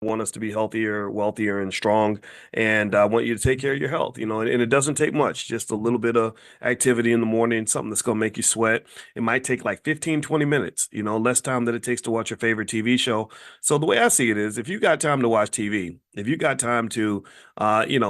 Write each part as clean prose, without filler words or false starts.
want us to be healthier, wealthier, and strong. And I want you to take care of your health, and it doesn't take much, just a little bit of activity in the morning, something that's going to make you sweat. It might take like 15, 20 minutes, less time than it takes to watch your favorite TV show. So the way I see it is if you got time to watch TV, if you got time to,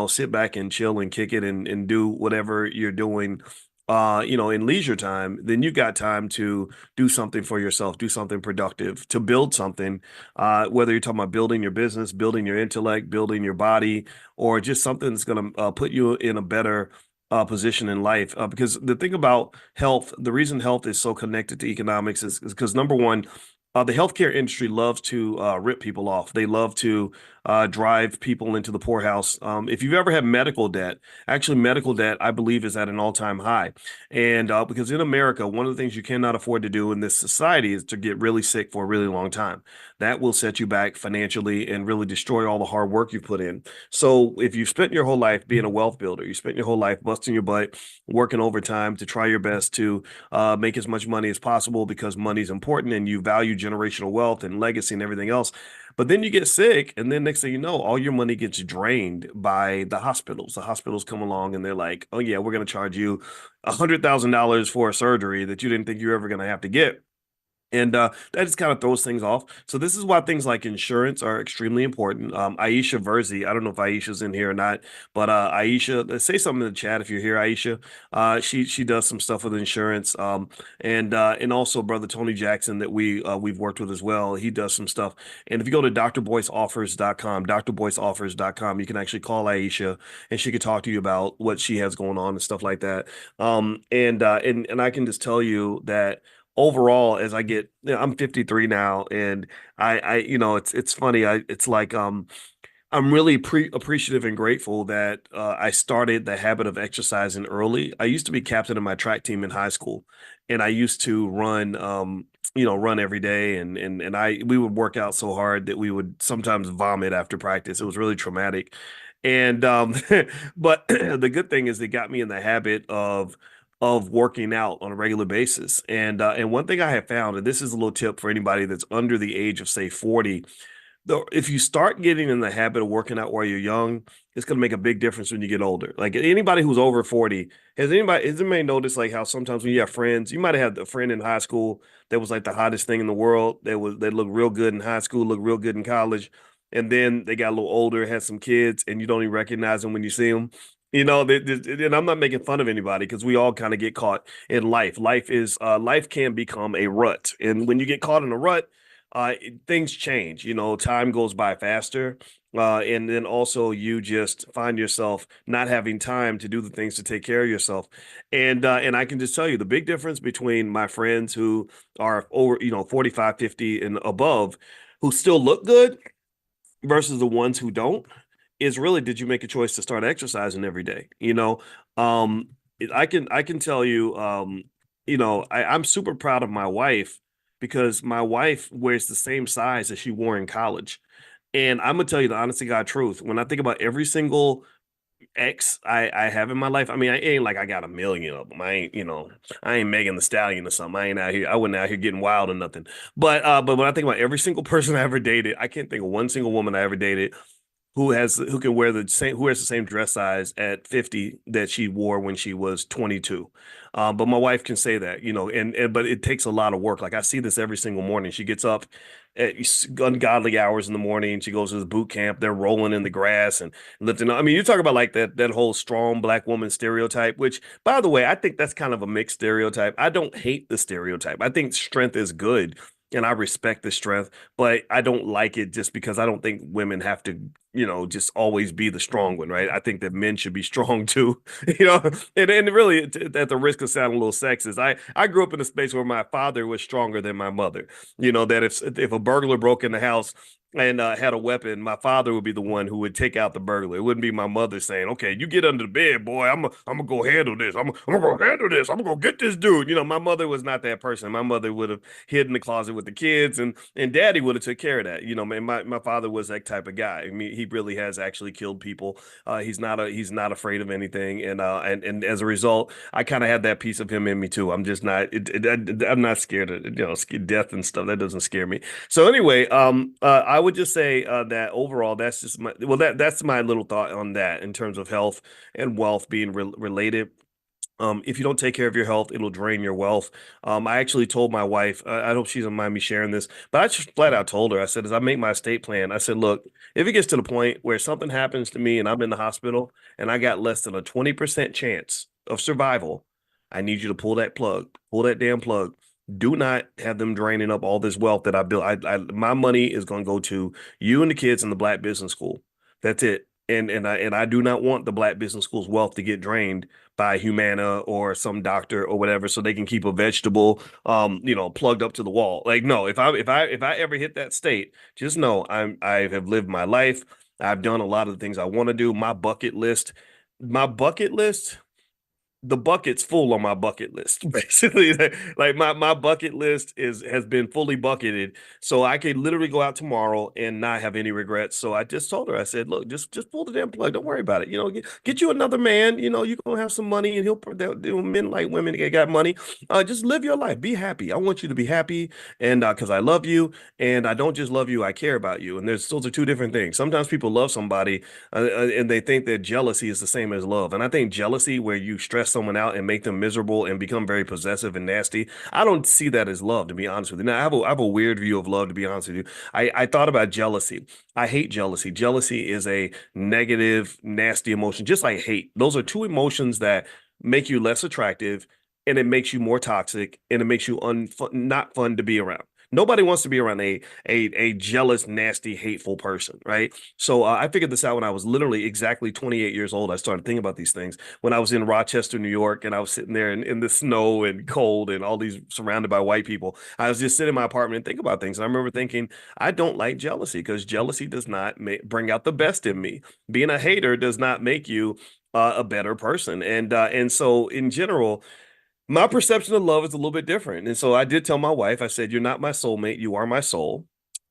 sit back and chill and kick it and do whatever you're doing, in leisure time, then you got time to do something for yourself, do something productive, to build something, whether you're talking about building your business, building your intellect, building your body, or just something that's going to put you in a better position in life. Because the thing about health, the reason health is so connected to economics is because number one, the healthcare industry loves to rip people off. They love to drive people into the poorhouse. If you've ever had medical debt, actually, medical debt, I believe, is at an all-time high. And because in America, one of the things you cannot afford to do in this society is to get really sick for a really long time. That will set you back financially and really destroy all the hard work you put in. So if you've spent your whole life being a wealth builder, you spent your whole life busting your butt, working overtime to try your best to make as much money as possible because money is important and you value generational wealth and legacy and everything else. But then you get sick, and then next thing you know, all your money gets drained by the hospitals. The hospitals come along and they're like, "Oh yeah, we're going to charge you $100,000 for a surgery that you didn't think you were ever going to have to get." And that just kind of throws things off. So this is why things like insurance are extremely important. Aisha Verzi, I don't know if Aisha's in here or not, but Aisha, say something in the chat if you're here, Aisha. She does some stuff with insurance. And also brother Tony Jackson that we've worked with as well. He does some stuff. And if you go to drboyceoffers.com, drboyceoffers.com, you can actually call Aisha and she could talk to you about what she has going on and stuff like that. And I can just tell you that overall, as I get, I'm 53 now, and it's funny. It's like, I'm really appreciative and grateful that I started the habit of exercising early. I used to be captain of my track team in high school, and I used to run, run every day, and we would work out so hard that we would sometimes vomit after practice. It was really traumatic, and but the good thing is it got me in the habit of working out on a regular basis. And one thing I have found, and this is a little tip for anybody that's under the age of say 40, though, if you start getting in the habit of working out while you're young, it's going to make a big difference when you get older. Like anybody who's over 40, has anybody noticed like how sometimes when you have friends, you might have had a friend in high school that was like the hottest thing in the world, that looked real good in high school, looked real good in college, and then they got a little older, had some kids, and you don't even recognize them when you see them. And I'm not making fun of anybody because we all kind of get caught in life. Life can become a rut, and when you get caught in a rut, things change. Time goes by faster, and then also you just find yourself not having time to do the things to take care of yourself. And I can just tell you the big difference between my friends who are over, 45, 50 and above, who still look good versus the ones who don't is really, did you make a choice to start exercising every day? Um, I can tell you, I'm super proud of my wife because my wife wears the same size as she wore in college. And I'm gonna tell you the honest to God truth. When I think about every single ex I have in my life, I mean, I ain't like I got a million of them. I ain't Megan the Stallion or something. I ain't out here. I wasn't out here getting wild or nothing. But when I think about every single person I ever dated, I can't think of one single woman I ever dated who can wear the same who wears the same dress size at 50 that she wore when she was 22. But my wife can say that, and but it takes a lot of work. Like I see this every single morning. She gets up at ungodly hours in the morning. She goes to the boot camp. They're rolling in the grass and lifting up. I mean, you talk about like that whole strong black woman stereotype, which by the way, I think that's kind of a mixed stereotype. I don't hate the stereotype. I think strength is good. And I respect the strength, but I don't like it just because I don't think women have to, just always be the strong one, right? I think that men should be strong too, you know. And really, at the risk of sounding a little sexist, I grew up in a space where my father was stronger than my mother. That if a burglar broke in the house and had a weapon, my father would be the one who would take out the burglar. It wouldn't be my mother saying, "Okay, you get under the bed, boy. I'm gonna go handle this. I'm gonna go handle this. I'm gonna go get this dude." My mother was not that person. My mother would have hid in the closet with the kids, and daddy would have took care of that. Man, my father was that type of guy. I mean, he really has actually killed people. He's not afraid of anything, and as a result, I kind of had that piece of him in me too. I'm just not. I'm not scared of death and stuff. That doesn't scare me. So anyway, I would just say that overall, that's just my well, that's my little thought on that in terms of health and wealth being related. If you don't take care of your health, it'll drain your wealth. I actually told my wife, I hope she doesn't mind me sharing this, but I just flat out told her, I said, as I make my estate plan, I said, look, if it gets to the point where something happens to me and I'm in the hospital and I got less than a 20% chance of survival, I need you to pull that plug, pull that damn plug. Do not have them draining up all this wealth that I built. My money is going to go to you and the kids in the Black Business School. That's it. And I do not want the Black Business School's wealth to get drained by Humana or some doctor or whatever, so they can keep a vegetable, plugged up to the wall. Like, no, if I ever hit that state, just know I have lived my life. I've done a lot of the things I want to do. My bucket list the bucket's full on my bucket list. Basically, like my bucket list is has been fully bucketed, so I could literally go out tomorrow and not have any regrets. So I just told her, I said, look, just pull the damn plug. Don't worry about it. Get you another man. You're gonna have some money, and men like women that got money. Just live your life. Be happy. I want you to be happy, and because I love you, and I don't just love you, I care about you. And those are two different things. Sometimes people love somebody, and they think that jealousy is the same as love. And I think jealousy, where you stress someone out and make them miserable and become very possessive and nasty, I don't see that as love, to be honest with you. Now, I have a weird view of love, to be honest with you. I thought about jealousy. I hate jealousy. Jealousy is a negative, nasty emotion, just like hate. Those are two emotions that make you less attractive, and it makes you more toxic, and it makes you not fun to be around. Nobody wants to be around a jealous, nasty, hateful person, right? So I figured this out when I was literally exactly 28 years old. I started thinking about these things when I was in Rochester, New York, and I was sitting there in the snow and cold and all these surrounded by white people. I was just sitting in my apartment and thinking about things. And I remember thinking, I don't like jealousy because jealousy does not bring out the best in me. Being a hater does not make you a better person. And so in general, my perception of love is a little bit different. And so I did tell my wife, I said, you're not my soulmate, you are my soul.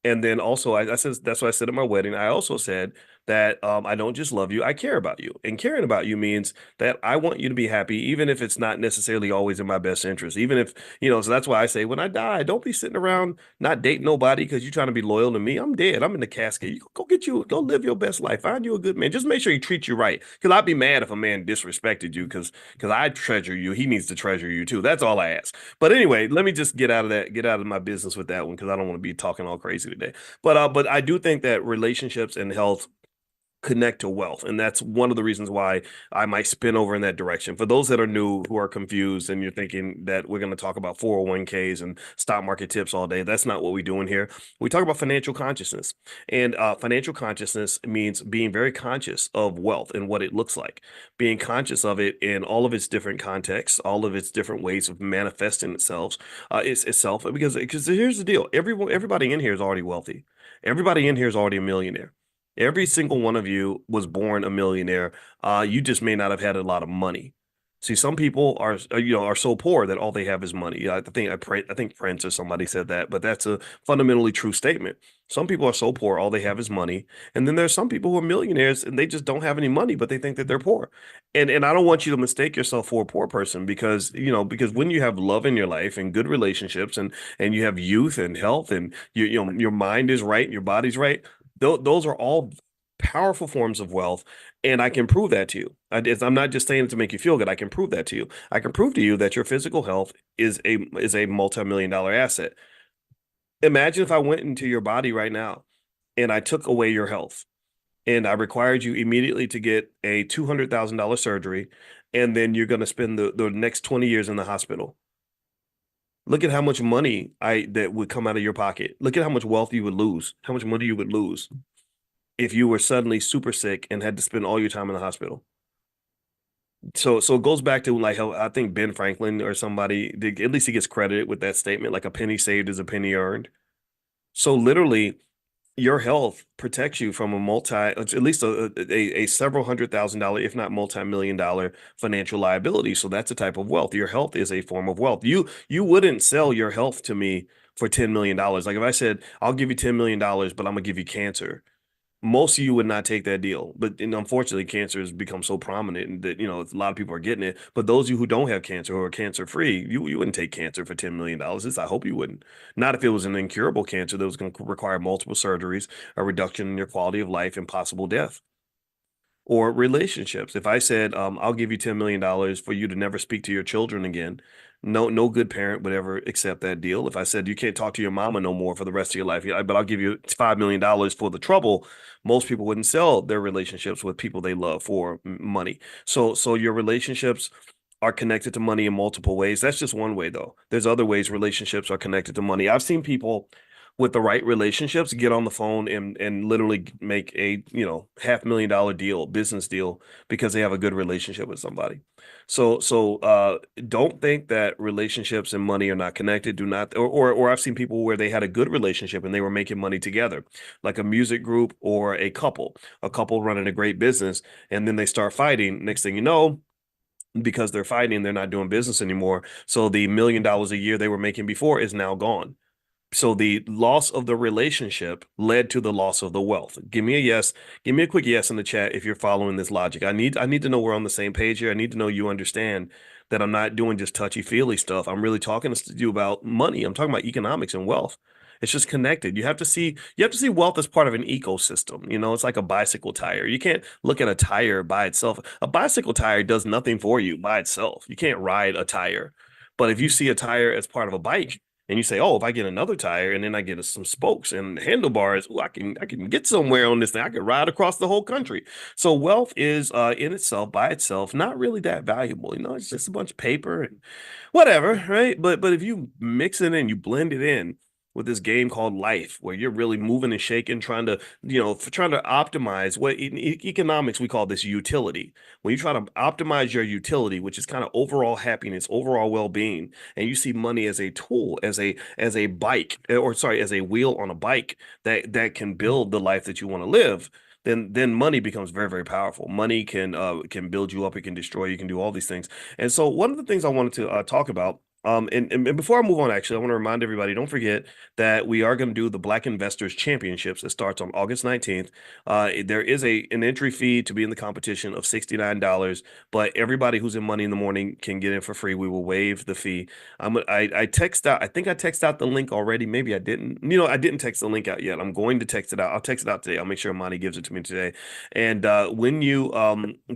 And then also, I said, that's what I said at my wedding. I also said that I don't just love you, I care about you. And caring about you means that I want you to be happy, even if it's not necessarily always in my best interest. Even if, so that's why I say when I die, don't be sitting around not dating nobody because you're trying to be loyal to me. I'm dead. I'm in the casket. You go live your best life. Find you a good man. Just make sure he treats you right. Because I'd be mad if a man disrespected you because I treasure you. He needs to treasure you too. That's all I ask. But anyway, let me just get out of my business with that one because I don't want to be talking all crazy today. But I do think that relationships and health connect to wealth. And that's one of the reasons why I might spin over in that direction. For those that are new who are confused and you're thinking that we're going to talk about 401ks and stock market tips all day, that's not what we're doing here. We talk about financial consciousness. And financial consciousness means being very conscious of wealth and what it looks like, being conscious of it in all of its different contexts, all of its different ways of manifesting itself. Because here's the deal. Everybody in here is already wealthy. Everybody in here is already a millionaire. Every single one of you was born a millionaire. You just may not have had a lot of money. See, some people are so poor that all they have is money. I think Prince or somebody said that, but that's a fundamentally true statement. Some people are so poor, all they have is money, and then there's some people who are millionaires and they just don't have any money, but they think that they're poor. And I don't want you to mistake yourself for a poor person because when you have love in your life and good relationships and you have youth and health and your mind is right and your body's right, those are all powerful forms of wealth, and I can prove that to you. I'm not just saying it to make you feel good. I can prove that to you. I can prove to you that your physical health is a multi-million-dollar asset. Imagine if I went into your body right now and I took away your health and I required you immediately to get a $200,000 surgery, and then you're going to spend the next 20 years in the hospital. Look at how much money that would come out of your pocket. Look at how much wealth you would lose, how much money you would lose if you were suddenly super sick and had to spend all your time in the hospital. So it goes back to like how I think Ben Franklin or somebody, at least he gets credited with that statement, like a penny saved is a penny earned. So literally, your health protects you from at least a several $100,000, if not multi-million-dollar financial liability. So that's a type of wealth. Your health is a form of wealth. You wouldn't sell your health to me for $10 million. Like if I said, I'll give you $10 million, but I'm gonna give you cancer. Most of you would not take that deal. But unfortunately, cancer has become so prominent and that, a lot of people are getting it. But those of you who don't have cancer, who are cancer free, you wouldn't take cancer for $10 million. I hope you wouldn't. Not if it was an incurable cancer that was going to require multiple surgeries, a reduction in your quality of life, and possible death. Or relationships. If I said, I'll give you $10 million for you to never speak to your children again, no good parent would ever accept that deal. If I said you can't talk to your mama no more for the rest of your life, yeah, but I'll give you $5 million for the trouble, most people wouldn't sell their relationships with people they love for money. So your relationships are connected to money in multiple ways. That's just one way, though. There's other ways relationships are connected to money. I've seen people with the right relationships get on the phone and literally make a, $500,000 deal, business deal, because they have a good relationship with somebody. So don't think that relationships and money are not connected. Do not, or I've seen people where they had a good relationship and they were making money together, like a music group or a couple running a great business, and then they start fighting. Next thing you know, because they're fighting, they're not doing business anymore. So the $1 million a year they were making before is now gone. So the loss of the relationship led to the loss of the wealth. Give me a yes. Give me a quick yes in the chat if you're following this logic. I need to know we're on the same page here. I need to know you understand that I'm not doing just touchy-feely stuff. I'm really talking to you about money. I'm talking about economics and wealth. It's just connected. You have to see wealth as part of an ecosystem. It's like a bicycle tire. You can't look at a tire by itself. A bicycle tire does nothing for you by itself. You can't ride a tire. But if you see a tire as part of a bike, and you say, "Oh, if I get another tire and then I get some spokes and handlebars, ooh, I can get somewhere on this thing. I can ride across the whole country." So wealth is in itself by itself not really that valuable. It's just a bunch of paper and whatever, right? But if you mix it in, you blend it in with this game called life, where you're really moving and shaking, trying to, trying to optimize what in economics we call this utility. When you try to optimize your utility, which is kind of overall happiness, overall well-being, and you see money as a tool, as a bike, or sorry, as a wheel on a bike that can build the life that you want to live, then money becomes very, very powerful. Money can build you up, it can destroy you, can do all these things. And so one of the things I wanted to talk about, and before I move on, actually, I want to remind everybody, don't forget that we are going to do the Black Investors Championships. It starts on August 19th. There is an entry fee to be in the competition of $69, but everybody who's in Money in the Morning can get in for free. We will waive the fee. I text out, I think I text out the link already. Maybe I didn't. I didn't text the link out yet. I'm going to text it out. I'll text it out today. I'll make sure Monty gives it to me today. And when you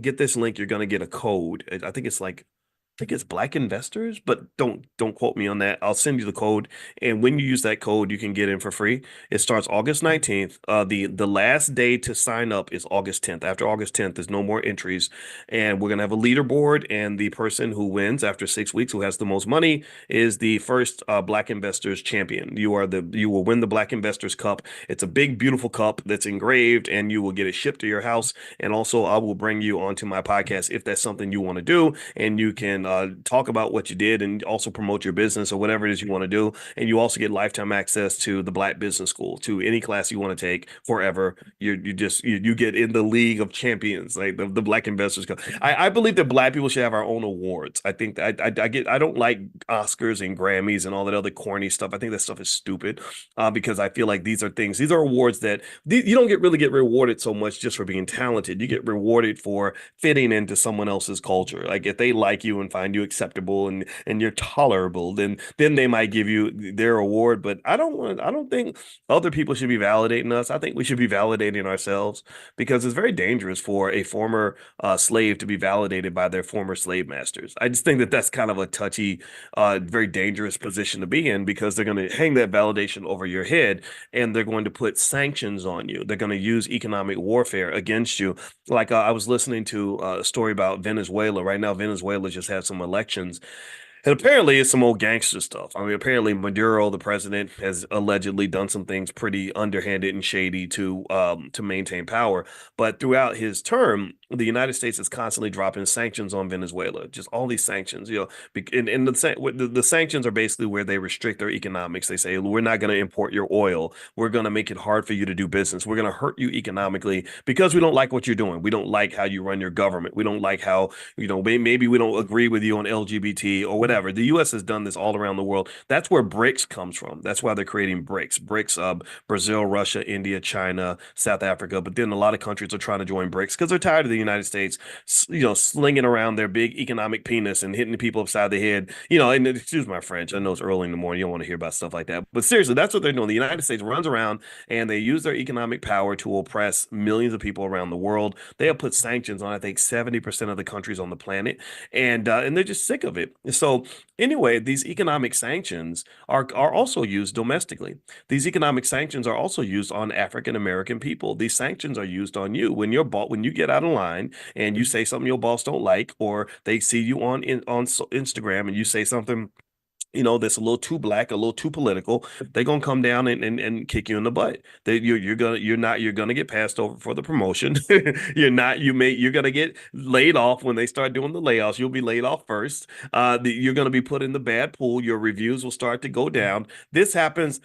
get this link, you're going to get a code. I think it's Black Investors, but don't quote me on that. I'll send you the code, and when you use that code, you can get in for free. It starts August 19th. The last day to sign up is August 10th. After August 10th, there's no more entries, and we're gonna have a leaderboard, and the person who wins after 6 weeks, who has the most money, is the first Black Investors champion. You will win the Black Investors Cup. It's a big, beautiful cup that's engraved, and you will get it shipped to your house. And also, I will bring you onto my podcast if that's something you want to do, and you can talk about what you did and also promote your business or whatever it is you want to do. And you also get lifetime access to the Black Business School, to any class you want to take forever. You get in the League of Champions, like the Black Investors Cup. I believe that Black people should have our own awards. I think that I don't like Oscars and Grammys and all that other corny stuff. I think that stuff is stupid, because I feel like these are awards that you don't really get rewarded so much just for being talented. You get rewarded for fitting into someone else's culture. Like if they like you and find you acceptable and you're tolerable, then they might give you their award. But I don't think other people should be validating us. I think we should be validating ourselves, because it's very dangerous for a former slave to be validated by their former slave masters. I just think that that's kind of a touchy, very dangerous position to be in, because they're going to hang that validation over your head, and they're going to put sanctions on you. They're going to use economic warfare against you. Like I was listening to a story about Venezuela. Right now, Venezuela just had some elections, and apparently it's some old gangster stuff. I mean, apparently Maduro, the president, has allegedly done some things pretty underhanded and shady to maintain power. But throughout his term, the United States is constantly dropping sanctions on Venezuela. Just all these sanctions, and the sanctions are basically where they restrict their economics. They say, we're not going to import your oil. We're going to make it hard for you to do business. We're going to hurt you economically because we don't like what you're doing. We don't like how you run your government. We don't like how, maybe we don't agree with you on LGBT or whatever. The US has done this all around the world. That's where BRICS comes from. That's why they're creating BRICS. BRICS, Brazil, Russia, India, China, South Africa. But then a lot of countries are trying to join BRICS because they're tired of the United States, slinging around their big economic penis and hitting the people upside the head. And excuse my French. I know it's early in the morning. You don't want to hear about stuff like that. But seriously, that's what they're doing. The United States runs around and they use their economic power to oppress millions of people around the world. They have put sanctions on, I think, 70% of the countries on the planet, and they're just sick of it. So anyway, these economic sanctions are also used domestically. These economic sanctions are also used on African American people. These sanctions are used on you when you get out of line and you say something your boss don't like, or they see you on Instagram and you say something that's a little too black, a little too political. They're gonna come down and kick you in the butt. You're gonna get passed over for the promotion. You're gonna get laid off when they start doing the layoffs. You'll be laid off first. You're gonna be put in the bad pool. Your reviews will start to go down. This happens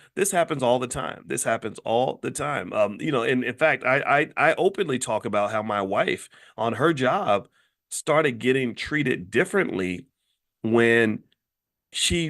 all the time. This happens all the time. And in fact, I openly talk about how my wife on her job started getting treated differently when she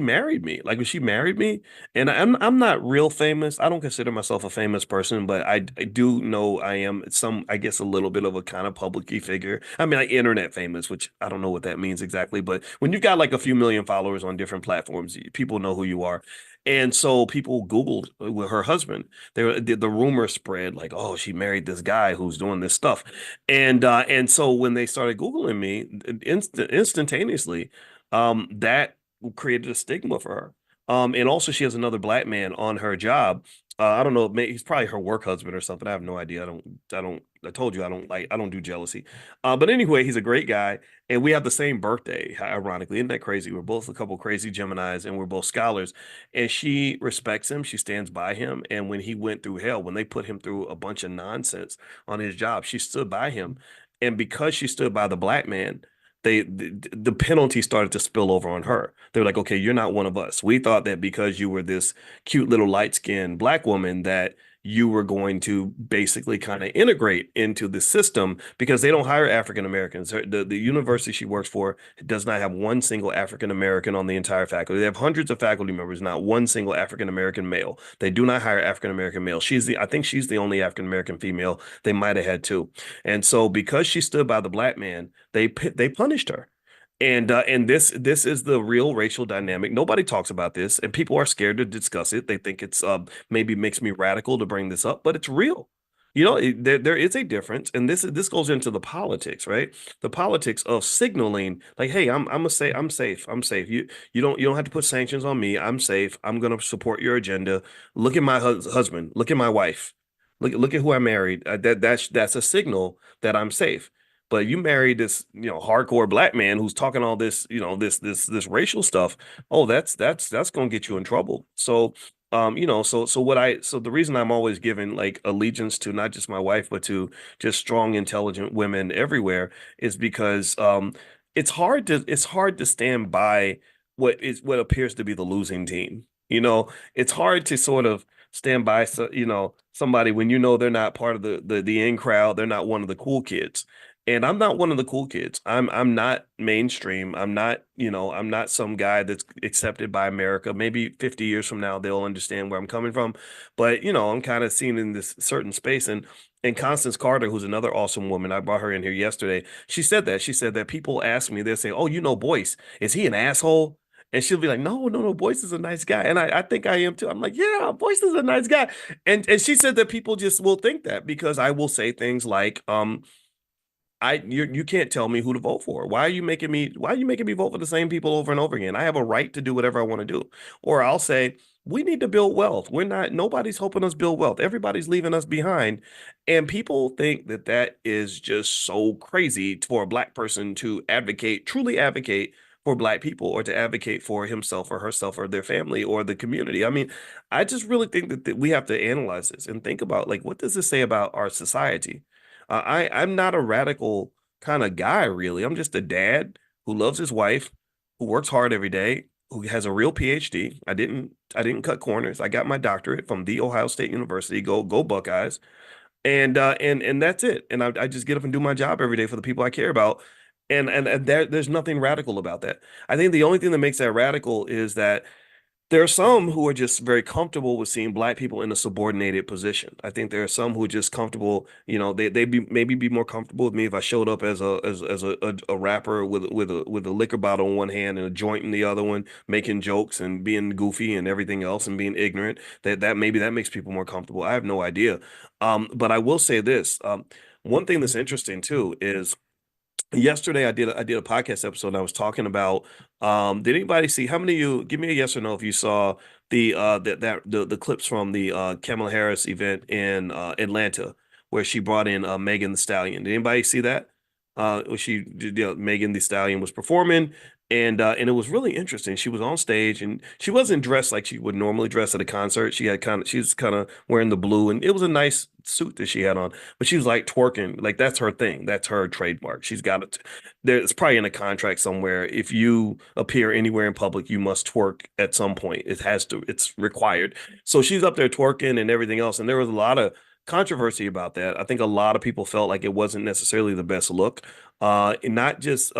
married me. Like when she married me, and I'm not real famous. I don't consider myself a famous person, but I do know I am I guess a little bit of a kind of publicly figure. I mean, like internet famous, which I don't know what that means exactly, but when you've got like a few million followers on different platforms, people know who you are. And so people Googled with her husband. The rumor spread like, oh, she married this guy who's doing this stuff, and so when they started Googling me, instantaneously, that created a stigma for her. And also she has another black man on her job. I don't know, maybe he's probably her work husband or something. I have no idea. I told you I don't do jealousy. But anyway, he's a great guy, and we have the same birthday, ironically. Isn't that crazy? We're both a couple crazy Geminis, and we're both scholars. And she respects him, she stands by him. And when he went through hell, when they put him through a bunch of nonsense on his job, she stood by him. And because she stood by the black man, the penalty started to spill over on her. They were like, okay, you're not one of us. We thought that because you were this cute little light-skinned black woman that you were going to basically kind of integrate into the system because they don't hire African Americans. The university she works for does not have one single African American on the entire faculty. They have hundreds of faculty members, not one single African American male. They do not hire African American male. I think she's the only African American female. They might have had two. And so because she stood by the black man, they punished her. And this is the real racial dynamic. Nobody talks about this, and people are scared to discuss it. They think it's maybe makes me radical to bring this up, but it's real. There is a difference, and this goes into the politics, right? The politics of signaling, like, hey, I'm safe, I'm safe. You don't have to put sanctions on me. I'm safe. I'm gonna support your agenda. Look at my husband. Look at my wife. Look at who I married. That's a signal that I'm safe. But you marry this, hardcore black man who's talking all this, this racial stuff. Oh, that's gonna get you in trouble. So, so the reason I'm always giving like allegiance to not just my wife, but to just strong, intelligent women everywhere is because it's hard to stand by what appears to be the losing team. It's hard to sort of stand by somebody when they're not part of the in crowd, they're not one of the cool kids. And I'm not one of the cool kids. I'm not mainstream. I'm not some guy that's accepted by America. Maybe 50 years from now they'll understand where I'm coming from. But I'm kind of seen in this certain space. And Constance Carter, who's another awesome woman, I brought her in here yesterday. She said that. She said that people ask me, they'll say, "Oh, Boyce. Is he an asshole?" And she'll be like, "No, no, no, Boyce is a nice guy." And I think I am too. I'm like, "Yeah, Boyce is a nice guy." And she said that people just will think that because I will say things like, you can't tell me who to vote for. Why are you making me vote for the same people over and over again? I have a right to do whatever I want to do. Or I'll say, we need to build wealth. Nobody's helping us build wealth. Everybody's leaving us behind. And people think that that is just so crazy for a black person to truly advocate for black people, or to advocate for himself or herself or their family or the community. I mean, I just really think that we have to analyze this and think about, like, what does this say about our society? I'm not a radical kind of guy, really. I'm just a dad who loves his wife, who works hard every day, who has a real PhD. I didn't cut corners. I got my doctorate from the Ohio State University. Go Buckeyes. And that's it. And I just get up and do my job every day for the people I care about. And there's nothing radical about that. I think the only thing that makes that radical is that there are some who are just very comfortable with seeing black people in a subordinated position. I think there are some who are just comfortable, they maybe be more comfortable with me if I showed up as a rapper with a liquor bottle in one hand and a joint in the other one, making jokes and being goofy and everything else and being ignorant. That maybe that makes people more comfortable. I have no idea. But I will say this. One thing that's interesting too is yesterday I did a podcast episode and I was talking about did anybody see how many of you give me a yes or no if you saw the clips from the Kamala Harris event in Atlanta where she brought in Megan the Stallion. Did anybody see that? Megan the Stallion was performing and it was really interesting. She was on stage and she wasn't dressed like she would normally dress at a concert. She was kind of wearing the blue and it was a nice suit that she had on, but she was like twerking. Like that's her thing. That's her trademark. She's got it. There's probably in a contract somewhere. If you appear anywhere in public, you must twerk at some point. It has to, it's required. So she's up there twerking and everything else. And there was a lot of controversy about that. I think a lot of people felt like it wasn't necessarily the best look. And not just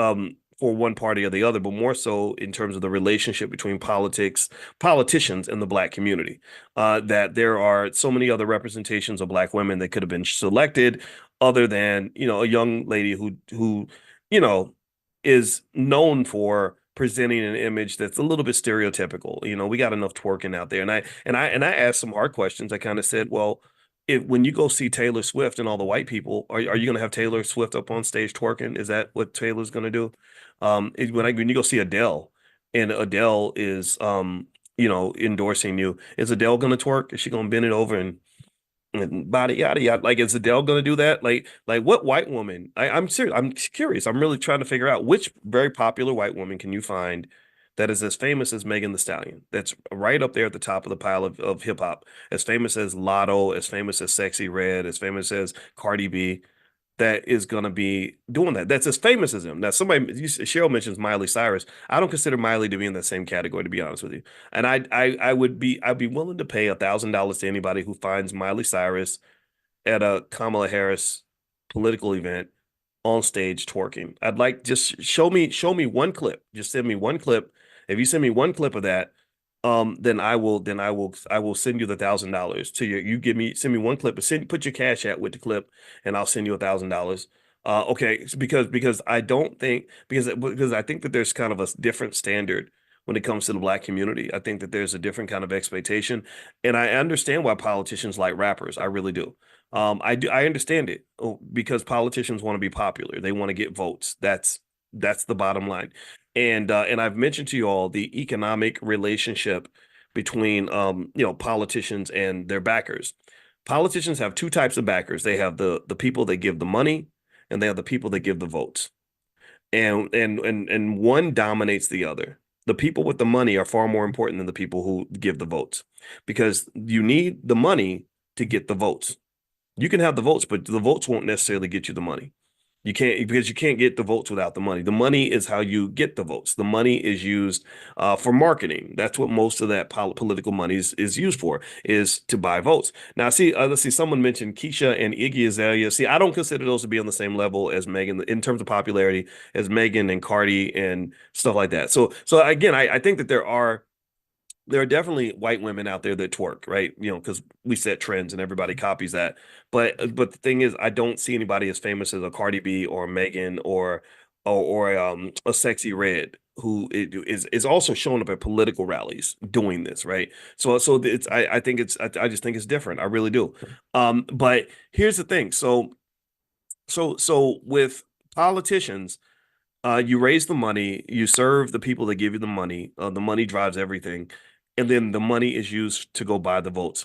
for one party or the other, but more so in terms of the relationship between politicians, and the black community. That there are so many other representations of black women that could have been selected, other than a young lady who you know is known for presenting an image that's a little bit stereotypical. We got enough twerking out there, and I asked some hard questions. I kind of said, well, if when you go see Taylor Swift and all the white people, are you going to have Taylor Swift up on stage twerking? Is that what Taylor's going to do? When you go see Adele, and Adele is endorsing you, is Adele going to twerk? Is she going to bend it over and body yada yada? Like, is Adele going to do that? Like what white woman? I'm serious. I'm curious. I'm really trying to figure out which very popular white woman can you find that is as famous as Megan the Stallion. That's right up there at the top of the pile of hip hop. As famous as Lotto, as famous as Sexy Red, as famous as Cardi B, that is going to be doing that. That's as famous as him. Now, Cheryl mentions Miley Cyrus. I don't consider Miley to be in the same category, to be honest with you. And I'd be willing to pay $1,000 to anybody who finds Miley Cyrus at a Kamala Harris political event on stage twerking. I'd like just show me one clip. Just send me one clip. If you send me one clip of that, then I will send you the $1,000 to you. Send me one clip, but put your cash at with the clip, and I'll send you $1,000. Okay, because I don't think because I think that there's kind of a different standard when it comes to the black community. I think that there's a different kind of expectation, and I understand why politicians like rappers. I really do. I understand it because politicians want to be popular. They want to get votes. That's the bottom line. And I've mentioned to you all the economic relationship between politicians and their backers. Politicians have two types of backers. They have the people that give the money, and they have the people that give the votes. And one dominates the other. The people with the money are far more important than the people who give the votes, because you need the money to get the votes. You can have the votes, but the votes won't necessarily get you the money. You can't, because you can't get the votes without the money. The money is how you get the votes. The money is used for marketing. That's what most of that political money is used for, is to buy votes. Now, see, let's see. Someone mentioned Keisha and Iggy Azalea. See, I don't consider those to be on the same level as Megan in terms of popularity as Megan and Cardi and stuff like that. So again, I think that there are definitely white women out there that twerk, right? Because we set trends and everybody copies that. But the thing is, I don't see anybody as famous as a Cardi B or a Megan or a Sexy Red who is also showing up at political rallies doing this, right? So it's I think I just think it's different. I really do. But here's the thing. So with politicians, you raise the money, you serve the people that give you the money drives everything, and then the money is used to go buy the votes.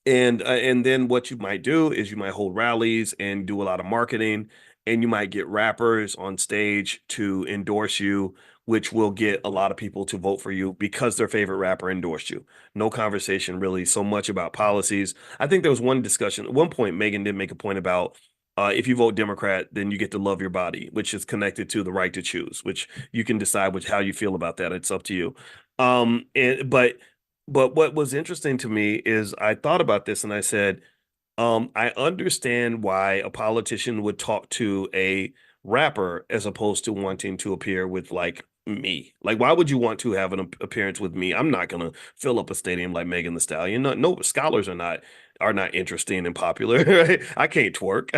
And then what you might do is you might hold rallies and do a lot of marketing, and you might get rappers on stage to endorse you, which will get a lot of people to vote for you because their favorite rapper endorsed you. No conversation really so much about policies. I think there was one discussion at one point. Megan did make a point about if you vote Democrat, then you get to love your body, which is connected to the right to choose, which you can decide how you feel about that. It's up to you. But what was interesting to me is I thought about this and I said, I understand why a politician would talk to a rapper as opposed to wanting to appear with like me. Like, why would you want to have an appearance with me? I'm not gonna fill up a stadium like Megan Thee Stallion. No, no scholars are not interesting and popular. Right? I can't twerk.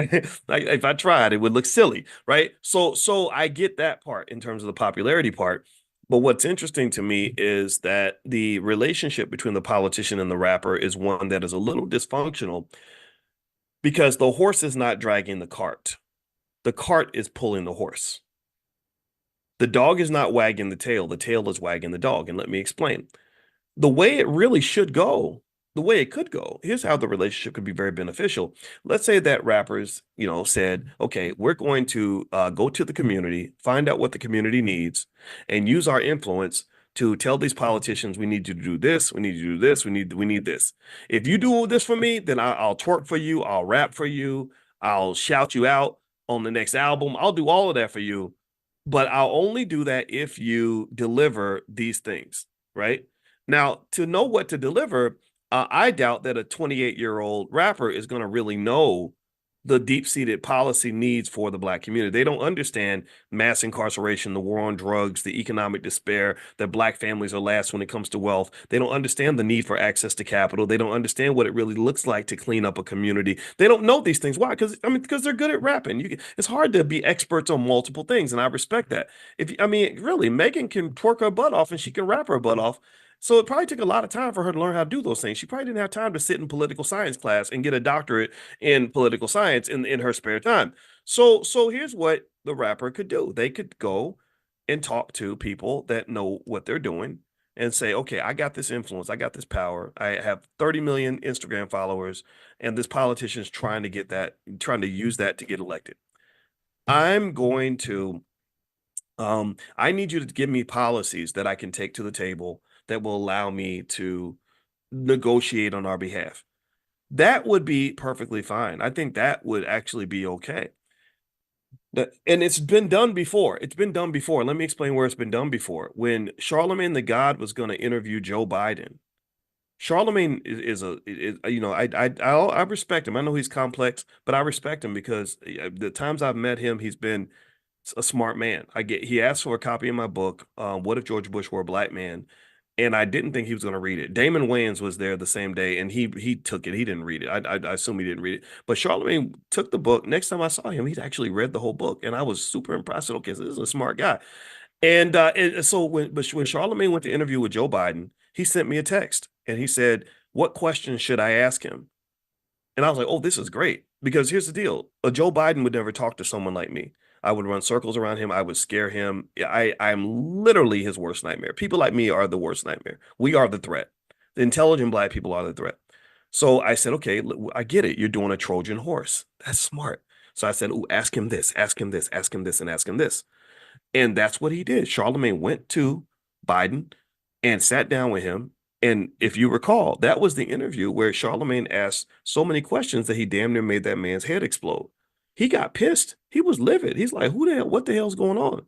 Like, if I tried, it would look silly, right? So I get that part in terms of the popularity part. But what's interesting to me is that the relationship between the politician and the rapper is one that is a little dysfunctional because the horse is not dragging the cart. The cart is pulling the horse. The dog is not wagging the tail is wagging the dog. And let me explain. The way it really should go, the way it could go, here's how the relationship could be very beneficial. Let's say that rappers, said, okay, we're going to go to the community, find out what the community needs, and use our influence to tell these politicians we need you to do this, we need you to do this, we need this. If you do this for me, then I'll twerk for you, I'll rap for you, I'll shout you out on the next album. I'll do all of that for you, but I'll only do that if you deliver these things, right? Now, to know what to deliver, I doubt that a 28-year-old rapper is going to really know the deep-seated policy needs for the Black community. They don't understand mass incarceration, the war on drugs, the economic despair, that Black families are last when it comes to wealth. They don't understand the need for access to capital. They don't understand what it really looks like to clean up a community. They don't know these things. Why? Because they're good at rapping. It's hard to be experts on multiple things, and I respect that. Really, Megan can twerk her butt off and she can rap her butt off. So it probably took a lot of time for her to learn how to do those things. She probably didn't have time to sit in political science class and get a doctorate in political science in her spare time. So here's what the rapper could do. They could go and talk to people that know what they're doing and say, okay, I got this influence, I got this power. I have 30 million Instagram followers, and this politician's trying to use that to get elected. I'm going to I need you to give me policies that I can take to the table that will allow me to negotiate on our behalf. That would be perfectly fine. I think that would actually be okay. And it's been done before. It's been done before. Let me explain where it's been done before. When Charlemagne the God was going to interview Joe Biden, Charlemagne I respect him. I know he's complex, but I respect him because the times I've met him, he's been a smart man. He asked for a copy of my book, What If George Bush Were a Black Man? And I didn't think he was going to read it. Damon Wayans was there the same day, and he took it. He didn't read it. I assume he didn't read it. But Charlemagne took the book. Next time I saw him, he'd actually read the whole book, and I was super impressed. Okay, so this is a smart guy. And so when Charlemagne went to interview with Joe Biden, he sent me a text, and he said, "What questions should I ask him?" And I was like, oh, this is great. Because here's the deal. A Joe Biden would never talk to someone like me. I would run circles around him. I would scare him. I'm literally his worst nightmare. People like me are the worst nightmare. We are the threat. The intelligent Black people are the threat. So I said, okay, I get it. You're doing a Trojan horse. That's smart. So I said, oh, ask him this, ask him this, ask him this, and ask him this. And that's what he did. Charlemagne went to Biden and sat down with him. And if you recall, that was the interview where Charlemagne asked so many questions that he damn near made that man's head explode. He got pissed. He was livid. He's like, who the hell, what the hell's going on?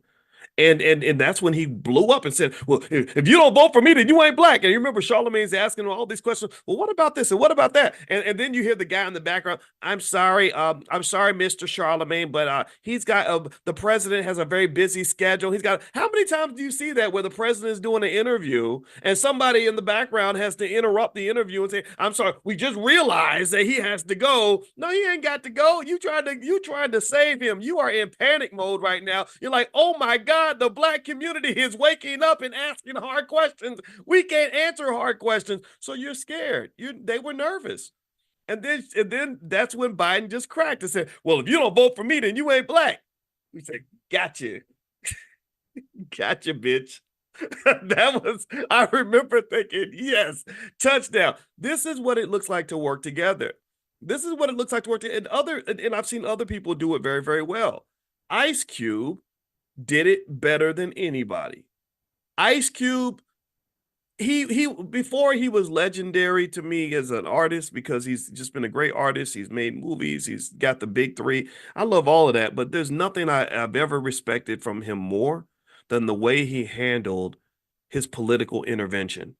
And that's when he blew up and said, "Well, if you don't vote for me, then you ain't Black." And you remember Charlemagne's asking him all these questions. Well, what about this and what about that? And then you hear the guy in the background. I'm sorry, Mr. Charlemagne, but he's got the president has a very busy schedule. He's got how many times do you see that where the president is doing an interview and somebody in the background has to interrupt the interview and say, "I'm sorry, we just realized that he has to go." No, he ain't got to go. You trying to save him. You are in panic mode right now. You're like, oh my God. The Black community is waking up and asking hard questions. We can't answer hard questions. So you're scared. They were nervous. And then that's when Biden just cracked and said, well, if you don't vote for me, then you ain't Black. We said, gotcha. Gotcha, bitch. I remember thinking, yes, touchdown. This is what it looks like to work together. This is what it looks like to work together. And I've seen other people do it very, very well. Ice Cube did it better than anybody. Ice Cube, he before he was legendary to me as an artist because he's just been a great artist. He's made movies. He's got the big three. I love all of that, but there's nothing I've ever respected from him more than the way he handled his political intervention.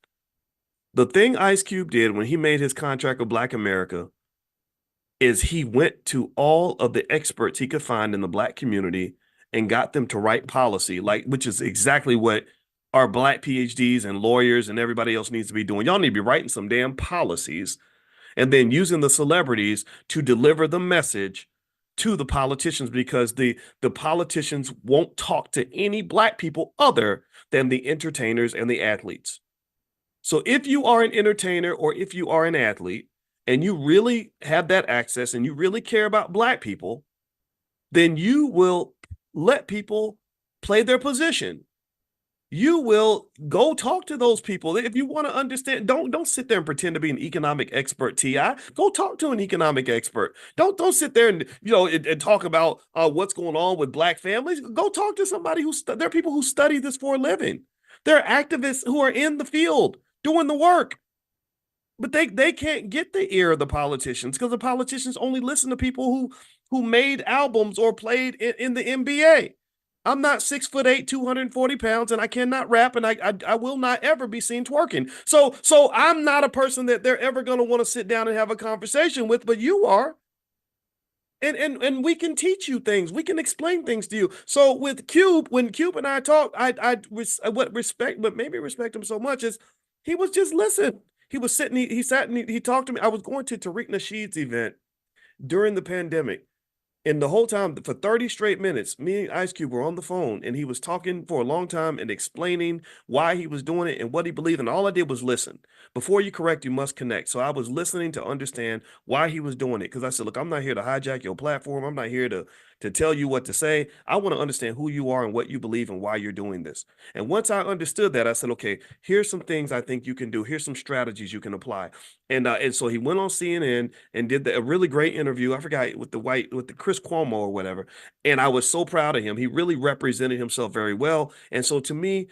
The thing Ice Cube did when he made his contract with Black America is he went to all of the experts he could find in the Black community and got them to write policy, like which is exactly what our black PhDs and lawyers and everybody else needs to be doing. Y'all need to be writing some damn policies and then using the celebrities to deliver the message to the politicians because the politicians won't talk to any black people other than the entertainers and the athletes. So if you are an entertainer or if you are an athlete and you really have that access and you really care about black people, then you will let people play their position. You will go talk to those people if you want to understand. Don't sit there and pretend to be an economic expert. Ti, go talk to an economic expert. Don't sit there and and talk about what's going on with black families. Go talk to somebody there are people who study this for a living. There are activists who are in the field doing the work, but they can't get the ear of the politicians because the politicians only listen to people who made albums or played in the NBA. I'm not 6'8", 240 pounds, and I cannot rap, and I will not ever be seen twerking. So I'm not a person that they're ever going to want to sit down and have a conversation with, but you are. And we can teach you things. We can explain things to you. So with Cube, when Cube and I talk, what respect, but maybe respect him so much is he was just listen. He was sitting, he sat and he talked to me. I was going to Tariq Nasheed's event during the pandemic. And the whole time, for 30 straight minutes, me and Ice Cube were on the phone, and he was talking for a long time and explaining why he was doing it and what he believed. And all I did was listen. Before you correct, you must connect. So I was listening to understand why he was doing it. Because I said, look, I'm not here to hijack your platform. I'm not here to tell you what to say. I want to understand who you are and what you believe and why you're doing this. And once I understood that, I said, okay, here's some things I think you can do. Here's some strategies you can apply. And so he went on CNN and did a really great interview. I forgot with the Chris Cuomo or whatever. And I was so proud of him. He really represented himself very well. And so to me,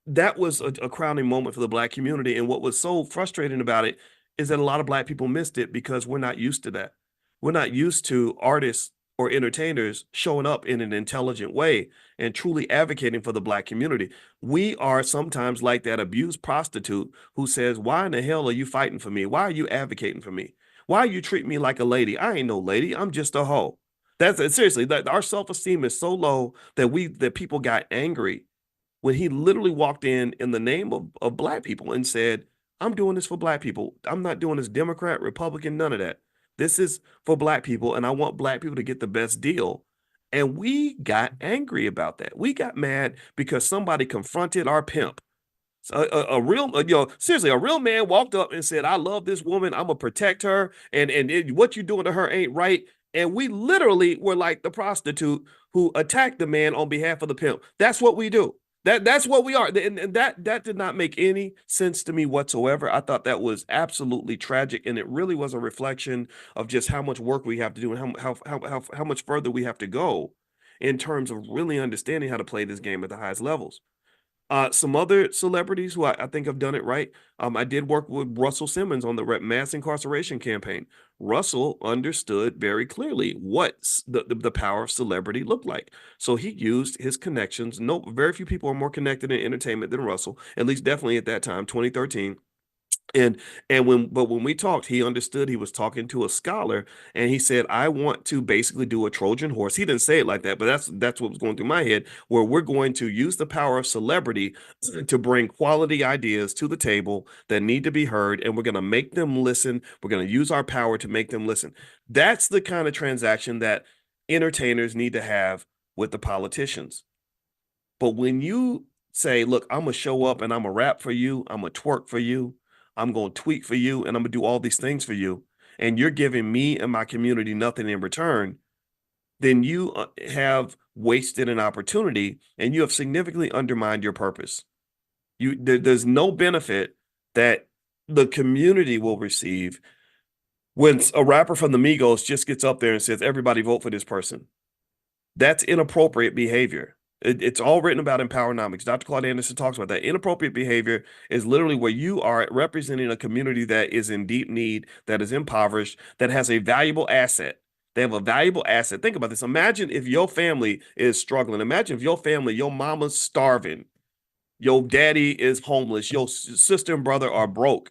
that was a crowning moment for the black community. And what was so frustrating about it is that a lot of black people missed it because we're not used to that. We're not used to artists or entertainers showing up in an intelligent way and truly advocating for the black community. We are sometimes like that abused prostitute who says, why in the hell are you fighting for me? Why are you advocating for me? Why you treat me like a lady? I ain't no lady. I'm just a hoe. That's seriously, that our self-esteem is so low that people got angry when he literally walked in the name of black people and said, I'm doing this for black people. I'm not doing this Democrat, Republican, none of that. This is for black people, and I want black people to get the best deal. And we got angry about that. We got mad because somebody confronted our pimp. A real, seriously, a real man walked up and said, I love this woman. I'm gonna protect her. And what you're doing to her ain't right. And we literally were like the prostitute who attacked the man on behalf of the pimp. That's what we do. That's what we are. And that did not make any sense to me whatsoever. I thought that was absolutely tragic. And it really was a reflection of just how much work we have to do and how much further we have to go in terms of really understanding how to play this game at the highest levels. Some other celebrities who I think have done it right. I did work with Russell Simmons on the mass incarceration campaign. Russell understood very clearly what the power of celebrity looked like. So he used his connections. No, very few people are more connected in entertainment than Russell, at least definitely at that time, 2013. When we talked, he understood he was talking to a scholar, and he said, I want to basically do a Trojan horse. He didn't say it like that, but that's what was going through my head, where we're going to use the power of celebrity to bring quality ideas to the table that need to be heard, and we're going to make them listen. We're going to use our power to make them listen. That's the kind of transaction that entertainers need to have with the politicians. But when you say, look, I'm gonna show up and I'm gonna rap for you, I'm gonna twerk for you, I'm gonna tweet for you, and I'm gonna do all these things for you, and you're giving me and my community nothing in return, then you have wasted an opportunity and you have significantly undermined your purpose. There's no benefit that the community will receive when a rapper from the Migos just gets up there and says, everybody vote for this person. That's inappropriate behavior. It's all written about in Powernomics. Dr. Claude Anderson talks about that. Inappropriate behavior is literally where you are representing a community that is in deep need, that is impoverished, that has a valuable asset. They have a valuable asset. Think about this. Imagine if your family is struggling. Imagine if your family, your mama's starving, your daddy is homeless, your sister and brother are broke,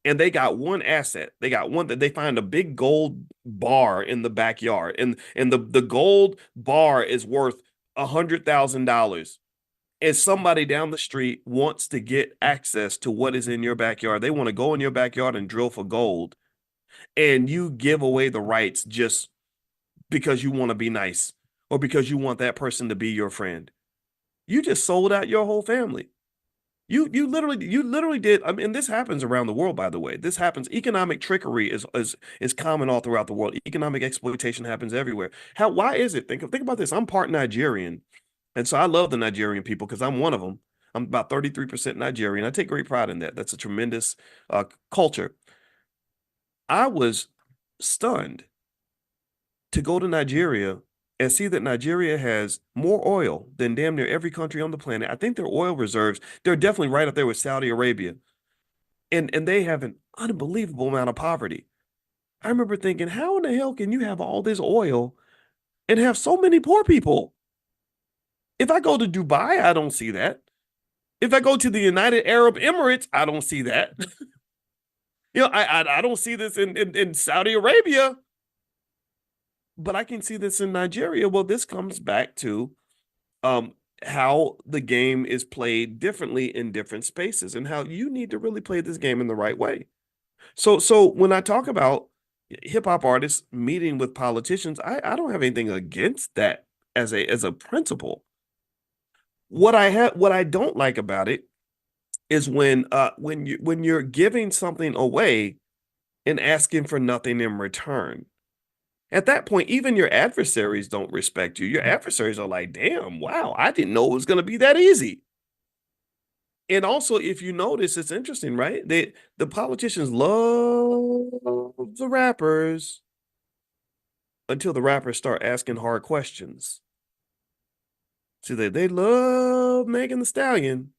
and they got one asset. They got one that they find a big gold bar in the backyard, and the gold bar is worth $100,000 and somebody down the street wants to get access to what is in your backyard. They want to go in your backyard and drill for gold, and you give away the rights just because you want to be nice or because you want that person to be your friend. You just sold out your whole family. You literally did. I mean, this happens around the world, by the way. This happens. Economic trickery is common all throughout the world. Economic exploitation happens everywhere. Why is it? Think about this. I'm part Nigerian, and so I love the Nigerian people because I'm one of them. I'm about 33% Nigerian. I take great pride in that. That's a tremendous culture. I was stunned to go to Nigeria and see that Nigeria has more oil than damn near every country on the planet. I think their oil reserves, they're definitely right up there with Saudi Arabia. And they have an unbelievable amount of poverty. I remember thinking, how in the hell can you have all this oil and have so many poor people? If I go to Dubai, I don't see that. If I go to the United Arab Emirates, I don't see that. I don't see this in Saudi Arabia, but I can see this in Nigeria. Well, this comes back to um how the game is played differently in different spaces and how you need to really play this game in the right way. So when I talk about hip hop artists meeting with politicians, I don't have anything against that as a principle. What I don't like about it is when you're giving something away and asking for nothing in return. At that point, even your adversaries don't respect you. Your adversaries are like, damn, wow, I didn't know it was going to be that easy. And also, if you notice, it's interesting, right? The politicians love the rappers until the rappers start asking hard questions. See, they love Megan the Stallion.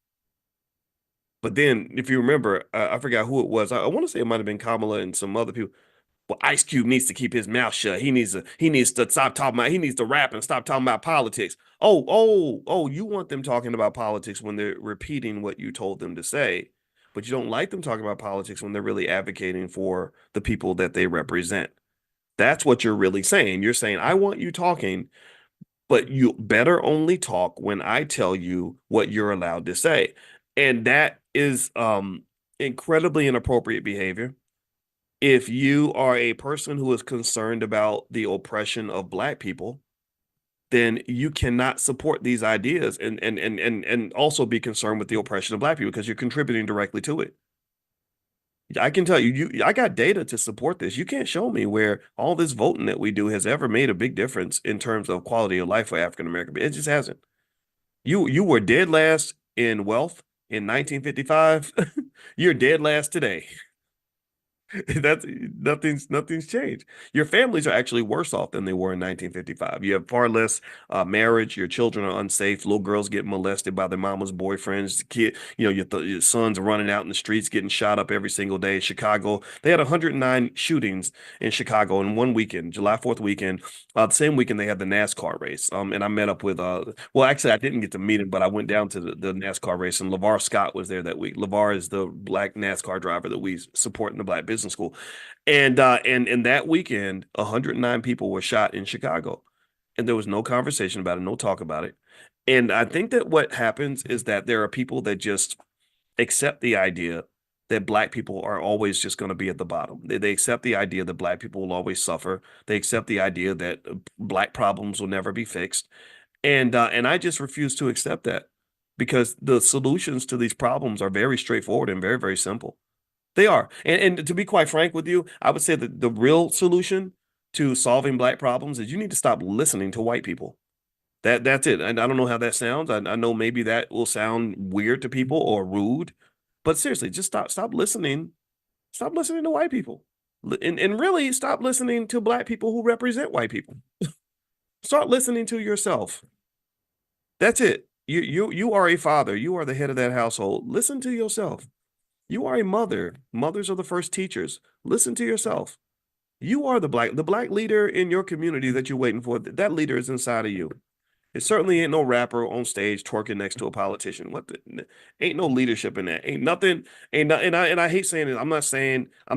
But then, if you remember, I forgot who it was. I want to say it might have been Kamala and some other people. Well, Ice Cube needs to keep his mouth shut. He needs to stop talking about he needs to rap and stop talking about politics. Oh, you want them talking about politics when they're repeating what you told them to say, but you don't like them talking about politics when they're really advocating for the people that they represent. That's what you're really saying. You're saying, I want you talking, but you better only talk when I tell you what you're allowed to say. And that is incredibly inappropriate behavior. If you are a person who is concerned about the oppression of Black people, then you cannot support these ideas and also be concerned with the oppression of Black people because you're contributing directly to it. I can tell I got data to support this. You can't show me where all this voting that we do has ever made a big difference in terms of quality of life for African American. It just hasn't. You were dead last in wealth in 1955. You're dead last today. That's nothing's changed. Your families are actually worse off than they were in 1955. You have far less marriage. Your children are unsafe. Little girls get molested by their mama's boyfriends. Your sons are running out in the streets, getting shot up every single day. Chicago, they had 109 shootings in Chicago in one weekend, July 4th weekend. The same weekend they had the NASCAR race. And I met up with well, actually I didn't get to meet him, but I went down to the NASCAR race, and LeVar Scott was there that week. LeVar is the Black NASCAR driver that we support in the Black Business School. And in that weekend, 109 people were shot in Chicago. And there was no conversation about it, no talk about it. And I think that what happens is that there are people that just accept the idea that Black people are always just going to be at the bottom. They accept the idea that Black people will always suffer. They accept the idea that Black problems will never be fixed. And I just refuse to accept that because the solutions to these problems are very straightforward and very, very simple. They are. And to be quite frank with you, I would say that the real solution to solving Black problems is you need to stop listening to white people. That's it. And I don't know how that sounds. I know maybe that will sound weird to people or rude, but seriously, just stop listening. Stop listening to white people. And really stop listening to Black people who represent white people. Start listening to yourself. That's it. You are a father. You are the head of that household. Listen to yourself. You are a mother. Mothers are the first teachers. Listen to yourself. You are the black leader in your community that you're waiting for. That leader is inside of you. It certainly ain't no rapper on stage twerking next to a politician. What the ain't no leadership in that. Ain't nothing. Ain't not, and I hate saying it. I'm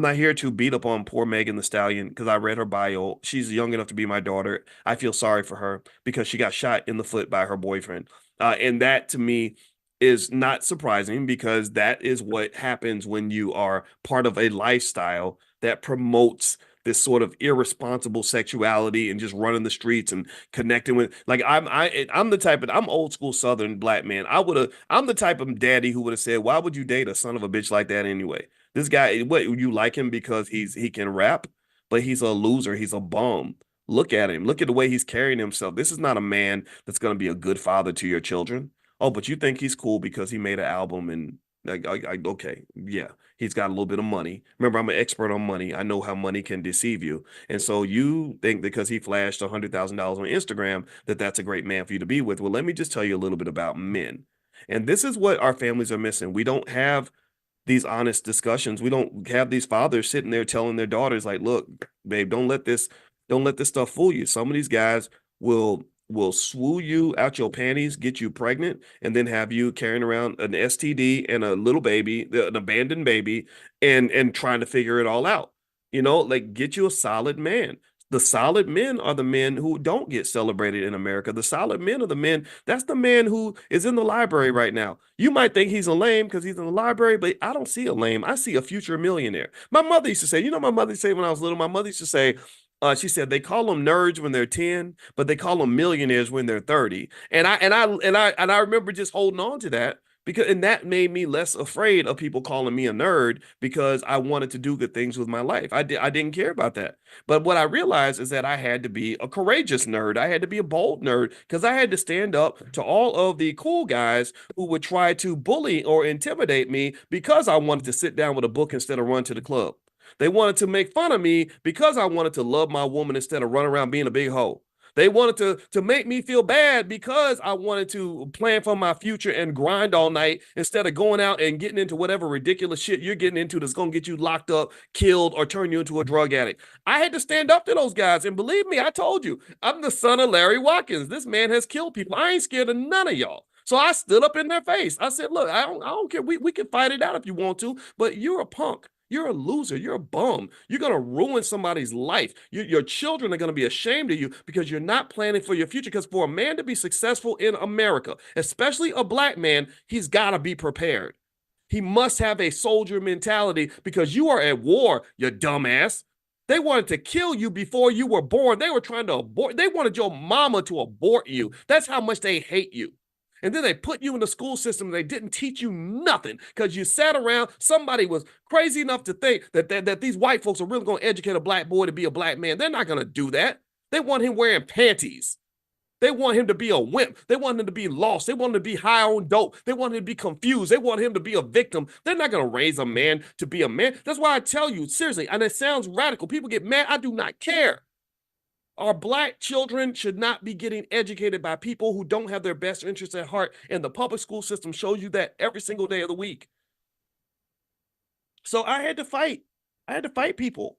not here to beat up on poor Megan the Stallion because I read her bio. She's young enough to be my daughter. I feel sorry for her because she got shot in the foot by her boyfriend. And that to me is not surprising because that is what happens when you are part of a lifestyle that promotes this sort of irresponsible sexuality and just running the streets and connecting with like I'm the type of I'm old school Southern black man. I'm the type of daddy who would have said, why would you date a son of a bitch like that anyway? This guy, what you like him because he can rap, but he's a loser. He's a bum. Look at him. Look at the way he's carrying himself. This is not a man that's going to be a good father to your children. Oh, but you think he's cool because he made an album and like, okay, yeah, he's got a little bit of money. Remember, I'm an expert on money. I know how money can deceive you. And so you think because he flashed $100,000 on Instagram that that's a great man for you to be with. Well, let me just tell you a little bit about men. And this is what our families are missing. We don't have these honest discussions. We don't have these fathers sitting there telling their daughters, like, look, babe, don't let this stuff fool you. Some of these guys will swoo you out your panties, get you pregnant, and then have you carrying around an STD and a little baby, an abandoned baby, and trying to figure it all out. You know, like get you a solid man. The solid men are the men who don't get celebrated in America. The solid men are the men. That's the man who is in the library right now. You might think he's a lame because he's in the library, but I don't see a lame. I see a future millionaire. My mother used to say, you know, my mother used to say when I was little, my mother used to say, she said they call them nerds when they're 10, but they call them millionaires when they're 30. And I remember just holding on to that because and that made me less afraid of people calling me a nerd because I wanted to do good things with my life. I didn't care about that. But what I realized is that I had to be a courageous nerd. I had to be a bold nerd because I had to stand up to all of the cool guys who would try to bully or intimidate me because I wanted to sit down with a book instead of run to the club. They wanted to make fun of me because I wanted to love my woman instead of run around being a big hoe. They wanted to make me feel bad because I wanted to plan for my future and grind all night instead of going out and getting into whatever ridiculous shit you're getting into that's going to get you locked up, killed, or turn you into a drug addict. I had to stand up to those guys. And believe me, I told you, I'm the son of Larry Watkins. This man has killed people. I ain't scared of none of y'all. So I stood up in their face. I said, look, I don't care. We can fight it out if you want to, but you're a punk. You're a loser. You're a bum. You're going to ruin somebody's life. Your children are going to be ashamed of you because you're not planning for your future. Because for a man to be successful in America, especially a black man, he's got to be prepared. He must have a soldier mentality because you are at war, you dumbass. They wanted to kill you before you were born. They were trying to abort. They wanted your mama to abort you. That's how much they hate you. And then they put you in the school system and they didn't teach you nothing because you sat around. Somebody was crazy enough to think that these white folks are really going to educate a black boy to be a black man. They're not going to do that. They want him wearing panties. They want him to be a wimp. They want him to be lost. They want him to be high on dope. They want him to be confused. They want him to be a victim. They're not going to raise a man to be a man. That's why I tell you, seriously, and it sounds radical. People get mad. I do not care. Our black children should not be getting educated by people who don't have their best interests at heart. And the public school system shows you that every single day of the week. So I had to fight. I had to fight people.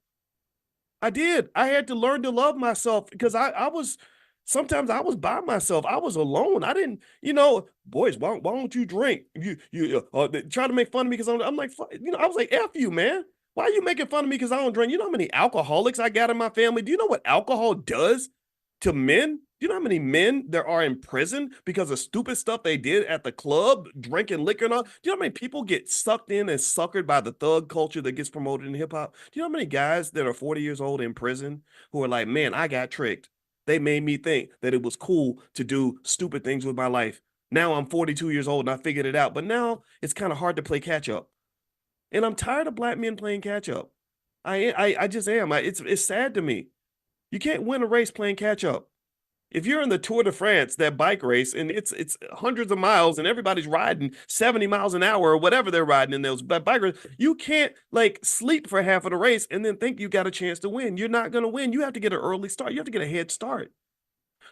I did. I had to learn to love myself because I was sometimes I was by myself. I was alone. I didn't, boys, why don't you drink? You try to make fun of me because I'm like, I was like, F you, man. Why are you making fun of me because I don't drink? You know how many alcoholics I got in my family? Do you know what alcohol does to men? Do you know how many men there are in prison because of stupid stuff they did at the club, drinking liquor and all? Do you know how many people get sucked in and suckered by the thug culture that gets promoted in hip hop? Do you know how many guys that are 40 years old in prison who are like, man, I got tricked. They made me think that it was cool to do stupid things with my life. Now I'm 42 years old and I figured it out, but now it's kind of hard to play catch up. And I'm tired of black men playing catch up. I just am. It's sad to me. You can't win a race playing catch up. If you're in the Tour de France, that bike race, and it's hundreds of miles, and everybody's riding 70 miles an hour or whatever they're riding in those bike races, you can't like sleep for half of the race and then think you got a chance to win. You're not going to win. You have to get an early start. You have to get a head start.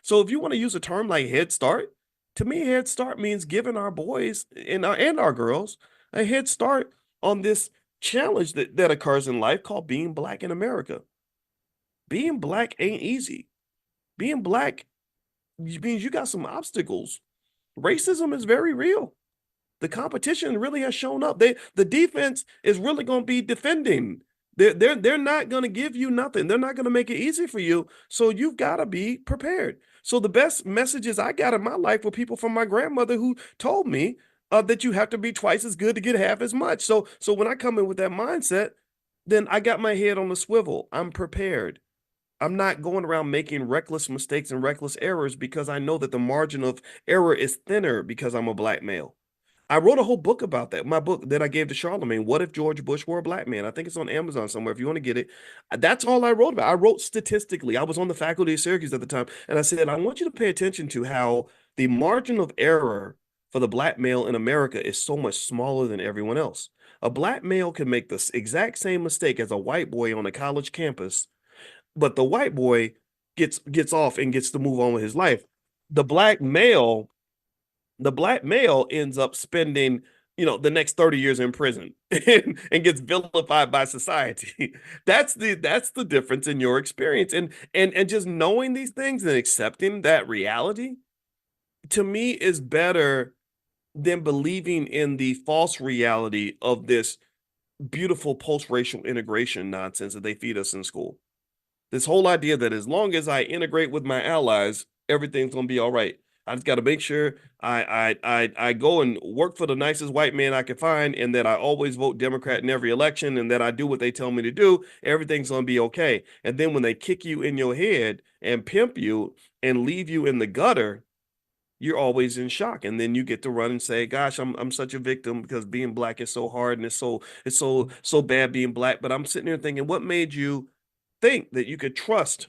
So if you want to use a term like head start, to me, head start means giving our boys and our girls a head start on this challenge that occurs in life called being black in America. Being black ain't easy. Being black means you got some obstacles. Racism is very real. The competition really has shown up. The defense is really going to be defending. They're not going to give you nothing. They're not going to make it easy for you. So you've got to be prepared. So the best messages I got in my life were people from my grandmother who told me that you have to be twice as good to get half as much. So when I come in with that mindset, then I got my head on the swivel. I'm prepared. I'm not going around making reckless mistakes and reckless errors because I know that the margin of error is thinner because I'm a black male. I wrote a whole book about that. My book that I gave to Charlemagne, What If George Bush Were a Black Man? I think it's on Amazon somewhere if you want to get it. That's all I wrote about. I wrote statistically. I was on the faculty of Syracuse at the time, and I said, I want you to pay attention to how the margin of error for the black male in America is so much smaller than everyone else. A black male can make the exact same mistake as a white boy on a college campus, but the white boy gets off and gets to move on with his life. The black male the black male ends up spending, the next 30 years in prison and gets vilified by society. That's the difference in your experience. And just knowing these things and accepting that reality to me is better than believing in the false reality of this beautiful post-racial integration nonsense that they feed us in school. This whole idea that as long as I integrate with my allies, everything's gonna be all right. I just got to make sure I go and work for the nicest white man I can find, and that I always vote Democrat in every election, and that I do what they tell me to do. Everything's gonna be okay. And then when they kick you in your head and pimp you and leave you in the gutter, you're always in shock. And then you get to run and say, "Gosh, I'm such a victim because being black is so hard and it's so bad being black." But I'm sitting there thinking, what made you think that you could trust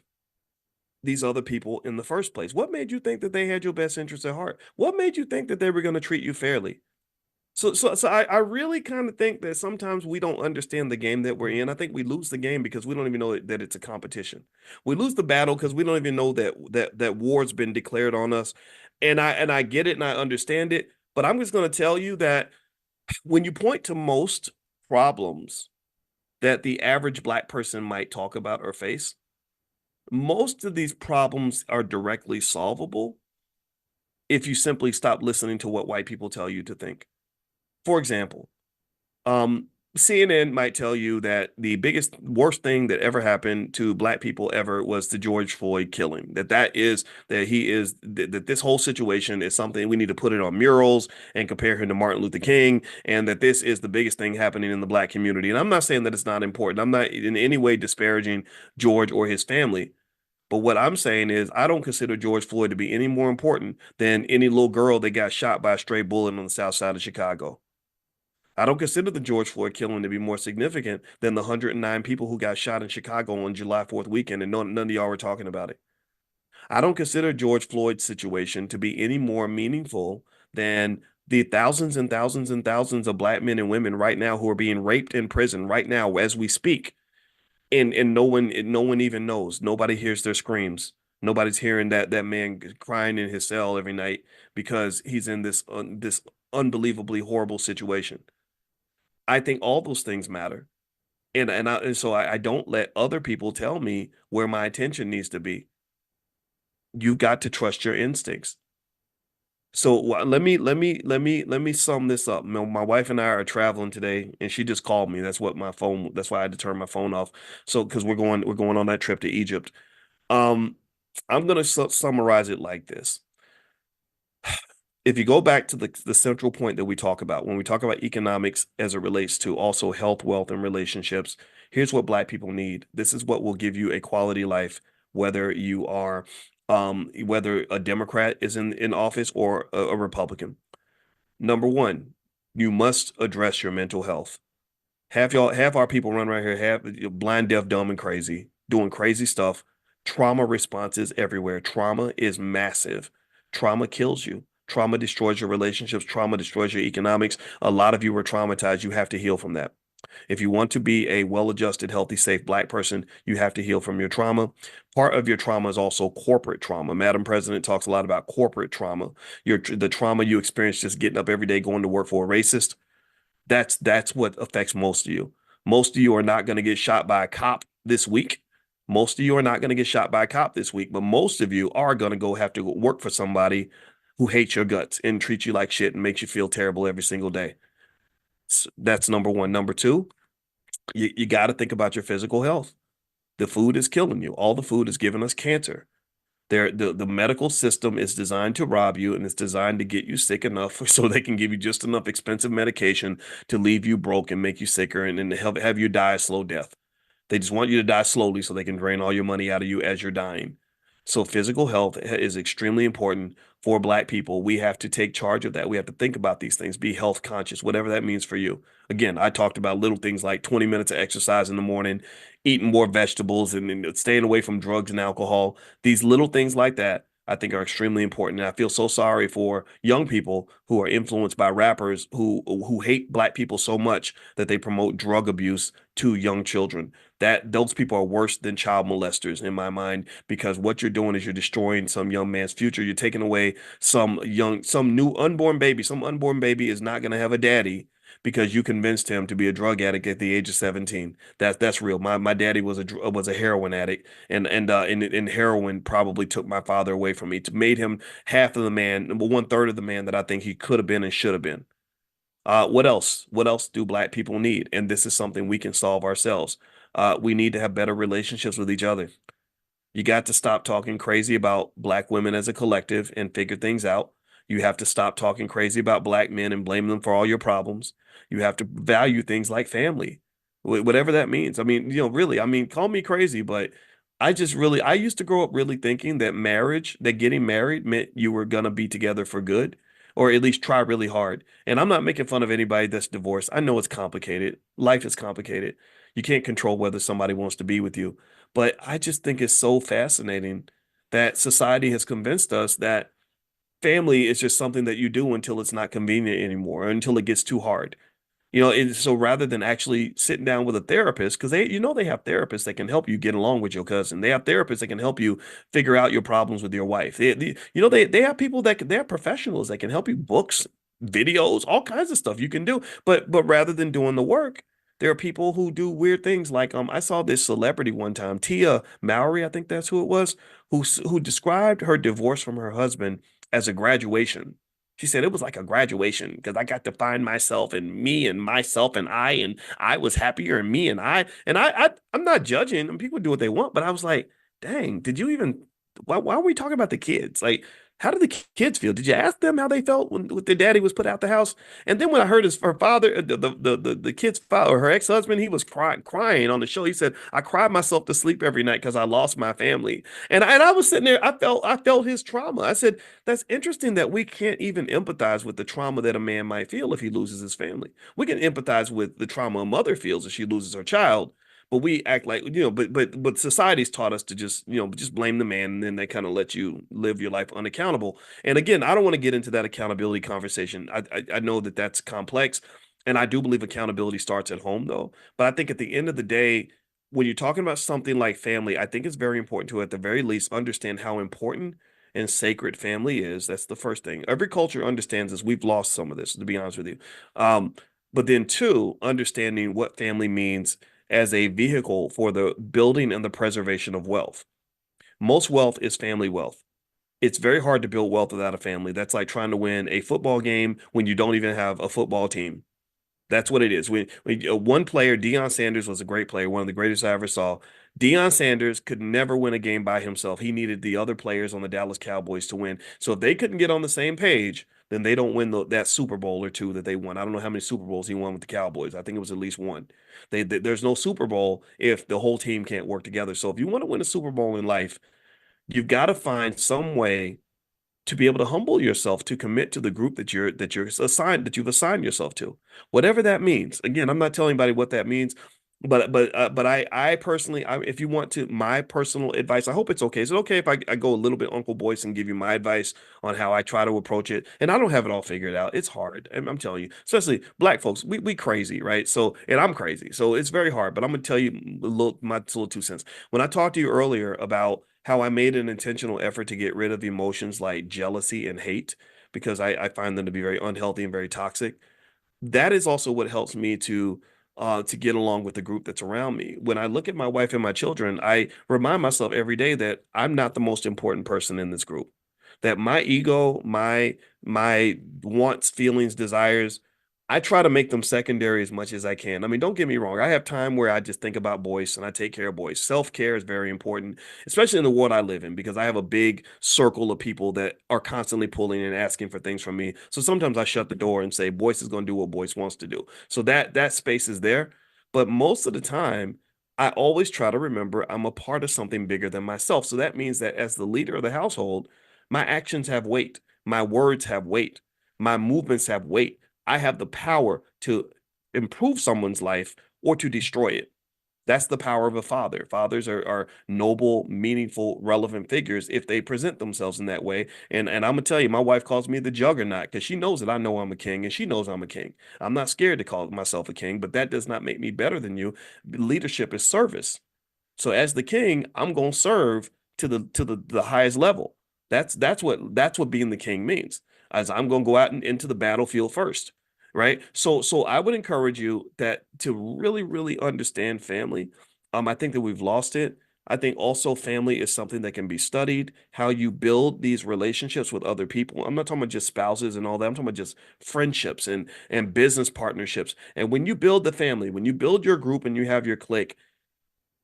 these other people in the first place? What made you think that they had your best interest at heart? What made you think that they were going to treat you fairly? So I really kind of think that sometimes we don't understand the game that we're in. I think we lose the game because we don't even know that it's a competition. We lose the battle because we don't even know that war's been declared on us. And I get it and I understand it, but I'm just going to tell you that when you point to most problems that the average black person might talk about or face, most of these problems are directly solvable if you simply stop listening to what white people tell you to think. For example, CNN might tell you that the biggest, worst thing that ever happened to black people ever was the George Floyd killing. That this whole situation is something we need to put it on murals and compare him to Martin Luther King, and that this is the biggest thing happening in the black community. And I'm not saying that it's not important. I'm not in any way disparaging George or his family. But what I'm saying is, I don't consider George Floyd to be any more important than any little girl that got shot by a stray bullet on the south side of Chicago. I don't consider the George Floyd killing to be more significant than the 109 people who got shot in Chicago on July 4th weekend, and none of y'all were talking about it. I don't consider George Floyd's situation to be any more meaningful than the thousands and thousands and thousands of black men and women right now who are being raped in prison right now as we speak, and no one even knows. Nobody hears their screams. Nobody's hearing that man crying in his cell every night because he's in this unbelievably horrible situation. I think all those things matter. And so I don't let other people tell me where my attention needs to be. You got to trust your instincts. So let me sum this up. My wife and I are traveling today, and she just called me. That's why I had to turn my phone off. So because we're going on that trip to Egypt. Um, I'm gonna summarize it like this. If you go back to the central point that we talk about when we talk about economics as it relates to also health, wealth, and relationships, here's what black people need. This is what will give you a quality life, whether a Democrat is in office or a Republican. Number one, you must address your mental health. Half our people run around here, half blind, deaf, dumb, and crazy, doing crazy stuff. Trauma responses everywhere. Trauma is massive. Trauma kills you. Trauma destroys your relationships. Trauma destroys your economics. A lot of you were traumatized. You have to heal from that. If you want to be a well-adjusted, healthy, safe black person, you have to heal from your trauma. Part of your trauma is also corporate trauma. Madam President talks a lot about corporate trauma. The trauma you experience just getting up every day going to work for a racist. That's what affects most of you. Most of you are not going to get shot by a cop this week. Most of you are not going to get shot by a cop this week, but most of you are going to go have to work for somebody who hates your guts and treats you like shit and makes you feel terrible every single day. So that's number one. Number two, you got to think about your physical health. The food is killing you. All the food is giving us cancer. The medical system is designed to rob you, and it's designed to get you sick enough so they can give you just enough expensive medication to leave you broke and make you sicker and have you die a slow death. They just want you to die slowly so they can drain all your money out of you as you're dying. So physical health is extremely important for Black people. We have to take charge of that. We have to think about these things, be health conscious, whatever that means for you. Again, I talked about little things like 20 minutes of exercise in the morning, eating more vegetables, and staying away from drugs and alcohol. These little things like that, I think, are extremely important. And I feel so sorry for young people who are influenced by rappers who hate Black people so much that they promote drug abuse to young children. That those people are worse than child molesters in my mind, because what you're doing is you're destroying some young man's future. You're taking away some new unborn baby. Some unborn baby is not going to have a daddy because you convinced him to be a drug addict at the age of 17. That's real. My daddy was a heroin addict, and heroin probably took my father away from me. To made him half of the man, one third of the man that I think he could have been and should have been. What else? What else do Black people need? And this is something we can solve ourselves. We need to have better relationships with each other. You got to stop talking crazy about Black women as a collective and figure things out. You have to stop talking crazy about Black men and blaming them for all your problems. You have to value things like family, whatever that means. I mean, really, I mean, call me crazy, but I used to grow up really thinking that that getting married meant you were going to be together for good, or at least try really hard. And I'm not making fun of anybody that's divorced. I know it's complicated. Life is complicated. You can't control whether somebody wants to be with you. But I just think it's so fascinating that society has convinced us that family is just something that you do until it's not convenient anymore, or until it gets too hard. And so rather than actually sitting down with a therapist, because they have therapists that can help you get along with your cousin. They have therapists that can help you figure out your problems with your wife. They have people they have professionals that can help you, books, videos, all kinds of stuff you can do. But rather than doing the work, there are people who do weird things. Like I saw this celebrity one time, Tia Mowry, I think that's who it was, who described her divorce from her husband as a graduation. She said it was like a graduation because I got to find myself and me and myself and I was happier and me and I'm not judging, and people do what they want, but I was like, dang, did you even why are we talking about the kids? Like, how did the kids feel? Did you ask them how they felt when their daddy was put out the house? And then when I heard her father, the kid's father, her ex-husband, he was crying on the show. He said, I cried myself to sleep every night because I lost my family. And I was sitting there, I felt his trauma. I said, that's interesting that we can't even empathize with the trauma that a man might feel if he loses his family. We can empathize with the trauma a mother feels if she loses her child, but we act like, but society's taught us to just blame the man, and then they kind of let you live your life unaccountable. And again, I don't want to get into that accountability conversation. I know that that's complex, and I do believe accountability starts at home, though. But I think at the end of the day, when you're talking about something like family, I think it's very important to, at the very least, understand how important and sacred family is. That's the first thing. Every culture understands this. We've lost some of this, to be honest with you. Um, but then two, understanding what family means as a vehicle for the building and the preservation of wealth. Most wealth is family wealth. It's very hard to build wealth without a family. That's like trying to win a football game when you don't even have a football team. That's what it is. One player, Deion Sanders, was a great player, one of the greatest I ever saw. Deion Sanders could never win a game by himself. He needed the other players on the Dallas Cowboys to win. So if they couldn't get on the same page, then they don't win that Super Bowl or two that they won. I don't know how many Super Bowls he won with the Cowboys. I think it was at least one. There's no Super Bowl if the whole team can't work together. So if you want to win a Super Bowl in life, you've got to find some way to be able to humble yourself to commit to the group that you've assigned yourself to, whatever that means. Again, I'm not telling anybody what that means, but I personally, if you want to, my personal advice, I hope it's okay. Is it okay if I go a little bit Uncle Boyce and give you my advice on how I try to approach it? And I don't have it all figured out. It's hard. I'm telling you, especially Black folks, we crazy, right? So, and I'm crazy, so it's very hard. But I'm gonna tell you my little 2 cents. When I talked to you earlier about how I made an intentional effort to get rid of emotions like jealousy and hate, because I find them to be very unhealthy and very toxic. That is also what helps me to to get along with the group that's around me. When I look at my wife and my children, I remind myself every day that I'm not the most important person in this group. That my ego, my wants, feelings, desires, I try to make them secondary as much as I can. I mean, don't get me wrong. I have time where I just think about Boyce and I take care of Boyce. Self-care is very important, especially in the world I live in, because I have a big circle of people that are constantly pulling and asking for things from me. So sometimes I shut the door and say, Boyce is going to do what Boyce wants to do. So that space is there. But most of the time, I always try to remember I'm a part of something bigger than myself. So that means that as the leader of the household, my actions have weight, my words have weight, my movements have weight. I have the power to improve someone's life or to destroy it. That's the power of a father. Fathers are noble, meaningful, relevant figures if they present themselves in that way. And I'm gonna tell you, my wife calls me the juggernaut because she knows that I know I'm a king and she knows I'm a king. I'm not scared to call myself a king, but that does not make me better than you. Leadership is service. So as the king, I'm going to serve to the highest level. That's what being the king means. As I'm going to go out into the battlefield first, right? So I would encourage you that to really understand family. I think that we've lost it. I think also family is something that can be studied. How you build these relationships with other people. I'm not talking about just spouses and all that. I'm talking about just friendships and business partnerships. And when you build the family, when you build your group and you have your clique,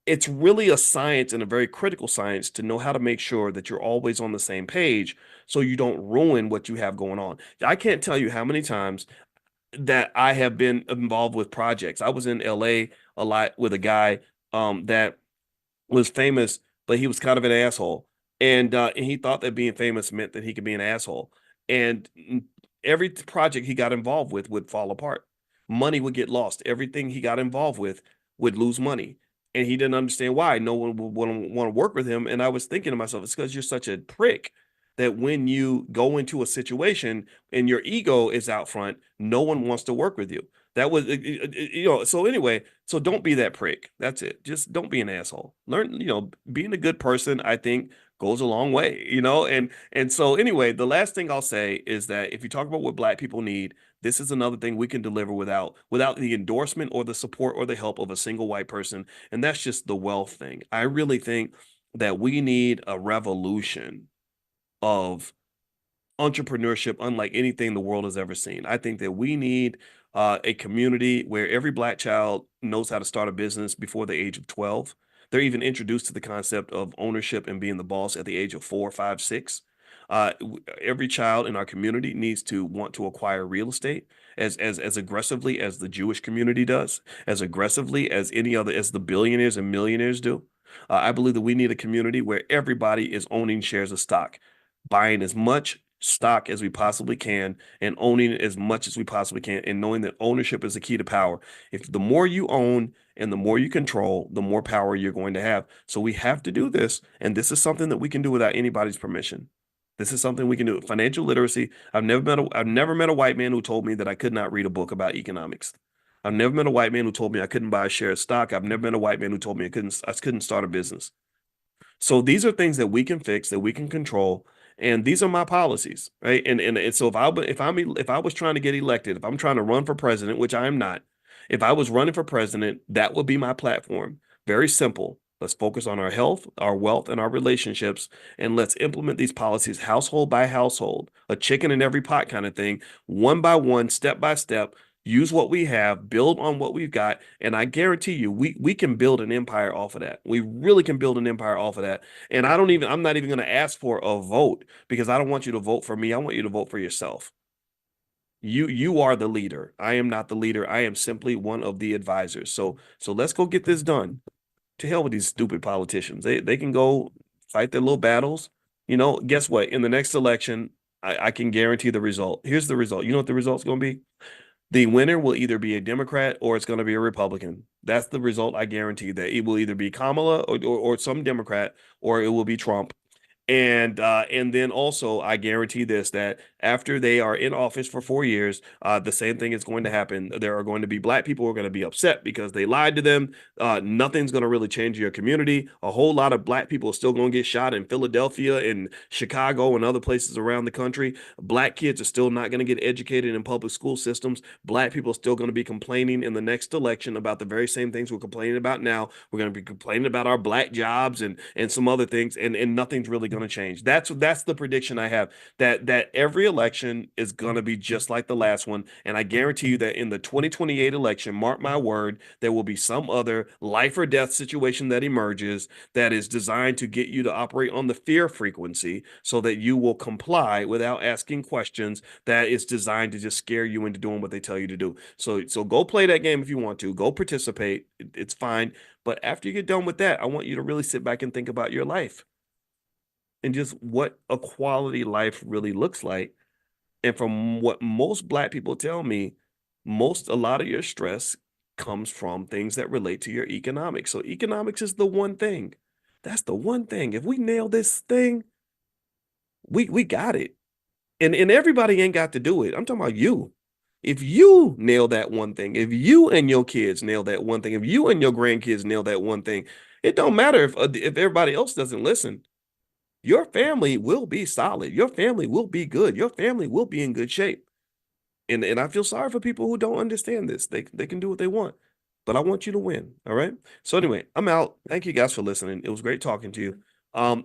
it's really a science and a very critical science to know how to make sure that you're always on the same page so you don't ruin what you have going on. I can't tell you how many times that I have been involved with projects. I was in LA a lot with a guy that was famous, but he was kind of an asshole. And he thought that being famous meant that he could be an asshole. And every project he got involved with would fall apart. Money would get lost. Everything he got involved with would lose money. And he didn't understand why no one would want to work with him. And I was thinking to myself, it's because you're such a prick that when you go into a situation and your ego is out front, no one wants to work with you. That was, so anyway, so don't be that prick. That's it. Just don't be an asshole. Learn, being a good person, I think, goes a long way. And so anyway, the last thing I'll say is that if you talk about what Black people need, this is another thing we can deliver without the endorsement or the support or the help of a single white person, and that's just the wealth thing. I really think that we need a revolution of entrepreneurship unlike anything the world has ever seen. I think that we need a community where every Black child knows how to start a business before the age of 12. They're even introduced to the concept of ownership and being the boss at the age of 4, 5, 6. Every child in our community needs to want to acquire real estate as aggressively as the Jewish community does, as aggressively as any other, as the billionaires and millionaires do. I believe that we need a community where everybody is owning shares of stock, buying as much stock as we possibly can and owning as much as we possibly can, and knowing that ownership is the key to power. If the more you own and the more you control, the more power you're going to have. So we have to do this, and this is something that we can do without anybody's permission. This is something we can do. Financial literacy. I've never met a white man who told me that I could not read a book about economics. I've never met a white man who told me I couldn't buy a share of stock. I've never met a white man who told me I couldn't start a business. So these are things that we can fix, that we can control, and these are my policies, right? And so if I was trying to get elected, if I'm trying to run for president, which I am not, if I was running for president, that would be my platform. Very simple. Let's focus on our health, our wealth, and our relationships, and let's implement these policies household by household, a chicken in every pot kind of thing, one by one, step by step. Use what we have, build on what we've got, and I guarantee you, we can build an empire off of that. We really can build an empire off of that. And I'm not even going to ask for a vote because I don't want you to vote for me. I want you to vote for yourself. You are the leader. I am not the leader. I am simply one of the advisors. So let's go get this done. To hell with these stupid politicians. They can go fight their little battles. Guess what? In the next election, I can guarantee the result. Here's the result. You know what the result's going to be? The winner will either be a Democrat or it's going to be a Republican. That's the result. I guarantee that it will either be Kamala or some Democrat, or it will be Trump. And then also, I guarantee this that after they are in office for 4 years, the same thing is going to happen. There are going to be black people who are going to be upset because they lied to them. Nothing's going to really change your community. A whole lot of black people are still going to get shot in Philadelphia and Chicago and other places around the country. Black kids are still not going to get educated in public school systems. Black people are still going to be complaining in the next election about the very same things we're complaining about now. We're going to be complaining about our black jobs and some other things, and nothing's really going to change. That's the prediction I have, that every election is going to be just like the last one, and I guarantee you that in the 2028 election, mark my word, there will be some other life or death situation that emerges that is designed to get you to operate on the fear frequency so that you will comply without asking questions, that is designed to just scare you into doing what they tell you to do. So go play that game if you want to. Go participate. It's fine. But after you get done with that, I want you to really sit back and think about your life and just what a quality life really looks like. And from what most black people tell me, a lot of your stress comes from things that relate to your economics. So economics is the one thing. That's the one thing. If we nail this thing, we got it. And everybody ain't got to do it. I'm talking about you. If you nail that one thing, if you and your kids nail that one thing, if you and your grandkids nail that one thing, it don't matter if everybody else doesn't listen. Your family will be solid. Your family will be good. Your family will be in good shape. And I feel sorry for people who don't understand this. They can do what they want, but I want you to win. All right. So anyway, I'm out. Thank you guys for listening. It was great talking to you.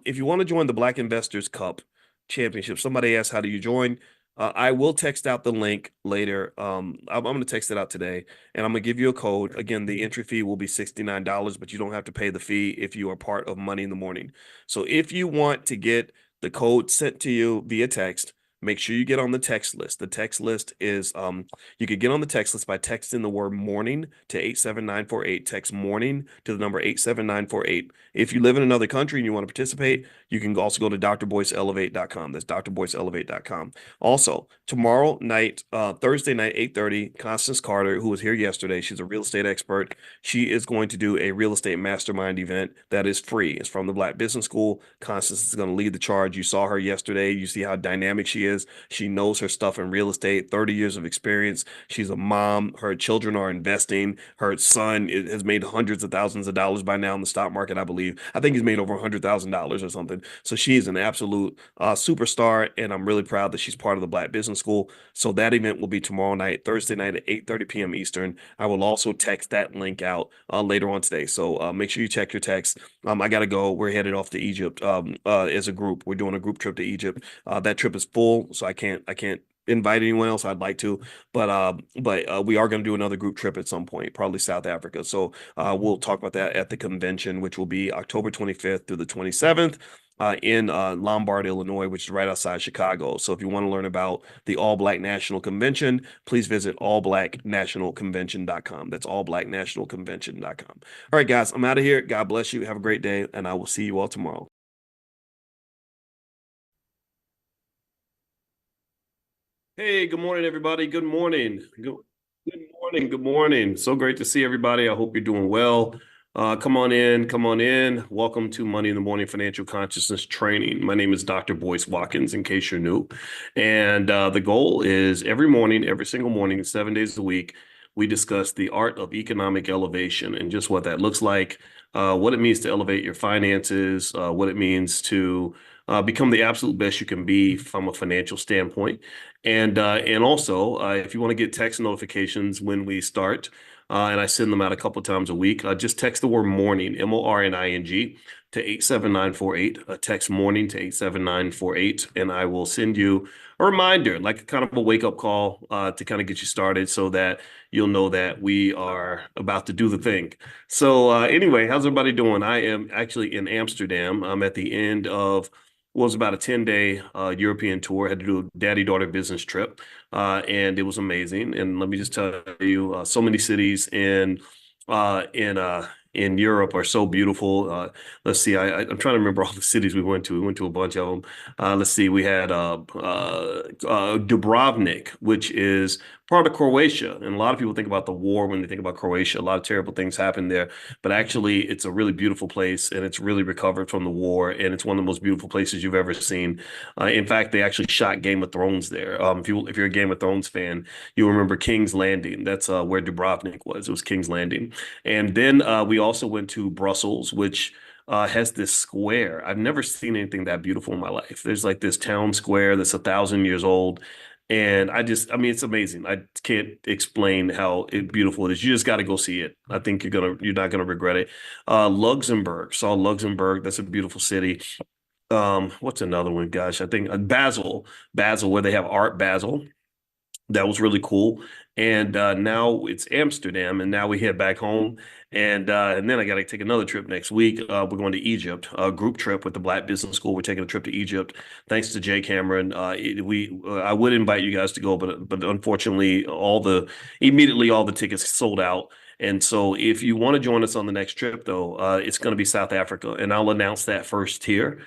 If you want to join the Black Investors Cup Championship, somebody asked how do you join? I will text out the link later. I'm going to text it out today, and I'm going to give you a code. Again, the entry fee will be $69, but you don't have to pay the fee if you are part of Money in the Morning. So if you want to get the code sent to you via text, make sure you get on the text list. The text list is you could get on the text list by texting the word morning to 87948. Text morning to the number 87948. If you live in another country and you want to participate, you can also go to drboyceelevate.com. That's drboyceelevate.com. Also, tomorrow night, Thursday night, 8:30, Constance Carter, who was here yesterday, she's a real estate expert. She is going to do a real estate mastermind event that is free. It's from the Black Business School. Constance is going to lead the charge. You saw her yesterday. You see how dynamic she is. She knows her stuff in real estate, 30 years of experience. She's a mom. Her children are investing. Her son has made hundreds of thousands of dollars by now in the stock market, I believe. I think he's made over $100,000 or something. So she's an absolute superstar, and I'm really proud that she's part of the Black Business School. So that event will be tomorrow night, Thursday night at 8:30 p.m. Eastern. I will also text that link out later on today. So make sure you check your text. I got to go. We're headed off to Egypt as a group. We're doing a group trip to Egypt. That trip is full, so I can't invite anyone else. I'd like to, but we are going to do another group trip at some point, probably South Africa. So we'll talk about that at the convention, which will be October 25th through the 27th. In Lombard, Illinois, which is right outside Chicago. So if you want to learn about the All Black National Convention, please visit allblacknationalconvention.com. That's allblacknationalconvention.com. All right, guys, I'm out of here. God bless you. Have a great day, and I will see you all tomorrow. Hey, good morning, everybody. Good morning. Good morning. Good morning. So great to see everybody. I hope you're doing well. Come on in. Come on in. Welcome to Money in the Morning Financial Consciousness Training. My name is Dr. Boyce Watkins, in case you're new. And the goal is every morning, every single morning, 7 days a week, we discuss the art of economic elevation and just what that looks like, what it means to elevate your finances, what it means to become the absolute best you can be from a financial standpoint. And also, if you want to get text notifications when we start, and I send them out a couple of times a week, just text the word morning, MORNING, to 87948. Text morning to 87948, and I will send you a reminder, like a kind of a wake-up call to kind of get you started so that you'll know that we are about to do the thing. So anyway, how's everybody doing? I am actually in Amsterdam. I'm at the end of was about a 10-day European tour. Had to do a daddy-daughter business trip, and it was amazing. And let me just tell you, so many cities uh, in in Europe are so beautiful. Let's see, I'm trying to remember all the cities we went to. We went to a bunch of them. Let's see, we had Dubrovnik, which is part of Croatia. And a lot of people think about the war when they think about Croatia. A lot of terrible things happened there, but actually, it's a really beautiful place, and it's really recovered from the war, and it's one of the most beautiful places you've ever seen. In fact, they actually shot Game of Thrones there. If you're a Game of Thrones fan, you'll remember King's Landing. That's where Dubrovnik was. It was King's Landing, and then we also went to Brussels, which has this square. I've never seen anything that beautiful in my life. There's like this town square that's 1,000 years old. And I mean, it's amazing. I can't explain how beautiful it is. You just got to go see it. I think you're not gonna regret it. Luxembourg, saw Luxembourg. That's a beautiful city. What's another one? Gosh, I think Basel, where they have Art Basel. That was really cool. And now it's Amsterdam, and now we head back home. And then I got to take another trip next week. We're going to Egypt, a group trip with the Black Business School. We're taking a trip to Egypt, thanks to Jay Cameron. I would invite you guys to go, but unfortunately, immediately all the tickets sold out. And so, if you want to join us on the next trip, though, it's going to be South Africa, and I'll announce that first here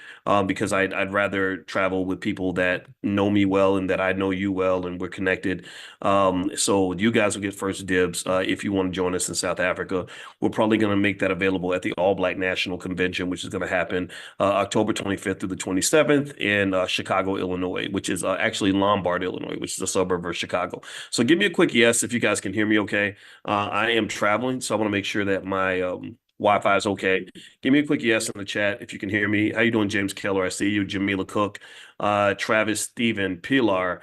because I'd rather travel with people that know me well and that I know you well, and we're connected. So you guys will get first dibs if you want to join us in South Africa. We're probably going to make that available at the All Black National Convention, which is going to happen October 25th through the 27th in Chicago, Illinois, which is actually Lombard, Illinois, which is a suburb of Chicago. So give me a quick yes if you guys can hear me okay. I am traveling, so I want to make sure that my Wi-Fi is okay. Give me a quick yes in the chat if you can hear me. How you doing, James Keller? I see you. Jamila Cook, Travis, Stephen, Pilar,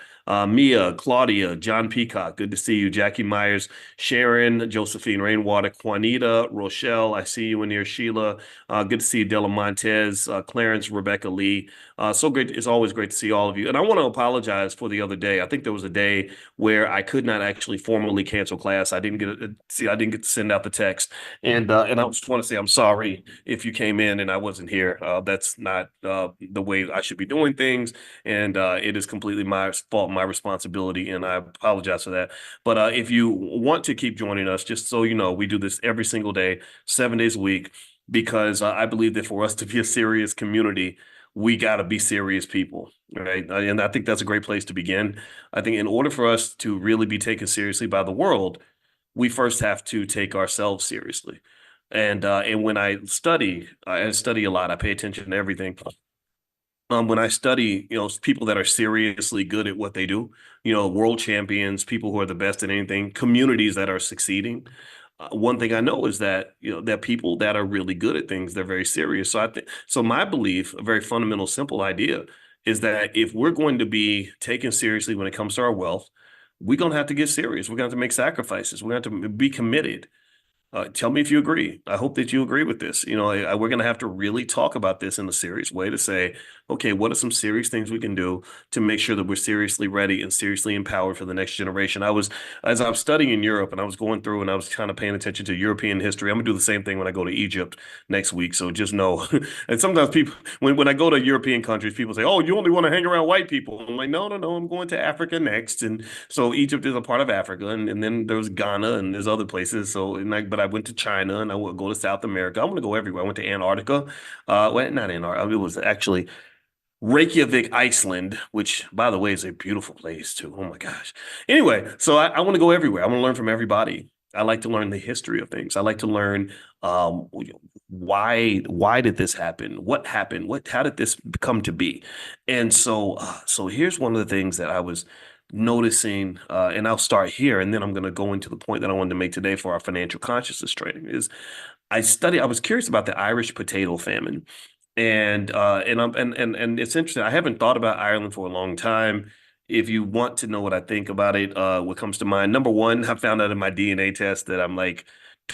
Mia, Claudia, John Peacock. Good to see you. Jackie Myers, Sharon, Josephine Rainwater, Juanita, Rochelle. I see you in here. Sheila. Good to see you. Della Montez, Clarence, Rebecca Lee. So great. It's always great to see all of you. And I want to apologize for the other day. I think there was a day where I could not actually formally cancel class. I didn't get to send out the text. And I just want to say I'm sorry if you came in and I wasn't here. That's not the way I should be doing things, and it is completely my fault, my responsibility, and I apologize for that. But if you want to keep joining us, just so you know, we do this every single day, 7 days a week, because I believe that for us to be a serious community, we got to be serious people, right? And I think that's a great place to begin. I think in order for us to really be taken seriously by the world, we first have to take ourselves seriously. And when I study a lot. I pay attention to everything. When I study, people that are seriously good at what they do, world champions, people who are the best at anything, communities that are succeeding. One thing I know is that, that people that are really good at things, they're very serious. So I think, so my belief, a very fundamental, simple idea is that if we're going to be taken seriously when it comes to our wealth, we're going to have to get serious. We're going to have to make sacrifices. We're going to have to be committed. Tell me if you agree. I hope that you agree with this. We're going to have to really talk about this in a serious way to say, okay, what are some serious things we can do to make sure that we're seriously ready and seriously empowered for the next generation? As I was studying in Europe and I was going through and I was kind of paying attention to European history. I'm gonna do the same thing when I go to Egypt next week. So just know, and sometimes people, when I go to European countries, people say, oh, you only want to hang around white people. I'm like, no, no, no, I'm going to Africa next. And so Egypt is a part of Africa. And then there's Ghana and there's other places. But I went to China and I will go to South America. I want to go everywhere. I went to Antarctica. Well, not Antarctica. It was actually Reykjavik, Iceland, which, by the way, is a beautiful place too. Oh my gosh. Anyway, so I want to go everywhere. I want to learn from everybody. I like to learn the history of things. I like to learn why did this happen? What happened? How did this come to be? And so here's one of the things that I was noticing, and I'll start here, and then I'm going to go into the point that I wanted to make today for our financial consciousness training. I was curious about the Irish potato famine. And it's interesting. I haven't thought about Ireland for a long time. If you want to know what I think about it, what comes to mind, number one, I found out in my DNA test that I'm like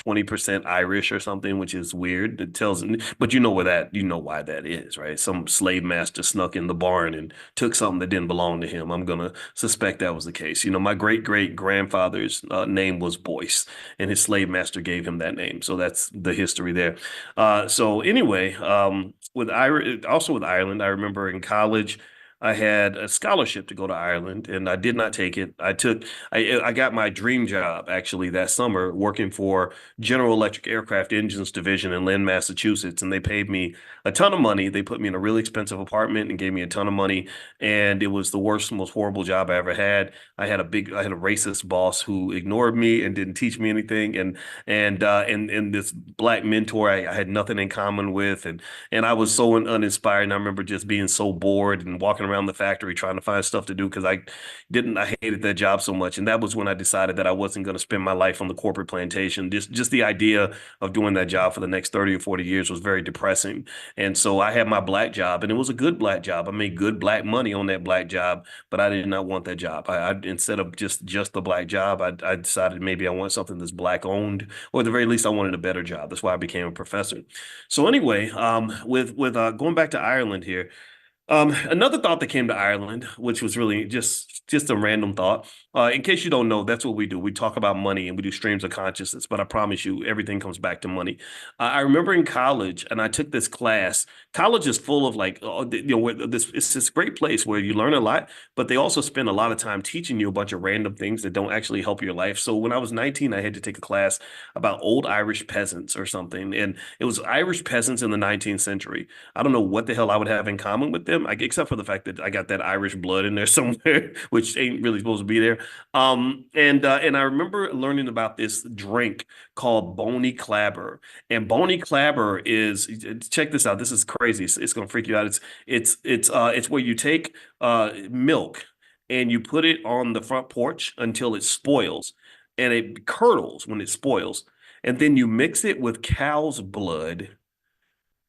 20% Irish or something, which is weird. It tells me, but you know why that is, right? Some slave master snuck in the barn and took something that didn't belong to him. I'm gonna suspect that was the case. My great great grandfather's name was Boyce, and his slave master gave him that name. So that's the history there. So anyway, with Ireland, I remember in college. I had a scholarship to go to Ireland, and I did not take it. I got my dream job actually that summer working for General Electric Aircraft Engines Division in Lynn, Massachusetts, and they paid me a ton of money. They put me in a really expensive apartment and gave me a ton of money, and it was the worst, most horrible job I ever had. I had a racist boss who ignored me and didn't teach me anything, and this black mentor I had nothing in common with, and I was so uninspired. And I remember just being so bored and walking around the factory trying to find stuff to do because I hated that job so much. And that was when I decided that I wasn't going to spend my life on the corporate plantation. Just the idea of doing that job for the next 30 or 40 years was very depressing. And so I had my black job, and it was a good black job. I made good black money on that black job, but I did not want that job. I instead of just the black job, I decided maybe I want something that's black owned, or at the very least, I wanted a better job. That's why I became a professor. So anyway, with going back to Ireland here, another thought that came to Ireland, which was really just a random thought. In case you don't know, that's what we do. We talk about money and we do streams of consciousness, but I promise you, everything comes back to money. I remember in college, and I took this class. College is full of like, this it's this great place where you learn a lot, but they also spend a lot of time teaching you a bunch of random things that don't actually help your life. So when I was 19, I had to take a class about old Irish peasants or something, and it was Irish peasants in the 19th century. I don't know what the hell I would have in common with them, except for the fact that I got that Irish blood in there somewhere, which ain't really supposed to be there. And I remember learning about this drink called Boney Clabber. And Boney Clabber is, check this out. This is crazy. It's gonna freak you out. It's where you take milk and you put it on the front porch until it spoils, and it curdles when it spoils, and then you mix it with cow's blood,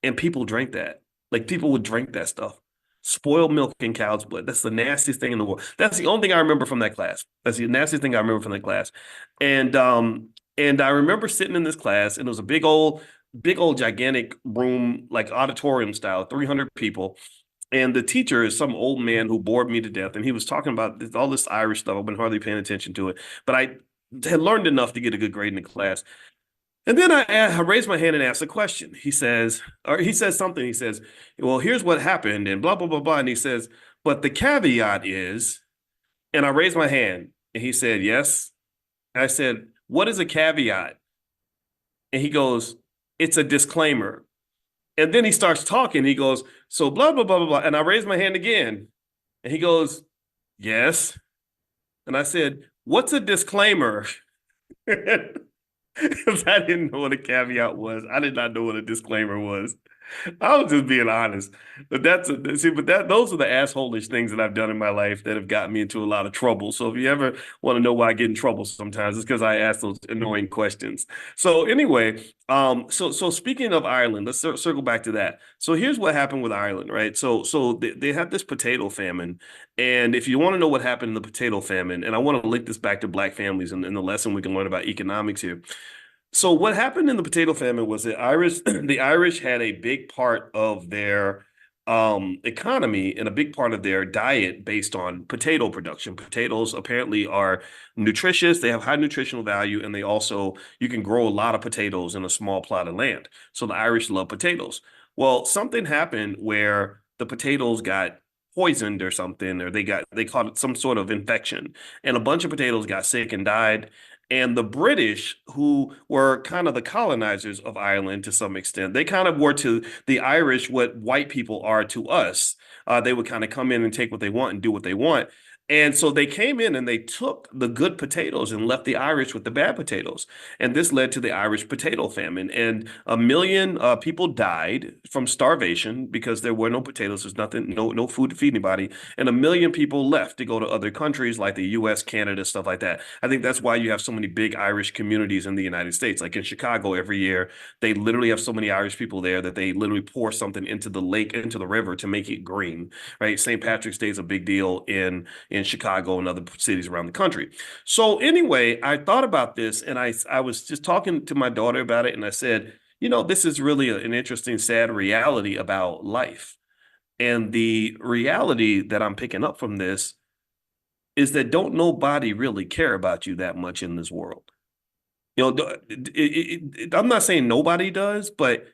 and people drink that. Like people would drink that stuff. Spoiled milk and cow's blood. That's the nastiest thing in the world. That's the only thing I remember from that class. That's the nastiest thing I remember from that class. And I remember sitting in this class, and it was a big old gigantic room, like auditorium style, 300 people. And the teacher is some old man who bored me to death. And he was talking about all this Irish stuff. I've been hardly paying attention to it, but I had learned enough to get a good grade in the class. And then I raised my hand and asked a question. He says something. He says, well, here's what happened and blah, blah, blah, blah. And he says, but the caveat is, and I raised my hand and he said, yes. And I said, what is a caveat? And he goes, it's a disclaimer. And then he starts talking. He goes, so blah, blah, blah, blah, blah. And I raised my hand again and he goes, yes. And I said, what's a disclaimer? Because I didn't know what a caveat was. I did not know what a disclaimer was. I was just being honest. But those are the assholish things that I've done in my life that have gotten me into a lot of trouble. So if you ever want to know why I get in trouble sometimes, it's because I ask those annoying questions. So anyway, so speaking of Ireland, let's circle back to that. So here's what happened with Ireland, right? So they had this potato famine, and if you want to know what happened in the potato famine, and I want to link this back to Black families and the lesson we can learn about economics here. So what happened in the potato famine was that the Irish had a big part of their economy and a big part of their diet based on potato production. Potatoes apparently are nutritious; they have high nutritional value, and you can grow a lot of potatoes in a small plot of land. So the Irish love potatoes. Well, something happened where the potatoes got poisoned or something, or they caught it some sort of infection, and a bunch of potatoes got sick and died. And the British, who were kind of the colonizers of Ireland to some extent, they kind of were to the Irish what white people are to us. They would kind of come in and take what they want and do what they want. And so they came in and they took the good potatoes and left the Irish with the bad potatoes. And this led to the Irish potato famine. And a million people died from starvation because there were no potatoes. There's nothing, no food to feed anybody. And a million people left to go to other countries like the US, Canada, stuff like that. I think that's why you have so many big Irish communities in the United States. Like in Chicago every year, they literally have so many Irish people there that they literally pour something into the lake, into the river to make it green, right? St. Patrick's Day is a big deal in Chicago and other cities around the country. So anyway, I thought about this and I was just talking to my daughter about it, and I said, this is really an interesting, sad reality about life. And the reality that I'm picking up from this is that don't nobody really care about you that much in this world. I'm not saying nobody does, but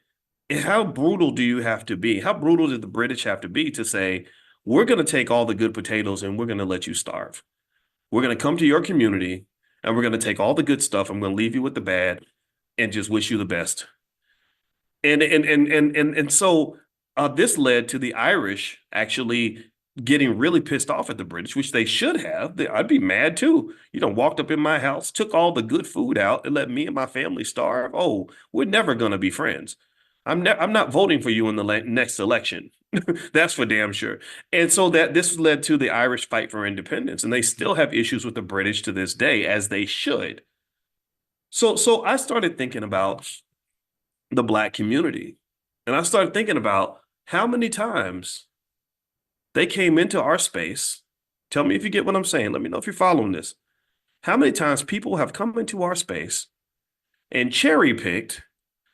how brutal do you have to be? How brutal did the British have to be to say, we're going to take all the good potatoes and we're going to let you starve. We're going to come to your community and we're going to take all the good stuff. I'm going to leave you with the bad and just wish you the best. And this led to the Irish actually getting really pissed off at the British, which they should have. I'd be mad too. You know, walked up in my house, took all the good food out, and let me and my family starve. Oh, we're never gonna be friends. I'm not voting for you in the next election. That's for damn sure. And so that this led to the Irish fight for independence, and they still have issues with the British to this day, as they should. So I started thinking about the Black community. And I started thinking about how many times they came into our space. Tell me if you get what I'm saying. Let me know if you're following this. How many times people have come into our space and cherry picked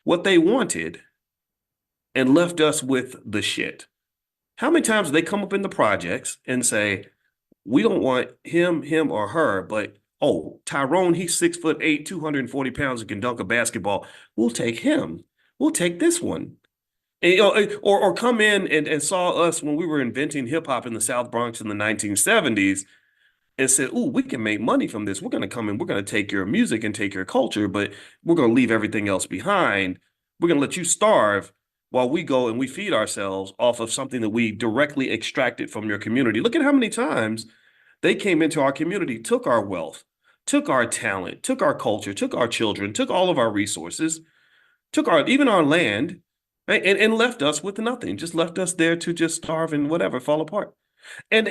what they wanted and left us with the shit? How many times they come up in the projects and say, we don't want him or her, but oh, Tyrone, he's 6'8", 240 pounds and can dunk a basketball. We'll take him. We'll take this one. And, you know, or come in and saw us when we were inventing hip hop in the South Bronx in the 1970s and said, "Ooh, we can make money from this. We're going to come in. We're going to take your music and take your culture, but we're going to leave everything else behind. We're going to let you starve while we go and we feed ourselves off of something that we directly extracted from your community." Look at how many times they came into our community, took our wealth, took our talent, took our culture, took our children, took all of our resources, took even our land, right? And left us with nothing, just left us there to just starve and whatever, fall apart. And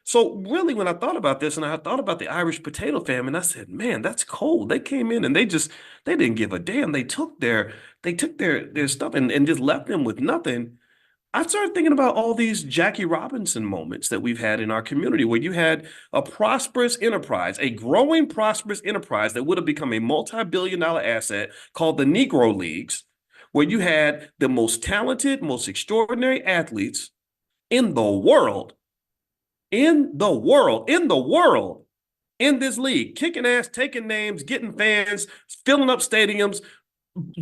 so really when I thought about this and I thought about the Irish potato famine, I said, man, that's cold. They came in and they didn't give a damn. They took their stuff and just left them with nothing. I started thinking about all these Jackie Robinson moments that we've had in our community where you had a prosperous enterprise, a growing prosperous enterprise that would have become a multi-billion-dollar asset called the Negro Leagues, where you had the most talented, most extraordinary athletes in the world, in this league, kicking ass, taking names, getting fans, filling up stadiums,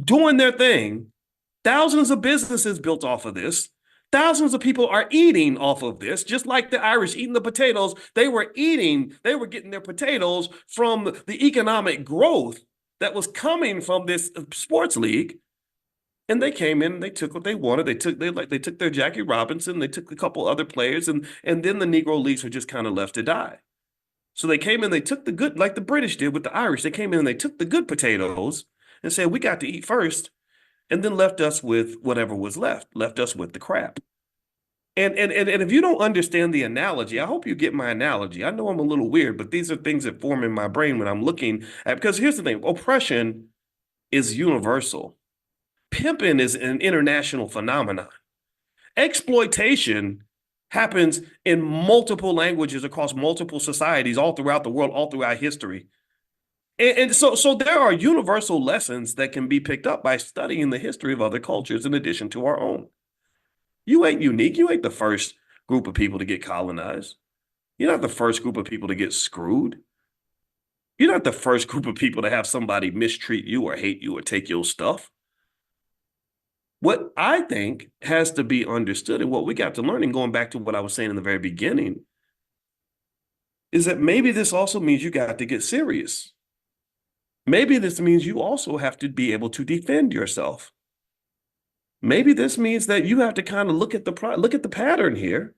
doing their thing. Thousands of businesses built off of this. Thousands of people are eating off of this, just like the Irish eating the potatoes. They were getting their potatoes from the economic growth that was coming from this sports league. And they came in and they took what they wanted. They took their Jackie Robinson, they took a couple other players, and then the Negro Leagues were just kind of left to die. So they came in, they took the good, like the British did with the Irish. They came in and they took the good potatoes and said, we got to eat first, and then left us with whatever was left us with the crap. And if you don't understand the analogy, I hope you get my analogy. I know I'm a little weird, but these are things that form in my brain when I'm looking at, because here's the thing, oppression is universal. Pimping is an international phenomenon. Exploitation happens in multiple languages across multiple societies all throughout the world, all throughout history. And so there are universal lessons that can be picked up by studying the history of other cultures in addition to our own. You ain't unique. You ain't the first group of people to get colonized. You're not the first group of people to get screwed. You're not the first group of people to have somebody mistreat you or hate you or take your stuff. What I think has to be understood and what we got to learn, and going back to what I was saying in the very beginning, is that maybe this also means you got to get serious. Maybe this means you also have to be able to defend yourself. Maybe this means that you have to kind of look at the pattern here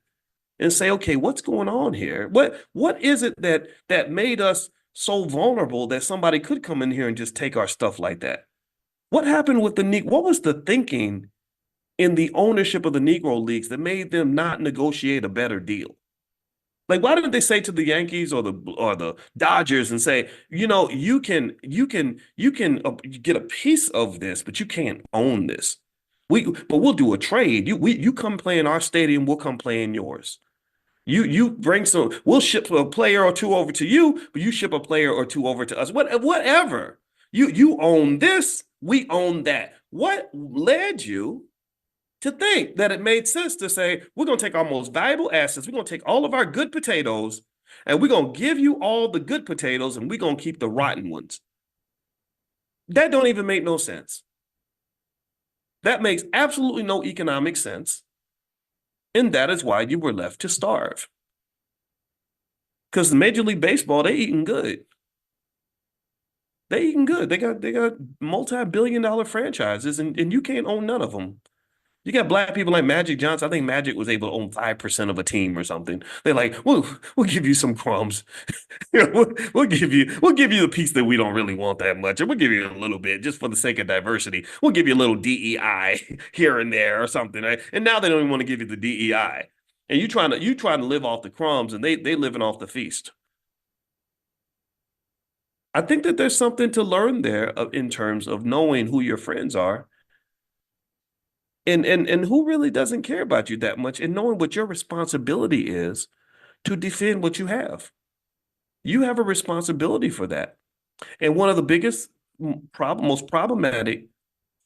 and say, okay, what's going on here? What is it that made us so vulnerable that somebody could come in here and just take our stuff like that? What happened with what was the thinking in the ownership of the Negro Leagues that made them not negotiate a better deal? Like, why didn't they say to the Yankees or the Dodgers and say, you can get a piece of this, but you can't own this. But we'll do a trade. You come play in our stadium, we'll come play in yours. You bring we'll ship a player or two over to you, but you ship a player or two over to us. Whatever. You own this, we own that. What led you to think that it made sense to say, we're going to take our most valuable assets, we're going to take all of our good potatoes, and we're going to give you all the good potatoes, and we're going to keep the rotten ones? That don't even make no sense. That makes absolutely no economic sense. And that is why you were left to starve. Because the Major League Baseball, they eating good. They eating good. They got multi-billion-dollar franchises, and you can't own none of them. You got black people like Magic Johnson. I think Magic was able to own 5% of a team or something. They're like, we'll give you some crumbs. We'll give you the piece that we don't really want that much, and we'll give you a little bit just for the sake of diversity. We'll give you a little DEI here and there or something. Right? And now they don't even want to give you the DEI. And you trying to live off the crumbs, and they living off the feast. I think that there's something to learn there in terms of knowing who your friends are and who really doesn't care about you that much, and knowing what your responsibility is to defend what you have. You have a responsibility for that. And one of the biggest most problematic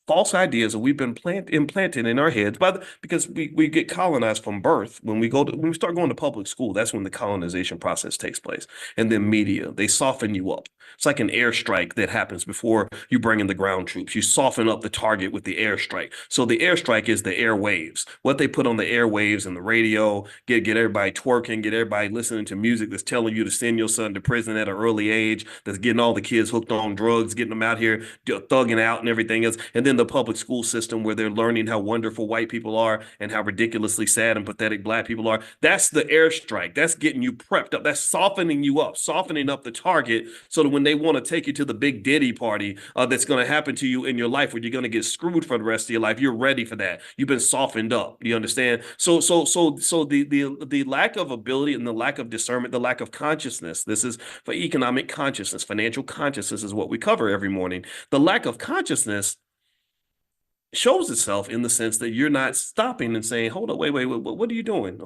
false ideas that we've been implanted in our heads because we get colonized from birth. When we start going to public school, that's when the colonization process takes place. And then media, they soften you up. It's like an airstrike that happens before you bring in the ground troops. You soften up the target with the airstrike. So the airstrike is the airwaves. What they put on the airwaves and the radio, get everybody twerking, get everybody listening to music that's telling you to send your son to prison at an early age, that's getting all the kids hooked on drugs, getting them out here thugging out and everything else. And then the public school system where they're learning how wonderful white people are and how ridiculously sad and pathetic black people are. That's the airstrike. That's getting you prepped up. That's softening you up, softening up the target so that when they want to take you to the big Diddy party that's going to happen to you in your life where you're going to get screwed for the rest of your life, you're ready for that. You've been softened up. You understand? So the lack of ability and the lack of discernment, the lack of consciousness. This is for economic consciousness, financial consciousness is what we cover every morning. The lack of consciousness shows itself in the sense that you're not stopping and saying, "Hold up, wait, what are you doing?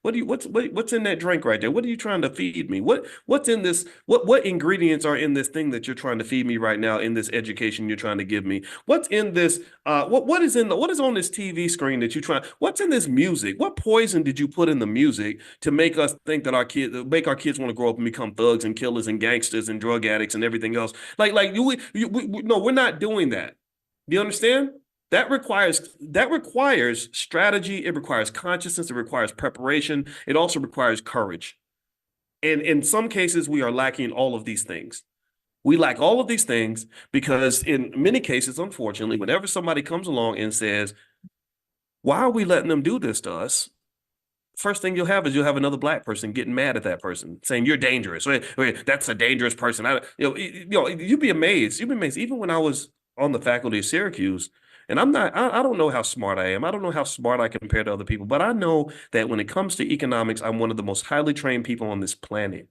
What's in that drink right there? What are you trying to feed me? What's in this? What ingredients are in this thing that you're trying to feed me right now in this education you're trying to give me? What's in this? What is on this TV screen that you try? What's in this music? What poison did you put in the music to make us think that make our kids want to grow up and become thugs and killers and gangsters and drug addicts and everything else? No, we're not doing that. Do you understand? That requires strategy. It requires consciousness. It requires preparation. It also requires courage. And in some cases, we are lacking all of these things. We lack all of these things because in many cases, unfortunately, whenever somebody comes along and says, "Why are we letting them do this to us?" First thing you'll have another black person getting mad at that person, saying you're dangerous. Wait, that's a dangerous person. You'd be amazed. You'd be amazed. Even when I was on the faculty of Syracuse, and I don't know how smart I am. I don't know how smart I compare to other people, but I know that when it comes to economics, I'm one of the most highly trained people on this planet.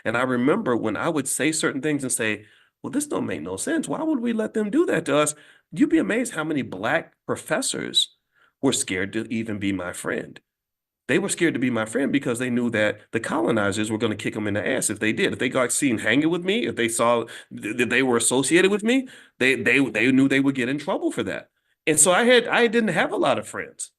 And I remember when I would say certain things and say, well, this don't make no sense. Why would we let them do that to us? You'd be amazed how many black professors were scared to even be my friend. They were scared to be my friend because they knew that the colonizers were going to kick them in the ass if they did. If they got seen hanging with me, if they saw that they were associated with me, they knew they would get in trouble for that. And so I didn't have a lot of friends.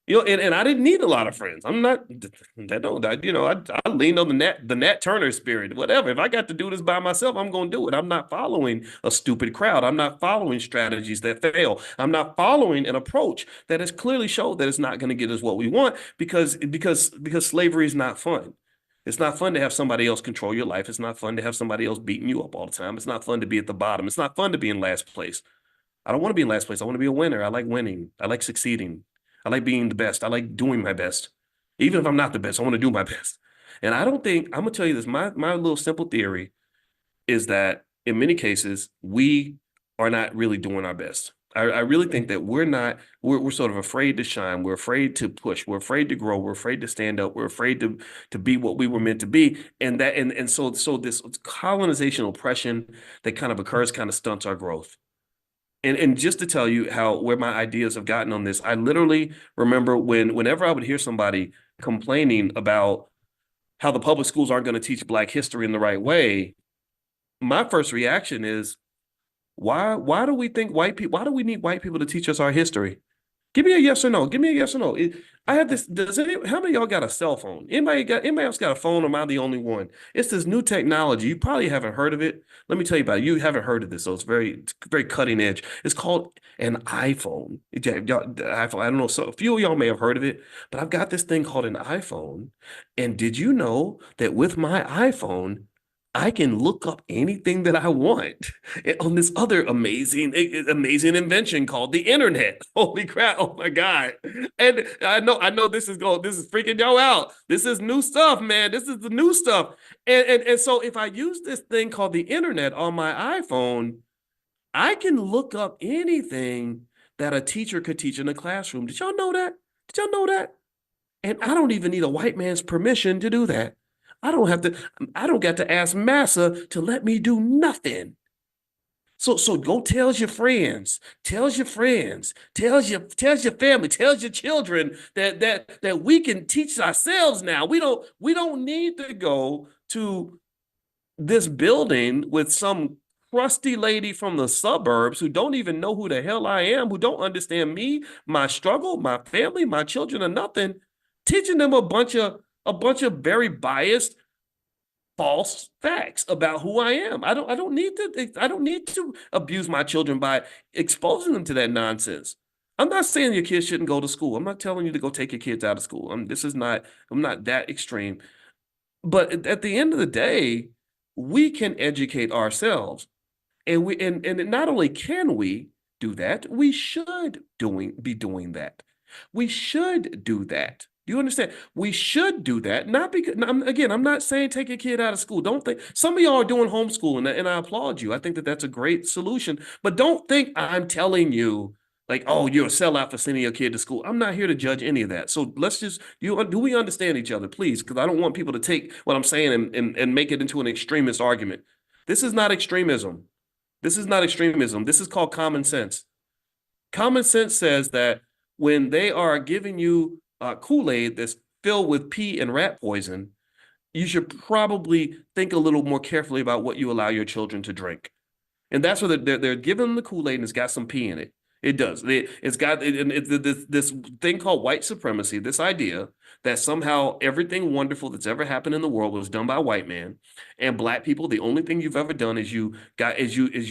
And I didn't need a lot of friends. I'm not that don't I, I leaned on the Nat Turner spirit, whatever. If I got to do this by myself, I'm gonna do it. I'm not following a stupid crowd. I'm not following strategies that fail. I'm not following an approach that has clearly showed that it's not going to get us what we want because slavery is not fun. It's not fun to have somebody else control your life. It's not fun to have somebody else beating you up all the time. It's not fun to be at the bottom. It's not fun to be in last place. I don't want to be in last place. I want to be a winner. I like winning. I like succeeding. I like being the best. I like doing my best. Even if I'm not the best, I want to do my best. And I don't think, I'm gonna tell you this, my little simple theory is that in many cases, we are not really doing our best. I really think that we're sort of afraid to shine. We're afraid to push. We're afraid to grow. We're afraid to stand up. We're afraid to be what we were meant to be. And so this colonization oppression that kind of occurs kind of stunts our growth. And just to tell you where my ideas have gotten on this, I literally remember whenever I would hear somebody complaining about how the public schools aren't going to teach Black history in the right way, my first reaction is, why do we think white people, why do we need white people to teach us our history? Give me a yes or no. Give me a yes or no. I have this. How many of y'all got a cell phone? Anybody else got a phone? Or am I the only one? It's this new technology. You probably haven't heard of it. Let me tell you about it. You haven't heard of this, so it's very cutting edge. It's called an iPhone. The iPhone. I don't know. So a few of y'all may have heard of it, but I've got this thing called an iPhone. And did you know that with my iPhone, I can look up anything that I want on this other amazing invention called the internet. Holy crap. Oh my God. And I know this is freaking y'all out. This is new stuff, man. This is the new stuff. And so if I use this thing called the internet on my iPhone, I can look up anything that a teacher could teach in a classroom. Did y'all know that? Did y'all know that? And I don't even need a white man's permission to do that. I don't got to ask massa to let me do nothing. So go tells your friends, tells your family, tells your children that we can teach ourselves now. We don't need to go to this building with some crusty lady from the suburbs who don't even know who the hell I am, who don't understand me, my struggle, my family, my children, or nothing, teaching them a bunch of very biased false facts about who I am. I don't need to abuse my children by exposing them to that nonsense. I'm not saying your kids shouldn't go to school. I'm not telling you to go take your kids out of school. I'm not that extreme. But at the end of the day, we can educate ourselves. And not only can we do that, we should be doing that. We should do that. Do you understand? We should do that. Not because again, I'm not saying take your kid out of school. Don't think some of y'all are doing homeschooling, and I applaud you. I think that that's a great solution. But don't think I'm telling you like, oh, you're a sellout for sending your kid to school. I'm not here to judge any of that. So let's just do we understand each other, please? Because I don't want people to take what I'm saying and make it into an extremist argument. This is not extremism. This is not extremism. This is called common sense. Common sense says that when they are giving you Kool-Aid that's filled with pee and rat poison, you should probably think a little more carefully about what you allow your children to drink. And that's what they're giving them the Kool-Aid and it's got some pee in it. It does. It's got this thing called white supremacy, this idea that somehow everything wonderful that's ever happened in the world was done by a white man, and black people, the only thing you've ever done is you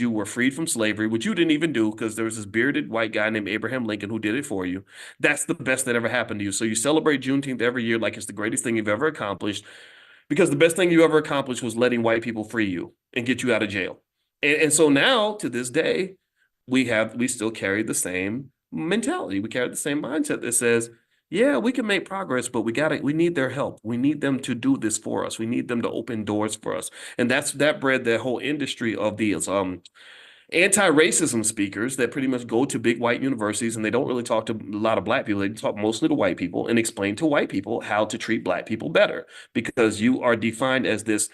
were freed from slavery, which you didn't even do because there was this bearded white guy named Abraham Lincoln who did it for you. That's the best that ever happened to you. So you celebrate Juneteenth every year like it's the greatest thing you've ever accomplished because the best thing you ever accomplished was letting white people free you and get you out of jail. And so now to this day, we still carry the same mentality. We carry the same mindset that says, yeah, we can make progress, but we need their help. We need them to do this for us. We need them to open doors for us. And that bred that whole industry of these anti-racism speakers that pretty much go to big white universities and they don't really talk to a lot of black people. They talk mostly to white people and explain to white people how to treat black people better because you are defined as this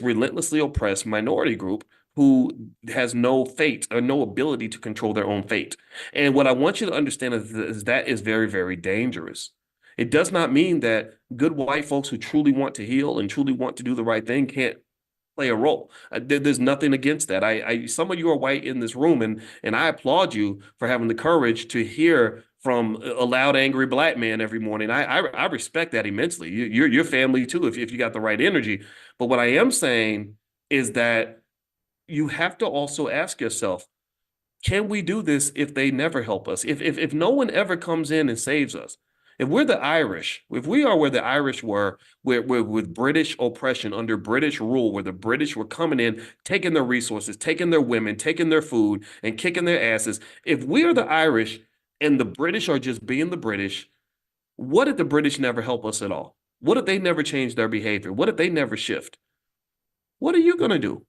relentlessly oppressed minority group who has no fate or no ability to control their own fate. And what I want you to understand is that is very, very dangerous. It does not mean that good white folks who truly want to heal and truly want to do the right thing can't play a role. There's nothing against that. Some of you are white in this room, and I applaud you for having the courage to hear from a loud, angry black man every morning. I respect that immensely. You're your family too, if you got the right energy. But what I am saying is that you have to also ask yourself, can we do this if they never help us? If no one ever comes in and saves us, if we're the Irish, if we are where the Irish were, we're with British oppression under British rule, where the British were coming in, taking their resources, taking their women, taking their food, and kicking their asses. If we are the Irish and the British are just being the British, what if the British never help us at all? What if they never change their behavior? What if they never shift? What are you going to do?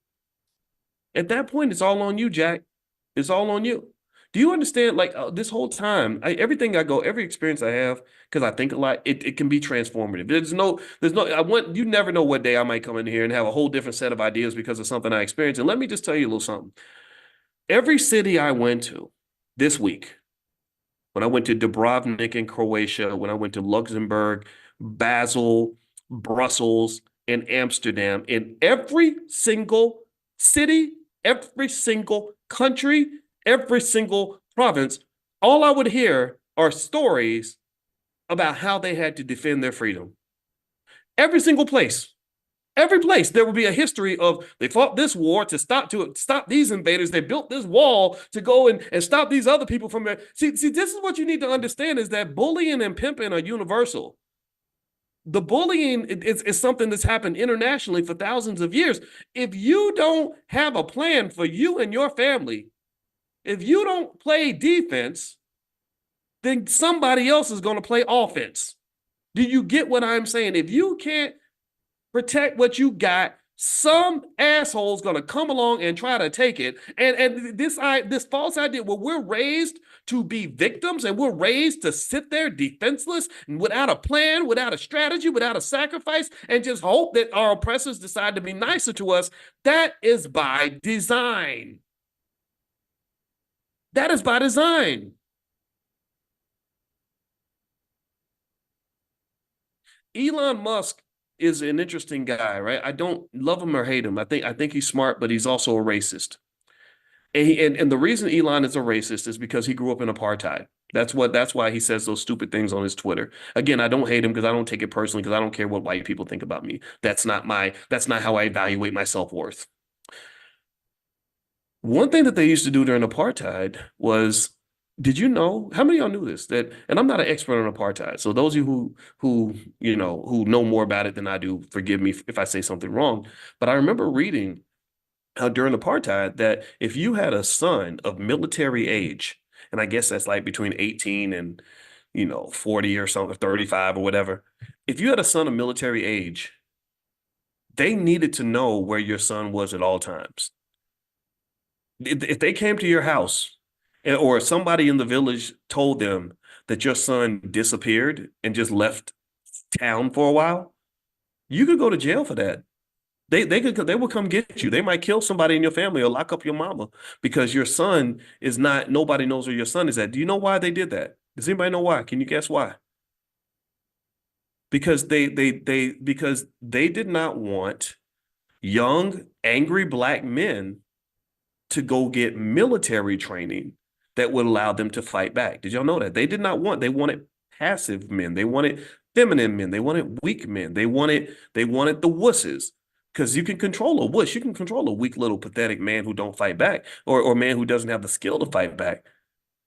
At that point, it's all on you, Jack. It's all on you. Do you understand? Like this whole time, every experience I have, because I think a lot, it can be transformative. You never know what day I might come in here and have a whole different set of ideas because of something I experienced. And let me just tell you a little something. Every city I went to this week, when I went to Dubrovnik in Croatia, when I went to Luxembourg, Basel, Brussels, and Amsterdam, in every single city, every single country, every single province, all I would hear are stories about how they had to defend their freedom. Every single place. Every place there will be a history of they fought this war to stop these invaders. They built this wall to go and stop these other people from there. See, this is what you need to understand is that bullying and pimping are universal. The bullying is something that's happened internationally for thousands of years. If you don't have a plan for you and your family, if you don't play defense, then somebody else is going to play offense. Do you get what I'm saying? If you can't protect what you got, some asshole's gonna come along and try to take it. And this false idea where we're raised to be victims and we're raised to sit there defenseless and without a plan, without a strategy, without a sacrifice, and just hope that our oppressors decide to be nicer to us. That is by design. That is by design. Elon Musk is an interesting guy, right? I don't love him or hate him. I think he's smart, but he's also a racist. And the reason Elon is a racist is because he grew up in apartheid. That's why he says those stupid things on his Twitter. Again, I don't hate him because I don't take it personally because I don't care what white people think about me. That's not how I evaluate my self-worth. One thing that they used to do during apartheid was, did you know, how many of y'all knew this? That, and I'm not an expert on apartheid. So those of you who know more about it than I do, forgive me if I say something wrong. But I remember reading how during apartheid that if you had a son of military age, and I guess that's like between 18 and 40 or something, 35 or whatever, if you had a son of military age, they needed to know where your son was at all times. If they came to your house or somebody in the village told them that your son disappeared and just left town for a while, you could go to jail for that. They will come get you. They might kill somebody in your family or lock up your mama because your son is not, nobody knows where your son is at. Do you know why they did that? Does anybody know why? Can you guess why? Because they did not want young, angry black men to go get military training that would allow them to fight back. Did y'all know that? They wanted passive men. They wanted feminine men. They wanted weak men. They wanted the wusses. Because you can control a wuss. You can control a weak little pathetic man who don't fight back or a man who doesn't have the skill to fight back.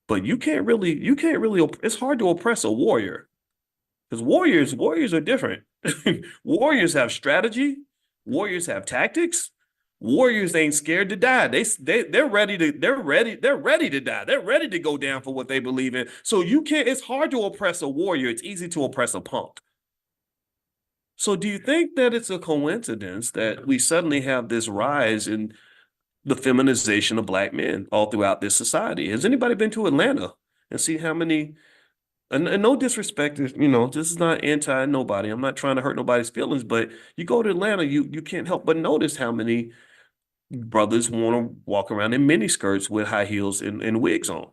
But you can't really, it's hard to oppress a warrior. Because warriors are different. Warriors have strategy. Warriors have tactics. Warriors ain't scared to die. They're ready to die. They're ready to go down for what they believe in. So you can't, it's hard to oppress a warrior. It's easy to oppress a punk. So do you think that it's a coincidence that we suddenly have this rise in the feminization of black men all throughout this society? Has anybody been to Atlanta and see how many, and no disrespect, this is not anti nobody. I'm not trying to hurt nobody's feelings, but you go to Atlanta, you can't help but notice how many brothers want to walk around in mini skirts with high heels and wigs on.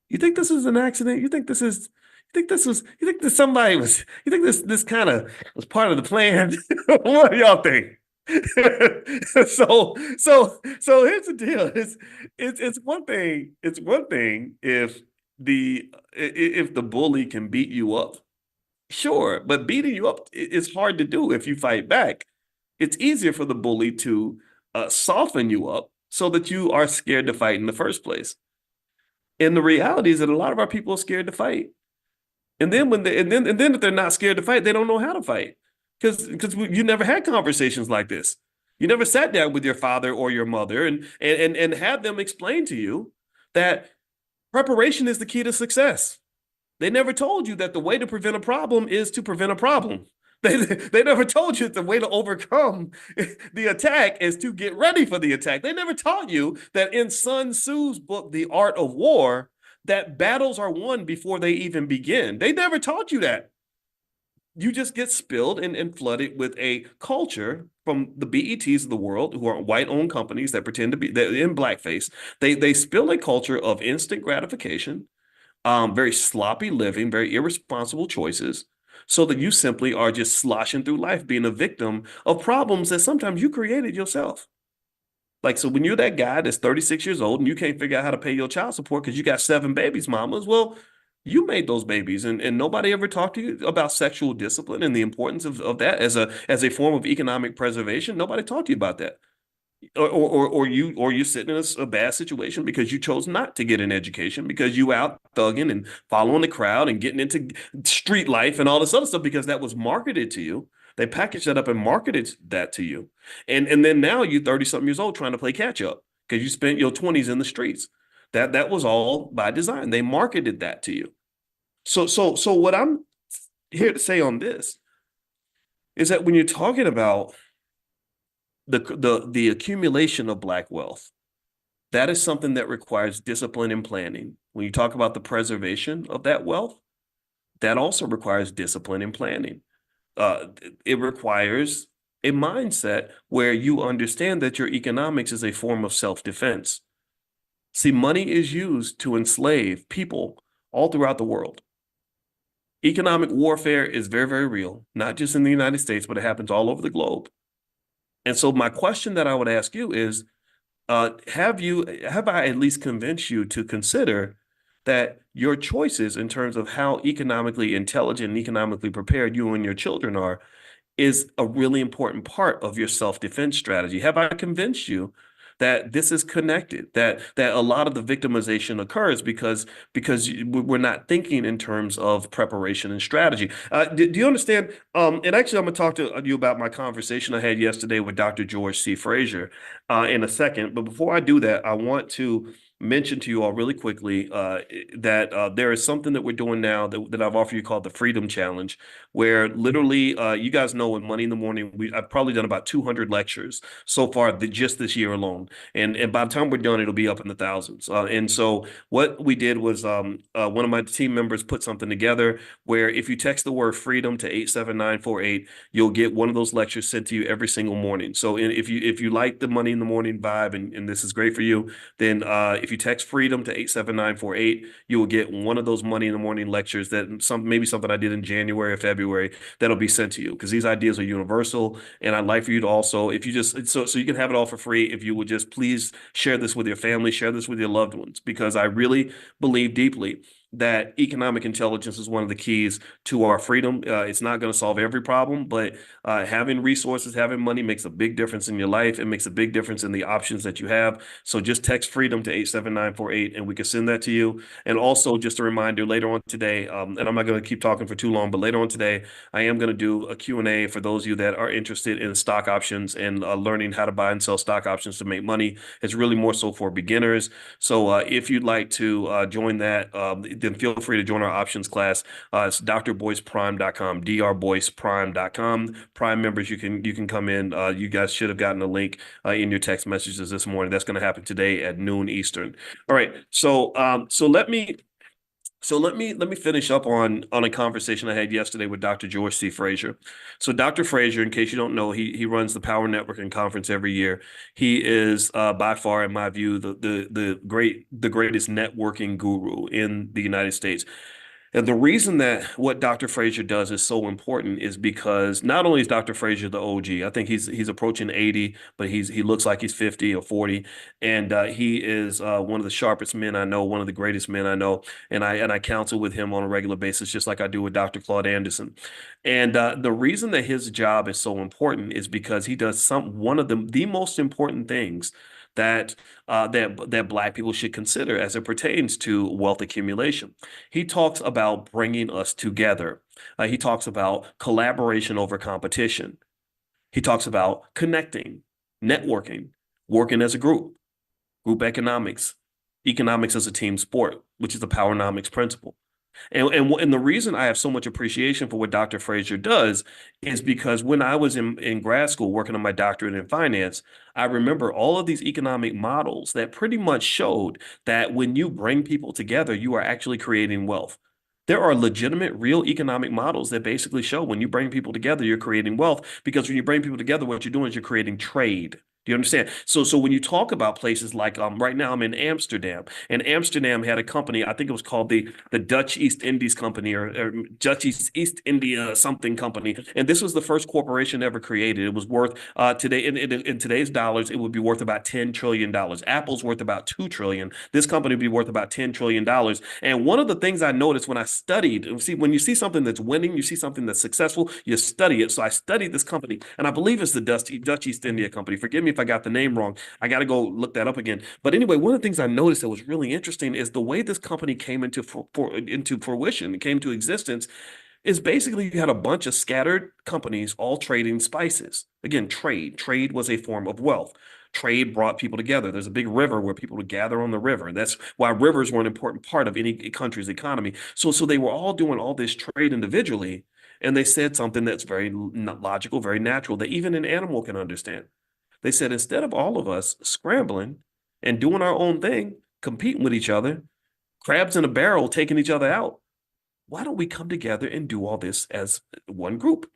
You think this is an accident? You think this somebody was, you think this kind of was part of the plan? What do y'all think? So here's the deal. It's one thing if the bully can beat you up. Sure, but beating you up is hard to do if you fight back. It's easier for the bully to soften you up so that you are scared to fight in the first place. And the reality is that a lot of our people are scared to fight. And then if they're not scared to fight, they don't know how to fight because you never had conversations like this. You never sat down with your father or your mother and had them explain to you that preparation is the key to success. They never told you that the way to prevent a problem is to prevent a problem. They never told you that the way to overcome the attack is to get ready for the attack. They never taught you that in Sun Tzu's book, The Art of War, that battles are won before they even begin. They never taught you that. You just get spilled and flooded with a culture from the BETs of the world, who are white-owned companies that pretend to be in blackface. They spill a culture of instant gratification, very sloppy living, very irresponsible choices, so that you simply are just sloshing through life, being a victim of problems that sometimes you created yourself. Like, so when you're that guy that's 36 years old and you can't figure out how to pay your child support because you got 7 babies mamas, well, You made those babies, and nobody ever talked to you about sexual discipline and the importance of that as a form of economic preservation. Nobody talked to you about that. Or you sitting in a bad situation because you chose not to get an education because you out thugging and following the crowd and getting into street life and all this other stuff because that was marketed to you. They packaged that up and marketed that to you. And then now you 30 something years old trying to play catch up because you spent your 20s in the streets. That was all by design. They marketed that to you. So what I'm here to say on this is that when you're talking about the accumulation of black wealth, that is something that requires discipline and planning. When you talk about the preservation of that wealth, that also requires discipline and planning. Uh, it requires a mindset where you understand that your economics is a form of self-defense. See, money is used to enslave people all throughout the world. Economic warfare is very, very real, not just in the United States, but it happens all over the globe. And so my question that I would ask you is, have I at least convinced you to consider that your choices in terms of how economically intelligent and economically prepared you and your children are is a really important part of your self-defense strategy? Have I convinced you that this is connected, that a lot of the victimization occurs because we're not thinking in terms of preparation and strategy? Do you understand? And actually, I'm going to talk to you about my conversation I had yesterday with Dr. George C. Frazier in a second. But before I do that, I want to mention to you all really quickly that there is something that we're doing now that I've offered you called the Freedom Challenge, where literally, you guys know in Money in the Morning, I've probably done about 200 lectures so far just this year alone. And by the time we're done, it'll be up in the thousands. And so what we did was one of my team members put something together where if you text the word freedom to 87948, you'll get one of those lectures sent to you every single morning. So if you like the Money in the Morning vibe and this is great for you, then if you text freedom to 87948, you will get one of those Money in the Morning lectures that maybe something I did in January or February that'll be sent to you because these ideas are universal. And I'd like for you to also, if you just so you can have it all for free, if you would just please share this with your family, share this with your loved ones, because I really believe deeply that economic intelligence is one of the keys to our freedom. It's not going to solve every problem, but having resources, having money makes a big difference in your life. It makes a big difference in the options that you have. So just text freedom to 87948 and we can send that to you. And also just a reminder later on today, and I'm not going to keep talking for too long, but later on today, I am going to do a Q&A for those of you that are interested in stock options and learning how to buy and sell stock options to make money. It's really more so for beginners. So if you'd like to join that, then feel free to join our options class. It's drboyceprime.com, drboyceprime.com. Prime members, you can come in. You guys should have gotten a link in your text messages this morning. That's going to happen today at noon Eastern. All right. So let me finish up on a conversation I had yesterday with Dr. George C. Frazier. So Dr. Frazier, in case you don't know, he runs the Power Networking Conference every year. He is by far, in my view, the greatest networking guru in the United States. And the reason that what Dr. Frazier does is so important is because not only is Dr. Frazier the OG, I think he's approaching 80, but he looks like he's 50 or 40, and he is one of the sharpest men I know, one of the greatest men I know, and I counsel with him on a regular basis, just like I do with Dr. Claude Anderson. And the reason that his job is so important is because he does one of the most important things that that Black people should consider as it pertains to wealth accumulation. He talks about bringing us together. He talks about collaboration over competition. He talks about connecting, networking, working as a group economics, economics as a team sport, which is the powernomics principle. And the reason I have so much appreciation for what Dr. Frazier does is because when I was in grad school working on my doctorate in finance, I remember all of these economic models that pretty much showed that when you bring people together, you are actually creating wealth. There are legitimate, real economic models that basically show when you bring people together, you're creating wealth because when you bring people together, what you're doing is you're creating trade. Do you understand? So when you talk about places like right now I'm in Amsterdam, and Amsterdam had a company, I think it was called the Dutch East Indies Company or Dutch East India something company, and this was the first corporation ever created. It was worth today in today's dollars, it would be worth about $10 trillion. Apple's worth about 2 trillion. This company would be worth about $10 trillion. And one of the things I noticed when I studied, see, when you see something that's winning, you see something that's successful, you study it. So I studied this company, and I believe it's the Dutch East India Company. Forgive me if I got the name wrong. I got to go look that up again. But anyway, one of the things I noticed that was really interesting is the way this company came into fruition, came to existence, is basically you had a bunch of scattered companies all trading spices. Again, trade. Trade was a form of wealth. Trade brought people together. There's a big river where people would gather on the river. And that's why rivers were an important part of any country's economy. So they were all doing all this trade individually. And they said something that's very logical, very natural, that even an animal can understand. They said, instead of all of us scrambling and doing our own thing, competing with each other, crabs in a barrel taking each other out, why don't we come together and do all this as one group?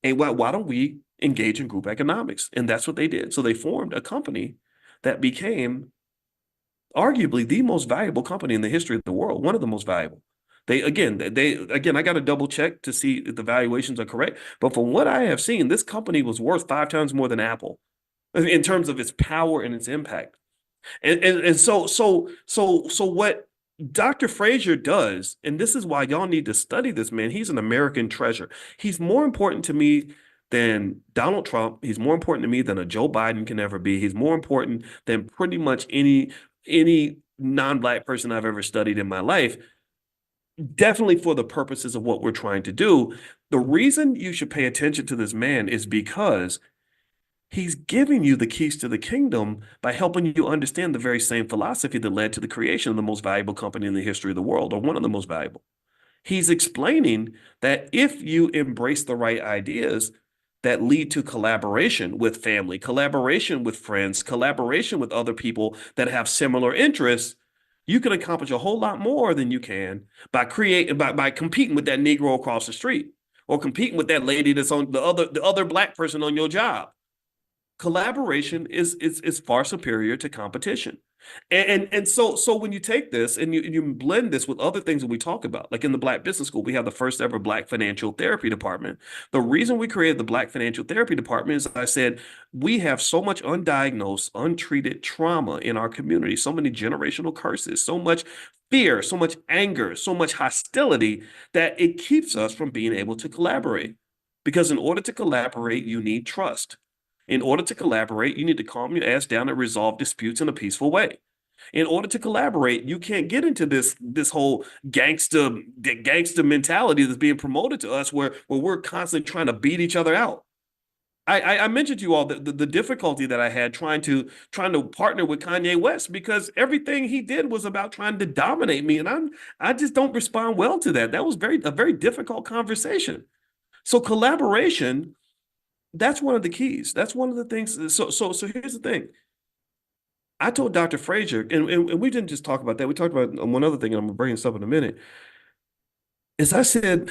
And why don't we engage in group economics? And that's what they did. So they formed a company that became arguably the most valuable company in the history of the world, one of the most valuable. They again, I got to double check to see if the valuations are correct. But from what I have seen, this company was worth 5 times more than Apple in terms of its power and its impact. And so what Dr. Frazier does, and this is why y'all need to study this man. He's an American treasure. He's more important to me than Donald Trump. He's more important to me than a Joe Biden can ever be. He's more important than pretty much any non-black person I've ever studied in my life. Definitely for the purposes of what we're trying to do. The reason you should pay attention to this man is because he's giving you the keys to the kingdom by helping you understand the very same philosophy that led to the creation of the most valuable company in the history of the world, or one of the most valuable. He's explaining that if you embrace the right ideas that lead to collaboration with family, collaboration with friends, collaboration with other people that have similar interests, you can accomplish a whole lot more than you can by competing with that Negro across the street or competing with that lady that's on the other black person on your job. Collaboration is far superior to competition. And so when you take this and you blend this with other things that we talk about, like in the Black Business School, we have the first ever Black Financial Therapy Department. The reason we created the Black Financial Therapy Department is, I said, we have so much undiagnosed, untreated trauma in our community, so many generational curses, so much fear, so much anger, so much hostility that it keeps us from being able to collaborate. Because in order to collaborate, you need trust. In order to collaborate, you need to calm your ass down and resolve disputes in a peaceful way. In order to collaborate, you can't get into this whole gangster mentality that's being promoted to us, where we're constantly trying to beat each other out. I mentioned to you all the difficulty that I had trying to partner with Kanye West, because everything he did was about trying to dominate me, and I just don't respond well to that. That was a very difficult conversation. So collaboration, that's one of the keys. That's one of the things. So here's the thing. I told Dr. Frazier, and we didn't just talk about that. We talked about one other thing, and I'm gonna bring this up in a minute. Is I said,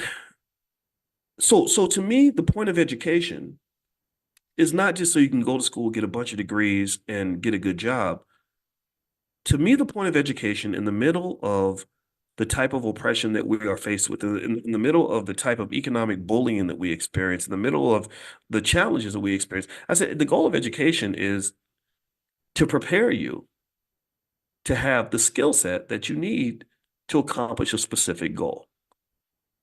so to me, the point of education is not just so you can go to school, get a bunch of degrees, and get a good job. To me, the point of education in the middle of the type of oppression that we are faced with, in the middle of the type of economic bullying that we experience, in the middle of the challenges that we experience, I said the goal of education is to prepare you to have the skill set that you need to accomplish a specific goal.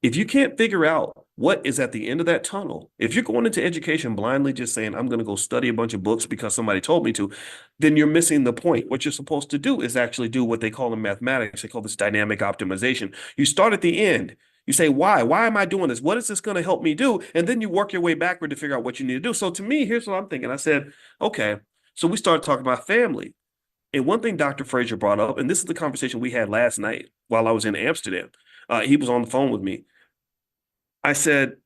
If you can't figure out what is at the end of that tunnel, if you're going into education blindly just saying, I'm going to go study a bunch of books because somebody told me to, then you're missing the point. What you're supposed to do is actually do what they call in mathematics. They call this dynamic optimization. You start at the end. You say, why? Why am I doing this? What is this going to help me do? And then you work your way backward to figure out what you need to do. So to me, here's what I'm thinking. I said, okay, so we started talking about family. And one thing Dr. Frazier brought up, and this is the conversation we had last night while I was in Amsterdam. He was on the phone with me. I said,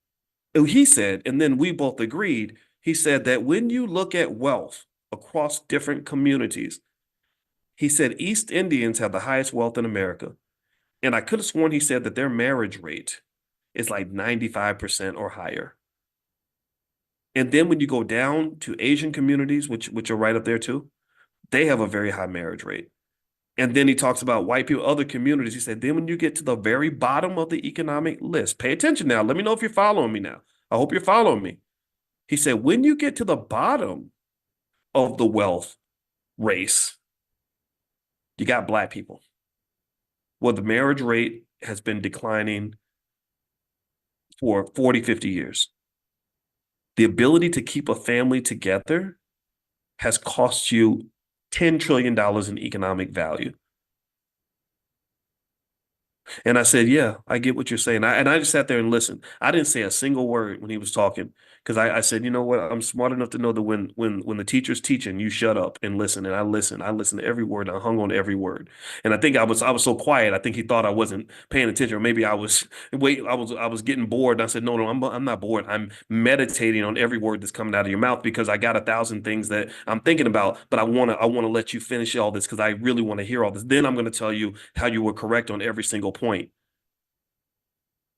he said, and then we both agreed. He said that when you look at wealth across different communities, he said East Indians have the highest wealth in America. And I could have sworn he said that their marriage rate is like 95% or higher. And then when you go down to Asian communities, which are right up there too, they have a very high marriage rate. And then he talks about white people, other communities. He said, then when you get to the very bottom of the economic list, pay attention now. Let me know if you're following me now. I hope you're following me. He said, when you get to the bottom of the wealth race, you got black people. Well, the marriage rate has been declining for 40, 50 years. The ability to keep a family together has cost you $10 trillion in economic value. And I said, yeah, I get what you're saying. And I just sat there and listened. I didn't say a single word when he was talking because I said, you know what? I'm smart enough to know that when the teacher's teaching, you shut up and listen. And I listened. I listened to every word. And I hung on every word. And I think I was so quiet. I think he thought I wasn't paying attention, or maybe I was getting bored. And I said, no, I'm not bored. I'm meditating on every word that's coming out of your mouth because I got 1,000 things that I'm thinking about, but I want to let you finish all this because I really want to hear all this. Then I'm going to tell you how you were correct on every single point.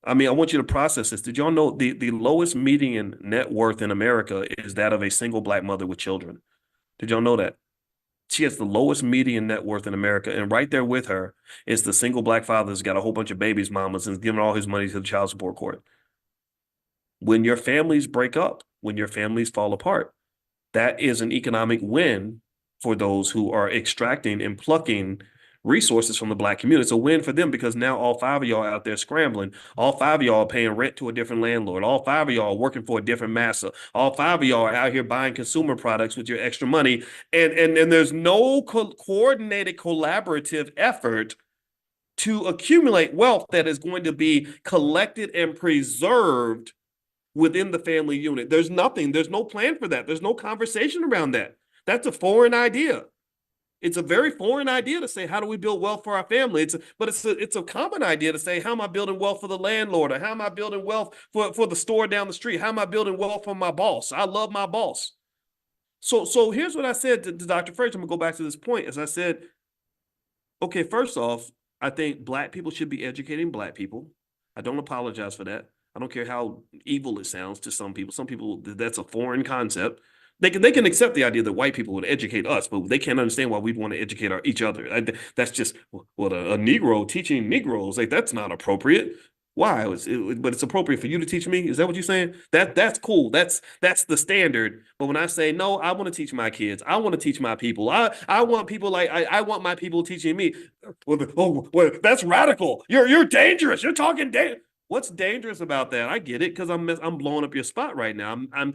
I mean, I want you to process this. Did y'all know the lowest median net worth in America is that of a single black mother with children? Did y'all know that? She has the lowest median net worth in America. And right there with her is the single black father that's got a whole bunch of babies, mamas, and is giving all his money to the child support court. When your families break up, when your families fall apart, that is an economic win for those who are extracting and plucking resources from the black community. It's a win for them because now all five of y'all are out there scrambling. All five of y'all are paying rent to a different landlord. All five of y'all are working for a different master. All five of y'all are out here buying consumer products with your extra money. And there's no coordinated collaborative effort to accumulate wealth that is going to be collected and preserved within the family unit. There's nothing, there's no plan for that. There's no conversation around that. That's a foreign idea. It's a very foreign idea to say, how do we build wealth for our family? It's a common idea to say, how am I building wealth for the landlord? Or how am I building wealth for the store down the street? How am I building wealth for my boss? I love my boss. So here's what I said to Dr. Fraser. I'm gonna go back to this point. As I said, okay, first off, I think black people should be educating black people. I don't apologize for that. I don't care how evil it sounds to some people. Some people, that's a foreign concept. They can accept the idea that white people would educate us, but they can't understand why we'd want to educate each other. That's just what a Negro teaching Negroes, like, that's not appropriate. Why? But it's appropriate for you to teach me. Is that what you're saying? That's cool. That's the standard. But when I say no, I want to teach my kids. I want to teach my people. I want people like I want my people teaching me. Well, that's radical. You're dangerous. You're talking What's dangerous about that? I get it because I'm blowing up your spot right now. I'm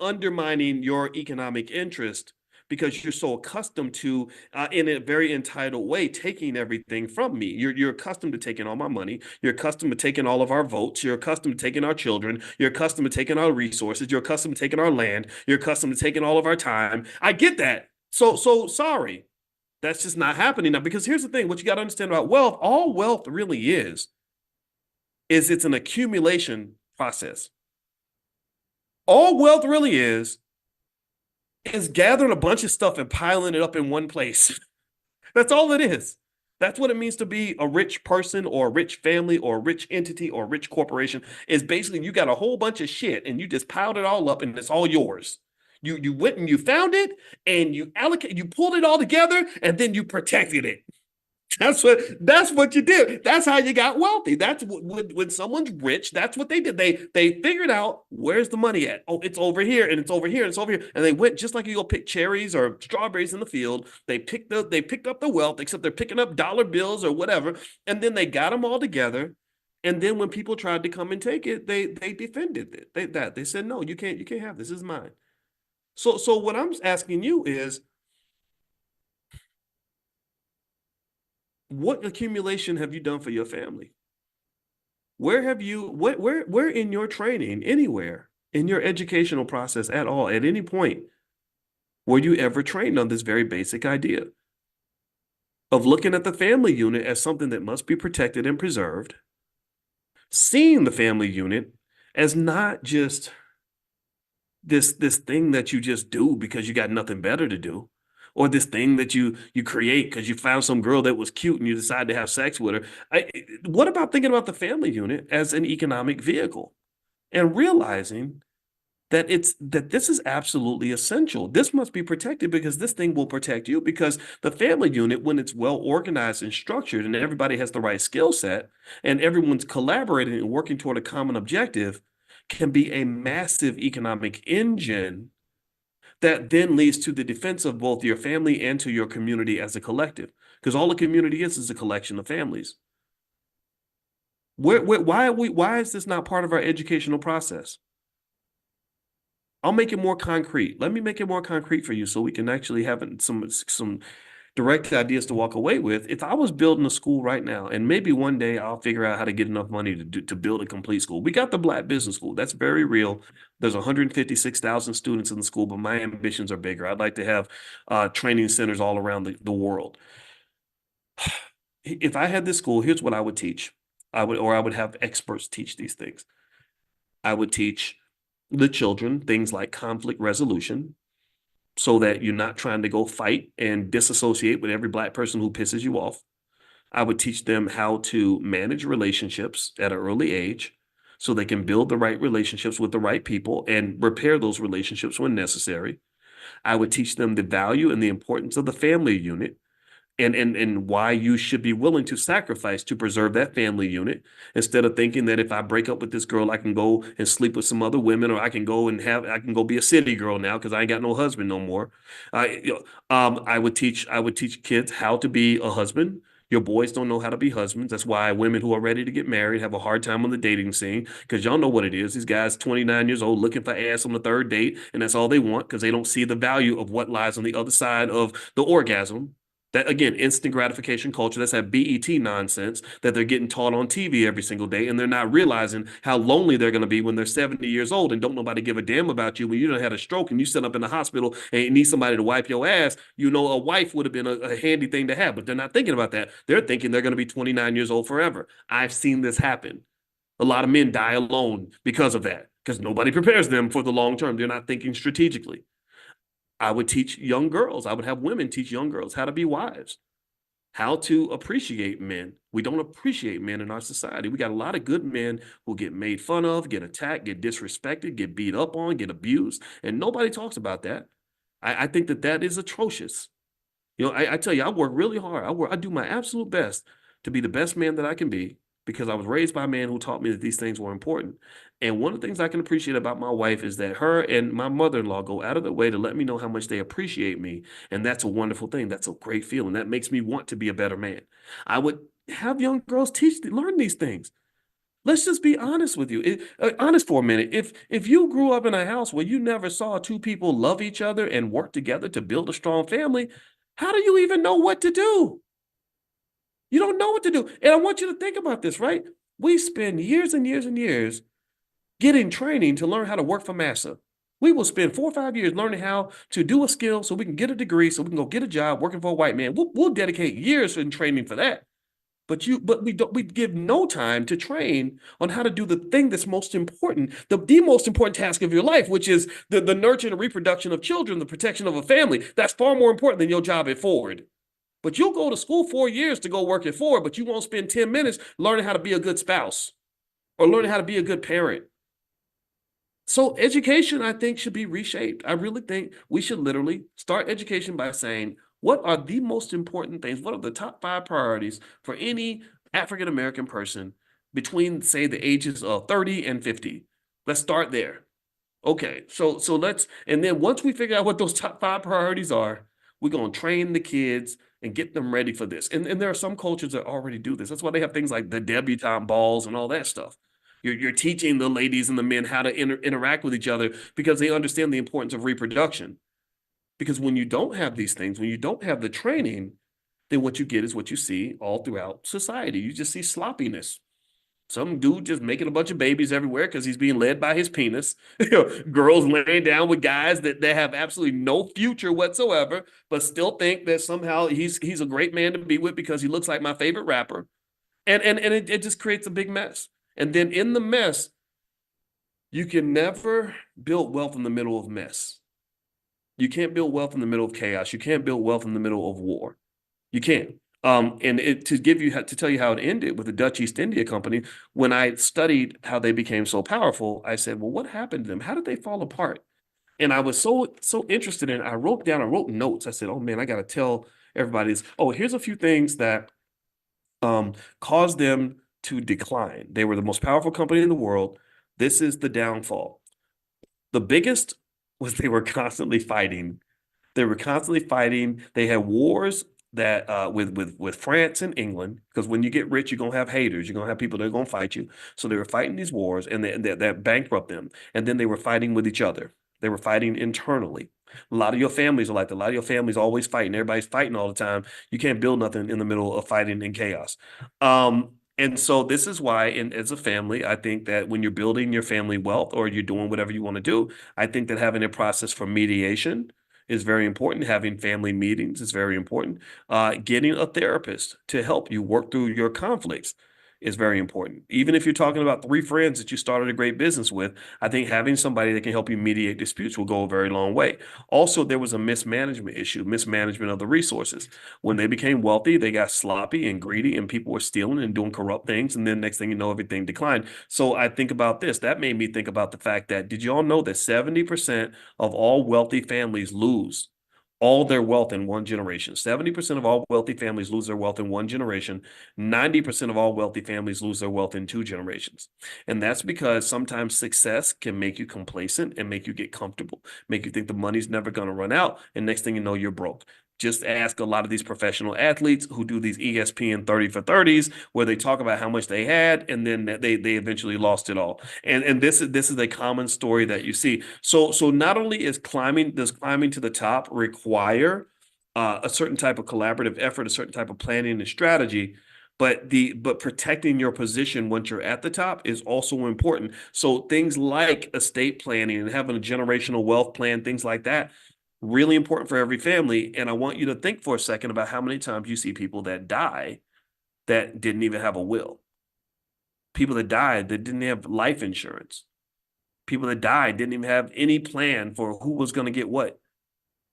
undermining your economic interest because you're so accustomed to, in a very entitled way, taking everything from me. You're accustomed to taking all my money. You're accustomed to taking all of our votes. You're accustomed to taking our children. You're accustomed to taking our resources. You're accustomed to taking our land. You're accustomed to taking all of our time. I get that. So sorry. That's just not happening now. Because here's the thing: what you got to understand about wealth, all wealth really is it's an accumulation process. All wealth really is gathering a bunch of stuff and piling it up in one place. That's all it is. That's what it means to be a rich person or a rich family or a rich entity or a rich corporation. Is basically you got a whole bunch of shit and you just piled it all up and it's all yours. You went and you found it and you pulled it all together and then you protected it. That's what you did. That's how you got wealthy. That's when someone's rich, that's what they did. They figured out where's the money at. Oh, it's over here and it's over here and it's over here. And they went just like you go pick cherries or strawberries in the field. They picked up the wealth, except they're picking up dollar bills or whatever. And then they got them all together. And then when people tried to come and take it, they defended it. They said, no, you can't have this. This is mine. So what I'm asking you is, what accumulation have you done for your family? Where have you where in your training, anywhere in your educational process at all, at any point, were you ever trained on this very basic idea of looking at the family unit as something that must be protected and preserved, seeing the family unit as not just this thing that you just do because you got nothing better to do, or this thing that you create because you found some girl that was cute and you decided to have sex with her. What about thinking about the family unit as an economic vehicle and realizing that this is absolutely essential. This must be protected because this thing will protect you because the family unit, when it's well organized and structured and everybody has the right skill set and everyone's collaborating and working toward a common objective, can be a massive economic engine that then leads to the defense of both your family and to your community as a collective. Because all a community is a collection of families. Why is this not part of our educational process? I'll make it more concrete. Let me make it more concrete for you so we can actually have some direct ideas to walk away with. If I was building a school right now, and maybe one day I'll figure out how to get enough money to build a complete school. We got the Black Business School. That's very real. There's 156,000 students in the school, but my ambitions are bigger. I'd like to have training centers all around the world. If I had this school, here's what I would teach. I would have experts teach these things. I would teach the children things like conflict resolution so that you're not trying to go fight and disassociate with every Black person who pisses you off. I would teach them how to manage relationships at an early age so they can build the right relationships with the right people and repair those relationships when necessary. I would teach them the value and the importance of the family unit and why you should be willing to sacrifice to preserve that family unit instead of thinking that if I break up with this girl, I can go and sleep with some other women, or I can go be a city girl now because I ain't got no husband no more. I would teach kids how to be a husband. Your boys don't know how to be husbands. That's why women who are ready to get married have a hard time on the dating scene because y'all know what it is. These guys, 29 years old, looking for ass on the third date, and that's all they want because they don't see the value of what lies on the other side of the orgasm. That again, instant gratification culture. That's that BET nonsense that they're getting taught on TV every single day, and they're not realizing how lonely they're going to be when they're 70 years old and don't nobody give a damn about you. When you done had a stroke and you sit up in the hospital and you need somebody to wipe your ass, you know a wife would have been a handy thing to have, but they're not thinking about that. They're thinking they're going to be 29 years old forever. I've seen this happen. A lot of men die alone because of that, because nobody prepares them for the long term. They're not thinking strategically. I would teach young girls. I would have women teach young girls how to be wives, how to appreciate men. We don't appreciate men in our society. We got a lot of good men who get made fun of, get attacked, get disrespected, get beat up on, get abused, and nobody talks about that. I think that is atrocious. You know, I tell you, I work really hard. I do my absolute best to be the best man that I can be because I was raised by a man who taught me that these things were important. And one of the things I can appreciate about my wife is that her and my mother-in-law go out of their way to let me know how much they appreciate me. And that's a wonderful thing. That's a great feeling. That makes me want to be a better man. I would have young girls learn these things. Let's just be honest with you. Honest for a minute. If you grew up in a house where you never saw two people love each other and work together to build a strong family, how do you even know what to do? You don't know what to do. And I want you to think about this, right? We spend years and years and years getting training to learn how to work for massa. We will spend 4 or 5 years learning how to do a skill so we can get a degree, so we can go get a job working for a white man. We'll dedicate years in training for that. But we give no time to train on how to do the thing that's most important, the most important task of your life, which is the nurture and reproduction of children, the protection of a family. That's far more important than your job at Ford. But you'll go to school 4 years to go work at Ford, but you won't spend 10 minutes learning how to be a good spouse or learning how to be a good parent. So education, I think, should be reshaped. I really think we should literally start education by saying, what are the most important things? What are the top 5 priorities for any African American person between, say, the ages of 30 and 50? Let's start there. Okay, so let's, and then once we figure out what those top 5 priorities are, we're going to train the kids and get them ready for this. And there are some cultures that already do this. That's why they have things like the debutante balls and all that stuff. You're teaching the ladies and the men how to interact with each other because they understand the importance of reproduction. Because when you don't have these things, when you don't have the training, then what you get is what you see all throughout society. You just see sloppiness. Some dude just making a bunch of babies everywhere because he's being led by his penis. Girls laying down with guys that have absolutely no future whatsoever, but still think that somehow he's a great man to be with because he looks like my favorite rapper. And it just creates a big mess. And then in the mess, you can never build wealth in the middle of mess. You can't build wealth in the middle of chaos. You can't build wealth in the middle of war. You can't. To tell you how it ended with the Dutch East India Company, when I studied how they became so powerful, I said, well, what happened to them? How did they fall apart? And I was so interested in it. I wrote notes. I said, oh man, I got to tell everybody this. Oh, here's a few things that caused them to decline. They were the most powerful company in the world. This is the downfall. The biggest was they were constantly fighting. They were constantly fighting. They had wars that with France and England, because when you get rich, you're gonna have haters. You're gonna have people that are gonna fight you. So they were fighting these wars, and that bankrupt them. And then they were fighting with each other. They were fighting internally. A lot of your families are like that. A lot of your families always fighting. Everybody's fighting all the time. You can't build nothing in the middle of fighting and chaos. And so this is why, as a family, I think that when you're building your family wealth or you're doing whatever you want to do, I think that having a process for mediation is very important. Having family meetings is very important. Getting a therapist to help you work through your conflicts is very important. Even if you're talking about three friends that you started a great business with, I think having somebody that can help you mediate disputes will go a very long way. Also, there was a mismanagement issue, mismanagement of the resources. When they became wealthy, they got sloppy and greedy, and people were stealing and doing corrupt things. And then next thing you know, everything declined. So I think about this. That made me think about the fact that did you all know that 70% of all wealthy families lose all their wealth in one generation? 70% of all wealthy families lose their wealth in one generation. 90% of all wealthy families lose their wealth in two generations. And that's because sometimes success can make you complacent and make you get comfortable, make you think the money's never going to run out. And next thing you know, you're broke. Just ask a lot of these professional athletes who do these ESPN 30 for 30s, where they talk about how much they had and then they eventually lost it all. And this is a common story that you see. So not only does climbing to the top require a certain type of collaborative effort, a certain type of planning and strategy, but protecting your position once you're at the top is also important. So things like estate planning and having a generational wealth plan, things like that, really important for every family. And I want you to think for a second about how many times you see people that die that didn't even have a will. People that died that didn't have life insurance. People that died didn't even have any plan for who was going to get what.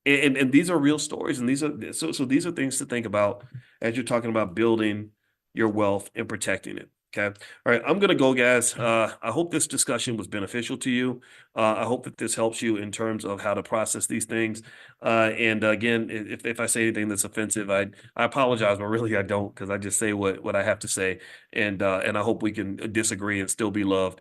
And these are real stories, and these are things to think about as you're talking about building your wealth and protecting it. Okay. All right. I'm gonna go, guys. I hope this discussion was beneficial to you. I hope that this helps you in terms of how to process these things. And again, if I say anything that's offensive, I apologize, but really I don't, because I just say what I have to say. And I hope we can disagree and still be loved.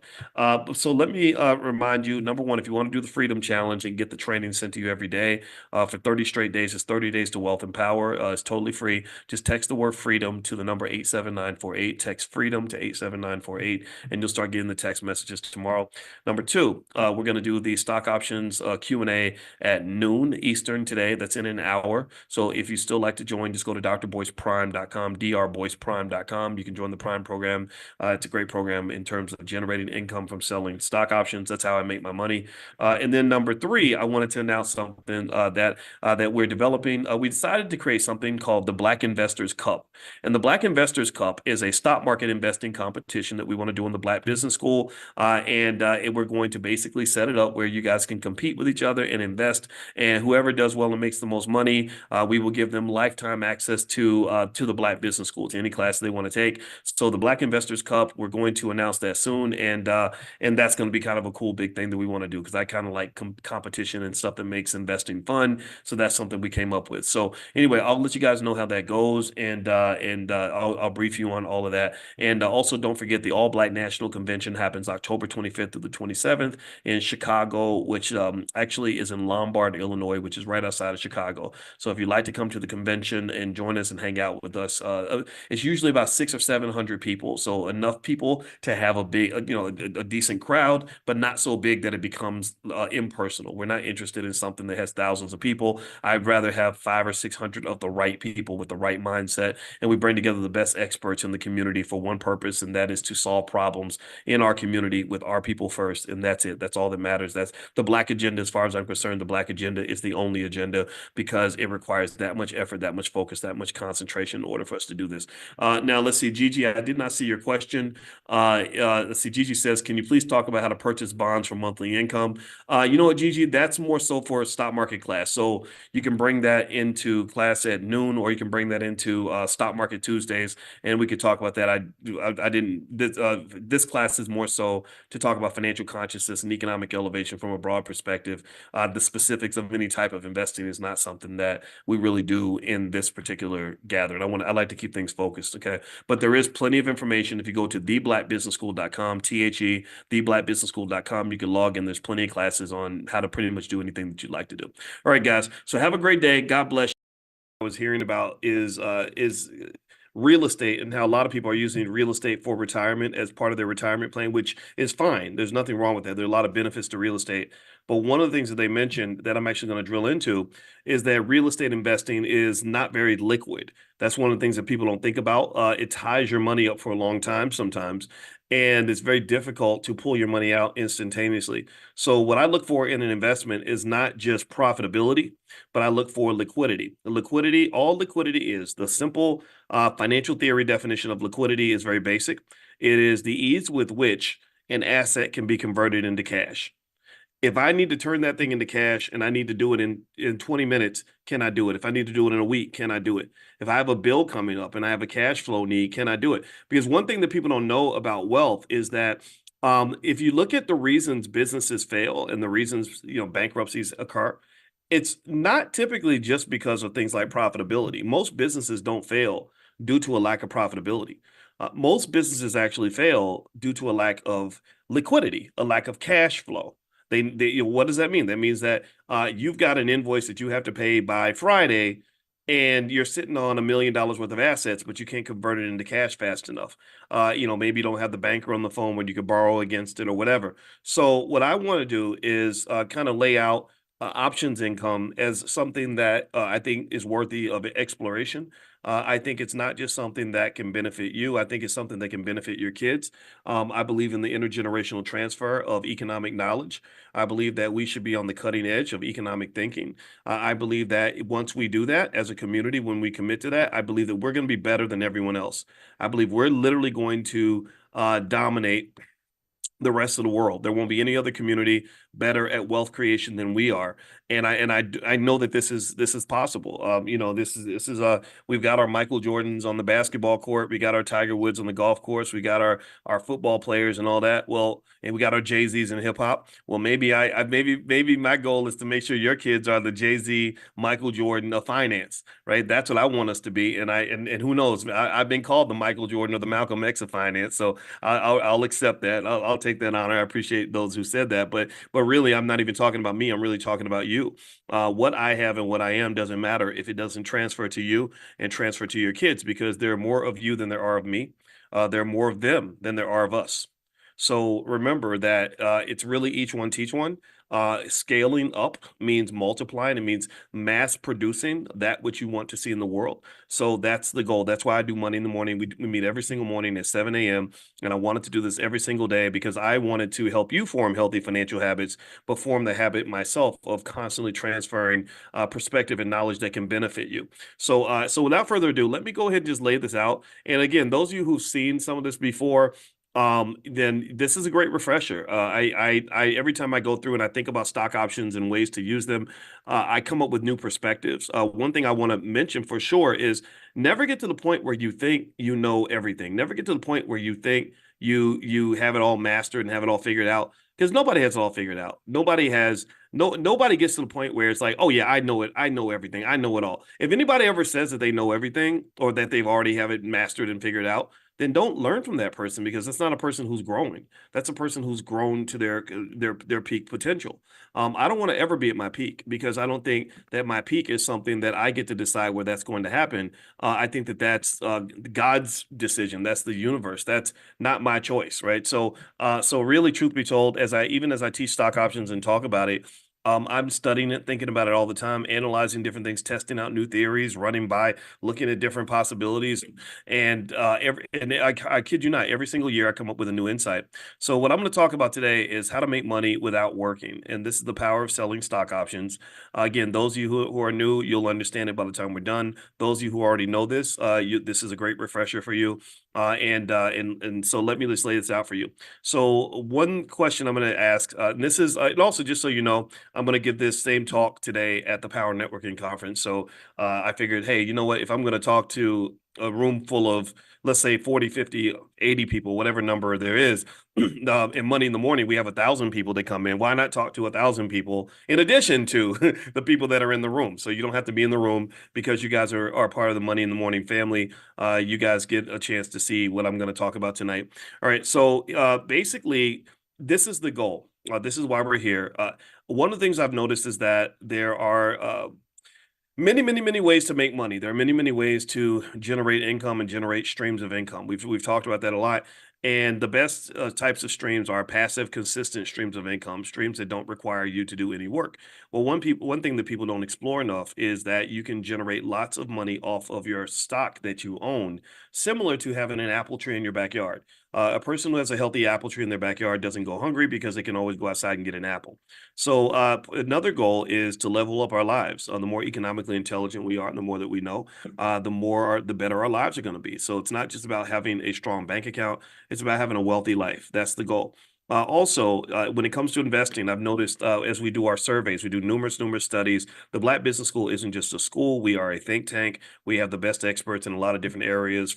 So let me remind you, number one, if you want to do the Freedom Challenge and get the training sent to you every day for 30 straight days, it's 30 days to wealth and power. It's totally free. Just text the word freedom to the number 87948. Text freedom to 87948, and you'll start getting the text messages tomorrow. Number two, we're going to do the stock options Q&A at noon Eastern today. That's in an hour. So if you still like to join, just go to drboyceprime.com, drboyceprime.com. You can join the Prime program. It's a great program in terms of generating income from selling stock options. That's how I make my money. And then number three, I wanted to announce something that we're developing. We decided to create something called the Black Investors Cup. And the Black Investors Cup is a stock market investing competition that we want to do in the Black Business School. And we're going to basically set it up where you guys can compete with each other and invest. And whoever does well and makes the most money, we will give them lifetime access to the Black Business School, to any class they want to take. So the Black Investors Cup, we're going to announce that soon. And that's going to be kind of a cool big thing that we want to do, because I kind of like competition and stuff that makes investing fun. So that's something we came up with. So anyway, I'll let you guys know how that goes, and I'll brief you on all of that. And also, don't forget, the All Black National Convention happens October 25th through the 27th in Chicago, which actually is in Lombard, Illinois, which is right outside of Chicago. So if you'd like to come to the convention and join us and hang out with us, it's usually about 600 or 700 people. So enough people to have a big, a decent crowd, but not so big that it becomes impersonal. We're not interested in something that has thousands of people. I'd rather have 500 or 600 of the right people with the right mindset, and we bring together the best experts in the community for one purpose purpose, and that is to solve problems in our community with our people first. And that's it. That's all that matters. That's the Black agenda. As far as I'm concerned, the Black agenda is the only agenda because it requires that much effort, that much focus, that much concentration in order for us to do this. Now, let's see, Gigi, I did not see your question. Let's see, Gigi says, can you please talk about how to purchase bonds for monthly income? You know what, Gigi, that's more so for a stock market class. So you can bring that into class at noon, or you can bring that into stock market Tuesdays, and we could talk about that. I didn't. This class is more so to talk about financial consciousness and economic elevation from a broad perspective. The specifics of any type of investing is not something that we really do in this particular gathering. I like to keep things focused, okay? But there is plenty of information. If you go to theblackbusinessschool.com, theblackbusinessschool.com, you can log in. There's plenty of classes on how to pretty much do anything that you'd like to do. All right, guys. So have a great day. God bless you. I was hearing about is real estate, and how a lot of people are using real estate for retirement as part of their retirement plan, which is fine. There's nothing wrong with that. There are a lot of benefits to real estate. But one of the things that they mentioned that I'm actually going to drill into is that real estate investing is not very liquid. That's one of the things that people don't think about. It ties your money up for a long time sometimes, and it's very difficult to pull your money out instantaneously. So what I look for in an investment is not just profitability, but I look for liquidity. The liquidity, all liquidity is the simple financial theory definition of liquidity is very basic. It is the ease with which an asset can be converted into cash. If I need to turn that thing into cash and I need to do it in 20 minutes, can I do it? If I need to do it in a week, can I do it? If I have a bill coming up and I have a cash flow need, can I do it? Because one thing that people don't know about wealth is that if you look at the reasons businesses fail and the reasons, bankruptcies occur, it's not typically just because of things like profitability. Most businesses don't fail due to a lack of profitability. Most businesses actually fail due to a lack of liquidity, a lack of cash flow. What does that mean? That means that you've got an invoice that you have to pay by Friday, and you're sitting on $1 million worth of assets, but you can't convert it into cash fast enough. Maybe you don't have the banker on the phone when you could borrow against it or whatever. So what I want to do is kind of lay out options income as something that I think is worthy of exploration. I think it's not just something that can benefit you. I think it's something that can benefit your kids. I believe in the intergenerational transfer of economic knowledge. I believe that we should be on the cutting edge of economic thinking. I believe that once we do that as a community, when we commit to that, I believe that we're going to be better than everyone else. I believe we're literally going to dominate the rest of the world. There won't be any other community better at wealth creation than we are. And I know that this is possible. We've got our Michael Jordans on the basketball court, we got our Tiger Woods on the golf course, we got our football players and all that. Well, and we got our Jay-Z's in hip hop. Well, maybe my goal is to make sure your kids are the Jay-Z, Michael Jordan of finance, right? That's what I want us to be. And who knows? I've been called the Michael Jordan or the Malcolm X of finance, so I'll accept that. I'll take that honor. I appreciate those who said that, but really, I'm not even talking about me. I'm really talking about you. What I have and what I am doesn't matter if it doesn't transfer to you and transfer to your kids, because there are more of you than there are of me. There are more of them than there are of us. So remember that it's really each one teach one. Scaling up means multiplying. It means mass producing that which you want to see in the world. So that's the goal. That's why I do Money in the Morning. We meet every single morning at 7 a.m. And I wanted to do this every single day because I wanted to help you form healthy financial habits, but form the habit myself of constantly transferring perspective and knowledge that can benefit you. So without further ado, let me go ahead and just lay this out. And again, those of you who've seen some of this before, then this is a great refresher. I every time I go through and I think about stock options and ways to use them, I come up with new perspectives. One thing I want to mention for sure is never get to the point where you think you know everything. Never get to the point where you think you have it all mastered and have it all figured out, because nobody has it all figured out. Nobody gets to the point where it's like, oh yeah, I know it. I know everything. I know it all. If anybody ever says that they know everything or that they've already have it mastered and figured out, then don't learn from that person, because that's not a person who's growing. That's a person who's grown to their peak potential. I don't want to ever be at my peak, because I don't think that my peak is something that I get to decide where that's going to happen. I think that that's God's decision. That's the universe. That's not my choice, right? So really, truth be told, as I teach stock options and talk about it, I'm studying it, thinking about it all the time, analyzing different things, testing out new theories, running by, looking at different possibilities. And I kid you not, every single year I come up with a new insight. So what I'm going to talk about today is how to make money without working. And this is the power of selling stock options. Again, those of you who are new, you'll understand it by the time we're done. Those of you who already know this, this is a great refresher for you. And so let me just lay this out for you. So one question I'm going to ask, and this is, and also just so you know, I'm going to give this same talk today at the Power Networking Conference. So I figured, hey, you know what? If I'm going to talk to a room full of, let's say 40, 50, 80 people, whatever number there is, in Money in the Morning, we have 1,000 people that come in. Why not talk to 1,000 people in addition to the people that are in the room? So you don't have to be in the room because you guys are part of the Money in the Morning family. You guys get a chance to see what I'm going to talk about tonight. All right. So basically, this is the goal. This is why we're here. One of the things I've noticed is that there are many ways to make money. There are many ways to generate income and generate streams of income. We've talked about that a lot. And the best types of streams are passive, consistent streams of income, streams that don't require you to do any work. Well, one thing that people don't explore enough is that you can generate lots of money off of your stock that you own, similar to having an apple tree in your backyard. A person who has a healthy apple tree in their backyard doesn't go hungry because they can always go outside and get an apple. So another goal is to level up our lives. The more economically intelligent we are, and the more that we know, the better our lives are going to be. So it's not just about having a strong bank account; it's about having a wealthy life. That's the goal. Also, when it comes to investing, I've noticed as we do our surveys, we do numerous studies. The Black Business School isn't just a school; we are a think tank. We have the best experts in a lot of different areas.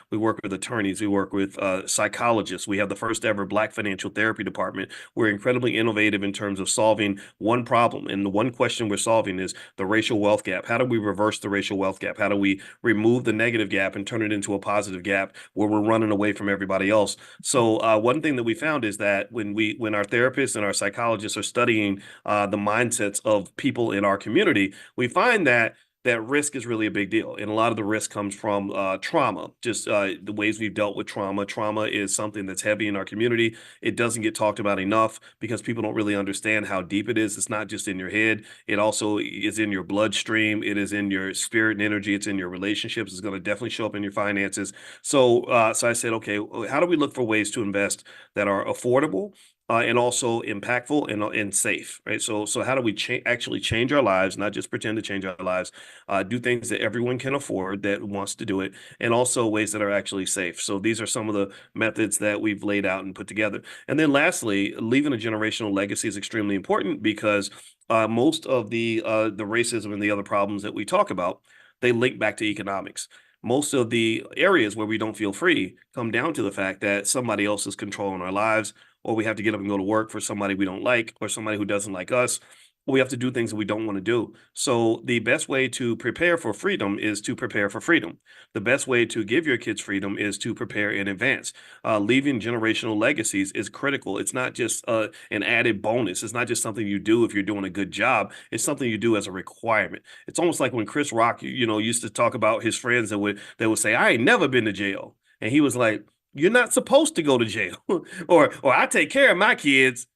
We work with attorneys, we work with psychologists. We have the first ever Black financial therapy department. We're incredibly innovative in terms of solving one problem, and the one question we're solving is the racial wealth gap. How do we reverse the racial wealth gap? How do we remove the negative gap and turn it into a positive gap where we're running away from everybody else? So one thing that we found is that when our therapists and our psychologists are studying the mindsets of people in our community, we find that risk is really a big deal. And a lot of the risk comes from trauma, just the ways we've dealt with trauma. Trauma is something that's heavy in our community. It doesn't get talked about enough because people don't really understand how deep it is. It's not just in your head. It also is in your bloodstream. It is in your spirit and energy. It's in your relationships. It's going to definitely show up in your finances. So I said, okay, how do we look for ways to invest that are affordable and also impactful and safe, right? So how do we actually change our lives, not just pretend to change our lives, do things that everyone can afford that wants to do it, and also ways that are actually safe. So these are some of the methods that we've laid out and put together. And then lastly, leaving a generational legacy is extremely important because most of the racism and the other problems that we talk about, they link back to economics. Most of the areas where we don't feel free come down to the fact that somebody else is controlling our lives, or we have to get up and go to work for somebody we don't like, or somebody who doesn't like us, or we have to do things that we don't want to do. So the best way to prepare for freedom is to prepare for freedom. The best way to give your kids freedom is to prepare in advance. Leaving generational legacies is critical. It's not just an added bonus. It's not just something you do if you're doing a good job. It's something you do as a requirement. It's almost like when Chris Rock, used to talk about his friends that would say, "I ain't never been to jail," and he was like, "You're not supposed to go to jail," or "I take care of my kids."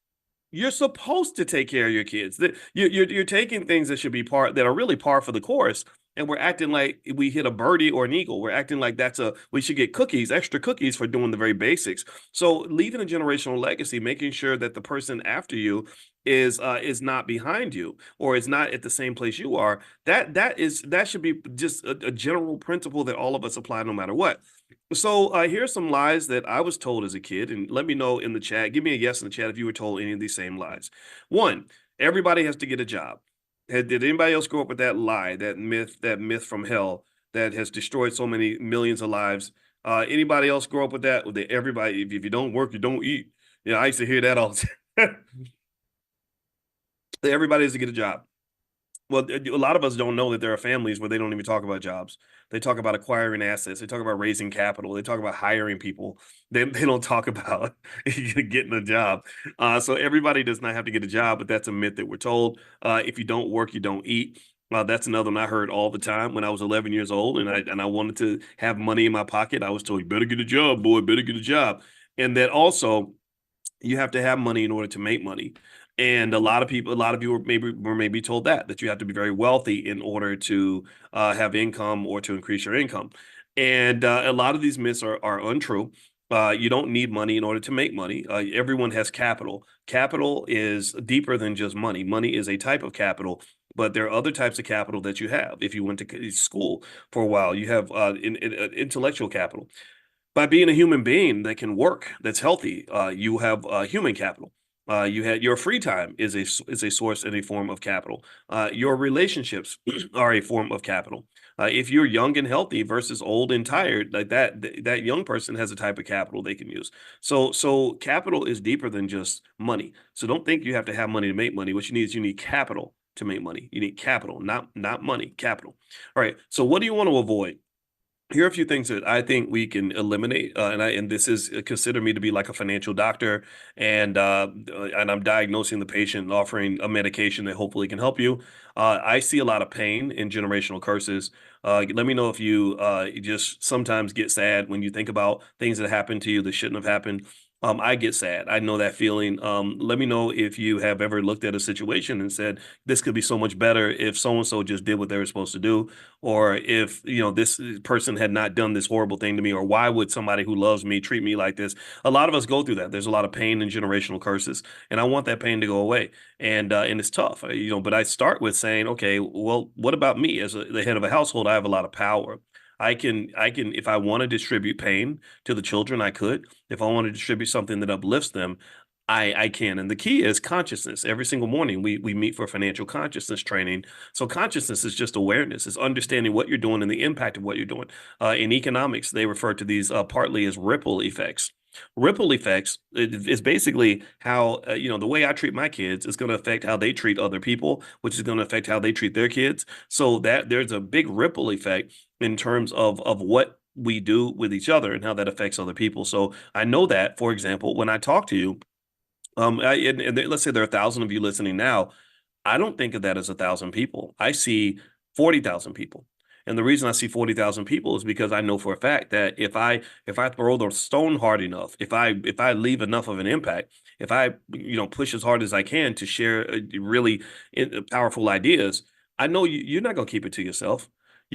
You're supposed to take care of your kids. You're taking things that should be that are really par for the course, and we're acting like we hit a birdie or an eagle. We're acting like we should get extra cookies for doing the very basics. So leaving a generational legacy, making sure that the person after you is not behind you or is not at the same place you are. That should be just a general principle that all of us apply no matter what. So here's some lies that I was told as a kid, and let me know in the chat. Give me a yes in the chat if you were told any of these same lies. One, everybody has to get a job. Did anybody else grow up with that lie, that myth from hell that has destroyed so many millions of lives? Anybody else grow up with that? That everybody, if you don't work, you don't eat. Yeah, I used to hear that all the time. That everybody has to get a job. Well, a lot of us don't know that there are families where they don't even talk about jobs. They talk about acquiring assets. They talk about raising capital. They talk about hiring people. They don't talk about getting a job. So everybody does not have to get a job, but that's a myth that we're told. If you don't work, you don't eat. That's another one I heard all the time when I was 11 years old and I wanted to have money in my pocket. I was told, you better get a job, boy, better get a job. And that also, you have to have money in order to make money. And a lot of you were maybe told that you have to be very wealthy in order to have income or to increase your income. And a lot of these myths are untrue. You don't need money in order to make money. Everyone has capital. Capital is deeper than just money. Money is a type of capital, but there are other types of capital that you have. If you went to school for a while, you have intellectual capital. By being a human being that can work, that's healthy, you have human capital. You had your free time is a source and a form of capital. Your relationships are a form of capital. If you're young and healthy versus old and tired, like that young person has a type of capital they can use. So capital is deeper than just money. So don't think you have to have money to make money. What you need is you need capital to make money. You need capital, not money, capital. All right. So what do you want to avoid? Here are a few things that I think we can eliminate, and this is consider me to be like a financial doctor, and I'm diagnosing the patient and offering a medication that hopefully can help you. I see a lot of pain in generational curses. Let me know if you just sometimes get sad when you think about things that happened to you that shouldn't have happened. I get sad. I know that feeling. Let me know if you have ever looked at a situation and said, this could be so much better if so and so just did what they were supposed to do, or if this person had not done this horrible thing to me, or why would somebody who loves me treat me like this? A lot of us go through that. There's a lot of pain and generational curses, and I want that pain to go away. And it's tough, but I start with saying, okay, well, what about me as the head of a household? I have a lot of power. I can, if I want to distribute pain to the children, I could. If I want to distribute something that uplifts them, I can. And the key is consciousness. Every single morning we meet for financial consciousness training. So consciousness is just awareness. It's understanding what you're doing and the impact of what you're doing. In economics, they refer to these partly as ripple effects. Ripple effects is basically how, the way I treat my kids is going to affect how they treat other people, which is going to affect how they treat their kids. So that there's a big ripple effect in terms of what we do with each other and how that affects other people. So I know that, for example, when I talk to you, let's say there are 1,000 of you listening now. I don't think of that as 1,000 people. I see 40,000 people. And the reason I see 40,000 people is because I know for a fact that if I throw the stone hard enough, if I leave enough of an impact, if I push as hard as I can to share really powerful ideas, I know you're not going to keep it to yourself.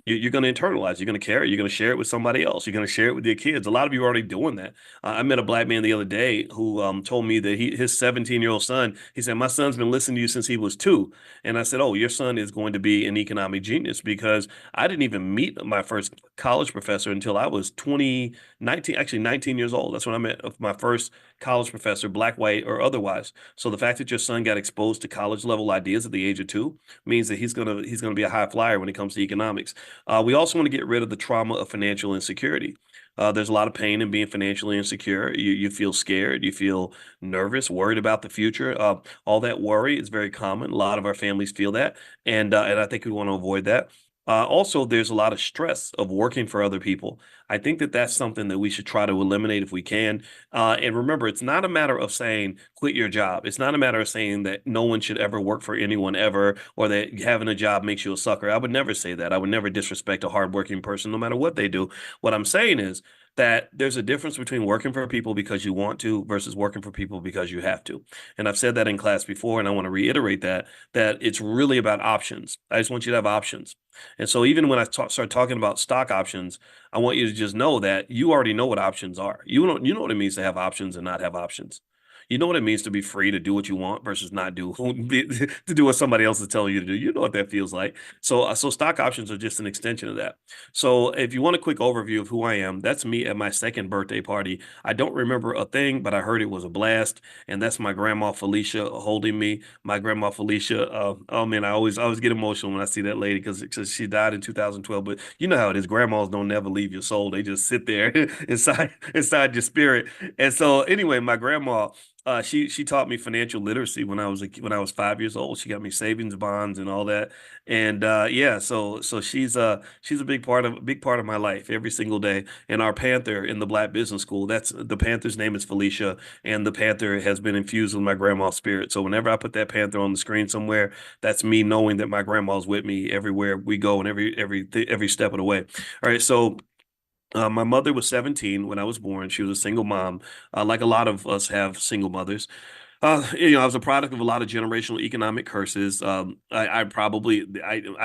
You're going to internalize. You're going to carry. You're going to share it with somebody else. You're going to share it with your kids. A lot of you are already doing that. I met a black man the other day who told me that his 17-year-old son. He said, "My son's been listening to you since he was 2." And I said, "Oh, your son is going to be an economic genius," because I didn't even meet my first college professor until I was 19, actually 19 years old. That's when I met my first college professor, black, white, or otherwise. So the fact that your son got exposed to college level ideas at the age of 2 means that he's gonna be a high flyer when it comes to economics. We also want to get rid of the trauma of financial insecurity. There's a lot of pain in being financially insecure. You feel scared, you feel nervous, worried about the future. All that worry is very common. A lot of our families feel that, and I think we want to avoid that. Also, there's a lot of stress of working for other people. I think that that's something that we should try to eliminate if we can. And remember, it's not a matter of saying quit your job. It's not a matter of saying that no one should ever work for anyone ever, or that having a job makes you a sucker. I would never say that. I would never disrespect a hardworking person, no matter what they do. What I'm saying is that there's a difference between working for people because you want to versus working for people because you have to. And I've said that in class before, and I want to reiterate that it's really about options. I just want you to have options. And so even when I start talking about stock options, I want you to just know that you already know what options are. You know what it means to have options and not have options. You know what it means to be free to do what you want versus not do to do what somebody else is telling you to do. You know what that feels like. So stock options are just an extension of that. So if you want a quick overview of who I am, that's me at my second birthday party. I don't remember a thing, but I heard it was a blast, and that's my grandma Felicia holding me. My grandma Felicia. Oh man, I always get emotional when I see that lady because she died in 2012. But you know how it is. Grandmas don't never leave your soul. They just sit there inside your spirit. And so anyway, my grandma. She taught me financial literacy when I was 5 years old. She got me savings bonds and all that. And yeah, so she's a big part of my life every single day. And our Panther in the Black Business School, that's the Panther's name is Felicia, and the Panther has been infused with my grandma's spirit. So whenever I put that Panther on the screen somewhere, that's me knowing that my grandma's with me everywhere we go and every step of the way. All right, so. My mother was 17 when I was born. She was a single mom, like a lot of us have single mothers. I was a product of a lot of generational economic curses. I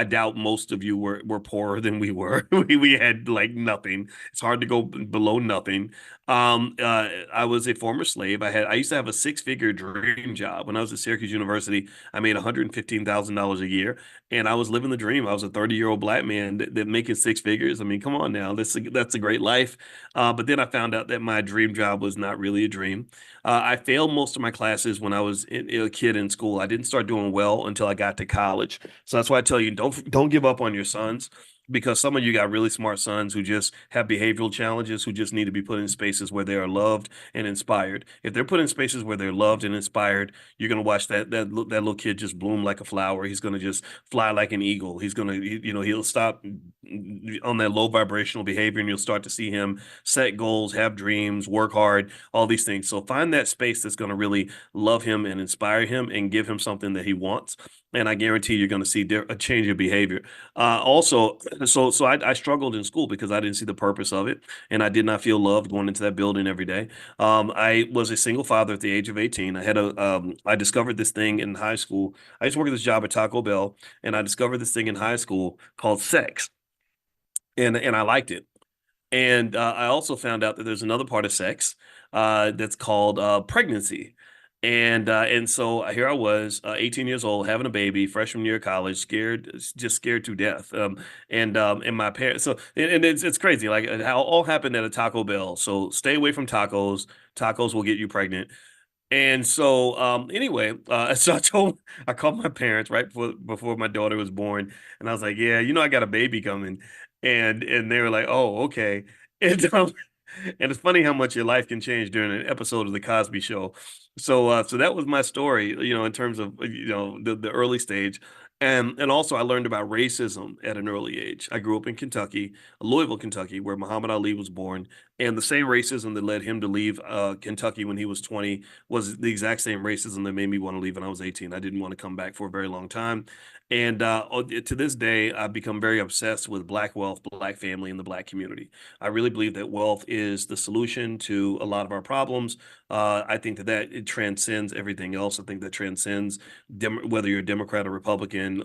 doubt most of you were poorer than we were. We had like nothing. It's hard to go below nothing. I was a former slave. I used to have a six-figure dream job when I was at Syracuse University. I made $115,000 a year, and I was living the dream. I was a 30-year-old black man that making six figures. I mean, come on now, that's a great life. But then I found out that my dream job was not really a dream. I failed most of my classes when I was a kid in school. I didn't start doing well until I got to college. So that's why I tell you, don't give up on your sons, because some of you got really smart sons who just have behavioral challenges, who just need to be put in spaces where they are loved and inspired. If they're put in spaces where they're loved and inspired, you're gonna watch that little kid just bloom like a flower. He's gonna just fly like an eagle. He'll stop on that low vibrational behavior, and you'll start to see him set goals, have dreams, work hard, all these things. So find that space that's going to really love him and inspire him and give him something that he wants. And I guarantee you're going to see a change of behavior. Also, I struggled in school because I didn't see the purpose of it, and I did not feel loved going into that building every day. I was a single father at the age of 18. I discovered this thing in high school. I used to work at this job at Taco Bell, and I discovered this thing in high school called sex, and I liked it. And I also found out that there's another part of sex that's called pregnancy. And so here I was, 18 years old, having a baby, freshman year of college, scared, just scared to death. And my parents, and it's crazy, like how all happened at a Taco Bell. So stay away from tacos. Tacos will get you pregnant. And so, anyway, I called my parents right before my daughter was born, and I was like, "Yeah, I got a baby coming," and they were like, "Oh, okay." And and it's funny how much your life can change during an episode of the Cosby Show. So that was my story, in terms of the early stage, and also I learned about racism at an early age. I grew up in Kentucky, Louisville, Kentucky, where Muhammad Ali was born, and the same racism that led him to leave Kentucky when he was 20 was the exact same racism that made me want to leave when I was 18. I didn't want to come back for a very long time. And to this day, I've become very obsessed with Black wealth, Black family, and the Black community. I really believe that wealth is the solution to a lot of our problems. I think that it transcends everything else. I think that transcends whether you're a Democrat or Republican,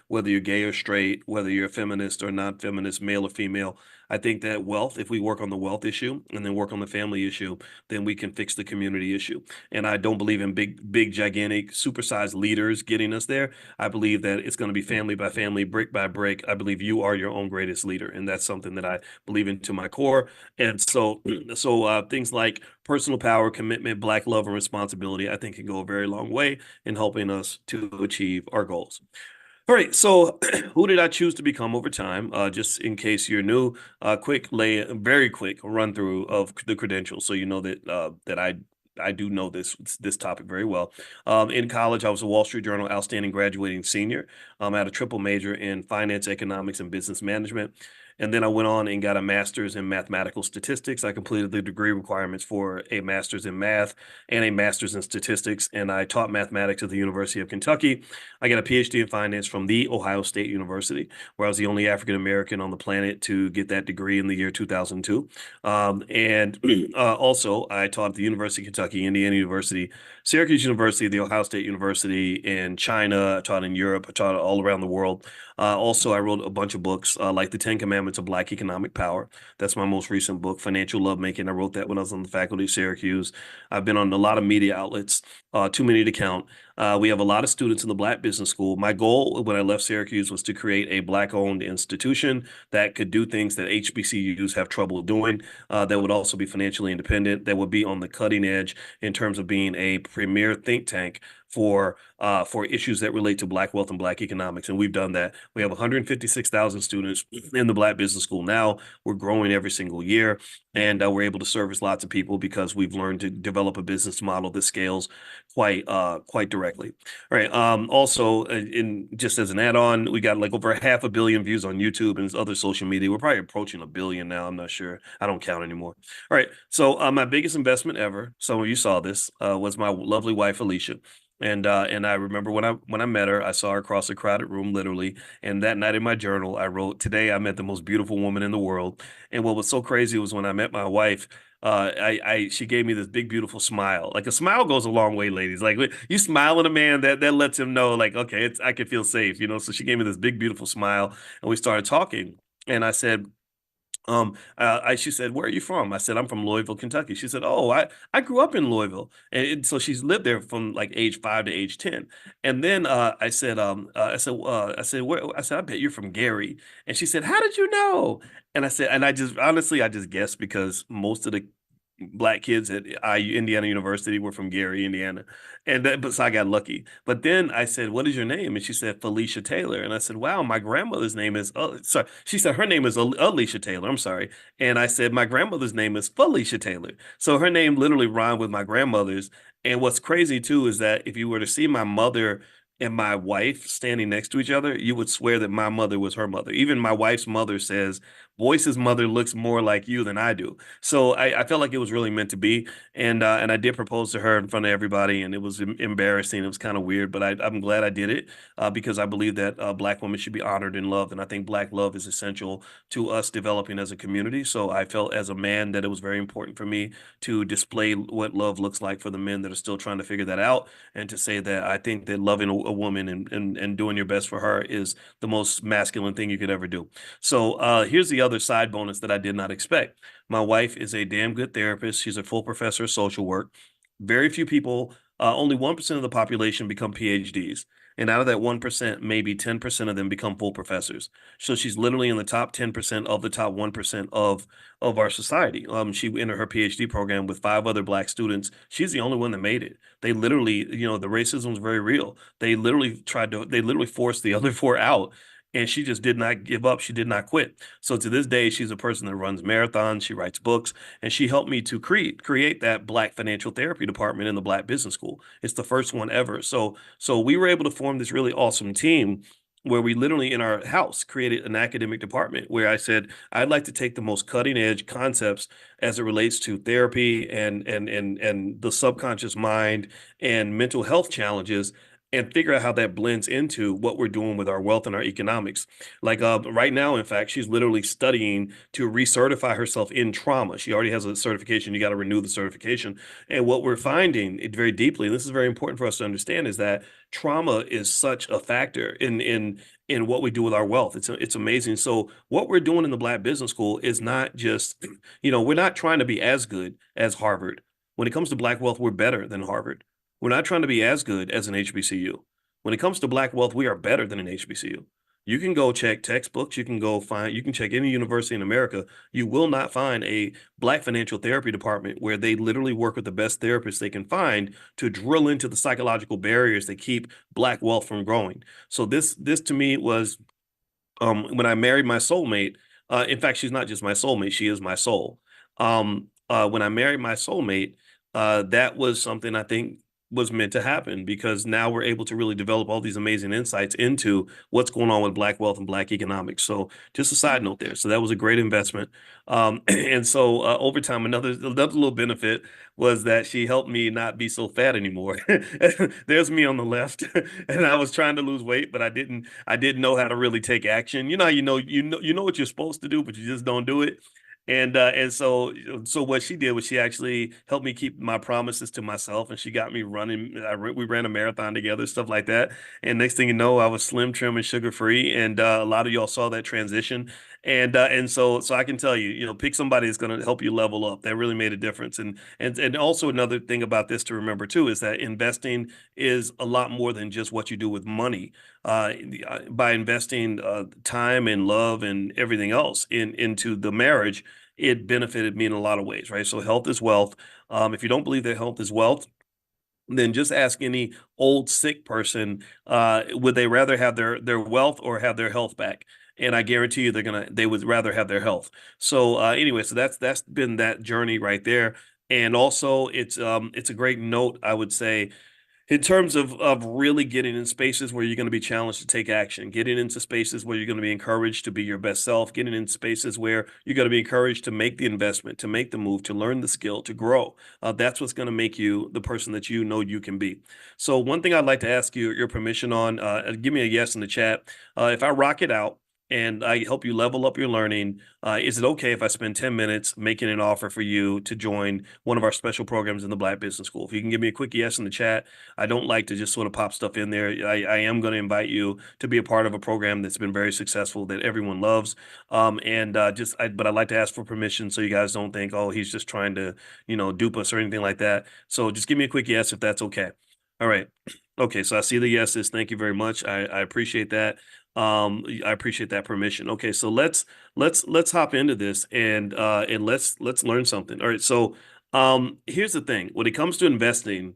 whether you're gay or straight, whether you're a feminist or not feminist, male or female. I think that wealth, if we work on the wealth issue and then work on the family issue, then we can fix the community issue. And I don't believe in big, gigantic, supersized leaders getting us there. I believe that it's going to be family by family, brick by brick. I believe you are your own greatest leader, and that's something that I believe in to my core. And so things like personal power, commitment, Black love, and responsibility, I think can go a very long way in helping us to achieve our goals. All right, so who did I choose to become over time? Just in case you're new, very quick run through of the credentials, so you know that I do know this topic very well. In college, I was a Wall Street Journal outstanding graduating senior. I had a triple major in finance, economics, and business management. And then I went on and got a master's in mathematical statistics. I completed the degree requirements for a master's in math and a master's in statistics, and I taught mathematics at the University of Kentucky. I got a PhD in finance from the Ohio State University, where I was the only African American on the planet to get that degree in the year 2002. And also, I taught at the University of Kentucky, Indiana University, Syracuse University, the Ohio State University in China. I taught in Europe. I taught all around the world. Also, I wrote a bunch of books like The 10 Commandments of Black Economic Power. That's my most recent book, Financial Lovemaking. I wrote that when I was on the faculty of Syracuse. I've been on a lot of media outlets, too many to count. We have a lot of students in the Black Business School. My goal when I left Syracuse was to create a Black-owned institution that could do things that HBCUs have trouble doing, that would also be financially independent, that would be on the cutting edge in terms of being a premier think tank for issues that relate to Black wealth and Black economics. And we've done that. We have 156,000 students in the Black Business School now. We're growing every single year, and we're able to service lots of people because we've learned to develop a business model that scales quite directly. All right. Also, in just as an add-on, we got like over 500 million views on YouTube and other social media. We're probably approaching 1 billion now. I'm not sure. I don't count anymore. All right. So my biggest investment ever, some of you saw this, was my lovely wife, Alicia. And I remember when I met her, I saw her across a crowded room, literally. And that night in my journal, I wrote, "Today I met the most beautiful woman in the world." And what was so crazy was when I met my wife, she gave me this big, beautiful smile. Like a smile goes a long way, ladies. Like you smile at a man, that lets him know, like, okay, I can feel safe, you know. So she gave me this big, beautiful smile, and we started talking. And I said, she said, "Where are you from?" I said, "I'm from Louisville, Kentucky." She said, "Oh, I grew up in Louisville." So she's lived there from like age 5 to age 10. And then I said, "Where?" I said, "I bet you're from Gary." And she said, "How did you know?" And I said, and I just honestly, I just guessed because most of the black kids at Indiana University were from Gary, Indiana. But so I got lucky. But then I said, "What is your name?" And she said, "Felicia Taylor." And I said, "Wow, my grandmother's name is," sorry. She said her name is Alicia Taylor. I'm sorry. And I said, "My grandmother's name is Felicia Taylor." So her name literally rhymed with my grandmother's. And what's crazy too is that if you were to see my mother and my wife standing next to each other, you would swear that my mother was her mother. Even my wife's mother says, "Boyce's mother looks more like you than I do." So I felt like it was really meant to be, and I did propose to her in front of everybody, and it was embarrassing. It was kind of weird, but I'm glad I did it, because I believe that Black women should be honored and loved, and I think Black love is essential to us developing as a community. So I felt as a man that it was very important for me to display what love looks like for the men that are still trying to figure that out, and to say that I think that loving a woman and doing your best for her is the most masculine thing you could ever do. So here's the other side bonus that I did not expect. My wife is a damn good therapist. She's a full professor of social work. Very few people, only 1% of the population become PhDs. And out of that 1%, maybe 10% of them become full professors. So she's literally in the top 10% of the top 1% of our society. She entered her PhD program with 5 other black students. She's the only one that made it. They literally, the racism was very real. They literally forced the other 4 out. And she just did not give up. She did not quit. So to this day, she's a person that runs marathons, she writes books, and she helped me to create that Black financial therapy department in the Black Business School. It's the first one ever. So we were able to form this really awesome team where we literally in our house created an academic department where I said I'd like to take the most cutting edge concepts as it relates to therapy and the subconscious mind and mental health challenges, and figure out how that blends into what we're doing with our wealth and our economics. Like right now, in fact, she's literally studying to recertify herself in trauma. She already has a certification. You got to renew the certification. And what we're finding it very deeply, and this is very important for us to understand, is that trauma is such a factor in what we do with our wealth. It's amazing. So what we're doing in the Black Business School is not just, we're not trying to be as good as Harvard. When it comes to Black wealth, we're better than Harvard. We're not trying to be as good as an HBCU. When it comes to Black wealth, we are better than an HBCU. You can go check textbooks. You can check any university in America. You will not find a Black financial therapy department where they literally work with the best therapists they can find to drill into the psychological barriers that keep Black wealth from growing. So this to me was, when I married my soulmate. In fact, she's not just my soulmate; she is my soul. When I married my soulmate, that was something I think was meant to happen, because now we're able to really develop all these amazing insights into what's going on with Black wealth and Black economics. So, just a side note there. So that was a great investment. And so over time, another little benefit was that she helped me not be so fat anymore. There's me on the left, and I was trying to lose weight, but I didn't know how to really take action. You know what you're supposed to do, but you just don't do it. And so what she did was she actually helped me keep my promises to myself, and she got me running. We ran a marathon together, stuff like that. And next thing you know, I was slim, trim, and sugar free. And a lot of y'all saw that transition. And so I can tell you, pick somebody that's going to help you level up. That really made a difference. And also another thing about this to remember too is that investing is a lot more than just what you do with money. By investing time and love and everything else into the marriage, it benefited me in a lot of ways, right? So health is wealth. If you don't believe that health is wealth, then just ask any old sick person, would they rather have their wealth or have their health back? And I guarantee you they would rather have their health. So anyway, so that's been that journey right there. And also it's a great note, I would say, In terms of really getting in spaces where you're going to be challenged to take action, getting into spaces where you're going to be encouraged to be your best self, getting in spaces where you're going to be encouraged to make the investment, to make the move, to learn the skill, to grow. That's what's going to make you the person that you know you can be. So one thing I'd like to ask you your permission on, give me a yes in the chat. If I rock it out and I help you level up your learning, is it okay if I spend 10 minutes making an offer for you to join one of our special programs in the Black Business School? If you can give me a quick yes in the chat. I don't like to just sort of pop stuff in there. I am going to invite you to be a part of a program that's been very successful that everyone loves. But I'd like to ask for permission so you guys don't think, oh, he's just trying to, dupe us or anything like that. So just give me a quick yes if that's okay. All right. Okay, so I see the yeses. Thank you very much. I appreciate that. I appreciate that permission. Okay, so let's hop into this and let's learn something. All right, so here's the thing. When it comes to investing,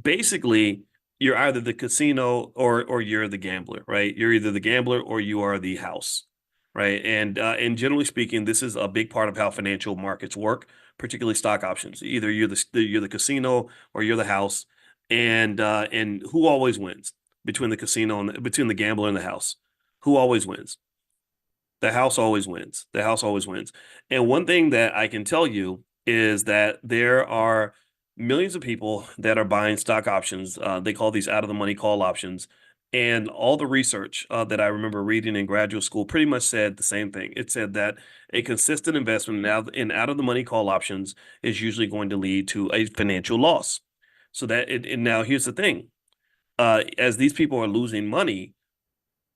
basically you're either the casino or you're the gambler, right? You're either the gambler or you are the house, right? And generally speaking, this is a big part of how financial markets work, particularly stock options. Either you're the casino or you're the house, and who always wins between the casino and between the gambler and the house? Who always wins? The house always wins. The house always wins. And one thing that I can tell you is that there are millions of people that are buying stock options. They call these out of the money call options. And all the research that I remember reading in graduate school pretty much said the same thing. It said that a consistent investment in out of the money call options is usually going to lead to a financial loss. And now here's the thing. As these people are losing money,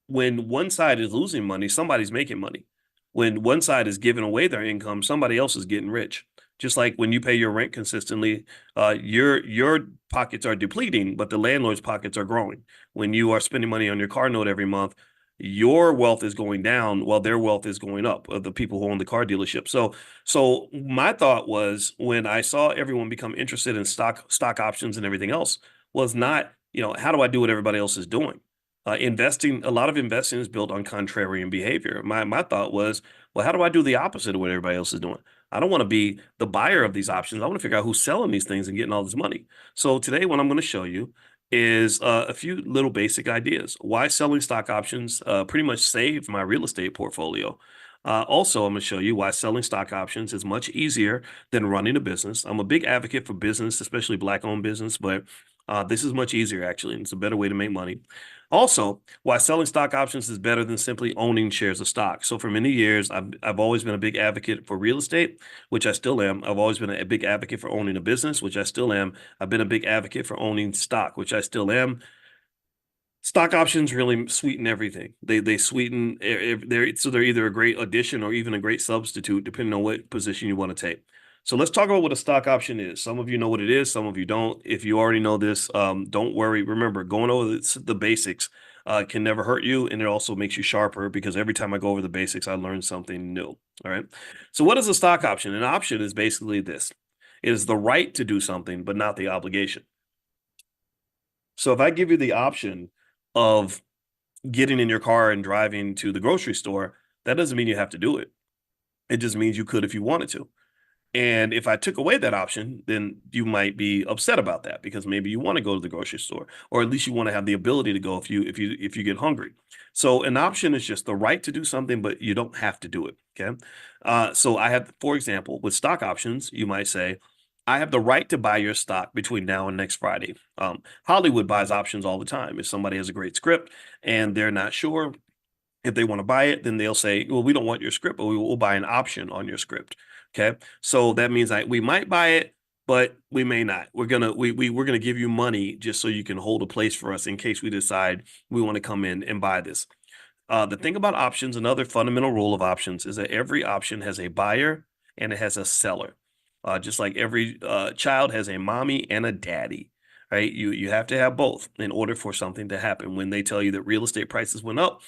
when one side is losing money, somebody's making money. When one side is giving away their income, somebody else is getting rich. Just like when you pay your rent consistently, your pockets are depleting, but the landlord's pockets are growing. When you are spending money on your car note every month, your wealth is going down while their wealth is going up, of the people who own the car dealership. So my thought was when I saw everyone become interested in stock options and everything else was not, how do I do what everybody else is doing? A lot of investing is built on contrarian behavior. My thought was, well, how do I do the opposite of what everybody else is doing? I don't want to be the buyer of these options. I want to figure out who's selling these things and getting all this money. So today, what I'm going to show you is a few little basic ideas. Why selling stock options pretty much saved my real estate portfolio. Also, I'm going to show you why selling stock options is much easier than running a business. I'm a big advocate for business, especially Black-owned business, but this is much easier, actually, and it's a better way to make money. Also, why selling stock options is better than simply owning shares of stock. So for many years, I've always been a big advocate for real estate, which I still am. I've always been a big advocate for owning a business, which I still am. I've been a big advocate for owning stock, which I still am. Stock options really sweeten everything. They sweeten they're either a great addition or even a great substitute, depending on what position you want to take. So let's talk about what a stock option is. Some of you know what it is, some of you don't. If you already know this, don't worry. Remember, going over the basics can never hurt you, and it also makes you sharper because every time I go over the basics, I learn something new. All right. So what is a stock option? An option is basically this. It is the right to do something, but not the obligation. So if I give you the option of getting in your car and driving to the grocery store, that doesn't mean you have to do it. It just means you could if you wanted to. And if I took away that option, then you might be upset about that because maybe you want to go to the grocery store, or at least you want to have the ability to go if you get hungry. So an option is just the right to do something, but you don't have to do it. Okay. So I have, for example, with stock options, you might say, I have the right to buy your stock between now and next Friday. Hollywood buys options all the time. If somebody has a great script and they're not sure if they want to buy it, then they'll say, well, we don't want your script, but we will buy an option on your script. Okay. So that means we might buy it, but we may not. We're gonna give you money just so you can hold a place for us in case we decide we want to come in and buy this. The thing about options, another fundamental rule of options is that every option has a buyer and it has a seller. Just like every child has a mommy and a daddy, right? You have to have both in order for something to happen. When they tell you that real estate prices went up,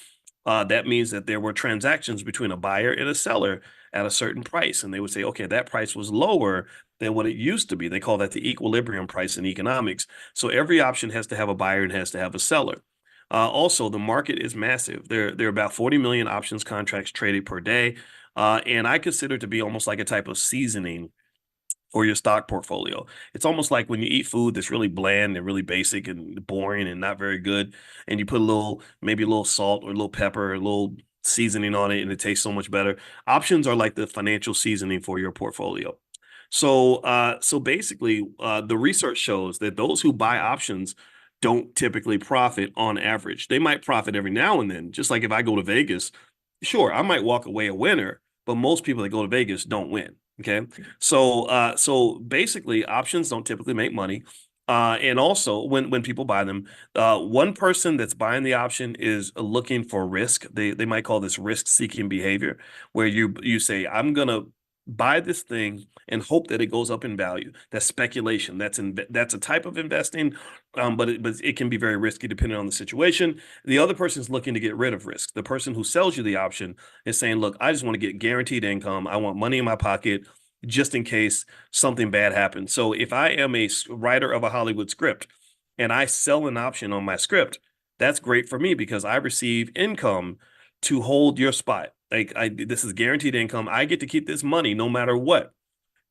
that means that there were transactions between a buyer and a seller at a certain price. And they would say, okay, that price was lower than what it used to be. They call that the equilibrium price in economics. So every option has to have a buyer and has to have a seller. Also, the market is massive. There are about 40 million options contracts traded per day. And I consider it to be almost like a type of seasoning for your stock portfolio. It's almost like when you eat food that's really bland and really basic and boring and not very good, and you put a little, maybe a little salt or a little pepper or a little seasoning on it, and it tastes so much better. Options are like the financial seasoning for your portfolio. So basically, the research shows that those who buy options don't typically profit on average. They might profit every now and then. Just like if I go to Vegas, sure, I might walk away a winner, but most people that go to Vegas don't win. Okay. So basically options don't typically make money. And also when people buy them, one person that's buying the option is looking for risk. They might call this risk seeking behavior, where you say, I'm gonna buy this thing and hope that it goes up in value. That's speculation. That's a type of investing, but it can be very risky depending on the situation. The other person is looking to get rid of risk. The person who sells you the option is saying, "Look, I just want to get guaranteed income. I want money in my pocket just in case something bad happens." So if I am a writer of a Hollywood script and I sell an option on my script, that's great for me because I receive income to hold your spot. Like this is guaranteed income. I get to keep this money no matter what.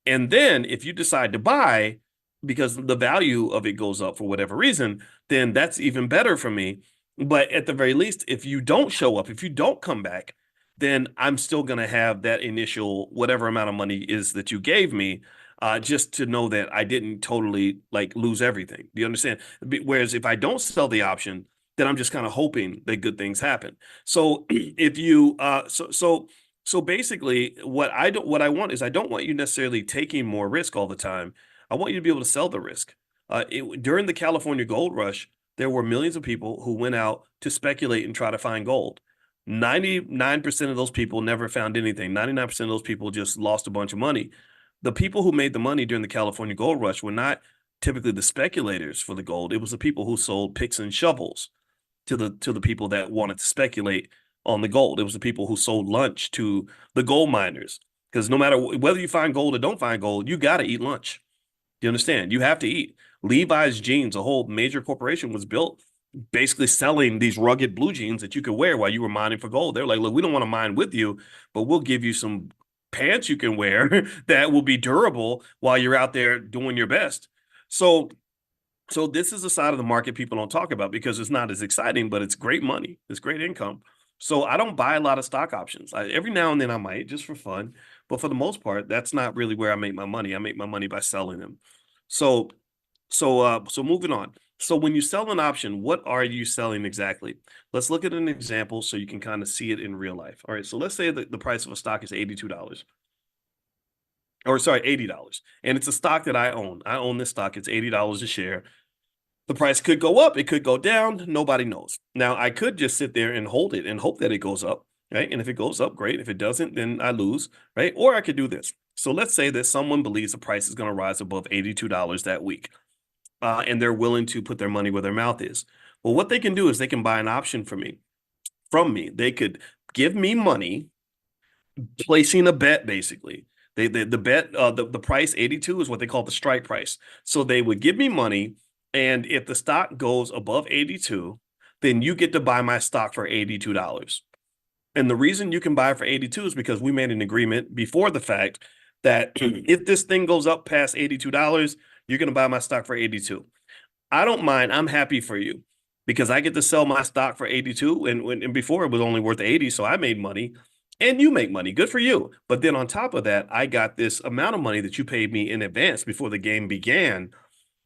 And then if you decide to buy because the value of it goes up for whatever reason, then that's even better for me. But at the very least, if you don't show up, if you don't come back, then I'm still going to have that initial whatever amount of money is that you gave me, just to know that I didn't totally like lose everything. Do you understand? Whereas if I don't sell the option, then I'm just kind of hoping that good things happen. So if you so basically what I want is I don't want you necessarily taking more risk all the time. I want you to be able to sell the risk. During the California gold rush, there were millions of people who went out to speculate and try to find gold. 99% of those people never found anything. 99% of those people just lost a bunch of money. The people who made the money during the California gold rush were not typically the speculators for the gold. It was the people who sold picks and shovels to the people that wanted to speculate on the gold. It was the people who sold lunch to the gold miners. Because no matter whether you find gold or don't find gold, you got to eat lunch. You understand? You have to eat. Levi's jeans, a whole major corporation, was built basically selling these rugged blue jeans that you could wear while you were mining for gold. They're like, look, we don't want to mine with you, but we'll give you some pants you can wear that will be durable while you're out there doing your best. So so this is a side of the market people don't talk about because it's not as exciting, but it's great money. It's great income. So I don't buy a lot of stock options. Every now and then I might just for fun, but for the most part, that's not really where I make my money. I make my money by selling them. So so moving on. So when you sell an option, what are you selling exactly? Let's look at an example so you can kind of see it in real life. All right. So let's say that the price of a stock is $82 or sorry, $80. And it's a stock that I own. I own this stock. It's $80 a share. The price could go up, it could go down. Nobody knows. Now, I could just sit there and hold it and hope that it goes up, right? And if it goes up, great. If it doesn't, then I lose, right? Or I could do this. So let's say that someone believes the price is going to rise above $82 that week, and they're willing to put their money where their mouth is. Well, what they can do is they can buy an option from me. They could give me money placing a bet basically. The bet the price 82 is what they call the strike price. So they would give me money, and if the stock goes above 82, then you get to buy my stock for $82. And the reason you can buy it for 82 is because we made an agreement before the fact that if this thing goes up past $82, you're going to buy my stock for 82. I don't mind. I'm happy for you because I get to sell my stock for 82 and before it was only worth 80, so I made money and you make money. Good for you. But then on top of that, I got this amount of money that you paid me in advance before the game began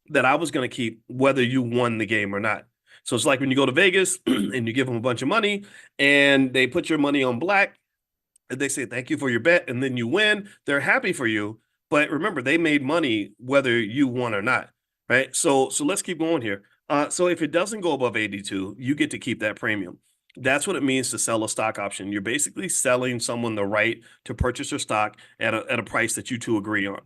that I was going to keep whether you won the game or not. So it's like when you go to Vegas and you give them a bunch of money and they put your money on black and they say thank you for your bet and then you win, they're happy for you. But remember, they made money whether you won or not, right? So let's keep going here. So if it doesn't go above 82, you get to keep that premium. That's what it means to sell a stock option. You're basically selling someone the right to purchase your stock at a price that you two agree on.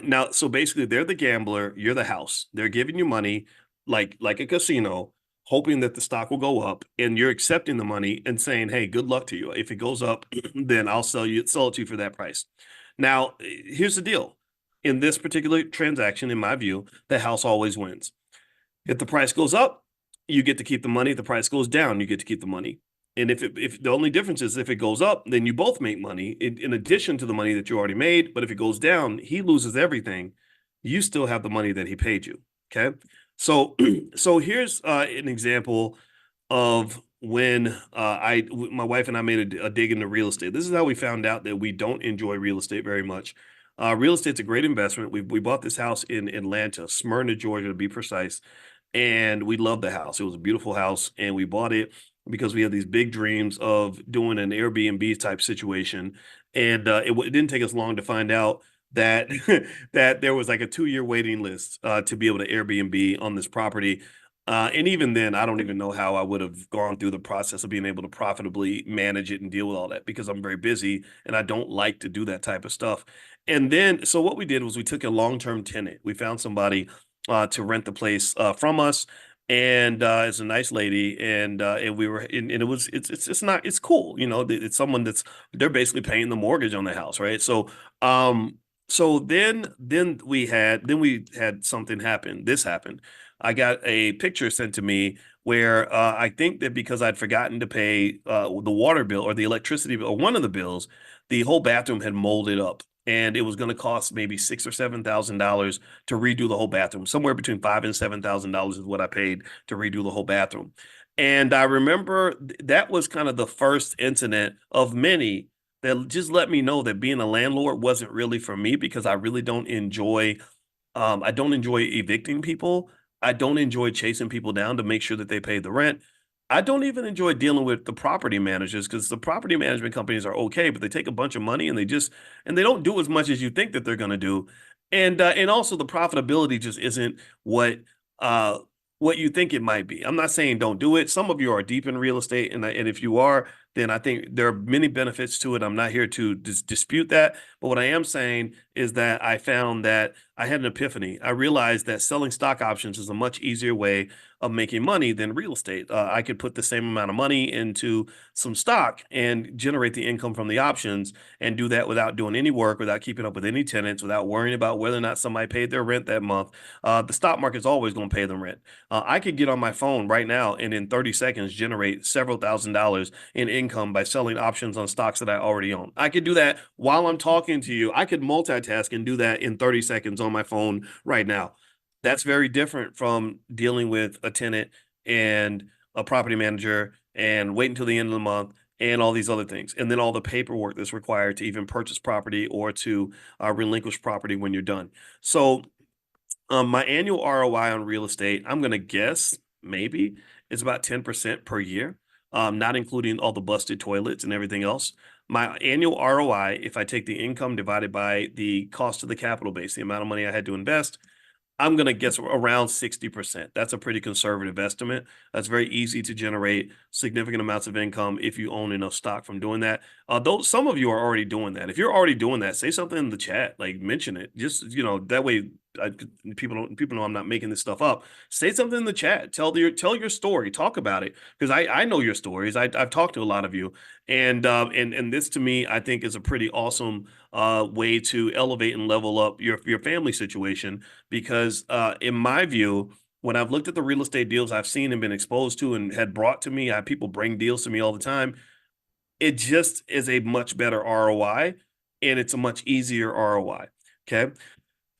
Now, so basically, they're the gambler, you're the house. They're giving you money like a casino, hoping that the stock will go up, and you're accepting the money and saying, "Hey, good luck to you. If it goes up, then I'll sell it to you for that price." Now, here's the deal. In this particular transaction, in my view, the house always wins. If the price goes up, you get to keep the money. If the price goes down, you get to keep the money. And if the only difference is if it goes up, then you both make money in addition to the money that you already made. But if it goes down, he loses everything. You still have the money that he paid you. Okay. So, so here's an example of when my wife and I made a dig into real estate. This is how we found out that we don't enjoy real estate very much. Real estate's a great investment. We bought this house in Atlanta, Smyrna, Georgia, to be precise, and we loved the house. It was a beautiful house, and we bought it because we had these big dreams of doing an Airbnb type situation. And it didn't take us long to find out that that there was like a 2 year waiting list to be able to Airbnb on this property. And even then, I don't even know how I would have gone through the process of being able to profitably manage it and deal with all that because I'm very busy and I don't like to do that type of stuff. And then, so what we did was we took a long-term tenant. We found somebody to rent the place from us, and it's a nice lady, and we were, and it was, it's not, it's cool, you know, it's someone that's they're basically paying the mortgage on the house, right? Um, then we had something happen. This happened. I got a picture sent to me where I think that because I'd forgotten to pay the water bill or the electricity bill or one of the bills, the whole bathroom had molded up. And it was going to cost maybe $6,000 or $7,000 to redo the whole bathroom. Somewhere between $5,000 and $7,000 is what I paid to redo the whole bathroom. And I remember that was kind of the first incident of many that just let me know that being a landlord wasn't really for me because I don't enjoy evicting people. I don't enjoy chasing people down to make sure that they pay the rent. I don't even enjoy dealing with the property managers because the property management companies are okay, but they take a bunch of money and they don't do as much as you think that they're going to do. And also the profitability just isn't uh what you think it might be. I'm not saying don't do it. Some of you are deep in real estate, and if you are, then I think there are many benefits to it. I'm not here to dispute that. But what I am saying is that I found that I had an epiphany. I realized that selling stock options is a much easier way of making money than real estate. I could put the same amount of money into some stock and generate the income from the options and do that without doing any work, without keeping up with any tenants, without worrying about whether or not somebody paid their rent that month. The stock market's always going to pay them rent. I could get on my phone right now and in 30 seconds generate several $1,000s in income by selling options on stocks that I already own. I could do that while I'm talking to you. I could multitask and do that in 30 seconds on my phone right now. That's very different from dealing with a tenant and a property manager and wait until the end of the month and all these other things. And then all the paperwork that's required to even purchase property or to relinquish property when you're done. So my annual ROI on real estate, I'm going to guess maybe it's about 10% per year, not including all the busted toilets and everything else. My annual ROI, if I take the income divided by the cost of the capital base, the amount of money I had to invest, I'm going to guess around 60%. That's a pretty conservative estimate. That's very easy to generate significant amounts of income if you own enough stock from doing that. Though some of you are already doing that. If you're already doing that, say something in the chat, like mention it. Just, that way people know I'm not making this stuff up. Say something in the chat. Tell your story. Talk about it because I know your stories. I've talked to a lot of you, and this to me I think is a pretty awesome way to elevate and level up your family situation because in my view, when I've looked at the real estate deals I've seen and been exposed to and had brought to me, I have people bring deals to me all the time. It just is a much better ROI and it's a much easier ROI. Okay.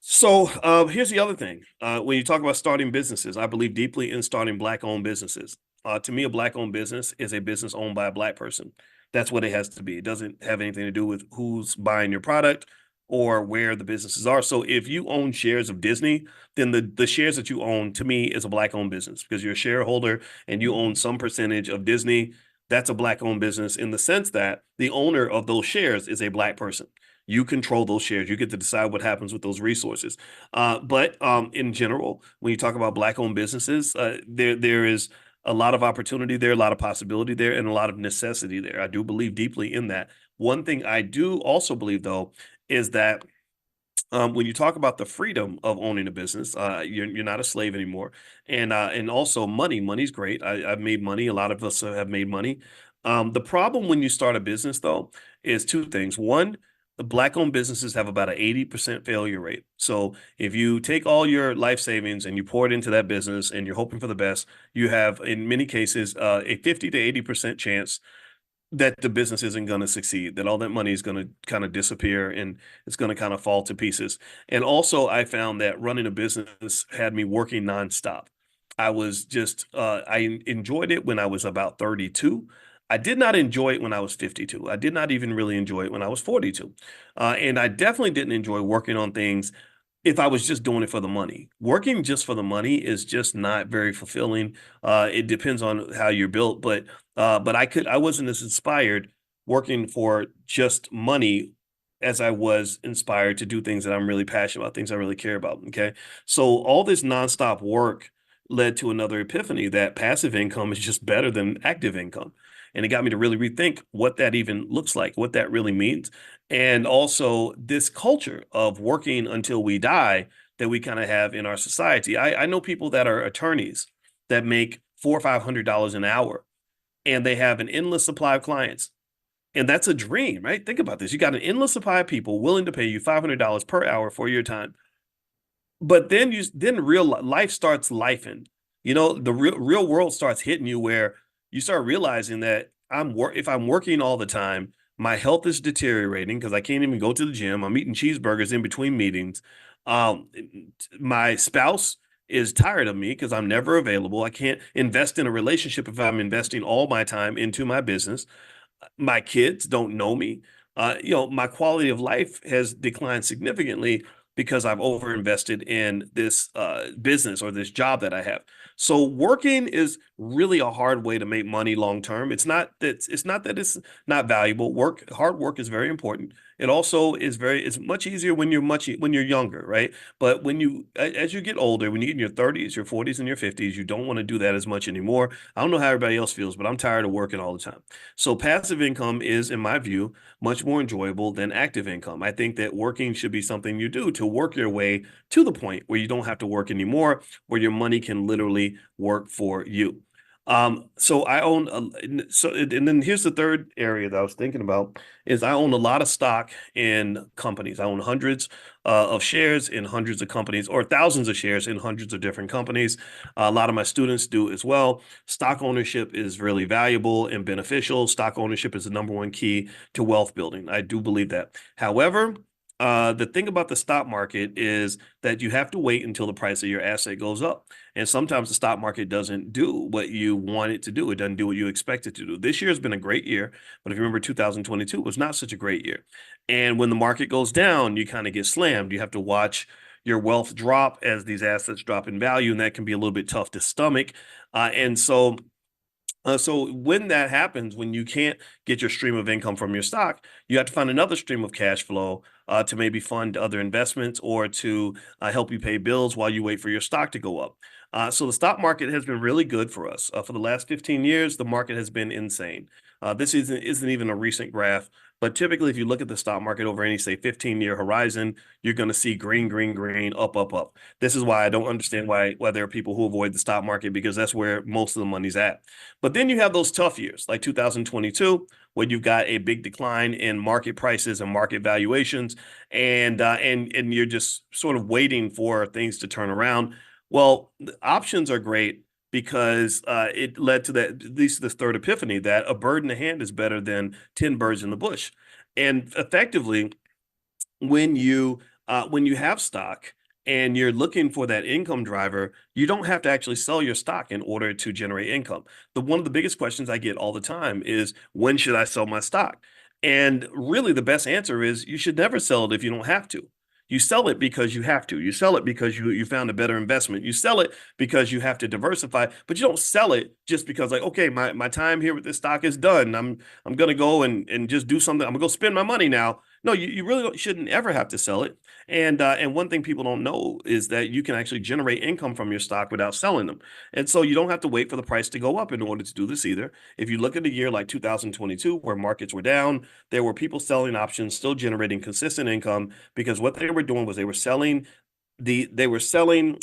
So here's the other thing. When you talk about starting businesses, I believe deeply in starting Black-owned businesses. To me, a Black-owned business is a business owned by a Black person. That's what it has to be. It doesn't have anything to do with who's buying your product or where the businesses are. So if you own shares of Disney, then the shares that you own, to me, is a Black-owned business because you're a shareholder and you own some percentage of Disney. That's a Black-owned business in the sense that the owner of those shares is a Black person. You control those shares. You get to decide what happens with those resources. But in general, when you talk about Black-owned businesses, there is a lot of opportunity there, a lot of possibility there, and a lot of necessity there. I do believe deeply in that. One thing I do also believe, though, is that when you talk about the freedom of owning a business, you're not a slave anymore, and also money's great. I've made money. A lot of us have made money. The problem when you start a business, though, is two things. One, Black-owned businesses have about an 80% failure rate. So if you take all your life savings and you pour it into that business and you're hoping for the best, you have, in many cases, a 50 to 80% chance that the business isn't going to succeed, that all that money is going to kind of disappear and it's going to kind of fall to pieces. And also, I found that running a business had me working nonstop. I enjoyed it when I was about 32. I did not enjoy it when I was 52. I did not even really enjoy it when I was 42. And I definitely didn't enjoy working on things if I was just doing it for the money. Working just for the money is just not very fulfilling. It depends on how you're built, but I wasn't as inspired working for just money as I was inspired to do things that I'm really passionate about, things I really care about. Okay. So all this nonstop work led to another epiphany that passive income is just better than active income. And it got me to really rethink what that even looks like, what that really means. And also this culture of working until we die that we kind of have in our society. I know people that are attorneys that make $400 or $500 an hour and they have an endless supply of clients. And that's a dream, right? Think about this. You got an endless supply of people willing to pay you $500 per hour for your time. But then real life starts lifing. The real world starts hitting you where you start realizing that if I'm working all the time, my health is deteriorating because I can't even go to the gym. I'm eating cheeseburgers in between meetings. Um, my spouse is tired of me because I'm never available. I can't invest in a relationship if I'm investing all my time into my business. My kids don't know me. My quality of life has declined significantly because I've overinvested in this business or this job that I have. So working is really a hard way to make money long term. It's not that it's not valuable. Hard work is very important. It also it's much easier when you're younger, right? But as you get older, when you're in your 30s, your 40s, and your 50s, you don't want to do that as much anymore. I don't know how everybody else feels, but I'm tired of working all the time. So passive income is, in my view, much more enjoyable than active income. I think that working should be something you do to work your way to the point where you don't have to work anymore, where your money can literally work for you. So I own and then here's the third area that I was thinking about is I own a lot of stock in companies. I own hundreds of shares in hundreds of companies or thousands of shares in hundreds of different companies. A lot of my students do as well. Stock ownership is really valuable and beneficial. Stock ownership is the number one key to wealth building. I do believe that. However, the thing about the stock market is that you have to wait until the price of your asset goes up. And sometimes the stock market doesn't do what you want it to do. It doesn't do what you expect it to do. This year has been a great year, but if you remember 2022 was not such a great year. And when the market goes down, you kind of get slammed. You have to watch your wealth drop as these assets drop in value, and that can be a little bit tough to stomach. So when that happens, when you can't get your stream of income from your stock, you have to find another stream of cash flow to maybe fund other investments or to help you pay bills while you wait for your stock to go up. So the stock market has been really good for us. For the last 15 years, the market has been insane. This isn't even a recent graph, but typically, if you look at the stock market over any, say, 15-year horizon, you're going to see green, green, green, up, up, up. This is why I don't understand why there are people who avoid the stock market because that's where most of the money's at. But then you have those tough years like 2022, where you've got a big decline in market prices and market valuations, and you're just sort of waiting for things to turn around. Well, the options are great because it led to that, at least this third epiphany, that a bird in the hand is better than 10 birds in the bush. And effectively, when you have stock and you're looking for that income driver, you don't have to actually sell your stock in order to generate income. One of the biggest questions I get all the time is when should I sell my stock? And really the best answer is you should never sell it if you don't have to. You sell it because you have to. You sell it because you found a better investment. You sell it because you have to diversify, but you don't sell it just because like, okay, my time here with this stock is done. I'm gonna go and just do something. I'm gonna go spend my money now. No, you really shouldn't ever have to sell it. And one thing people don't know is that you can actually generate income from your stock without selling them. And so you don't have to wait for the price to go up in order to do this either. If you look at a year like 2022, where markets were down, there were people selling options, still generating consistent income because what they were doing was they were selling they were selling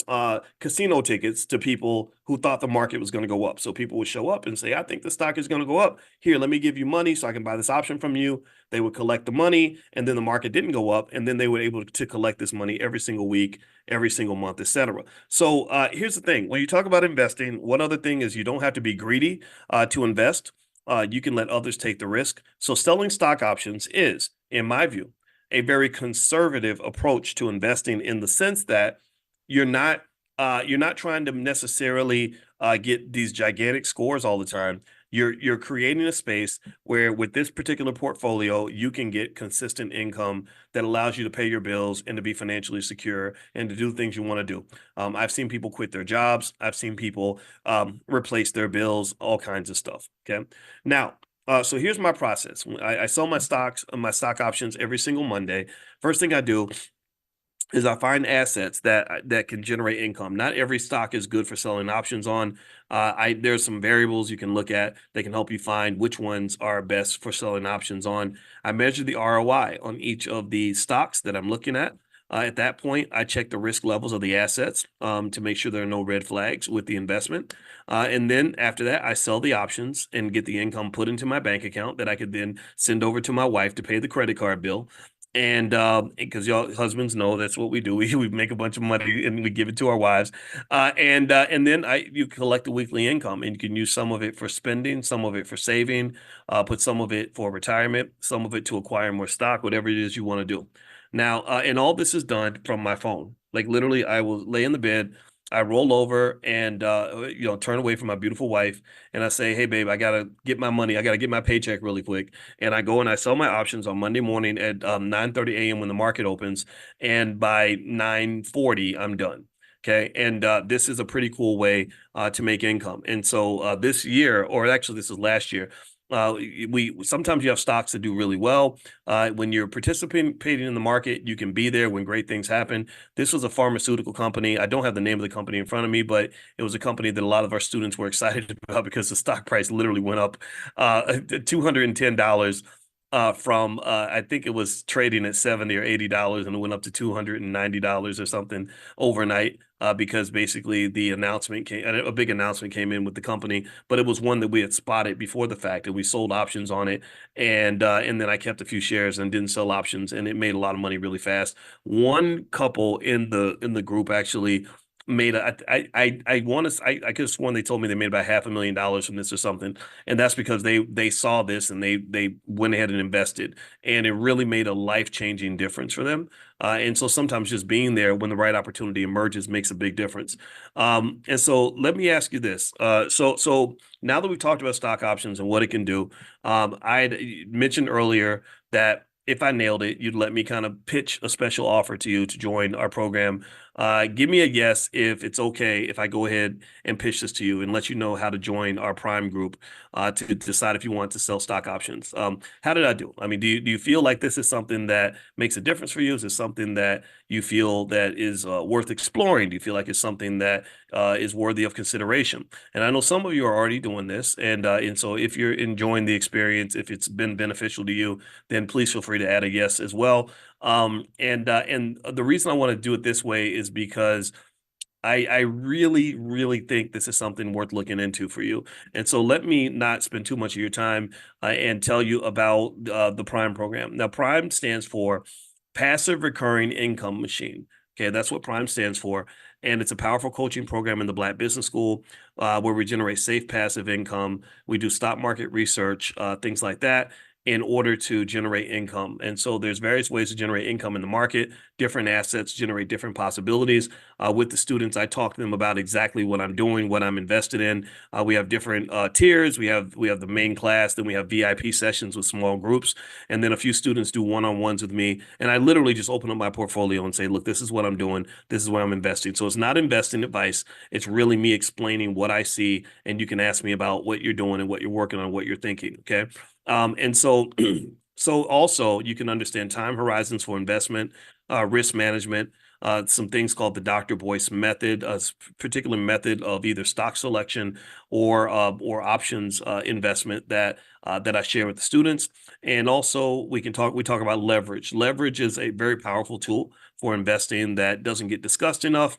casino tickets to people who thought the market was going to go up. So people would show up and say, "I think the stock is going to go up. Here, let me give you money so I can buy this option from you." They would collect the money, and then the market didn't go up, and then they were able to collect this money every single week, every single month, etc. So here's the thing: when you talk about investing, one other thing is you don't have to be greedy to invest. You can let others take the risk. So selling stock options is, in my view, a very conservative approach to investing in the sense that you're not you're not trying to necessarily get these gigantic scores all the time. You're creating a space where with this particular portfolio you can get consistent income that allows you to pay your bills and to be financially secure and to do things you want to do. I've seen people quit their jobs. I've seen people replace their bills, all kinds of stuff. Okay. Now, so here's my process. I sell my stock options every single Monday. First thing I do is I find assets that can generate income. Not every stock is good for selling options on. There's some variables you can look at that can help you find which ones are best for selling options on. I measure the ROI on each of the stocks that I'm looking at. At that point, I check the risk levels of the assets to make sure there are no red flags with the investment. And then after that, I sell the options and get the income put into my bank account that I could then send over to my wife to pay the credit card bill. And because y'all husbands know that's what we do. We make a bunch of money and we give it to our wives. And then you collect the weekly income and you can use some of it for spending, some of it for saving, put some of it for retirement, some of it to acquire more stock, whatever it is you want to do. Now, and all this is done from my phone. Like literally, I will lay in the bed, I roll over and turn away from my beautiful wife, and I say, "Hey, babe, I gotta get my money. I gotta get my paycheck really quick." And I go and I sell my options on Monday morning at 9:30 a.m. when the market opens, and by 9:40 I'm done. Okay, and this is a pretty cool way to make income. And so this year, or actually this is last year, we sometimes you have stocks that do really well. When you're participating in the market, you can be there when great things happen. This was a pharmaceutical company. I don't have the name of the company in front of me, but it was a company that a lot of our students were excited about because the stock price literally went up $210 from I think it was trading at $70 or $80 and it went up to $290 or something overnight because basically a big announcement came in with the company, but it was one that we had spotted before the fact and we sold options on it, and then I kept a few shares and didn't sell options, and it made a lot of money really fast. One couple in the group actually made I want to I could have sworn they told me they made about $500,000 from this or something, and that's because they saw this and they went ahead and invested, and it really made a life-changing difference for them. And so sometimes just being there when the right opportunity emerges makes a big difference. And so let me ask you this. So now that we've talked about stock options and what it can do, I mentioned earlier that if I nailed it, you'd let me kind of pitch a special offer to you to join our program. Give me a yes if it's okay if I go ahead and pitch this to you and let you know how to join our Prime group to decide if you want to sell stock options. How did I do? I mean, do you feel like this is something that makes a difference for you? Is it something that you feel that is worth exploring? Do you feel like it's something that is worthy of consideration? And I know some of you are already doing this, and so if you're enjoying the experience, if it's been beneficial to you, then please feel free to add a yes as well. And the reason I want to do it this way is because I really, really think this is something worth looking into for you. And so let me not spend too much of your time and tell you about the Prime program. Now, Prime stands for Passive Recurring Income Machine. Okay, that's what Prime stands for. And it's a powerful coaching program in the Black Business School where we generate safe passive income. We do stock market research, things like that, in order to generate income. And so there's various ways to generate income in the market. Different assets generate different possibilities. With the students, I talk to them about exactly what I'm doing, what I'm invested in. We have different tiers. We have the main class, then we have VIP sessions with small groups, and then a few students do one-on-ones with me. And I literally just open up my portfolio and say, look, this is what I'm doing. This is what I'm investing. So it's not investing advice. It's really me explaining what I see, and you can ask me about what you're doing and what you're working on, what you're thinking. Okay. And so also you can understand time horizons for investment, risk management, some things called the Dr. Boyce method, a particular method of either stock selection or options investment that I share with the students. And also we talk about leverage. Leverage is a very powerful tool for investing that doesn't get discussed enough,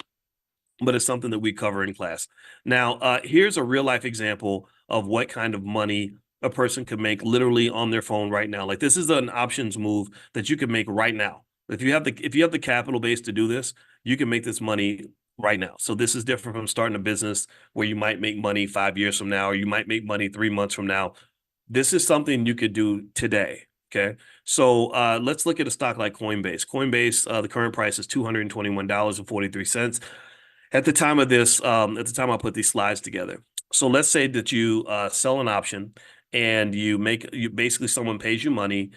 but it's something that we cover in class. Now, here's a real life example of what kind of money a person could make literally on their phone right now. Like, this is an options move that you can make right now. If you have the capital base to do this, you can make this money right now. So this is different from starting a business where you might make money 5 years from now, or you might make money 3 months from now. This is something you could do today. Okay. So let's look at a stock like Coinbase. Coinbase, the current price is $221.43 at the time of this, at the time I put these slides together. So let's say that you sell an option and you basically someone pays you money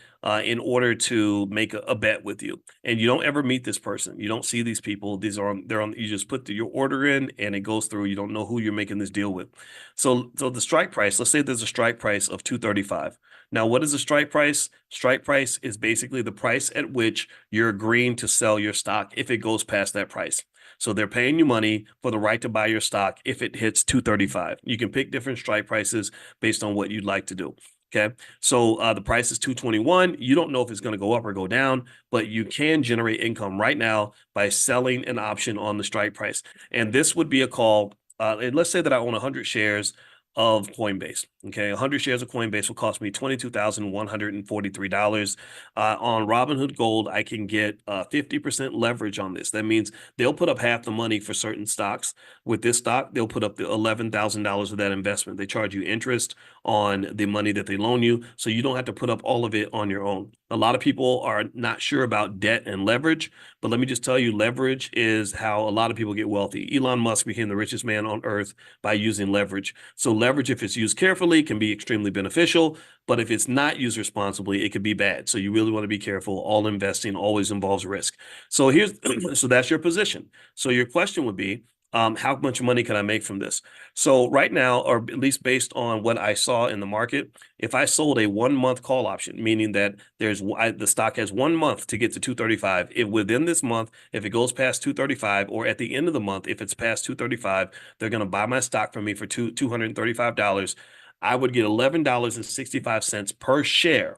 in order to make a bet with you, and you don't ever meet this person. You don't see these people. You just put your order in and it goes through. You don't know who you're making this deal with. So the strike price, let's say there's a strike price of 235. Now, what is a strike price? Strike price is basically the price at which you're agreeing to sell your stock if it goes past that price. So they're paying you money for the right to buy your stock if it hits 235. You can pick different strike prices based on what you'd like to do. Okay. So the price is 221. You don't know if it's going to go up or go down, but you can generate income right now by selling an option on the strike price. And this would be a call. And let's say that I own 100 shares of Coinbase. Okay, 100 shares of Coinbase will cost me $22,143. On Robinhood Gold, I can get 50% leverage on this. That means they'll put up half the money for certain stocks. With this stock, they'll put up the $11,000 of that investment. They charge you interest on the money that they loan you, so you don't have to put up all of it on your own. A lot of people are not sure about debt and leverage, but let me just tell you, leverage is how a lot of people get wealthy. Elon Musk became the richest man on earth by using leverage. So leverage, if it's used carefully, can be extremely beneficial, but if it's not used responsibly, it could be bad. So you really want to be careful. All investing always involves risk. So so that's your position. So your question would be, how much money can I make from this? So right now, or at least based on what I saw in the market, if I sold a 1 month call option, meaning that the stock has 1 month to get to 235, if within this month, if it goes past 235, or at the end of the month, if it's past 235, they're going to buy my stock from me for $235. I would get $11.65 per share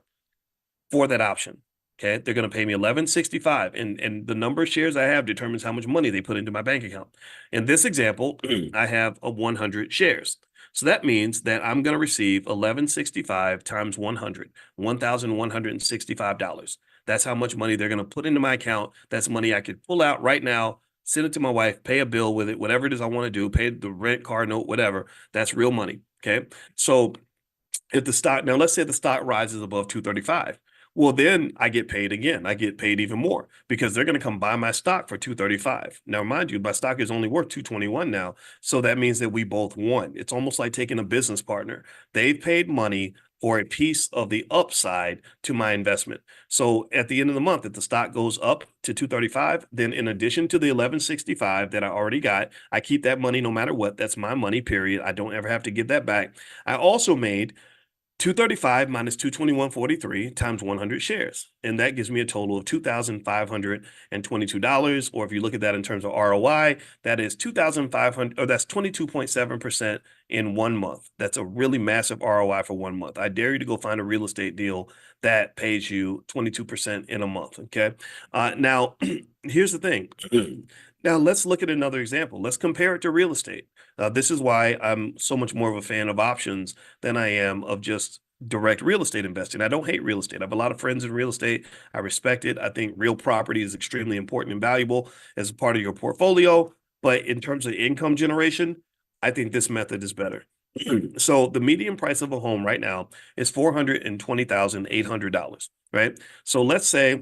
for that option. Okay, they're going to pay me $11.65, and the number of shares I have determines how much money they put into my bank account. In this example, I have 100 shares. So that means that I'm going to receive $11.65 times 100, $1,165. That's how much money they're going to put into my account. That's money I could pull out right now, send it to my wife, pay a bill with it, whatever it is I want to do, pay the rent, car note, whatever. That's real money. Okay, so if the stock, now let's say the stock rises above 235, well, then I get paid again. I get paid even more because they're going to come buy my stock for 235. Now, mind you, my stock is only worth 221 now. So that means that we both won. It's almost like taking a business partner. They've paid money for a piece of the upside to my investment. So at the end of the month, if the stock goes up to 235, then in addition to the 1165 that I already got, I keep that money no matter what. That's my money, period. I don't ever have to give that back. I also made 235 minus 221.43 times 100 shares. And that gives me a total of $2,522. Or if you look at that in terms of ROI, that is 2,500, or that's 22.7% in 1 month. That's a really massive ROI for 1 month. I dare you to go find a real estate deal that pays you 22% in a month. Okay. Now, here's the thing. Now, let's look at another example. Let's compare it to real estate. This is why I'm so much more of a fan of options than I am of just direct real estate investing. I don't hate real estate. I have a lot of friends in real estate. I respect it. I think real property is extremely important and valuable as a part of your portfolio. But in terms of income generation, I think this method is better. So the median price of a home right now is $420,800, right? So let's say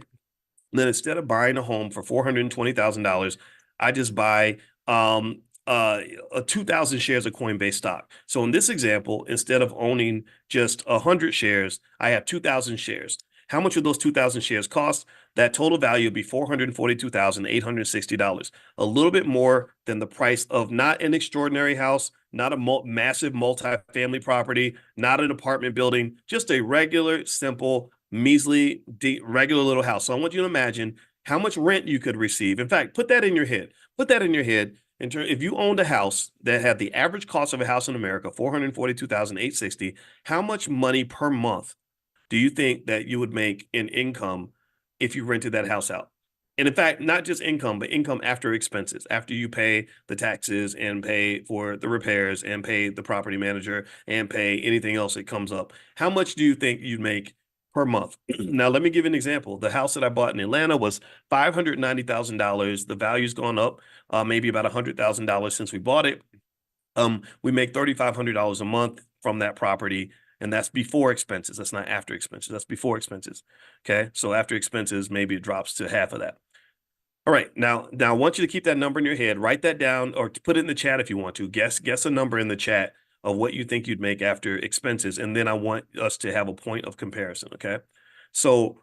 that instead of buying a home for $420,000, I just buy 2,000 shares of Coinbase stock. So in this example, instead of owning just 100 shares, I have 2,000 shares. How much would those 2,000 shares cost? That total value would be $442,860, a little bit more than the price of not an extraordinary house, not a massive multi-family property, not an apartment building, just a regular, simple, measly, regular little house. So I want you to imagine how much rent you could receive. In fact, put that in your head. Put that in your head. If you owned a house that had the average cost of a house in America, 442,860, how much money per month do you think that you would make in income if you rented that house out? And in fact, not just income, but income after expenses, after you pay the taxes and pay for the repairs and pay the property manager and pay anything else that comes up. How much do you think you'd make per month? Now, let me give you an example. The house that I bought in Atlanta was $590,000. The value's gone up, maybe about $100,000 since we bought it. We make $3,500 a month from that property, and that's before expenses. That's not after expenses. That's before expenses. Okay, so after expenses, maybe it drops to half of that. All right, now I want you to keep that number in your head. Write that down, or put it in the chat if you want to. Guess a number in the chat of what you think you'd make after expenses, and then I want us to have a point of comparison. Okay, so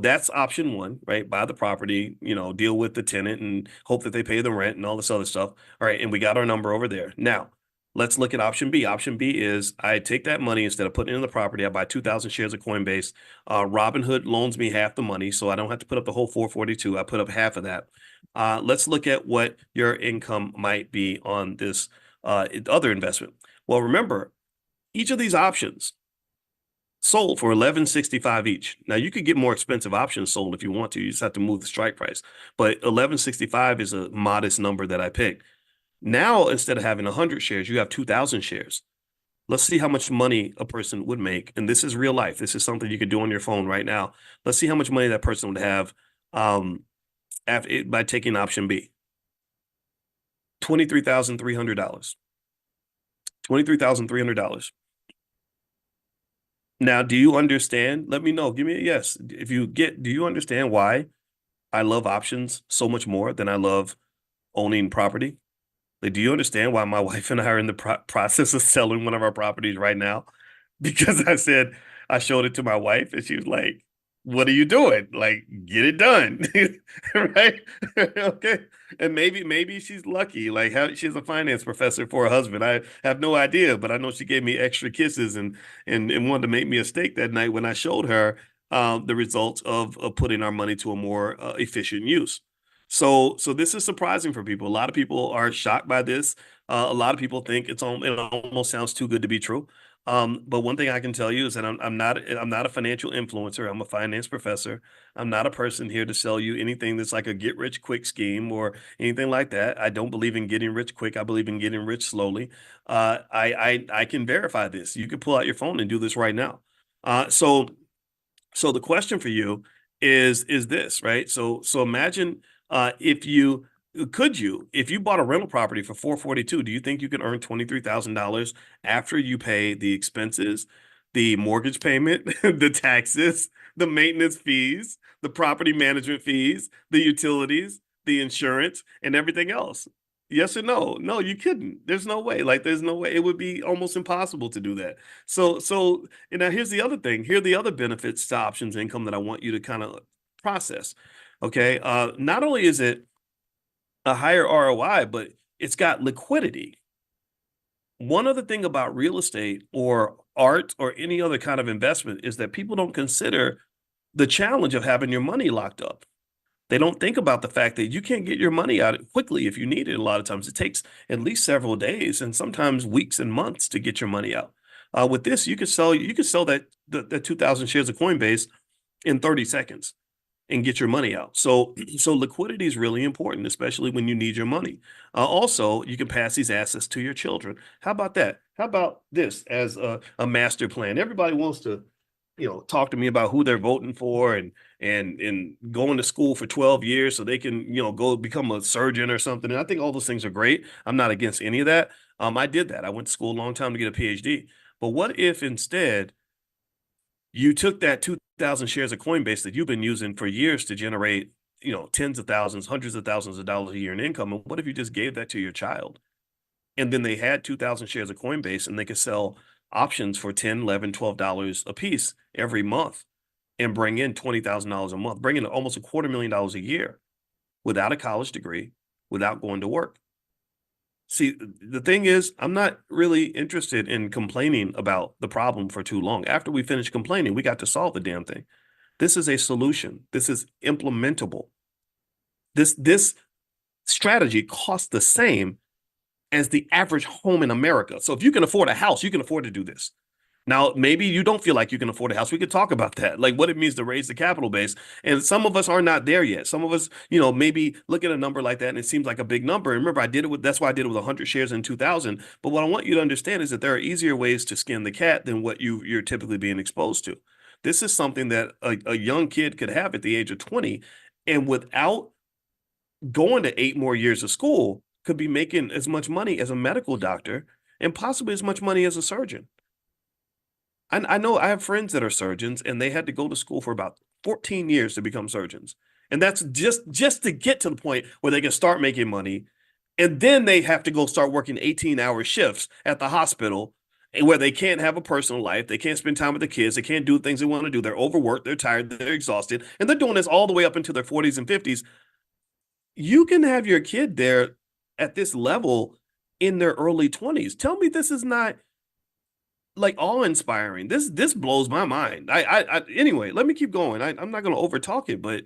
that's option one, right? Buy the property, deal with the tenant and hope that they pay the rent and all this other stuff. All right, and we got our number over there. Now, let's look at option B. Option B is I take that money instead of putting it in the property. I buy 2,000 shares of Coinbase. Robinhood loans me half the money, so I don't have to put up the whole 442. I put up half of that. Let's look at what your income might be on this other investment. Well, remember, each of these options sold for $11.65 each. Now you could get more expensive options sold if you want to. You just have to move the strike price. But $11.65 is a modest number that I picked. Now, instead of having 100 shares, you have 2,000 shares. Let's see how much money a person would make. And this is real life. This is something you could do on your phone right now. Let's see how much money that person would have by taking option B. $23,300. $23,300. Now, do you understand? Let me know. Give me a yes. Do you understand why I love options so much more than I love owning property? Like, do you understand why my wife and I are in the process of selling one of our properties right now? Because I showed it to my wife and she was like, what are you doing? Like, get it done. Right? Okay. And maybe she's lucky. Like, she's a finance professor for a husband. I have no idea, but I know she gave me extra kisses and wanted to make me a steak that night when I showed her the results of putting our money to a more efficient use. So this is surprising for people. A lot of people are shocked by this. A lot of people think it almost sounds too good to be true. But one thing I can tell you is that I'm not a financial influencer. I'm a finance professor. I'm not a person here to sell you anything that's like a get rich quick scheme or anything like that. I don't believe in getting rich quick. I believe in getting rich slowly. I can verify this. You can pull out your phone and do this right now. So the question for you is this, right? So imagine if you bought a rental property for 442, do you think you can earn $23,000 after you pay the expenses, the mortgage payment, the taxes, the maintenance fees, the property management fees, the utilities, the insurance, and everything else? Yes or no? No, you couldn't. There's no way. Like, there's no way. It would be almost impossible to do that. And now here's the other thing. Here are the other benefits to options income that I want you to kind of process. Okay. Not only is it a higher ROI, but it's got liquidity. One other thing about real estate or art or any other kind of investment is that people don't consider the challenge of having your money locked up. They don't think about the fact that you can't get your money out quickly if you need it. A lot of times it takes at least several days and sometimes weeks and months to get your money out. With this, you could sell that 2,000 shares of Coinbase in 30 seconds and get your money out. So liquidity is really important, especially when you need your money. Also, you can pass these assets to your children. How about that? How about this as a master plan? Everybody wants to, talk to me about who they're voting for and going to school for 12 years so they can, go become a surgeon or something. And I think all those things are great. I'm not against any of that. I did that. I went to school a long time to get a PhD. But what if instead you took that 2,000 shares of Coinbase that you've been using for years to generate, tens of thousands, hundreds of thousands of dollars a year in income? And what if you just gave that to your child? And then they had 2,000 shares of Coinbase and they could sell options for $10, $11, $12 a piece every month and bring in $20,000 a month, bring in almost $250,000 a year without a college degree, without going to work. See, the thing is, I'm not really interested in complaining about the problem for too long. After we finish complaining, we got to solve the damn thing. This is a solution. This is implementable. This strategy costs the same as the average home in America. So if you can afford a house, you can afford to do this. Now, maybe you don't feel like you can afford a house. We could talk about that, like what it means to raise the capital base. And some of us are not there yet. Some of us, maybe look at a number like that and it seems like a big number. And remember, that's why I did it with 100 shares in 2000. But what I want you to understand is that there are easier ways to skin the cat than what you're typically being exposed to. This is something that a young kid could have at the age of 20 and without going to 8 more years of school could be making as much money as a medical doctor and possibly as much money as a surgeon. I know I have friends that are surgeons and they had to go to school for about 14 years to become surgeons. And that's just to get to the point where they can start making money. And then they have to go start working 18-hour shifts at the hospital where they can't have a personal life. They can't spend time with the kids. They can't do things they want to do. They're overworked. They're tired. They're exhausted. And they're doing this all the way up into their 40s and 50s. You can have your kid there at this level in their early 20s. Tell me this is not like awe-inspiring. This blows my mind. Anyway, let me keep going. I'm not going to overtalk it, but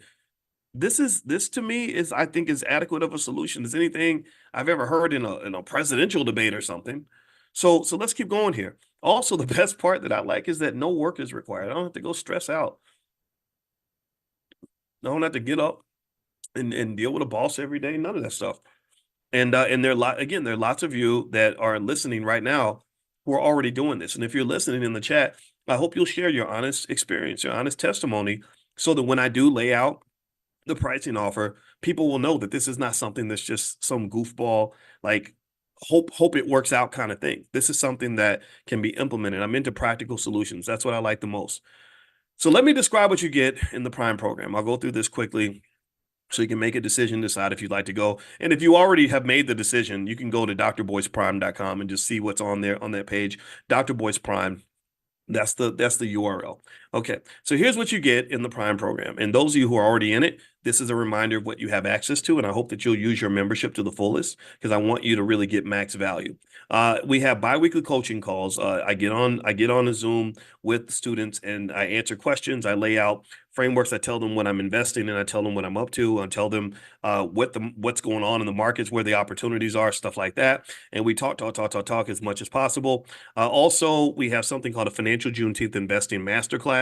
this to me is, I think, as adequate of a solution as anything I've ever heard in a presidential debate or something. So let's keep going here. Also, the best part that I like is that no work is required. I don't have to go stress out. I don't have to get up and deal with a boss every day. None of that stuff. And there are lots of you that are listening right now who are already doing this. And if you're listening in the chat, I hope you'll share your honest experience, your honest testimony, so that when I do lay out the pricing offer, people will know that this is not something that's just some goofball, like hope it works out kind of thing. This is something that can be implemented. I'm into practical solutions. That's what I like the most. So let me describe what you get in the Prime program. I'll go through this quickly so you can make a decision, decide if you'd like to go. And if you already have made the decision, you can go to drboyceprime.com and just see what's on there on that page. Dr. Boyce Prime. That's the URL. Okay, so here's what you get in the Prime program. And those of you who are already in it, this is a reminder of what you have access to, and I hope that you'll use your membership to the fullest because I want you to really get max value. We have biweekly coaching calls. I get on a Zoom with students and I answer questions. I lay out frameworks. I tell them what I'm investing in. I tell them what I'm up to. I tell them what's going on in the markets, where the opportunities are, stuff like that. And we talk as much as possible. Also, we have something called a Financial Juneteenth Investing Masterclass,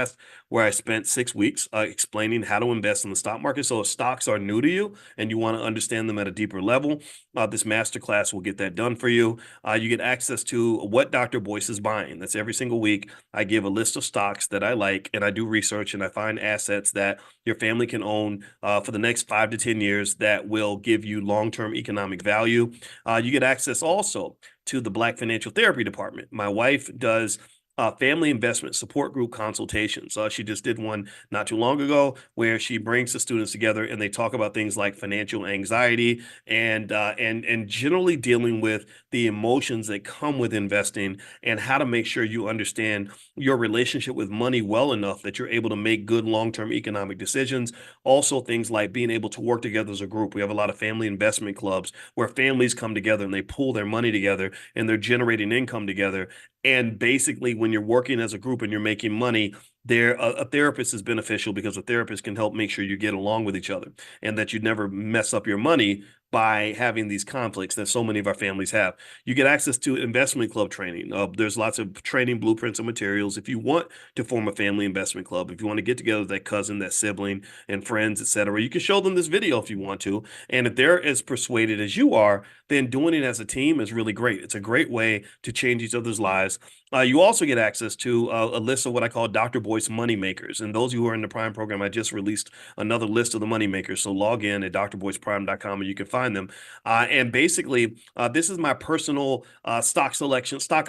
where I spent 6 weeks explaining how to invest in the stock market. So if stocks are new to you and you want to understand them at a deeper level, this masterclass will get that done for you. You get access to what Dr. Boyce is buying. That's every single week. I give a list of stocks that I like, and I do research, and I find assets that your family can own for the next 5 to 10 years that will give you long-term economic value. You get access also to the Black Financial Therapy Department. My wife does family investment support group consultations. She just did one not too long ago where she brings the students together and they talk about things like financial anxiety and generally dealing with the emotions that come with investing and how to make sure you understand your relationship with money well enough that you're able to make good long-term economic decisions. Also, things like being able to work together as a group. We have a lot of family investment clubs where families come together and they pool their money together and they're generating income together. And basically, when you're working as a group and you're making money, a therapist is beneficial because a therapist can help make sure you get along with each other and that you never mess up your money by having these conflicts that so many of our families have. You get access to investment club training. There's lots of training blueprints and materials. If you want to form a family investment club, if you want to get together with that cousin, that sibling, and friends, etc., you can show them this video if you want to. And if they're as persuaded as you are, then doing it as a team is really great. It's a great way to change each other's lives. You also get access to a list of what I call Dr. Boyce money makers. And those of you who are in the Prime program, I just released another list of the money makers. So log in at drboyceprime.com and you can find them. And basically, this is my personal stock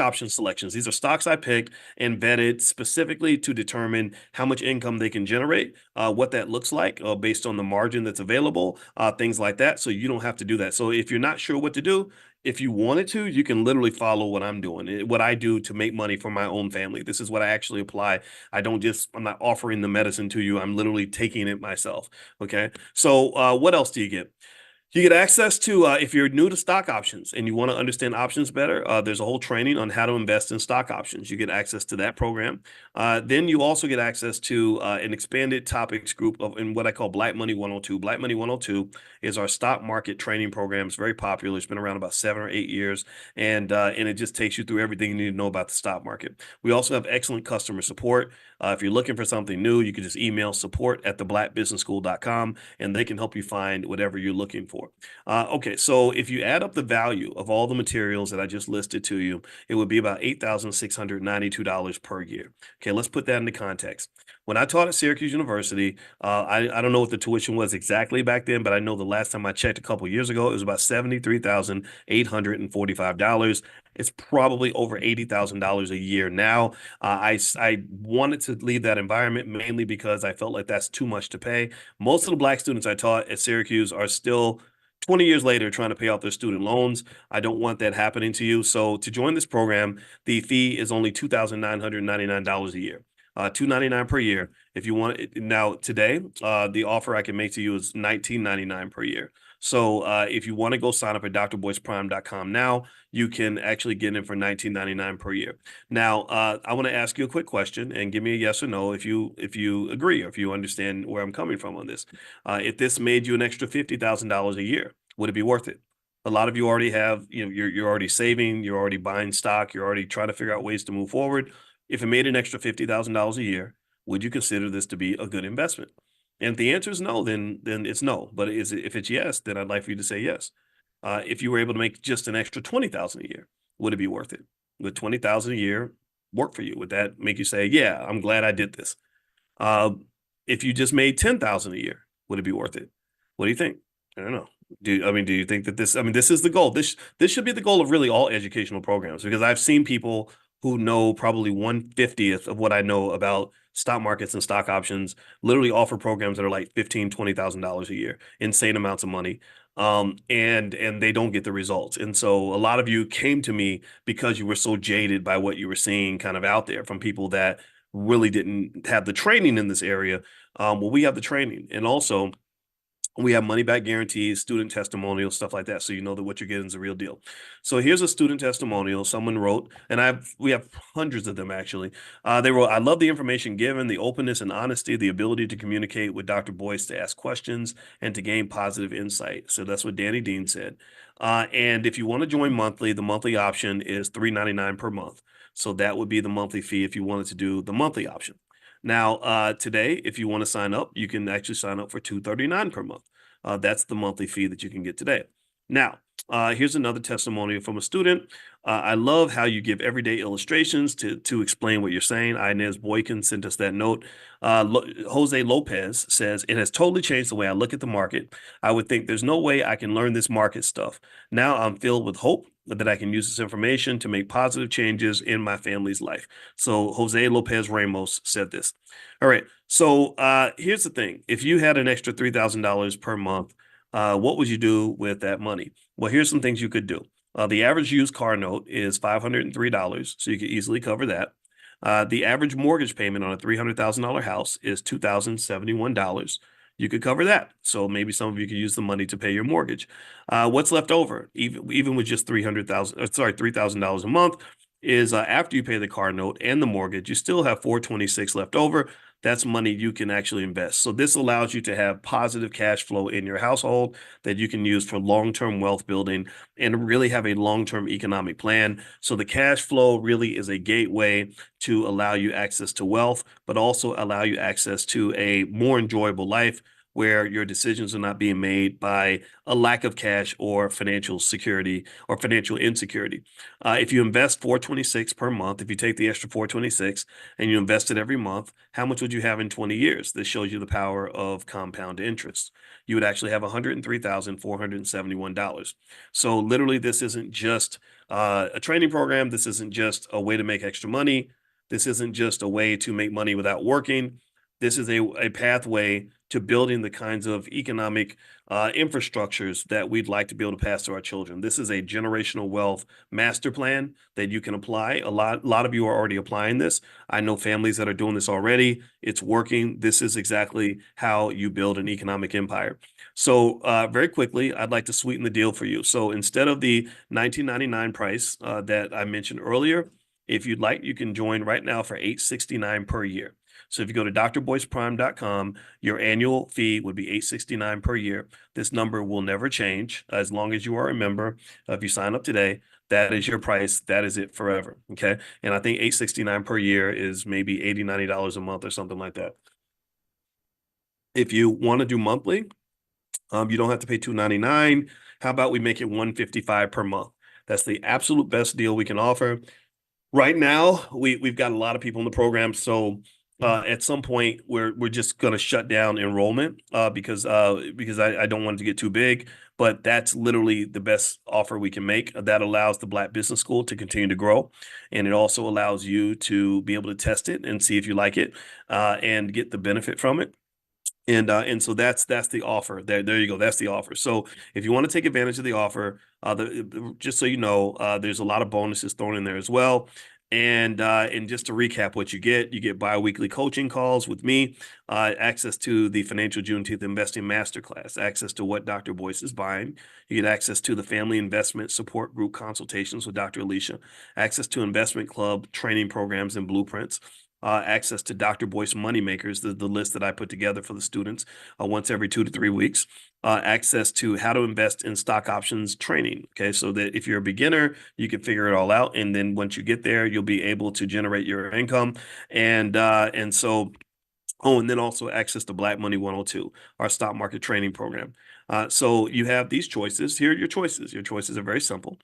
option selections. These are stocks I picked and vetted specifically to determine how much income they can generate, what that looks like based on the margin that's available, things like that. So you don't have to do that. So if you're not sure what to do, if you wanted to, you can literally follow what I'm doing, what I do to make money for my own family. This is what I actually apply. I'm not offering the medicine to you. I'm literally taking it myself. Okay. So what else do you get? You get access to, if you're new to stock options and you want to understand options better, there's a whole training on how to invest in stock options. You get access to that program. Then you also get access to an expanded topics group of in what I call Black Money 102. Black Money 102 is our stock market training program. It's very popular. It's been around about 7 or 8 years, and it just takes you through everything you need to know about the stock market. We also have excellent customer support. If you're looking for something new, you can just email support@theblackbusinessschool.com and they can help you find whatever you're looking for. Okay, so if you add up the value of all the materials that I just listed to you, it would be about $8,692 per year. Okay, let's put that into context. When I taught at Syracuse University, I don't know what the tuition was exactly back then, but I know the last time I checked a couple years ago, it was about $73,845. It's probably over $80,000 a year now. I wanted to leave that environment mainly because I felt like that's too much to pay. Most of the Black students I taught at Syracuse are still 20 years later trying to pay off their student loans. I don't want that happening to you. So to join this program, the fee is only $2,999 a year. $299 per year. If you want it now today, the offer I can make to you is $19.99 per year. So if you want to go sign up at drboyceprime.com now, you can actually get in for $19.99 per year. Now, I want to ask you a quick question and give me a yes or no if you agree or if you understand where I'm coming from on this. If this made you an extra $50,000 a year, would it be worth it? A lot of you already have, you're already saving, you're already buying stock, you're already trying to figure out ways to move forward. If it made an extra $50,000 a year, would you consider this to be a good investment? And if the answer is no, then it's no. But if it's yes, then I'd like for you to say yes. If you were able to make just an extra 20,000 a year, would it be worth it? Would 20,000 a year work for you? Would that make you say, yeah, I'm glad I did this? Uh, if you just made 10,000 a year, would it be worth it? What do you think? I don't know. Do you think that this is the goal? This should be the goal of really all educational programs because I've seen people who know probably 1/50th of what I know about stock markets and stock options literally offer programs that are like 15, $20,000 a year, insane amounts of money. And they don't get the results. And so a lot of you came to me because you were so jaded by what you were seeing kind of out there from people that really didn't have the training in this area. Well, we have the training, and also we have money back guarantees, student testimonials, stuff like that. So you know that what you're getting is a real deal. So here's a student testimonial someone wrote, and we have hundreds of them actually. They wrote, "I love the information given, the openness and honesty, the ability to communicate with Dr. Boyce to ask questions and to gain positive insight." So that's what Danny Dean said. And if you want to join monthly, the monthly option is $3.99 per month. So that would be the monthly fee if you wanted to do the monthly option. Now, today, if you want to sign up, you can actually sign up for $239 per month. That's the monthly fee that you can get today. Now, here's another testimonial from a student. I love how you give everyday illustrations to explain what you're saying. Inez Boykin sent us that note. Jose Lopez says, "It has totally changed the way I look at the market. I would think there's no way I can learn this market stuff. Now I'm filled with hope that I can use this information to make positive changes in my family's life." So Jose Lopez Ramos said this. All right. So here's the thing. If you had an extra $3,000 per month, what would you do with that money? Well, here's some things you could do. The average used car note is $503, so you could easily cover that. The average mortgage payment on a $300,000 house is $2,071. You could cover that. So maybe some of you could use the money to pay your mortgage. What's left over, even with just $3,000 a month, is after you pay the car note and the mortgage, you still have $426 left over. That's money you can actually invest. So this allows you to have positive cash flow in your household that you can use for long-term wealth building and really have a long-term economic plan. So the cash flow really is a gateway to allow you access to wealth, but also allow you access to a more enjoyable life where your decisions are not being made by a lack of cash or financial security or financial insecurity. If you invest 426 per month, if you take the extra 426 and you invest it every month, how much would you have in 20 years? This shows you the power of compound interest. You would actually have $103,471. So literally, this isn't just a training program. This isn't just a way to make extra money. This isn't just a way to make money without working. This is a pathway to building the kinds of economic infrastructures that we'd like to be able to pass to our children. This is a generational wealth master plan that you can apply. A lot of you are already applying this. I know families that are doing this already. It's working. This is exactly how you build an economic empire. So very quickly, I'd like to sweeten the deal for you. So instead of the 1999 price that I mentioned earlier, if you'd like, you can join right now for $869 per year. So if you go to drboyceprime.com, your annual fee would be $869 per year. This number will never change as long as you are a member. If you sign up today, that is your price. That is it forever. Okay. And I think $869 per year is maybe $80, $90 a month or something like that. If you want to do monthly, you don't have to pay $299. How about we make it $155 per month? That's the absolute best deal we can offer. Right now, we've got a lot of people in the program, so at some point we're just going to shut down enrollment because I don't want it to get too big. But that's literally the best offer we can make. That allows the Black Business School to continue to grow, and it also allows you to be able to test it and see if you like it and get the benefit from it. And so that's the offer. There you go. That's the offer. So if you want to take advantage of the offer, just so you know, there's a lot of bonuses thrown in there as well. And just to recap what you get bi-weekly coaching calls with me, access to the Financial Juneteenth Investing Masterclass, access to what Dr. Boyce is buying. You get access to the Family Investment Support Group consultations with Dr. Alicia, access to Investment Club training programs and blueprints, access to Dr. Boyce Moneymakers, the list that I put together for the students once every 2 to 3 weeks, access to how to invest in stock options training. Okay, so that if you're a beginner, you can figure it all out. And then once you get there, you'll be able to generate your income. And so Oh, and then also access to Black Money 102, our stock market training program. So you have these choices. Here are your choices. Your choices are very simple.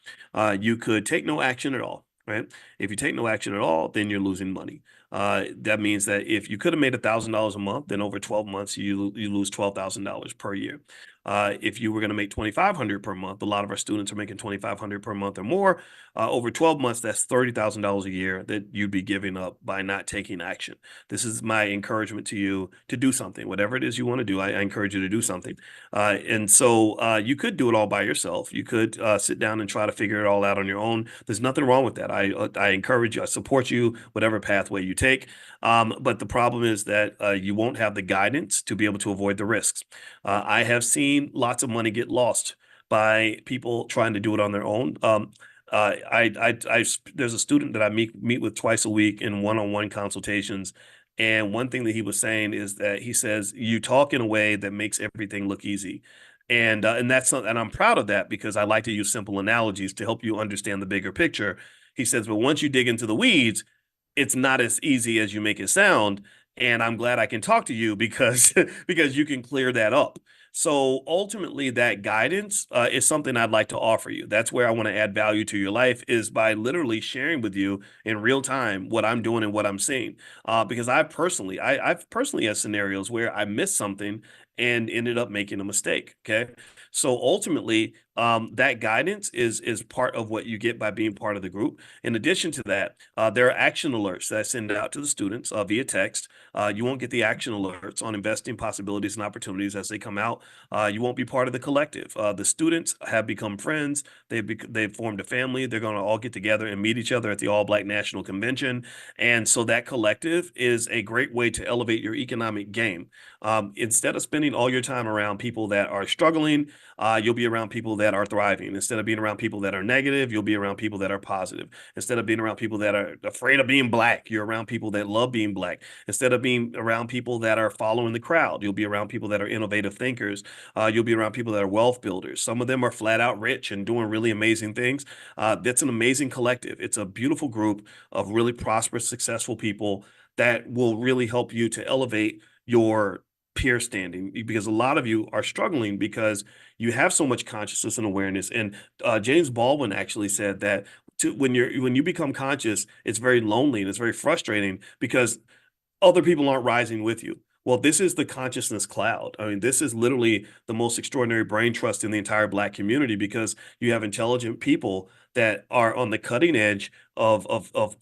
You could take no action at all, right? If you take no action at all, then you're losing money. That means that if you could have made $1,000 a month, then over 12 months, you lose $12,000 per year. If you were going to make 2,500 per month, a lot of our students are making 2,500 per month or more. Over 12 months, that's $30,000 a year that you'd be giving up by not taking action. This is my encouragement to you to do something, whatever it is you want to do. I encourage you to do something. And so you could do it all by yourself. You could sit down and try to figure it all out on your own. There's nothing wrong with that. I encourage you, I support you, whatever pathway you take. But the problem is that you won't have the guidance to be able to avoid the risks. I have seen lots of money get lost by people trying to do it on their own. There's a student that I meet with twice a week in one-on-one consultations, and one thing that he was saying is that he says you talk in a way that makes everything look easy, and and I'm proud of that because I like to use simple analogies to help you understand the bigger picture. He says, but once you dig into the weeds, it's not as easy as you make it sound. And I'm glad I can talk to you because because you can clear that up. So ultimately, that guidance is something I'd like to offer you. That's where I want to add value to your life is by literally sharing with you in real time what I'm doing and what I'm seeing. Because I've personally had scenarios where I missed something and ended up making a mistake. Okay. So ultimately, that guidance is part of what you get by being part of the group. In addition to that, there are action alerts that I send out to the students via text. You won't get the action alerts on investing possibilities and opportunities as they come out. You won't be part of the collective. The students have become friends. They've formed a family. They're going to all get together and meet each other at the All Black National Convention. And so that collective is a great way to elevate your economic game. Instead of spending all your time around people that are struggling, you'll be around people that are thriving. Instead of being around people that are negative, you'll be around people that are positive. Instead of being around people that are afraid of being Black, you're around people that love being Black. Instead of being around people that are following the crowd, you'll be around people that are innovative thinkers. You'll be around people that are wealth builders. Some of them are flat out rich and doing really amazing things. That's an amazing collective. It's a beautiful group of really prosperous, successful people that will really help you to elevate your peer standing because a lot of you are struggling because you have so much consciousness and awareness. And James Baldwin actually said that when you become conscious, it's very lonely and it's very frustrating because other people aren't rising with you. Well, this is the consciousness cloud. I mean, this is literally the most extraordinary brain trust in the entire Black community because you have intelligent people that are on the cutting edge of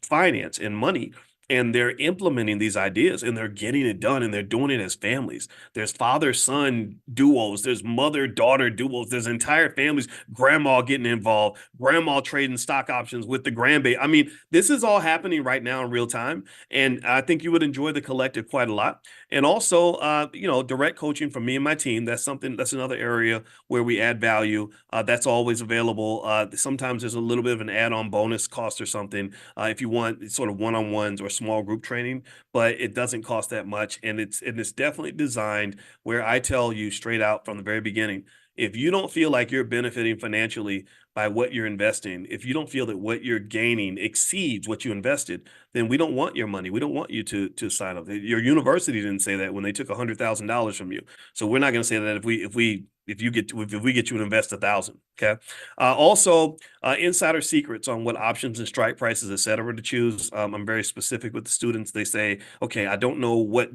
finance and money. and they're implementing these ideas and they're getting it done and they're doing it as families. There's father-son duos, there's mother-daughter duos, there's entire families, grandma getting involved, grandma trading stock options with the grandbaby. I mean, this is all happening right now in real time. And I think you would enjoy the collective quite a lot. And also, direct coaching from me and my team. That's another area where we add value. That's always available. Sometimes there's a little bit of an add-on bonus cost or something if you want sort of one-on-ones or small group training, but it doesn't cost that much. And it's definitely designed where I tell you straight out from the very beginning, if you don't feel like you're benefiting financially by what you're investing, if you don't feel that what you're gaining exceeds what you invested, then we don't want your money. We don't want you to sign up. Your university didn't say that when they took $100,000 from you. So we're not going to say that if we get you to invest 1,000. Okay. Also, insider secrets on what options and strike prices, et cetera, to choose. I'm very specific with the students. They say, okay, I don't know what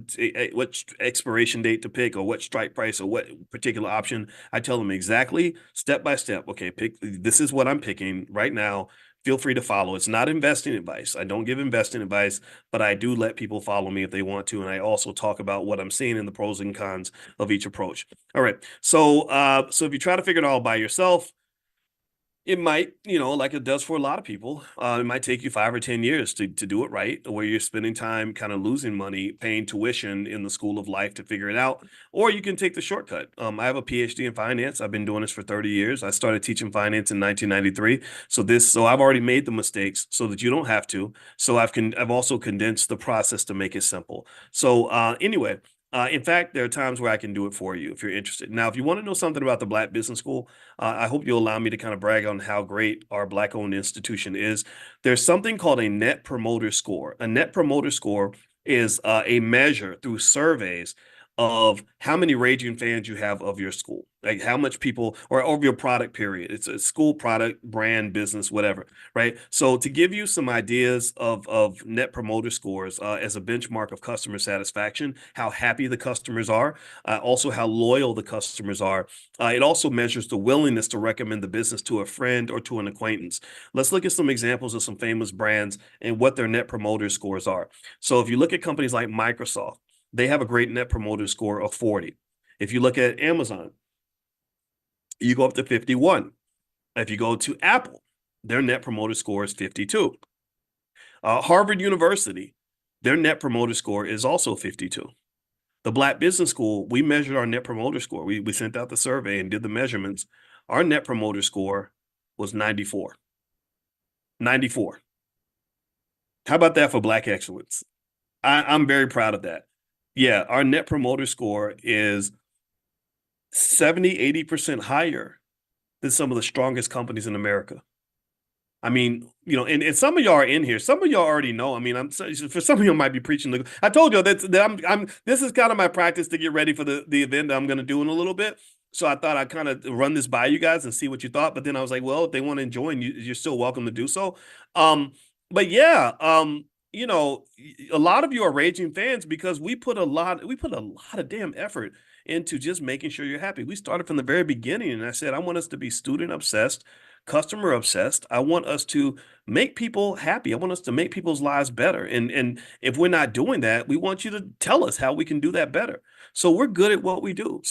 expiration date to pick or what strike price or what particular option. I tell them exactly step by step. Okay, this is what I'm picking right now. Feel free to follow. It's not investing advice. I don't give investing advice, but I do let people follow me if they want to. And I also talk about what I'm seeing in the pros and cons of each approach. All right. So if you try to figure it all by yourself, it might, like it does for a lot of people, it might take you 5 or 10 years to do it right, where you're spending time kind of losing money, paying tuition in the school of life to figure it out. Or you can take the shortcut. I have a PhD in finance. I've been doing this for 30 years. I started teaching finance in 1993. So I've already made the mistakes so that you don't have to. So I've also condensed the process to make it simple. So anyway, in fact, there are times where I can do it for you if you're interested. Now, if you want to know something about the Black Business School, I hope you'll allow me to kind of brag on how great our Black-owned institution is. There's something called a Net Promoter Score. A Net Promoter Score is a measure through surveys of how many raging fans you have of your school, like how much people or of your product, period. It's a school product, brand, business, whatever, right? So to give you some ideas of net promoter scores as a benchmark of customer satisfaction, how happy the customers are, also how loyal the customers are. It also measures the willingness to recommend the business to a friend or to an acquaintance. Let's look at some examples of some famous brands and what their net promoter scores are. So if you look at companies like Microsoft, they have a great net promoter score of 40. If you look at Amazon, you go up to 51. If you go to Apple, their net promoter score is 52. Harvard University, their net promoter score is also 52. The Black Business School, we measured our net promoter score. We sent out the survey and did the measurements. Our net promoter score was 94. 94. How about that for Black excellence? I'm very proud of that. Yeah, our net promoter score is 70-80% higher than some of the strongest companies in America. I mean, and some of y'all are in here. Some of y'all already know. I mean, for some of y'all might be preaching. I told y'all that I'm. This is kind of my practice to get ready for the event that I'm going to do in a little bit. So I thought I'd kind of run this by you guys and see what you thought. But then I was like, well, if they want to join, you're still welcome to do so. But yeah, a lot of you are raging fans because we put a lot of damn effort into just making sure you're happy. We started from the very beginning, and I said I want us to be student obsessed, customer obsessed. I want us to make people happy. I want us to make people's lives better. And if we're not doing that, we want you to tell us how we can do that better. So we're good at what we do.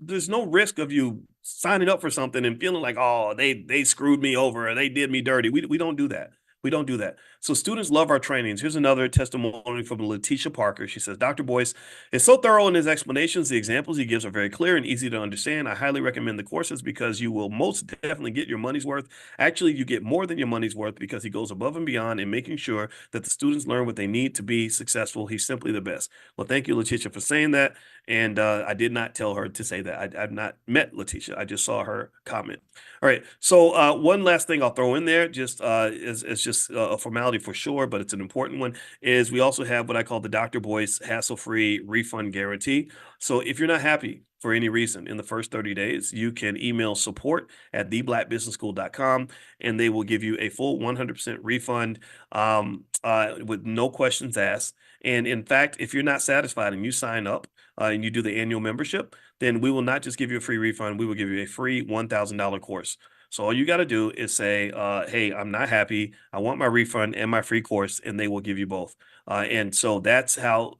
There's no risk of you signing up for something and feeling like, oh, they screwed me over or they did me dirty. We don't do that. We don't do that. So students love our trainings. Here's another testimony from Letitia Parker. She says, Dr. Boyce is so thorough in his explanations. The examples he gives are very clear and easy to understand. I highly recommend the courses because you will most definitely get your money's worth. Actually, you get more than your money's worth because he goes above and beyond in making sure that the students learn what they need to be successful. He's simply the best. Well, thank you, Letitia, for saying that. And I did not tell her to say that. I've not met Letitia. I just saw her comment. All right. So one last thing I'll throw in there, just is just a formality for sure, but it's an important one, is we also have what I call the Dr. Boyce hassle-free refund guarantee. So if you're not happy for any reason in the first 30 days, you can email support@theblackbusinessschool.com and they will give you a full 100% refund with no questions asked. And in fact, if you're not satisfied and you sign up and you do the annual membership, then we will not just give you a free refund. We will give you a free $1,000 course. So all you got to do is say, "Hey, I'm not happy. I want my refund and my free course," and they will give you both. And so that's how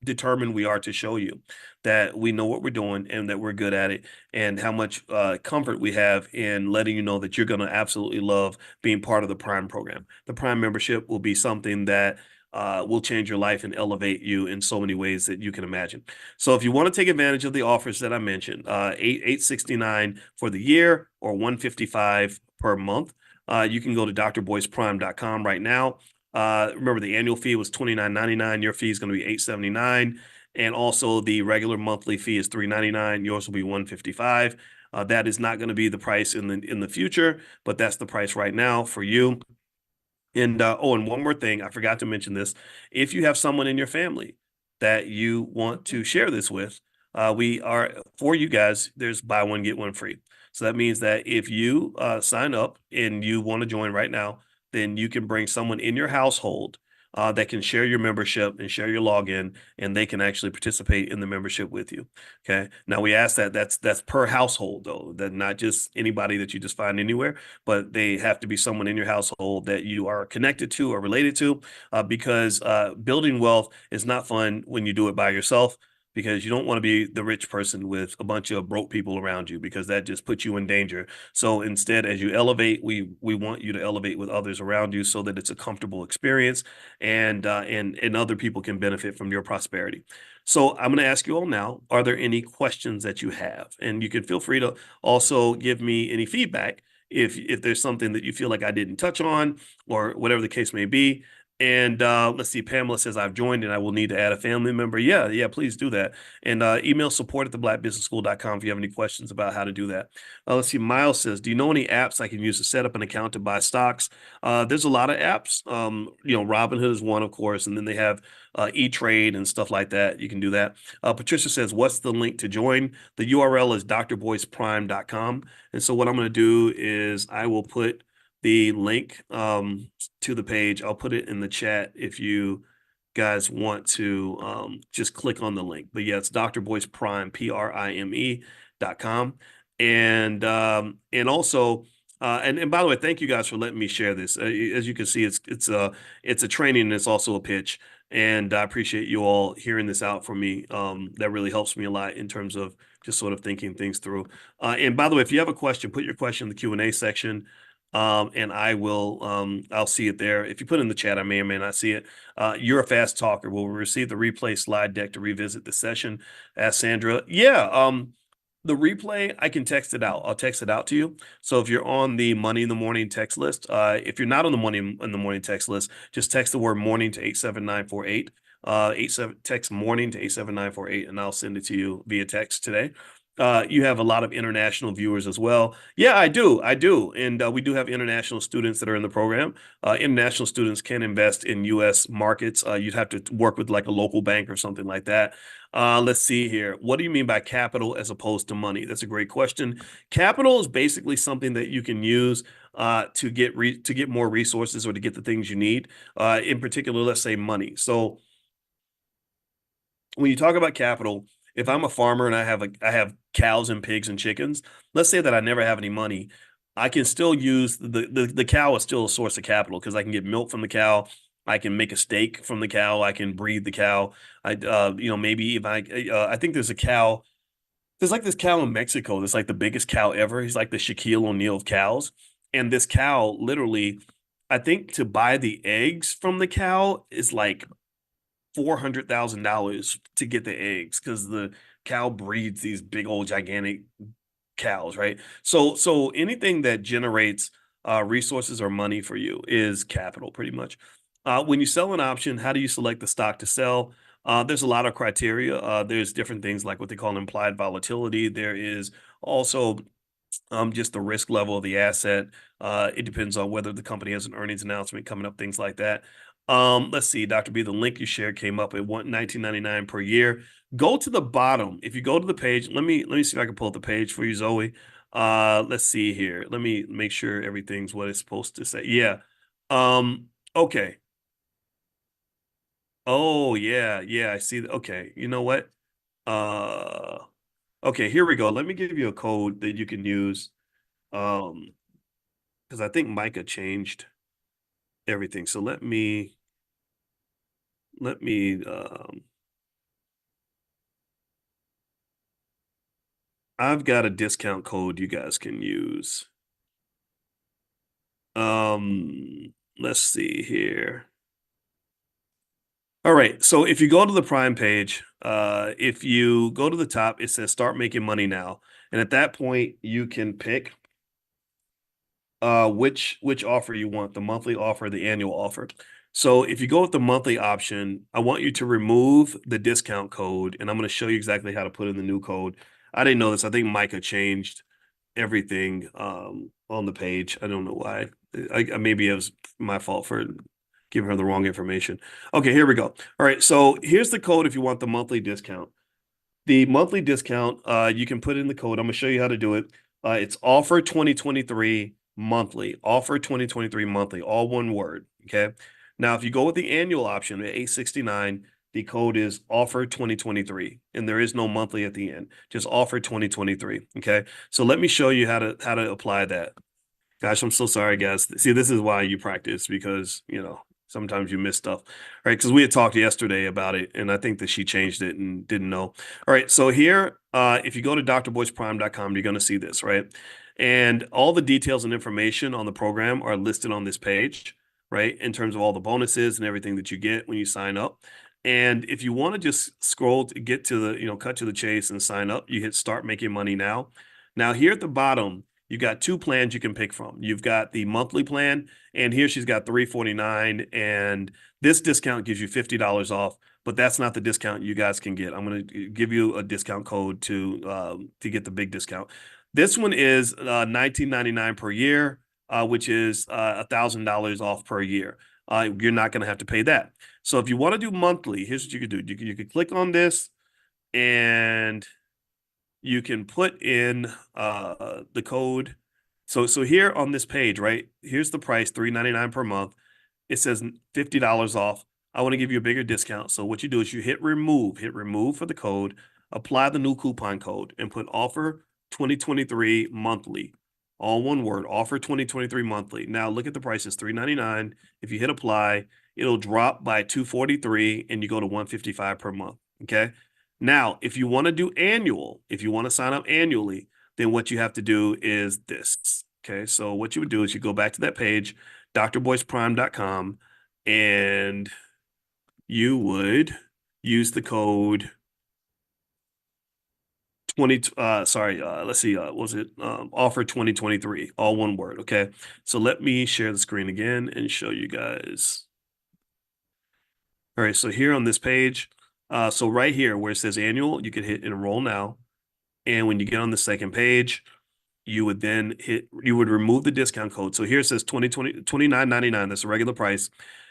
determined we are to show you that we know what we're doing and that we're good at it, and how much comfort we have in letting you know that you're going to absolutely love being part of the Prime program. The Prime membership will be something that will change your life and elevate you in so many ways that you can imagine. So if you want to take advantage of the offers that I mentioned, 869 for the year or 155 per month, you can go to drboyceprime.com right now. Remember, the annual fee was $29.99. Your fee is going to be $879, and also the regular monthly fee is $399. Yours will be $155. That is not going to be the price in the future, but that's the price right now for you. And and one more thing, I forgot to mention this. If you have someone in your family that you want to share this with, we are for you guys. There's buy one get one free. So that means that if you sign up and you want to join right now, then you can bring someone in your household that can share your membership and share your login, and they can actually participate in the membership with you. Okay. Now we ask that that's per household though, that not just anybody that you just find anywhere, but they have to be someone in your household that you are connected to or related to, because building wealth is not fun when you do it by yourself. Because you don't want to be the rich person with a bunch of broke people around you, because that just puts you in danger. So instead, as you elevate, we want you to elevate with others around you so that it's a comfortable experience, and other people can benefit from your prosperity. So I'm going to ask you all now, are there any questions that you have? And you can feel free to also give me any feedback if there's something that you feel like I didn't touch on, or whatever the case may be. And let's see, Pamela says I've joined and I will need to add a family member. Yeah, please do that. And email support at theblackbusinessschool.com if you have any questions about how to do that. Let's see, Miles says, do you know any apps I can use to set up an account to buy stocks? There's a lot of apps. Robinhood is one, of course, and then they have E-Trade and stuff like that. You can do that. Patricia says, what's the link to join? The URL is drboyceprime.com. And so what I'm going to do is I will put the link to the page. I'll put it in the chat if you guys want to just click on the link. But yeah, it's drboyceprime, PRIME.com. And also, and by the way, thank you guys for letting me share this. As you can see, it's a training and it's also a pitch. And I appreciate you all hearing this out for me. That really helps me a lot in terms of just sort of thinking things through. And by the way, if you have a question, put your question in the Q&A section. And I'll see it there. If you put it in the chat, I may or may not see it. You're a fast talker. Will we receive the replay slide deck to revisit the session? Asked Sandra. Yeah. The replay, I can text it out. I'll text it out to you. So if you're on the Money in the Morning text list, if you're not on the Money in the Morning text list, just text the word morning to 87948. Text morning to 87948, and I'll send it to you via text today. You have a lot of international viewers as well. Yeah, I do. And we do have international students that are in the program. International students can invest in U.S. markets. You'd have to work with like a local bank or something like that. Let's see here. What do you mean by capital as opposed to money? That's a great question. Capital is basically something that you can use to get more resources or to get the things you need. In particular, let's say money. So when you talk about capital, if I'm a farmer and I have cows and pigs and chickens, let's say that I never have any money, I can still use the cow is still a source of capital because I can get milk from the cow. I can make a steak from the cow. I can breed the cow. Maybe if I think there's a cow. There's like this cow in Mexico that's like the biggest cow ever. He's like the Shaquille O'Neal of cows. And this cow literally, I think to buy the eggs from the cow is like $400,000 to get the eggs because the cow breeds these big old gigantic cows, right? So anything that generates resources or money for you is capital, pretty much. When you sell an option, how do you select the stock to sell? There's a lot of criteria. There's different things like what they call implied volatility. There is also just the risk level of the asset. It depends on whether the company has an earnings announcement coming up, things like that. Let's see, Dr. B, the link you shared came up at $19.99 per year. Go to the bottom. If you go to the page, let me see if I can pull up the page for you, Zoe. Let's see here. Let me make sure everything's what it's supposed to say. Yeah. Okay. Oh, yeah, I see. Okay. You know what? Uh, Okay, here we go. Let me give you a code that you can use. Um, because I think Micah changed everything. So let me I've got a discount code you guys can use. Let's see here. All right. So if you go to the Prime page, if you go to the top, it says start making money now. And at that point, you can pick which offer you want, the monthly offer, the annual offer. So if you go with the monthly option, I want you to remove the discount code, and I'm going to show you exactly how to put in the new code. I didn't know this. I think Micah changed everything on the page. I don't know why. Maybe it was my fault for giving her the wrong information. Okay, here we go. All right, so here's the code if you want the monthly discount. The monthly discount, you can put in the code. I'm going to show you how to do it. It's offer 2023 monthly, offer 2023 monthly, all one word. Okay. Now, if you go with the annual option at 869, the code is offer 2023, and there is no monthly at the end, just offer 2023. Okay. So let me show you how to apply that. Gosh, I'm so sorry, guys. See, this is why you practice because, sometimes you miss stuff, right? Because we had talked yesterday about it, and I think that she changed it and didn't know. All right, so here, if you go to drboyceprime.com, you're going to see this, right? And all the details and information on the program are listed on this page, right? In terms of all the bonuses and everything that you get when you sign up. And if you want to just scroll to get to cut to the chase and sign up, you hit start making money now. Now, here at the bottom, you got two plans you can pick from. You've got the monthly plan, and here she's got $349, and this discount gives you $50 off, but that's not the discount you guys can get. I'm going to give you a discount code to get the big discount. This one is $19.99 per year, which is $1,000 off per year. You're not going to have to pay that. So if you want to do monthly, here's what you could do. You could click on this, and you can put in the code. So here on this page, right? Here's the price, $399 per month. It says $50 off. I want to give you a bigger discount. So what you do is you hit remove for the code, apply the new coupon code, and put offer 2023 monthly. All one word, offer 2023 monthly. Now look at the prices, $399. If you hit apply, it'll drop by $243 and you go to $155 per month. Okay. Now, if you want to do annual, if you want to sign up annually, then what you have to do is this. Okay. So what you would do is you go back to that page, drboyceprime.com, and you would use the code 20, let's see, was it offer 2023, all one word. Okay. So let me share the screen again and show you guys. All right. So here on this page, so right here where it says annual, you could hit enroll now. And when you get on the second page, you would remove the discount code. So here it says $29.99. That's the regular price.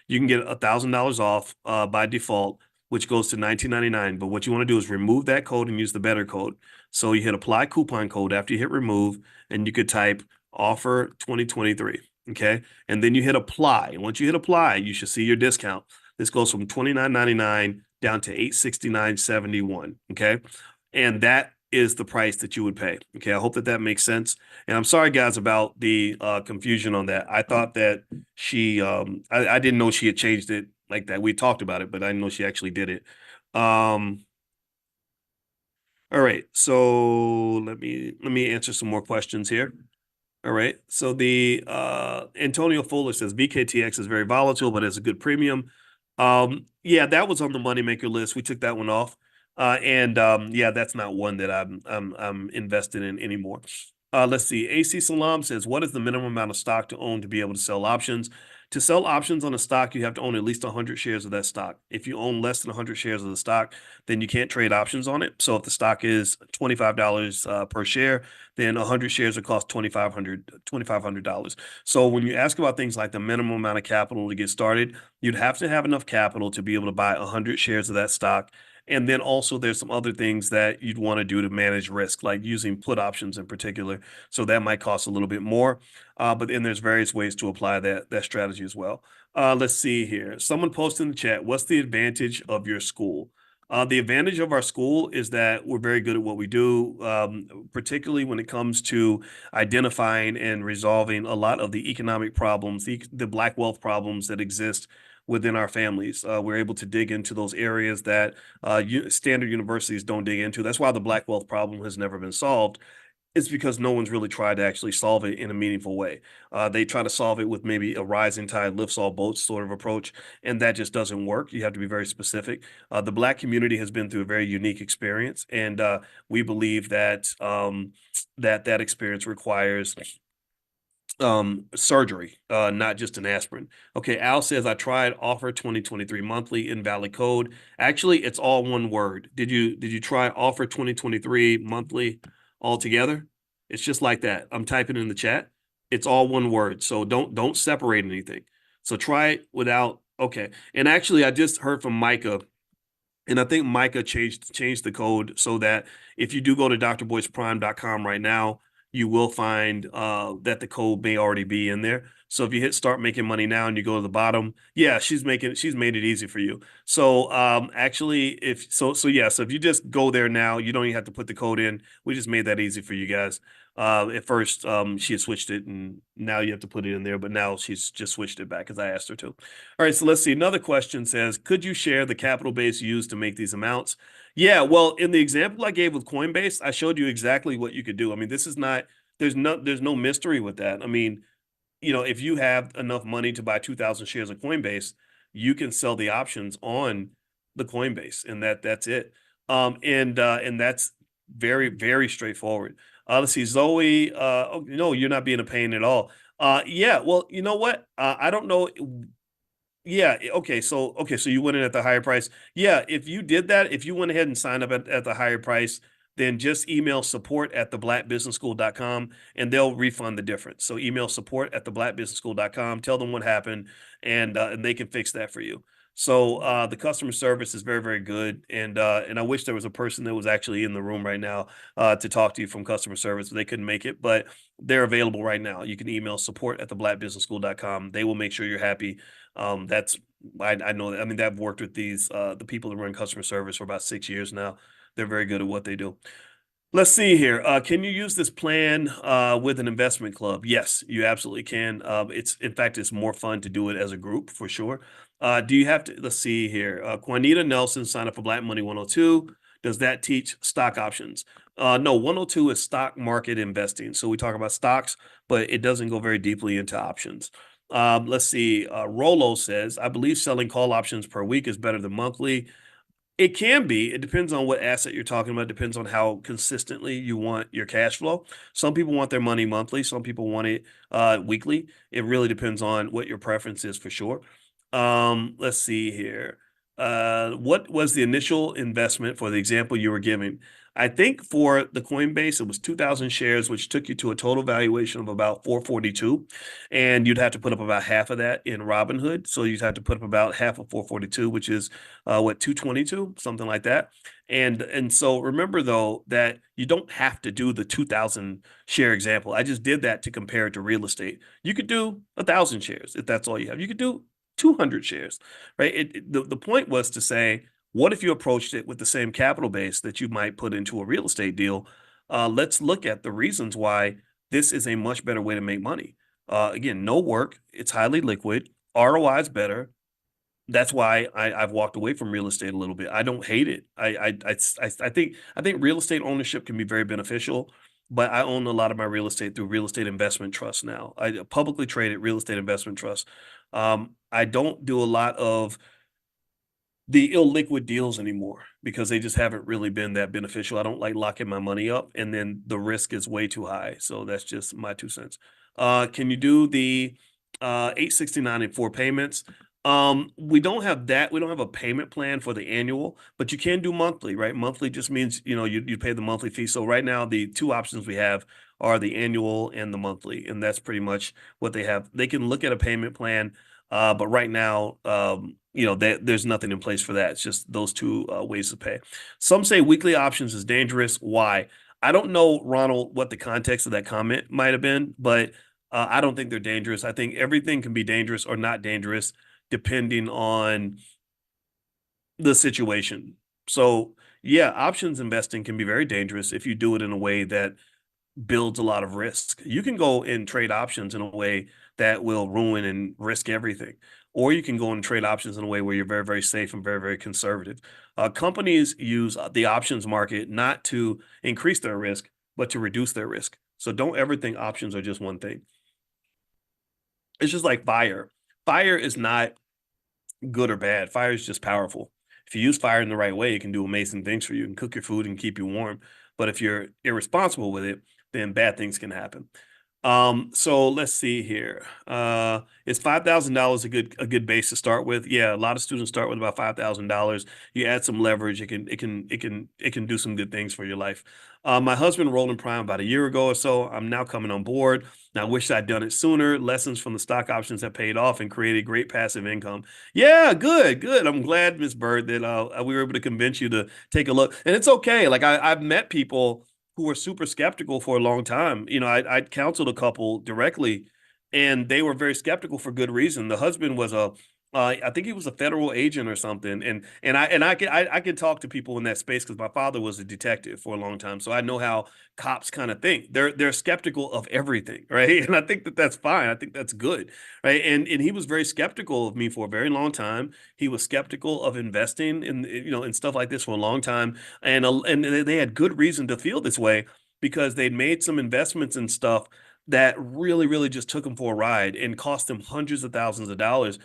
You can get $1,000 off by default, which goes to $19.99. But what you want to do is remove that code and use the better code. So you hit apply coupon code after you hit remove, and you could type offer 2023. Okay. And then you hit apply. And once you hit apply, you should see your discount. This goes from $29.99 down to $869.71. Okay. And that is the price that you would pay. Okay, I hope that makes sense. And I'm sorry, guys, about the confusion on that. I thought that I didn't know she had changed it like that. We talked about it, but I didn't know she actually did it. All right, so let me answer some more questions here. All right, so the Antonio Fuller says VKTX is very volatile, but has a good premium. Yeah, that was on the moneymaker list. We took that one off. And yeah, that's not one that I'm invested in anymore. Let's see. AC Salam says, what is the minimum amount of stock to own to be able to sell options? To sell options on a stock, you have to own at least 100 shares of that stock. If you own less than 100 shares of the stock, then you can't trade options on it. So if the stock is $25 per share, then 100 shares would cost $2,500. So when you ask about things like the minimum amount of capital to get started, you'd have to have enough capital to be able to buy 100 shares of that stock. And then also there's some other things that you'd want to do to manage risk, like using put options in particular. So that might cost a little bit more. But then there's various ways to apply that strategy as well. Let's see here. Someone posted in the chat, what's the advantage of your school? The advantage of our school is that we're very good at what we do, particularly when it comes to identifying and resolving a lot of the economic problems, the Black wealth problems that exist within our families. We're able to dig into those areas that standard universities don't dig into. That's why the Black wealth problem has never been solved. It's because no one's really tried to actually solve it in a meaningful way. They try to solve it with maybe a rising tide lifts all boats sort of approach, and that just doesn't work. You have to be very specific. The Black community has been through a very unique experience, and we believe that that experience requires surgery, not just an aspirin. Okay, Al says I tried offer 2023 monthly invalid code. Actually, it's all one word. Did you try offer 2023 monthly altogether? It's just like that. I'm typing in the chat. It's all one word. So don't separate anything. So try it without okay. And actually, I just heard from Micah, and I think Micah changed the code so that if you do go to drboyceprime.com right now, you will find that the code may already be in there. So if you hit start making money now and you go to the bottom, yeah, she's made it easy for you. So actually so if you just go there now, you don't even have to put the code in. We just made that easy for you guys. At first, she had switched it, and now you have to put it in there, but now she's just switched it back because I asked her to. All right, so let's see. Another question says, could you share the capital base used to make these amounts? Yeah, well, in the example I gave with Coinbase, I showed you exactly what you could do. I mean, this is not, there's no mystery with that. I mean, if you have enough money to buy 2,000 shares of Coinbase, you can sell the options on the Coinbase, and that's it. And that's very, very straightforward. Let's see, Zoe. Oh, no, you're not being a pain at all. Yeah, well, you know what? I don't know. Yeah. Okay. So you went in at the higher price. Yeah. If you did that, if you went ahead and signed up at the higher price, then just email support at theblackbusinessschool.com and they'll refund the difference. So email support at theblackbusinessschool.com, tell them what happened, and they can fix that for you. So the customer service is very, very good. And I wish there was a person that was actually in the room right now to talk to you from customer service, but they couldn't make it, but they're available right now. You can email support at theblackbusinessschool.com. They will make sure you're happy. That's I know that. I mean, I've worked with the people that run customer service for about 6 years now. They're very good at what they do. Let's see here. Can you use this plan with an investment club? Yes, you absolutely can. In fact, it's more fun to do it as a group for sure. Do you have to, let's see here. Juanita Nelson signed up for Black Money 102. Does that teach stock options? No, 102 is stock market investing. So we talk about stocks, but it doesn't go very deeply into options. Let's see. Rolo says, I believe selling call options per week is better than monthly. It can be. It depends on what asset you're talking about. It depends on how consistently you want your cash flow. Some people want their money monthly. Some people want it weekly. It really depends on what your preference is for sure. Let's see here. What was the initial investment for the example you were giving? I think for the Coinbase, it was 2,000 shares, which took you to a total valuation of about 442. And you'd have to put up about half of that in Robinhood. So you'd have to put up about half of 442, which is 222, something like that. And so remember though that you don't have to do the 2,000 share example. I just did that to compare it to real estate. You could do 1,000 shares if that's all you have. You could do 200 shares, right? The point was to say, what if you approached it with the same capital base that you might put into a real estate deal? Let's look at the reasons why this is a much better way to make money. Again, no work. It's highly liquid. ROI is better. That's why I've walked away from real estate a little bit. I don't hate it. I think real estate ownership can be very beneficial, but I own a lot of my real estate through real estate investment trust now. I publicly traded real estate investment trust. I don't do a lot of the illiquid deals anymore because they just haven't really been that beneficial. I don't like locking my money up, and then the risk is way too high. So that's just my 2 cents. Can you do the 869 in 4 payments? We don't have that. We don't have a payment plan for the annual, but you can do monthly, right? Monthly just means, you pay the monthly fee. So right now, the two options we have are the annual and the monthly, and that's pretty much what they have. They can look at a payment plan, but right now, there's nothing in place for that. It's just those two ways to pay. Some say weekly options is dangerous. Why? I don't know, Ronald, what the context of that comment might have been, but I don't think they're dangerous. I think everything can be dangerous or not dangerous depending on the situation. So yeah, options investing can be very dangerous if you do it in a way that builds a lot of risk. You can go and trade options in a way that will ruin and risk everything. Or you can go and trade options in a way where you're very, very safe and very, very conservative. Companies use the options market not to increase their risk, but to reduce their risk. So don't ever think options are just one thing. It's just like fire. Fire is not good or bad. Fire is just powerful. If you use fire in the right way, it can do amazing things for you and cook your food and keep you warm. But if you're irresponsible with it, then bad things can happen. So let's see here. Is $5,000 a good base to start with? Yeah, a lot of students start with about $5,000. You add some leverage, it can do some good things for your life. My husband rolled in Prime about a year ago or so. I'm now coming on board. Now, I wish I'd done it sooner. Lessons from the stock options have paid off and created great passive income. Yeah, good, good. I'm glad, Miss Bird, that we were able to convince you to take a look. And it's okay. Like I've met people who were super skeptical for a long time. I counseled a couple directly, and they were very skeptical for good reason. The husband was I think he was a federal agent or something, and I can talk to people in that space because my father was a detective for a long time, so I know how cops kind of think. They're skeptical of everything, right? And I think that that's fine. I think that's good, right? And he was very skeptical of me for a very long time. He was skeptical of investing in stuff like this for a long time, and they had good reason to feel this way because they'd made some investments and stuff that really, really just took him for a ride and cost him hundreds of thousands of dollars.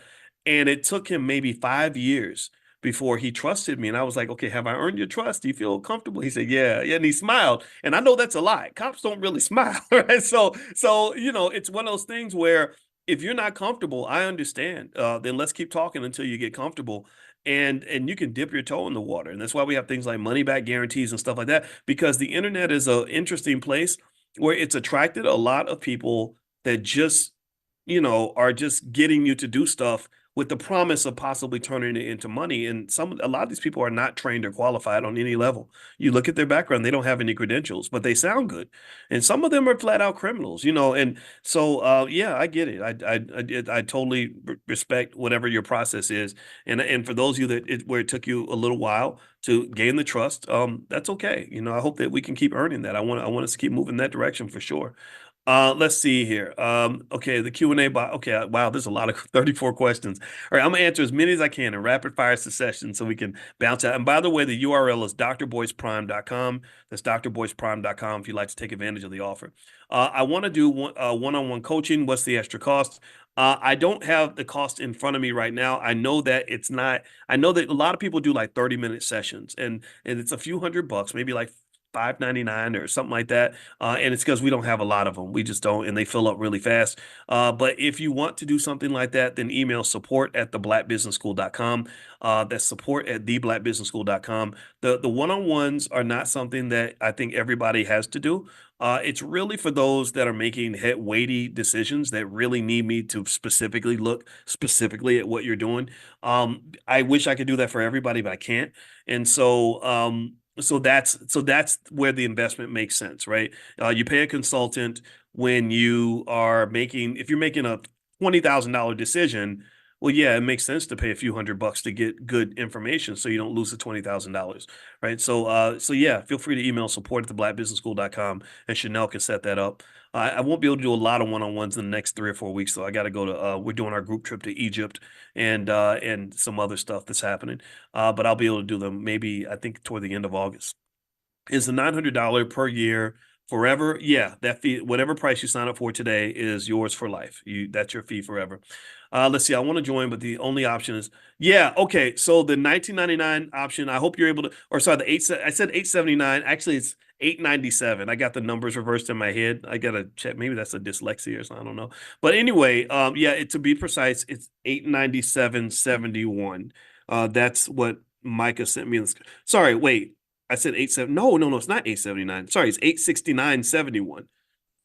And it took him maybe 5 years before he trusted me. And I was like, okay, have I earned your trust? Do you feel comfortable? He said, yeah, yeah. And he smiled. And I know that's a lie. Cops don't really smile, right? So, it's one of those things where if you're not comfortable, I understand. Then let's keep talking until you get comfortable. And you can dip your toe in the water. And that's why we have things like money back guarantees and stuff like that, because the internet is an interesting place where it's attracted a lot of people that just are just getting you to do stuff with the promise of possibly turning it into money. And a lot of these people are not trained or qualified on any level. You look at their background, they don't have any credentials, but they sound good. And some of them are flat out criminals. And so, yeah, I get it. I totally respect whatever your process is. And for those of you where it took you a little while to gain the trust, that's okay. I hope that we can keep earning that. I want us to keep moving that direction for sure. Let's see here. Okay, the Q&A bot. Okay, wow, there's a lot of 34 questions. All right, I'm gonna answer as many as I can in rapid fire succession so we can bounce out. And by the way, the URL is drboyceprime.com. That's drboyceprime.com if you'd like to take advantage of the offer. I want to do one-on-one coaching. What's the extra cost? I don't have the cost in front of me right now. I know that it's not. I know that a lot of people do like 30-minute sessions, and it's a few $100, maybe like 5.99 or something like that. And it's because we don't have a lot of them. We just don't, and they fill up really fast. But if you want to do something like that, then email support@theblackbusinessschool.com. That's support@theblackbusinessschool.com. The one-on-ones are not something that I think everybody has to do. It's really for those that are making weighty decisions that really need me to specifically look specifically at what you're doing. I wish I could do that for everybody, but I can't. And so that's where the investment makes sense, right? You pay a consultant when if you're making a $20,000 decision. Well, yeah, it makes sense to pay a few $100 to get good information so you don't lose the $20,000, right? So yeah, feel free to email support@theblackbusinessschool.com and Chanel can set that up. I won't be able to do a lot of one-on-ones in the next 3 or 4 weeks, so I got to go to. We're doing our group trip to Egypt and some other stuff that's happening. But I'll be able to do them maybe I think toward the end of August. Is the $900 per year forever? Yeah, that fee, whatever price you sign up for today is yours for life. That's your fee forever. Let's see. I want to join, but the only option is yeah. Okay, so the 1999 option. I hope you're able to. Or sorry, the eight. I said 879. Actually, it's 897. I got the numbers reversed in my head. I gotta check. Maybe that's a dyslexia or something. I don't know. But anyway, yeah. To be precise, it's 897.71. That's what Micah sent me. Sorry, wait. I said 87. No, no, no. It's not 879. Sorry, it's 869.71.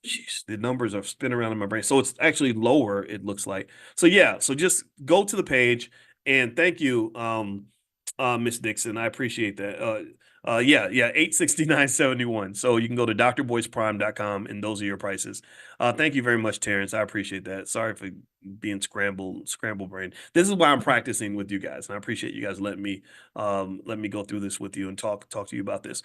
Jeez, the numbers are spinning around in my brain. So it's actually lower, it looks like. So yeah, so just go to the page and thank you, Miss Dixon. I appreciate that. Yeah, 869.71. So you can go to drboyceprime.com and those are your prices. Thank you very much, Terrence. I appreciate that. Sorry for being scramble brain. This is why I'm practicing with you guys, and I appreciate you guys letting me go through this with you and talk to you about this.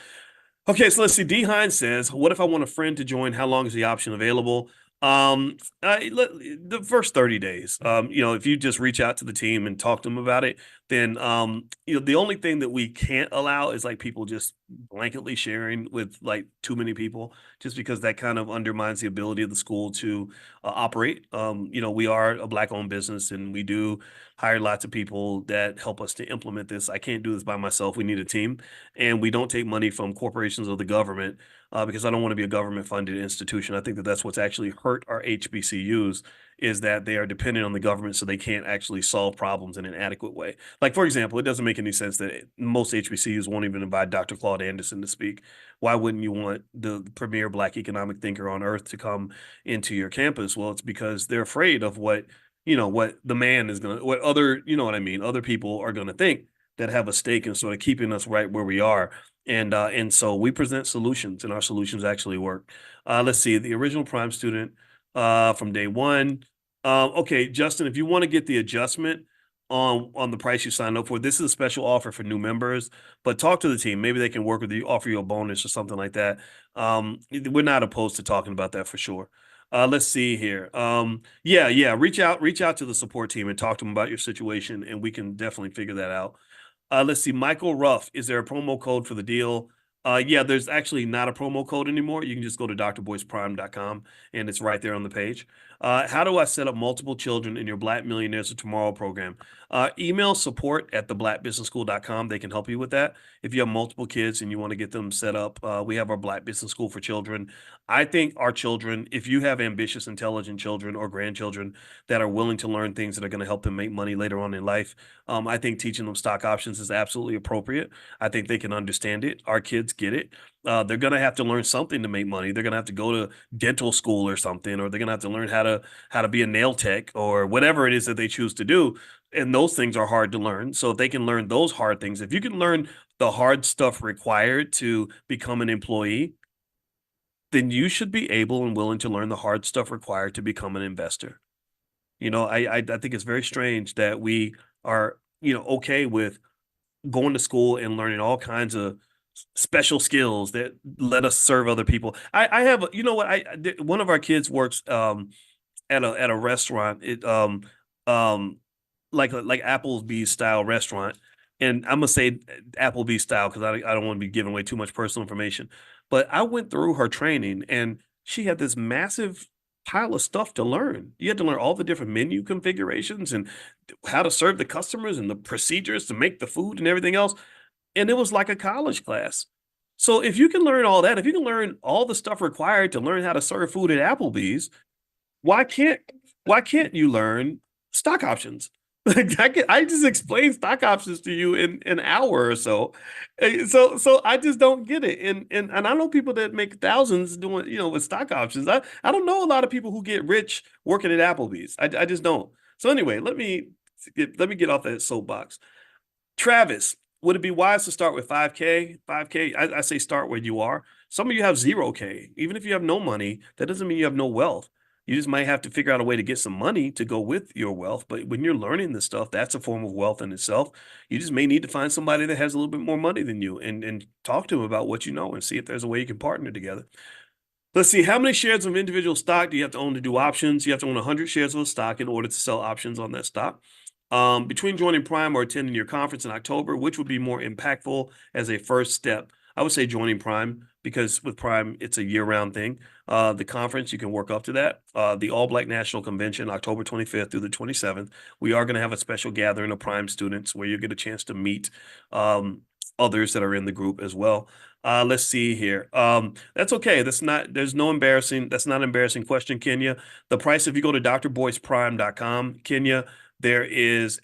Okay, so let's see. D Hines says, "What if I want a friend to join? How long is the option available?" The first 30 days. If you just reach out to the team and talk to them about it, then the only thing that we can't allow is like people just blanketly sharing with like too many people, just because that kind of undermines the ability of the school to operate. We are a black-owned business, and we do hire lots of people that help us to implement this. I can't do this by myself. We need a team, and we don't take money from corporations or the government because I don't want to be a government funded institution. I think that that's what's actually hurt our HBCUs is that they are dependent on the government, so they can't actually solve problems in an adequate way. Like, for example, it doesn't make any sense that most HBCUs won't even invite Dr. Claude Anderson to speak. Why wouldn't you want the premier Black economic thinker on earth to come into your campus? Well, it's because they're afraid of what the man is going to, what other, you know what I mean, other people are going to think that have a stake in sort of keeping us right where we are. And so we present solutions, and our solutions actually work. Let's see, the original prime student from day one. Okay, Justin, if you want to get the adjustment on the price you signed up for, this is a special offer for new members. But talk to the team. Maybe they can work with you, offer you a bonus or something like that. We're not opposed to talking about that for sure. Let's see here. Yeah. Reach out to the support team and talk to them about your situation, and we can definitely figure that out. Let's see. Michael Ruff, is there a promo code for the deal? Yeah, there's actually not a promo code anymore. You can just go to drboyceprime.com and it's right there on the page. How do I set up multiple children in your Black Millionaires of Tomorrow program? Email support at theblackbusinessschool.com. They can help you with that. If you have multiple kids and you want to get them set up, we have our Black Business School for Children. I think our children, if you have ambitious, intelligent children or grandchildren that are willing to learn things that are going to help them make money later on in life, I think teaching them stock options is absolutely appropriate. I think they can understand it. Our kids get it. They're going to have to learn something to make money. They're going to have to go to dental school or something, or they're going to have to learn how to be a nail tech or whatever it is that they choose to do. And those things are hard to learn. So if they can learn those hard things, if you can learn the hard stuff required to become an employee, then you should be able and willing to learn the hard stuff required to become an investor. I think it's very strange that we are, okay with going to school and learning all kinds of special skills that let us serve other people. I have, you know what, one of our kids works at a restaurant. Um like Applebee's style restaurant. And I'm gonna say Applebee's style because I don't want to be giving away too much personal information. But I went through her training and she had this massive pile of stuff to learn. You had to learn all the different menu configurations and how to serve the customers and the procedures to make the food and everything else. And it was like a college class. So if you can learn all that, if you can learn all the stuff required to learn how to serve food at Applebee's, why can't why can't you learn stock options? Like I just explained stock options to you in an hour or so. So I just don't get it. And I know people that make thousands doing, with stock options. I don't know a lot of people who get rich working at Applebee's. I just don't. So anyway, let me get off that soapbox. Travis, would it be wise to start with 5K? 5K, I say start where you are. Some of you have 0K. Even if you have no money, that doesn't mean you have no wealth. You just might have to figure out a way to get some money to go with your wealth. But when you're learning this stuff, that's a form of wealth in itself. You just may need to find somebody that has a little bit more money than you and talk to them about what you know and see if there's a way you can partner together. Let's see, how many shares of individual stock do you have to own to do options? You have to own 100 shares of a stock in order to sell options on that stock. Between joining Prime or attending your conference in October, which would be more impactful as a first step? I would say joining Prime because with Prime, it's a year-round thing. The conference, you can work up to that. The All Black National Convention, October 25th through the 27th. We are going to have a special gathering of Prime students where you get a chance to meet others that are in the group as well. Let's see here. That's okay. That's not an embarrassing question, Kenya. The price, if you go to drboyceprime.com, Kenya, there is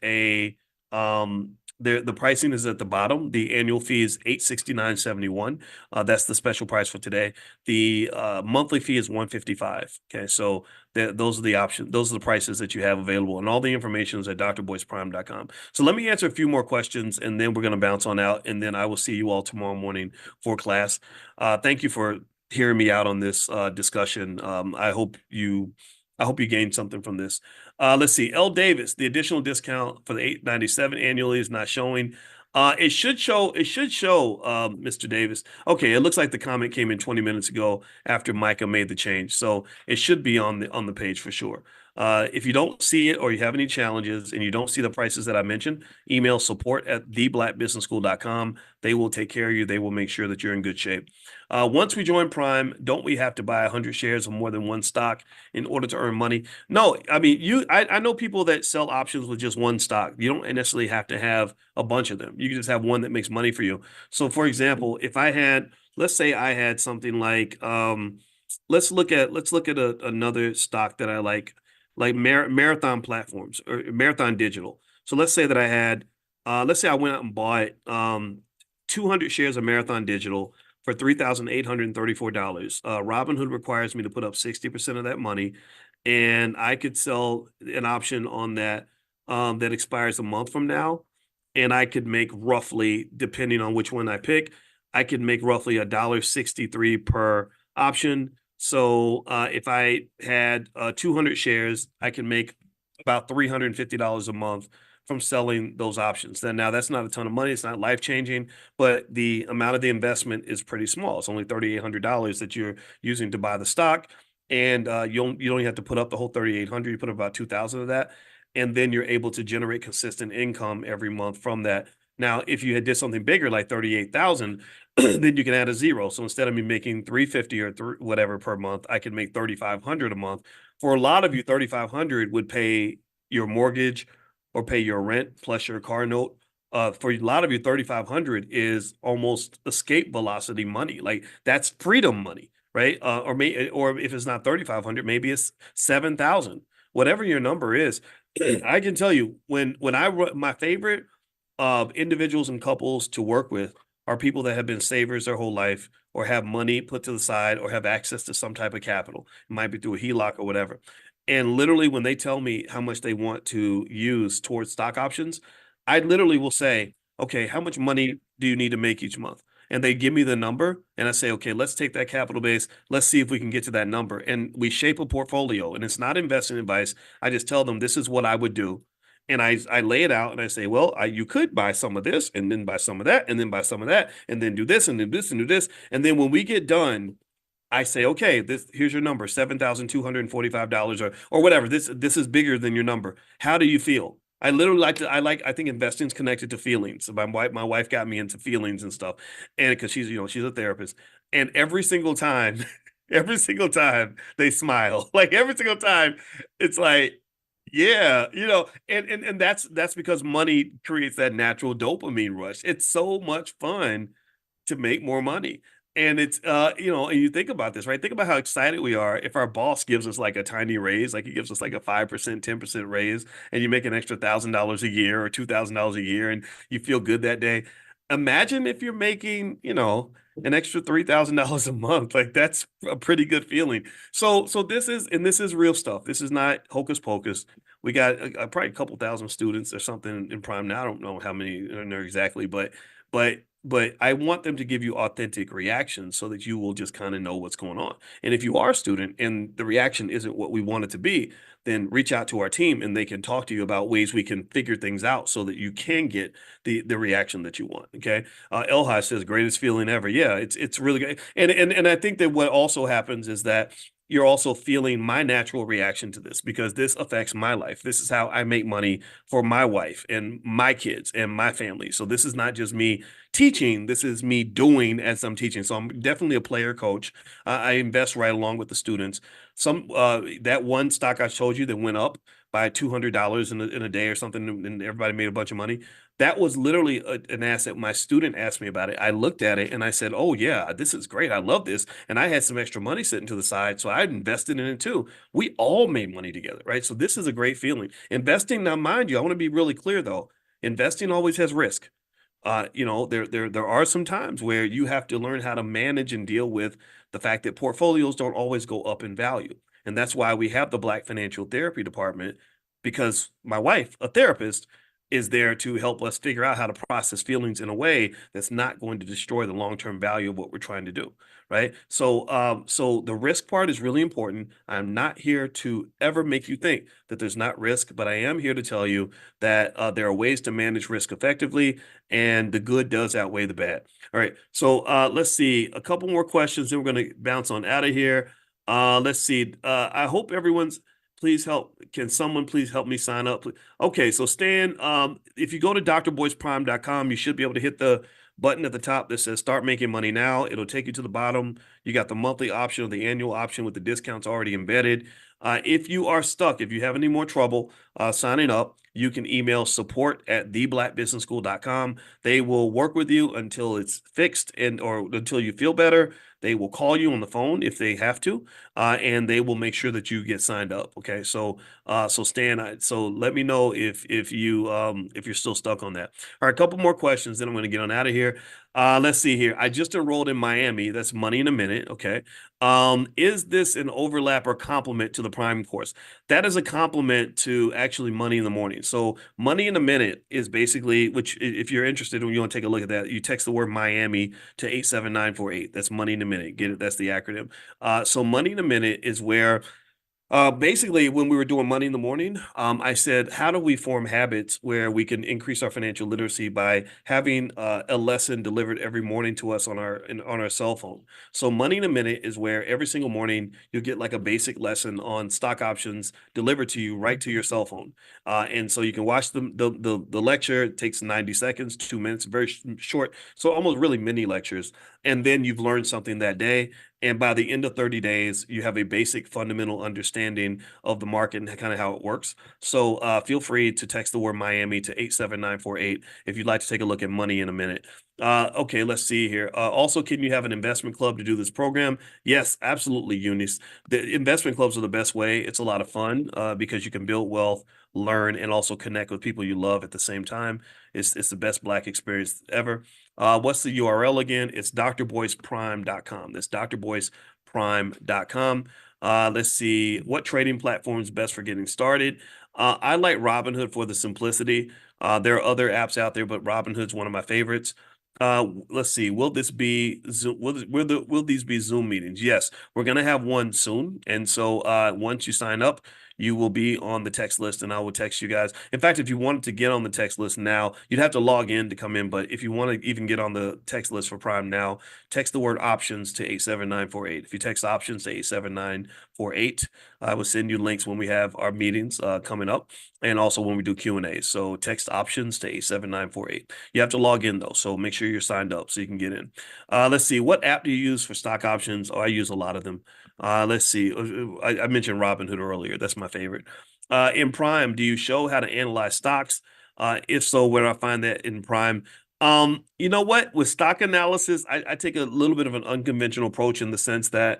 The pricing is at the bottom. The annual fee is $869.71. That's the special price for today. The monthly fee is $155. Okay, so those are the options. Those are the prices that you have available, and all the information is at drboyceprime.com. So let me answer a few more questions, and then we're going to bounce on out, and then I will see you all tomorrow morning for class. Thank you for hearing me out on this discussion. I hope you gained something from this. Let's see. L. Davis, the additional discount for the $897 annually is not showing. It should show. It should show, Mr. Davis. Okay, it looks like the comment came in 20 minutes ago after Micah made the change, so it should be on the page for sure. If you don't see it or you have any challenges and you don't see the prices that I mentioned, email support@theblackbusinessschool.com. They will take care of you. They will make sure that you're in good shape. Once we join Prime, don't we have to buy 100 shares of more than one stock in order to earn money? No, I mean, I know people that sell options with just one stock. You don't necessarily have to have a bunch of them. You can just have one that makes money for you. So, for example, if I had, let's say I had something like, let's look at another stock that I like Marathon Platforms or Marathon Digital. So let's say that I had, let's say I went out and bought 200 shares of Marathon Digital for $3,834. Robinhood requires me to put up 60% of that money, and I could sell an option on that that expires a month from now, and I could make roughly, depending on which one I pick, I could make roughly $1.63 per option. So if I had 200 shares, I can make about $350 a month from selling those options. Then now that's not a ton of money. It's not life changing, but the amount of the investment is pretty small. It's only $3,800 that you're using to buy the stock, and you don't have to put up the whole 3,800. You put up about 2,000 of that, and then you're able to generate consistent income every month from that. Now, if you had did something bigger like 38,000, then you can add a zero. So instead of me making 350 or whatever per month, I can make 3,500 a month. For a lot of you, 3,500 would pay your mortgage or pay your rent plus your car note. For a lot of you, 3,500 is almost escape velocity money. Like that's freedom money, right? Or if it's not 3,500, maybe it's 7,000. Whatever your number is, I can tell you when my favorite individuals and couples to work with are people that have been savers their whole life or have money put to the side or have access to some type of capital. It might be through a HELOC or whatever. And literally, when they tell me how much they want to use towards stock options, I literally will say, okay, how much money do you need to make each month? And they give me the number, and I say, okay, let's take that capital base. Let's see if we can get to that number. And we shape a portfolio, and it's not investing advice. I just tell them this is what I would do. And I lay it out and I say, well, you could buy some of this and then buy some of that and then buy some of that and then do this and then this and do this. And then when we get done, I say, okay, here's your number, $7,245 or whatever. This is bigger than your number. How do you feel? I literally I think investing's connected to feelings. My wife got me into feelings and stuff. And because she's a therapist. And every single time, every single time they smile. Like every single time, it's like, yeah, and that's because money creates that natural dopamine rush. It's so much fun to make more money. And it's and you think about this, right? Think about how excited we are if our boss gives us like a tiny raise, like he gives us like a 5%, 10% raise, and you make an extra $1,000 a year or $2,000 a year, and you feel good that day. Imagine if you're making, an extra $3,000 a month. Like that's a pretty good feeling. So this is real stuff. This is not hocus pocus. We got probably a couple thousand students or something in Prime now. I don't know how many in there exactly, but I want them to give you authentic reactions so that you will just kind of know what's going on. And if you are a student and the reaction isn't what we want it to be, then reach out to our team and they can talk to you about ways we can figure things out so that you can get the reaction that you want. Okay. Elhai says greatest feeling ever. Yeah, it's really good. And I think that what also happens is that you're also feeling my natural reaction to this because this affects my life. This is how I make money for my wife and my kids and my family. So this is not just me teaching. This is me doing as I'm teaching. So I'm definitely a player coach. I invest right along with the students. That one stock I showed you that went up by $200 in a day or something, and everybody made a bunch of money. That was literally an asset. My student asked me about it. I looked at it and I said, "Oh yeah, this is great. I love this." And I had some extra money sitting to the side, so I invested in it too. We all made money together, right? So this is a great feeling. Investing, now, mind you, I want to be really clear though. investing always has risk. There are some times where you have to learn how to manage and deal with the fact that portfolios don't always go up in value. And that's why we have the Black Financial Therapy Department, because my wife, a therapist, is there to help us figure out how to process feelings in a way that's not going to destroy the long-term value of what we're trying to do. Right. So the risk part is really important. I'm not here to ever make you think that there's not risk, but I am here to tell you that there are ways to manage risk effectively, and the good does outweigh the bad. All right. So let's see a couple more questions, then we're going to bounce on out of here. Let's see. I hope everyone's. Please help. Can someone please help me sign up? Okay, so Stan, if you go to drboyceprime.com, you should be able to hit the button at the top that says start making money now. It'll take you to the bottom. You got the monthly option or the annual option with the discounts already embedded. If you are stuck, if you have any more trouble signing up, you can email support@theblackbusinessschool.com. They will work with you until it's fixed or until you feel better. They will call you on the phone if they have to, and they will make sure that you get signed up. Okay, so Stan, so let me know if you're still stuck on that. All right, a couple more questions, then I'm going to get on out of here. Let's see here. I just enrolled in Miami. That's money in a minute. Okay. Is this an overlap or complement to the Prime course? That is a complement to actually Money in the Morning. So Money in a Minute is basically, which if you're interested and you want to take a look at that, you text the word Miami to 87948. That's Money in a Minute. Get it? That's the acronym. So Money in a Minute is where basically, when we were doing Money in the Morning, I said, how do we form habits where we can increase our financial literacy by having a lesson delivered every morning to us on our cell phone? So Money in a Minute is where every single morning you'll get like a basic lesson on stock options delivered to you right to your cell phone. And so you can watch the lecture. It takes 90 seconds, 2 minutes, very short. So almost really mini lectures. And then you've learned something that day. And by the end of 30 days, you have a basic fundamental understanding of the market and kind of how it works. So feel free to text the word Miami to 87948 if you'd like to take a look at Money in a Minute. Okay, let's see here. Also, can you have an investment club to do this program? Yes, absolutely, Eunice. The investment clubs are the best way. It's a lot of fun because you can build wealth, learn, and also connect with people you love at the same time. It's the best Black experience ever. What's the URL again? It's drboyceprime.com. That's drboyceprime.com. Let's see. What trading platform is best for getting started? I like Robinhood for the simplicity. There are other apps out there, but Robinhood's one of my favorites. Let's see. Will this be Zoom? Will these be Zoom meetings? Yes, we're gonna have one soon. And so once you sign up, you will be on the text list, and I will text you guys. In fact, if you wanted to get on the text list now, you'd have to log in to come in. But if you want to even get on the text list for Prime now, text the word options to 87948. If you text options to 87948, I will send you links when we have our meetings coming up, and also when we do Q&A. So text options to 87948. You have to log in though, so make sure you're signed up so you can get in. Let's see. What app do you use for stock options? Oh, I use a lot of them. Let's see. I mentioned Robinhood earlier. That's my favorite. In Prime, do you show how to analyze stocks? If so, where do I find that in Prime? You know what? With stock analysis, I take a little bit of an unconventional approach in the sense that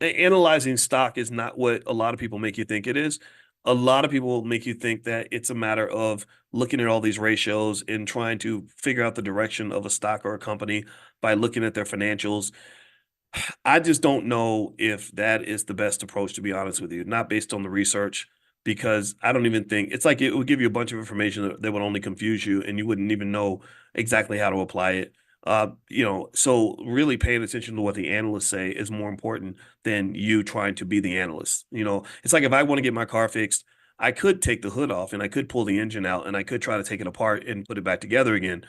analyzing stock is not what a lot of people make you think it is. A lot of people make you think that it's a matter of looking at all these ratios and trying to figure out the direction of a stock or a company by looking at their financials. I just don't know if that is the best approach, to be honest with you, not based on the research, because I don't even think it's like it would give you a bunch of information that would only confuse you and you wouldn't even know exactly how to apply it. So really paying attention to what the analysts say is more important than you trying to be the analyst. It's like if I want to get my car fixed, I could take the hood off and I could pull the engine out and I could try to take it apart and put it back together again,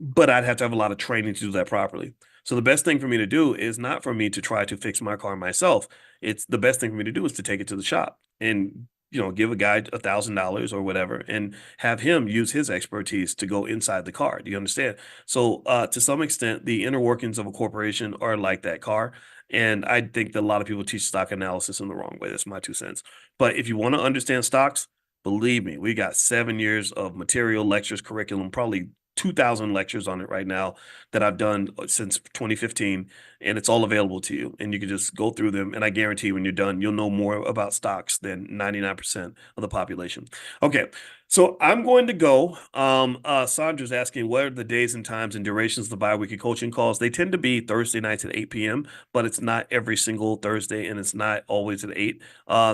but I'd have to have a lot of training to do that properly. So the best thing for me to do is not for me to try to fix my car myself. It's the best thing for me to do is to take it to the shop and give a guy $1,000 or whatever and have him use his expertise to go inside the car. Do you understand? So to some extent, the inner workings of a corporation are like that car. And I think that a lot of people teach stock analysis in the wrong way. That's my 2 cents. But if you want to understand stocks, believe me, we got 7 years of material, lectures, curriculum, probably 2,000 lectures on it right now that I've done since 2015, and it's all available to you. And you can just go through them, and I guarantee when you're done, you'll know more about stocks than 99% of the population. Okay, So I'm going to go. Sandra's asking what are the days and times and durations of the bi-weekly coaching calls. They tend to be Thursday nights at 8 p.m., but it's not every single Thursday and it's not always at 8.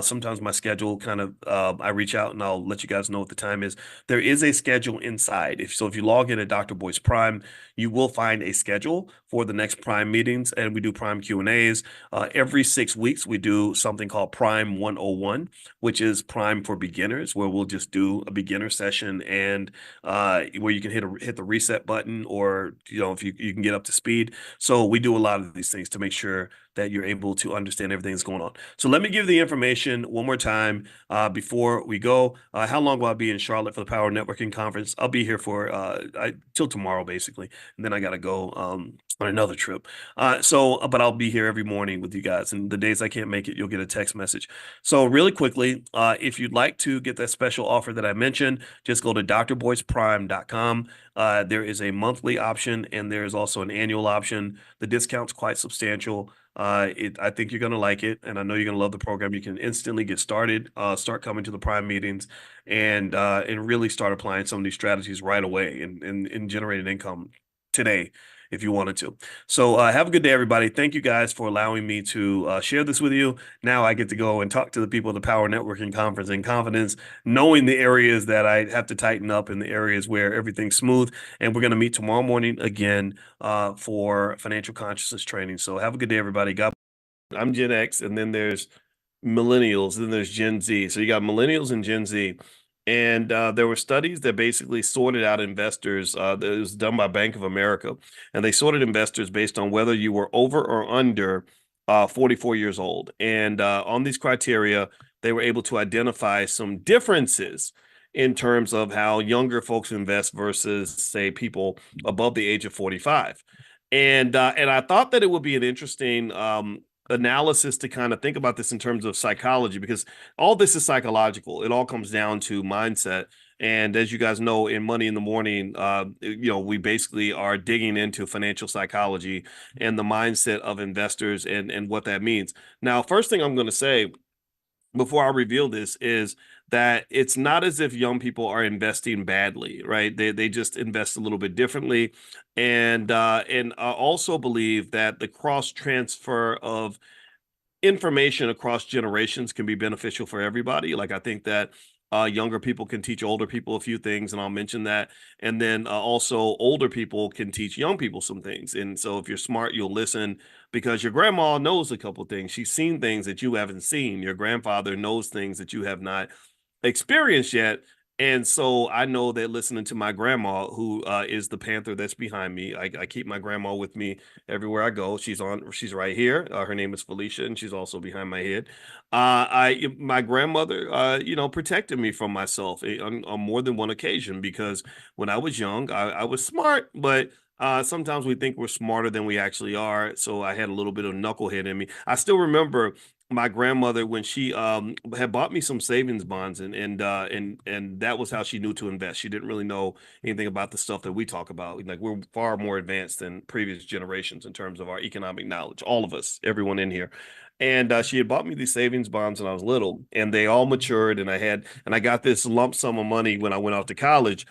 Sometimes my schedule kind of I reach out and I'll let you guys know what the time is. There is a schedule inside. If you log in at Dr. Boyce Prime, you will find a schedule for the next Prime meetings, and we do Prime Q&As. Every 6 weeks, we do something called Prime 101, which is Prime for beginners, where we'll just do a beginner session and where you can hit the reset button, or if you can get up to speed. So we do a lot of these things to make sure that you're able to understand everything that's going on. So let me give the information one more time before we go. How long will I be in Charlotte for the Power Networking Conference? I'll be here for till tomorrow, basically, and then I got to go on another trip. But I'll be here every morning with you guys, and the days I can't make it, you'll get a text message. So really quickly, if you'd like to get that special offer that I mentioned, just go to drboyceprime.com. There is a monthly option and there is also an annual option. The discount's quite substantial. I think you're going to like it, and I know you're going to love the program. You can instantly get started, start coming to the Prime meetings, and really start applying some of these strategies right away and generating income today if you wanted to. So have a good day, everybody. Thank you guys for allowing me to share this with you. Now I get to go and talk to the people at the Power Networking Conference in confidence, knowing the areas that I have to tighten up and the areas where everything's smooth. And we're going to meet tomorrow morning again for financial consciousness training. So have a good day, everybody. I'm Gen X, and then there's millennials, then there's Gen Z. So you got millennials and Gen Z. And there were studies that basically sorted out investors. That was done by Bank of America, and they sorted investors based on whether you were over or under 44 years old. And on these criteria, they were able to identify some differences in terms of how younger folks invest versus, say, people above the age of 45. And I thought that it would be an interesting analysis to kind of think about this in terms of psychology, because all this is psychological. It all comes down to mindset. And as you guys know, in Money in the Morning, we basically are digging into financial psychology and the mindset of investors and what that means. Now, first thing I'm going to say before I reveal this is that it's not as if young people are investing badly, right? They just invest a little bit differently, and I also believe that the cross transfer of information across generations can be beneficial for everybody. Like I think that younger people can teach older people a few things, and I'll mention that. And then also older people can teach young people some things. And so if you're smart, you'll listen because your grandma knows a couple things. She's seen things that you haven't seen. Your grandfather knows things that you have not experienced yet. And so I know that listening to my grandma, who is the Panther that's behind me, I keep my grandma with me everywhere I go. She's right here. Her name is Felicia, and she's also behind my head. My grandmother, protected me from myself on more than one occasion, because when I was young, I was smart, but sometimes we think we're smarter than we actually are. So I had a little bit of knucklehead in me. I still remember my grandmother when she had bought me some savings bonds, and that was how she knew to invest. She didn't really know anything about the stuff that we talk about. Like, we're far more advanced than previous generations in terms of our economic knowledge, all of us, everyone in here. And she had bought me these savings bonds when I was little, and they all matured, and I got this lump sum of money when I went off to college.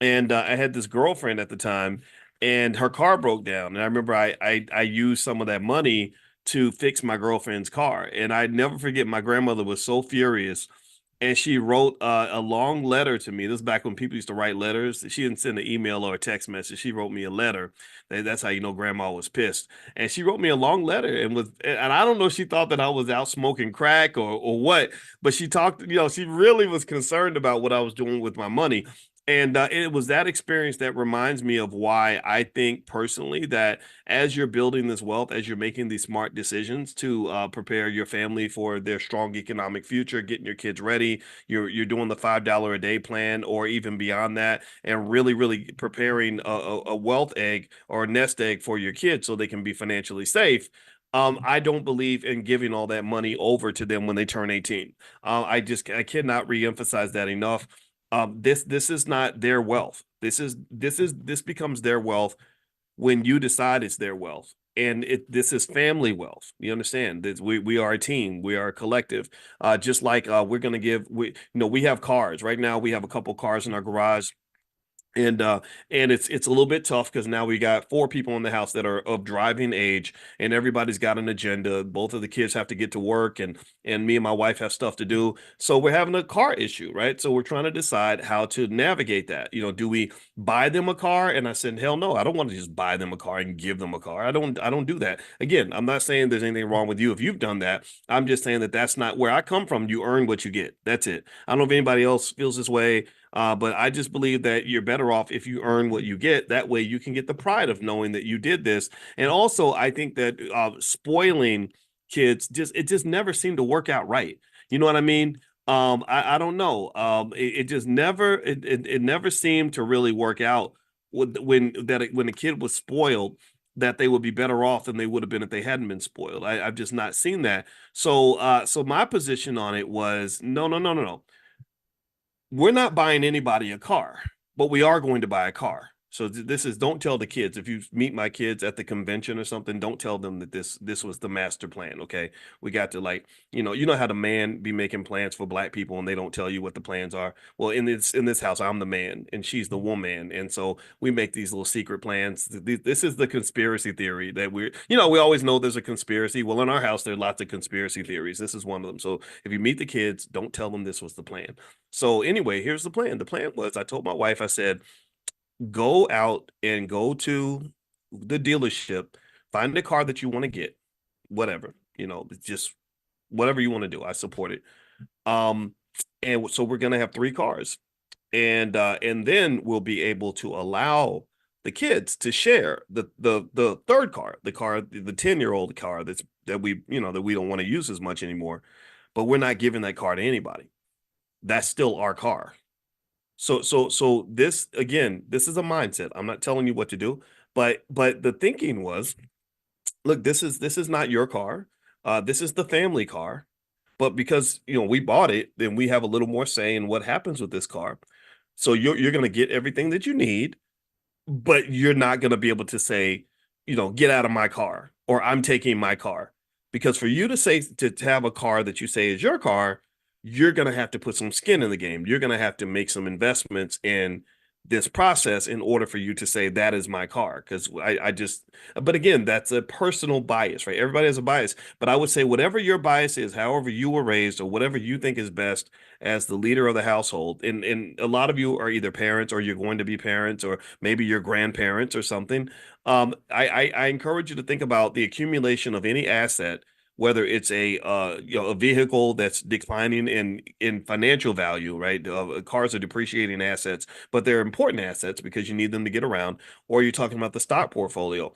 And I had this girlfriend at the time, and her car broke down. And I remember I used some of that money to fix my girlfriend's car. And I never forget, my grandmother was so furious, and she wrote a long letter to me. This is back when people used to write letters. She didn't send an email or a text message. She wrote me a letter. That's how you know grandma was pissed. And she wrote me a long letter, and I don't know if she thought that I was out smoking crack or what, but she talked, she really was concerned about what I was doing with my money. And it was that experience that reminds me of why I think personally that as you're building this wealth, as you're making these smart decisions to prepare your family for their strong economic future, getting your kids ready, you're doing the $5 a day plan or even beyond that, and really, really preparing a wealth egg or a nest egg for your kids so they can be financially safe. I don't believe in giving all that money over to them when they turn 18. I cannot reemphasize that enough. This is not their wealth. This becomes their wealth when you decide it's their wealth. and this is family wealth. You understand that we are a team, we are a collective. Just like we're going to give, we have cars right now. We have a couple cars in our garage, and it's a little bit tough because now we got four people in the house that are of driving age, and everybody's got an agenda. Both of the kids have to get to work, and me and my wife have stuff to do. So we're having a car issue, right? So we're trying to decide how to navigate that. Do we buy them a car? And I said, hell no, I don't want to just buy them a car and give them a car. I don't do that. Again, I'm not saying there's anything wrong with you if you've done that. I'm just saying that that's not where I come from. You earn what you get. That's it. I don't know if anybody else feels this way, but I just believe that you're better off if you earn what you get. That way you can get the pride of knowing that you did this. And also, I think that spoiling kids just never seemed to work out right. You know what I mean? I don't know. It just never it never seemed to really work out when the kid was spoiled, that they would be better off than they would have been if they hadn't been spoiled. I've just not seen that. So my position on it was no, no, no, no, no, we're not buying anybody a car, but we are going to buy a car. So this is, don't tell the kids. If you meet my kids at the convention or something, don't tell them that this was the master plan. Okay, we got to, like, you know how the man be making plans for black people and they don't tell you what the plans are. Well, in this house, I'm the man and she's the woman, and so we make these little secret plans. This is the conspiracy theory that we always know there's a conspiracy. Well, in our house, there are lots of conspiracy theories. This is one of them. So if you meet the kids, don't tell them this was the plan. So anyway, here's the plan. The plan was, I told my wife, I said, go out and go to the dealership, find a car that you want to get, whatever, just whatever you want to do. I support it. Um, and so we're gonna have three cars, and then we'll be able to allow the kids to share the third car, the 10-year-old car that we don't want to use as much anymore, but we're not giving that car to anybody. That's still our car. So this, again, this is a mindset. I'm not telling you what to do, but the thinking was, look, this is not your car. This is the family car. But because we bought it, then we have a little more say in what happens with this car. So you're going to get everything that you need, but you're not going to be able to say, get out of my car, or I'm taking my car. Because for you to say, to have a car that you say is your car, you're going to have to put some skin in the game. You're going to have to make some investments in this process in order for you to say that is my car. Because but again, that's a personal bias, right? Everybody has a bias. But I would say whatever your bias is, however you were raised, or whatever you think is best as the leader of the household, and a lot of you are either parents, or you're going to be parents, or maybe you're grandparents or something. I encourage you to think about the accumulation of any asset, whether it's a vehicle that's declining in financial value, right? Cars are depreciating assets, but they're important assets because you need them to get around. Or you're talking about the stock portfolio.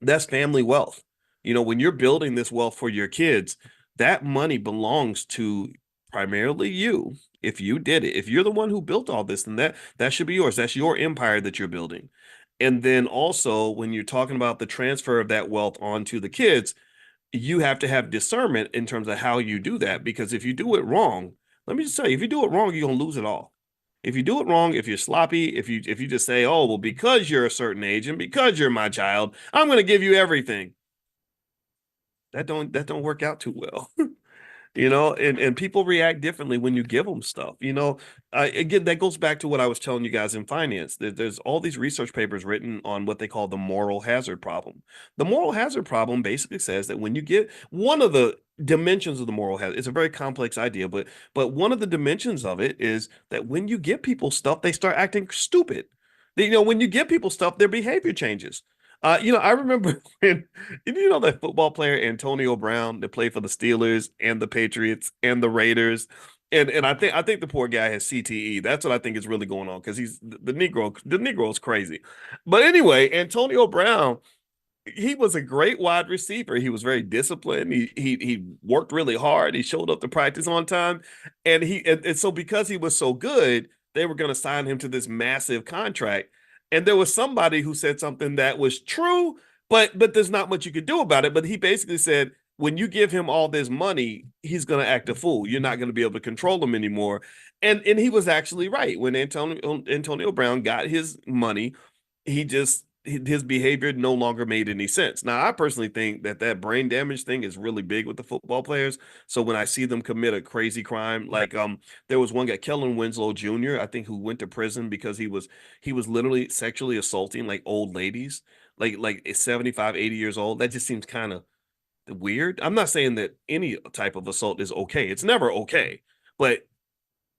That's family wealth. When you're building this wealth for your kids, that money belongs to primarily you. If you did it, if you're the one who built all this, then that should be yours. That's your empire that you're building. And then also, when you're talking about the transfer of that wealth onto the kids, you have to have discernment in terms of how you do that. Because if you do it wrong, let me just tell you, if you do it wrong, you're gonna lose it all. If you do it wrong, if you're sloppy, if you just say, oh, well, because you're a certain age and because you're my child, I'm gonna give you everything. That don't work out too well. And people react differently when you give them stuff. Again, that goes back to what I was telling you guys in finance. There's all these research papers written on what they call the moral hazard problem. The moral hazard problem basically says that when you get one of the dimensions of the moral hazard, it's a very complex idea, but one of the dimensions of it is that when you give people stuff, they start acting stupid. When you give people stuff, their behavior changes. I remember when, that football player Antonio Brown that played for the Steelers and the Patriots and the Raiders, and I think the poor guy has CTE. That's what I think is really going on, because he's the Negro. The Negro is crazy. But anyway, Antonio Brown, he was a great wide receiver. He was very disciplined. He worked really hard. He showed up to practice on time, and so because he was so good, they were going to sign him to this massive contract. And there was somebody who said something that was true, but there's not much you could do about it. But he basically said, when you give him all this money, he's going to act a fool. You're not going to be able to control him anymore. And he was actually right. When Antonio Brown got his money, he just his behavior no longer made any sense. Now, I personally think that that brain damage thing is really big with the football players. So when I see them commit a crazy crime, like there was one guy, Kellen Winslow Jr., I think, who went to prison because he was literally sexually assaulting like old ladies, like 75, 80 years old. That just seems kind of weird. I'm not saying that any type of assault is okay. It's never okay, but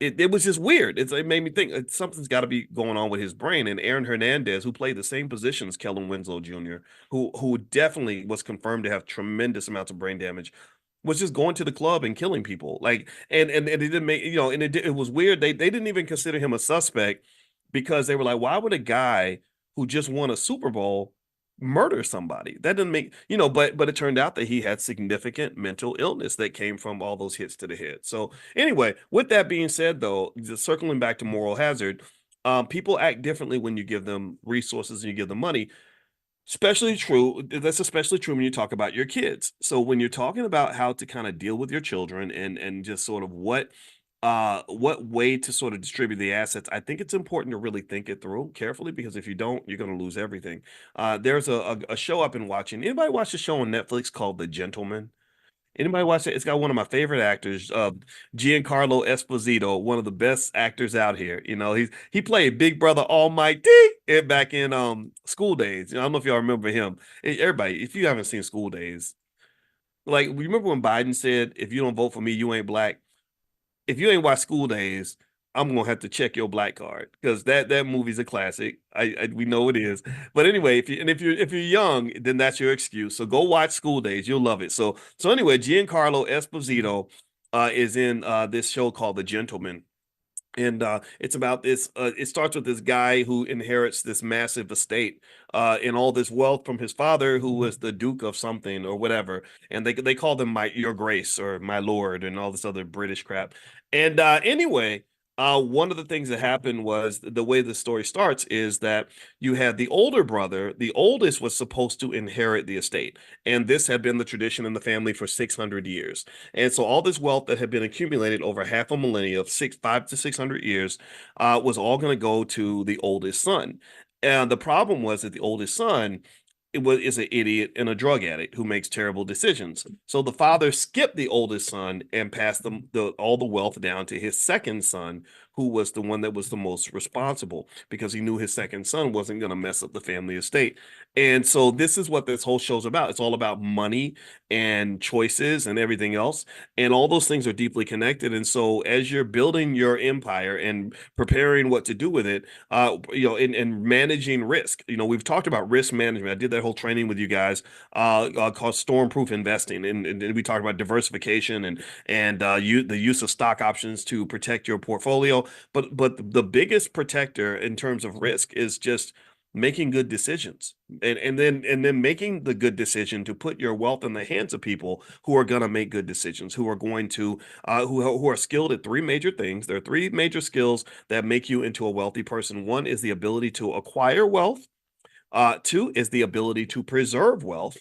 it was just weird. It made me think something's got to be going on with his brain. And Aaron Hernandez, who played the same position as Kellen Winslow Jr., who definitely was confirmed to have tremendous amounts of brain damage, was just going to the club and killing people. Like, and it didn't make, and it was weird. They didn't even consider him a suspect because they were like, why would a guy who just won a Super Bowl murder somebody? That didn't make, but it turned out that he had significant mental illness that came from all those hits to the head. So anyway, with that being said, though, just circling back to moral hazard, people act differently when you give them resources and you give them money. Especially true. That's especially true when you talk about your kids. So when you're talking about how to kind of deal with your children and just sort of what way to sort of distribute the assets, I think it's important to really think it through carefully because if you don't, you're going to lose everything. There's a show I've been watching. Anybody watch the show on Netflix called The Gentleman? Anybody watch it? It's got one of my favorite actors, Giancarlo Esposito, one of the best actors out here. He played Big Brother Almighty back in School Days. I don't know if y'all remember him. Everybody, if you haven't seen School Days, like remember when Biden said, "If you don't vote for me, you ain't black." If you ain't watched School Days, I'm gonna have to check your black card because that movie's a classic. We know it is. But anyway, if you're young, then that's your excuse. So go watch School Days. You'll love it. So anyway, Giancarlo Esposito is in this show called The Gentleman, and it's about this it starts with this guy who inherits this massive estate and all this wealth from his father who was the duke of something or whatever, and they call them my your grace or my lord and all this other British crap. And anyway, one of the things that happened was the way the story starts is that you had the older brother. The oldest was supposed to inherit the estate, and this had been the tradition in the family for 600 years. And so all this wealth that had been accumulated over half a millennia of 5 to 600 years was all going to go to the oldest son. And the problem was that the oldest son is an idiot and a drug addict who makes terrible decisions. So the father skipped the oldest son and passed all the wealth down to his second son, who was the one that was the most responsible because he knew his second son wasn't going to mess up the family estate. And so this is what this whole show's about. It's all about money and choices and everything else. And all those things are deeply connected. And so as you're building your empire and preparing what to do with it, and managing risk. We've talked about risk management. I did that whole training with you guys called storm-proof investing, and we talked about diversification and the use of stock options to protect your portfolio. But the biggest protector in terms of risk is just making good decisions and then making the good decision to put your wealth in the hands of people who are going to make good decisions, who are going to who are skilled at three major things. There are three major skills that make you into a wealthy person. One is the ability to acquire wealth. Two is the ability to preserve wealth.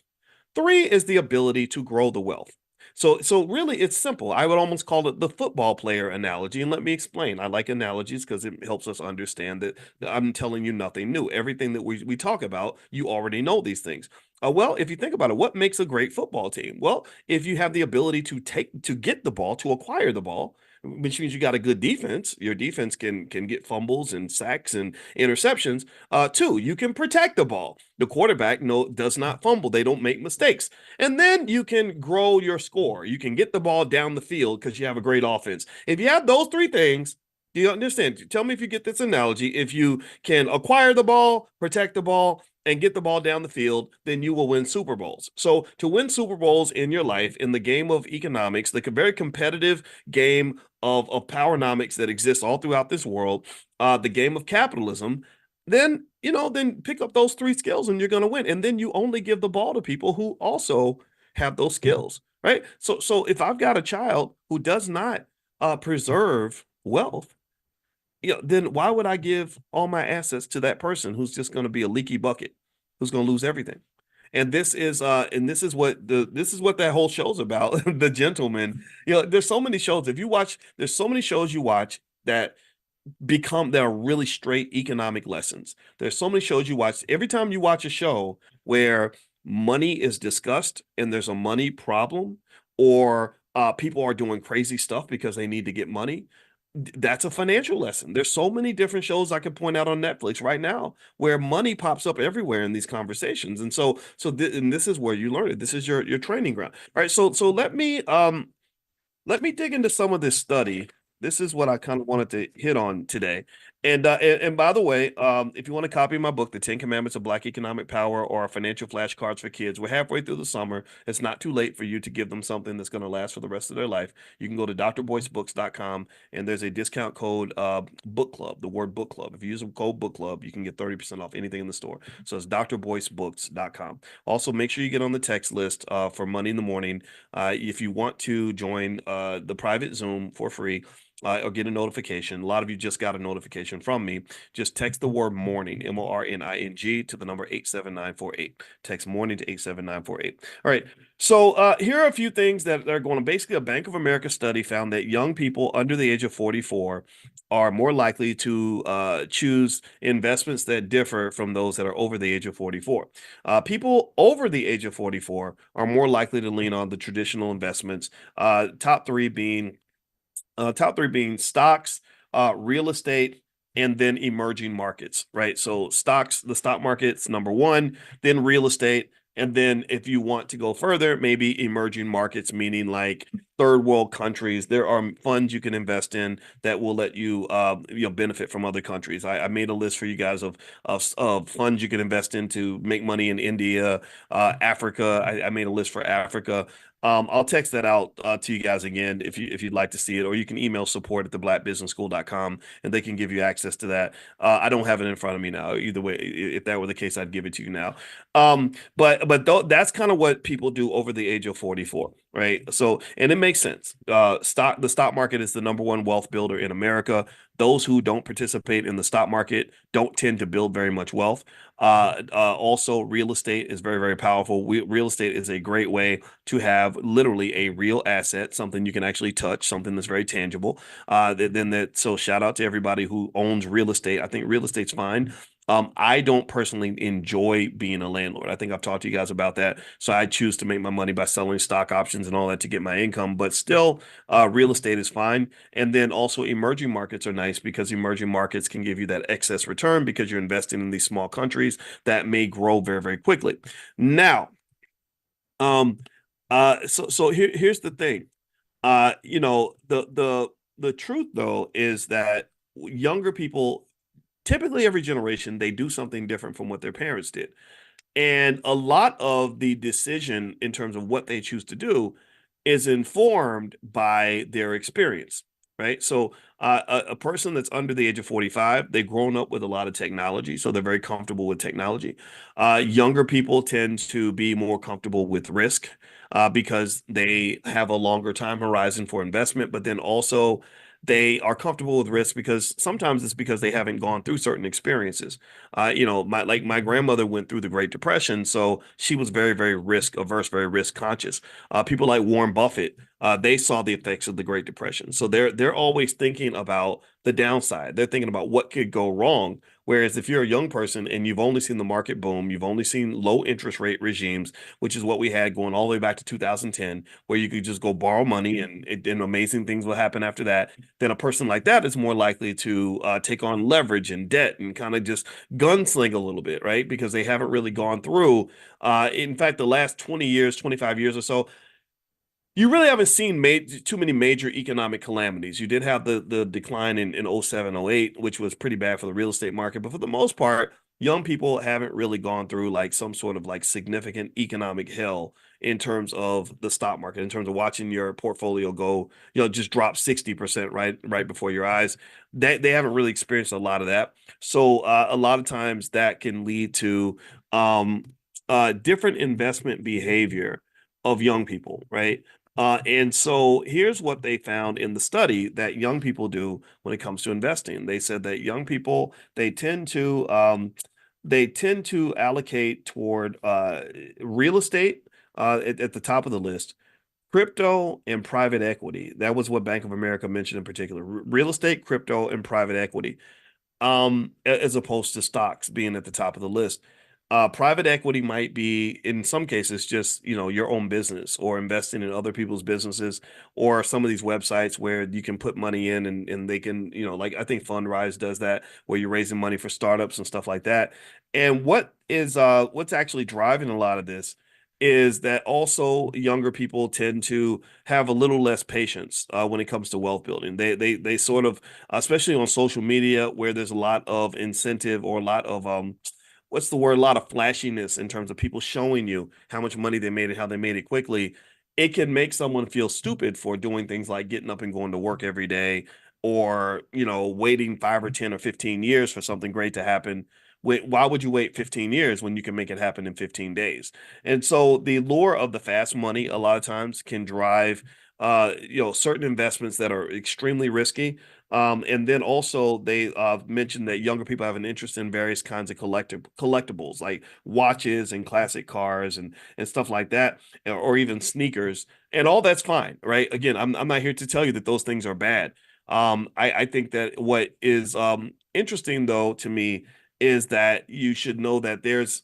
Three is the ability to grow the wealth. So really, it's simple. I would almost call it the football player analogy. And let me explain. I like analogies because it helps us understand that I'm telling you nothing new. Everything that we talk about, you already know these things. Well, if you think about it, what makes a great football team? Well, if you have the ability to get the ball, to acquire the ball, which means you got a good defense. Your defense can get fumbles and sacks and interceptions. Two, you can protect the ball. The quarterback does not fumble. They don't make mistakes. And then you can grow your score. You can get the ball down the field because you have a great offense. If you have those three things, do you understand? Tell me if you get this analogy. If you can acquire the ball, protect the ball, and get the ball down the field, then you will win Super Bowls. So to win Super Bowls in your life, in the game of economics, the very competitive game of powernomics that exists all throughout this world, the game of capitalism, then pick up those three skills and you're going to win. And then you only give the ball to people who also have those skills, right? So if I've got a child who does not preserve wealth, then why would I give all my assets to that person who's just going to be a leaky bucket, who's going to lose everything? And this is what that whole show's about. The Gentleman. There's so many shows. If you watch, there's so many shows you watch that there are really straight economic lessons. There's so many shows you watch. Every time you watch a show where money is discussed and there's a money problem, or people are doing crazy stuff because they need to get money, that's a financial lesson. There's so many different shows I could point out on Netflix right now where money pops up everywhere in these conversations. And and this is where you learn it. This is your training ground. All right, so let me dig into some of this study. This is what I kind of wanted to hit on today. And by the way, if you want to copy my book, The 10 Commandments of Black Economic Power, or Financial Flashcards for Kids, we're halfway through the summer. It's not too late for you to give them something that's going to last for the rest of their life. You can go to drboycebooks.com, and there's a discount code, book club, the word book club. If you use a code book club, you can get 30% off anything in the store. So it's drboycebooks.com. Also, make sure you get on the text list for Money in the Morning. If you want to join the private Zoom for free, or get a notification. A lot of you just got a notification from me. Just text the word morning, MORNING, to the number 87948. Text morning to 87948. All right. So here are a few things that are going on. Basically, a Bank of America study found that young people under the age of 44 are more likely to choose investments that differ from those that are over the age of 44. People over the age of 44 are more likely to lean on the traditional investments, top three being stocks, real estate, and then emerging markets, right? So stocks, the stock market's number one, then real estate, and then if you want to go further, maybe emerging markets, meaning like third world countries. There are funds you can invest in that will let you, benefit from other countries. I made a list for you guys of funds you can invest in to make money in India, Africa. I made a list for Africa. I'll text that out to you guys again if you'd like to see it, or you can email support at theblackbusinessschool.com and they can give you access to that. I don't have it in front of me now. Either way, if that were the case, I'd give it to you now. That's kind of what people do over the age of 44, right? So, and it makes sense. The stock market is the number one wealth builder in America. Those who don't participate in the stock market don't tend to build very much wealth. Also, real estate is very, very powerful. Real estate is a great way to have literally a real asset, something you can actually touch, something that's very tangible. So shout out to everybody who owns real estate. I think real estate's fine. I don't personally enjoy being a landlord. I think I've talked to you guys about that. So I choose to make my money by selling stock options and all that to get my income. But still, real estate is fine. And then also emerging markets are nice because emerging markets can give you that excess return because you're investing in these small countries that may grow very, very quickly. Now, um, here's the thing. The truth though is that younger people, typically every generation, they do something different from what their parents did. And a lot of the decision in terms of what they choose to do is informed by their experience, right? So, a person that's under the age of 45, they've grown up with a lot of technology, so they're very comfortable with technology. Younger people tend to be more comfortable with risk because they have a longer time horizon for investment, but then also they are comfortable with risk because sometimes it's because they haven't gone through certain experiences. My grandmother went through the Great Depression, so she was very, very risk averse, very risk conscious. People like Warren Buffett, they saw the effects of the Great Depression, so they're always thinking about the downside. They're thinking about what could go wrong. Whereas if you're a young person and you've only seen the market boom, you've only seen low interest rate regimes, which is what we had going all the way back to 2010, where you could just go borrow money and amazing things will happen after that, then a person like that is more likely to take on leverage and debt and kind of just gunsling a little bit, right? Because they haven't really gone through. In fact, the last 20 years, 25 years or so, you really haven't seen too many major economic calamities. You did have the decline in 07, 08, which was pretty bad for the real estate market. But for the most part, young people haven't really gone through like some sort of like significant economic hell in terms of the stock market, in terms of watching your portfolio go, just drop 60% right before your eyes. They haven't really experienced a lot of that. So a lot of times that can lead to um, different investment behavior of young people, right? And so here's what they found in the study that young people do when it comes to investing. They said that young people, they tend to allocate toward real estate at the top of the list. Crypto and private equity. That was what Bank of America mentioned in particular. Real estate, crypto, and private equity, as opposed to stocks being at the top of the list. Private equity might be, in some cases, just, your own business or investing in other people's businesses, or some of these websites where you can put money in, and they can, like I think Fundrise does that, where you're raising money for startups and stuff like that. And what's actually driving a lot of this is that also younger people tend to have a little less patience when it comes to wealth building. They sort of, especially on social media, where there's a lot of incentive, or a lot of what's the word? A lot of flashiness in terms of people showing you how much money they made and how they made it quickly. It can make someone feel stupid for doing things like getting up and going to work every day, or, waiting 5 or 10 or 15 years for something great to happen. Why would you wait 15 years when you can make it happen in 15 days? And so the lure of the fast money a lot of times can drive certain investments that are extremely risky. And then also they mentioned that younger people have an interest in various kinds of collectibles, like watches and classic cars, and stuff like that, or even sneakers. And all that's fine, right? Again, I'm not here to tell you that those things are bad. I think that what is interesting, though, to me, is that you should know that there's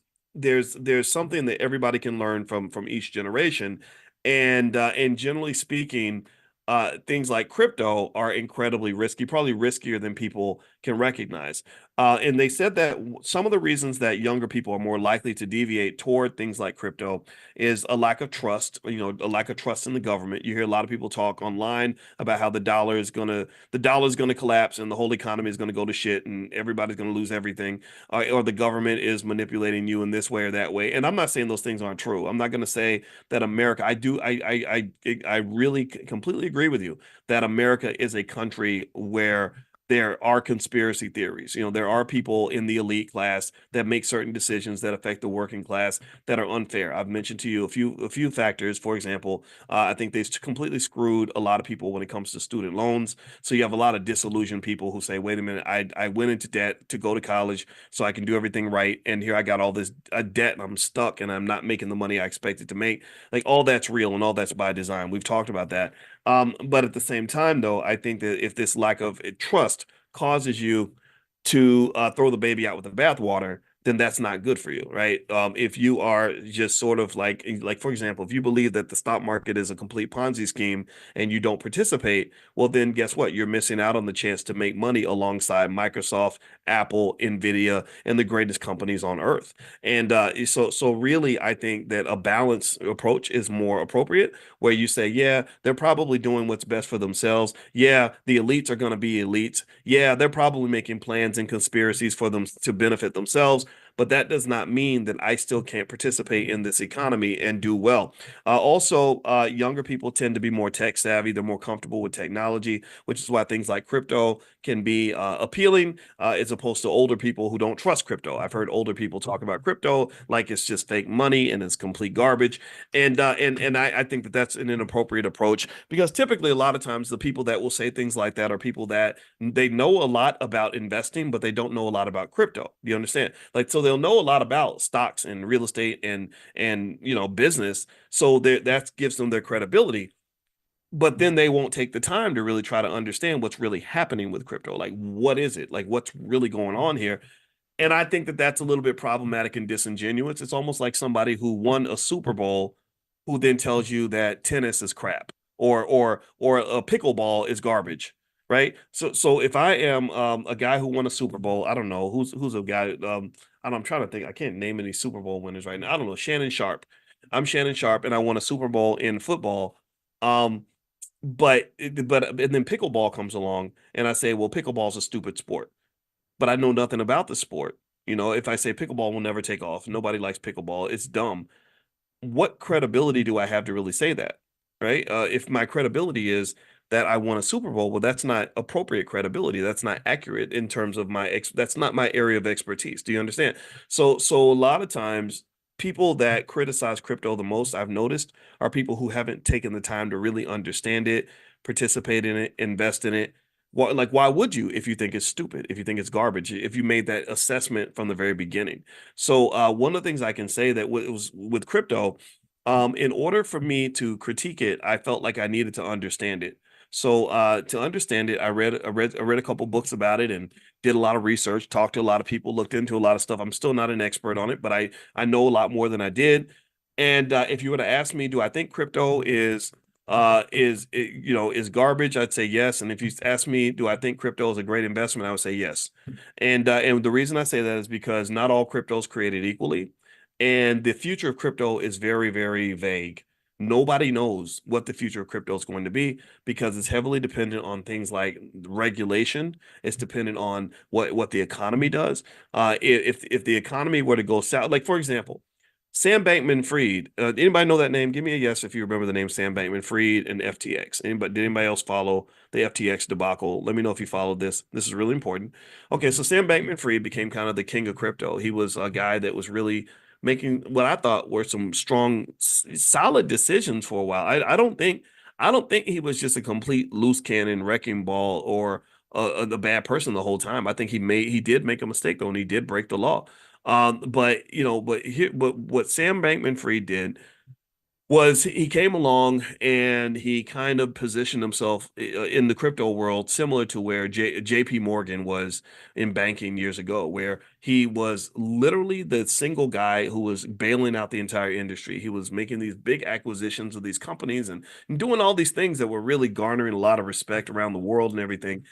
something that everybody can learn from each generation. And generally speaking, things like crypto are incredibly risky, probably riskier than people can recognize. And they said that some of the reasons that younger people are more likely to deviate toward things like crypto is a lack of trust, a lack of trust in the government. You hear a lot of people talk online about how the dollar is gonna collapse, and the whole economy is gonna go to shit, and everybody's gonna lose everything, or the government is manipulating you in this way or that way. And I'm not saying those things aren't true. I'm not gonna say that America, I really completely agree with you that America is a country where there are conspiracy theories. There are people in the elite class that make certain decisions that affect the working class that are unfair. I've mentioned to you a few factors. For example, I think they've completely screwed a lot of people when it comes to student loans. So you have a lot of disillusioned people who say, "Wait a minute, I went into debt to go to college so I can do everything right, and here I got all this debt, and I'm stuck, and I'm not making the money I expected to make." Like, all that's real, and all that's by design. We've talked about that. But at the same time, though, I think that if this lack of trust causes you to throw the baby out with the bathwater, then that's not good for you, right? If you are just sort of like for example, if you believe that the stock market is a complete Ponzi scheme and you don't participate, well, then guess what? You're missing out on the chance to make money alongside Microsoft, Apple, Nvidia, and the greatest companies on earth. And so really, I think that a balanced approach is more appropriate, where you say, yeah, they're probably doing what's best for themselves. Yeah, the elites are going to be elites. Yeah, they're probably making plans and conspiracies for them to benefit themselves. But that does not mean that I still can't participate in this economy and do well. Also, younger people tend to be more tech savvy. They're more comfortable with technology, which is why things like crypto can be appealing, as opposed to older people who don't trust crypto. I've heard older people talk about crypto like it's just fake money and it's complete garbage. And I think that that's an inappropriate approach, because typically a lot of times the people that will say things like that are people that they know a lot about investing, but they don't know a lot about crypto. You understand? Like, so they'll know a lot about stocks and real estate and business. So that gives them their credibility. But then they won't take the time to really try to understand what's really happening with crypto. Like, what is it? Like, what's really going on here? And I think that that's a little bit problematic and disingenuous. It's almost like somebody who won a Super Bowl who then tells you that tennis is crap, or a pickleball is garbage, right? So if I am a guy who won a Super Bowl, I don't know who's a guy. I'm trying to think. I can't name any Super Bowl winners right now. I don't know. Shannon Sharp. I'm Shannon Sharp, and I won a Super Bowl in football. Um, but and then pickleball comes along, and I say, well, pickleball's a stupid sport, but I know nothing about the sport. If I say pickleball will never take off, nobody likes pickleball, it's dumb. What credibility do I have to really say that? Right? If my credibility is that I won a Super Bowl, well, that's not appropriate credibility. That's not accurate in terms of that's not my area of expertise. Do you understand? So a lot of times people that criticize crypto the most, I've noticed, are people who haven't taken the time to really understand it, participate in it, invest in it. Why would you, if you think it's stupid, if you think it's garbage, if you made that assessment from the very beginning? So one of the things I can say that was with crypto, In order for me to critique it, I felt like I needed to understand it. So to understand it, I read a couple books about it and did a lot of research, talked to a lot of people, looked into a lot of stuff. I'm still not an expert on it, but I know a lot more than I did. And if you were to ask me, do I think crypto is garbage? I'd say yes. And if you ask me, do I think crypto is a great investment? I would say yes. And the reason I say that is because not all crypto is created equally. And the future of crypto is very, very vague. Nobody knows what the future of crypto is going to be because it's heavily dependent on things like regulation. It's dependent on what the economy does. If the economy were to go south, like for example, Sam Bankman-Fried. Anybody know that name? Give me a yes if you remember the name Sam Bankman-Fried and FTX. Anybody? Did anybody else follow the FTX debacle? Let me know if you followed this. This is really important. Okay, so Sam Bankman-Fried became kind of the king of crypto. He was a guy that was really making what I thought were some strong, solid decisions for a while. I don't think he was just a complete loose cannon wrecking ball or a bad person the whole time. I think he did make a mistake though, and he did break the law. But what Sam Bankman-Fried did was he came along and he kind of positioned himself in the crypto world similar to where JP Morgan was in banking years ago, where he was literally the single guy who was bailing out the entire industry. He was making these big acquisitions of these companies and doing all these things that were really garnering a lot of respect around the world and everything.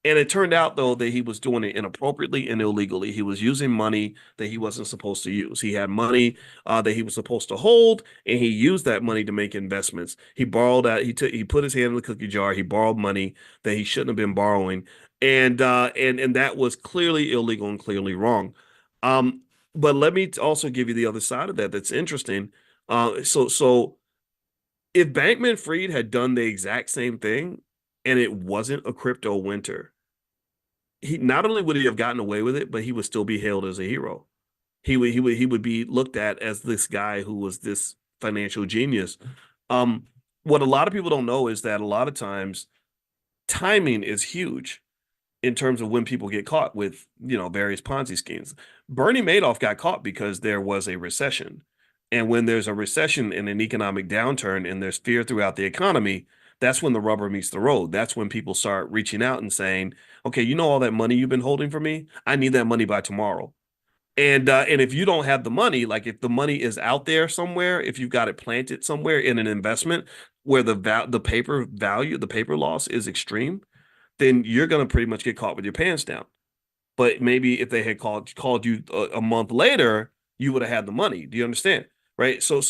And it turned out, though, that he was doing it inappropriately and illegally. He was using money that he wasn't supposed to use. He had money that he was supposed to hold, and he used that money to make investments. He borrowed out. He put his hand in the cookie jar. He borrowed money that he shouldn't have been borrowing, and that was clearly illegal and clearly wrong. Um, but let me also give you the other side of that. That's interesting. So if Bankman Fried had done the exact same thing, and it wasn't a crypto winter, he not only would he have gotten away with it, but he would still be hailed as a hero. He would be looked at as this guy who was this financial genius. Um, what a lot of people don't know is that a lot of times timing is huge in terms of when people get caught with, various Ponzi schemes. Bernie Madoff got caught because there was a recession. And when there's a recession and an economic downturn and there's fear throughout the economy, that's when the rubber meets the road. That's when people start reaching out and saying, okay, all that money you've been holding for me? I need that money by tomorrow. And if you don't have the money, like if the money is out there somewhere, if you've got it planted somewhere in an investment where the paper loss is extreme, then you're gonna pretty much get caught with your pants down. But maybe if they had called you a month later, you would have had the money. Do you understand? Right? So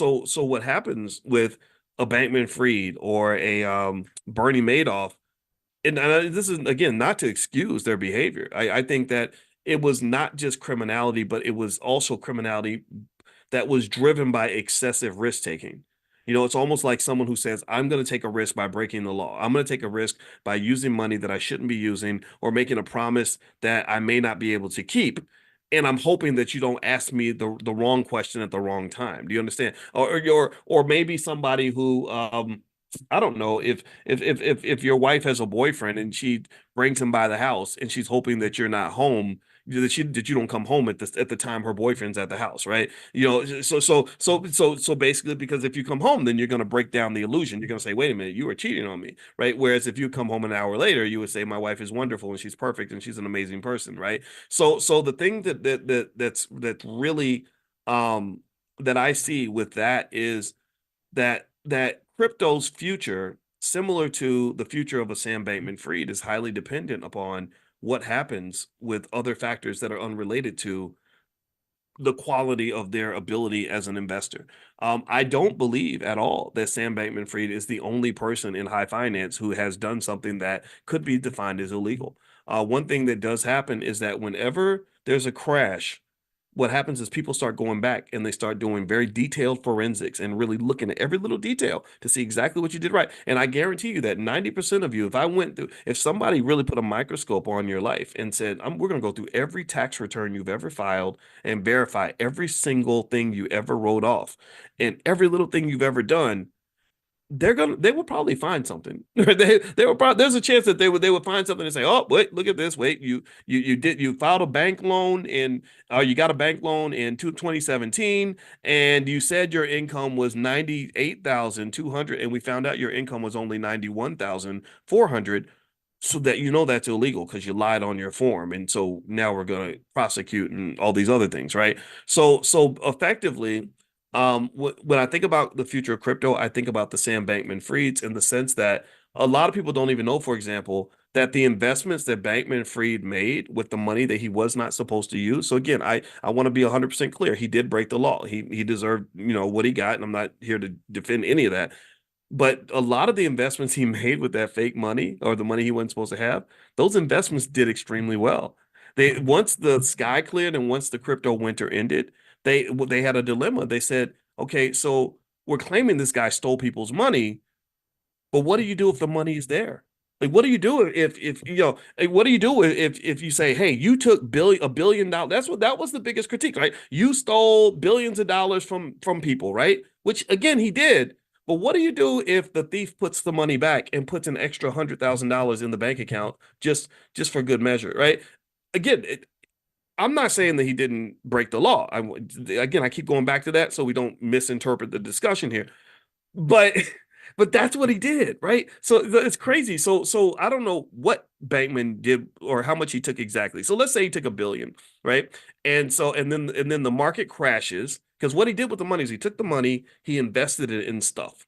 what happens with a Bankman Fried or a Bernie Madoff, and this is again not to excuse their behavior. I think that it was not just criminality, but it was also criminality that was driven by excessive risk taking. It's almost like someone who says, I'm going to take a risk by breaking the law. I'm going to take a risk by using money that I shouldn't be using or making a promise that I may not be able to keep. And I'm hoping that you don't ask me the wrong question at the wrong time. Do you understand? Or maybe somebody who I don't know if your wife has a boyfriend and she brings him by the house and she's hoping that you're not home, that you don't come home at the time her boyfriend's at the house, right? So basically, because if you come home, then you're going to break down the illusion. You're going to say, wait a minute, you were cheating on me, right? Whereas if you come home an hour later, you would say, my wife is wonderful and she's perfect and she's an amazing person, right? So the thing that's really um that I see with that is that crypto's future, similar to the future of a Sam Bankman-Fried, is highly dependent upon what happens with other factors that are unrelated to the quality of their ability as an investor. I don't believe at all that Sam Bankman-Fried is the only person in high finance who has done something that could be defined as illegal. One thing that does happen is that whenever there's a crash, what happens is people start going back and they start doing very detailed forensics and really looking at every little detail to see exactly what you did right. And I guarantee you that 90% of you, if somebody really put a microscope on your life and said, we're going to go through every tax return you've ever filed and verify every single thing you ever wrote off and every little thing you've ever done, they would probably find something. They would probably, there's a chance that they would find something and say, oh wait, look at this. Wait, you filed a bank loan in you got a bank loan in 2017 and you said your income was 98,200 and we found out your income was only 91,400, so that that's illegal because you lied on your form, and so now we're going to prosecute and all these other things, right? So effectively, when I think about the future of crypto, I think about the Sam Bankman-Frieds in the sense that a lot of people don't even know, for example, that the investments that Bankman-Fried made with the money that he was not supposed to use. So again, I want to be 100% clear. He did break the law. He deserved, what he got, and I'm not here to defend any of that. But a lot of the investments he made with that fake money or the money he wasn't supposed to have, those investments did extremely well. They once the sky cleared and once the crypto winter ended, they had a dilemma. They said, okay, so we're claiming this guy stole people's money, but what do you do if the money is there? Like, what do you do if like, what do you do if you say, hey, you took $1 billion? That was the biggest critique, right? You stole billions of dollars from people, right? Which again, he did. But what do you do if the thief puts the money back and puts an extra $100,000 in the bank account just for good measure, right? Again, I'm not saying that he didn't break the law. Again, I keep going back to that so we don't misinterpret the discussion here. But but that's what he did, right? So it's crazy. So I don't know what Bankman did or how much he took exactly. So let's say he took 1 billion, right? And then the market crashes because what he did with the money is he took the money, he invested it in stuff,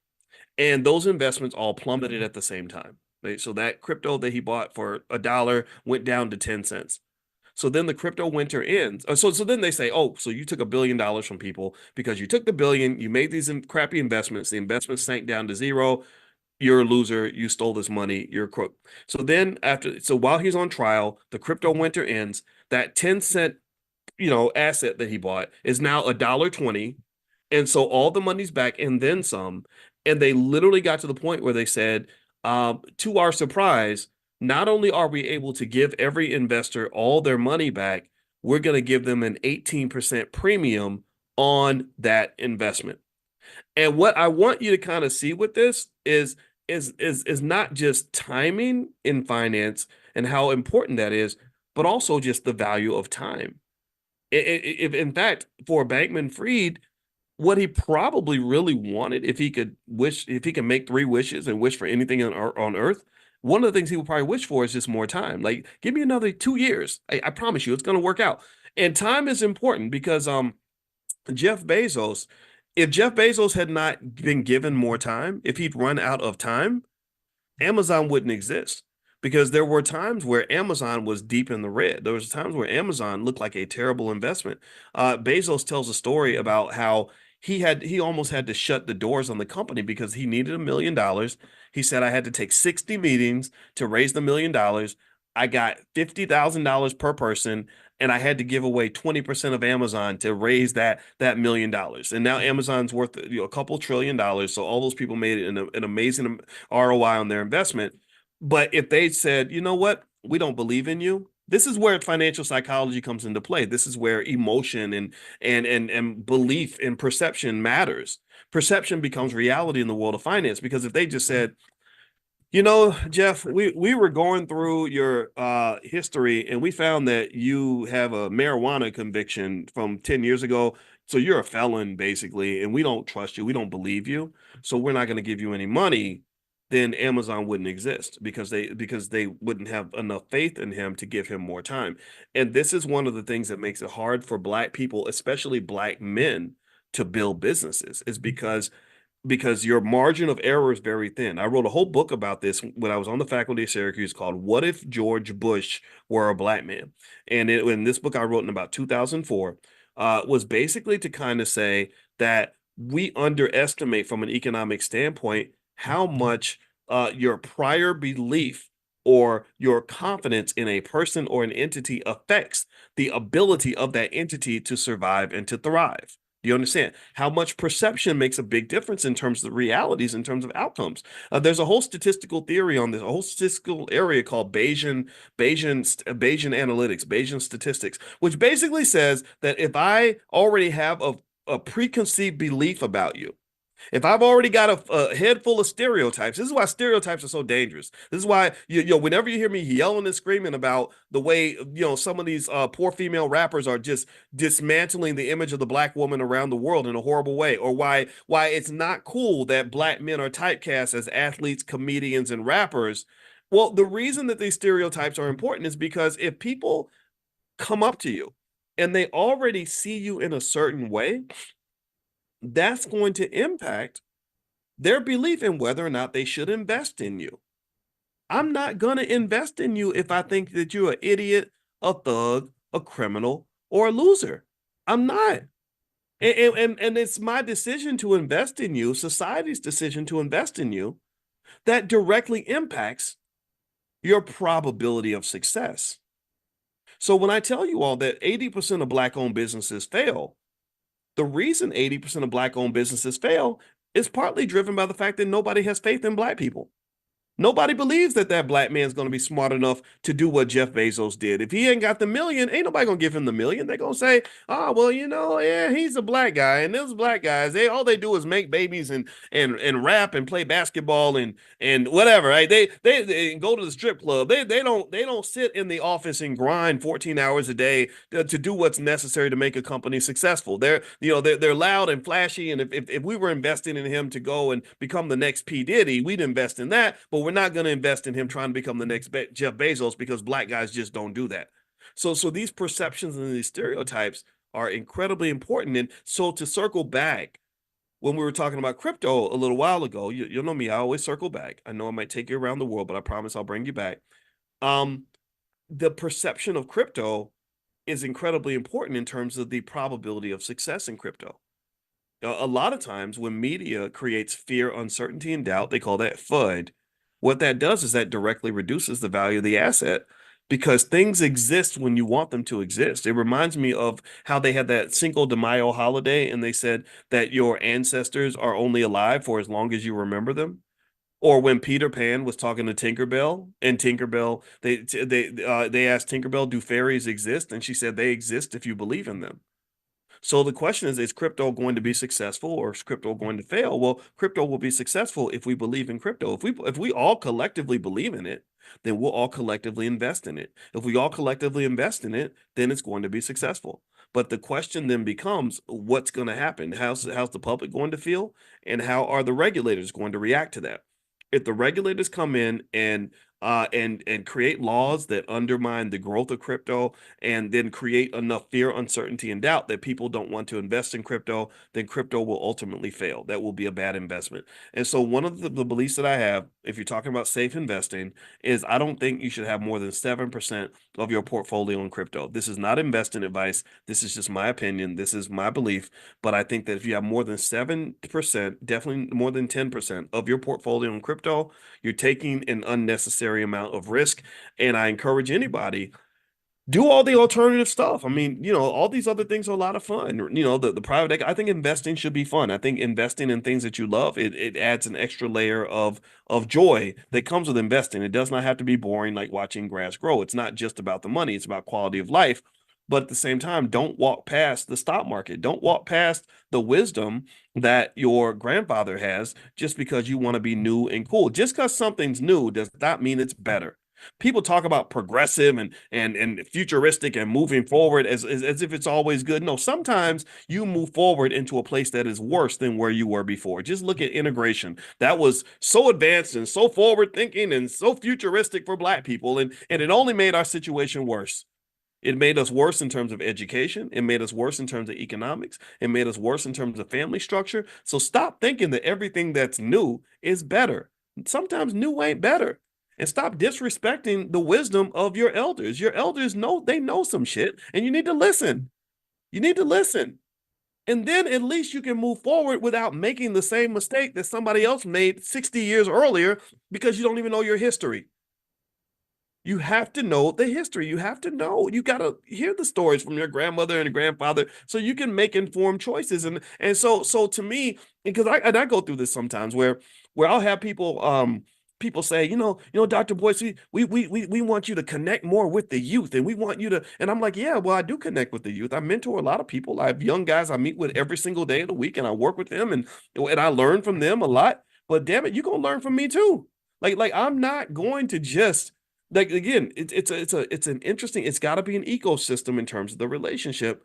and those investments all plummeted at the same time. Right? So that crypto that he bought for $1 went down to 10 cents. So then the crypto winter ends. So then they say, oh, so you took $1 billion from people because you took the billion, you made these crappy investments, the investments sank down to zero. You're a loser. You stole this money. You're a crook. So while he's on trial, the crypto winter ends. That 10 cent, asset that he bought is now $1.20, and so all the money's back and then some. And they literally got to the point where they said, to our surprise, not only are we able to give every investor all their money back, we're going to give them an 18% premium on that investment. And what I want you to kind of see with this is not just timing in finance and how important that is, but also just the value of time. If in fact, for Bankman Fried, what he probably really wanted, if he could make three wishes and wish for anything on earth, one of the things he would probably wish for is just more time. Like, give me another 2 years. I promise you, it's going to work out. And time is important because Jeff Bezos, if Jeff Bezos had not been given more time, if he'd run out of time, Amazon wouldn't exist because there were times where Amazon was deep in the red. There was times where Amazon looked like a terrible investment. Bezos tells a story about how he almost had to shut the doors on the company because he needed $1 million. He said, I had to take 60 meetings to raise the $1 million. I got $50,000 per person, and I had to give away 20% of Amazon to raise that $1 million. And now Amazon's worth a couple $1 trillion. So all those people made an amazing ROI on their investment. But if they said, you know what, we don't believe in you, this is where financial psychology comes into play. This is where emotion and belief and perception matters. Perception becomes reality in the world of finance because if they just said, Jeff, we were going through your history and we found that you have a marijuana conviction from 10 years ago. So you're a felon, basically, and we don't trust you. We don't believe you. So we're not going to give you any money. Then Amazon wouldn't exist because they wouldn't have enough faith in him to give him more time. And this is one of the things that makes it hard for Black people, especially Black men, to build businesses, is because your margin of error is very thin. I wrote a whole book about this when I was on the faculty of Syracuse called What If George Bush Were a Black Man? And in this book I wrote in about 2004 was basically to kind of say that we underestimate from an economic standpoint how much your prior belief or your confidence in a person or an entity affects the ability of that entity to survive and to thrive. Do you understand how much perception makes a big difference in terms of the realities, in terms of outcomes? There's a whole statistical theory on this, a whole statistical area called Bayesian analytics, Bayesian statistics, which basically says that if I already have a preconceived belief about you, If I've already got a head full of stereotypes, this is why stereotypes are so dangerous. This is why whenever you hear me yelling and screaming about the way some of these poor female rappers are just dismantling the image of the black woman around the world in a horrible way, or why it's not cool that black men are typecast as athletes, comedians, and rappers. Well, the reason that these stereotypes are important is because if people come up to you and they already see you in a certain way, that's going to impact their belief in whether or not they should invest in you. I'm not going to invest in you if I think that you're an idiot, a thug, a criminal, or a loser. I'm not. And it's my decision to invest in you, society's decision to invest in you, that directly impacts your probability of success. So when I tell you all that 80% of black owned businesses fail, the reason 80% of black owned businesses fail is partly driven by the fact that nobody has faith in black people. Nobody believes that that black man's going to be smart enough to do what Jeff Bezos did. If he ain't got the million, ain't nobody going to give him the million. They're going to say, oh, well, yeah, he's a black guy. And those black guys, all they do is make babies and rap and play basketball and whatever. Right? They go to the strip club. They don't sit in the office and grind 14 hours a day to do what's necessary to make a company successful. They're loud and flashy. And if we were investing in him to go and become the next P. Diddy, we'd invest in that. But we're not going to invest in him trying to become the next Jeff Bezos, because black guys just don't do that. So these perceptions and these stereotypes are incredibly important. And so to circle back, when we were talking about crypto a little while ago, you'll know me, I always circle back. I know I might take you around the world, but I promise I'll bring you back. Um, the perception of crypto is incredibly important in terms of the probability of success in crypto. A lot of times when media creates fear, uncertainty, and doubt, they call that FUD. What that does is that directly reduces the value of the asset, because things exist when you want them to exist. It reminds me of how they had that Cinco de Mayo holiday and they said that your ancestors are only alive for as long as you remember them. Or when Peter Pan was talking to Tinkerbell, and Tinkerbell, they asked Tinkerbell, "Do fairies exist?" And she said, "They exist if you believe in them." So the question is crypto going to be successful or is crypto going to fail? Well, crypto will be successful if we believe in crypto. If we all collectively believe in it, then we'll all collectively invest in it. If we all collectively invest in it, then it's going to be successful. But the question then becomes, what's going to happen? How's the public going to feel? And how are the regulators going to react to that? If the regulators come in and create laws that undermine the growth of crypto, and then create enough fear, uncertainty, and doubt that people don't want to invest in crypto, then crypto will ultimately fail. That will be a bad investment. And so one of the beliefs that I have, if you're talking about safe investing, is I don't think you should have more than 7% of your portfolio in crypto. This is not investing advice. This is just my opinion. This is my belief. But I think that if you have more than 7%, definitely more than 10% of your portfolio in crypto, you're taking an unnecessary amount of risk. And I encourage anybody, do all the alternative stuff. I mean, all these other things are a lot of fun. The private, I think investing should be fun. I think investing in things that you love, it adds an extra layer of joy that comes with investing. It does not have to be boring like watching grass grow. It's not just about the money, it's about quality of life. But at the same time, don't walk past the stock market. Don't walk past the wisdom that your grandfather has just because you want to be new and cool. Just because something's new does not mean it's better. People talk about progressive and futuristic and moving forward as if it's always good. No, sometimes you move forward into a place that is worse than where you were before. Just look at integration. That was so advanced and so forward thinking and so futuristic for black people, and it only made our situation worse. It made us worse in terms of education. It made us worse in terms of economics. It made us worse in terms of family structure. So stop thinking that everything that's new is better. Sometimes new ain't better. And stop disrespecting the wisdom of your elders. Your elders know, they know some shit, and you need to listen. You need to listen. And then at least you can move forward without making the same mistake that somebody else made 60 years earlier, because you don't even know your history. You have to know the history. You have to know. You got to hear the stories from your grandmother and grandfather so you can make informed choices. And so to me, because I go through this sometimes where I'll have people people say, Dr. Boyce, we want you to connect more with the youth, and we want you to, and I'm like, yeah, well, I do connect with the youth. I mentor a lot of people. I have young guys I meet with every single day of the week, and I work with them, and I learn from them a lot. But damn it, you're gonna learn from me too. Like I'm not going to just like again, it's an interesting, it's got to be an ecosystem in terms of the relationship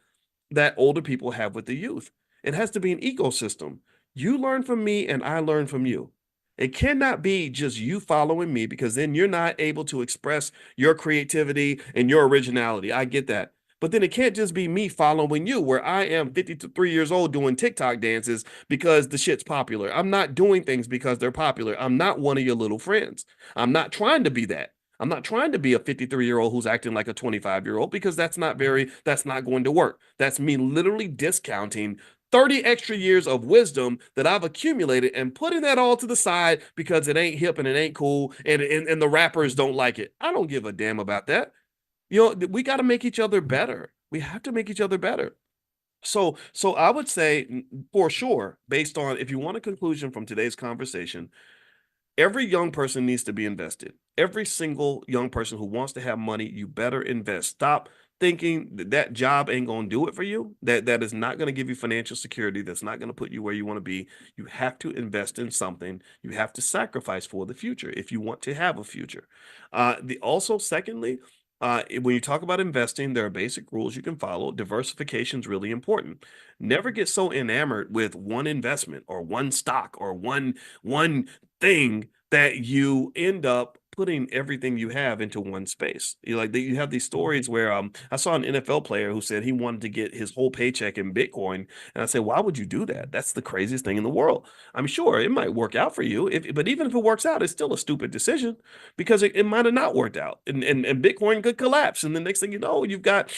that older people have with the youth. It has to be an ecosystem. You learn from me and I learn from you. It cannot be just you following me because then you're not able to express your creativity and your originality. I get that. But then it can't just be me following you, where I am 53 years old doing TikTok dances because the shit's popular. I'm not doing things because they're popular. I'm not one of your little friends. I'm not trying to be that. I'm not trying to be a 53-year-old who's acting like a 25-year-old because that's not going to work. That's me literally discounting 30 extra years of wisdom that I've accumulated and putting that all to the side because it ain't hip and it ain't cool and the rappers don't like it. I don't give a damn about that. We got to make each other better. We have to make each other better. So I would say for sure, based on if you want a conclusion from today's conversation, every young person needs to be invested. Every single young person who wants to have money, you better invest. Stop thinking that job ain't going to do it for you. That is not going to give you financial security. That's not going to put you where you want to be. You have to invest in something. You have to sacrifice for the future if you want to have a future. The also secondly, when you talk about investing, there are basic rules you can follow. Diversification is really important. Never get so enamored with one investment or one stock or one thing that you end up putting everything you have into one space. You have these stories where I saw an NFL player who said he wanted to get his whole paycheck in Bitcoin, and I said, why would you do that? That's the craziest thing in the world. I'm sure it might work out for you, but even if it works out, it's still a stupid decision because it might have not worked out, and Bitcoin could collapse, and the next thing you know, you've got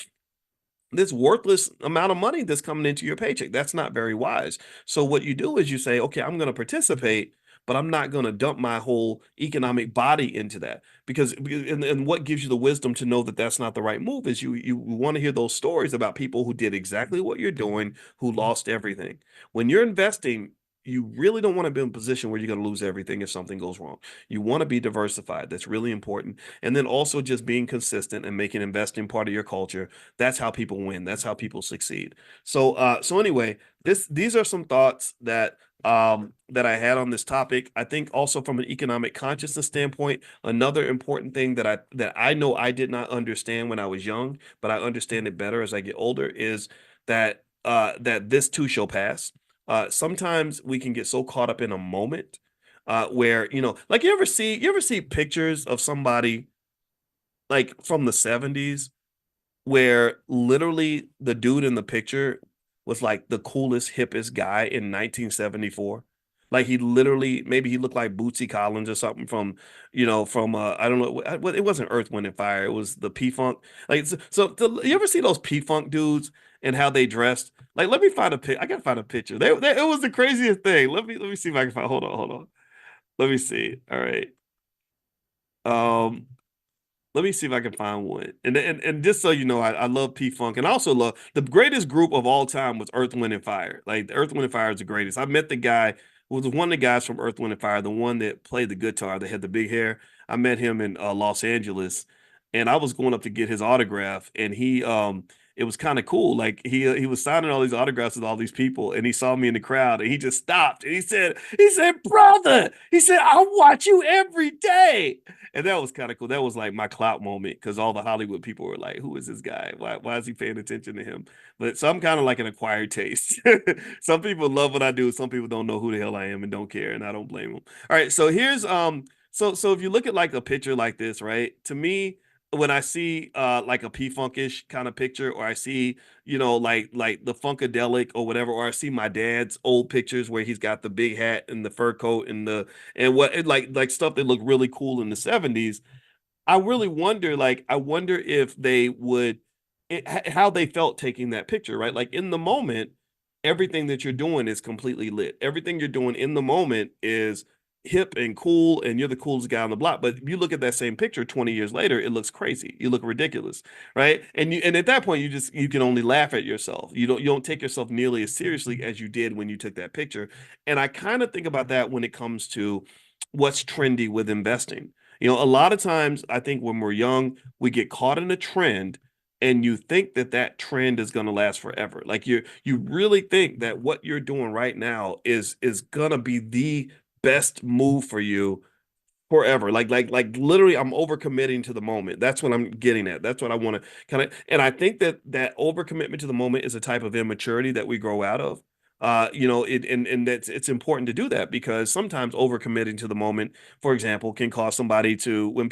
this worthless amount of money that's coming into your paycheck. That's not very wise. So what you do is you say, okay, I'm going to participate, but I'm not going to dump my whole economic body into that and what gives you the wisdom to know that that's not the right move is you want to hear those stories about people who did exactly what you're doing, who lost everything. When you're investing, you really don't want to be in a position where you're going to lose everything if something goes wrong. You want to be diversified. That's really important. And then also just being consistent and making investing part of your culture. That's how people win. That's how people succeed. So anyway, these are some thoughts that I had on this topic. I think also from an economic consciousness standpoint, another important thing that I know I did not understand when I was young, but I understand it better as I get older, is that this too shall pass. Sometimes we can get so caught up in a moment where like you ever see pictures of somebody like from the 70s where literally the dude in the picture was like the coolest, hippest guy in 1974. Like he literally, maybe he looked like Bootsy Collins or something from I don't know, it wasn't Earth, Wind and Fire. It was the P Funk. Like you ever see those P Funk dudes and how they dressed? Like let me find a pic. I gotta find a picture. It was the craziest thing. Let me see if I can find. Hold on. Let me see. All right. Um, Let me see if I can find one. And just so you know, I love P Funk, and I also love the greatest group of all time was Earth, Wind and Fire. Like Earth, Wind and Fire is the greatest. I met the guy who was one of the guys from Earth, Wind and Fire, the one that played the guitar, that had the big hair. I met him in Los Angeles, and I was going up to get his autograph, and it was kind of cool. Like he was signing all these autographs with all these people, and he saw me in the crowd, and he just stopped, and he said, brother, he said, I watch you every day. And that was kind of cool. That was like my clout moment because all the Hollywood people were like, who is this guy? Why is he paying attention to him? But so I'm kind of like an acquired taste. Some people love what I do. Some people don't know who the hell I am and don't care, and I don't blame them. All right, so here's so if you look at like a picture like this, right? To me, when I see like a P-funkish kind of picture, or I see, like the Funkadelic or whatever, or I see my dad's old pictures where he's got the big hat and the fur coat and stuff that looked really cool in the 70s. I wonder if they would, how they felt taking that picture, right? Like in the moment, everything that you're doing is completely lit. Everything you're doing in the moment is hip and cool, and you're the coolest guy on the block. But you look at that same picture 20 years later, it looks crazy. You look ridiculous, right? And at that point, you can only laugh at yourself. You don't take yourself nearly as seriously as you did when you took that picture. And I kind of think about that when it comes to what's trendy with investing. You know, a lot of times I think when we're young, we get caught in a trend and you think that that trend is going to last forever. Like you really think that what you're doing right now is going to be the best move for you forever. Like literally I'm overcommitting to the moment. That's what I'm getting at. That's what I want to kind of, and I think that that overcommitment to the moment is a type of immaturity that we grow out of. You know, and that's it's important to do that because sometimes overcommitting to the moment, for example, can cause somebody to when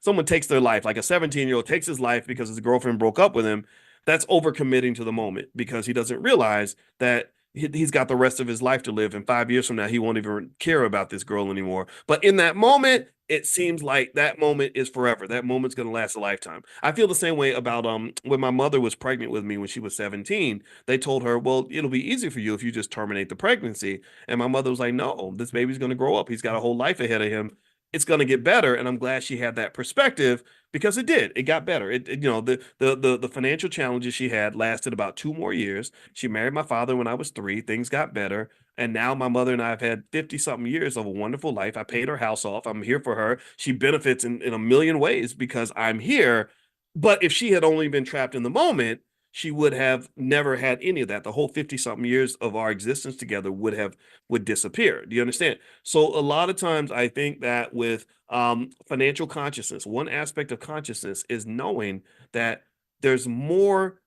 someone takes their life, like a 17-year-old takes his life because his girlfriend broke up with him, that's overcommitting to the moment because he doesn't realize that he's got the rest of his life to live. And 5 years from now, he won't even care about this girl anymore. But in that moment, it seems like that moment is forever. That moment's going to last a lifetime. I feel the same way about when my mother was pregnant with me when she was 17. They told her, "Well, it'll be easy for you if you just terminate the pregnancy." And my mother was like, "No, this baby's going to grow up. He's got a whole life ahead of him. It's going to get better." And I'm glad she had that perspective because it did. It got better. You know, the financial challenges she had lasted about 2 more years. She married my father when I was 3. Things got better. And now my mother and I have had 50 something years of a wonderful life. I paid her house off. I'm here for her. She benefits in a million ways because I'm here. But if she had only been trapped in the moment, she would have never had any of that. The whole 50 something years of our existence together would disappear. Do you understand? So a lot of times I think that with financial consciousness, one aspect of consciousness is knowing that there's more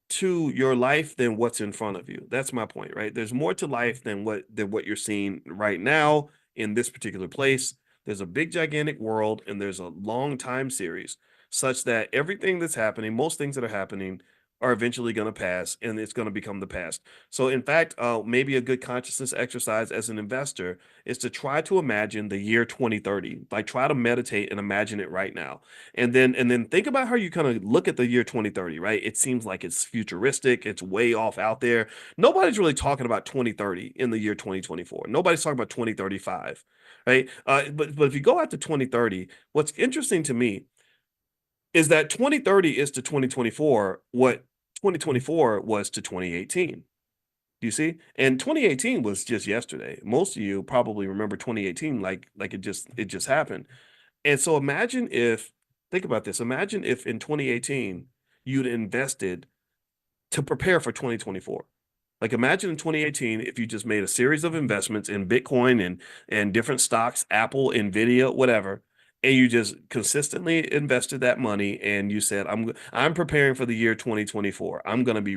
to your life than what's in front of you. That's my point, right? There's more to life than what you're seeing right now in this particular place. There's a big gigantic world and there's a long time series such that everything that's happening, most things that are happening are eventually going to pass and it's going to become the past. So in fact, maybe a good consciousness exercise as an investor is to try to imagine the year 2030. Like try to meditate and imagine it right now and then think about how you kind of look at the year 2030, right? It seems like it's futuristic, it's way off out there. Nobody's really talking about 2030 in the year 2024. Nobody's talking about 2035, right? But if you go out to 2030, what's interesting to me is that 2030 is to 2024 what 2024 was to 2018. Do you see? And 2018 was just yesterday. Most of you probably remember 2018 like it just happened. And so think about this. Imagine if in 2018 you'd invested to prepare for 2024. Like imagine in 2018 if you just made a series of investments in Bitcoin and different stocks, Apple, Nvidia, whatever, and you just consistently invested that money and you said I'm preparing for the year 2024. I'm going to be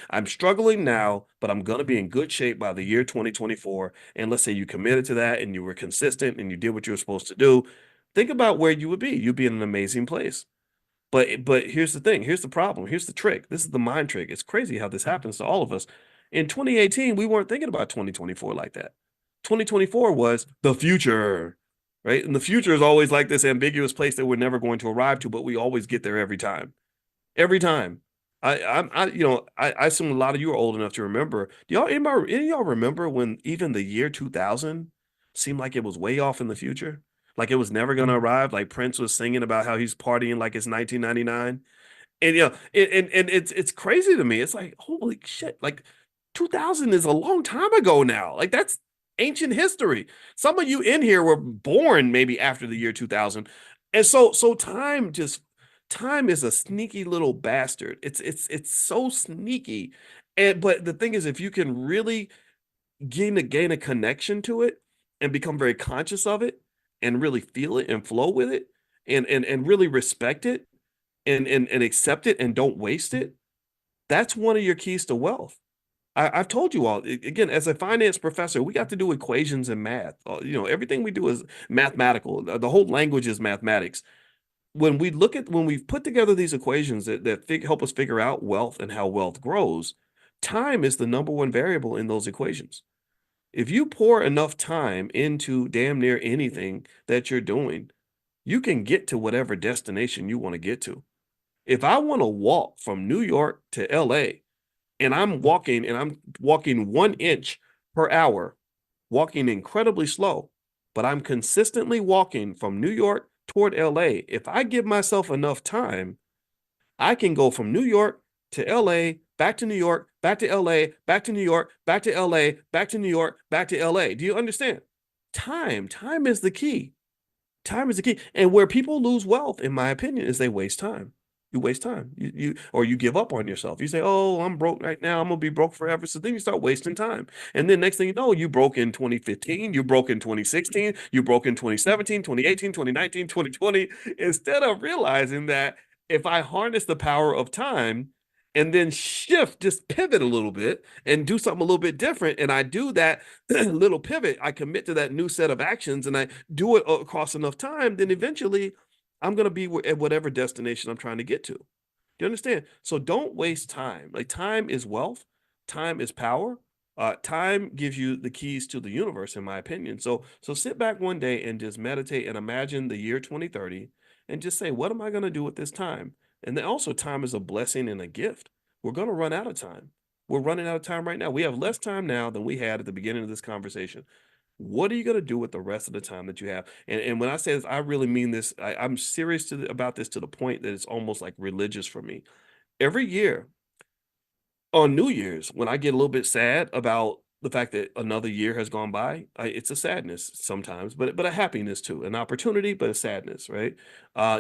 I'm struggling now, but I'm going to be in good shape by the year 2024. And let's say you committed to that and you were consistent and you did what you were supposed to do. Think about where you would be. You'd be in an amazing place. But here's the thing. Here's the problem. Here's the trick. This is the mind trick. It's crazy how this happens to all of us. In 2018, we weren't thinking about 2024 like that. 2024 was the future, right? And the future is always like this ambiguous place that we're never going to arrive to, but we always get there every time. Every time. I assume a lot of you are old enough to remember. Any of y'all remember when even the year 2000 seemed like it was way off in the future? Like it was never going to arrive. Like Prince was singing about how he's partying like it's 1999. And and it's crazy to me. It's like, holy shit, like 2000 is a long time ago now. Like that's ancient history. Some of you in here were born maybe after the year 2000. And so time is a sneaky little bastard. It's so sneaky. And but the thing is if you can really gain a connection to it and become very conscious of it and really feel it and flow with it and really respect it and accept it and don't waste it, that's one of your keys to wealth. I've told you all again, as a finance professor, we got to do equations and math. Everything we do is mathematical. The whole language is mathematics. When we've put together these equations that help us figure out wealth and how wealth grows, time is the number one variable in those equations. If you pour enough time into damn near anything that you're doing, you can get to whatever destination you want to get to. If I want to walk from New York to LA and I'm walking 1 inch per hour, walking incredibly slow, but I'm consistently walking from New York toward LA. If I give myself enough time, I can go from New York to LA, back to New York, back to LA, back to New York, back to LA, back to New York, back to LA. Do you understand? Time is the key. Time is the key. And where people lose wealth, in my opinion, is they waste time. You waste time. Or you give up on yourself. You say, "Oh, I'm broke right now. I'm gonna be broke forever." So then you start wasting time. And then next thing you know, you broke in 2015, you broke in 2016, you broke in 2017, 2018, 2019, 2020. Instead of realizing that if I harness the power of time and then shift, just pivot a little bit and do something a little bit different, and I do that little pivot, I commit to that new set of actions and I do it across enough time, then eventually I'm going to be at whatever destination I'm trying to get to. Do you understand? So don't waste time. Like time is wealth, time is power. Time gives you the keys to the universe, in my opinion. So sit back one day and just meditate and imagine the year 2030 and just say, what am I going to do with this time? And then also time is a blessing and a gift. We're going to run out of time. We're running out of time right now. We have less time now than we had at the beginning of this conversation. What are you going to do with the rest of the time that you have? And when I say this, I really mean this. I'm serious about this to the point that it's almost like religious for me. Every year on New Year's, when I get a little bit sad about the fact that another year has gone by, it's a sadness sometimes, but a happiness too, an opportunity, but a sadness, right?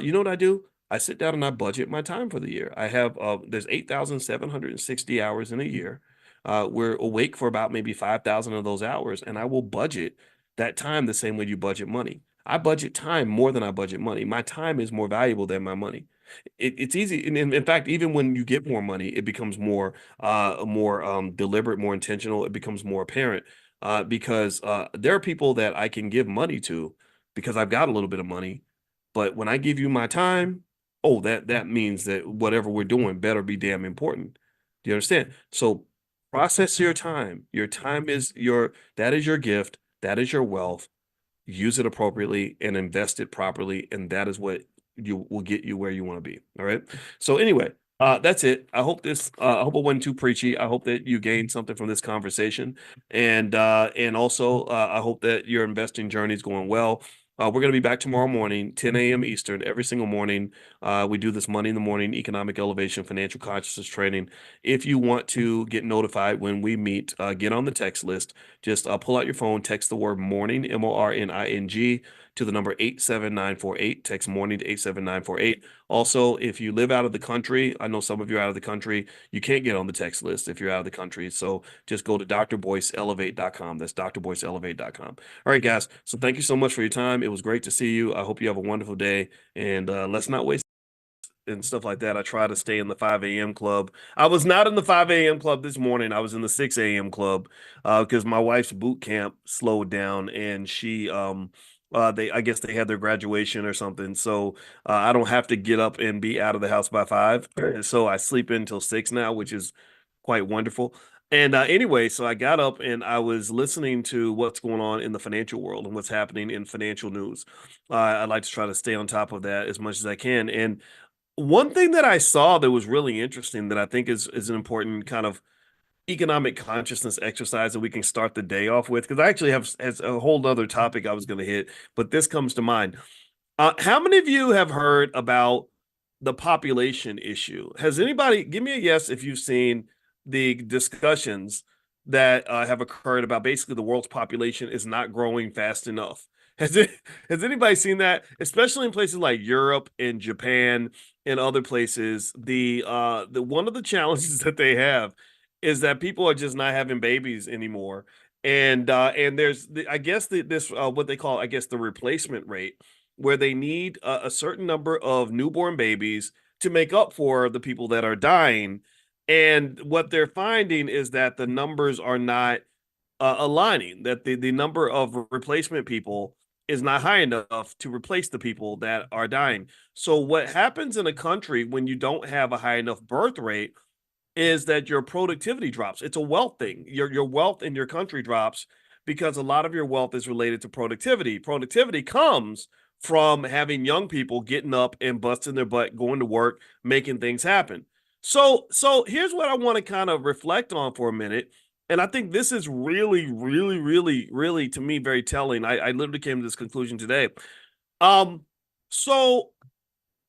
You know what I do? I sit down and I budget my time for the year. I have there's 8,760 hours in a year. We're awake for about maybe 5,000 of those hours, and I will budget that time the same way you budget money. I budget time more than I budget money. My time is more valuable than my money. It's easy. And in fact, even when you get more money, it becomes more deliberate, more intentional. It becomes more apparent because there are people that I can give money to because I've got a little bit of money. But when I give you my time, oh, that means that whatever we're doing better be damn important. Do you understand? So process your time. Your time is that is your gift. That is your wealth. Use it appropriately and invest it properly, and that is what you will get you where you want to be. All right. So anyway, that's it. I hope it wasn't too preachy. I hope that you gained something from this conversation, and also I hope that your investing journey is going well. We're going to be back tomorrow morning, 10 a.m. Eastern, every single morning. We do this Money in the Morning economic elevation, financial consciousness training. If you want to get notified when we meet, get on the text list. Just pull out your phone, text the word morning, MORNING, to the number 87948. Text morning to 87948. Also, if you live out of the country, I know some of you are out of the country, you can't get on the text list if you're out of the country. So just go to drboyceelevate.com. That's drboyceelevate.com. All right, guys. So thank you so much for your time. It was great to see you. I hope you have a wonderful day. And let's not waste and stuff like that. I try to stay in the 5 a.m. club. I was not in the 5 a.m. club this morning. I was in the 6 a.m. club because my wife's boot camp slowed down and I guess they had their graduation or something. So I don't have to get up and be out of the house by 5. So I sleep until 6 now, which is quite wonderful. And anyway, so I got up and I was listening to what's going on in the financial world and what's happening in financial news. I like to try to stay on top of that as much as I can. And one thing that I saw that was really interesting that I think is an important kind of economic consciousness exercise that we can start the day off with, because I actually have as a whole other topic I was going to hit, but this comes to mind. How many of you have heard about the population issue? Has anybody, give me a yes if you've seen the discussions that have occurred about basically the world's population is not growing fast enough? Has it has anybody seen that? Especially in places like Europe and Japan and other places, the one of the challenges that they have is that people are just not having babies anymore. And there's I guess this what they call, I guess, the replacement rate, where they need a certain number of newborn babies to make up for the people that are dying. And what they're finding is that the numbers are not aligning, that the number of replacement people is not high enough to replace the people that are dying. So, what happens in a country when you don't have a high enough birth rate is that your productivity drops. It's a wealth thing. Your wealth in your country drops because a lot of your wealth is related to productivity. Productivity comes from having young people getting up and busting their butt, going to work, making things happen. So here's what I want to kind of reflect on for a minute. And I think this is really, really, really, really, to me, very telling. I literally came to this conclusion today. Um, so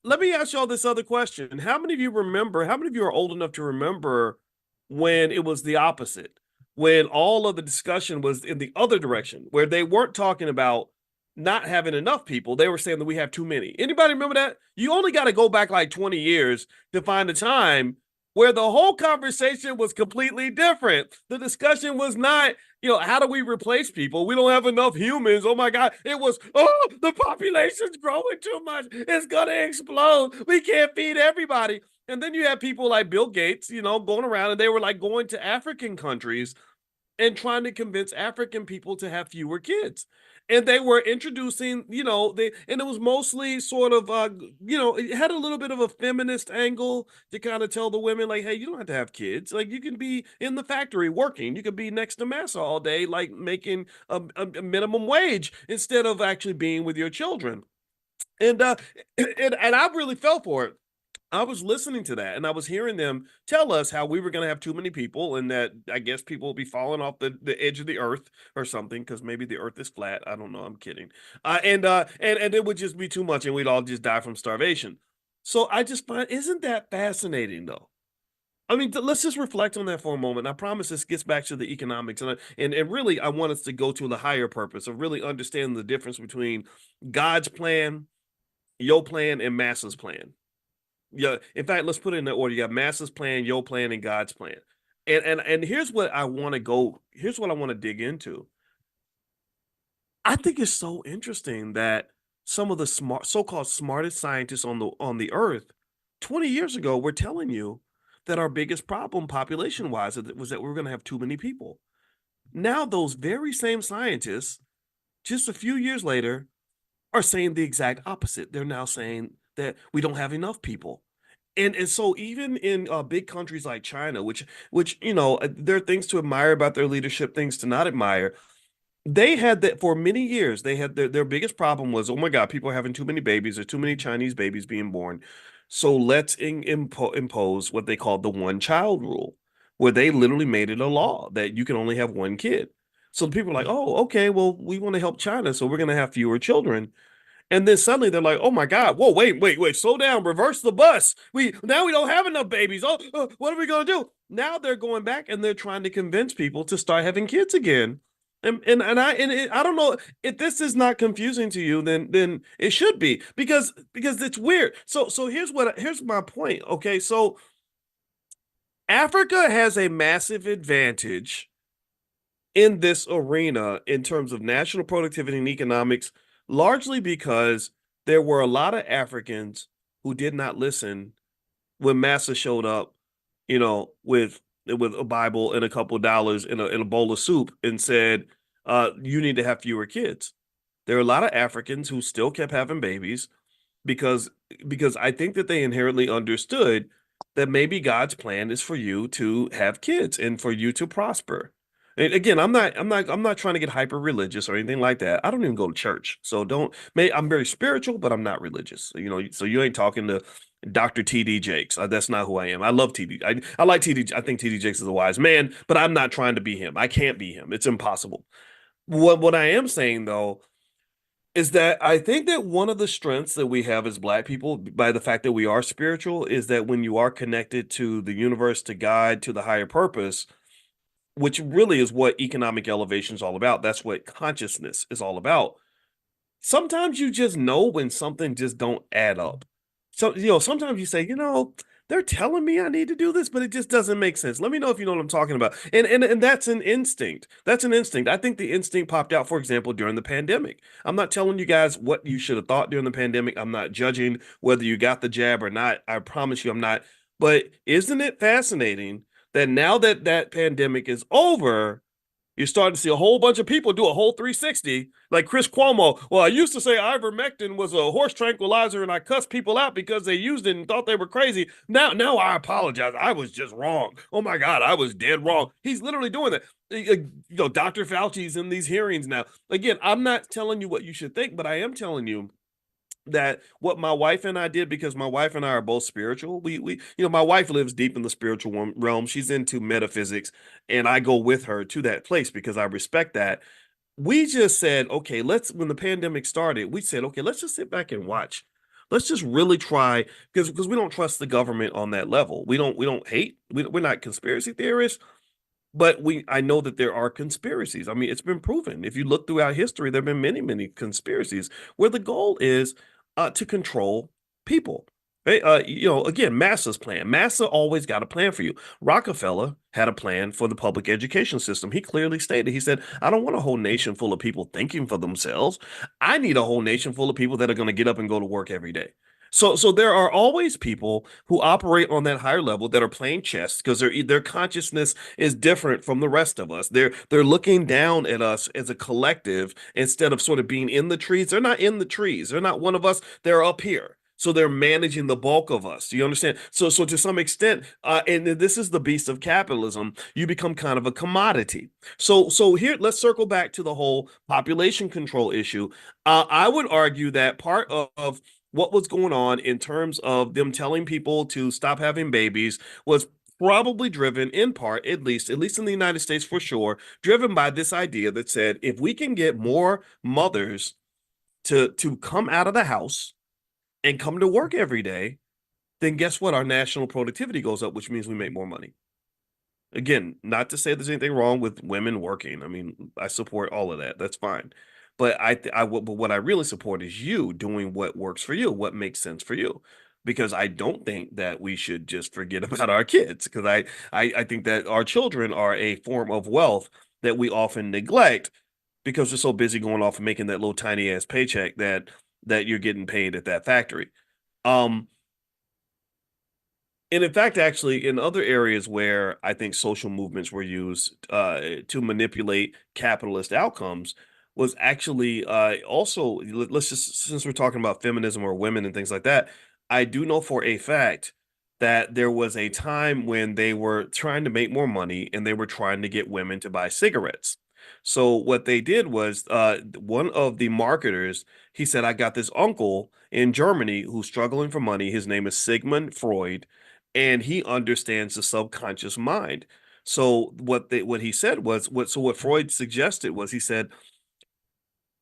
let me ask y'all this other question. How many of you are old enough to remember when it was the opposite? when all of the discussion was in the other direction, where they weren't talking about not having enough people. They were saying that we have too many. Anybody remember that? You only got to go back like 20 years to find a time where the whole conversation was completely different. The discussion was not, how do we replace people? We don't have enough humans. Oh my God. It was, oh, the population's growing too much. It's going to explode. We can't feed everybody. And then you have people like Bill Gates, going around, and they were like going to African countries and trying to convince African people to have fewer kids. And they were introducing, and it was mostly sort of, it had a little bit of a feminist angle to kind of tell the women, like, hey, you don't have to have kids. Like, you can be in the factory working. You could be next to massa all day, like making a minimum wage instead of actually being with your children. And and I really fell for it. I was listening to that and I was hearing them tell us how we were going to have too many people and that I guess people will be falling off the edge of the earth or something because maybe the earth is flat. I don't know. I'm kidding. And it would just be too much and we'd all just die from starvation. So I just find, isn't that fascinating though? I mean, let's just reflect on that for a moment. I promise this gets back to the economics and really I want us to go to the higher purpose of really understanding the difference between God's plan, your plan, and masses plan. Yeah, in fact, let's put it in that order. You got Master's plan, your plan, and God's plan. And here's what I want to go. Here's what I want to dig into. I think it's so interesting that some of the so-called smartest scientists on the earth 20 years ago were telling you that our biggest problem population-wise was that we were going to have too many people. Now those very same scientists, just a few years later, are saying the exact opposite. They're now saying that we don't have enough people. And so even in big countries like China, which there are things to admire about their leadership, things to not admire. They had that for many years. They had their biggest problem was, oh my God, people are having too many babies. There's too many Chinese babies being born. So let's impose what they called the one child rule, where they literally made it a law that you can only have one kid. So people are like, oh, okay, well, we want to help China, so we're going to have fewer children. And then suddenly they're like, "Oh my God! Whoa, wait, slow down, reverse the bus. We don't have enough babies. Oh, what are we gonna do?" Now they're going back and they're trying to convince people to start having kids again. I don't know if this is not confusing to you, then it should be because it's weird. So here's my point. Okay, so Africa has a massive advantage in this arena in terms of national productivity and economics, largely because there were a lot of Africans who did not listen when Massa showed up, with a Bible and a couple of dollars in a bowl of soup and said, you need to have fewer kids. There are a lot of Africans who still kept having babies because because I think that they inherently understood that maybe God's plan is for you to have kids and for you to prosper. And again, I'm not trying to get hyper religious or anything like that. I don't even go to church. So don't may I'm very spiritual, but I'm not religious. So you ain't talking to Dr. TD Jakes. That's not who I am. I love TD. I like TD. I think TD Jakes is a wise man, but I'm not trying to be him. I can't be him. It's impossible. What I am saying though is that I think that one of the strengths that we have as Black people, by the fact that we are spiritual, is that when you are connected to the universe, to God, to the higher purpose, which really is what economic elevation is all about. That's what consciousness is all about. Sometimes you just know when something just don't add up. So, sometimes you say, they're telling me I need to do this, but it just doesn't make sense. Let me know if you know what I'm talking about. And that's an instinct. That's an instinct. I think the instinct popped out, for example, during the pandemic. I'm not telling you guys what you should have thought during the pandemic. I'm not judging whether you got the jab or not. I promise you I'm not. But isn't it fascinating that now that that pandemic is over, you're starting to see a whole bunch of people do a whole 360, like Chris Cuomo. Well, I used to say ivermectin was a horse tranquilizer, and I cussed people out because they used it and thought they were crazy. Now I apologize. I was just wrong. Oh my God, I was dead wrong. He's literally doing that. Dr. Fauci's in these hearings now. Again, I'm not telling you what you should think, but I am telling you that what my wife and I did, because my wife and I are both spiritual. My wife lives deep in the spiritual realm. She's into metaphysics, and I go with her to that place because I respect that. We just said, okay, when the pandemic started, we said, okay, let's just sit back and watch. Let's just really try because we don't trust the government on that level. We don't hate. We're not conspiracy theorists, But I know that there are conspiracies. I mean, it's been proven. If you look throughout history, there have been many, many conspiracies where the goal is to control people. Right? Again, Massa's plan. Massa always got a plan for you. Rockefeller had a plan for the public education system. He clearly stated, he said, I don't want a whole nation full of people thinking for themselves. I need a whole nation full of people that are going to get up and go to work every day. So there are always people who operate on that higher level that are playing chess because their consciousness is different from the rest of us. They're looking down at us as a collective instead of sort of being in the trees. They're not in the trees. They're not one of us. They're up here. So they're managing the bulk of us. Do you understand? So to some extent, and this is the beast of capitalism, you become kind of a commodity. So here, let's circle back to the whole population control issue. I would argue that part of what was going on in terms of them telling people to stop having babies was probably driven in part, at least in the United States for sure, driven by this idea that said if we can get more mothers to come out of the house and come to work every day, then guess what? Our national productivity goes up, which means we make more money. Again, not to say there's anything wrong with women working. I mean, I support all of that. That's fine. But what I really support is you doing what works for you, what makes sense for you. Because I don't think that we should just forget about our kids. Because I think that our children are a form of wealth that we often neglect because we're so busy going off and making that little tiny ass paycheck that you're getting paid at that factory. Um, and in fact, actually, in other areas where I think social movements were used to manipulate capitalist outcomes, was actually also, let's just, since we're talking about feminism or women and things like that, I do know for a fact that there was a time when they were trying to make more money and they were trying to get women to buy cigarettes. So what they did was one of the marketers, he said, I got this uncle in Germany who's struggling for money. His name is Sigmund Freud, and he understands the subconscious mind. So what he said was what Freud suggested was he said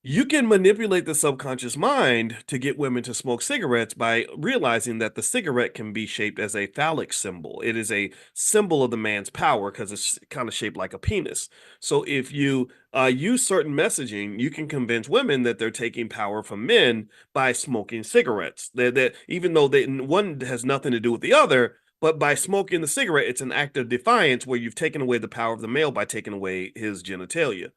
you can manipulate the subconscious mind to get women to smoke cigarettes by realizing that the cigarette can be shaped as a phallic symbol. It is a symbol of the man's power because it's kind of shaped like a penis. So if you use certain messaging, you can convince women that they're taking power from men by smoking cigarettes. That even though one has nothing to do with the other, but by smoking the cigarette, it's an act of defiance where you've taken away the power of the male by taking away his genitalia.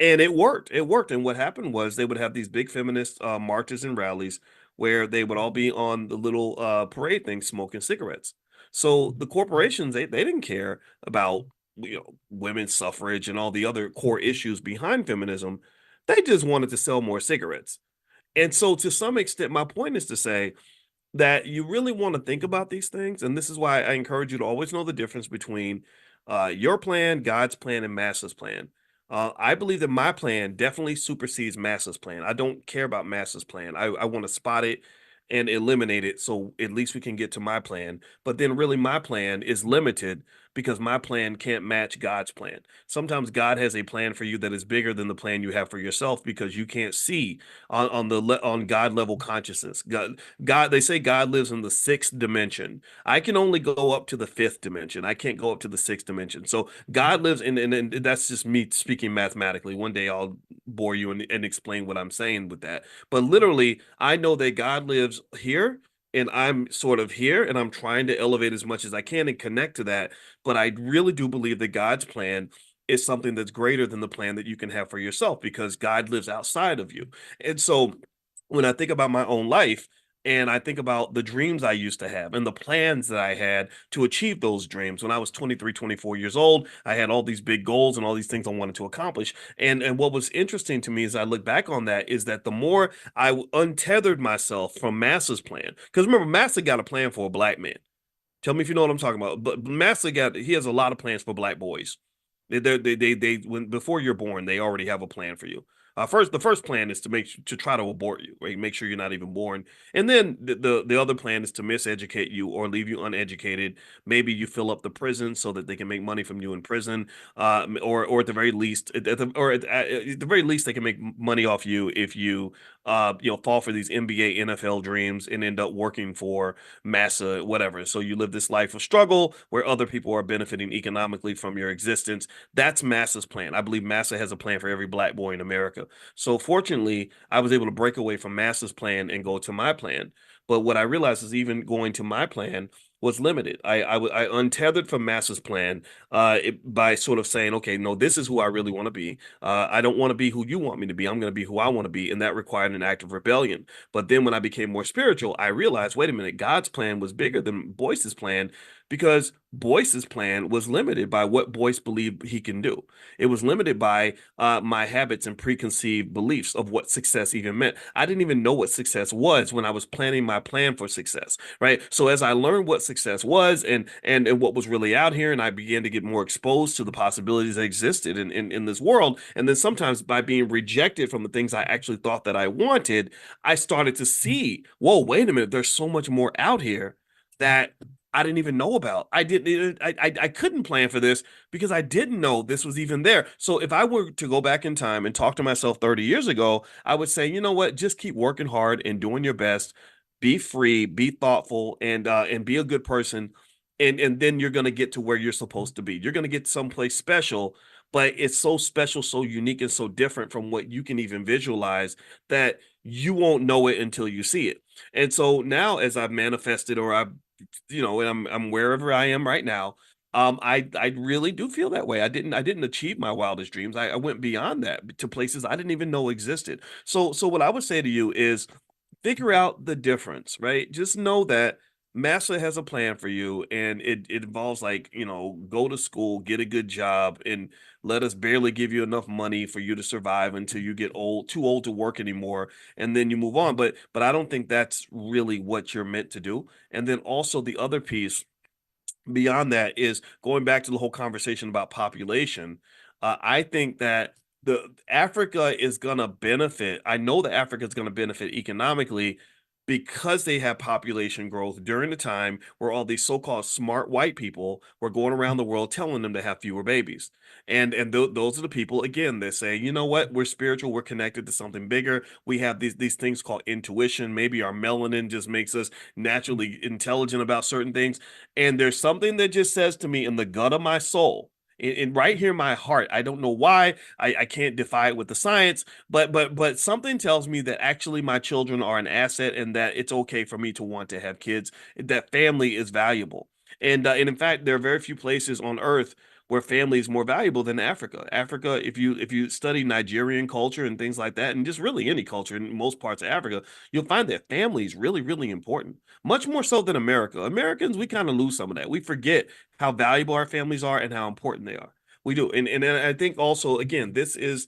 And it worked. It worked. And what happened was they would have these big feminist marches and rallies where they would all be on the little parade thing smoking cigarettes. So the corporations, they didn't care about women's suffrage and all the other core issues behind feminism. They just wanted to sell more cigarettes. And so to some extent, my point is to say that you really want to think about these things. And this is why I encourage you to always know the difference between your plan, God's plan, and Massa's plan. I believe that my plan definitely supersedes Massa's plan. I don't care about Massa's plan. I want to spot it and eliminate it so at least we can get to my plan. But then really my plan is limited because my plan can't match God's plan. Sometimes God has a plan for you that is bigger than the plan you have for yourself because you can't see on God level consciousness. God, they say God lives in the sixth dimension. I can only go up to the fifth dimension. I can't go up to the sixth dimension. So God lives and that's just me speaking mathematically. One day I'll bore you and explain what I'm saying with that. But literally, I know that God lives here and I'm sort of here and I'm trying to elevate as much as I can and connect to that. But I really do believe that God's plan is something that's greater than the plan that you can have for yourself because God lives outside of you. And so when I think about my own life, and I think about the dreams I used to have and the plans that I had to achieve those dreams. When I was 23, 24 years old, I had all these big goals and all these things I wanted to accomplish. And what was interesting to me as I look back on that is that the more I untethered myself from Massa's plan, because remember, Massa got a plan for a black man. Tell me if you know what I'm talking about. But Massa he has a lot of plans for black boys. They when before you're born, they already have a plan for you. The first plan is to try to abort you, right? Make sure you're not even born, and then the other plan is to miseducate you or leave you uneducated. Maybe you fill up the prison so that they can make money from you in prison, or at the very least, at the very least, they can make money off you if you fall for these NBA, NFL dreams and end up working for Massa, whatever. So you live this life of struggle where other people are benefiting economically from your existence That's Massa's plan. I believe Massa has a plan for every black boy in America. So fortunately, I was able to break away from Massa's plan and go to my plan. But what I realized is even going to my plan was limited. I untethered from Massa's plan by sort of saying, okay, no, this is who I really want to be. I don't want to be who you want me to be. I'm going to be who I want to be. And that required an act of rebellion. But then when I became more spiritual, I realized, wait a minute, God's plan was bigger than Boyce's plan because Boyce's plan was limited by what Boyce believed he can do. It was limited by my habits and preconceived beliefs of what success even meant. I didn't even know what success was when I was planning my plan for success, right? So as I learned what success was and what was really out here, and I began to get more exposed to the possibilities that existed in this world, and then sometimes by being rejected from the things I actually thought that I wanted, I started to see, whoa, wait a minute, there's so much more out here that I didn't even know about. I couldn't plan for this because I didn't know this was even there. So if I were to go back in time and talk to myself 30 years ago, I would say, you know what, just keep working hard and doing your best. Be free, be thoughtful, and be a good person. And then you're gonna get to where you're supposed to be. You're gonna get someplace special, but it's so special, so unique, and so different from what you can even visualize that you won't know it until you see it. And so now, as I've manifested, or I've, and I'm wherever I am right now. I really do feel that way. I didn't achieve my wildest dreams. I went beyond that to places I didn't even know existed. So what I would say to you is figure out the difference, right? Just know that Massa has a plan for you, and it involves, like, go to school, get a good job, and let us barely give you enough money for you to survive until you get too old to work anymore, and then you move on. But I don't think that's really what you're meant to do. And then also the other piece beyond that is going back to the whole conversation about population. I think that the Africa is going to benefit. I know that Africa is going to benefit economically because they have population growth during the time where all these so-called smart white people were going around the world telling them to have fewer babies. And those are the people, again, that say, you know what, we're spiritual, we're connected to something bigger. We have these things called intuition. Maybe our melanin just makes us naturally intelligent about certain things. And there's something that just says to me in the gut of my soul, in right here in my heart, I don't know why, I can't defy it with the science, but something tells me that actually my children are an asset, and that it's okay for me to want to have kids, that family is valuable. And in fact, there are very few places on earth where family is more valuable than Africa. Africa, if you study Nigerian culture and things like that, and just really any culture in most parts of Africa, you'll find that family is really, really important. Much more so than America. Americans, we kind of lose some of that. We forget how valuable our families are and how important they are. We do. And I think also, again, this is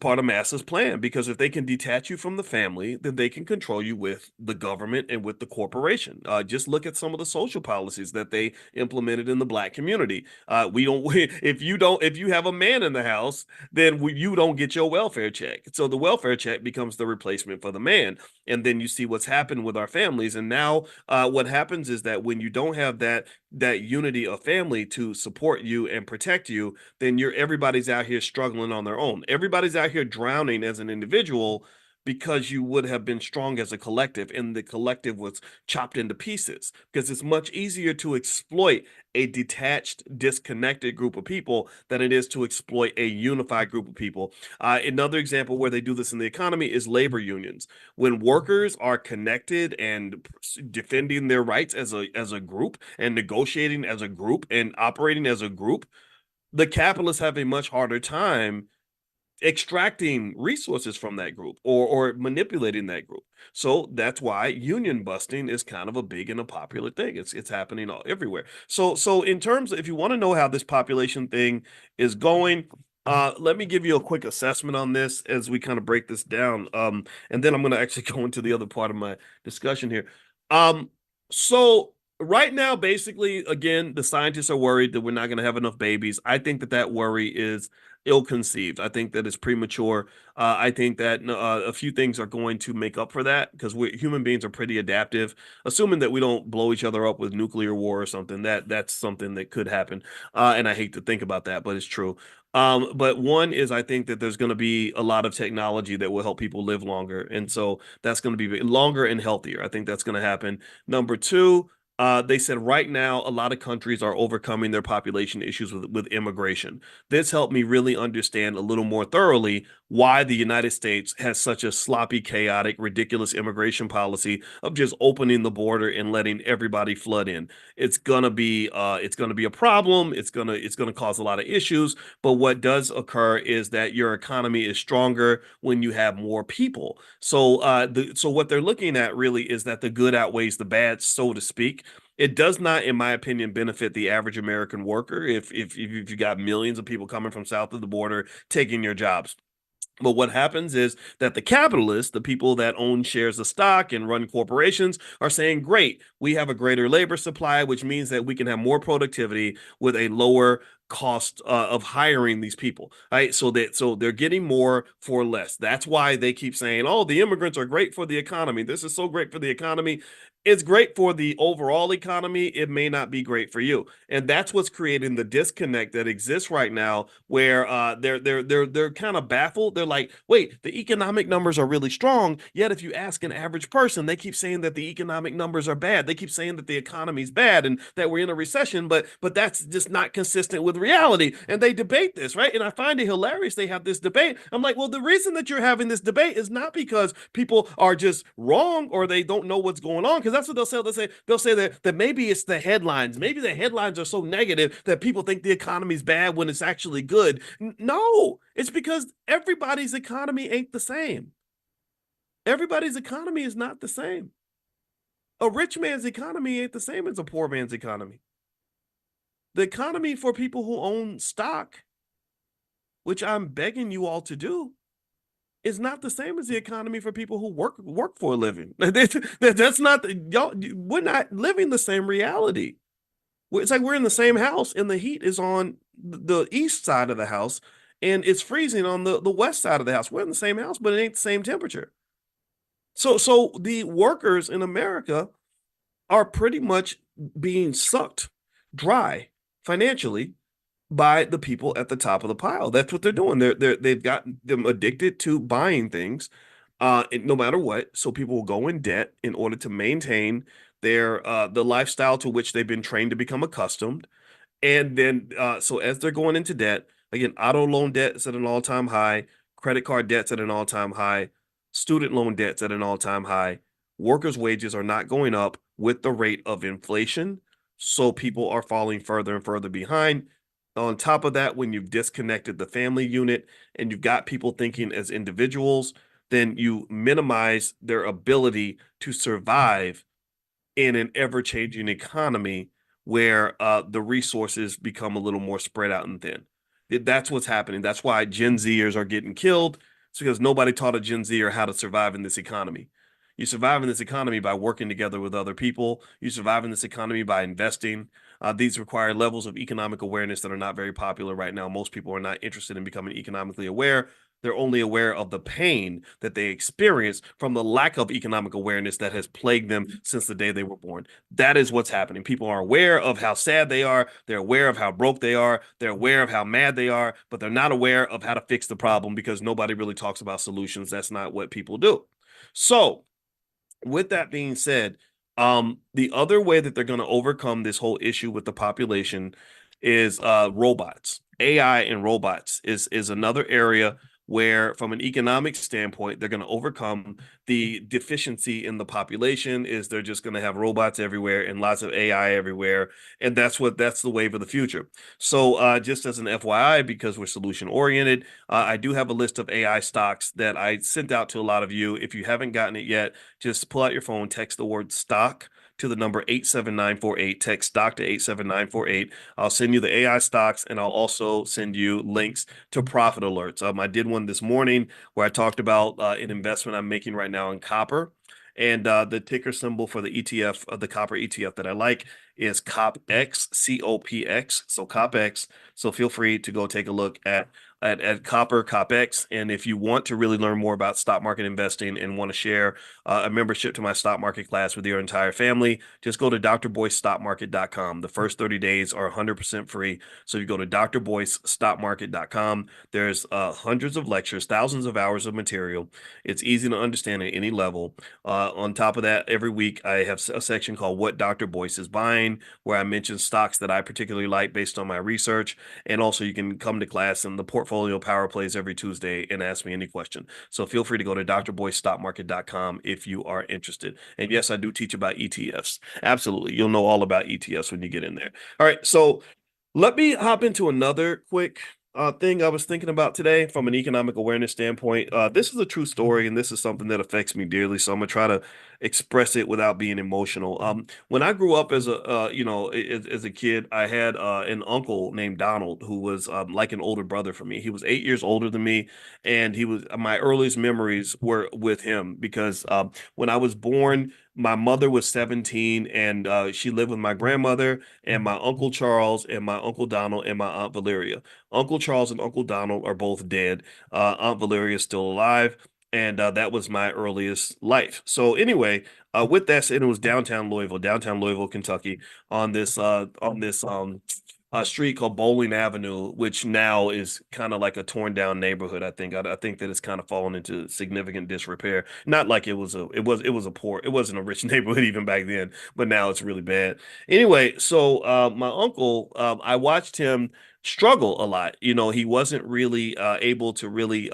part of Massa's plan, because if they can detach you from the family, then they can control you with the government and with the corporation. Just look at some of the social policies that they implemented in the black community. We don't, if you have a man in the house, then you don't get your welfare check. So the welfare check becomes the replacement for the man. And then you see what's happened with our families. And now, what happens is that when you don't have that unity of family to support you and protect you, then everybody's out here struggling on their own. Everybody's out here drowning as an individual because you would have been strong as a collective, and the collective was chopped into pieces, because it's much easier to exploit a detached, disconnected group of people than it is to exploit a unified group of people. Another example where they do this in the economy is labor unions. When workers are connected and defending their rights as a group, and negotiating as a group, and operating as a group, the capitalists have a much harder time extracting resources from that group, or manipulating that group. So that's why union busting is kind of a big and a popular thing. It's happening everywhere. So in terms of, if you want to know how this population thing is going, let me give you a quick assessment on this as we kind of break this down. And then I'm going to actually go into the other part of my discussion here. So right now, basically, again, the scientists are worried that we're not going to have enough babies. I think that worry is ill-conceived. I think that it's premature. I think that a few things are going to make up for that, because we human beings are pretty adaptive, assuming that we don't blow each other up with nuclear war or something. That's something that could happen. And I hate to think about that, but it's true. But one is, I think that there's going to be a lot of technology that will help people live longer. And so that's going to be longer and healthier. I think that's going to happen. Number two, They said right now a lot of countries are overcoming their population issues with immigration. This helped me really understand a little more thoroughly why the United States has such a sloppy, chaotic, ridiculous immigration policy of just opening the border and letting everybody flood in. It's gonna be a problem. It's gonna cause a lot of issues. But what does occur is that your economy is stronger when you have more people. So what they're looking at really is that the good outweighs the bad, so to speak. It does not, in my opinion, benefit the average American worker if you got millions of people coming from south of the border taking your jobs. But what happens is that the capitalists, the people that own shares of stock and run corporations, are saying, great, we have a greater labor supply, which means that we can have more productivity with a lower cost of hiring these people, right? So they're getting more for less. That's why they keep saying, oh, the immigrants are great for the economy. This is so great for the economy. It's great for the overall economy. It may not be great for you. And that's what's creating the disconnect that exists right now, where they're kind of baffled. They're like, wait, the economic numbers are really strong. Yet if you ask an average person, they keep saying that the economic numbers are bad. They keep saying that the economy's bad and that we're in a recession, but that's just not consistent with reality. And they debate this, right? And I find it hilarious they have this debate. I'm like, well, the reason that you're having this debate is not because people are just wrong or they don't know what's going on, because that's what they'll say. They'll say that maybe it's the headlines. Maybe the headlines are so negative that people think the economy's bad when it's actually good. No, it's because everybody's economy ain't the same. Everybody's economy is not the same. A rich man's economy ain't the same as a poor man's economy. The economy for people who own stock, which I'm begging you all to do, is not the same as the economy for people who work for a living. That's not y'all. We're not living the same reality. It's like we're in the same house and the heat is on the east side of the house and it's freezing on the west side of the house. We're in the same house, but it ain't the same temperature. So the workers in America are pretty much being sucked dry financially by the people at the top of the pile. That's what they're doing. They've got them addicted to buying things, no matter what. So people will go in debt in order to maintain the lifestyle to which they've been trained to become accustomed. And then, so as they're going into debt, again, auto loan debt is at an all-time high, credit card debt's at an all-time high, student loan debt's at an all-time high. Workers' wages are not going up with the rate of inflation, so people are falling further and further behind. On top of that, when you've disconnected the family unit and you've got people thinking as individuals, then you minimize their ability to survive in an ever-changing economy where the resources become a little more spread out and thin. That's what's happening. That's why Gen Zers are getting killed. It's because nobody taught a Gen Zer how to survive in this economy. You survive in this economy by working together with other people. You survive in this economy by investing. These require levels of economic awareness that are not very popular right now. Most people are not interested in becoming economically aware. They're only aware of the pain that they experience from the lack of economic awareness that has plagued them since the day they were born. That is what's happening. People are aware of how sad they are. They're aware of how broke they are. They're aware of how mad they are, but they're not aware of how to fix the problem because nobody really talks about solutions. That's not what people do. So, with that being said, the other way that they're going to overcome this whole issue with the population is robots. AI and robots is another area where, from an economic standpoint, they're going to overcome the deficiency in the population. Is they're just going to have robots everywhere and lots of AI everywhere, and that's the wave of the future. So, just as an FYI, because we're solution oriented, I do have a list of AI stocks that I sent out to a lot of you. If you haven't gotten it yet, just pull out your phone, text the word stock to the number 87948. Text stock to 87948. I'll send you the AI stocks and I'll also send you links to profit alerts. I did one this morning where I talked about an investment I'm making right now in copper. And the ticker symbol for the ETF, the copper ETF that I like is COPX, COPX. So COPX. So feel free to go take a look at Copper COPX. And if you want to really learn more about stock market investing and want to share a membership to my stock market class with your entire family, just go to drboystockmarket.com. The first 30 days are 100% free. So you go to drboystockmarket.com. There's hundreds of lectures, thousands of hours of material. It's easy to understand at any level. On top of that, every week I have a section called What Dr. Boyce is Buying, where I mention stocks that I particularly like based on my research. And also, you can come to class in the portfolio power plays every Tuesday and ask me any question. So feel free to go to drboystockmarket.com if you are interested. And yes, I do teach about ETFs. Absolutely. You'll know all about ETFs when you get in there. All right. So let me hop into another quick thing I was thinking about today from an economic awareness standpoint. This is a true story, and this is something that affects me dearly. So I'm gonna try to express it without being emotional. When I grew up as as a kid, I had an uncle named Donald who was like an older brother for me. He was 8 years older than me, and he was my earliest memories were with him because when I was born, my mother was 17 and she lived with my grandmother and my Uncle Charles and my Uncle Donald and my Aunt Valeria. Uncle Charles and Uncle Donald are both dead. Aunt Valeria is still alive. And that was my earliest life. So anyway, with that said, it was downtown Louisville, Kentucky, on this a street called Bowling Avenue, which now is kind of like a torn down neighborhood. I think that it's kind of fallen into significant disrepair. Not like it was a poor, it wasn't a rich neighborhood even back then, but now it's really bad. Anyway, so my uncle, I watched him struggle a lot. You know, he wasn't really able to really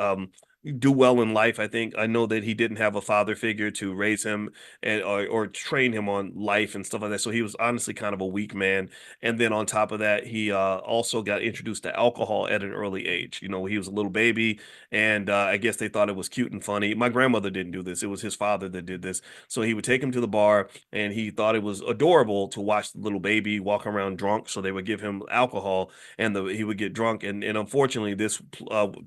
do well in life. I know that he didn't have a father figure to raise him and or train him on life and stuff like that. So he was honestly kind of a weak man. And then on top of that, he also got introduced to alcohol at an early age. You know, he was a little baby, and I guess they thought it was cute and funny. My grandmother didn't do this; it was his father that did this. So he would take him to the bar, and he thought it was adorable to watch the little baby walk around drunk. So they would give him alcohol, and he would get drunk. And unfortunately, this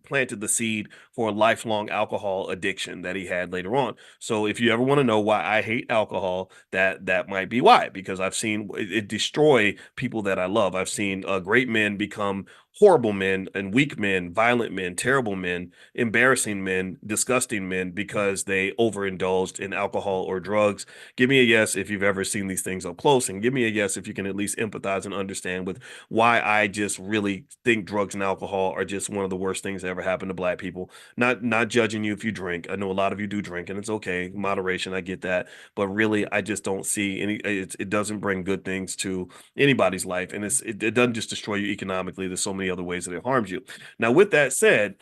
planted the seed for a lifelong alcohol addiction that he had later on. So if you ever want to know why I hate alcohol, that might be why, because I've seen it destroy people that I love. I've seen great men become horrible men and weak men, violent men, terrible men, embarrassing men, disgusting men because they overindulged in alcohol or drugs. Give me a yes if you've ever seen these things up close, and give me a yes if you can at least empathize and understand with why I just really think drugs and alcohol are just one of the worst things that ever happened to black people. Not judging you if you drink. I know a lot of you do drink, and it's okay. Moderation, I get that, but really, I just don't see any. It doesn't bring good things to anybody's life, and it doesn't just destroy you economically. There's so many other ways that it harms you. Now, with that said.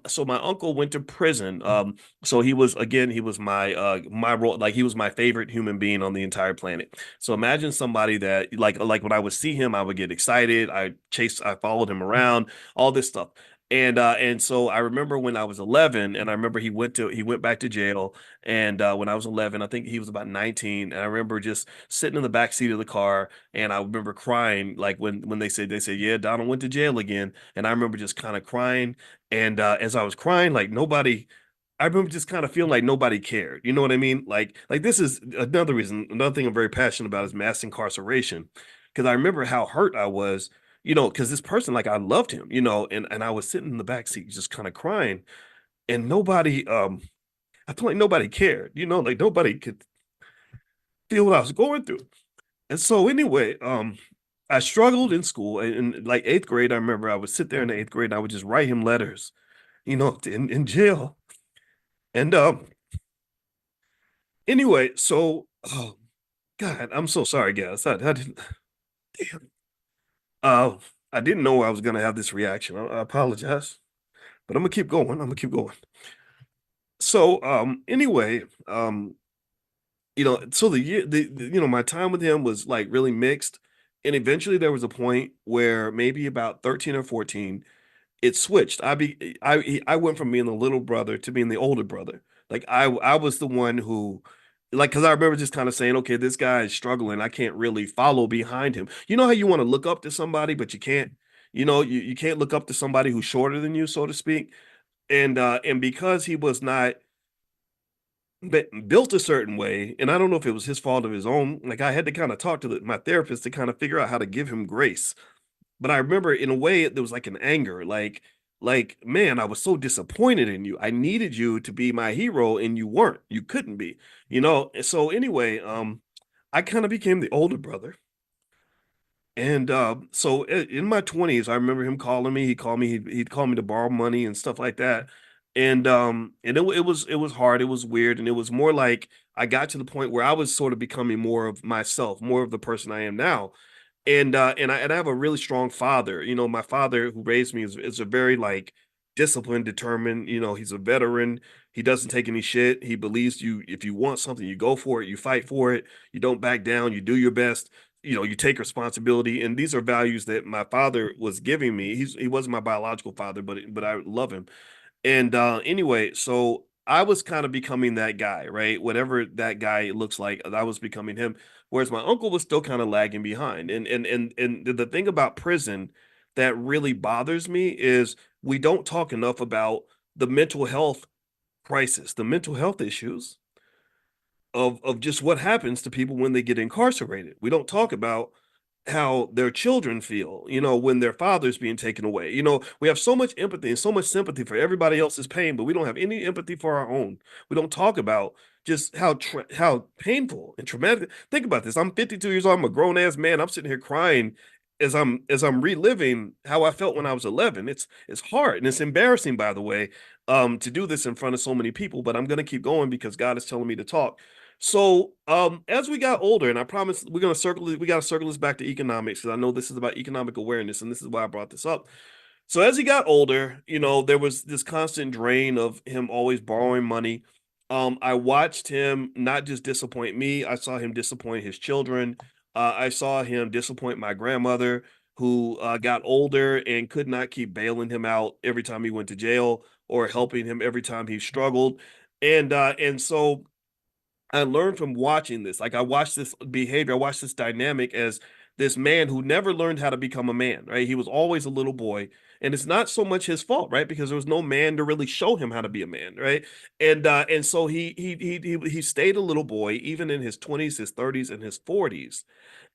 So my uncle went to prison. So he was my role, like he was my favorite human being on the entire planet. So imagine somebody that like when I would see him, I would get excited. I followed him around, all this stuff. And so I remember when I was 11, and I remember he went back to jail. And when I was 11, I think he was about 19, and I remember just sitting in the back seat of the car, and I remember crying like when they said yeah, Donald went to jail again, and I remember just kind of crying. And as I was crying, like nobody I remember just kind of feeling like nobody cared. You know what I mean? Like this is another reason, another thing I'm very passionate about is mass incarceration. Because I remember how hurt I was, because this person, like I loved him, and I was sitting in the back seat just kind of crying, and nobody, I felt like nobody cared, like nobody could feel what I was going through. And so anyway, I struggled in school. In like eighth grade, I remember I would sit there in the eighth grade and I would just write him letters, in jail. And anyway, so oh God, I'm so sorry, guys. I didn't damn. Uh I didn't know I was gonna have this reaction. I apologize. But I'm gonna keep going. I'm gonna keep going. So anyway, so my time with him was like really mixed. And eventually there was a point where maybe about 13 or 14, it switched. I went from being the little brother to being the older brother. Like I was the one who, like, because I remember just kind of saying, okay, this guy is struggling. I can't really follow behind him. You know how you want to look up to somebody, but you can't. You can't look up to somebody who's shorter than you, so to speak. And because he was not but built a certain way, and I don't know if it was his fault of his own. Like I had to kind of talk to my therapist to kind of figure out how to give him grace. But I remember in a way there was like an anger, like man, I was so disappointed in you. I needed you to be my hero, and you weren't. You couldn't be, you know. So anyway, I kind of became the older brother. And so in my 20s, I remember him calling me. He called me. He'd call me to borrow money and stuff like that. And it was hard. It was weird, and it was more like I got to the point where I was sort of becoming more of myself, more of the person I am now. And I have a really strong father. You know, my father who raised me is a very like disciplined, determined. You know, he's a veteran. He doesn't take any shit. He believes you if you want something, you go for it, you fight for it, you don't back down, you do your best. You know, you take responsibility, and these are values that my father was giving me. He wasn't my biological father, but I love him. And anyway, so I was kind of becoming that guy, right? Whatever that guy looks like, I was becoming him. Whereas my uncle was still kind of lagging behind. And the thing about prison that really bothers me is we don't talk enough about the mental health crisis, the mental health issues of just what happens to people when they get incarcerated. We don't talk about how their children feel, you know, when their father's being taken away. You know, we have so much empathy and so much sympathy for everybody else's pain, but we don't have any empathy for our own. We don't talk about just how painful and traumatic. Think about this. I'm 52 years old. I'm a grown ass man. I'm sitting here crying as I'm reliving how I felt when I was 11. It's hard and it's embarrassing, by the way, to do this in front of so many people. But I'm gonna keep going because God is telling me to talk. So, as we got older, and I promise we got to circle this back to economics because I know this is about economic awareness, and this is why I brought this up. So, as he got older, you know, there was this constant drain of him always borrowing money. I watched him not just disappoint me, I saw him disappoint his children. I saw him disappoint my grandmother, who got older and could not keep bailing him out every time he went to jail or helping him every time he struggled. And so I learned from watching this. Like I watched this behavior, I watched this dynamic as this man who never learned how to become a man, right? He was always a little boy. And it's not so much his fault, right? Because there was no man to really show him how to be a man, right? And so he stayed a little boy even in his 20s, his 30s, and his 40s,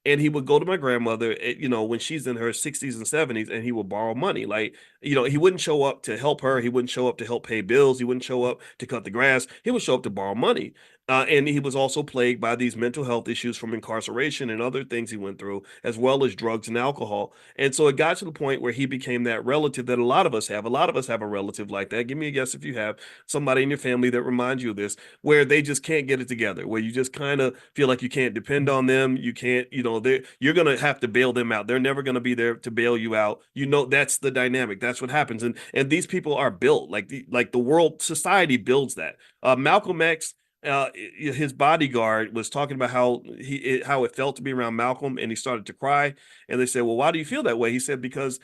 and he would go to my grandmother, you know, when she's in her 60s and 70s, and he would borrow money. Like, you know, he wouldn't show up to help her. He wouldn't show up to help pay bills. He wouldn't show up to cut the grass. He would show up to borrow money. And he was also plagued by these mental health issues from incarceration and other things he went through, as well as drugs and alcohol. And so it got to the point where he became that relative that a lot of us have. A lot of us have a relative like that. Give me a guess if you have somebody in your family that reminds you of this, where they just can't get it together, where you just kind of feel like you can't depend on them. You can't, you know, you're going to have to bail them out. They're never going to be there to bail you out. You know, that's the dynamic. That's what happens. And these people are built like the world society builds that. Malcolm X, his bodyguard was talking about how it felt to be around Malcolm, and he started to cry. And they said, "Well, why do you feel that way?" He said, "Because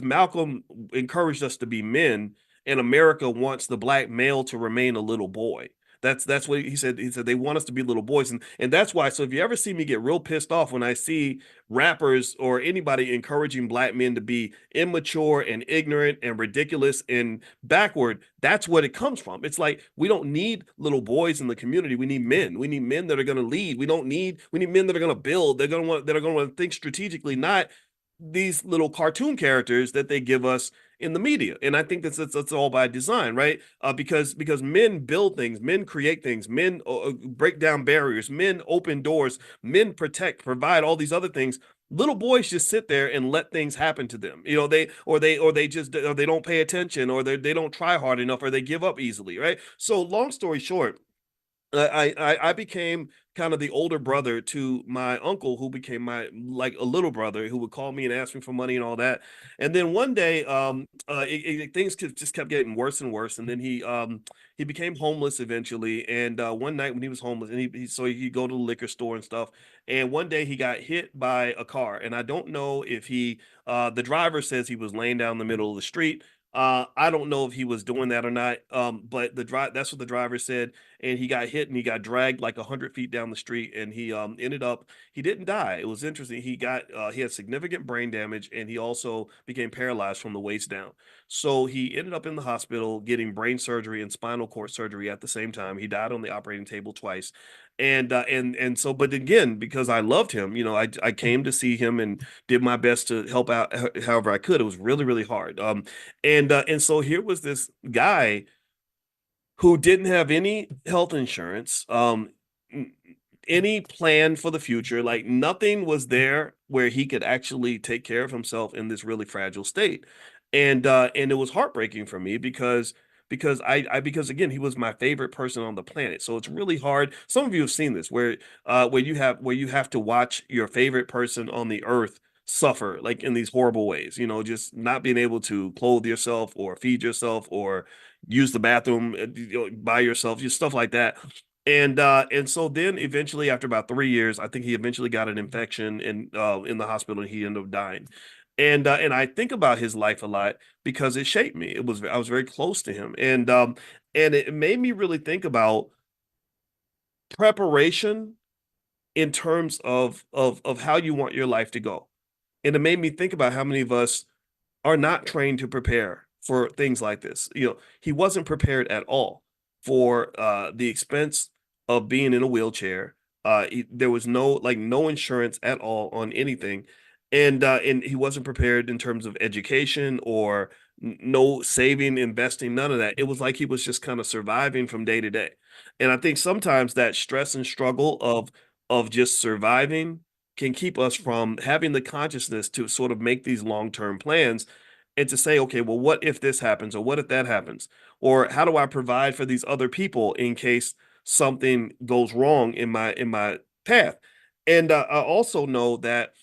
Malcolm encouraged us to be men, and America wants the black male to remain a little boy." That's what he said. He said they want us to be little boys, and that's why. So if you ever see me get real pissed off when I see rappers or anybody encouraging black men to be immature and ignorant and ridiculous and backward, that's what it comes from. It's like we don't need little boys in the community. We need men. We need men that are going to lead. We need men that are going to build. That are going to want to think strategically, not these little cartoon characters that they give us in the media. And I think that's all by design, right? Because men build things, men create things, men break down barriers, men open doors, men protect, provide all these other things. Little boys just sit there and let things happen to them. You know, they don't pay attention, or they don't try hard enough, or they give up easily, right? So long story short, I became kind of the older brother to my uncle, who became my like a little brother, who would call me and ask me for money and all that. And then one day, things just kept getting worse and worse. And then he became homeless eventually. And one night when he was homeless, and so he'd go to the liquor store and stuff. And one day he got hit by a car, and I don't know if the driver says he was laying down in the middle of the street. I don't know if he was doing that or not. But that's what the driver said. And he got hit and he got dragged like 100 feet down the street. And he ended up he didn't die. It was interesting. He had significant brain damage and he also became paralyzed from the waist down. So he ended up in the hospital getting brain surgery and spinal cord surgery at the same time. He died on the operating table twice. And so, but again, because I loved him, I came to see him and did my best to help out however I could. It was really, really hard. And so here was this guy who didn't have any health insurance, any plan for the future. Like nothing was there where he could actually take care of himself in this really fragile state. And it was heartbreaking for me because again he was my favorite person on the planet. So it's really hard. Some of you have seen this where you have to watch your favorite person on the earth suffer like in these horrible ways, just not being able to clothe yourself or feed yourself or use the bathroom by yourself, just stuff like that. And so then eventually after about 3 years, I think he eventually got an infection in the hospital and he ended up dying. And I think about his life a lot because it shaped me. I was very close to him. And it made me really think about preparation in terms of how you want your life to go. And it made me think about how many of us are not trained to prepare for things like this. He wasn't prepared at all for the expense of being in a wheelchair. There was no insurance at all on anything, and he wasn't prepared in terms of education or no saving, investing, none of that. It was like he was just kind of surviving from day to day. And I think sometimes that stress and struggle of just surviving can keep us from having the consciousness to sort of make these long-term plans and to say, okay, well, what if this happens or what if that happens? Or how do I provide for these other people in case something goes wrong in my path? And I also know that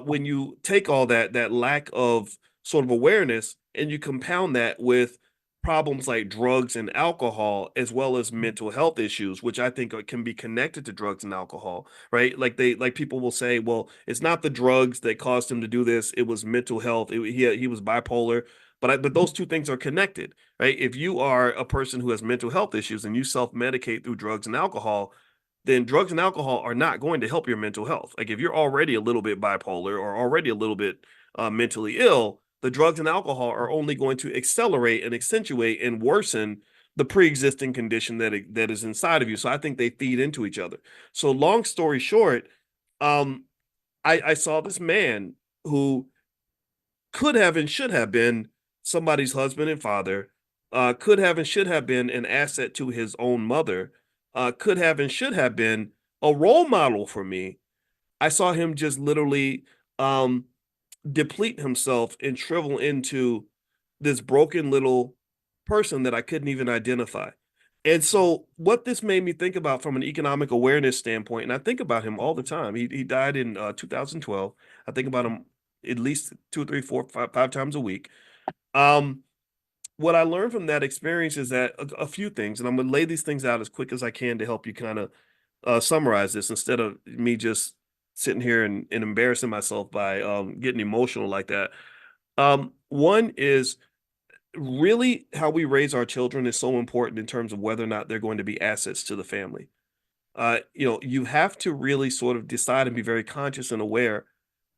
when you take all that lack of sort of awareness and you compound that with problems like drugs and alcohol as well as mental health issues, which I think can be connected to drugs and alcohol, right? Like people will say, well, it's not the drugs that caused him to do this, it was mental health. He was bipolar. But those two things are connected, right? If you are a person who has mental health issues and you self-medicate through drugs and alcohol, then drugs and alcohol are not going to help your mental health. Like if you're already a little bit bipolar or already a little bit mentally ill, the drugs and alcohol are only going to accelerate and accentuate and worsen the pre-existing condition that is inside of you. So I think they feed into each other. So long story short, um, I saw this man who could have and should have been somebody's husband and father, could have and should have been an asset to his own mother, could have and should have been a role model for me. I saw him just literally um, deplete himself and shrivel into this broken little person that I couldn't even identify. And so, what this made me think about from an economic awareness standpoint, and I think about him all the time. He died in 2012. I think about him at least two, three, four, five times a week. Um, what I learned from that experience is that a few things, and I'm going to lay these things out as quick as I can to help you kind of summarize this instead of me just sitting here and embarrassing myself by getting emotional like that. One is really how we raise our children is so important in terms of whether or not they're going to be assets to the family. You have to really sort of decide and be very conscious and aware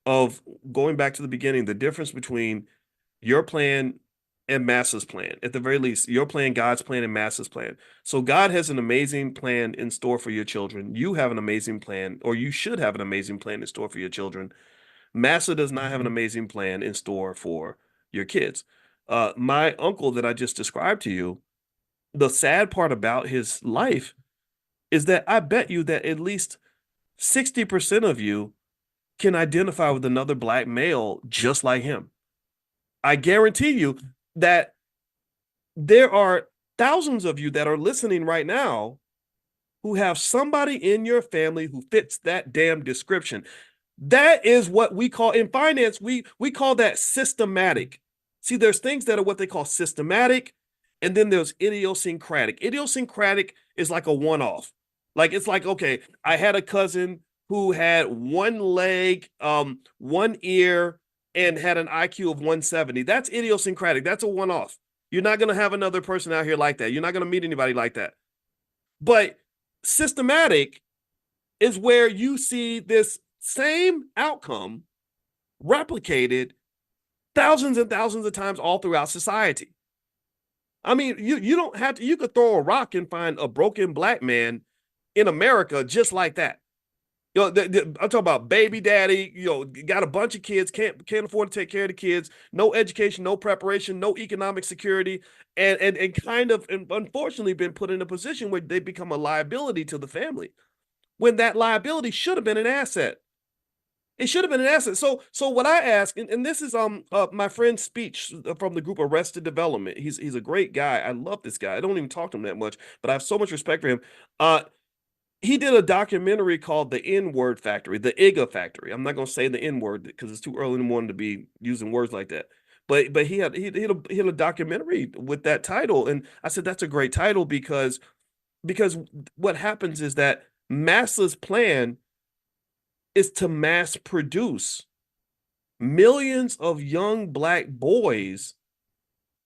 of going back to the beginning, the difference between your plan and Massa's plan. At the very least, your plan, God's plan, and Massa's plan. So God has an amazing plan in store for your children. You have an amazing plan, or you should have an amazing plan in store for your children. Massa does not have an amazing plan in store for your kids. My uncle that I just described to you, the sad part about his life is that I bet you that at least 60% of you can identify with another black male just like him. I guarantee you that there are thousands of you that are listening right now who have somebody in your family who fits that damn description. That is what we call in finance, we call that systematic. See, there's things that are what they call systematic, and then there's idiosyncratic. Idiosyncratic is like a one-off. Like it's like, okay, I had a cousin who had one leg, one ear, and had an IQ of 170. That's idiosyncratic. That's a one off. You're not going to have another person out here like that. You're not going to meet anybody like that. But systematic is where you see this same outcome replicated thousands and thousands of times all throughout society. I mean, you don't have to, you could throw a rock and find a broken black man in America just like that. I'm talking about baby daddy, got a bunch of kids, can't afford to take care of the kids, no education, no preparation, no economic security, and kind of and unfortunately been put in a position where they become a liability to the family when that liability should have been an asset. It should have been an asset. So what I ask, and this is my friend's speech from the group Arrested Development. He's a great guy. I love this guy. I don't even talk to him that much, but I have so much respect for him. He did a documentary called The N-Word Factory, the IGA Factory. I'm not gonna say the N-word because it's too early in the morning to be using words like that. But he had a documentary with that title, and I said that's a great title because what happens is that MASA's plan is to mass produce millions of young black boys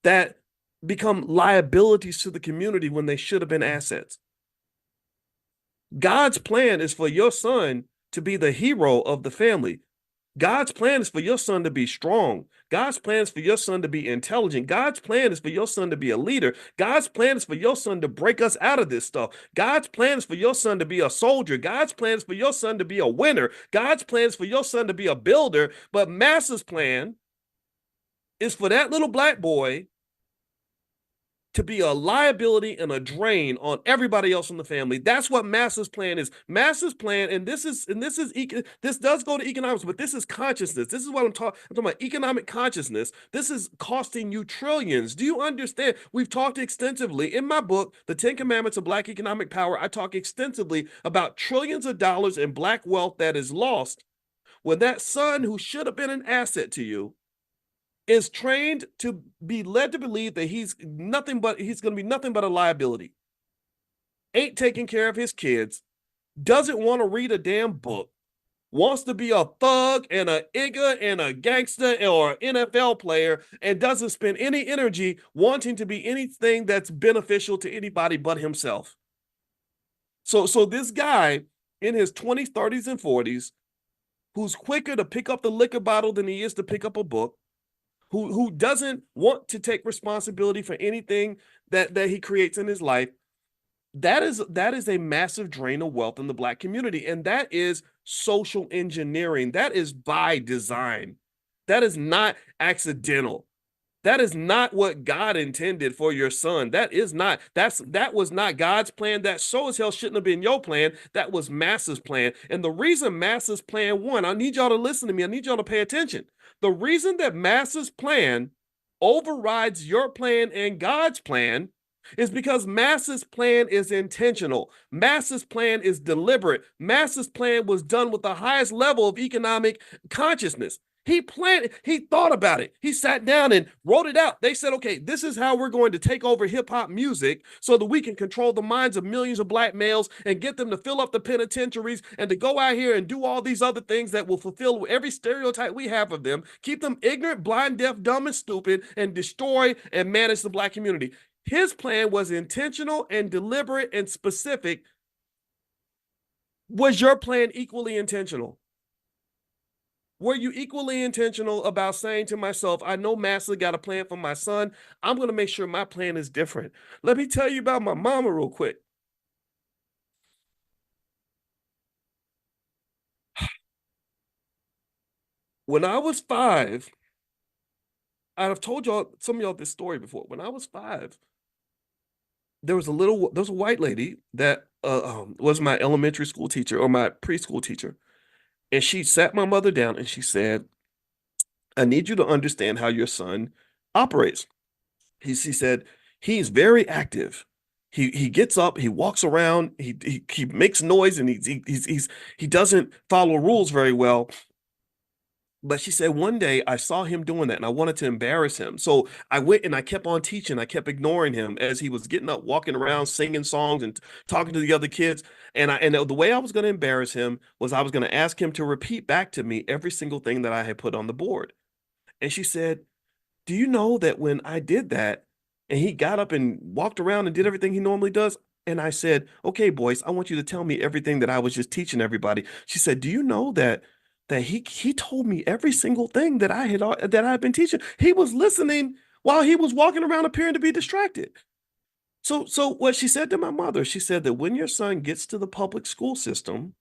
that become liabilities to the community when they should have been assets. God's plan is for your son to be the hero of the family. God's plan is for your son to be strong. God's plan is for your son to be intelligent. God's plan is for your son to be a leader. God's plan is for your son to break us out of this stuff. God's plan is for your son to be a soldier. God's plan is for your son to be a winner. God's plan is for your son to be a builder. But MASA's plan is for that little black boy to be a liability and a drain on everybody else in the family. That's what MASA's plan is. MASA's plan, and this does go to economics, but this is consciousness. This is what I'm talking about economic consciousness. This is costing you trillions. Do you understand? We've talked extensively in my book, The 10 Commandments of Black Economic Power. I talk extensively about trillions of dollars in black wealth that is lost when that son who should have been an asset to you is trained to be led to believe that he's going to be nothing but a liability, ain't taking care of his kids, doesn't want to read a damn book, wants to be a thug and a IGA and a gangster or an NFL player, and doesn't spend any energy wanting to be anything that's beneficial to anybody but himself. So this guy in his 20s, 30s, and 40s, who's quicker to pick up the liquor bottle than he is to pick up a book, who doesn't want to take responsibility for anything that he creates in his life, that is a massive drain of wealth in the black community. And that is social engineering. That is by design. That is not accidental. That is not what God intended for your son. That was not God's plan. That so as hell shouldn't have been your plan. That was MASA's plan. And the reason MASA's plan won, I need y'all to listen to me. I need y'all to pay attention. The reason that MASA's plan overrides your plan and God's plan is because MASA's plan is intentional. MASA's plan is deliberate. MASA's plan was done with the highest level of economic consciousness. He thought about it. He sat down and wrote it out. They said, okay, this is how we're going to take over hip hop music so that we can control the minds of millions of black males and get them to fill up the penitentiaries and to go out here and do all these other things that will fulfill every stereotype we have of them, keep them ignorant, blind, deaf, dumb, and stupid, and destroy and manage the black community. His plan was intentional and deliberate and specific. Was your plan equally intentional? Were you equally intentional about saying to myself, I know MASA got a plan for my son. I'm going to make sure my plan is different. Let me tell you about my mama real quick. When I was 5, I've told y'all, some of y'all this story before. When I was 5, there was a white lady that was my elementary school teacher or my preschool teacher. And she sat my mother down and she said, I need you to understand how your son operates. She said, he's very active. He gets up, he walks around, he makes noise, and he doesn't follow rules very well. But she said one day I saw him doing that and I wanted to embarrass him. So I went and I kept on teaching. I kept ignoring him as he was getting up, walking around, singing songs and talking to the other kids. And the way I was going to embarrass him was I was going to ask him to repeat back to me every single thing that I had put on the board. And she said, do you know that when I did that and he got up and walked around and did everything he normally does? And I said, okay, Boyce, I want you to tell me everything that I was just teaching everybody. She said, do you know that he told me every single thing that I had been teaching? He was listening while he was walking around appearing to be distracted. So what she said to my mother, she said that when your son gets to the public school system,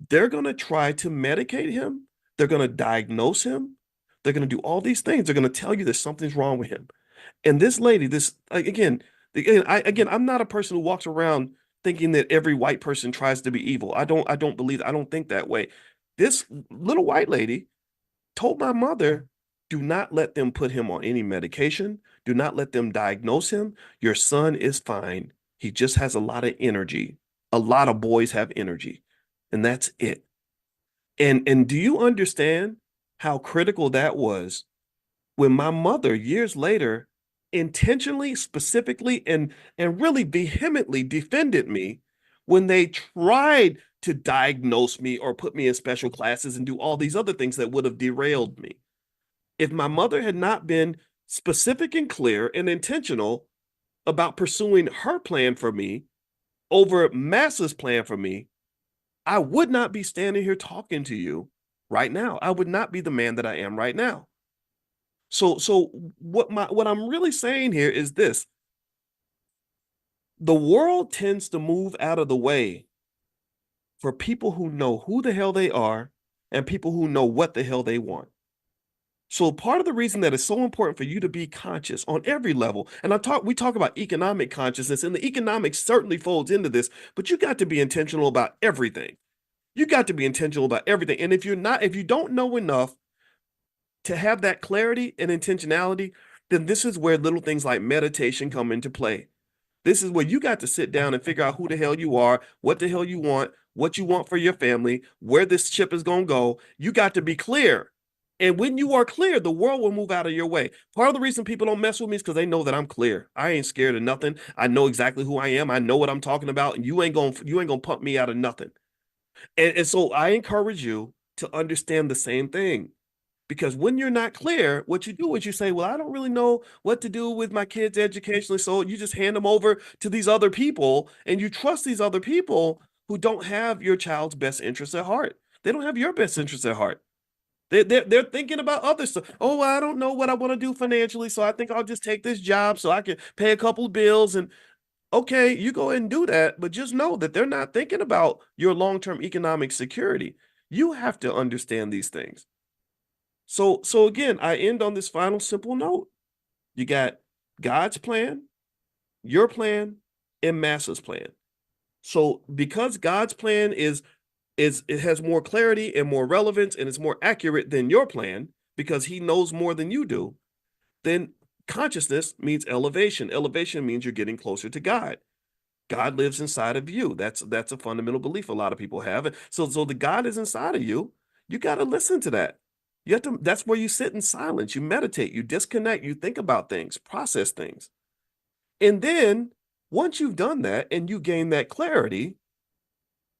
they're going to try to medicate him. They're going to diagnose him. They're going to do all these things. They're going to tell you that something's wrong with him. And this lady, this again, I'm not a person who walks around thinking that every white person tries to be evil. I don't believe, I don't think that way. This little white lady told my mother, do not let them put him on any medication. Do not let them diagnose him. Your son is fine. He just has a lot of energy. A lot of boys have energy, and that's it. And do you understand how critical that was when my mother years later intentionally, specifically, and really vehemently defended me when they tried to diagnose me or put me in special classes and do all these other things that would have derailed me. If my mother had not been specific and clear and intentional about pursuing her plan for me over Massa's plan for me, I would not be standing here talking to you right now. I would not be the man that I am right now. So what I'm really saying here is this. The world tends to move out of the way for people who know who the hell they are and people who know what the hell they want. So part of the reason that it's so important for you to be conscious on every level, and we talk about economic consciousness, and the economics certainly folds into this, but you got to be intentional about everything. You got to be intentional about everything. And if you don't know enough to have that clarity and intentionality, then this is where little things like meditation come into play. This is where you got to sit down and figure out who the hell you are, what the hell you want, what you want for your family, where this ship is going to go. You got to be clear. And when you are clear, the world will move out of your way. Part of the reason people don't mess with me is because they know that I'm clear. I ain't scared of nothing. I know exactly who I am. I know what I'm talking about, and you ain't gonna pump me out of nothing. And so I encourage you to understand the same thing. Because when you're not clear, what you do is you say, well, I don't really know what to do with my kids educationally. So you just hand them over to these other people and you trust these other people who don't have your child's best interest at heart. They don't have your best interest at heart. They're thinking about other stuff. Oh, I don't know what I want to do financially. So I think I'll just take this job so I can pay a couple of bills. And okay, you go ahead and do that. But just know that they're not thinking about your long-term economic security. You have to understand these things. So again, I end on this final simple note. You got God's plan, your plan, and Massa's plan. So because God's plan is it has more clarity and more relevance and it's more accurate than your plan because he knows more than you do, then consciousness means elevation. Elevation means you're getting closer to God. God lives inside of you. That's a fundamental belief a lot of people have. So the God is inside of you. You got to listen to that. You have to, that's where you sit in silence, you meditate, you disconnect, you think about things, process things. And then once you've done that and you gain that clarity,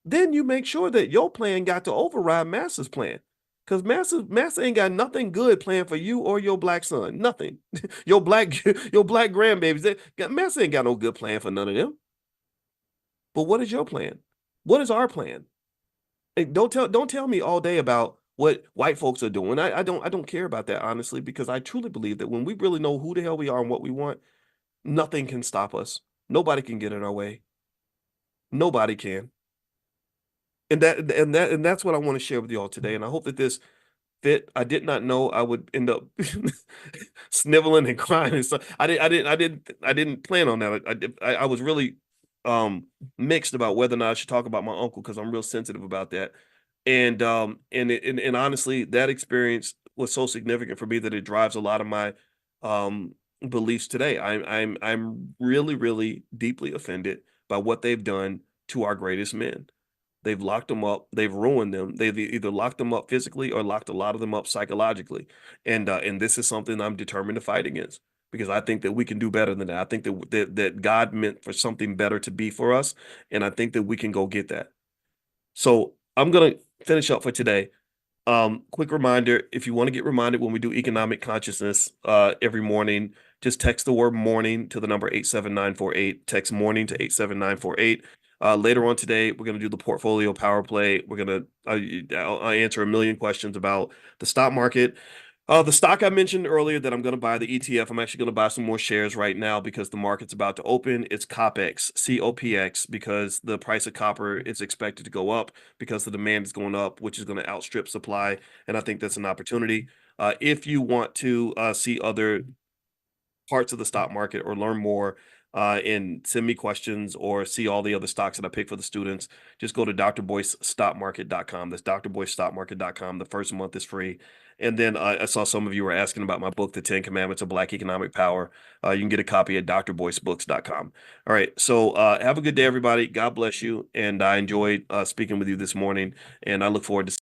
then you make sure that your plan got to override Master's plan. Because Master ain't got nothing good planned for you or your black son. Nothing. Your black grandbabies. Master ain't got no good plan for none of them. But what is your plan? What is our plan? And don't tell me all day about what white folks are doing. I don't care about that honestly, because I truly believe that when we really know who the hell we are and what we want, nothing can stop us. Nobody can get in our way. Nobody can. And that's what I want to share with you all today. And I hope that this fit. I did not know I would end up sniveling and crying and stuff. I didn't plan on that. I was really um mixed about whether or not I should talk about my uncle because I'm real sensitive about that. And honestly, that experience was so significant for me that it drives a lot of my um beliefs today. I'm really, really deeply offended by what they've done to our greatest men. They've locked them up. They've ruined them. They've either locked them up physically or locked a lot of them up psychologically. And this is something I'm determined to fight against because I think that we can do better than that. I think that God meant for something better to be for us, and I think that we can go get that. So I'm gonna finish up for today. Quick reminder, if you want to get reminded when we do economic consciousness every morning, just text the word morning to the number 87948. Text morning to 87948. Later on today, we're going to do the portfolio power play. We're going to I'll answer a million questions about the stock market. The stock I mentioned earlier that I'm going to buy, the ETF, I'm actually going to buy some more shares right now because the market's about to open. It's COPX, COPX, because the price of copper is expected to go up because the demand is going up, which is going to outstrip supply. And I think that's an opportunity. If you want to see other parts of the stock market or learn more and send me questions or see all the other stocks that I pick for the students, just go to drboycestockmarket.com. That's drboycestockmarket.com. The first month is free. And then I saw some of you were asking about my book, The 10 Commandments of Black Economic Power. You can get a copy at drboycebooks.com. All right. So have a good day, everybody. God bless you. And I enjoyed speaking with you this morning. And I look forward to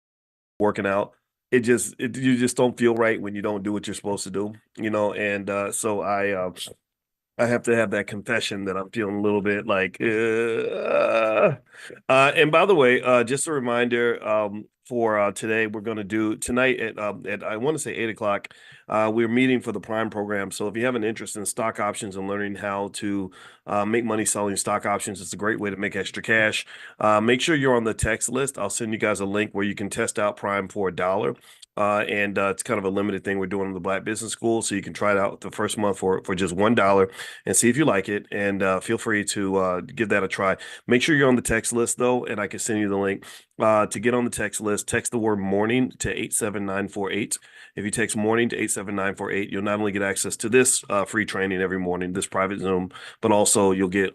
working out. You just don't feel right when you don't do what you're supposed to do, and so I have to have that confession that I'm feeling a little bit like, and by the way, just a reminder, for today, we're going to do tonight at I want to say 8 o'clock. We're meeting for the Prime program. So if you have an interest in stock options and learning how to make money selling stock options, it's a great way to make extra cash. Make sure you're on the text list. I'll send you guys a link where you can test out Prime for $1. And it's kind of a limited thing we're doing in the Black Business School. So you can try it out the first month for just $1 and see if you like it. And feel free to give that a try. Make sure you're on the text list, though, and I can send you the link. To get on the text list, text the word morning to 87948. If you text morning to 87948, you'll not only get access to this free training every morning, this private Zoom, but also you'll get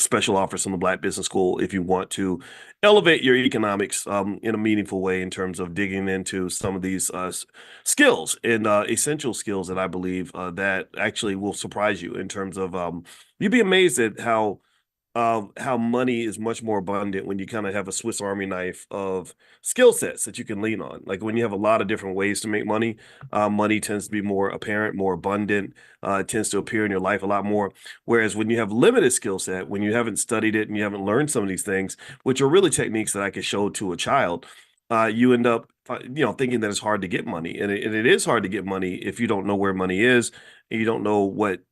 special offers from the Black Business School if you want to elevate your economics in a meaningful way in terms of digging into some of these skills and essential skills that I believe that actually will surprise you in terms of you'd be amazed at how money is much more abundant when you kind of have a Swiss Army knife of skill sets that you can lean on. Like when you have a lot of different ways to make money, money tends to be more apparent, more abundant, it tends to appear in your life a lot more. Whereas when you have limited skill set, when you haven't studied it and you haven't learned some of these things, which are really techniques that I could show to a child, you end up thinking that it's hard to get money. And it is hard to get money if you don't know where money is and you don't know what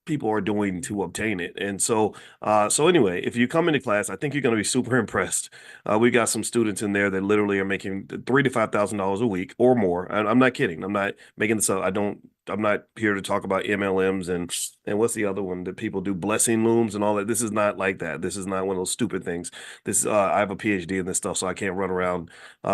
people are doing to obtain it. And so anyway, if you come into class, I think you're going to be super impressed. We got some students in there that literally are making $3,000 to $5,000 a week or more. I'm not kidding. I'm not making this up. I'm not here to talk about MLMs and what's the other one that people do, blessing looms and all that. This is not like that. This is not one of those stupid things. This I have a PhD in this stuff, so I can't run around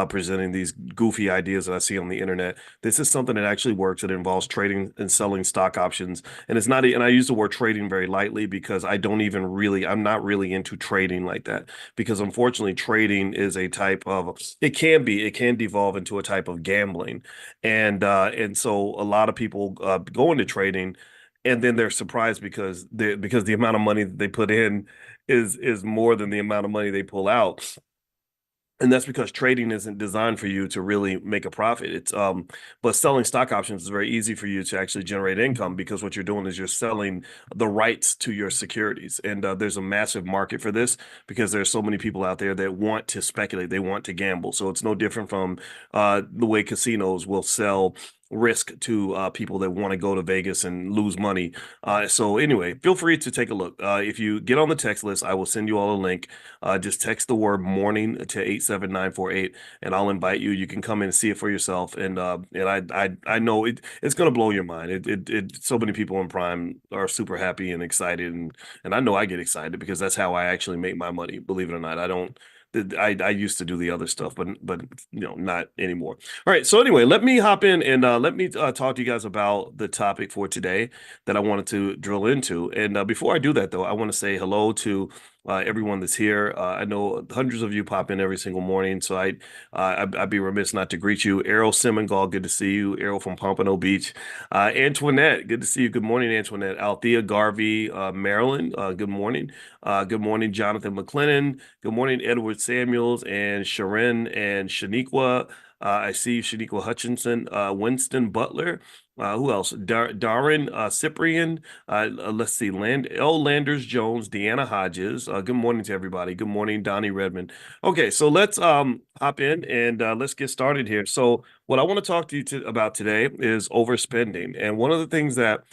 presenting these goofy ideas that I see on the internet. This is something that actually works. It involves trading and selling stock options, and it's not. And I use the word trading very lightly because I'm not really into trading like that because unfortunately, trading is a type of. It can devolve into a type of gambling, and so a lot of people go into trading and then they're surprised because the amount of money that they put in is more than the amount of money they pull out. And that's because trading isn't designed for you to really make a profit. But selling stock options is very easy for you to actually generate income because what you're doing is you're selling the rights to your securities. And there's a massive market for this because there's so many people out there that want to speculate, they want to gamble. So it's no different from the way casinos will sell risk to people that want to go to Vegas and lose money. So anyway, feel free to take a look. If you get on the text list, I will send you all a link. Just text the word morning to 87948 and I'll invite you. You can come in and see it for yourself. And I know it's going to blow your mind. So many people in Prime are super happy and excited. And I know I get excited because that's how I actually make my money. Believe it or not, I used to do the other stuff, but not anymore. All right. So anyway, let me hop in and let me talk to you guys about the topic for today that I wanted to drill into. And before I do that, though, I want to say hello to everyone that's here. I know hundreds of you pop in every single morning, so I'd be remiss not to greet you. Errol Semengal, good to see you. Errol from Pompano Beach. Antoinette, good to see you. Good morning, Antoinette. Althea Garvey, Maryland. Good morning. Good morning, Jonathan McLennan. Good morning, Edward Samuels and Sharon and Shaniqua. I see Shaniqua Hutchinson, Winston Butler. Who else? Darren Cyprian. Let's see, Landers Jones, Deanna Hodges. Good morning to everybody. Good morning, Donnie Redmond. Okay, so let's hop in and let's get started here. So, what I want to talk to you about today is overspending, and one of the things that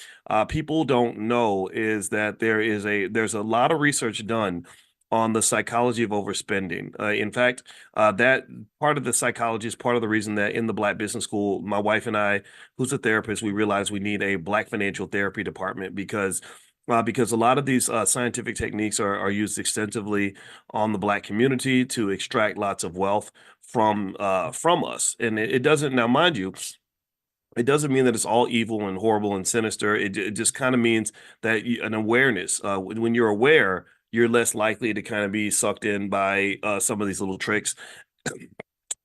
people don't know is that there's a lot of research done on the psychology of overspending. In fact, that part of the psychology is part of the reason that in the Black Business School, my wife and I, who's a therapist, we realized we need a Black financial therapy department because a lot of these scientific techniques are used extensively on the Black community to extract lots of wealth from us. And it doesn't, now mind you, it doesn't mean that it's all evil and horrible and sinister. It just kind of means that an awareness. When you're aware, you're less likely to kind of be sucked in by some of these little tricks.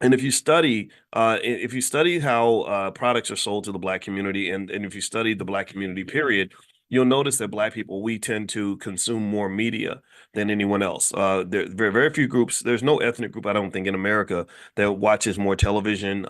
And if you study how products are sold to the Black community, and if you study the Black community, period, you'll notice that Black people, we tend to consume more media than anyone else. There are very few groups. There's no ethnic group, I don't think, in America that watches more television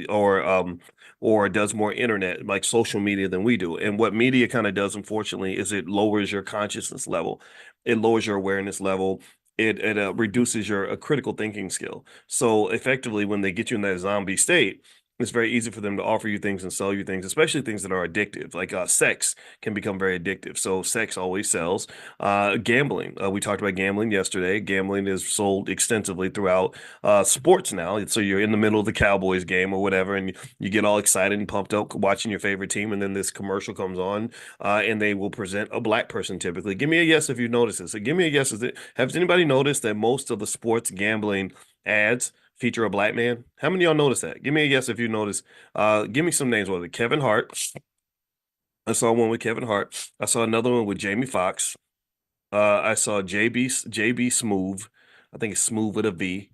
or does more internet, like social media, than we do. And what media kind of does, unfortunately, is it lowers your consciousness level. It lowers your awareness level. It reduces your critical thinking skill. So effectively, when they get you in that zombie state, it's very easy for them to offer you things and sell you things, especially things that are addictive. Like sex can become very addictive. So sex always sells. Gambling. We talked about gambling yesterday. Gambling is sold extensively throughout sports now. So you're in the middle of the Cowboys game or whatever, and you get all excited and pumped up watching your favorite team, and then this commercial comes on, and they will present a Black person typically. Give me a yes if you notice this. So give me a yes. Has anybody noticed that most of the sports gambling ads feature a Black man? How many of y'all notice that? Give me a yes if you notice. Give me some names. Was it Kevin Hart? I saw one with Kevin Hart. I saw another one with Jamie Foxx. I saw JB Smoove. I think it's Smooth with a V.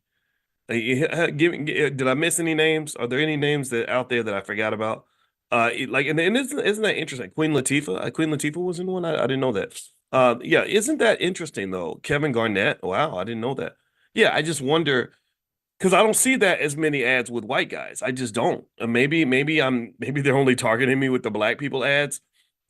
Did I miss any names? Are there any names that out there that I forgot about? And isn't that interesting? Queen Latifah was in one. I didn't know that. Yeah, isn't that interesting though? Kevin Garnett. Wow, I didn't know that. Yeah, I just wonder because I don't see that as many ads with white guys. I just don't. Maybe they're only targeting me with the Black people ads,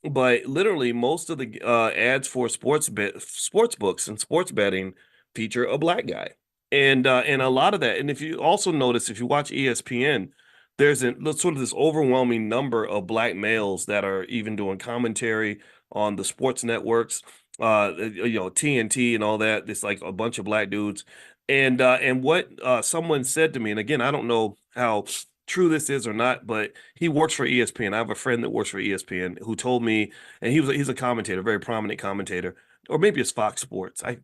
but literally most of the ads for sports books and sports betting feature a Black guy, and a lot of that. And if you also notice, if you watch ESPN, there's sort of this overwhelming number of Black males that are even doing commentary on the sports networks. TNT and all that. It's like a bunch of Black dudes. And what someone said to me, and again, I don't know how true this is or not, but he works for ESPN. I have a friend that works for ESPN who told me, and he's a commentator, a very prominent commentator, or maybe it's Fox Sports. I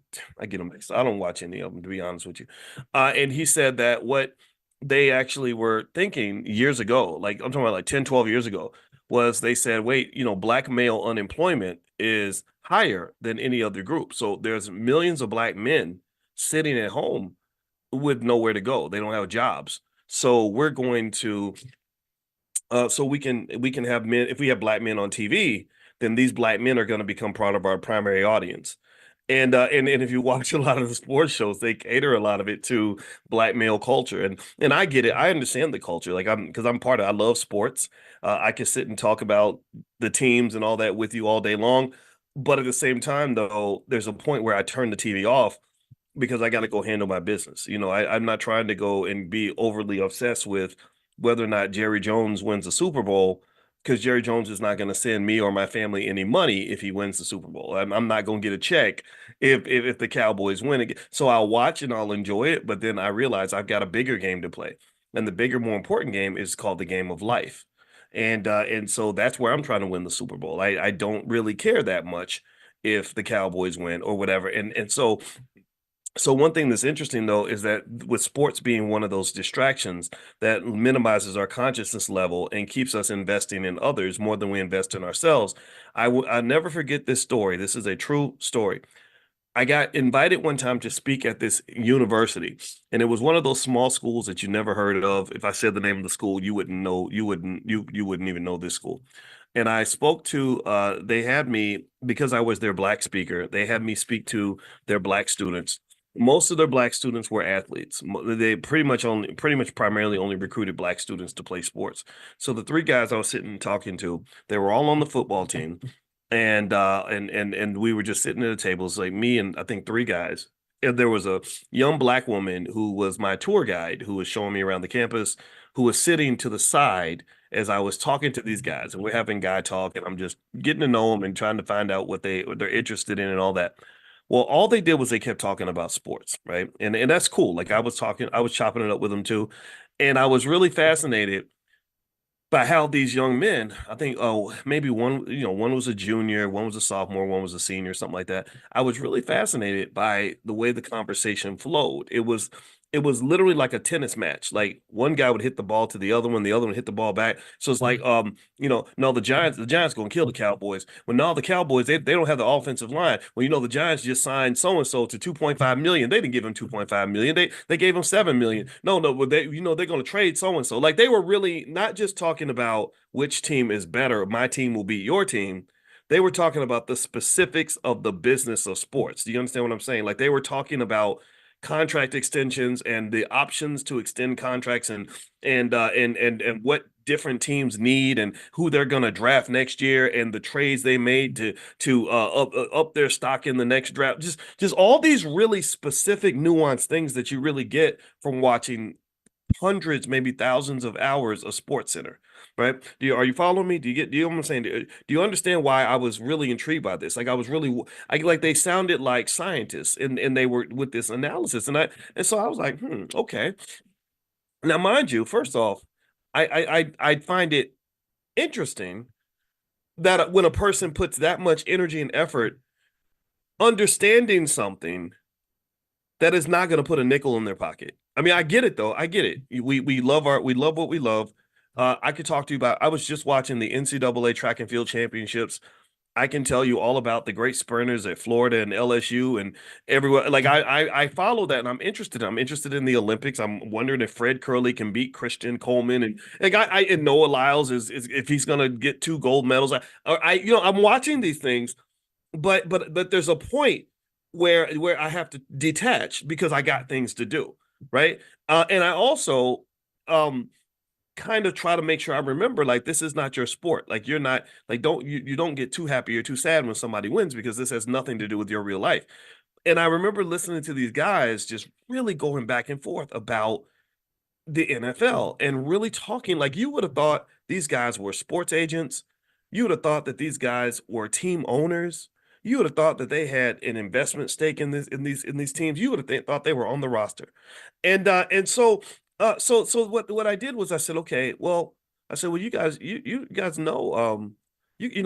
get them mixed. I don't watch any of them, to be honest with you. And he said that what they actually were thinking years ago, like I'm talking about like 10, 12 years ago, was they said, wait, Black male unemployment is higher than any other group. So there's millions of Black men sitting at home with nowhere to go. They don't have jobs. So we're going to so we can have men. If we have Black men on TV, then these Black men are going to become part of our primary audience. And if you watch a lot of the sports shows, they cater a lot of it to Black male culture. And I get it. I understand the culture. Like because I'm part of I love sports. I can sit and talk about the teams and all that with you all day long. But at the same time, though, there's a point where I turn the TV off because I got to go handle my business. I'm not trying to go and be overly obsessed with whether or not Jerry Jones wins the Super Bowl because Jerry Jones is not going to send me or my family any money if he wins the Super Bowl. I'm not going to get a check if the Cowboys win it. So I'll watch and I'll enjoy it, but then I realize I've got a bigger game to play, and the bigger, more important game is called the game of life. And so that's where I'm trying to win the Super Bowl. I don't really care that much if the Cowboys win or whatever. And so one thing that's interesting though is that with sports being one of those distractions that minimizes our consciousness level and keeps us investing in others more than we invest in ourselves. I'll never forget this story. This is a true story. I got invited one time to speak at this university, and it was one of those small schools that you never heard of. If I said the name of the school, you wouldn't know, you wouldn't even know this school. And I spoke to they had me because I was their Black speaker, they had me speak to their Black students, Most of their black students were athletes. They pretty much primarily only recruited black students to play sports. So the three guys I was sitting and talking to, they were all on the football team, and we were just sitting at a table. It's like me and I think three guys. And there was a young black woman who was my tour guide, who was showing me around the campus, who was sitting to the side as I was talking to these guys, and we're having guy talk, and I'm just getting to know them and trying to find out what they're interested in and all that. Well, all they did was they kept talking about sports, right? And that's cool. Like I was chopping it up with them too. And I was really fascinated by how these young men, I think, oh, maybe one, one was a junior, one was a sophomore, one was a senior, something like that. I was really fascinated by the way the conversation flowed. It was literally like a tennis match. Like one guy would hit the ball to the other one would hit the ball back. So it's like, no, the Giants gonna kill the Cowboys. Well, no, the Cowboys, they don't have the offensive line. Well, the Giants just signed so and so to 2.5 million. They didn't give him 2.5 million. They gave him 7 million. No, but they're gonna trade so and so. Like they were really not just talking about which team is better, my team will beat your team. They were talking about the specifics of the business of sports. Do you understand what I'm saying? Like they were talking about contract extensions and the options to extend contracts and what different teams need and who they're going to draft next year and the trades they made to up their stock in the next draft. Just all these really specific nuanced things that you really get from watching hundreds, maybe thousands of hours of Sports Center, right? Are you following me? Do you know what I'm saying? Do you understand why I was really intrigued by this? Like I was really, like they sounded like scientists and they were with this analysis, and so I was like, okay. Now, mind you, first off, I find it interesting that when a person puts that much energy and effort understanding something that is not going to put a nickel in their pocket. I mean, I get it though. I get it. We love what we love. I could talk to you about. I was just watching the NCAA track and field championships. I can tell you all about the great sprinters at Florida and LSU and everywhere. Like I follow that and I'm interested. I'm interested in the Olympics. I'm wondering if Fred Curley can beat Christian Coleman and like and Noah Lyles is if he's gonna get two gold medals. I'm watching these things but there's a point where I have to detach because I got things to do, right? And I also um kind of try to make sure I remember like this is not your sport. Like you're not like you don't get too happy or too sad when somebody wins because this has nothing to do with your real life. And I remember listening to these guys just really going back and forth about the NFL and really talking like you would have thought these guys were sports agents. You would have thought that these guys were team owners. You would have thought that they had an investment stake in these teams. You would have thought they were on the roster. And what I did was I said, okay, well, I said, well, you guys know,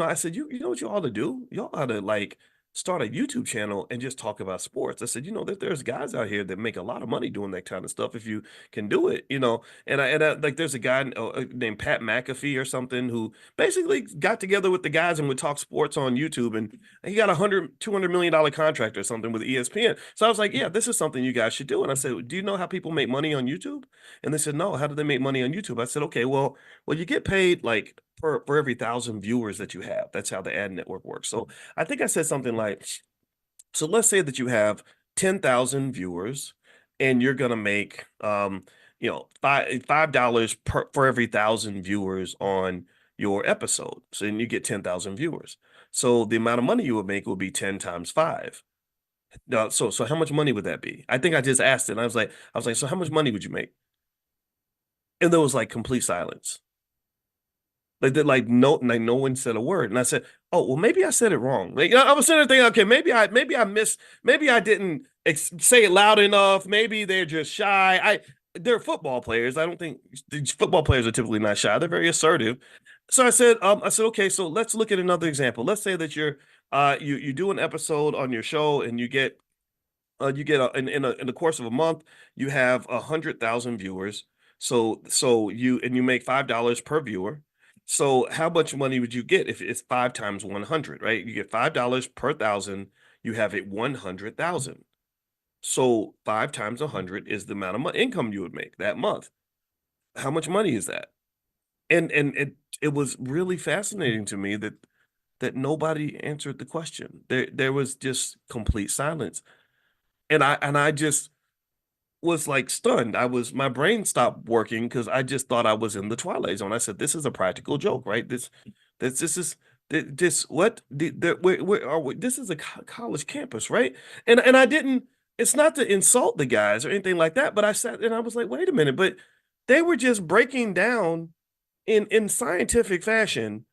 I said, you know what you ought to do? You ought to like start a YouTube channel and just talk about sports. I said, that there's guys out here that make a lot of money doing that kind of stuff if you can do it. And I like there's a guy named Pat McAfee or something who basically got together with the guys and would talk sports on YouTube, and he got $200 million contract or something with ESPN. So I was like, yeah, this is something you guys should do. And I said, do you know how people make money on YouTube? And they said, no, how do they make money on YouTube? I said, okay, well, you get paid like for every 1,000 viewers that you have. That's how the ad network works. So I think I said something like, so let's say that you have 10,000 viewers and you're gonna make $5 for every 1,000 viewers on your episode. So then you get 10,000 viewers. So the amount of money you would make would be 10 times five. So how much money would that be? I think I just asked it. And I was like, so how much money would you make? And there was like complete silence. Like no one said a word. And I said, oh, well, maybe I said it wrong. Like I was sitting there thinking, okay, maybe I didn't say it loud enough. Maybe they're just shy. They're football players. I don't think football players are typically not shy. They're very assertive. So I said, okay, so let's look at another example. Let's say that you do an episode on your show and in the course of a month you have 100,000 viewers. So you make $5 per viewer. So how much money would you get if it's five times 100, right? You get $5 per thousand. You have it 100,000. So five times 100 is the amount of income you would make that month. How much money is that? And it was really fascinating to me that nobody answered the question. There was just complete silence. And I just was like stunned. My brain stopped working because I just thought I was in the Twilight Zone. I said, "This is a practical joke, right? This is this what where are we? This is a college campus, right?" And I didn't. It's not to insult the guys or anything like that, but I sat and I was like, "Wait a minute!" But they were just breaking down in scientific fashion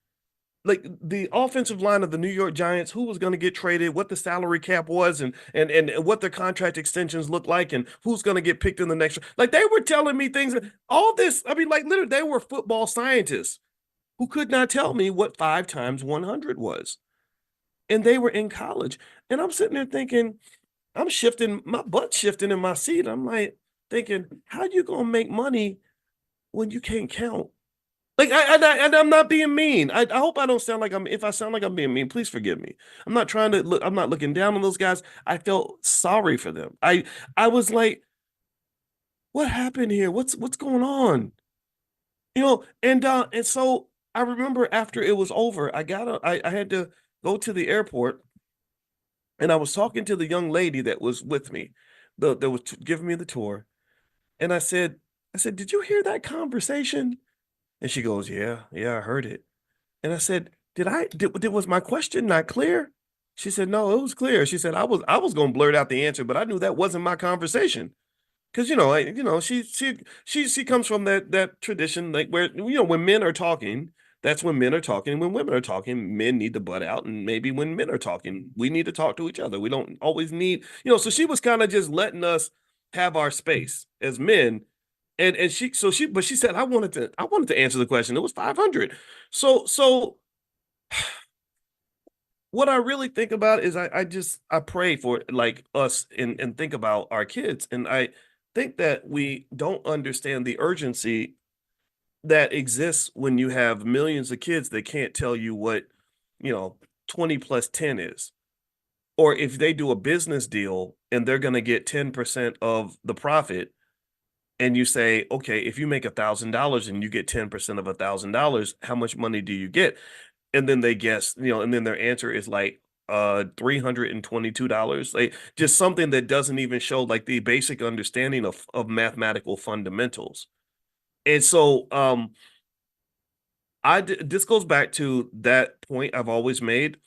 like the offensive line of the New York Giants, who was going to get traded, what the salary cap was, and what their contract extensions look like, and who's going to get picked in the next. Like they were telling me things. All this, I mean, like literally, they were football scientists who could not tell me what 5 times 100 was, and they were in college. And I'm sitting there thinking, I'm shifting, my butt shifting in my seat. I'm like thinking, how you gonna make money when you can't count? Like and I'm not being mean. I hope I don't sound like I'm. If I sound like I'm being mean, please forgive me. I'm not trying to look. I'm not looking down on those guys. I felt sorry for them. I was like, what happened here? What's going on? And so I remember after it was over, I had to go to the airport, and I was talking to the young lady that was with me, that was giving me the tour, and I said, did you hear that conversation? And she goes, yeah, I heard it. And I said, was my question not clear? She said, no, it was clear. She said, I was gonna blurt out the answer, but I knew that wasn't my conversation. Because she comes from that tradition, like where when men are talking, that's when men are talking. When women are talking, men need to butt out, and maybe when men are talking, we need to talk to each other. We don't always need. So she was kind of just letting us have our space as men, and but she said I wanted to answer the question. It was 500. So what I really think about is I pray for like us and think about our kids. And I think that we don't understand the urgency that exists when you have millions of kids that can't tell you what, you know, 20 plus 10 is. Or if they do a business deal and they're going to get 10% of the profit, and you say, okay, if you make $1,000 and you get 10% of $1,000, how much money do you get? And then they guess, and then their answer is like $322. Like just something that doesn't even show like the basic understanding of mathematical fundamentals. And so this goes back to that point I've always made.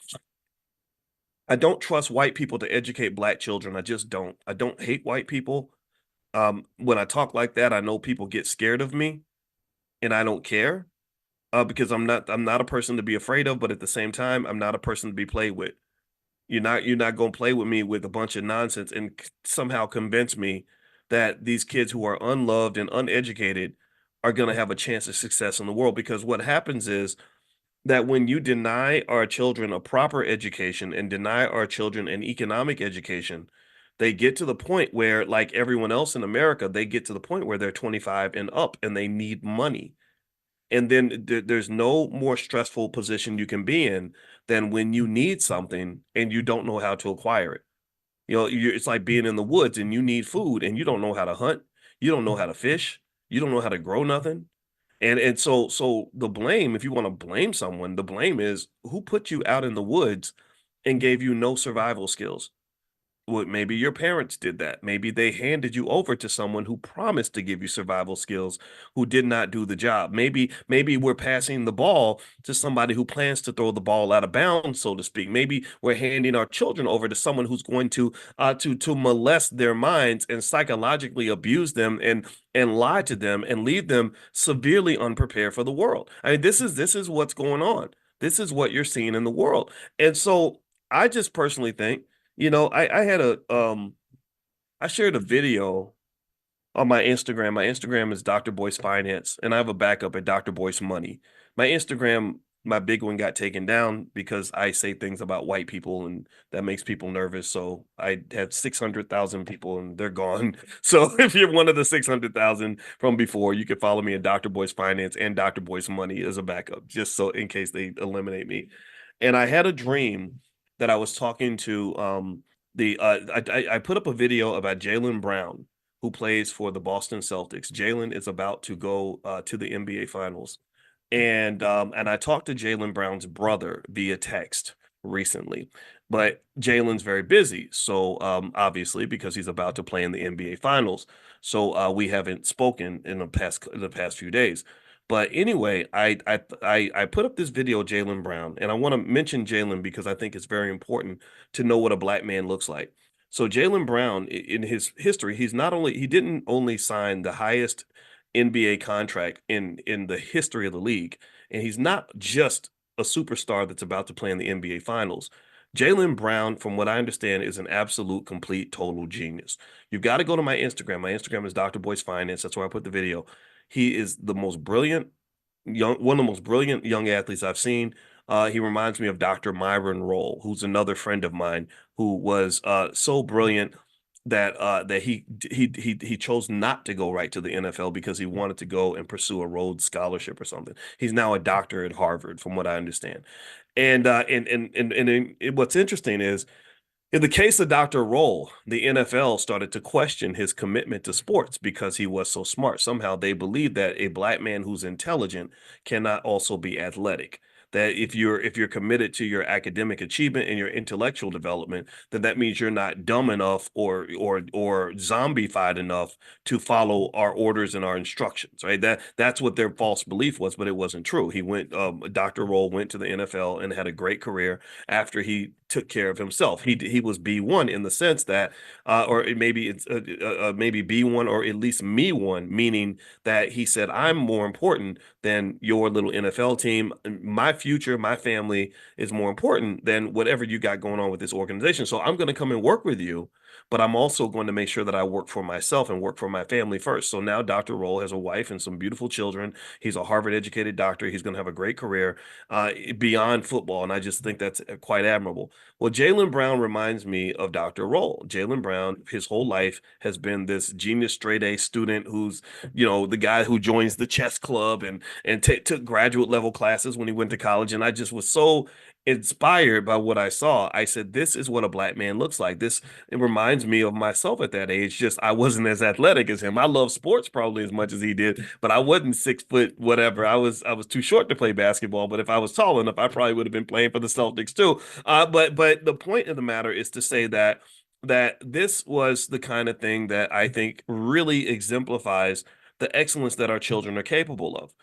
I don't trust white people to educate black children. I just don't. I don't hate white people. When I talk like that, I know people get scared of me, and I don't care because I'm not a person to be afraid of, but at the same time, I'm not a person to be played with. You're not going to play with me with a bunch of nonsense and somehow convince me that these kids who are unloved and uneducated are going to have a chance of success in the world. Because what happens is that when you deny our children a proper education and deny our children an economic education, they get to the point where, like everyone else in America, they get to the point where they're 25 and up and they need money. And then there's no more stressful position you can be in than when you need something and you don't know how to acquire it. It's like being in the woods and you need food and you don't know how to hunt, you don't know how to fish, you don't know how to grow nothing. And so the blame, if you want to blame someone, the blame is who put you out in the woods and gave you no survival skills. Well, maybe your parents did that. Maybe they handed you over to someone who promised to give you survival skills who did not do the job. Maybe we're passing the ball to somebody who plans to throw the ball out of bounds, so to speak. Maybe we're handing our children over to someone who's going to molest their minds and psychologically abuse them and lie to them and leave them severely unprepared for the world. I mean, this is what's going on. This is what you're seeing in the world. And so I just personally think I shared a video on my Instagram. My Instagram is Dr. Boyce Finance, and I have a backup at Dr. Boyce Money. My Instagram, my big one got taken down because I say things about white people and that makes people nervous. So I have 600,000 people and they're gone. So if you're one of the 600,000 from before, you can follow me at Dr. Boyce Finance and Dr. Boyce Money as a backup, just so in case they eliminate me. And I had a dream that I was talking to the I put up a video about Jaylen Brown, who plays for the Boston Celtics. Jaylen is about to go to the NBA Finals, and I talked to Jaylen Brown's brother via text recently, But Jalen's very busy. So obviously, because he's about to play in the NBA Finals. So we haven't spoken in the past few days. But anyway, I put up this video of Jalen Brown, and I want to mention Jalen because I think it's very important to know what a black man looks like. So Jalen Brown, in his history, he didn't only sign the highest NBA contract in the history of the league, and he's not just a superstar that's about to play in the NBA Finals. Jalen Brown, from what I understand, is an absolute, complete, total genius. You've got to go to my Instagram. My Instagram is Dr. Boyce Finance. That's where I put the video. He is the most brilliant one of the most brilliant young athletes I've seen. He reminds me of Dr. Myron Rolle, who's another friend of mine who was so brilliant that he chose not to go right to the NFL because he wanted to go and pursue a Rhodes Scholarship or something. He's now a doctor at Harvard, from what I understand. What's interesting is in the case of Dr. Roll, the NFL started to question his commitment to sports because he was so smart. Somehow they believe that a black man who's intelligent cannot also be athletic. That if you're committed to your academic achievement and your intellectual development, then that means you're not dumb enough or zombified enough to follow our orders and our instructions, right? That's what their false belief was, but it wasn't true. Dr. Roll went to the NFL and had a great career after he took care of himself. He was B1 in the sense that, or maybe it's maybe B1 or at least me one, meaning that he said, I'm more important than your little NFL team. My future, my family is more important than whatever you got going on with this organization. So I'm going to come and work with you, but I'm also going to make sure that I work for myself and work for my family first. So now Dr. Roll has a wife and some beautiful children. He's a Harvard educated doctor. He's going to have a great career beyond football. And I just think that's quite admirable. Well, Jalen Brown reminds me of Dr. Roll. Jalen Brown, his whole life has been this genius straight A student who's, the guy who joins the chess club and took graduate level classes when he went to college. And I just was so inspired by what I saw. I said, this is what a black man looks like. It reminds me of myself at that age. Just I wasn't as athletic as him. I love sports probably as much as he did, but I wasn't 6 foot whatever. I was too short to play basketball, but if I was tall enough, I probably would have been playing for the Celtics too. But the point of the matter is to say that this was the kind of thing that I think really exemplifies the excellence that our children are capable of.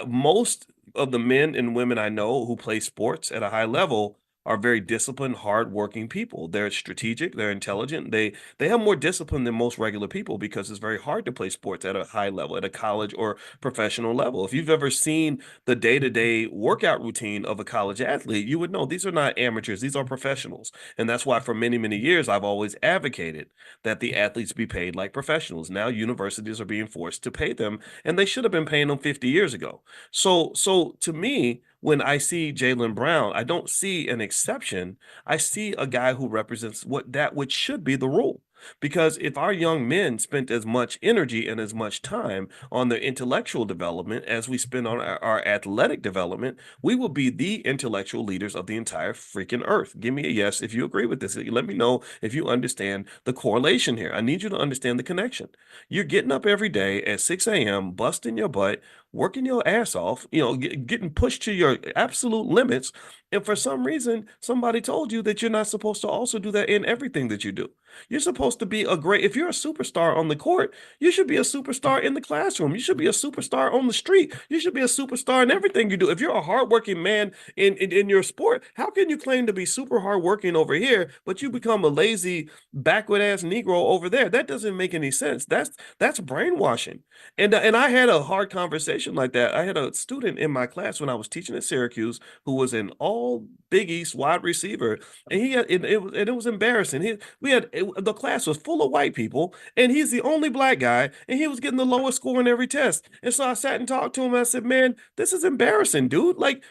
Most of the men and women I know who play sports at a high level are very disciplined, hardworking people. They're strategic, they're intelligent, they have more discipline than most regular people because it's very hard to play sports at a high level, at a college or professional level. If you've ever seen the day-to-day workout routine of a college athlete, you would know these are not amateurs, these are professionals. And that's why for many, many years I've always advocated that the athletes be paid like professionals. Now universities are being forced to pay them, and they should have been paying them 50 years ago. So to me, when I see Jalen Brown, I don't see an exception. I see a guy who represents which should be the rule. Because if our young men spent as much energy and as much time on their intellectual development as we spend on our athletic development, we will be the intellectual leaders of the entire freaking earth. Give me a yes if you agree with this. Let me know if you understand the correlation here. I need you to understand the connection. You're getting up every day at 6 a.m., busting your butt, working your ass off, getting pushed to your absolute limits. And for some reason, somebody told you that you're not supposed to also do that in everything that you do. You're supposed to be if you're a superstar on the court, you should be a superstar in the classroom. You should be a superstar on the street. You should be a superstar in everything you do. If you're a hardworking man in your sport, how can you claim to be super hardworking over here, but you become a lazy, backward ass Negro over there? That doesn't make any sense. That's brainwashing. And I had a hard conversation like that. I had a student in my class when I was teaching at Syracuse who was an all Big East wide receiver, and it was embarrassing. The class was full of white people, and he's the only black guy, and he was getting the lowest score in every test. And so I sat and talked to him. And I said, "Man, this is embarrassing, dude. Like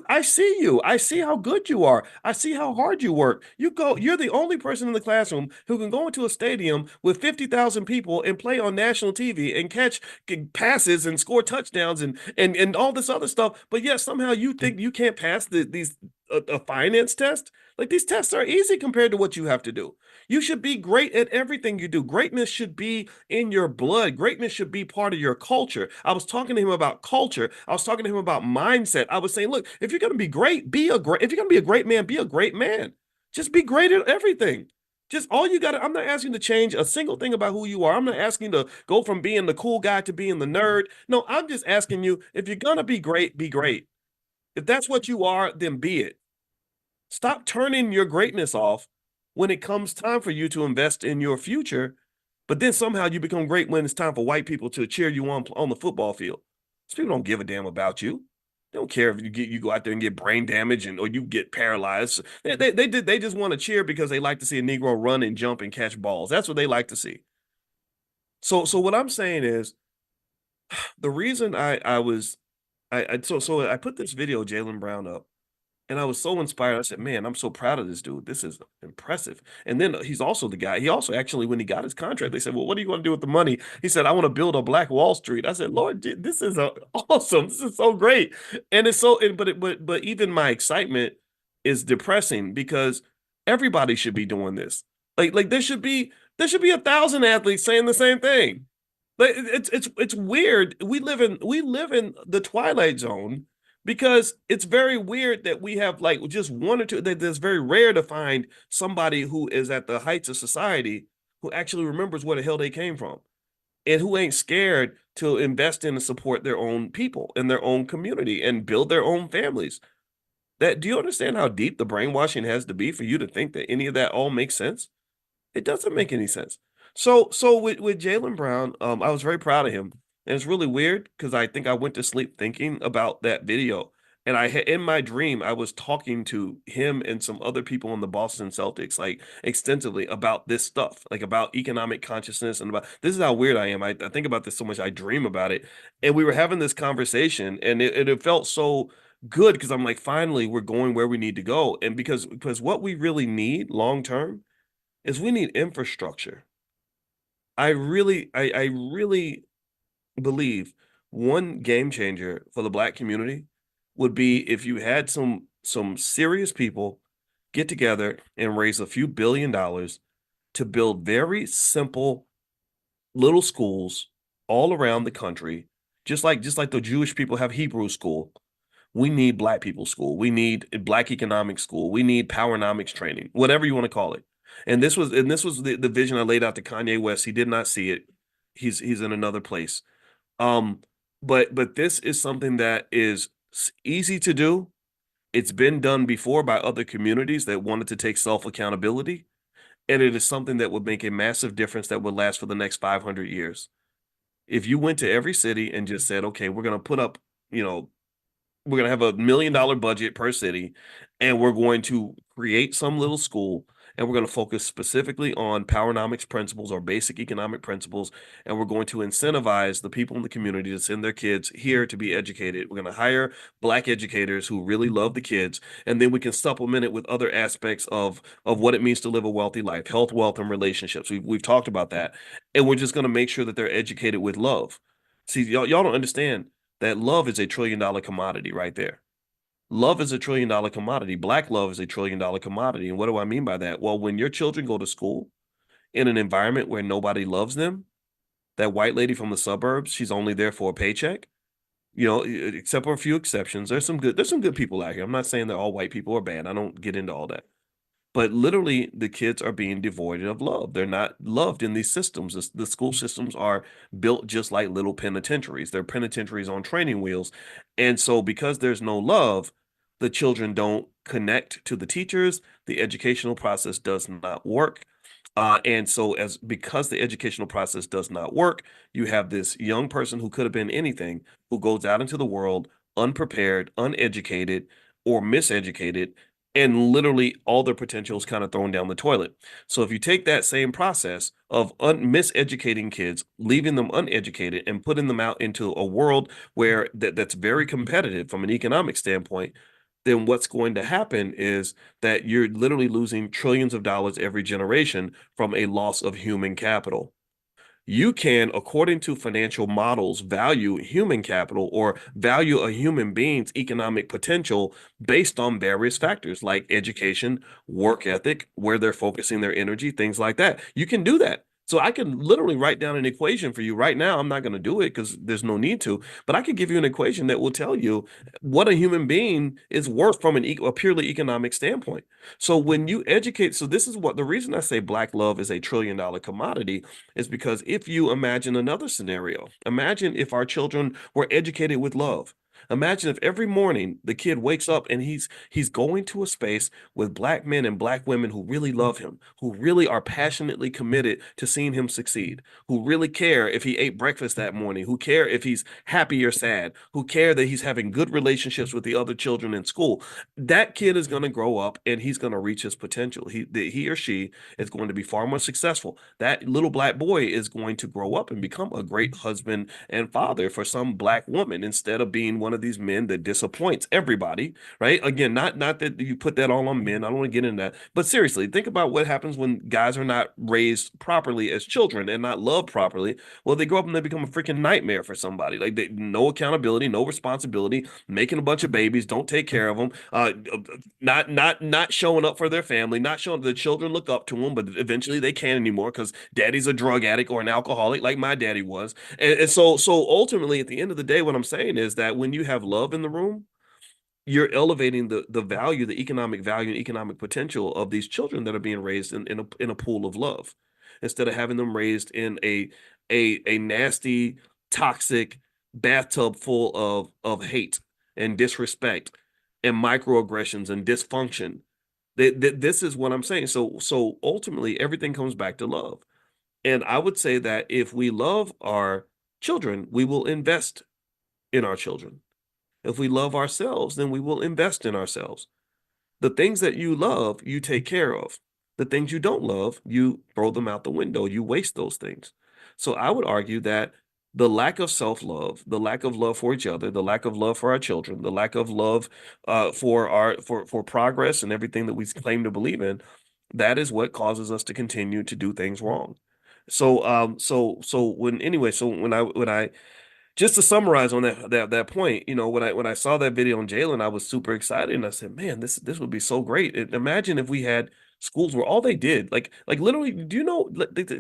I see you. I see how good you are. I see how hard you work. You're the only person in the classroom who can go into a stadium with 50,000 people and play on national TV and catch passes and score touchdowns and all this other stuff. But yet somehow you think you can't pass these a finance test. Like these tests are easy compared to what you have to do. You should be great at everything you do. Greatness should be in your blood. Greatness should be part of your culture. I was talking to him about culture. I was talking to him about mindset. I was saying, look, if you're going to be great, be a great. If you're going to be a great man, be a great man. Just be great at everything. Just all you got to, I'm not asking you to change a single thing about who you are. I'm not asking you to go from being the cool guy to being the nerd. No, I'm just asking you, if you're going to be great, be great. If that's what you are, then be it. Stop turning your greatness off when it comes time for you to invest in your future, but then somehow you become great when it's time for white people to cheer you on the football field. These people don't give a damn about you. They don't care if you go out there and get brain damage and or you get paralyzed. They just want to cheer because they like to see a Negro run and jump and catch balls. That's what they like to see. So what I'm saying is the reason I was I put this video of Jalen Brown up. And I was so inspired. I said, man, I'm so proud of this dude. This is impressive. And then he's also the guy. He also actually, when he got his contract, they said, well, what are you going to do with the money? He said, I want to build a Black Wall Street. I said, Lord, this is awesome. This is so great. And it's so, but even my excitement is depressing because everybody should be doing this. Like there should be 1,000 athletes saying the same thing. Like it's weird. We live in the twilight zone because it's very weird that we have like just one or two. That it's very rare to find somebody who is at the heights of society who actually remembers where the hell they came from and who ain't scared to invest in and support their own people and their own community and build their own families. That do you understand how deep the brainwashing has to be for you to think that any of that all makes sense? It doesn't make any sense. So with Jalen Brown, I was very proud of him. And it's really weird because I think I went to sleep thinking about that video. And in my dream, I was talking to him and some other people in the Boston Celtics, like extensively about this stuff, like about economic consciousness and about this is how weird I am. I think about this so much, I dream about it. And we were having this conversation, and it felt so good because I'm like, finally, we're going where we need to go. And because what we really need long term is we need infrastructure. I really believe one game changer for the black community would be if you had some serious people get together and raise a few $1 billion to build very simple little schools all around the country, just like the Jewish people have Hebrew school. We need black people school. We need black economic school. We need powernomics training, whatever you want to call it. And this was the vision I laid out to Kanye West. He did not see it. He's in another place. Um, but this is something that is easy to do. It's been done before by other communities that wanted to take self accountability, and it is something that would make a massive difference that would last for the next 500 years. If you went to every city and just said, okay, we're going to put up, you know, we're going to have $1 million budget per city, and we're going to create some little school, and we're going to focus specifically on powernomics principles or basic economic principles, and we're going to incentivize the people in the community to send their kids here to be educated. We're going to hire black educators who really love the kids, and then we can supplement it with other aspects of what it means to live a wealthy life, health, wealth, and relationships. We've talked about that, and we're just going to make sure that they're educated with love. See, y'all don't understand that love is $1 trillion commodity right there. Love is $1 trillion commodity. Black love is $1 trillion commodity. And what do I mean by that? Well, when your children go to school in an environment where nobody loves them, that white lady from the suburbs, she's only there for a paycheck. Except for a few exceptions. There's some good people out here. I'm not saying that all white people are bad. I don't get into all that. But literally, the kids are being devoid of love. They're not loved in these systems. The school systems are built just like little penitentiaries. They're penitentiaries on training wheels. And so, because there's no love, the children don't connect to the teachers. The educational process does not work. And so, as because the educational process does not work, you have this young person who could have been anything who goes out into the world unprepared, uneducated, or miseducated, and literally all their potential is kind of thrown down the toilet. So, if you take that same process of miseducating kids, leaving them uneducated, and putting them out into a world where that's very competitive from an economic standpoint, then what's going to happen is that you're literally losing trillions of dollars every generation from a loss of human capital. You can, according to financial models, value human capital or value a human being's economic potential based on various factors like education, work ethic, where they're focusing their energy, things like that. You can do that. So I can literally write down an equation for you right now. I'm not going to do it because there's no need to, but I could give you an equation that will tell you what a human being is worth from a purely economic standpoint. So when you educate, so this is what the reason I say black love is $1 trillion commodity is because if you imagine another scenario, imagine if our children were educated with love. Imagine if every morning the kid wakes up and he's going to a space with black men and black women who really love him, who really are passionately committed to seeing him succeed, who really care if he ate breakfast that morning, who care if he's happy or sad, who care that he's having good relationships with the other children in school. That kid is going to grow up and he's going to reach his potential. He or she is going to be far more successful. That little black boy is going to grow up and become a great husband and father for some black woman instead of being one of these men that disappoints everybody, right? Again, not that you put that all on men. I don't want to get into that. But seriously, think about what happens when guys are not raised properly as children and not loved properly. Well, they grow up and they become a freaking nightmare for somebody. Like no accountability, no responsibility, making a bunch of babies, don't take care of them, not showing up for their family, not showing the children look up to them, but eventually they can't anymore because daddy's a drug addict or an alcoholic, like my daddy was. And so ultimately, at the end of the day, what I'm saying is that when you have love in the room, you're elevating the value, the economic value and economic potential of these children that are being raised in a pool of love, instead of having them raised in a nasty, toxic bathtub full of hate and disrespect and microaggressions and dysfunction. This is what I'm saying. So ultimately, everything comes back to love. And I would say that if we love our children, we will invest in our children. If we love ourselves, then we will invest in ourselves. The things that you love, you take care of. The things you don't love, you throw them out the window. You waste those things. So I would argue that the lack of self-love, the lack of love for each other, the lack of love for our children, the lack of love for progress and everything that we claim to believe in, that is what causes us to continue to do things wrong. So when I just to summarize on that point, when I saw that video on Jalen, I was super excited, and I said, "Man, this would be so great." Imagine if we had schools where all they did, like literally, do you know,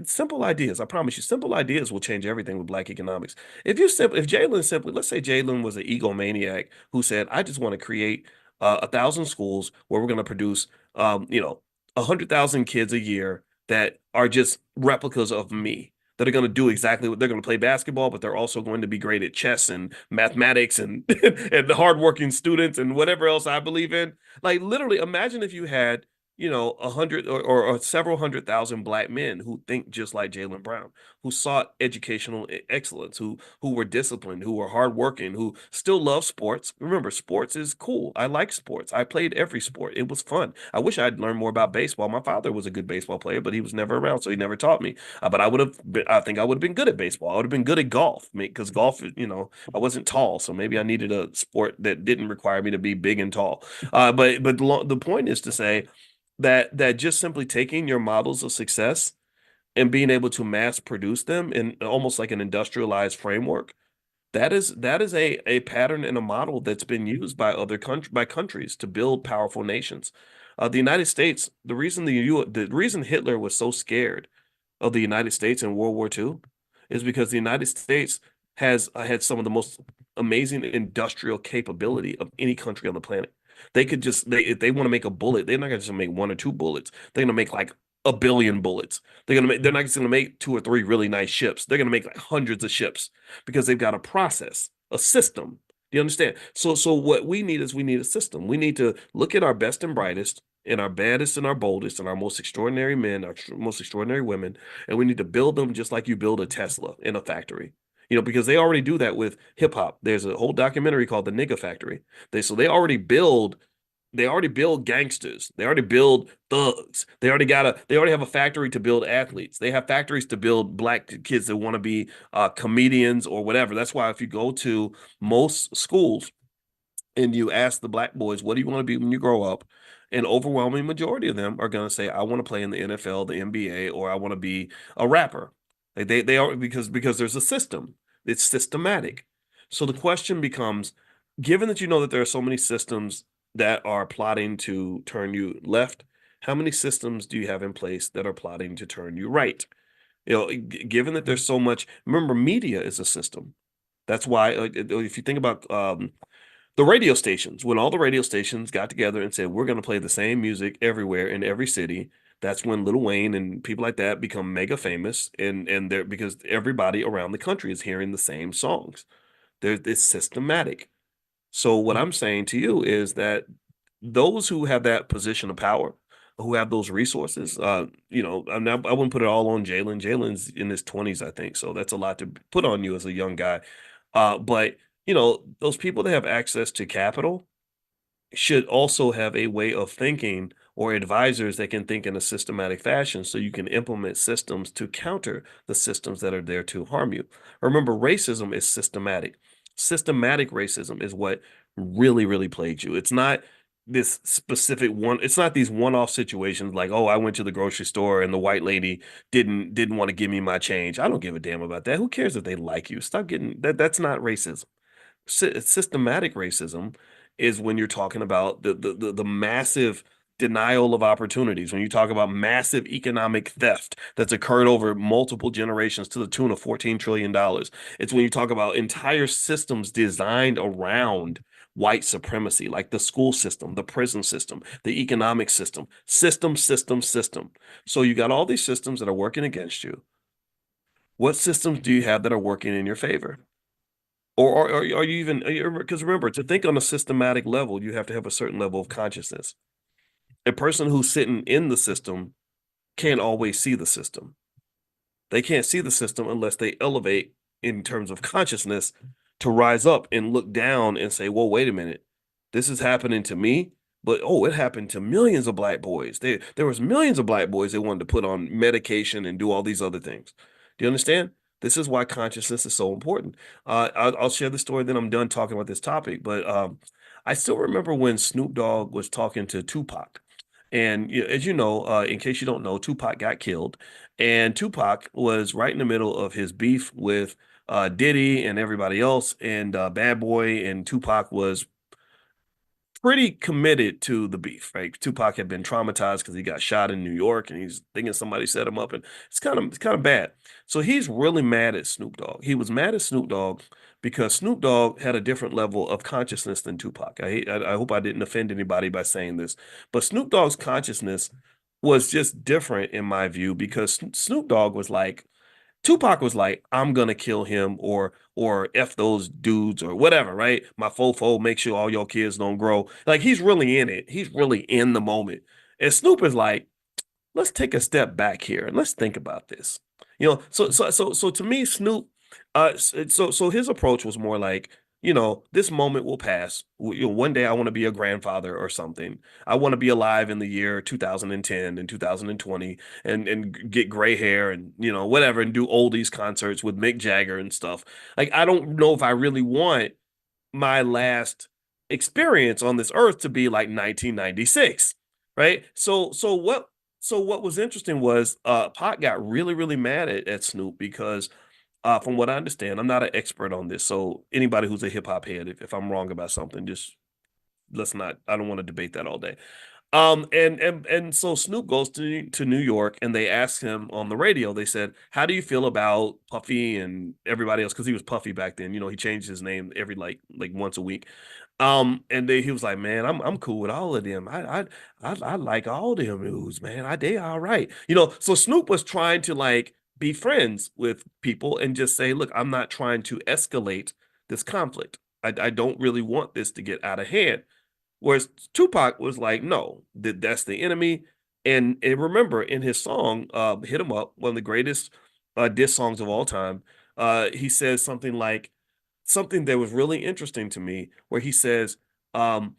simple ideas? I promise you, simple ideas will change everything with Black economics. If Jalen simply, let's say Jalen was an egomaniac who said, "I just want to create 1,000 schools where we're going to produce, 100,000 kids a year that are just replicas of me." That are going to do exactly what they're going to play basketball, but they're also going to be great at chess and mathematics and and the hardworking students and whatever else I believe in. Like literally, imagine if you had, 100 or several 100,000 black men who think just like Jalen Brown, who sought educational excellence, who were disciplined, who were hardworking, who still love sports. Remember, sports is cool. I like sports. I played every sport. It was fun. I wish I'd learned more about baseball. My father was a good baseball player, but he was never around, so he never taught me. But I think I would have been good at baseball. I would have been good at golf, because golf, I wasn't tall, so maybe I needed a sport that didn't require me to be big and tall. But the point is to say that just simply taking your models of success and being able to mass produce them in almost like an industrialized framework, that is a pattern and a model that's been used by countries to build powerful nations. The United States, the reason Hitler was so scared of the United States in World War II is because the United States has had some of the most amazing industrial capability of any country on the planet. If they want to make a bullet, they're not going to just make one or two bullets. They're going to make like a billion bullets. They're not just going to make two or three really nice ships. They're going to make like hundreds of ships because they've got a process, a system. Do you understand? So what we need a system. We need to look at our best and brightest and our baddest and our boldest and our most extraordinary men, our most extraordinary women, and we need to build them just like you build a Tesla in a factory. Because they already do that with hip hop. There's a whole documentary called The Nigga Factory. They already build gangsters. They already build thugs. They already have a factory to build athletes. They have factories to build black kids that want to be comedians or whatever. That's why if you go to most schools and you ask the black boys, what do you want to be when you grow up? An overwhelming majority of them are going to say, I want to play in the NFL, the NBA, or I want to be a rapper. Like they are because there's a system. It's systematic. So the question becomes, given that you know that there are so many systems that are plotting to turn you left, how many systems do you have in place that are plotting to turn you right? Given that there's so much, remember, media is a system. That's why, if you think about the radio stations, when all the radio stations got together and said, we're going to play the same music everywhere in every city, that's when Lil Wayne and people like that become mega famous. And they're because everybody around the country is hearing the same songs. It's systematic. So what I'm saying to you is that those who have that position of power, who have those resources, I wouldn't put it all on Jalen. Jalen's in his 20s, I think, so that's a lot to put on you as a young guy. But those people that have access to capital should also have a way of thinking or advisors that can think in a systematic fashion so you can implement systems to counter the systems that are there to harm you. Remember, racism is systematic. Systematic racism is what really, really plagued you. It's not this specific one, it's not these one-off situations like, oh, I went to the grocery store and the white lady didn't want to give me my change. I don't give a damn about that. Who cares if they like you? Stop getting that. That's not racism. Systematic racism is when you're talking about the massive denial of opportunities, when you talk about massive economic theft that's occurred over multiple generations to the tune of $14 trillion. It's when you talk about entire systems designed around white supremacy, like the school system, the prison system, the economic system, system. So you got all these systems that are working against you. What systems do you have that are working in your favor? Or are you even, because remember, to think on a systematic level, you have to have a certain level of consciousness. A person who's sitting in the system can't always see the system. They can't see the system unless they elevate in terms of consciousness to rise up and look down and say, well, wait a minute, this is happening to me, but oh, it happened to millions of black boys. There was millions of black boys that wanted to put on medication and do all these other things. Do you understand? This is why consciousness is so important. I'll share the story, then I'm done talking about this topic. But I still remember when Snoop Dogg was talking to Tupac. And as you know, in case you don't know, Tupac got killed, and Tupac was right in the middle of his beef with Diddy and everybody else, and Bad Boy and Tupac was pretty committed to the beef, right? Tupac had been traumatized because he got shot in New York, and he's thinking somebody set him up, and it's kind of bad. So he's really mad at Snoop Dogg. He was mad at Snoop Dogg because Snoop Dogg had a different level of consciousness than Tupac. I hope I didn't offend anybody by saying this, but Snoop Dogg's consciousness was just different in my view because Snoop Dogg was like, Tupac was like, I'm gonna kill him or F those dudes or whatever, right? My fofo, make sure all your kids don't grow. Like he's really in it. He's really in the moment. And Snoop is like, let's take a step back here and let's think about this. So to me, Snoop, so his approach was more like, this moment will pass. One day I want to be a grandfather or something. I want to be alive in the year 2010 and 2020 and get gray hair and whatever and do oldies concerts with Mick Jagger and stuff. Like I don't know if I really want my last experience on this earth to be like 1996, right? So what was interesting was Pac got really, really mad at Snoop because from what I understand, I'm not an expert on this. So anybody who's a hip hop head, if I'm wrong about something, just let's not, I don't want to debate that all day. And so Snoop goes to New York and they asked him on the radio, they said, how do you feel about Puffy and everybody else? Because he was Puffy back then. He changed his name every like once a week. And he was like, man, I'm cool with all of them. I like all them dudes, man. They all right. So Snoop was trying to like be friends with people and just say, look, I'm not trying to escalate this conflict. I don't really want this to get out of hand. Whereas Tupac was like, no, that's the enemy. And remember, in his song, "Hit 'Em Up," one of the greatest diss songs of all time, he says something like something that was really interesting to me, where he says, um,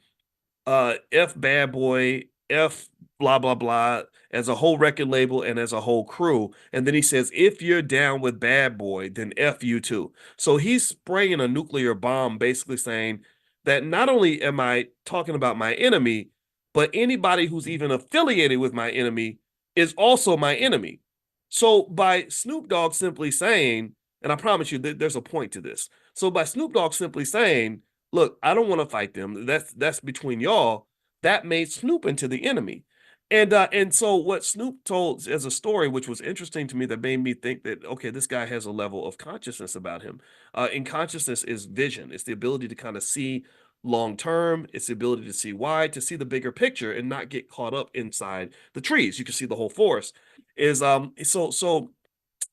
F Bad Boy, F blah blah blah, as a whole record label and as a whole crew. And then he says, if you're down with Bad Boy, then F you too. So he's spraying a nuclear bomb, basically saying that not only am I talking about my enemy, but anybody who's even affiliated with my enemy is also my enemy. So by Snoop Dogg simply saying, and I promise you that there's a point to this. So by Snoop Dogg simply saying, look, I don't want to fight them. That's between y'all. That made Snoop into the enemy. And so what Snoop told as a story, which was interesting to me, that made me think that okay, this guy has a level of consciousness about him. And consciousness is vision. It's the ability to kind of see long term. It's the ability to see wide, to see the bigger picture, and not get caught up inside the trees. You can see the whole forest. Is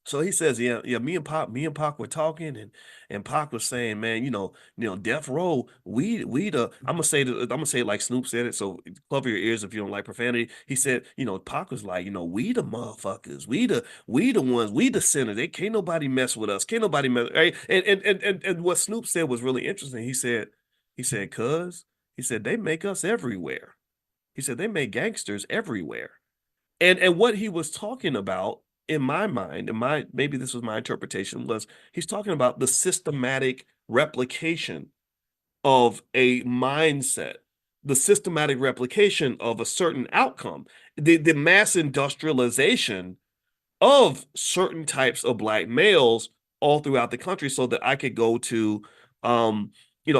so he says, yeah, yeah, me and Pac were talking, and Pac was saying, man, Death Row, we the I'm gonna say it like Snoop said it, so cover your ears if you don't like profanity. He said, Pac was like, we the motherfuckers, we the ones, we the sinners. They can't nobody mess with us, can't nobody mess, right? And what Snoop said was really interesting. Cuz, he said they make us everywhere. He said they make gangsters everywhere. And what he was talking about in my mind, and my maybe this was my interpretation, was he's talking about the systematic replication of a mindset, the systematic replication of a certain outcome, the mass industrialization of certain types of black males all throughout the country, so that I could go to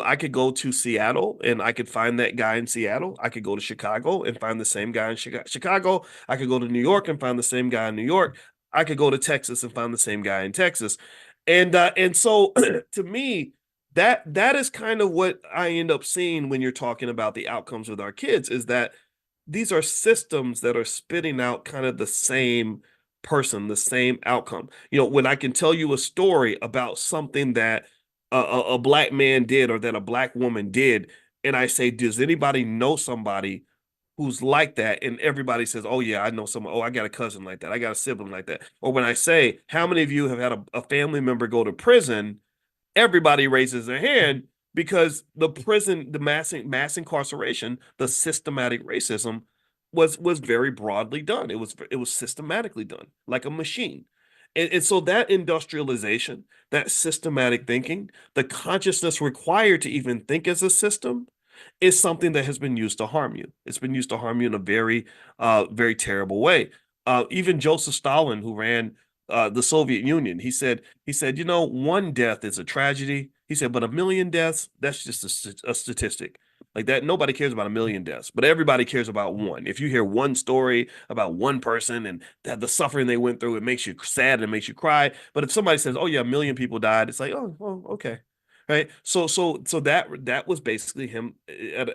I could go to Seattle and I could find that guy in Seattle. I could go to Chicago and find the same guy in Chicago. I could go to New York and find the same guy in New York. I could go to Texas and find the same guy in Texas. And so to me, that is kind of what I end up seeing when you're talking about the outcomes with our kids, is that these are systems that are spitting out kind of the same person, the same outcome. When I can tell you a story about something that a black man did, or that a black woman did, and I say, does anybody know somebody who's like that? And everybody says, oh yeah, I know someone. Oh, I got a cousin like that. I got a sibling like that. Or when I say, how many of you have had a family member go to prison? Everybody raises their hand, because the prison, the mass incarceration, the systematic racism was very broadly done. It was systematically done like a machine. And so that industrialization, that systematic thinking, the consciousness required to even think as a system, is something that has been used to harm you. It's been used to harm you in a very, very terrible way. Even Joseph Stalin, who ran the Soviet Union, he said, one death is a tragedy. He said, but a million deaths, that's just a statistic. Like that, nobody cares about a million deaths, but everybody cares about one. If you hear one story about one person and that the suffering they went through, it makes you sad and it makes you cry. But if somebody says, "Oh yeah, a million people died," it's like, "Oh, well, okay." Right. So that was basically him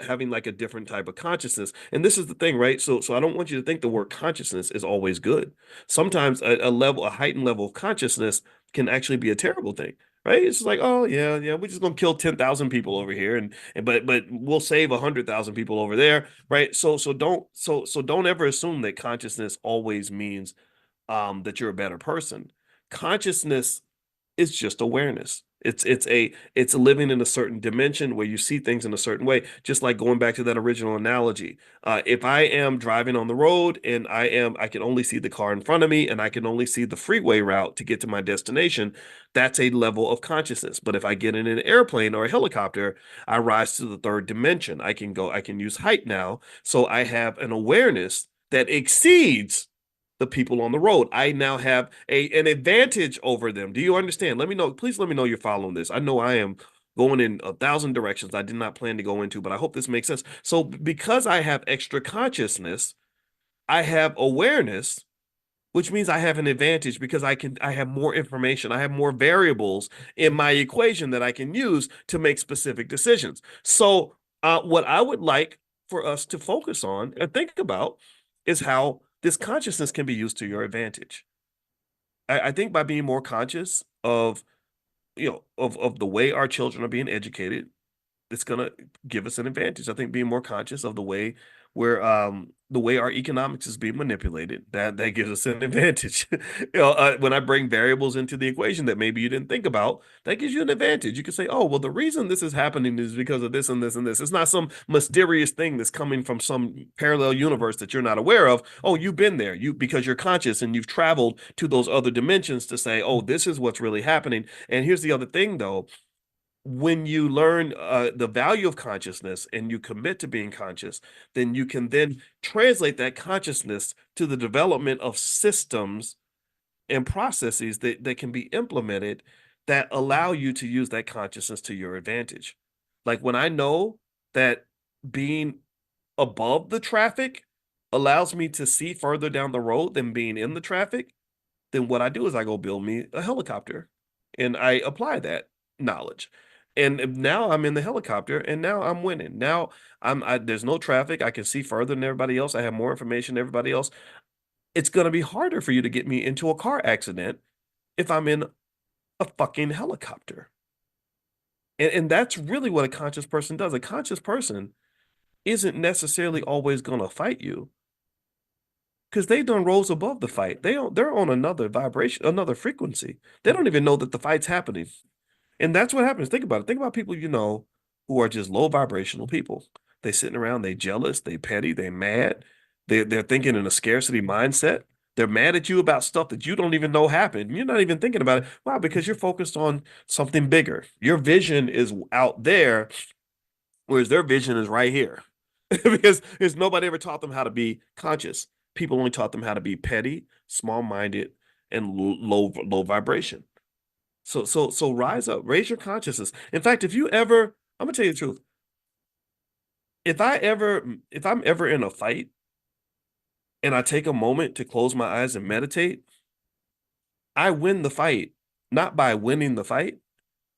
having like a different type of consciousness. And this is the thing, right? So I don't want you to think the word consciousness is always good. Sometimes a heightened level of consciousness can actually be a terrible thing. Right? It's just like, oh yeah, yeah, we're just gonna kill 10,000 people over here, and but we'll save 100,000 people over there, right? So don't ever assume that consciousness always means that you're a better person. Consciousness, it's just awareness. It's living in a certain dimension where you see things in a certain way. Just like going back to that original analogy, if I am driving on the road and I can only see the car in front of me and I can only see the freeway route to get to my destination, that's a level of consciousness. But if I get in an airplane or a helicopter, I rise to the third dimension. I can use height now, so I have an awareness that exceeds the people on the road. I now have an advantage over them. Do you understand? Let me know. Please let me know you're following this. I know I am going in a thousand directions I did not plan to go into, but I hope this makes sense. So because I have extra consciousness, I have awareness, which means I have an advantage because I have more information. I have more variables in my equation that I can use to make specific decisions. So what I would like for us to focus on and think about is how this consciousness can be used to your advantage. I think by being more conscious of of the way our children are being educated, it's gonna give us an advantage. I think being more conscious of the way our economics is being manipulated, that gives us an advantage. When I bring variables into the equation that maybe you didn't think about, that gives you an advantage. You can say, oh, well, the reason this is happening is because of this and this and this. It's not some mysterious thing that's coming from some parallel universe that you're not aware of. Oh, you've been there. Because you're conscious and you've traveled to those other dimensions to say, oh, this is what's really happening. And here's the other thing, though, when you learn the value of consciousness and you commit to being conscious, then you can then translate that consciousness to the development of systems and processes that can be implemented that allow you to use that consciousness to your advantage. Like when I know that being above the traffic allows me to see further down the road than being in the traffic, then what I do is I go build me a helicopter and I apply that knowledge. And now I'm in the helicopter and now I'm winning. Now there's no traffic. I can see further than everybody else. I have more information than everybody else. It's going to be harder for you to get me into a car accident if I'm in a fucking helicopter. And that's really what a conscious person does. A conscious person isn't necessarily always going to fight you because they done rose above the fight. They're on another vibration, another frequency. They don't even know that the fight's happening. And that's what happens. Think about it. Think about people you know who are just low vibrational people. They sitting around, they jealous, they petty, they mad. They're thinking in a scarcity mindset. They're mad at you about stuff that you don't even know happened. You're not even thinking about it. Why? Because you're focused on something bigger. Your vision is out there, whereas their vision is right here. Because nobody ever taught them how to be conscious. People only taught them how to be petty, small-minded, and low vibration. So rise up, raise your consciousness. In fact, if you ever, I'm gonna tell you the truth. If I'm ever in a fight and I take a moment to close my eyes and meditate, I win the fight, not by winning the fight.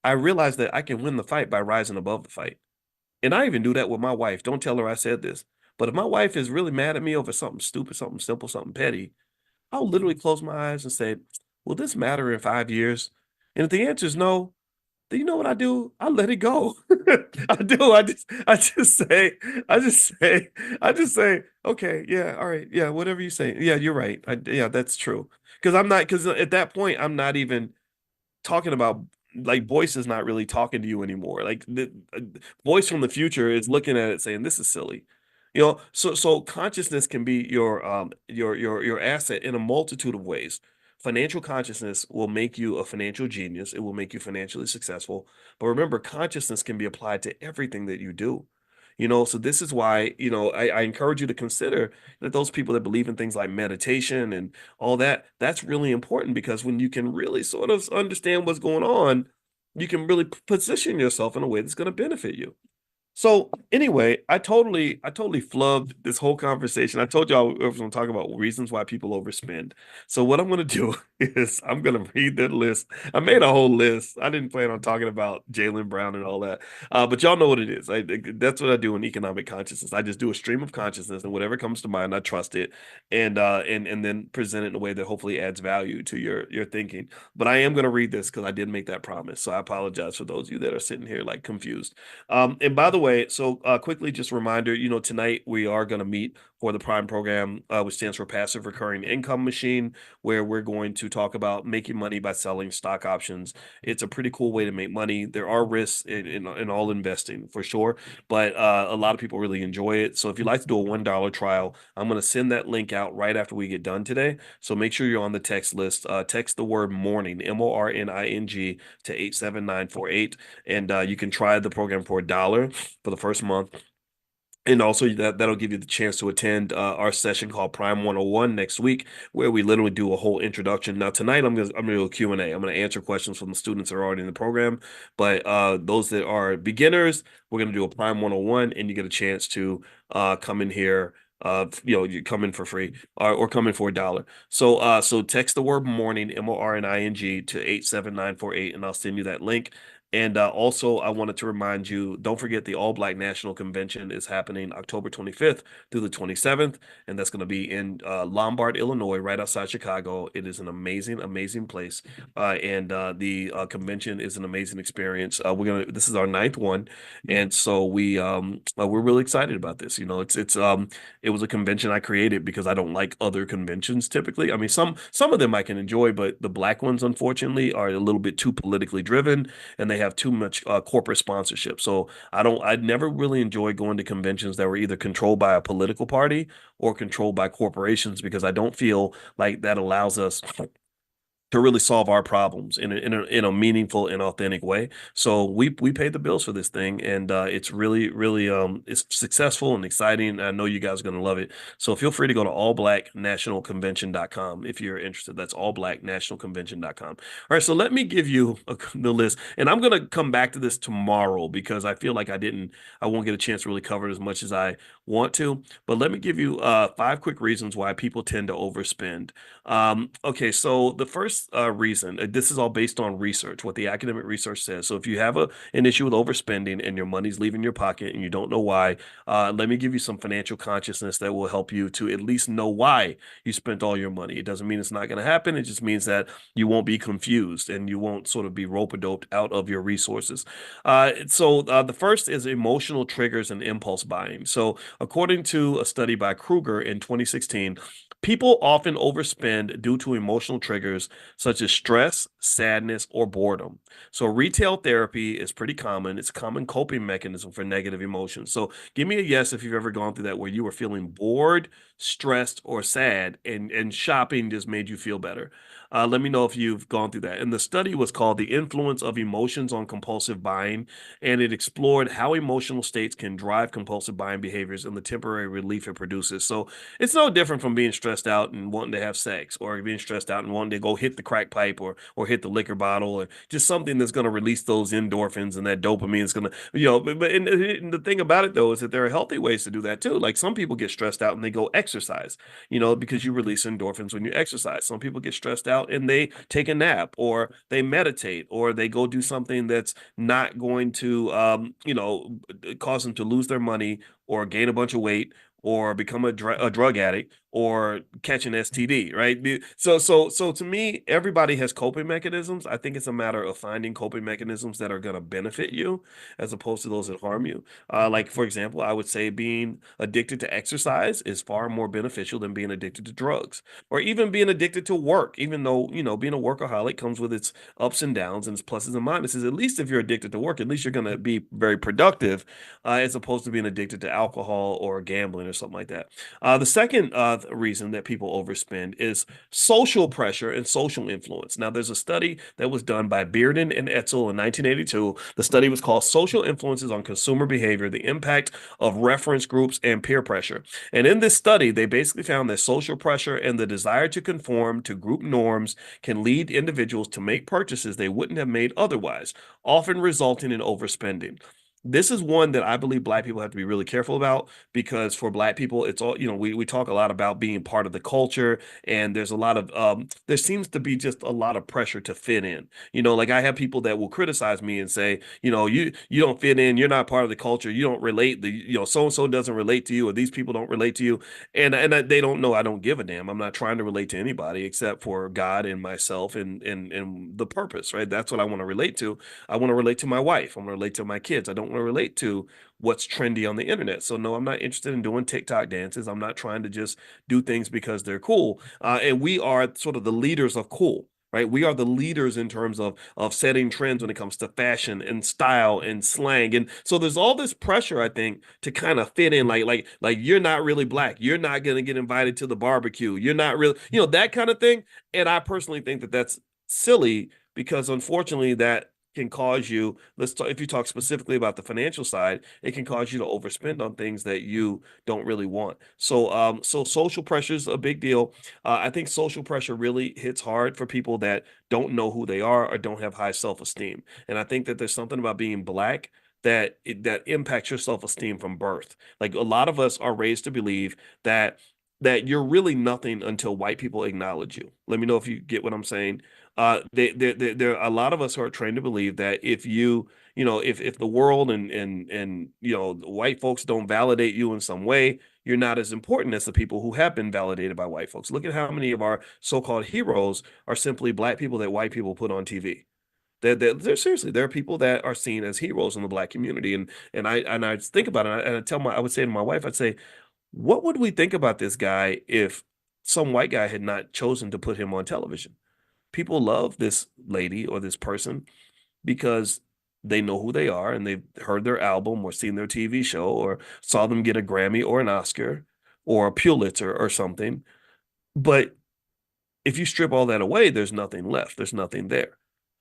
I realize that I can win the fight by rising above the fight. And I even do that with my wife. Don't tell her I said this. But if my wife is really mad at me over something stupid, something simple, something petty, I'll literally close my eyes and say, will this matter in 5 years? And if the answer is no, then you know what I do? I let it go. I do. I just say, I just say, okay, yeah, all right, yeah, whatever you say. Yeah, you're right. Yeah, that's true. Because at that point, I'm not even talking about like Boyce is not really talking to you anymore. Like the Boyce from the future is looking at it saying, this is silly. So consciousness can be your asset in a multitude of ways. Financial consciousness will make you a financial genius. It will make you financially successful. But remember, consciousness can be applied to everything that you do. So this is why, I encourage you to consider that those people that believe in things like meditation and all that, that's really important because when you can really sort of understand what's going on, you can really position yourself in a way that's going to benefit you. So anyway, I totally flubbed this whole conversation. I told y'all I was going to talk about reasons why people overspend. So what I'm going to do is I'm going to read that list. I made a whole list. I didn't plan on talking about Jalen Brown and all that, but y'all know what it is. That's what I do in economic consciousness. I just do a stream of consciousness, and whatever comes to mind, I trust it, and then present it in a way that hopefully adds value to your thinking. But I am going to read this because I did make that promise. So I apologize for those of you that are sitting here like confused. And by the way, so quickly, just a reminder, tonight we are going to meet for the Prime program, which stands for Passive Recurring Income Machine, where we're going to talk about making money by selling stock options. It's a pretty cool way to make money. There are risks in all investing for sure, but a lot of people really enjoy it. So if you'd like to do a $1 trial, I'm going to send that link out right after we get done today. So make sure you're on the text list. Text the word morning, MORNING, to 87948, and you can try the program for $1 for the first month. And also that'll give you the chance to attend our session called Prime 101 next week, where we literally do a whole introduction. Now tonight I'm gonna do a Q&A. I'm gonna answer questions from the students that are already in the program. But those that are beginners, we're gonna do a Prime 101, and you get a chance to come in here. You come in for free or come in for $1. So text the word morning, MORNING, to 87948, and I'll send you that link. And also, I wanted to remind you, don't forget the All Black National Convention is happening October 25th through the 27th, and that's going to be in Lombard, Illinois, right outside Chicago. It is an amazing, amazing place, and the convention is an amazing experience. This is our ninth one, and so we're really excited about this. It was a convention I created because I don't like other conventions typically. I mean, some of them I can enjoy, but the black ones, unfortunately, are a little bit too politically driven and they have too much corporate sponsorship. So I'd never really enjoyed going to conventions that were either controlled by a political party or controlled by corporations because I don't feel like that allows us to really solve our problems in a meaningful and authentic way. So we paid the bills for this thing, and it's really it's successful and exciting. I know you guys are going to love it. So feel free to go to allblacknationalconvention.com if you're interested. That's allblacknationalconvention.com. All right, so let me give you the list, and I'm going to come back to this tomorrow because I feel like I won't get a chance to really cover it as much as I want to, but let me give you five quick reasons why people tend to overspend. Okay, so the first reason, this is all based on research, what the academic research says. So if you have an issue with overspending and your money's leaving your pocket and you don't know why, let me give you some financial consciousness that will help you to at least know why you spent all your money. It doesn't mean it's not going to happen. It just means that you won't be confused and you won't sort of be rope-a-doped out of your resources. The first is emotional triggers and impulse buying. So according to a study by Kruger in 2016, people often overspend due to emotional triggers such as stress, sadness, or boredom. So retail therapy is pretty common. It's a common coping mechanism for negative emotions. So give me a yes if you've ever gone through that where you were feeling bored, stressed, or sad, and shopping just made you feel better. Let me know if you've gone through that. And the study was called The Influence of Emotions on Compulsive Buying, and it explored how emotional states can drive compulsive buying behaviors and the temporary relief it produces. So it's no different from being stressed out and wanting to have sex, or being stressed out and wanting to go hit the crack pipe or hit the liquor bottle, or just something that's going to release those endorphins and that dopamine is going to, and the thing about it though is that there are healthy ways to do that too. Like some people get stressed out and they go exercise, because you release endorphins when you exercise. Some people get stressed out and they take a nap or they meditate or they go do something that's not going to, cause them to lose their money or gain a bunch of weight or become a drug addict or catch an STD, right? So to me, everybody has coping mechanisms. I think it's a matter of finding coping mechanisms that are going to benefit you as opposed to those that harm you. Like for example, I would say being addicted to exercise is far more beneficial than being addicted to drugs or even being addicted to work, even though, being a workaholic comes with its ups and downs and its pluses and minuses. At least if you're addicted to work, at least you're going to be very productive, as opposed to being addicted to alcohol or gambling or something like that. The second reason that people overspend is social pressure and social influence. Now, there's a study that was done by Bearden and Etzel in 1982. The study was called Social Influences on Consumer Behavior, the Impact of Reference Groups and Peer Pressure. And in this study, they basically found that social pressure and the desire to conform to group norms can lead individuals to make purchases they wouldn't have made otherwise, often resulting in overspending. This is one that I believe Black people have to be really careful about because for Black people, it's all, we talk a lot about being part of the culture, and there's a lot of, there seems to be just a lot of pressure to fit in. Like I have people that will criticize me and say, you don't fit in, you're not part of the culture, you don't relate, so and so doesn't relate to you, or these people don't relate to you. They don't know I don't give a damn. I'm not trying to relate to anybody except for God and myself and the purpose, right? That's what I want to relate to. I want to relate to my wife. I want to relate to my kids. I don't want to relate to what's trendy on the internet. So no, I'm not interested in doing TikTok dances. I'm not trying to just do things because they're cool. And we are sort of the leaders of cool. Right, we are the leaders in terms of setting trends when it comes to fashion and style and slang, and so there's all this pressure, I think, to kind of fit in. Like you're not really Black, you're not gonna get invited to the barbecue, you're not really, that kind of thing. And I personally think that that's silly because unfortunately that can cause you, let's talk, if you talk specifically about the financial side, it can cause you to overspend on things that you don't really want. So social pressure is a big deal. I think social pressure really hits hard for people that don't know who they are or don't have high self-esteem. And I think that there's something about being Black that impacts your self-esteem from birth. Like a lot of us are raised to believe that you're really nothing until white people acknowledge you. Let me know if you get what I'm saying. There are a lot of us who are trained to believe that if if the world and the white folks don't validate you in some way, you're not as important as the people who have been validated by white folks. Look at how many of our so-called heroes are simply Black people that white people put on TV. They're seriously, there are people that are seen as heroes in the Black community, and I think about it, and I would say to my wife, I'd say, what would we think about this guy if some white guy had not chosen to put him on television? People love this lady or this person because they know who they are and they've heard their album or seen their TV show or saw them get a Grammy or an Oscar or a Pulitzer or something. But if you strip all that away, there's nothing left. There's nothing there.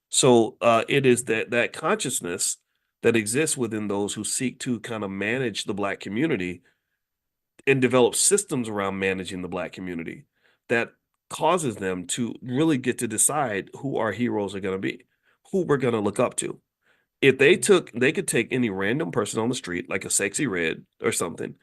So it is that consciousness that exists within those who seek to kind of manage the Black community and develop systems around managing the Black community that causes them to really get to decide who our heroes are going to be, who we're going to look up to. If they could take any random person on the street, like a sexy red or something,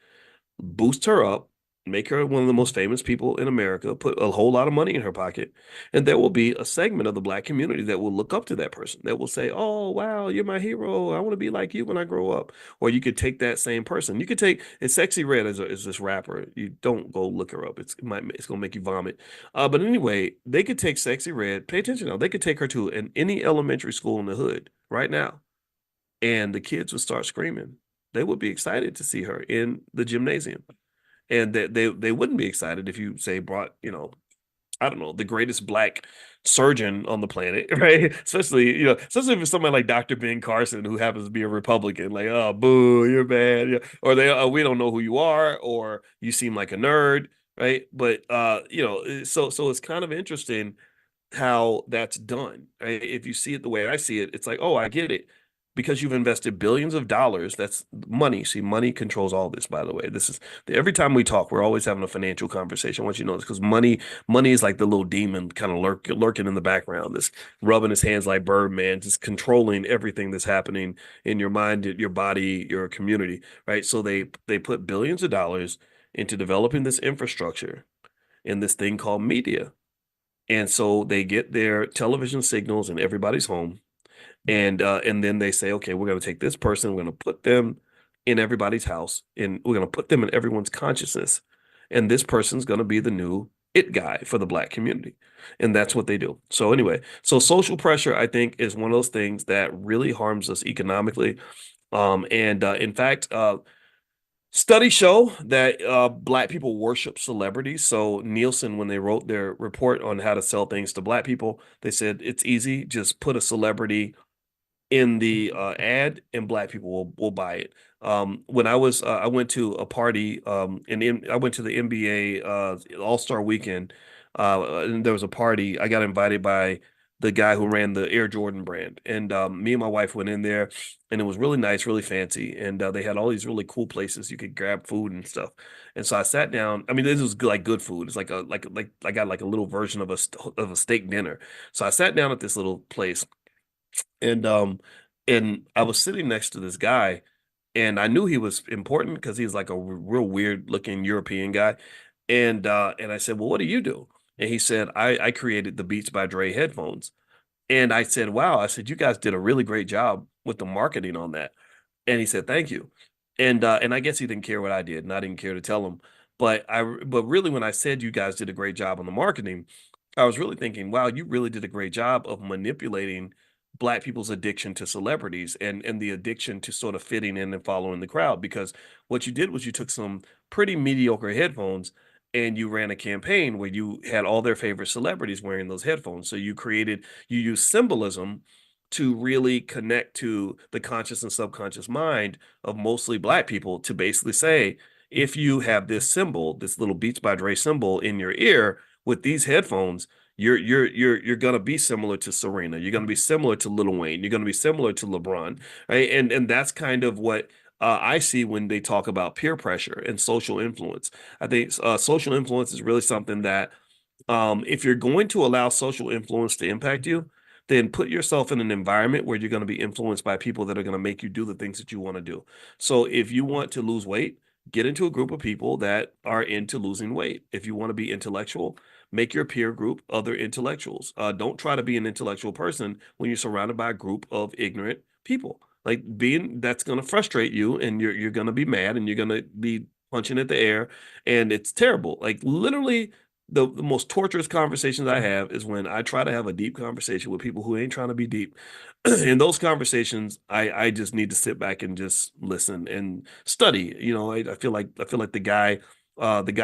boost her up, make her one of the most famous people in America, put a whole lot of money in her pocket, and there will be a segment of the black community that will look up to that person, that will say, "Oh, wow, you're my hero. I want to be like you when I grow up." Or you could take that same person. You could take it's Sexy Red as this rapper. You don't go look her up. It's gonna make you vomit. But anyway, they could take Sexy Red. Pay attention now. They could take her to any elementary school in the hood right now, and the kids would start screaming. They would be excited to see her in the gymnasium, and they wouldn't be excited if you say brought, I don't know, the greatest black surgeon on the planet, right? Especially if it's somebody like Dr. Ben Carson who happens to be a Republican, like, oh, boo, you're bad, yeah. Or we don't know who you are, or you seem like a nerd, right? But so it's kind of interesting how that's done. Right? If you see it the way I see it, it's like, oh, I get it. Because you've invested billions of dollars, that's money. See, money controls all this, by the way. This is every time we talk, we're always having a financial conversation. Once you know this, because money is like the little demon kind of lurking in the background, this rubbing his hands like Birdman, just controlling everything that's happening in your mind, your body, your community, right? So they put billions of dollars into developing this infrastructure in this thing called media. And so they get their television signals in everybody's home, and then they say, okay, we're going to take this person, we're going to put them in everybody's house, and we're going to put them in everyone's consciousness, and this person's going to be the new it guy for the black community, and that's what they do. So anyway, so social pressure, I think, is one of those things that really harms us economically. And in fact, studies show that black people worship celebrities. So Nielsen, when they wrote their report on how to sell things to black people, they said it's easy. Just put a celebrity in the ad, and black people will buy it. When I went to a party, I went to the NBA All-Star Weekend, and there was a party. I got invited by the guy who ran the Air Jordan brand, and me and my wife went in there, and it was really nice, really fancy, and they had all these really cool places you could grab food and stuff. And so I sat down. I mean, this was good, like good food. It's like I got like a little version of a steak dinner. So I sat down at this little place, and I was sitting next to this guy, and I knew he was important because he's like a real weird looking European guy. And I said, "Well, what do you do?" And he said, I created the Beats by Dre headphones." And I said, "Wow." I said, "You guys did a really great job with the marketing on that." And he said, "Thank you." And I guess he didn't care what I did, and I didn't care to tell him. But really, when I said you guys did a great job on the marketing, I was really thinking, wow, you really did a great job of manipulating black people's addiction to celebrities, and the addiction to sort of fitting in and following the crowd. Because what you did was you took some pretty mediocre headphones, and you ran a campaign where you had all their favorite celebrities wearing those headphones. So you used symbolism to really connect to the conscious and subconscious mind of mostly black people, to basically say, if you have this symbol, this little Beats by Dre symbol in your ear with these headphones, you're gonna be similar to Serena. You're gonna be similar to Lil Wayne. You're gonna be similar to LeBron, right? And that's kind of what I see when they talk about peer pressure and social influence. I think social influence is really something that, if you're going to allow social influence to impact you, then put yourself in an environment where you're going to be influenced by people that are going to make you do the things that you want to do. So if you want to lose weight, get into a group of people that are into losing weight. If you want to be intellectual, make your peer group other intellectuals. Don't try to be an intellectual person when you're surrounded by a group of ignorant people. Like, being that's going to frustrate you, and you're going to be mad, and you're going to be punching at the air, and it's terrible. Like, literally, the most torturous conversations I have is when I try to have a deep conversation with people who ain't trying to be deep. In those conversations, I just need to sit back and just listen and study. I feel like the guy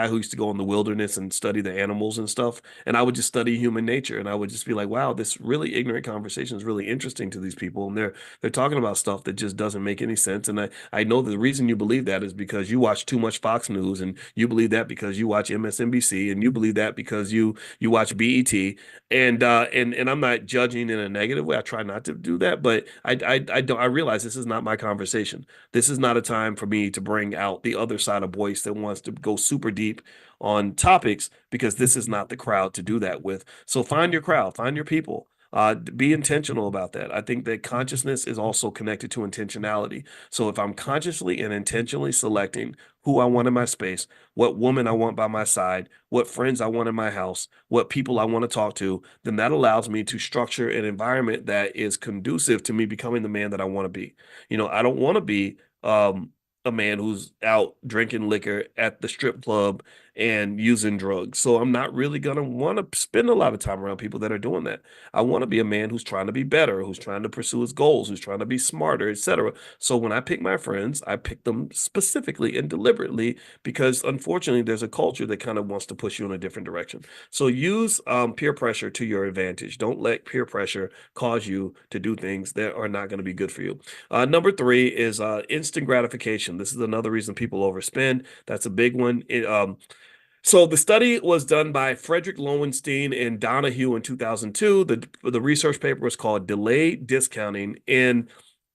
who used to go in the wilderness and study the animals and stuff, and I would just study human nature, and I would just be like, wow, this really ignorant conversation is really interesting to these people, and they're talking about stuff that just doesn't make any sense. And I know the reason you believe that is because you watch too much Fox News, and you believe that because you watch MSNBC, and you believe that because you watch BET. And I'm not judging in a negative way. I try not to do that, but I realize this is not my conversation. This is not a time for me to bring out the other side of Boyce that wants to go super deep on topics, because this is not the crowd to do that with. So find your crowd, find your people. Be intentional about that. I think that consciousness is also connected to intentionality. So if I'm consciously and intentionally selecting who I want in my space, what woman I want by my side, what friends I want in my house, what people I want to talk to, then that allows me to structure an environment that is conducive to me becoming the man that I want to be. I don't want to be a man who's out drinking liquor at the strip club and using drugs. So I'm not really going to want to spend a lot of time around people that are doing that. I want to be a man who's trying to be better, who's trying to pursue his goals, who's trying to be smarter, etc. So when I pick my friends, I pick them specifically and deliberately because unfortunately there's a culture that kind of wants to push you in a different direction. So use peer pressure to your advantage. Don't let peer pressure cause you to do things that are not going to be good for you. Number three is instant gratification. This is another reason people overspend. That's a big one. So the study was done by Frederick Lowenstein and Donahue in 2002. The research paper was called Delayed Discounting in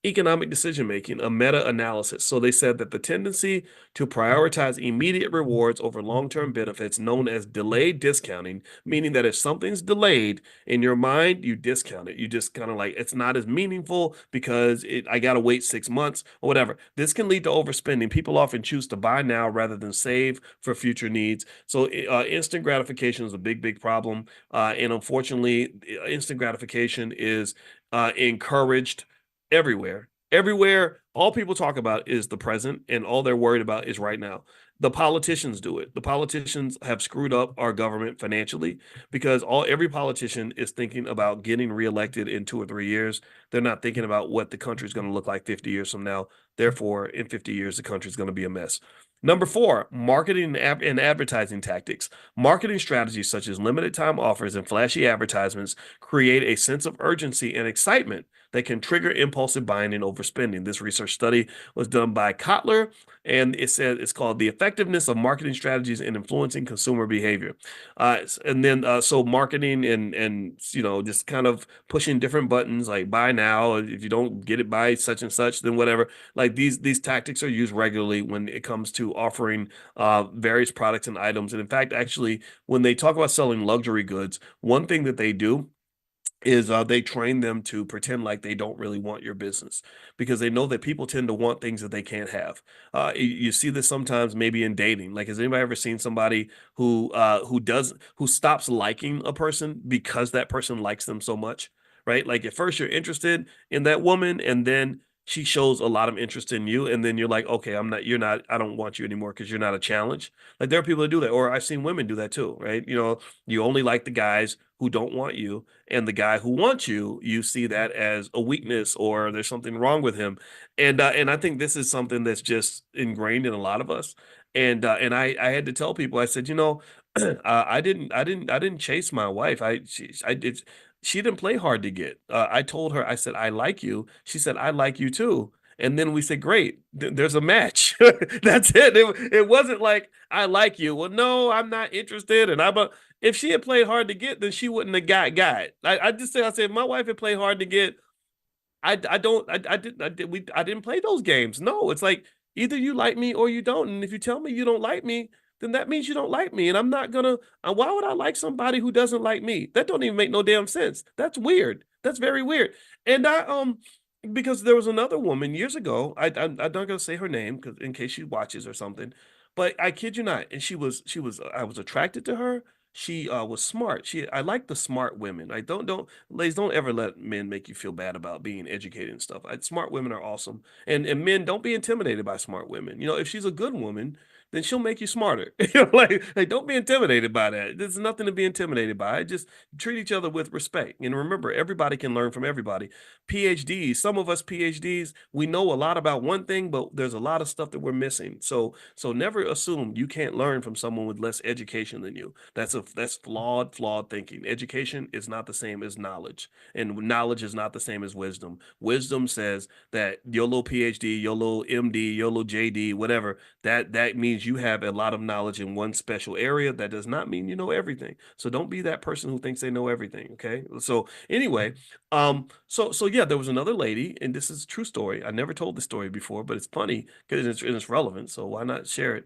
Economic Decision Making, a meta-analysis. So they said that the tendency to prioritize immediate rewards over long-term benefits, known as delayed discounting, meaning that if something's delayed in your mind, you discount it. You just kind of like it's not as meaningful because I got to wait 6 months or whatever. This can lead to overspending. People often choose to buy now rather than save for future needs. So instant gratification is a big, big problem. And unfortunately, instant gratification is encouraged everywhere. Everywhere, all people talk about is the present, and all they're worried about is right now. The politicians do it. The politicians have screwed up our government financially because every politician is thinking about getting reelected in 2 or 3 years. They're not thinking about what the country is going to look like 50 years from now. Therefore, in 50 years, the country is going to be a mess. Number four, marketing and advertising tactics. Marketing strategies such as limited time offers and flashy advertisements create a sense of urgency and excitement that can trigger impulsive buying and overspending. This research study was done by Kotler, and it said it's called The Effectiveness of Marketing Strategies in Influencing Consumer Behavior. And then so marketing and just kind of pushing different buttons like buy now. If you don't get it by such and such, then whatever. Like these tactics are used regularly when it comes to offering various products and items. And in fact, actually, when they talk about selling luxury goods, one thing that they do is they train them to pretend like they don't really want your business because they know that people tend to want things that they can't have. You see this sometimes maybe in dating. Like, has anybody ever seen somebody who stops liking a person because that person likes them so much, right? Like at first you're interested in that woman, and then she shows a lot of interest in you, and then you're like, okay, you're not, I don't want you anymore because you're not a challenge. Like there are people that do that, or I've seen women do that too, right? You only like the guys who don't want you, and the guy who wants you, you see that as a weakness or there's something wrong with him. And I think this is something that's just ingrained in a lot of us. And I had to tell people, I said, I didn't chase my wife. She didn't play hard to get. I told her, I said, I like you. She said, I like you too. And then we said, great, there's a match. That's it. It wasn't like, I like you. Well, no, I'm not interested. If she had played hard to get, then she wouldn't have got. I just said, I said, if my wife had played hard to get, I don't I didn't play those games. No, it's like either you like me or you don't. And if you tell me you don't like me, then that means you don't like me. And I'm not gonna why would I like somebody who doesn't like me? That don't even make no damn sense. That's weird. That's very weird. And because there was another woman years ago, I'm not gonna say her name because in case she watches or something, but I kid you not, and she was I was attracted to her. She was smart. I like the smart women. I don't ladies, don't ever let men make you feel bad about being educated and stuff. Smart women are awesome. And men, don't be intimidated by smart women. If she's a good woman, then she'll make you smarter. Like don't be intimidated by that. There's nothing to be intimidated by. Just treat each other with respect. And remember, everybody can learn from everybody. PhDs, some of us PhDs, we know a lot about one thing, but there's a lot of stuff that we're missing. So never assume you can't learn from someone with less education than you. That's flawed thinking. Education is not the same as knowledge, and knowledge is not the same as wisdom. Wisdom says that your little PhD, your little MD, your little JD, whatever, that means you have a lot of knowledge in one special area. That does not mean you know everything. So don't be that person who thinks they know everything. Okay. So anyway, so yeah, there was another lady, and this is a true story. I never told this story before, but it's funny because it's relevant. So why not share it?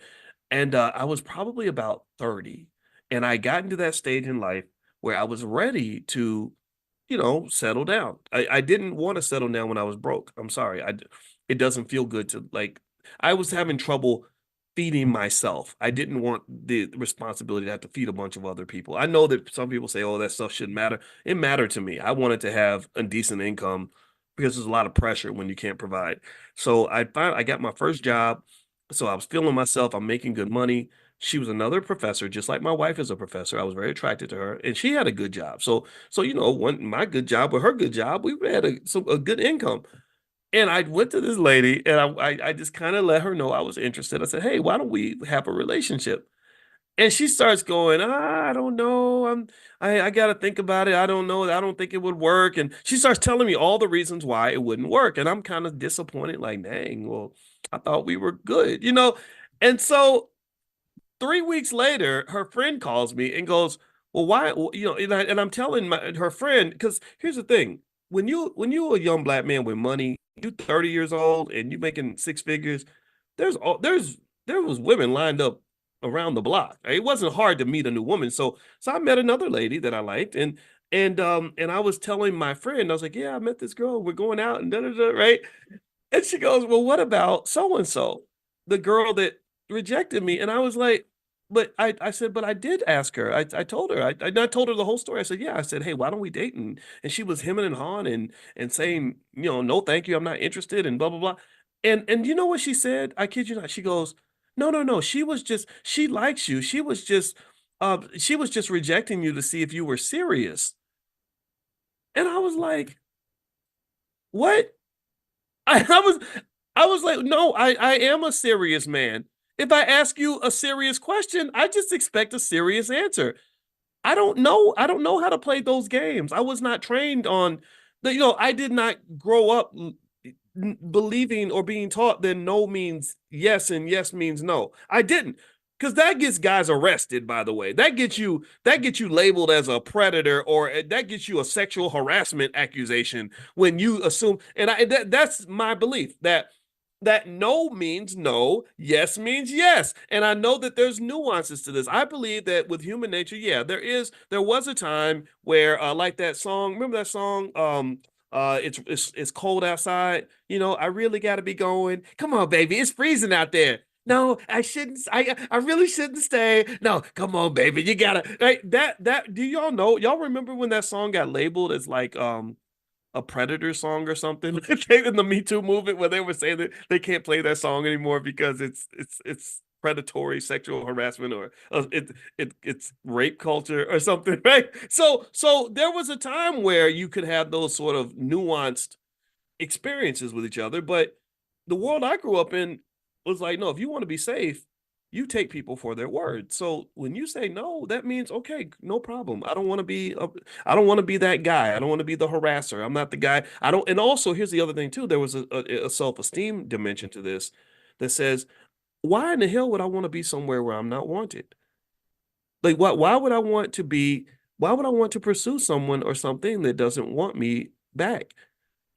And I was probably about 30, and I got into that stage in life where I was ready to settle down. I didn't want to settle down when I was broke. I'm sorry. It doesn't feel good to like, I was having trouble feeding myself. I didn't want the responsibility to have to feed a bunch of other people. I know that some people say, oh, that stuff shouldn't matter. It mattered to me. I wanted to have a decent income because there's a lot of pressure when you can't provide. So I got my first job. So I was feeling myself. I'm making good money. She was another professor, just like my wife is a professor. I was very attracted to her, and she had a good job. So one my good job with her good job, we had a good income. And I went to this lady, and I just kind of let her know I was interested. I said, "Hey, why don't we have a relationship?" And she starts going, I don't know. I gotta think about it. I don't know. I don't think it would work. And she starts telling me all the reasons why it wouldn't work. And I'm kind of disappointed, like, dang, well, I thought we were good. And so 3 weeks later, her friend calls me and goes, "Well, why?" And I'm telling her friend, because here's the thing: when you a young black man with money, you 30 years old and you making six figures, there's all there was women lined up around the block. It wasn't hard to meet a new woman. So I met another lady that I liked, and I was telling my friend, I was like, "Yeah, I met this girl. We're going out and da da da." Right? And she goes, "Well, what about so and so, the girl that rejected me?" And I was like, "But I said, but I did ask her. I told her. I told her the whole story. I said, yeah. I said, hey, why don't we date?" And she was hemming and hawing and saying, no, thank you, I'm not interested, and blah blah blah. And you know what she said? I kid you not. She goes, no, no, no. She likes you. She was just rejecting you to see if you were serious. And I was like, what? I was I was like, no, I am a serious man. If I ask you a serious question, I just expect a serious answer. I don't know how to play those games. I was not trained on I did not grow up believing or being taught that no means yes and yes means no. I didn't. Because that gets guys arrested, by the way. That gets you labeled as a predator, or that gets you a sexual harassment accusation when you assume. And that's my belief that no means no, yes means yes. And I know that there's nuances to this. I believe that with human nature, yeah, there was a time where like that song, remember that song? It's cold outside. I really got to be going. Come on, baby, it's freezing out there. No, I shouldn't. I really shouldn't stay. No, come on, baby, you gotta. Right, that. Do y'all know? Y'all remember when that song got labeled as like a Predator song or something in the Me Too movement, where they were saying that they can't play that song anymore because it's predatory sexual harassment, or it's rape culture or something, right? So there was a time where you could have those sort of nuanced experiences with each other. But the world I grew up in was like, no, if you want to be safe, you take people for their word. So when you say no, that means okay, no problem. I don't want to be that guy. I don't want to be the harasser. I'm not the guy. I don't. And also, here's the other thing too. There was a self-esteem dimension to this that says, why in the hell would I want to be somewhere where I'm not wanted? Like, why would I want to be? Why would I want to pursue someone or something that doesn't want me back?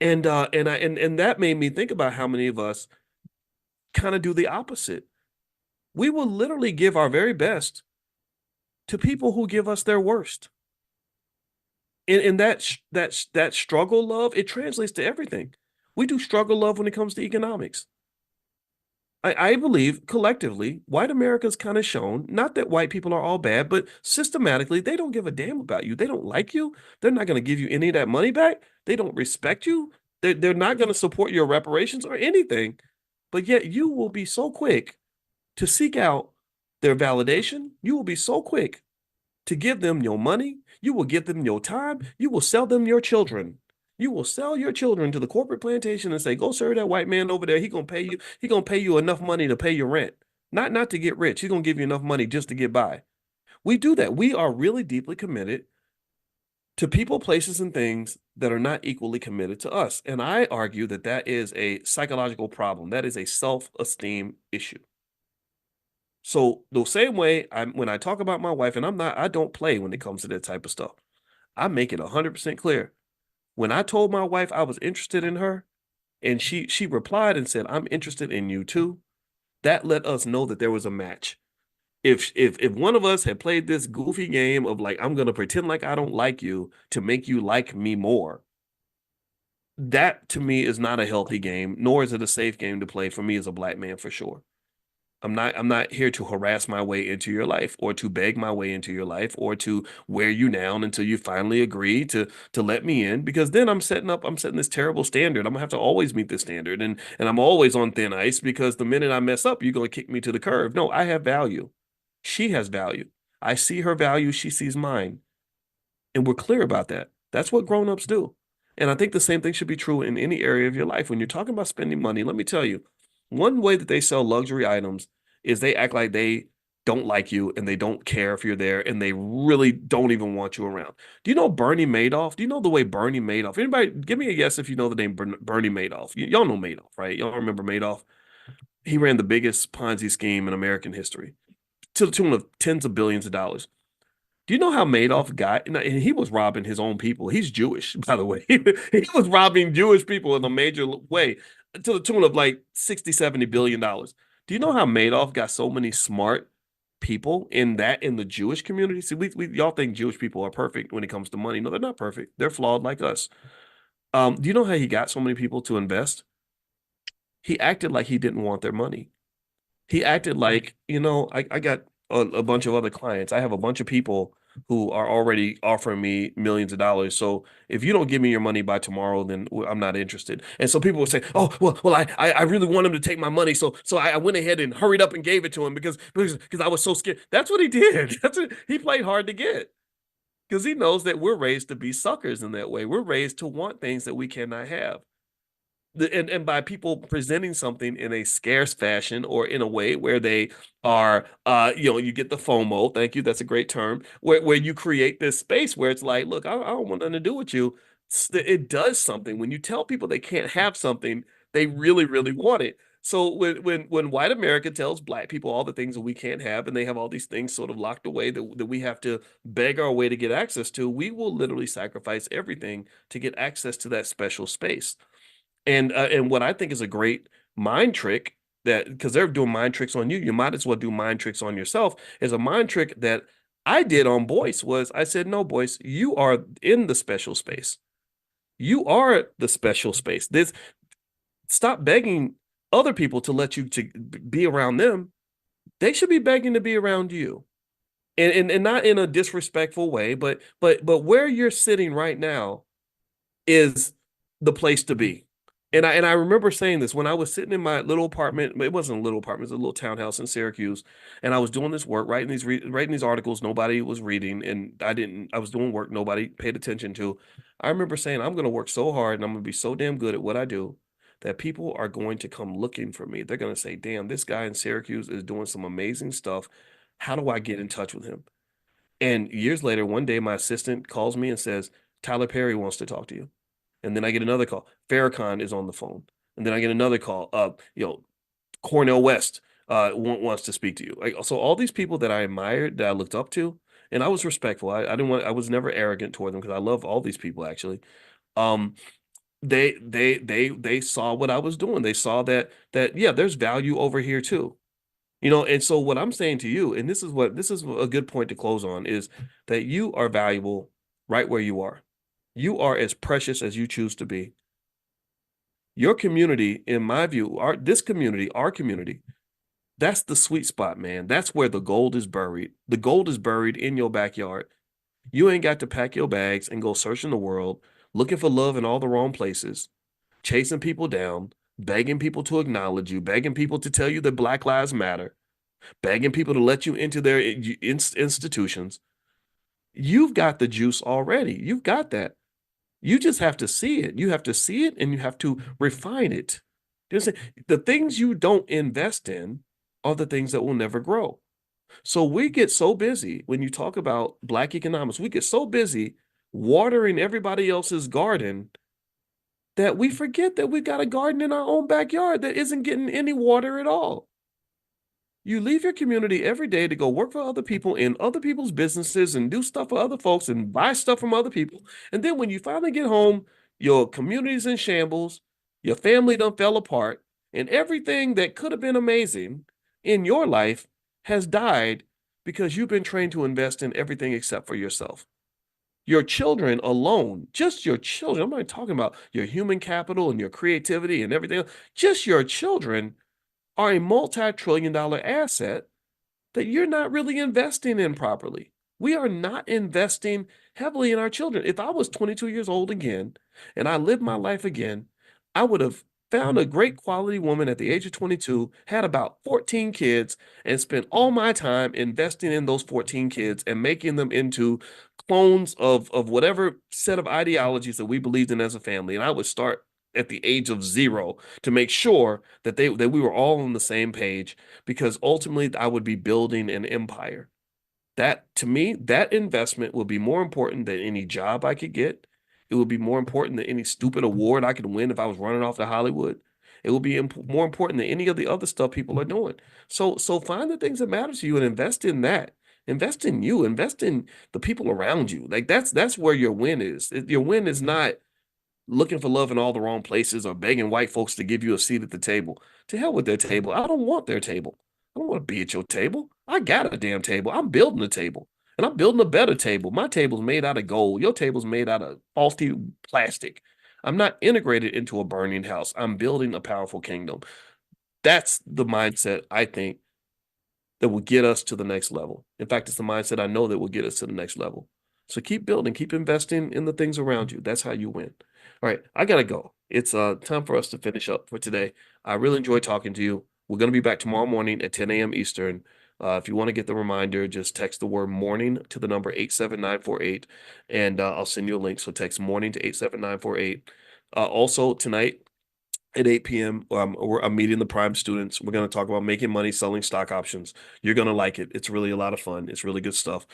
And that made me think about how many of us kind of do the opposite. We will literally give our very best to people who give us their worst. And that struggle love, it translates to everything. We do struggle love when it comes to economics. I believe collectively, white America's kind of shown, not that white people are all bad, but systematically, they don't give a damn about you. They don't like you. They're not going to give you any of that money back. They don't respect you. They're not going to support your reparations or anything. But yet you will be so quick to seek out their validation. You will be so quick to give them your money. You will give them your time. You will sell them your children. You will sell your children to the corporate plantation and say, "Go serve that white man over there. He gonna pay you. He gonna pay you enough money to pay your rent. Not to get rich. He's gonna give you enough money just to get by." We do that. We are really deeply committed to people, places, and things that are not equally committed to us. And I argue that that is a psychological problem. That is a self-esteem issue. So the same way when I talk about my wife, and I don't play when it comes to that type of stuff. I make it 100% clear. When I told my wife I was interested in her, and she replied and said, "I'm interested in you too," that let us know that there was a match. If one of us had played this goofy game of like I'm gonna pretend like I don't like you to make you like me more, that to me is not a healthy game, nor is it a safe game to play for me as a black man for sure. I'm not here to harass my way into your life or to beg my way into your life or to wear you down until you finally agree to let me in because then I'm setting this terrible standard. I'm gonna have to always meet this standard and I'm always on thin ice because the minute I mess up, you're gonna kick me to the curb. No, I have value. She has value. I see her value, she sees mine. And we're clear about that. That's what grown-ups do. And I think the same thing should be true in any area of your life. When you're talking about spending money, let me tell you, one way that they sell luxury items is they act like they don't like you and they don't care if you're there and they really don't even want you around. Do you know Bernie Madoff? Do you know the way Bernie Madoff? Anybody, give me a guess if you know the name Bernie Madoff. Y'all know Madoff, right? Y'all remember Madoff? He ran the biggest Ponzi scheme in American history to the tune of tens of billions of dollars. Do you know how Madoff got? And he was robbing his own people. He's Jewish, by the way. He was robbing Jewish people in a major way to the tune of like 60, 70 billion dollars. Do you know how Madoff got so many smart people in the Jewish community? See, we y'all think Jewish people are perfect when it comes to money. No, they're not perfect. They're flawed like us. Do you know how he got so many people to invest? He acted like he didn't want their money. He acted like, I got a bunch of other clients. I have a bunch of people who are already offering me millions of dollars. So if you don't give me your money by tomorrow, then I'm not interested. And so people will say, "Oh, well, I really want him to take my money, so I went ahead and hurried up and gave it to him because I was so scared." That's what he did. That's what he played hard to get because he knows that we're raised to be suckers in that way. We're raised to want things that we cannot have and by people presenting something in a scarce fashion or in a way where they are you get the FOMO, thank you, that's a great term, where you create this space where it's like, look, I don't want nothing to do with you. It does something when you tell people they can't have something, they really really want it. So when white America tells black people all the things that we can't have and they have all these things sort of locked away that we have to beg our way to get access to, we will literally sacrifice everything to get access to that special space. And what I think is a great mind trick that because they're doing mind tricks on you, you might as well do mind tricks on yourself. Is a mind trick that I did on Boyce was I said, no, Boyce, you are in the special space. You are the special space. This stop begging other people to let you to be around them. They should be begging to be around you. And not in a disrespectful way, but where you're sitting right now is the place to be. And I remember saying this when I was sitting in my little apartment. It wasn't a little apartment; it was a little townhouse in Syracuse, and I was doing this work, writing these articles nobody was reading, and I didn't. I was doing work nobody paid attention to. I remember saying, "I'm going to work so hard, and I'm going to be so damn good at what I do." That people are going to come looking for me. They're going to say, "Damn, this guy in Syracuse is doing some amazing stuff. How do I get in touch with him?" And years later, one day, my assistant calls me and says, "Tyler Perry wants to talk to you." And then I get another call. Farrakhan is on the phone. And then I get another call. Cornell West wants to speak to you. Like, so all these people that I admired, that I looked up to, and I was respectful. I didn't want. I was never arrogant toward them because I love all these people actually. Um, they saw what I was doing. They saw that yeah, there's value over here too. And so what I'm saying to you, and this is a good point to close on, is that you are valuable right where you are. You are as precious as you choose to be. Your community, in my view, our community, that's the sweet spot, man. That's where the gold is buried. The gold is buried in your backyard. You ain't got to pack your bags and go searching the world, looking for love in all the wrong places, chasing people down, begging people to acknowledge you, begging people to tell you that Black Lives Matter, begging people to let you into their institutions. You've got the juice already. You've got that. You just have to see it. You have to see it and you have to refine it. The things you don't invest in are the things that will never grow. So we get so busy when you talk about Black economics, we get so busy watering everybody else's garden that we forget that we got a garden in our own backyard that isn't getting any water at all. You leave your community every day to go work for other people in other people's businesses and do stuff for other folks and buy stuff from other people. And then when you finally get home, your community's in shambles, your family done fell apart, and everything that could have been amazing in your life has died because you've been trained to invest in everything except for yourself. Your children alone, just your children, I'm not talking about your human capital and your creativity and everything else, just your children are a multi-trillion-dollar asset that you're not really investing in properly. We are not investing heavily in our children. If I was 22 years old again and I lived my life again, I would have found a great quality woman at the age of 22, had about 14 kids, and spent all my time investing in those 14 kids and making them into clones of whatever set of ideologies that we believed in as a family. And I would start at the age of 0 to make sure that we were all on the same page, because ultimately I would be building an empire. That, to me, that investment will be more important than any job I could get. It would be more important than any stupid award I could win if I was running off to Hollywood. It will be more important than any of the other stuff people are doing. So find the things that matter to you and invest in that. Invest in you. Invest in the people around you. Like that's where your win is. Your win is not looking for love in all the wrong places or begging white folks to give you a seat at the table. To hell with their table. I don't want their table. I don't want to be at your table. I got a damn table. I'm building a table. And I'm building a better table. My table's made out of gold. Your table's made out of faulty plastic. I'm not integrated into a burning house. I'm building a powerful kingdom. That's the mindset, I think, that will get us to the next level. In fact, it's the mindset I know that will get us to the next level. So keep building, keep investing in the things around you. That's how you win. All right, I gotta go. It's time for us to finish up for today. I really enjoyed talking to you. We're gonna be back tomorrow morning at 10 a.m. Eastern. If you want to get the reminder, just text the word morning to the number 87948, and I'll send you a link. So text morning to 87948. Also tonight, at 8 p.m. I'm meeting the prime students. We're going to talk about making money selling stock options. You're going to like it. It's really a lot of fun. It's really good stuff.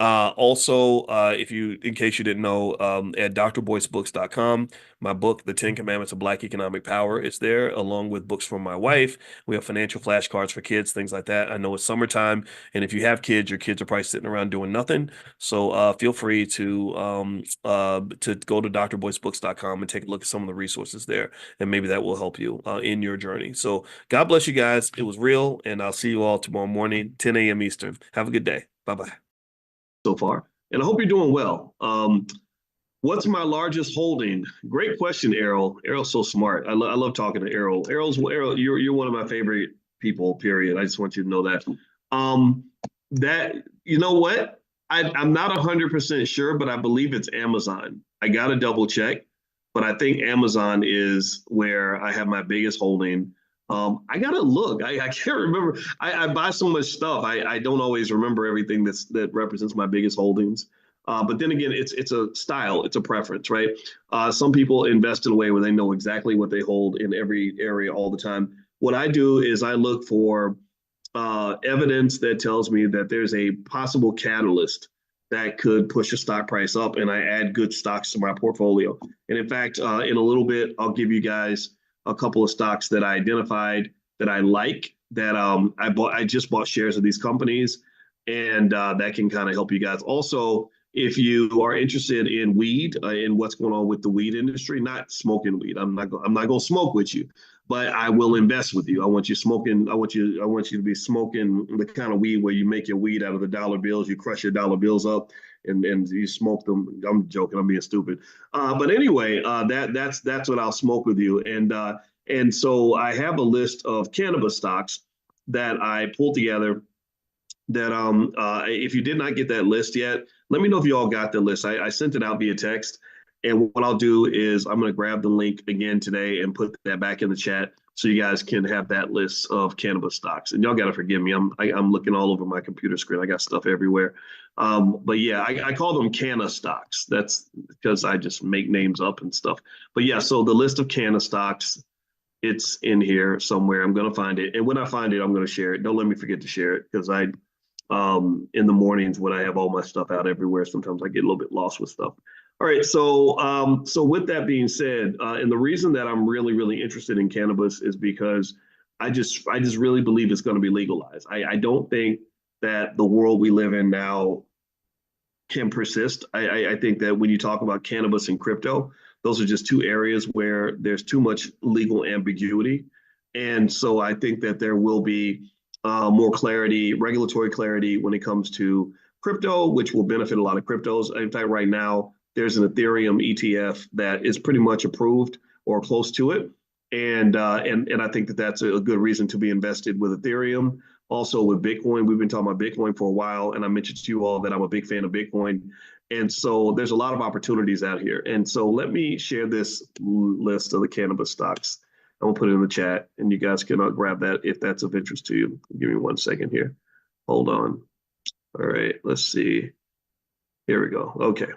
Also, if you, in case you didn't know, at drboycebooks.com, my book, The 10 Commandments of Black Economic Power, is there, along with books from my wife. We have financial flashcards for kids, things like that. I know it's summertime, and if you have kids, your kids are probably sitting around doing nothing. So feel free to go to drboycebooks.com and take a look at some of the resources there, and maybe that will help you in your journey. So God bless you guys. It was real, and I'll see you all tomorrow morning, 10 a.m. Eastern. Have a good day. Bye-bye. So far, and I hope you're doing well. What's my largest holding? Great question, Errol. Errol's so smart. I love talking to Errol. Errol, you're one of my favorite people, period. I just want you to know that. That, you know what? I'm not 100% sure, but I believe it's Amazon. I got to double check, but I think Amazon is where I have my biggest holding. I gotta look. I can't remember. I buy so much stuff. I don't always remember everything that represents my biggest holdings. But then again, it's a style, it's a preference, right? Some people invest in a way where they know exactly what they hold in every area all the time. What I do is I look for evidence that tells me that there's a possible catalyst that could push a stock price up, and I add good stocks to my portfolio. And in fact, in a little bit, I'll give you guys a couple of stocks that I identified that I like, that I just bought shares of these companies, and that can kind of help you guys. Also, if you are interested in weed, in what's going on with the weed industry, not smoking weed, I'm not going to smoke with you, but I will invest with you. I want you smoking. I want you to be smoking the kind of weed where you make your weed out of the dollar bills. You crush your dollar bills up and you smoke them. I'm joking. I'm being stupid. But anyway, that's what I'll smoke with you. And so I have a list of cannabis stocks that I pulled together. That if you did not get that list yet, let me know if you all got the list. I sent it out via text. And what I'll do is I'm going to grab the link again today and put that back in the chat so you guys can have that list of cannabis stocks. And y'all got to forgive me. I'm looking all over my computer screen. I got stuff everywhere. But yeah, I call them canna stocks. That's because I just make names up and stuff. But yeah, so the list of canna stocks, it's in here somewhere. I'm going to find it. And when I find it, I'm going to share it. Don't let me forget to share it, because in the mornings when I have all my stuff out everywhere, sometimes I get a little bit lost with stuff. All right, so with that being said, and the reason that I'm really, really interested in cannabis is because I just really believe it's going to be legalized. I don't think that the world we live in now can persist. I think that when you talk about cannabis and crypto, those are just two areas where there's too much legal ambiguity. And so I think that there will be more clarity, regulatory clarity when it comes to crypto, which will benefit a lot of cryptos. In fact, right now, there's an Ethereum ETF that is pretty much approved or close to it. And I think that that's a good reason to be invested with Ethereum. Also with Bitcoin, we've been talking about Bitcoin for a while, and I mentioned to you all that I'm a big fan of Bitcoin. And so there's a lot of opportunities out here. And so let me share this list of the cannabis stocks. I'm gonna put it in the chat, and you guys can grab that if that's of interest to you. Give me 1 second here. Hold on. All right, let's see. Here we go. Okay.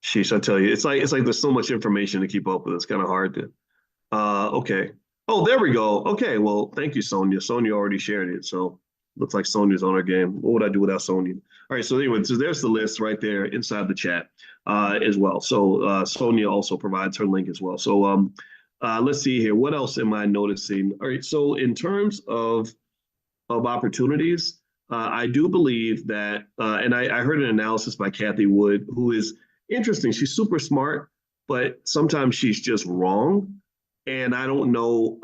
Sheesh, I tell you, it's like there's so much information to keep up with. It's kind of hard to. Okay. Oh, there we go. Okay. Well, thank you, Sonia. Sonia already shared it, so looks like Sonia's on her game. What would I do without Sonia? All right. So anyway, so there's the list right there inside the chat as well. So Sonia also provides her link as well. So let's see here. What else am I noticing? All right. So in terms of opportunities, I do believe that, and I heard an analysis by Kathy Wood, who is interesting. She's super smart, but sometimes she's just wrong. And I don't know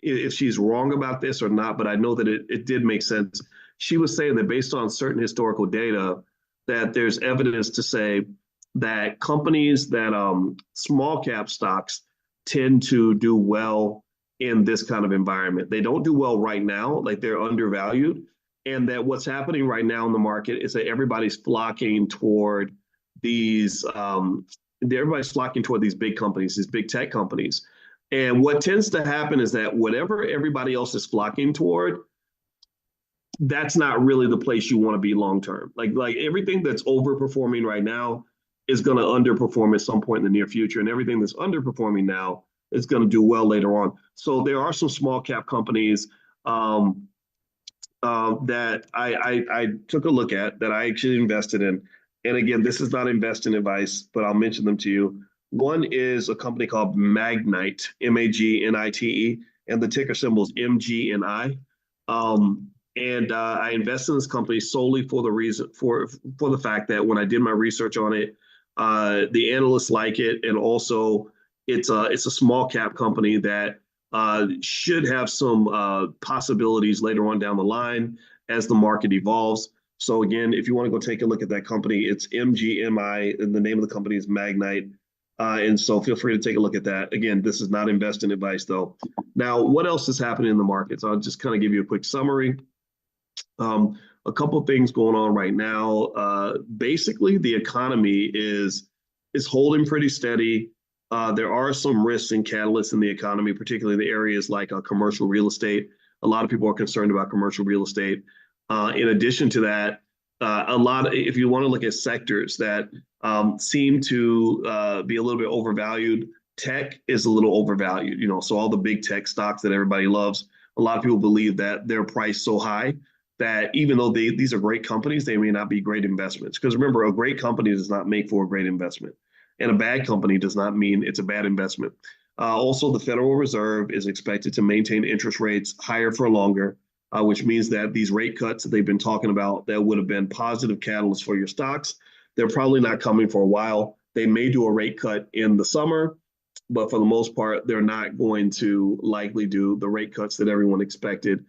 if she's wrong about this or not, but I know that it did make sense. She was saying that based on certain historical data, that there's evidence to say that companies that small cap stocks tend to do well in this kind of environment. They don't do well right now, like they're undervalued. And that what's happening right now in the market is that everybody's flocking toward these, everybody's flocking toward these big companies, these big tech companies. And what tends to happen is that whatever everybody else is flocking toward, that's not really the place you want to be long term. Like everything that's overperforming right now is going to underperform at some point in the near future, and everything that's underperforming now is going to do well later on. So there are some small cap companies that I took a look at that I actually invested in. And again, this is not investing advice, but I'll mention them to you. One is a company called Magnite, Magnite, and the ticker symbol is MGNI. And I invested in this company solely for the reason for the fact that when I did my research on it, the analysts like it, and also it's a small cap company that should have some possibilities later on down the line as the market evolves. So again, if you want to go take a look at that company, it's MGMI, and the name of the company is Magnite. And so feel free to take a look at that. Again, this is not investing advice though. Now, what else is happening in the market? So I'll just kind of give you a quick summary. A couple of things going on right now. Basically, the economy is holding pretty steady. There are some risks and catalysts in the economy, particularly in the areas like commercial real estate. A lot of people are concerned about commercial real estate. In addition to that, if you want to look at sectors that seem to be a little bit overvalued, tech is a little overvalued. So all the big tech stocks that everybody loves, a lot of people believe that they're priced so high that even though these are great companies, they may not be great investments. Because remember, a great company does not make for a great investment, and a bad company does not mean it's a bad investment. Also, the Federal Reserve is expected to maintain interest rates higher for longer, which means that these rate cuts that they've been talking about that would have been positive catalysts for your stocks, they're probably not coming for a while. They may do a rate cut in the summer, but for the most part, they're not going to likely do the rate cuts that everyone expected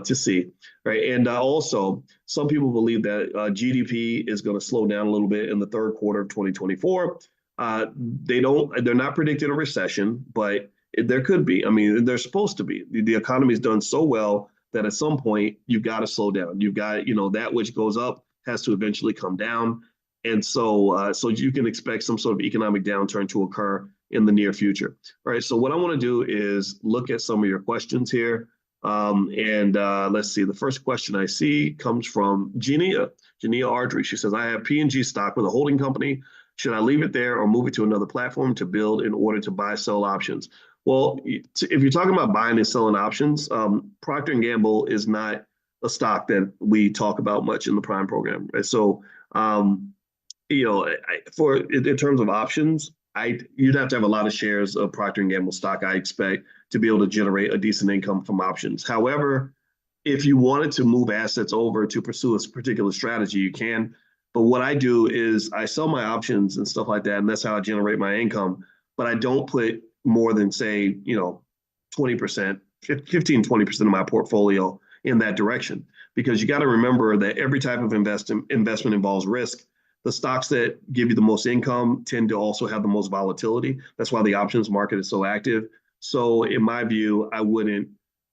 to see, right? And also, some people believe that GDP is going to slow down a little bit in the third quarter of 2024. They're not predicting a recession, but there could be. I mean, they're supposed to be. The economy's done so well that at some point you've got to slow down. You've got, that which goes up has to eventually come down. And so you can expect some sort of economic downturn to occur in the near future. All right. So what I want to do is look at some of your questions here. And let's see. The first question I see comes from Genia Ardrey. She says, I have P&G stock with a holding company. Should I leave it there or move it to another platform to build in order to buy, sell options? Well, if you're talking about buying and selling options, Procter & Gamble is not a stock that we talk about much in the Prime program. Right? So, in terms of options, you'd have to have a lot of shares of Procter & Gamble stock, I expect, to be able to generate a decent income from options. However, if you wanted to move assets over to pursue a particular strategy, you can. But what I do is I sell my options and stuff like that, and that's how I generate my income. But I don't put more than, say, 20%, 15, 20% of my portfolio in that direction. Because you got to remember that every type of investment involves risk. The stocks that give you the most income tend to also have the most volatility. That's why the options market is so active. So, in my view, I wouldn't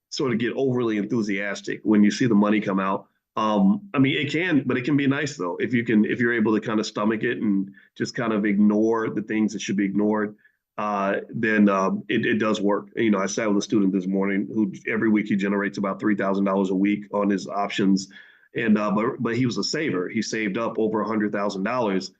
sort of get overly enthusiastic when you see the money come out. I mean, it can, but it can be nice though if you're able to kind of stomach it and just kind of ignore the things that should be ignored. Then it does work. You know, I sat with a student this morning who every week he generates about $3,000 a week on his options, and but he was a saver. He saved up over $100,000,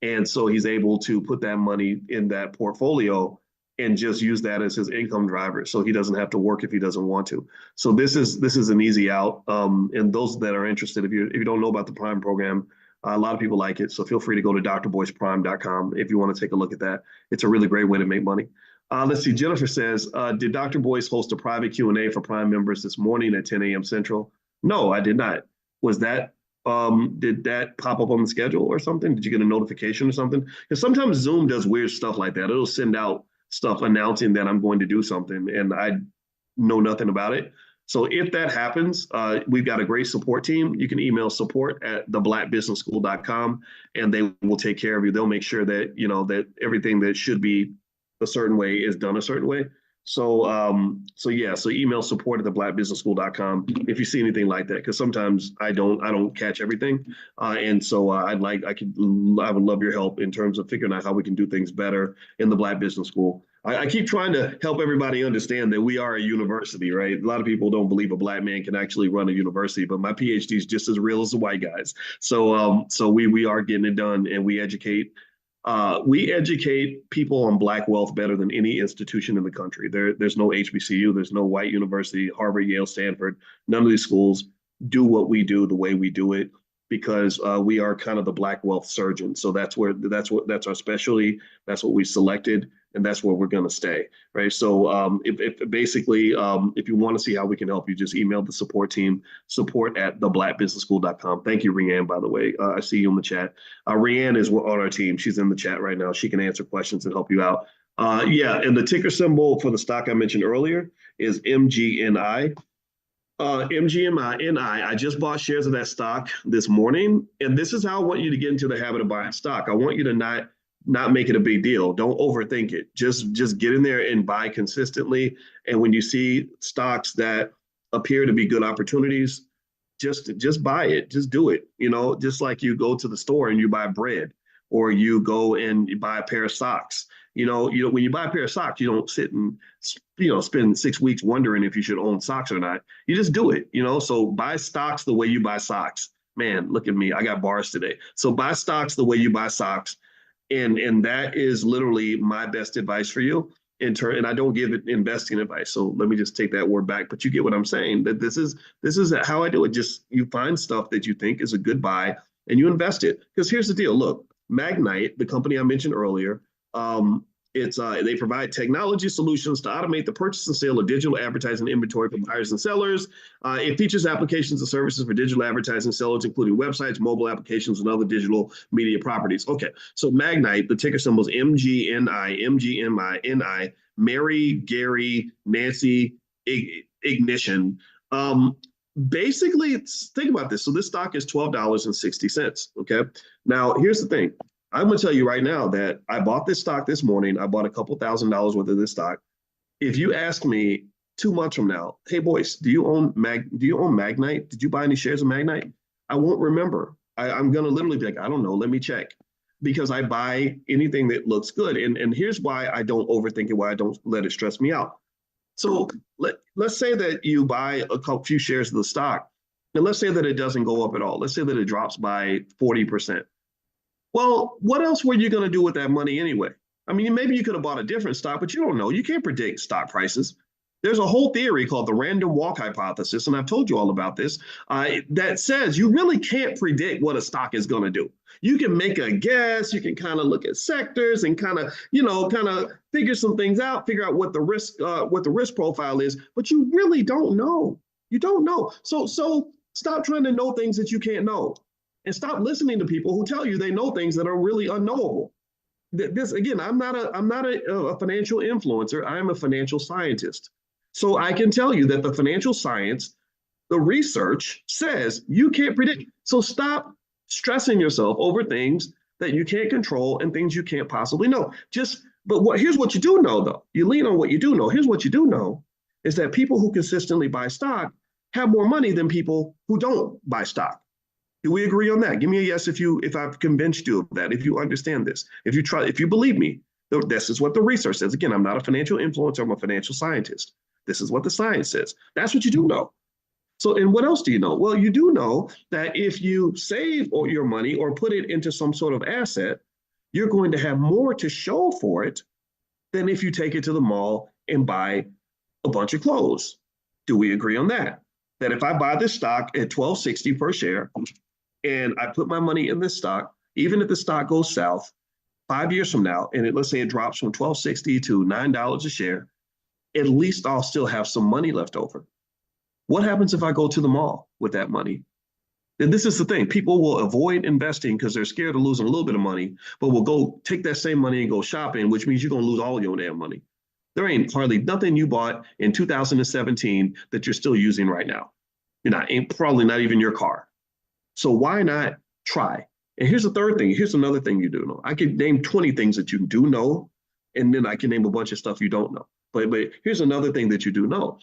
and so he's able to put that money in that portfolio and just use that as his income driver, so he doesn't have to work if he doesn't want to. So this is an easy out. And those that are interested, if you don't know about the Prime program, a lot of people like it. So feel free to go to drboyceprime.com if you want to take a look at that. It's a really great way to make money. Let's see. Jennifer says, did Dr. Boyce host a private Q&A for Prime members this morning at 10 a.m. Central? No, I did not. Was that did that pop up on the schedule or something? Did you get a notification or something? Because sometimes Zoom does weird stuff like that. It'll send out stuff announcing that I'm going to do something, and I know nothing about it. So if that happens, we've got a great support team. You can email support@theblackbusinessschool.com, and they will take care of you. They'll make sure that that everything that should be a certain way is done a certain way. So yeah, so email support@theblackbusinessschool.com if you see anything like that, because sometimes I don't catch everything, and so I would love your help in terms of figuring out how we can do things better in the Black Business School. I keep trying to help everybody understand that we are a university, right? A lot of people don't believe a Black man can actually run a university, but my PhD is just as real as the white guys. So we are getting it done, and we educate people on Black wealth better than any institution in the country. There's no HBCU, there's no white university, Harvard, Yale, Stanford. None of these schools do what we do the way we do it, because we are kind of the Black wealth surgeon. So that's our specialty. That's what we selected, and that's where we're going to stay, right? So if basically if you want to see how we can help you, just email the support team, support@theblackbusinessschool.com. Thank you, Rianne, by the way. I see you in the chat. Rianne is on our team. She's in the chat right now. She can answer questions and help you out. Yeah, and the ticker symbol for the stock I mentioned earlier is MGNI. MGMI, I just bought shares of that stock this morning, and this is how I want you to get into the habit of buying stock. I want you to not make it a big deal. Don't overthink it. Just get in there and buy consistently. And when you see stocks that appear to be good opportunities, just buy it. Just do it. Just like you go to the store and you buy bread, or you go and you buy a pair of socks. When you buy a pair of socks, you don't sit and spend 6 weeks wondering if you should own socks or not. You just do it. So buy stocks the way you buy socks. Man, look at me. I got bars today. So buy stocks the way you buy socks. And that is literally my best advice for you and I don't give it investing advice. So let me just take that word back, but you get what I'm saying, that this is how I do it. Just you find stuff that you think is a good buy and you invest it. Because here's the deal. Look, Magnite, the company I mentioned earlier, they provide technology solutions to automate the purchase and sale of digital advertising inventory for buyers and sellers. It features applications and services for digital advertising sellers, including websites, mobile applications, and other digital media properties. Okay, so Magnite, the ticker symbol is MGNI, MGMI, Mary, Gary, Nancy, Ignition. Basically, think about this. So this stock is $12.60. Okay, now here's the thing. I'm going to tell you right now that I bought this stock this morning. I bought a couple $1,000s worth of this stock. If you ask me 2 months from now, hey Boyce, do you own Magnite? Did you buy any shares of Magnite? I won't remember. I'm going to literally be like, I don't know. Let me check, because I buy anything that looks good. And here's why I don't overthink it, why I don't let it stress me out. So let's say that you buy a few shares of the stock, and let's say that it doesn't go up at all. Let's say that it drops by 40%. Well, what else were you going to do with that money anyway? I mean, maybe you could have bought a different stock, but you don't know. You can't predict stock prices. There's a whole theory called the random walk hypothesis, and I've told you all about this, that says you really can't predict what a stock is going to do. You can make a guess. You can kind of look at sectors and kind of figure some things out, figure out what the risk profile is, but you really don't know. You don't know. So stop trying to know things that you can't know. And stop listening to people who tell you they know things that are really unknowable. This again, I'm not a financial influencer. I'm a financial scientist. So I can tell you that the financial science The research says you can't predict. So stop stressing yourself over things that you can't control and things you can't possibly know. Here's what you do know though. You lean on what you do know. Here's what you do know is that people who consistently buy stock have more money than people who don't buy stock. Do we agree on that? Give me a yes if I've convinced you of that, if you understand this, if you believe me. This is what the research says. Again, I'm not a financial influencer, I'm a financial scientist. This is what the science says. That's what you do know. So, and what else do you know? Well, you do know that if you save all your money or put it into some sort of asset, you're going to have more to show for it than if you take it to the mall and buy a bunch of clothes. Do we agree on that? That if I buy this stock at 12.60 per share and I put my money in this stock, even if the stock goes south 5 years from now, and let's say it drops from 12.60 to $9 a share, at least I'll still have some money left over. What happens if I go to the mall with that money? And this is the thing. People will avoid investing because they're scared of losing a little bit of money, but will go take that same money and go shopping, which means you're going to lose all your damn money. There ain't hardly nothing you bought in 2017 that you're still using right now. You're not, ain't probably not even your car. So why not try? And here's the third thing. Here's another thing you do know. I can name 20 things that you do know, and then I can name a bunch of stuff you don't know. But here's another thing that you do know.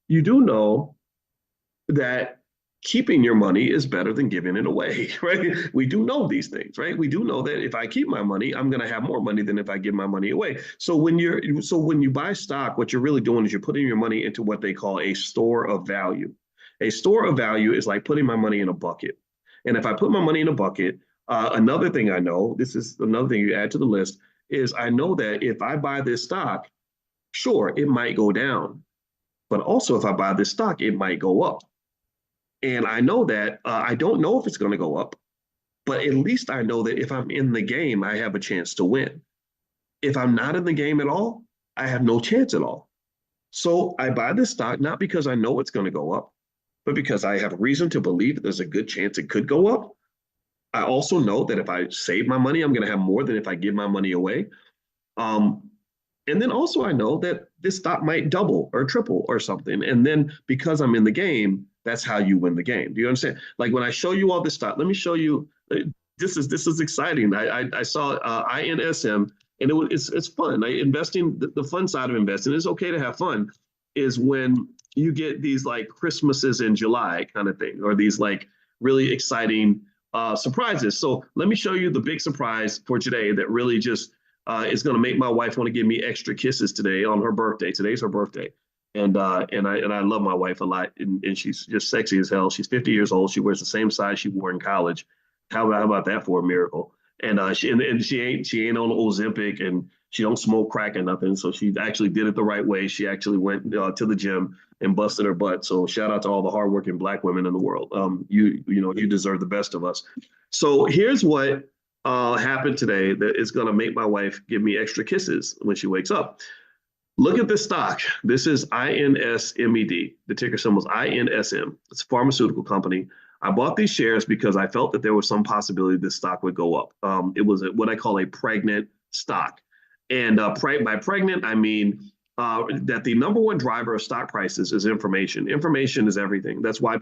You do know that keeping your money is better than giving it away, right? We do know these things, right? We do know that if I keep my money, I'm going to have more money than if I give my money away. So when you buy stock, what you're really doing is you're putting your money into what they call a store of value. A store of value is like putting my money in a bucket. And if I put my money in a bucket, another thing I know, this is another thing you add to the list, is I know that if I buy this stock, sure, it might go down. But also, if I buy this stock, it might go up. And I know that I don't know if it's going to go up, but at least I know that if I'm in the game, I have a chance to win. If I'm not in the game at all, I have no chance at all. So I buy this stock not because I know it's going to go up, but because I have reason to believe that there's a good chance it could go up. I also know that if I save my money, I'm going to have more than if I give my money away. Um, and then also I know that this stock might double or triple or something. And then because I'm in the game, that's how you win the game. Do you understand? Like when I show you all this stuff, let me show you. This is exciting. I saw INSM, and it's fun. Investing, the fun side of investing, it's okay to have fun, is when you get these like Christmases in July kind of thing, or these like really exciting surprises. So let me show you the big surprise for today that really just is going to make my wife want to give me extra kisses today on her birthday. Today's her birthday. And I love my wife a lot, and she's just sexy as hell. She's 50 years old. She wears the same size she wore in college. How about that for a miracle? And she ain't on Ozempic, and she don't smoke crack or nothing. So she actually did it the right way. She actually went to the gym and busted her butt. So shout out to all the hardworking Black women in the world. You deserve the best of us. So here's what happened today that is going to make my wife give me extra kisses when she wakes up. Look at this stock. This is INSMED. The ticker symbol is INSM. It's a pharmaceutical company. I bought these shares because I felt that there was some possibility this stock would go up. It was what I call a pregnant stock. And by pregnant, I mean that the number one driver of stock prices is information. Information is everything. That's why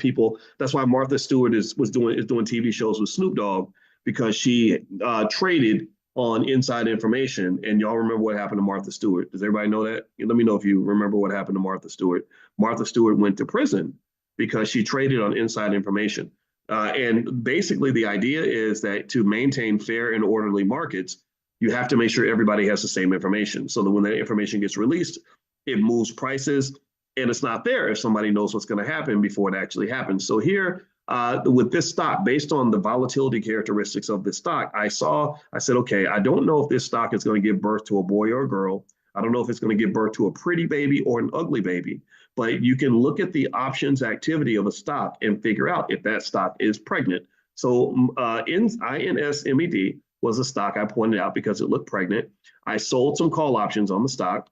Martha Stewart is doing TV shows with Snoop Dogg, because she traded on inside information. And y'all remember what happened to Martha Stewart? Does everybody know that? Let me know if you remember what happened to Martha Stewart. Martha Stewart went to prison because she traded on inside information. And basically, the idea is that to maintain fair and orderly markets, you have to make sure everybody has the same information, so that when that information gets released, it moves prices. And it's not fair if somebody knows what's going to happen before it actually happens. So here, with this stock, based on the volatility characteristics of this stock, I said, okay, I don't know if this stock is going to give birth to a boy or a girl. I don't know if it's going to give birth to a pretty baby or an ugly baby, but you can look at the options activity of a stock and figure out if that stock is pregnant. So INSMED was a stock I pointed out because it looked pregnant. I sold some call options on the stock,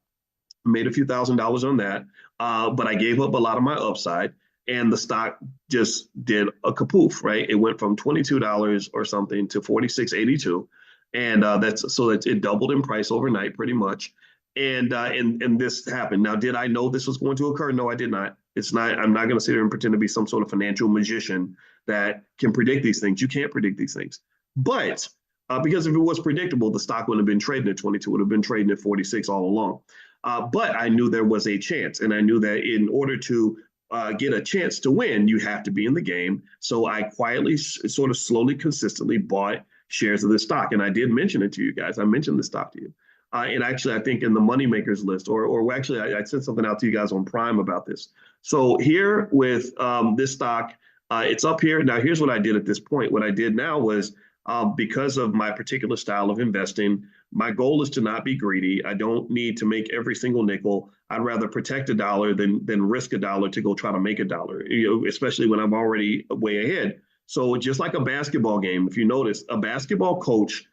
made a few $1,000s on that, but I gave up a lot of my upside. And the stock just did a kapoof, right? It went from $22 or something to $46.82, and it doubled in price overnight, pretty much. And this happened. Now, did I know this was going to occur? No, I did not. It's not, I'm not going to sit here and pretend to be some sort of financial magician that can predict these things. You can't predict these things. But because if it was predictable, the stock wouldn't have been trading at 22, it would have been trading at 46 all along. But I knew there was a chance, and I knew that in order to get a chance to win, you have to be in the game. So I quietly, sort of slowly, consistently bought shares of this stock. And I did mention it to you guys. I mentioned the stock to you. And actually, I think in the moneymakers list, or actually, I sent something out to you guys on Prime about this. So here with this stock, it's up here. Now, here's what I did at this point. What I did now was because of my particular style of investing, my goal is to not be greedy. I don't need to make every single nickel. I'd rather protect a dollar than risk a dollar to go try to make a dollar, especially when I'm already way ahead. So just like a basketball game, if you notice, a basketball coach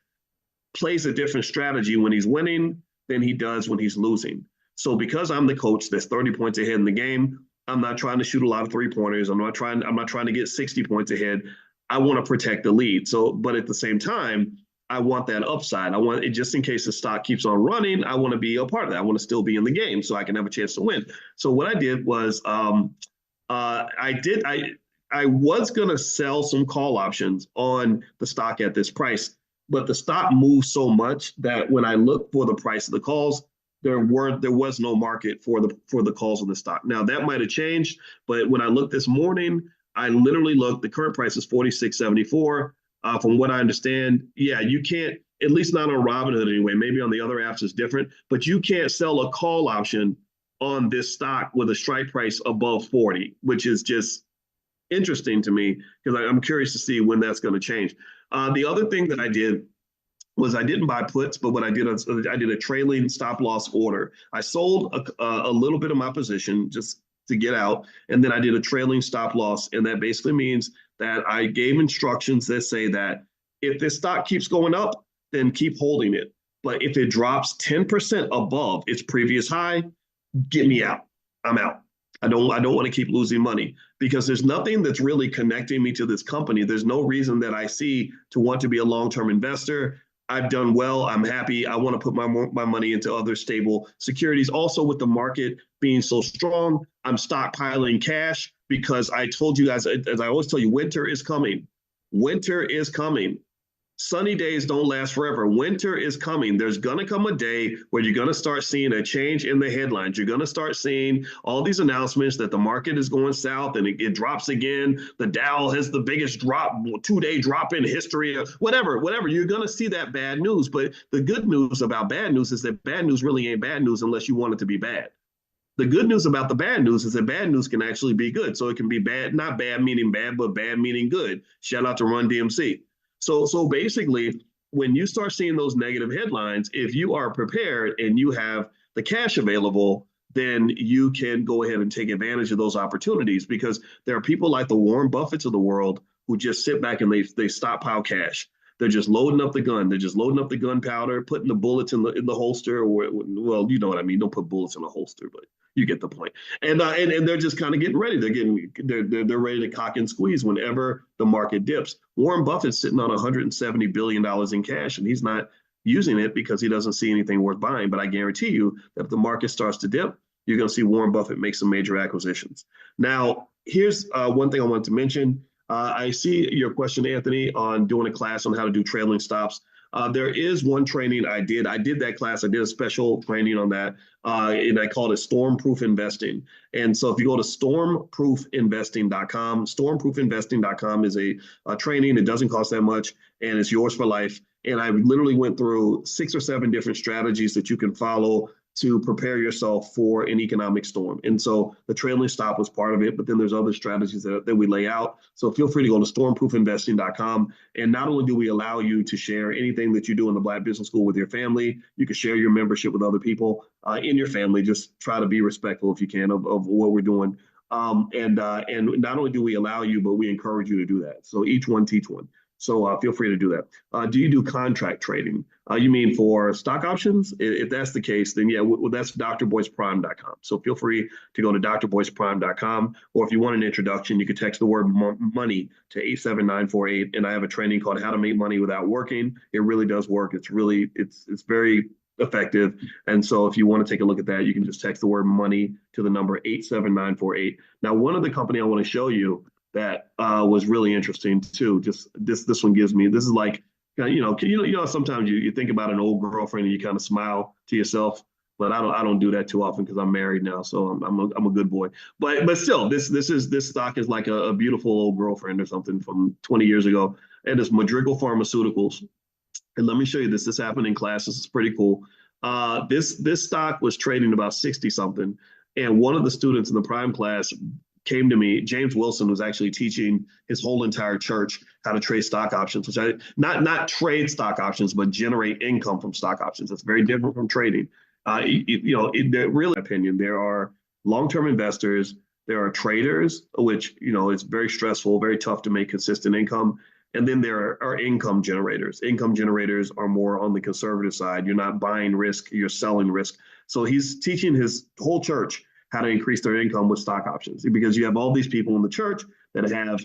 plays a different strategy when he's winning than he does when he's losing. So because I'm the coach that's 30 points ahead in the game, I'm not trying to shoot a lot of three-pointers. I'm not trying to get 60 points ahead. I want to protect the lead. So, but at the same time, I want that upside. I want it just in case the stock keeps on running. I want to be a part of that. I want to still be in the game so I can have a chance to win. So what I did was I was gonna sell some call options on the stock at this price, but the stock moved so much that when I looked for the price of the calls, there was no market for the calls of the stock. Now that might have changed, but when I looked this morning, I literally looked. The current price is 46.74. From what I understand, yeah, you can't, at least not on Robinhood anyway. Maybe on the other apps it's different, but you can't sell a call option on this stock with a strike price above 40, which is just interesting to me because I'm curious to see when that's going to change. The other thing that I did was I didn't buy puts, but what I did a trailing stop loss order. I sold a little bit of my position just to get out, and then I did a trailing stop loss, and that basically means that I gave instructions that say that if this stock keeps going up, then keep holding it. But if it drops 10% above its previous high, get me out. I'm out. I don't want to keep losing money because there's nothing that's really connecting me to this company. There's no reason that I see to want to be a long-term investor. I've done well. I'm happy. I want to put my money into other stable securities. Also, with the market being so strong, I'm stockpiling cash because I told you guys, as I always tell you, winter is coming. Winter is coming. Sunny days don't last forever. Winter is coming. There's going to come a day where you're going to start seeing a change in the headlines. You're going to start seeing all these announcements that the market is going south and it drops again. The Dow has the biggest drop, 2-day drop in history, whatever. You're going to see that bad news. But the good news about bad news is that bad news really ain't bad news unless you want it to be bad. The good news about the bad news is that bad news can actually be good. So it can be bad, not bad meaning bad, but bad meaning good. Shout out to Run DMC. So basically, when you start seeing those negative headlines, if you are prepared and you have the cash available, then you can go ahead and take advantage of those opportunities because there are people like the Warren Buffetts of the world who just sit back and they stockpile cash. They're just loading up the gun. They're just loading up the gunpowder, putting the bullets in the holster. Or, well, you know what I mean. Don't put bullets in a holster, but you get the point. And they're just kind of getting ready. They're ready to cock and squeeze whenever the market dips. Warren Buffett's sitting on $170 billion in cash, and he's not using it because he doesn't see anything worth buying. But I guarantee you that if the market starts to dip, you're going to see Warren Buffett make some major acquisitions. Now, here's one thing I wanted to mention. I see your question, Anthony, on doing a class on how to do trailing stops. There is one training I did. I did that class. I did a special training on that, and I called it Stormproof Investing. And so if you go to stormproofinvesting.com, stormproofinvesting.com is a training. It doesn't cost that much, and it's yours for life. And I literally went through 6 or 7 different strategies that you can follow to prepare yourself for an economic storm. And so the trailing stop was part of it, but then there's other strategies that we lay out. So feel free to go to stormproofinvesting.com. And not only do we allow you to share anything that you do in the Black Business School with your family, you can share your membership with other people in your family. Just try to be respectful if you can of what we're doing. And not only do we allow you, but we encourage you to do that. So each one teach one. So feel free to do that. Do you do contract trading? You mean for stock options? If that's the case, then yeah, that's drboyceprime.com. So feel free to go to drboyceprime.com. Or if you want an introduction, you can text the word money to 87948. And I have a training called How to Make Money Without Working. It really does work. It's very effective. And so if you want to take a look at that, you can just text the word money to the number 87948. Now, one of the company I want to show you that was really interesting too. Just this one gives me, this is like, sometimes you think about an old girlfriend and you kind of smile to yourself. But I don't do that too often because I'm married now, so I'm a good boy. But still, this stock is like a beautiful old girlfriend or something from 20 years ago, and it's Madrigal Pharmaceuticals. And let me show you this. This happened in class. This is pretty cool. This stock was trading about 60 something, and one of the students in the prime class came to me. James Wilson was actually teaching his whole entire church how to trade stock options, which I not trade stock options, but generate income from stock options. It's very different from trading. Really, in my opinion, there are long-term investors, there are traders, which it's very stressful, very tough to make consistent income. And then there are income generators. Income generators are more on the conservative side. You're not buying risk, you're selling risk. So he's teaching his whole church how to increase their income with stock options because you have all these people in the church that have,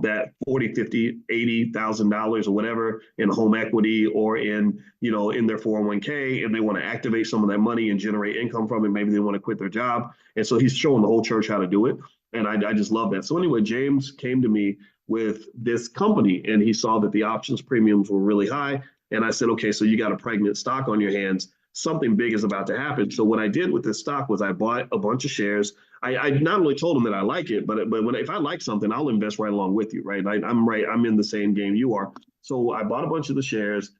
that 40, 50, $80,000 or whatever in home equity or in their 401k, and they want to activate some of that money and generate income from it. Maybe they want to quit their job. And so he's showing the whole church how to do it. And I just love that. So anyway, James came to me with this company and he saw that the options premiums were really high. And I said, okay, so you got a pregnant stock on your hands. Something big is about to happen. So what I did with this stock was I bought a bunch of shares. I not only told him that I like it, but if I like something, I'll invest right along with you, right? I'm right. I'm in the same game you are. So I bought a bunch of the shares.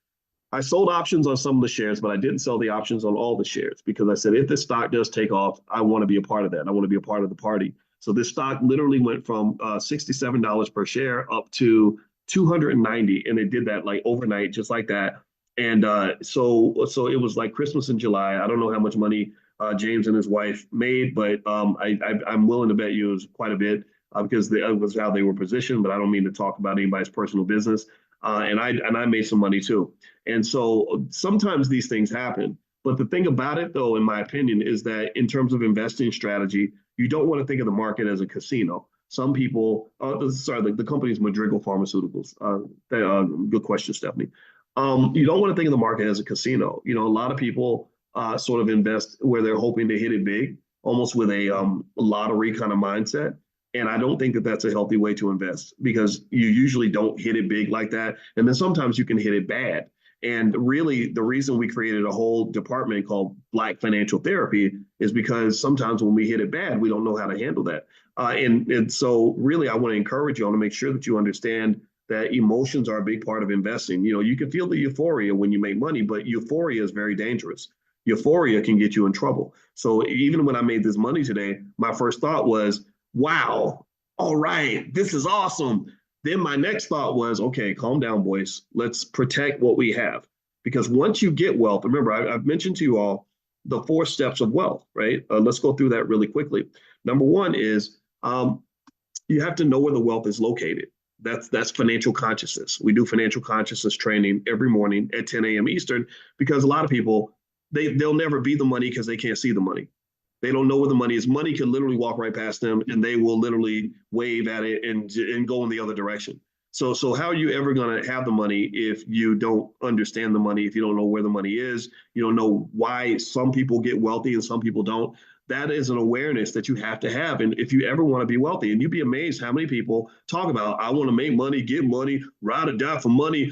I sold options on some of the shares, but I didn't sell the options on all the shares because I said, if this stock does take off, I want to be a part of that. I want to be a part of the party. So this stock literally went from $67 per share up to 290, and it did that like overnight, just like that. And so it was like Christmas in July. I don't know how much money James and his wife made, but I'm willing to bet you it was quite a bit because it was how they were positioned. But I don't mean to talk about anybody's personal business. And I made some money too. And so sometimes these things happen. But the thing about it, though, in my opinion, is that in terms of investing strategy, you don't want to think of the market as a casino. Some people, sorry, the company's Madrigal Pharmaceuticals. Good question, Stephanie. You don't want to think of the market as a casino. A lot of people sort of invest where they're hoping to hit it big, almost with a lottery kind of mindset. And I don't think that that's a healthy way to invest because you usually don't hit it big like that. And then sometimes you can hit it bad. And really, the reason we created a whole department called Black Financial Therapy is because sometimes when we hit it bad, we don't know how to handle that. And so, really, I want to encourage you all to make sure that you understand that emotions are a big part of investing. You can feel the euphoria when you make money, but euphoria is very dangerous. Euphoria can get you in trouble. So, even when I made this money today, my first thought was, wow, all right, this is awesome. Then my next thought was, okay, calm down, boys. Let's protect what we have. Because once you get wealth, remember, I've mentioned to you all the 4 steps of wealth, right? Let's go through that really quickly. Number one is you have to know where the wealth is located. That's financial consciousness. We do financial consciousness training every morning at 10 a.m. Eastern because a lot of people, they'll never be the money because they can't see the money. They don't know where the money is. Money can literally walk right past them and they will literally wave at it and go in the other direction. So how are you ever going to have the money if you don't understand the money, if you don't know where the money is, you don't know why some people get wealthy and some people don't? That is an awareness that you have to have. And if you ever want to be wealthy, and you'd be amazed how many people talk about, I want to make money, get money, ride or die for money,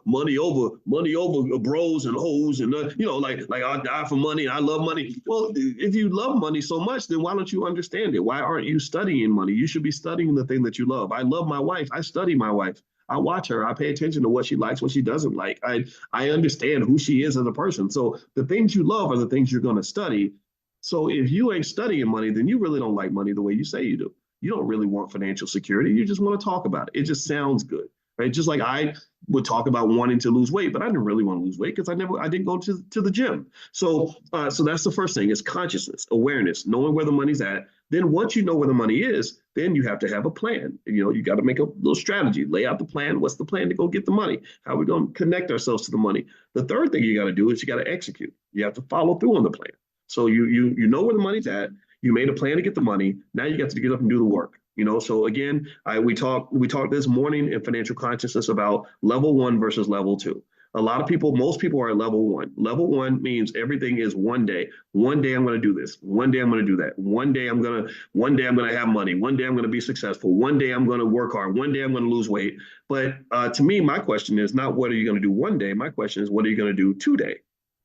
money over bros and hoes. And, like I die for money. I love money. Well, if you love money so much, then why don't you understand it? Why aren't you studying money? You should be studying the thing that you love. I love my wife. I study my wife. I watch her. I pay attention to what she likes, what she doesn't like. I understand who she is as a person. So the things you love are the things you're going to study. So if you ain't studying money, then you really don't like money the way you say you do. You don't really want financial security. You just want to talk about it. It just sounds good, right? Just like I would talk about wanting to lose weight, but I didn't really want to lose weight because I didn't go to the gym. So that's the first thing is consciousness, awareness, knowing where the money's at. Then once you know where the money is, then you have to have a plan. You got to make a little strategy, lay out the plan. What's the plan to go get the money? How are we going to connect ourselves to the money? The third thing you got to do is you got to execute. You have to follow through on the plan. So you know where the money's at. You made a plan to get the money. Now you got to get up and do the work. So again, we talked this morning in financial consciousness about level 1 versus level 2. A lot of people, most people are at level one. Level one means everything is one day. One day I'm going to do this. One day I'm going to do that. One day I'm going to have money. One day I'm going to be successful. One day I'm going to work hard. One day I'm going to lose weight. But to me, my question is not what are you going to do one day? My question is what are you going to do today?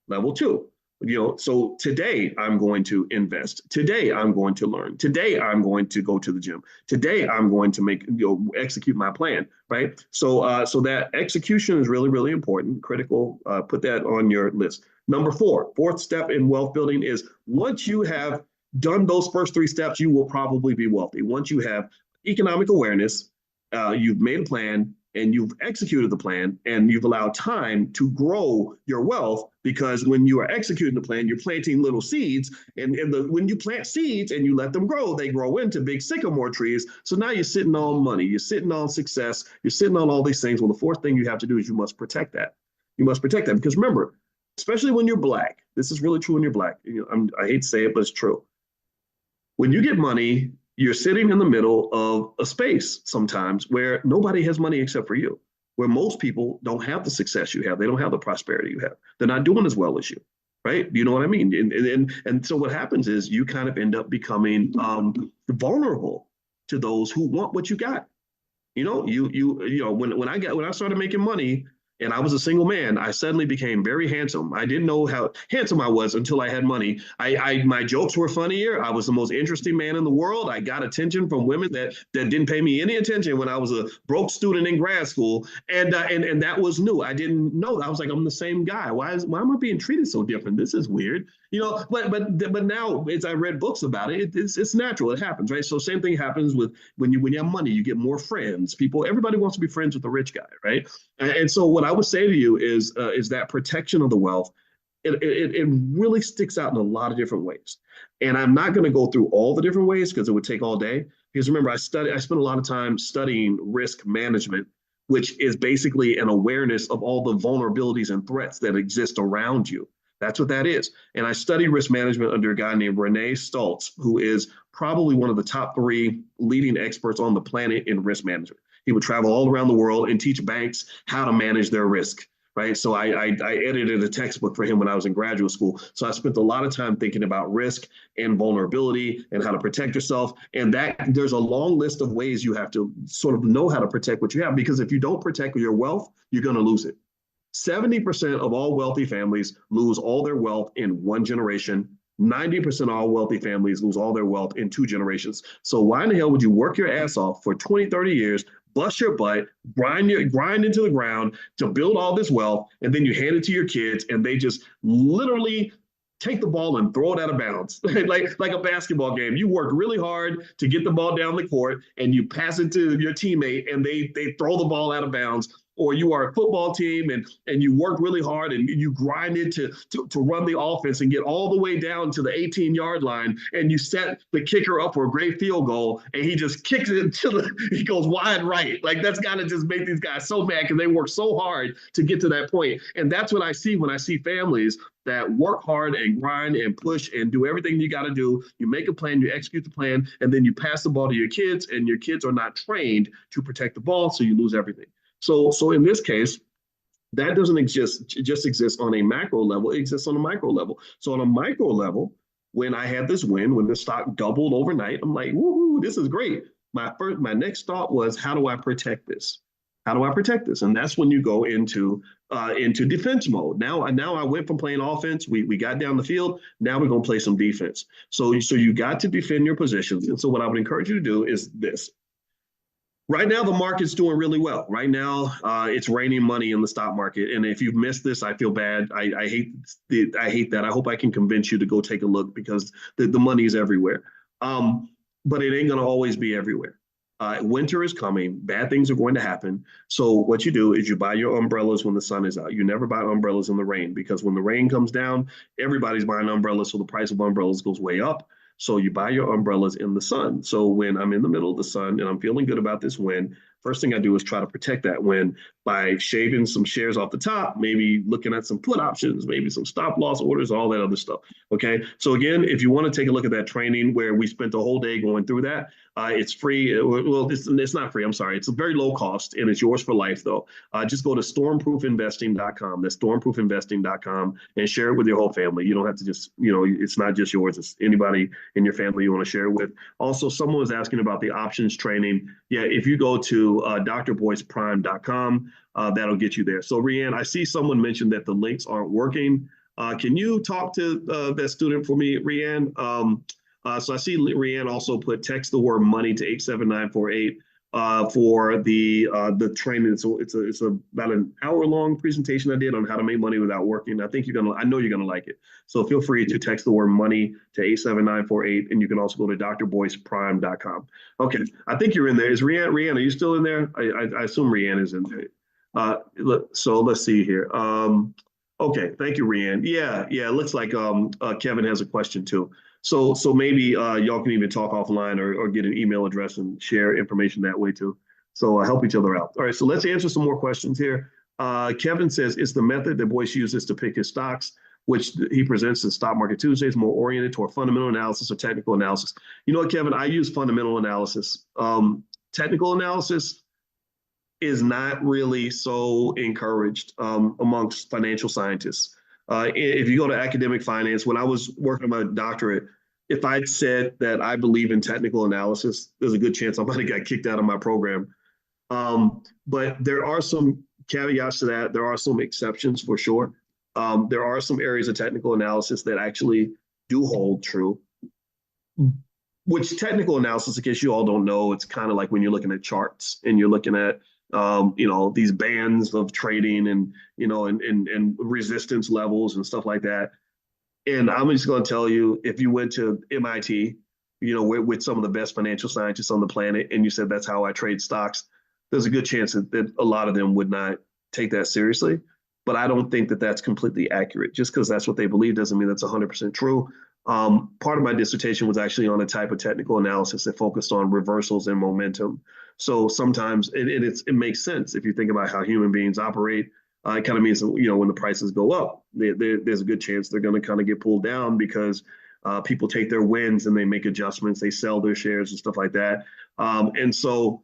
Level two. So today I'm going to invest. Today I'm going to learn. Today I'm going to go to the gym. Today I'm going to execute my plan. Right. So that execution is really, really important. Critical. Put that on your list. Number four, fourth step in wealth building is once you have done those first three steps, you will probably be wealthy. Once you have economic awareness, you've made a plan, and you've executed the plan, and you've allowed time to grow your wealth, because when you are executing the plan, you're planting little seeds, when you plant seeds and you let them grow, they grow into big sycamore trees. So now you're sitting on money, you're sitting on success, you're sitting on all these things. Well, the fourth thing you have to do is you must protect that. You must protect that, because remember, especially when you're black, this is really true when you're black. I hate to say it, but it's true. When you get money, you're sitting in the middle of a space sometimes where nobody has money except for you, where most people don't have the success you have. They don't have the prosperity you have. They're not doing as well as you, right? You know what I mean? And so what happens is you kind of end up becoming vulnerable to those who want what you got. When I started making money and I was a single man, I suddenly became very handsome. I didn't know how handsome I was until I had money. My jokes were funnier. I was the most interesting man in the world. I got attention from women that didn't pay me any attention when I was a broke student in grad school, and that was new. I didn't know. I was like, I'm the same guy. Why am I being treated so different? This is weird. But now as I read books about it, it's natural. It happens, right? So same thing happens with when you have money, you get more friends. Everybody wants to be friends with the rich guy, right? And so what I would say to you is that protection of the wealth, it really sticks out in a lot of different ways. And I'm not going to go through all the different ways because it would take all day. Because remember, I spent a lot of time studying risk management, which is basically an awareness of all the vulnerabilities and threats that exist around you. That's what that is. And I studied risk management under a guy named Renee Stoltz, who is probably one of the top three leading experts on the planet in risk management. He would travel all around the world and teach banks how to manage their risk. Right. So I edited a textbook for him when I was in graduate school. So I spent a lot of time thinking about risk and vulnerability and how to protect yourself. And that there's a long list of ways you have to sort of know how to protect what you have, because if you don't protect your wealth, you're going to lose it. 70% of all wealthy families lose all their wealth in one generation. 90% of all wealthy families lose all their wealth in two generations. So why in the hell would you work your ass off for 20, 30 years, bust your butt, grind into the ground to build all this wealth, and then you hand it to your kids and they just literally take the ball and throw it out of bounds, like a basketball game. You work really hard to get the ball down the court and you pass it to your teammate and they throw the ball out of bounds. Or you are a football team and you work really hard and you grind it to run the offense and get all the way down to the 18-yard line, and you set the kicker up for a great field goal and he just kicks it he goes wide right. Like, that's got to just make these guys so mad because they work so hard to get to that point. And that's what I see when I see families that work hard and grind and push and do everything you got to do. You make a plan, you execute the plan, and then you pass the ball to your kids, and your kids are not trained to protect the ball, so you lose everything. So in this case, that doesn't just exist on a macro level, it exists on a micro level. So on a micro level, when I had this win, when the stock doubled overnight, I'm like, woohoo, this is great. My next thought was, how do I protect this? How do I protect this? And that's when you go into defense mode. Now I went from playing offense. We got down the field. Now we're going to play some defense. So you got to defend your positions. And so what I would encourage you to do is this. Right now, the market's doing really well. Right now, it's raining money in the stock market. And if you've missed this, I feel bad. I hate that. I hope I can convince you to go take a look, because the money is everywhere. But it ain't going to always be everywhere. Winter is coming. Bad things are going to happen. So what you do is you buy your umbrellas when the sun is out. You never buy umbrellas in the rain, because when the rain comes down, everybody's buying umbrellas. So the price of umbrellas goes way up. So you buy your umbrellas in the sun. So when I'm in the middle of the sun and I'm feeling good about this win, First thing I do is try to protect that win by shaving some shares off the top, maybe looking at some put options, maybe some stop loss orders, all that other stuff. Okay. So again, if you want to take a look at that training where we spent the whole day going through that, it's free. Well, it's not free. I'm sorry. It's a very low cost and it's yours for life though. Just go to stormproofinvesting.com. That's stormproofinvesting.com and share it with your whole family. You don't have to just, it's not just yours. It's anybody in your family you want to share it with. Also, someone was asking about the options training. Yeah, if you go to drboyceprime.com, that'll get you there. So, Rianne, I see someone mentioned that the links aren't working. Can you talk to that student for me, Rianne? So I see Rianne also put text the word money to 87948 for the training. So it's about an hour long presentation I did on how to make money without working. I know you're gonna like it. So feel free to text the word money to 87948, and you can also go to drboyceprime.com. Okay, I think you're in there. Is Rianne? Are you still in there? I assume Rianne is in there. So let's see here. Okay, thank you, Rianne. Yeah, it looks like Kevin has a question too. So maybe y'all can even talk offline or get an email address and share information that way too. So help each other out. All right, so let's answer some more questions here. Kevin says, is the method that Boyce uses to pick his stocks, which he presents in Stock Market Tuesdays, more oriented toward fundamental analysis or technical analysis? You know what, Kevin? I use fundamental analysis. Technical analysis is not really so encouraged amongst financial scientists. If you go to academic finance, when I was working on my doctorate, if I'd said that I believe in technical analysis, there's a good chance I might have got kicked out of my program. But there are some caveats to that. There are some exceptions for sure. There are some areas of technical analysis that actually do hold true. Which technical analysis, in case you all don't know, it's kind of like when you're looking at charts and you're looking at these bands of trading and and resistance levels and stuff like that. And I'm just going to tell you, if you went to MIT, with some of the best financial scientists on the planet, and you said that's how I trade stocks, there's a good chance that a lot of them would not take that seriously. But I don't think that that's completely accurate. Just because that's what they believe doesn't mean that's 100% true. Part of my dissertation was actually on a type of technical analysis that focused on reversals and momentum. So sometimes it makes sense if you think about how human beings operate. It kind of means when the prices go up, there's a good chance they're going to kind of get pulled down because people take their wins and they make adjustments, they sell their shares and stuff like that. And so,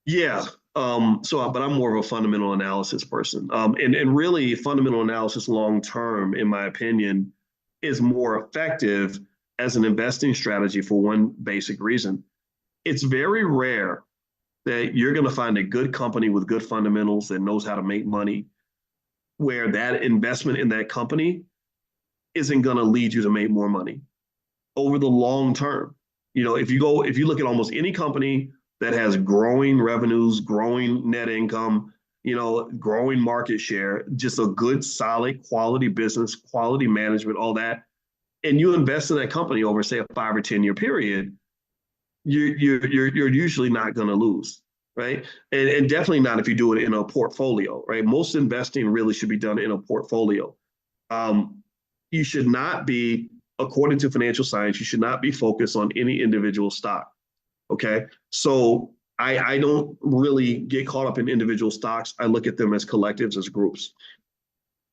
yeah. But I'm more of a fundamental analysis person. And really, fundamental analysis long term, in my opinion, is more effective as an investing strategy for one basic reason. It's very rare that you're going to find a good company with good fundamentals that knows how to make money, where that investment in that company isn't going to lead you to make more money over the long term. If you look at almost any company that has growing revenues, growing net income, growing market share, just a good, solid, quality business, quality management, all that, and you invest in that company over, say, a 5 or 10 year period, you're usually not going to lose, right? And definitely not if you do it in a portfolio, right? Most investing really should be done in a portfolio. You should not be, according to financial science, you should not be focused on any individual stock. Okay, so I don't really get caught up in individual stocks. I look at them as collectives, as groups.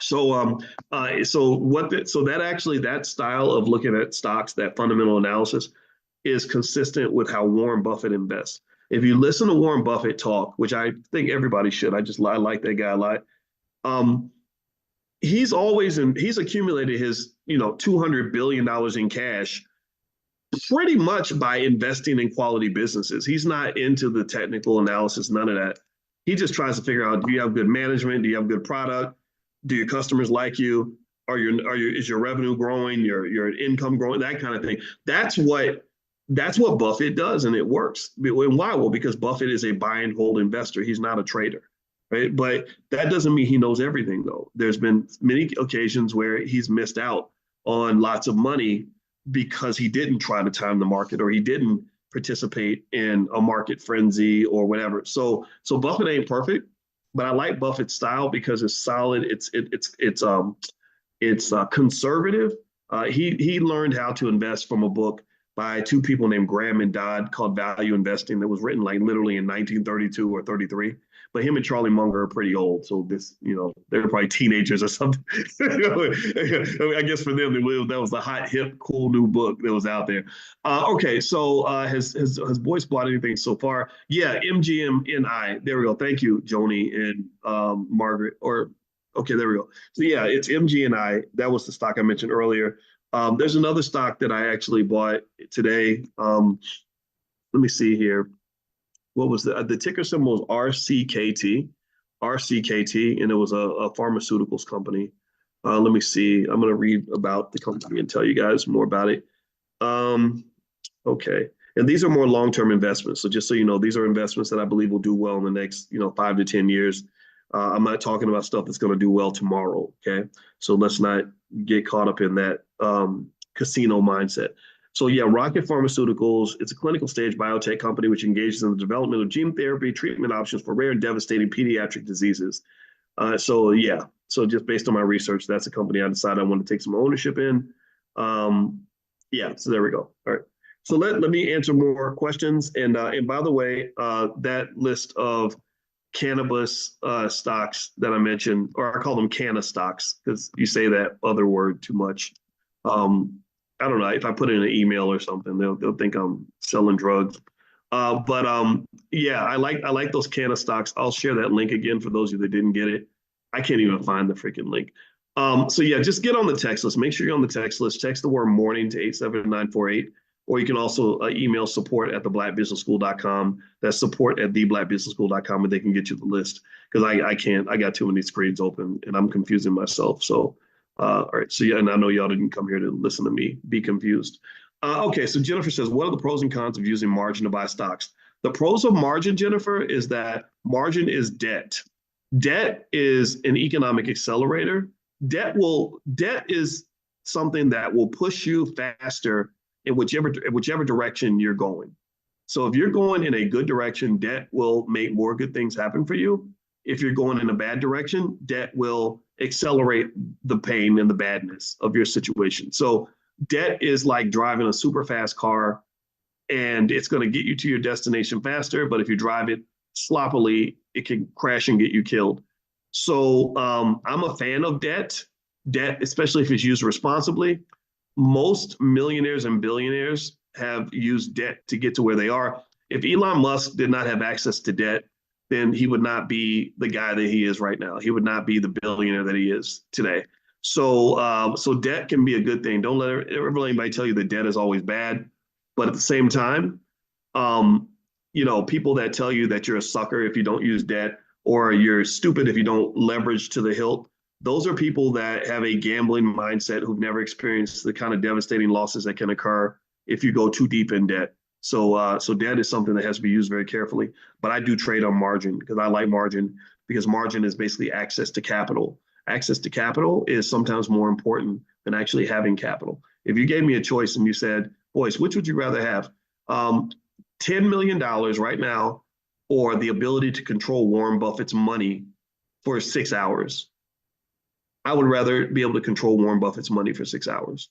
So that style of looking at stocks, that fundamental analysis, is consistent with how Warren Buffett invests. If you listen to Warren Buffett talk, which I think everybody should, I like that guy a lot. He's accumulated his $200 billion in cash pretty much by investing in quality businesses. He's not into the technical analysis, none of that. He just tries to figure out, do you have good management? Do you have good product? Do your customers like you? Is your revenue growing? Your income growing? That kind of thing. That's what Buffett does, and it works. And why? Well, because Buffett is a buy and hold investor. He's not a trader, right? But that doesn't mean he knows everything, though. There's been many occasions where he's missed out on lots of money because he didn't try to time the market or he didn't participate in a market frenzy or whatever. So Buffett ain't perfect, but I like Buffett's style because it's solid. It's conservative. He learned how to invest from a book by two people named Graham and Dodd called Value Investing that was written like literally in 1932 or 33. But him and Charlie Munger are pretty old, so this, they're probably teenagers or something. I guess for them, that was the hot, hip, cool new book that was out there. Okay, so has Boyce bought anything so far? Yeah, MGMNI. There we go. Thank you, Joni and Margaret. Or okay, there we go. So yeah, it's MGNI. That was the stock I mentioned earlier. There's another stock that I actually bought today. Let me see here. What was the ticker symbol was RCKT, and it was a pharmaceuticals company. Let me see. I'm going to read about the company and tell you guys more about it. Okay. And these are more long-term investments. So just so you know, these are investments that I believe will do well in the next, 5 to 10 years. I'm not talking about stuff that's going to do well tomorrow. Okay. So let's not get caught up in that casino mindset. So yeah, Rocket Pharmaceuticals, it's a clinical stage biotech company which engages in the development of gene therapy treatment options for rare and devastating pediatric diseases. So yeah, so just based on my research, that's a company I decided I want to take some ownership in. Yeah, so there we go. All right. So let me answer more questions. And by the way, that list of cannabis stocks that I mentioned, or I call them canna stocks because you say that other word too much. I don't know if I put it in an email or something, they'll think I'm selling drugs. But yeah, I like those canna stocks. I'll share that link again for those of you that didn't get it. I can't even find the freaking link. So yeah, just get on the text list. Make sure you're on the text list. Text the word morning to 87948. Or you can also email support at theblackbusinessschool.com. That's support at theblackbusinessschool.com, and they can get you the list. Because I can't, I got too many screens open and I'm confusing myself. So, all right. So, yeah, and I know y'all didn't come here to listen to me be confused. Okay. So, Jennifer says, what are the pros and cons of using margin to buy stocks? The pros of margin, Jennifer, is that margin is debt. Debt is an economic accelerator. Debt is something that will push you faster in whichever direction you're going. So if you're going in a good direction, debt will make more good things happen for you. If you're going in a bad direction, debt will accelerate the pain and the badness of your situation. So debt is like driving a super fast car and it's going to get you to your destination faster. But if you drive it sloppily, it can crash and get you killed. So I'm a fan of debt, especially if it's used responsibly. Most millionaires and billionaires have used debt to get to where they are. If Elon Musk did not have access to debt, then he would not be the guy that he is right now. He would not be the billionaire that he is today. So debt can be a good thing. Don't let anybody tell you that debt is always bad. But at the same time, people that tell you that you're a sucker if you don't use debt or you're stupid if you don't leverage to the hilt, those are people that have a gambling mindset who've never experienced the kind of devastating losses that can occur if you go too deep in debt. So debt is something that has to be used very carefully. But I do trade on margin because I like margin because margin is basically access to capital. Access to capital is sometimes more important than actually having capital. If you gave me a choice and you said, Boyce, which would you rather have? $10 million right now or the ability to control Warren Buffett's money for 6 hours? I would rather be able to control Warren Buffett's money for 6 hours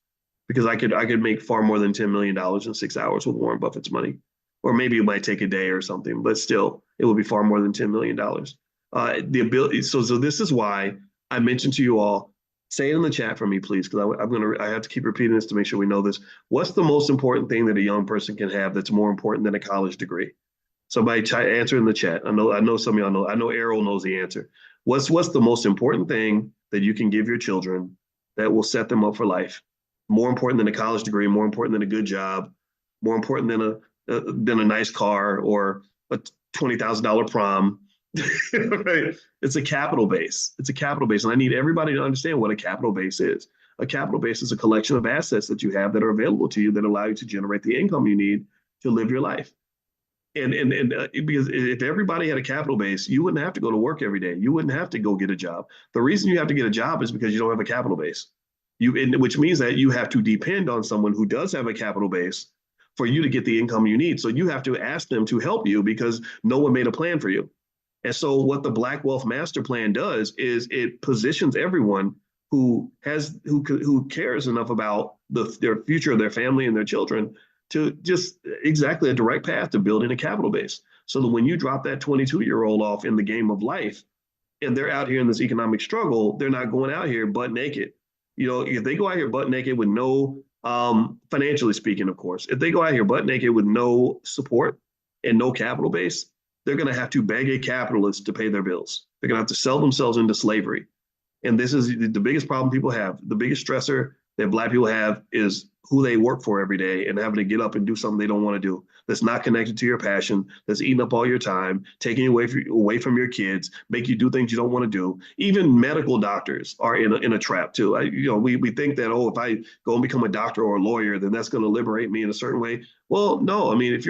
because I could make far more than $10 million in 6 hours with Warren Buffett's money. Or maybe it might take a day or something, but still, it would be far more than $10 million. The ability. So this is why I mentioned to you all, say it in the chat for me, please, because I have to keep repeating this to make sure we know this. What's the most important thing that a young person can have that's more important than a college degree? Somebody answer in the chat. I know some of y'all know. I know Errol knows the answer. What's the most important thing that you can give your children that will set them up for life? More important than a college degree, more important than a good job, more important than a nice car or a $20,000 prom. Right? It's a capital base. It's a capital base. And I need everybody to understand what a capital base is. A capital base is a collection of assets that you have that are available to you that allow you to generate the income you need to live your life. And because if everybody had a capital base, you wouldn't have to go to work every day. You wouldn't have to go get a job. The reason you have to get a job is because you don't have a capital base. Which means that you have to depend on someone who does have a capital base for you to get the income you need. So you have to ask them to help you because no one made a plan for you. And so what the Black Wealth Master Plan does is it positions everyone who cares enough about their future, their family, and their children to just exactly a direct path to building a capital base. So that when you drop that 22-year-old off in the game of life and they're out here in this economic struggle, they're not going out here butt naked. If they go out here butt naked with no, financially speaking, of course, if they go out here butt naked with no support and no capital base, they're going to have to beg a capitalist to pay their bills. They're going to have to sell themselves into slavery. And this is the biggest problem people have. The biggest stressor that Black people have is who they work for every day and having to get up and do something they don't want to do. That's not connected to your passion. That's eating up all your time, taking you away from your kids, make you do things you don't want to do. Even medical doctors are in a trap too. We think that, oh, if I go and become a doctor or a lawyer, then that's going to liberate me in a certain way. Well, no. I mean, if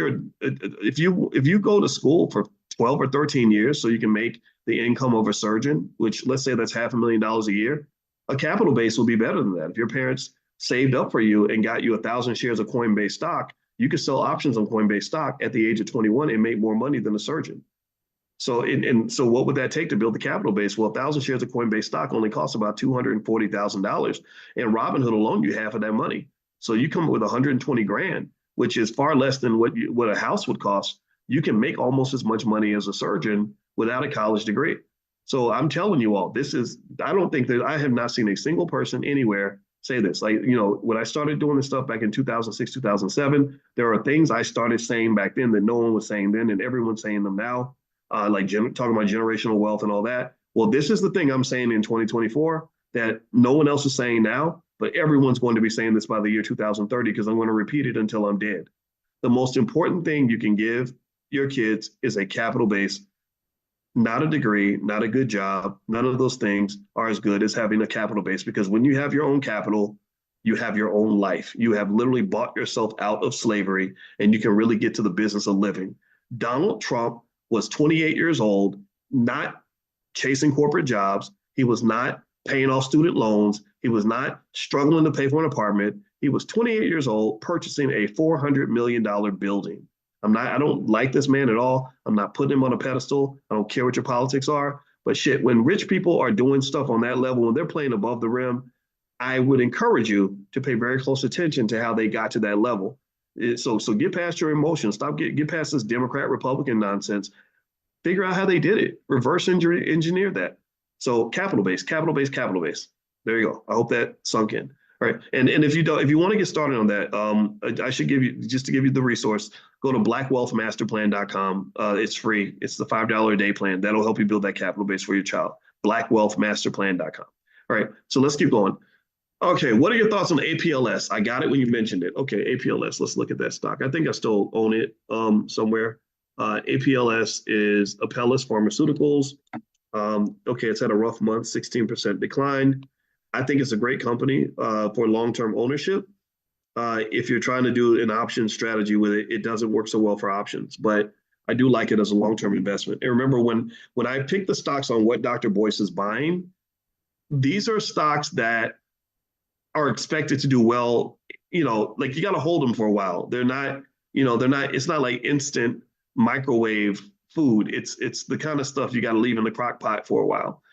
you go to school for 12 or 13 years so you can make the income of a surgeon, which let's say that's $500,000 a year, a capital base will be better than that. If your parents saved up for you and got you 1,000 shares of Coinbase stock, you could sell options on Coinbase stock at the age of 21 and make more money than a surgeon. So what would that take to build the capital base? Well, 1,000 shares of Coinbase stock only costs about $240,000, and Robinhood will loan you half of that money. So you come up with 120 grand, which is far less than what a house would cost. You can make almost as much money as a surgeon without a college degree. So I'm telling you all, I don't think that I have not seen a single person anywhere say this. Like, when I started doing this stuff back in 2006, 2007, there are things I started saying back then that no one was saying then, and everyone's saying them now, talking about generational wealth and all that. Well, this is the thing I'm saying in 2024 that no one else is saying now, but everyone's going to be saying this by the year 2030 because I'm going to repeat it until I'm dead. The most important thing you can give your kids is a capital base, not a degree, not a good job. None of those things are as good as having a capital base, because when you have your own capital, you have your own life. You have literally bought yourself out of slavery, and you can really get to the business of living. Donald Trump was 28 years old, not chasing corporate jobs. He was not paying off student loans. He was not struggling to pay for an apartment. He was 28 years old, purchasing a $400 million building. I don't like this man at all. I'm not putting him on a pedestal. I don't care what your politics are. But shit, when rich people are doing stuff on that level, when they're playing above the rim, I would encourage you to pay very close attention to how they got to that level. So get past your emotions. Get past this Democrat Republican nonsense. Figure out how they did it. Reverse engineer that. So capital base, capital base, capital base. There you go. I hope that sunk in. All right. And if you want to get started on that, I should give you, just to give you the resource, go to blackwealthmasterplan.com. It's free. It's the $5 a day plan. That'll help you build that capital base for your child. Blackwealthmasterplan.com. All right. So let's keep going. Okay. What are your thoughts on APLS? I got it when you mentioned it. Okay. APLS. Let's look at that stock. I think I still own it somewhere. APLS is Apellis Pharmaceuticals. Okay. It's had a rough month, 16% decline. I think it's a great company for long-term ownership. If you're trying to do an option strategy with it, it doesn't work so well for options, but I do like it as a long-term investment. And remember, when I pick the stocks on what Dr. Boyce is buying, these are stocks that are expected to do well. Like you got to hold them for a while. It's not like instant microwave food. It's the kind of stuff you got to leave in the crock pot for a while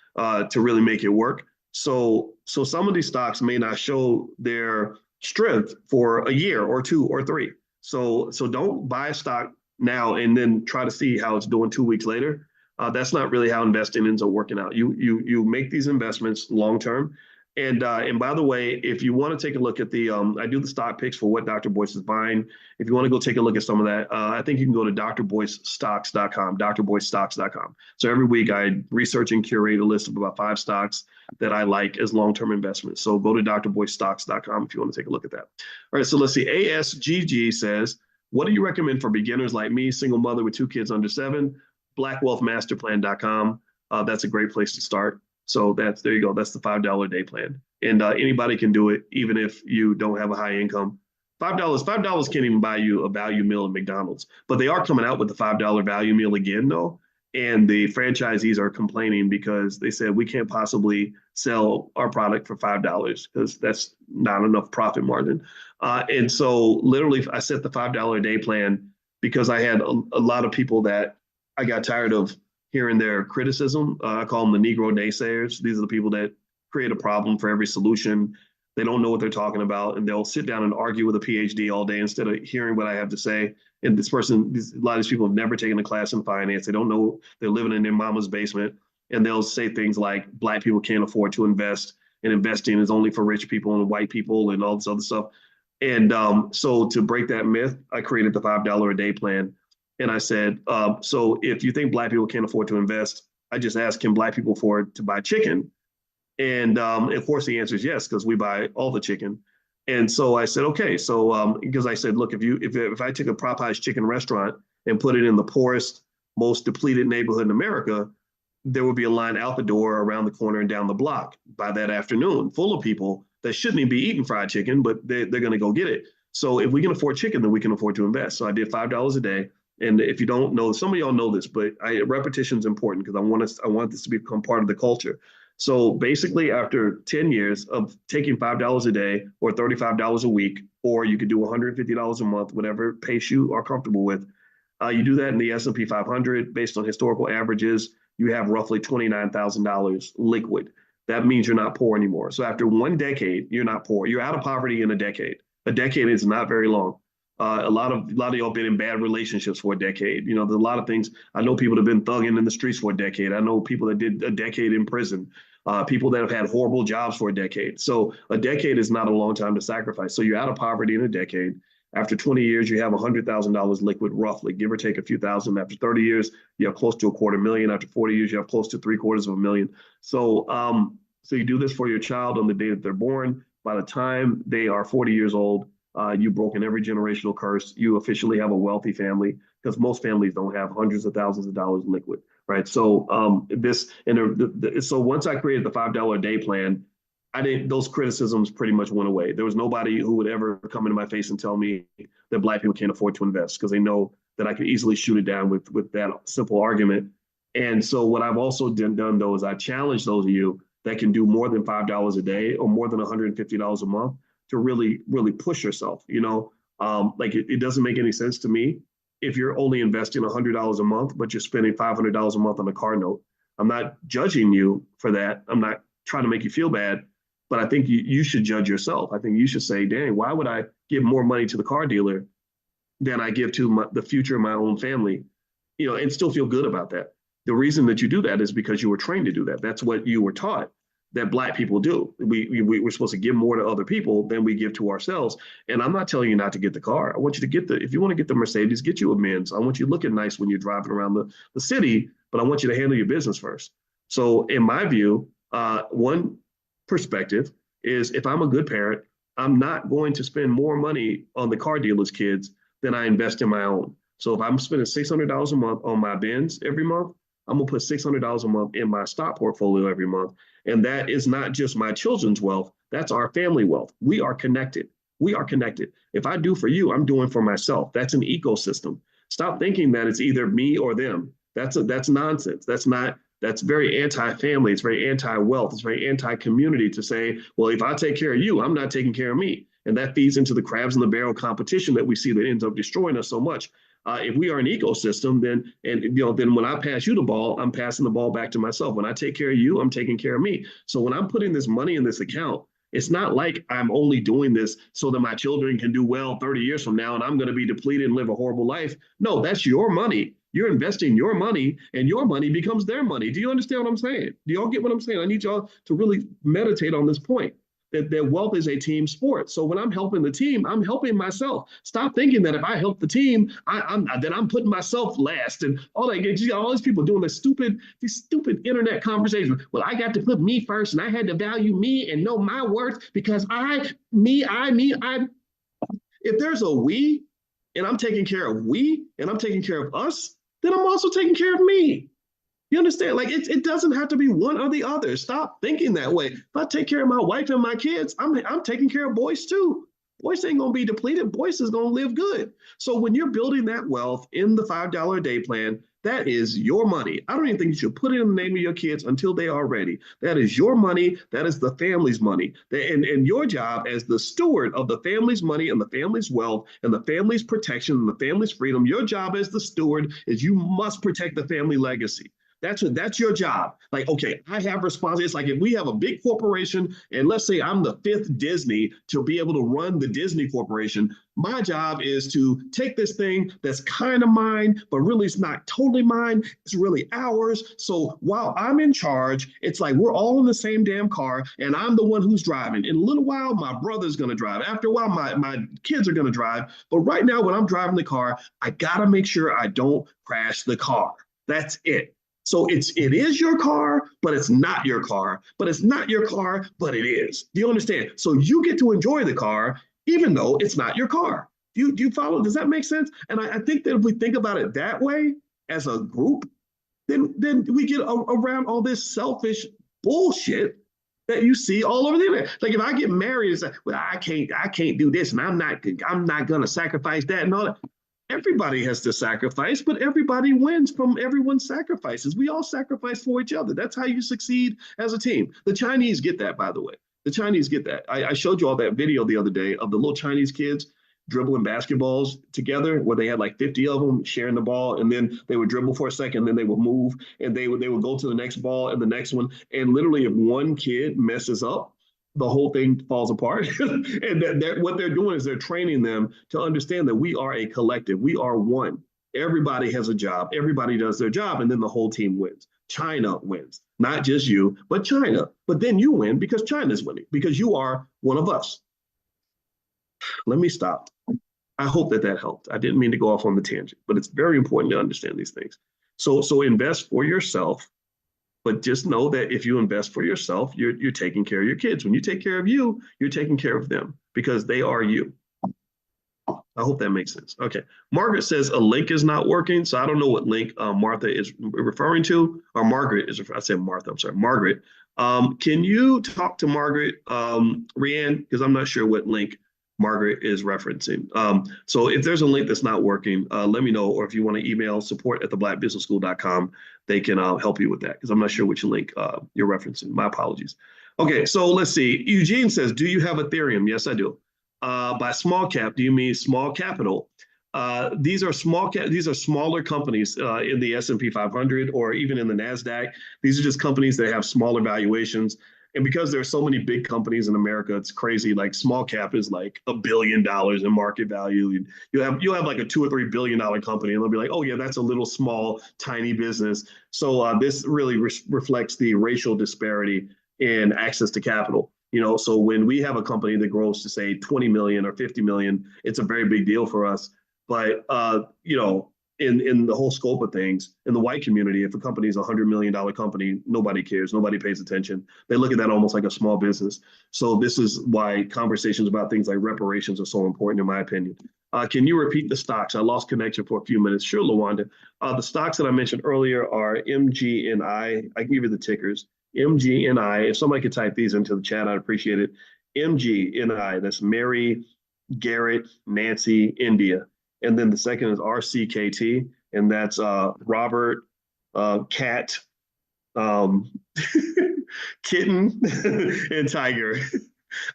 to really make it work. So some of these stocks may not show their strength for a year or two or three. So don't buy a stock now and then try to see how it's doing 2 weeks later. That's not really how investing ends up working out. You make these investments long term. And by the way, if you want to take a look at I do the stock picks for what Dr. Boyce is buying. If you want to go take a look at some of that, I think you can go to drboycestocks.com, drboycestocks.com. So every week I research and curate a list of about 5 stocks that I like as long-term investments. So go to drboycestocks.com if you want to take a look at that. All right, so let's see. ASGG says, what do you recommend for beginners like me, single mother with 2 kids under 7? Blackwealthmasterplan.com. That's a great place to start. So there you go. That's the $5 a day plan. And anybody can do it, even if you don't have a high income. $5 can't even buy you a value meal at McDonald's, but they are coming out with the $5 value meal again, though. And the franchisees are complaining because they said we can't possibly sell our product for $5 because that's not enough profit margin. And so literally I set the $5 a day plan because I had a lot of people that I got tired of hearing their criticism. I call them the Negro naysayers. These are the people that create a problem for every solution. They don't know what they're talking about, and they'll sit down and argue with a PhD all day instead of hearing what I have to say. And a lot of these people have never taken a class in finance. They don't know. They're living in their mama's basement, and they'll say things like Black people can't afford to invest, and investing is only for rich people and white people and all this other stuff. And so to break that myth, I created the $5 a day plan. And I said, so if you think Black people can't afford to invest, I just asked, can Black people afford to buy chicken? And of course, the answer is yes, because we buy all the chicken. And so I said, okay. So because I said, look, if I took a Popeyes chicken restaurant and put it in the poorest, most depleted neighborhood in America, there would be a line out the door, around the corner, and down the block by that afternoon, full of people that shouldn't even be eating fried chicken, but they're going to go get it. So if we can afford chicken, then we can afford to invest. So I did $5 a day. And if you don't know, some of y'all know this, but repetition is important because I want this to become part of the culture. So basically, after 10 years of taking $5 a day or $35 a week, or you could do $150 a month, whatever pace you are comfortable with, you do that in the S&P 500 based on historical averages, you have roughly $29,000 liquid. That means you're not poor anymore. So after 1 decade, you're not poor. You're out of poverty in a decade. A decade is not very long. A lot of y'all been in bad relationships for a decade. You know, there's a lot of things. I know people that have been thugging in the streets for a decade. I know people that did a decade in prison. People that have had horrible jobs for a decade. So a decade is not a long time to sacrifice. So you're out of poverty in a decade. After 20 years, you have $100,000 liquid, roughly, give or take a few thousand. After 30 years, you have close to $250,000. After 40 years, you have close to $750,000. So you do this for your child on the day that they're born. By the time they are 40 years old, you've broken every generational curse. You officially have a wealthy family because most families don't have hundreds of thousands of dollars liquid, right? So so once I created the $5 a day plan, I didn't. Those criticisms pretty much went away. There was nobody who would ever come into my face and tell me that Black people can't afford to invest because they know that I could easily shoot it down with that simple argument. And so what I've also done though is I challenge those of you that can do more than $5 a day or more than $150 a month to really push yourself. Like it doesn't make any sense to me if you're only investing $100 a month, but you're spending $500 a month on a car note. I'm not judging you for that. I'm not trying to make you feel bad, but I think you should judge yourself. I think you should say, dang, why would I give more money to the car dealer than I give to the future of my own family, and still feel good about that. The reason that you do that is because you were trained to do that. That's what you were taught that Black people do. We're supposed to give more to other people than we give to ourselves. And I'm not telling you not to get the car. I want you to if you want to get the Mercedes, get you a Benz. I want you looking nice when you're driving around the city, but I want you to handle your business first. So in my view, one perspective is if I'm a good parent, I'm not going to spend more money on the car dealer's kids than I invest in my own. So if I'm spending $600 a month on my Benz every month, I'm gonna put $600 a month in my stock portfolio every month. And that is not just my children's wealth, that's our family wealth. We are connected. We are connected. If I do for you, I'm doing for myself. That's an ecosystem. Stop thinking that it's either me or them. That's nonsense. That's very anti-family. It's very anti-wealth. It's very anti-community to say, well, if I take care of you, I'm not taking care of me. And that feeds into the crabs in the barrel competition that we see that ends up destroying us so much. If we are an ecosystem, then when I pass you the ball, I'm passing the ball back to myself. When I take care of you, I'm taking care of me. So when I'm putting this money in this account, it's not like I'm only doing this so that my children can do well 30 years from now and I'm going to be depleted and live a horrible life. No, that's your money. You're investing your money and your money becomes their money. Do you understand what I'm saying? Do y'all get what I'm saying? I need y'all to really meditate on this point. That wealth is a team sport. So when I'm helping the team, I'm helping myself. Stop thinking that if I help the team, I'm putting myself last and all that. You got all these people doing these stupid internet conversations. Well, I got to put me first, and I had to value me and know my worth because me. If there's a we, and I'm taking care of we, and I'm taking care of us, then I'm also taking care of me. You understand? Like it doesn't have to be one or the other. Stop thinking that way. If I take care of my wife and my kids, I'm taking care of Boyce too. Boyce ain't gonna be depleted. Boyce is gonna live good. So when you're building that wealth in the $5 a day plan, that is your money. I don't even think you should put it in the name of your kids until they are ready. That is your money. That is the family's money. And your job as the steward of the family's money and the family's wealth and the family's protection and the family's freedom, your job as the steward is you must protect the family legacy. That's your job. Like, okay, I have responsibility. It's like if we have a big corporation, and let's say I'm the fifth Disney to be able to run the Disney Corporation, my job is to take this thing that's kind of mine, but really it's not totally mine. It's really ours. So while I'm in charge, it's like we're all in the same damn car, and I'm the one who's driving. In a little while, my brother's going to drive. After a while, my kids are going to drive. But right now, when I'm driving the car, I got to make sure I don't crash the car. That's it. So it is your car, but it's not your car. But it's not your car, but it is. Do you understand? So you get to enjoy the car, even though it's not your car. Do you follow? Does that make sense? And I think that if we think about it that way as a group, then we get around all this selfish bullshit that you see all over the internet. Like if I get married, it's like, well, I can't do this, and I'm not gonna sacrifice that and all that. Everybody has to sacrifice, but everybody wins from everyone's sacrifices. We all sacrifice for each other. That's how you succeed as a team. The Chinese get that, by the way. The Chinese get that. I showed you all that video the other day of the little Chinese kids dribbling basketballs together where they had like 50 of them sharing the ball, and then they would dribble for a second, then they would move, and they would go to the next ball and the next one, and literally if one kid messes up, the whole thing falls apart. And what they're doing is they're training them to understand that we are a collective, we are one. Everybody has a job, everybody does their job, and then the whole team wins. China wins, not just you, but China. But then you win because China's winning, because you are one of us. Let me stop. I hope that helped. I didn't mean to go off on the tangent, but it's very important to understand these things. So invest for yourself, but just know that if you invest for yourself, you're taking care of your kids. When you take care of you, you're taking care of them because they are you. I hope that makes sense. Okay. Margaret says a link is not working. So I don't know what link Martha is referring to, or Margaret is. I said Martha. I'm sorry, Margaret. Can you talk to Margaret, Rianne? Because I'm not sure what link Margaret is referencing. So if there's a link that's not working, let me know. Or if you want to email support@theblackbusinessschool.com, they can help you with that because I'm not sure which link you're referencing. My apologies. Okay, so let's see. Eugene says, do you have Ethereum? Yes, I do. By small cap, do you mean small capital? These are smaller companies in the S&P 500 or even in the NASDAQ. These are just companies that have smaller valuations. And because there's so many big companies in America, it's crazy. Like small cap is like $1 billion in market value. And you'll have like a $2 or $3 billion company, and they'll be like, oh yeah, that's a little small, tiny business. So this really reflects the racial disparity in access to capital. So when we have a company that grows to say 20 million or 50 million, it's a very big deal for us. But in the whole scope of things, in the white community, if a company is $100 million company, nobody cares, nobody pays attention. They look at that almost like a small business. So this is why conversations about things like reparations are so important, in my opinion. Can you repeat the stocks? I lost connection for a few minutes. Sure, Lawanda. The stocks that I mentioned earlier are MGNI. I can give you the tickers. MGNI. If somebody could type these into the chat, I'd appreciate it. MGNI. That's Mary, Garrett, Nancy, India. And then the second is RCKT, and that's Robert, Cat, Kitten, and Tiger.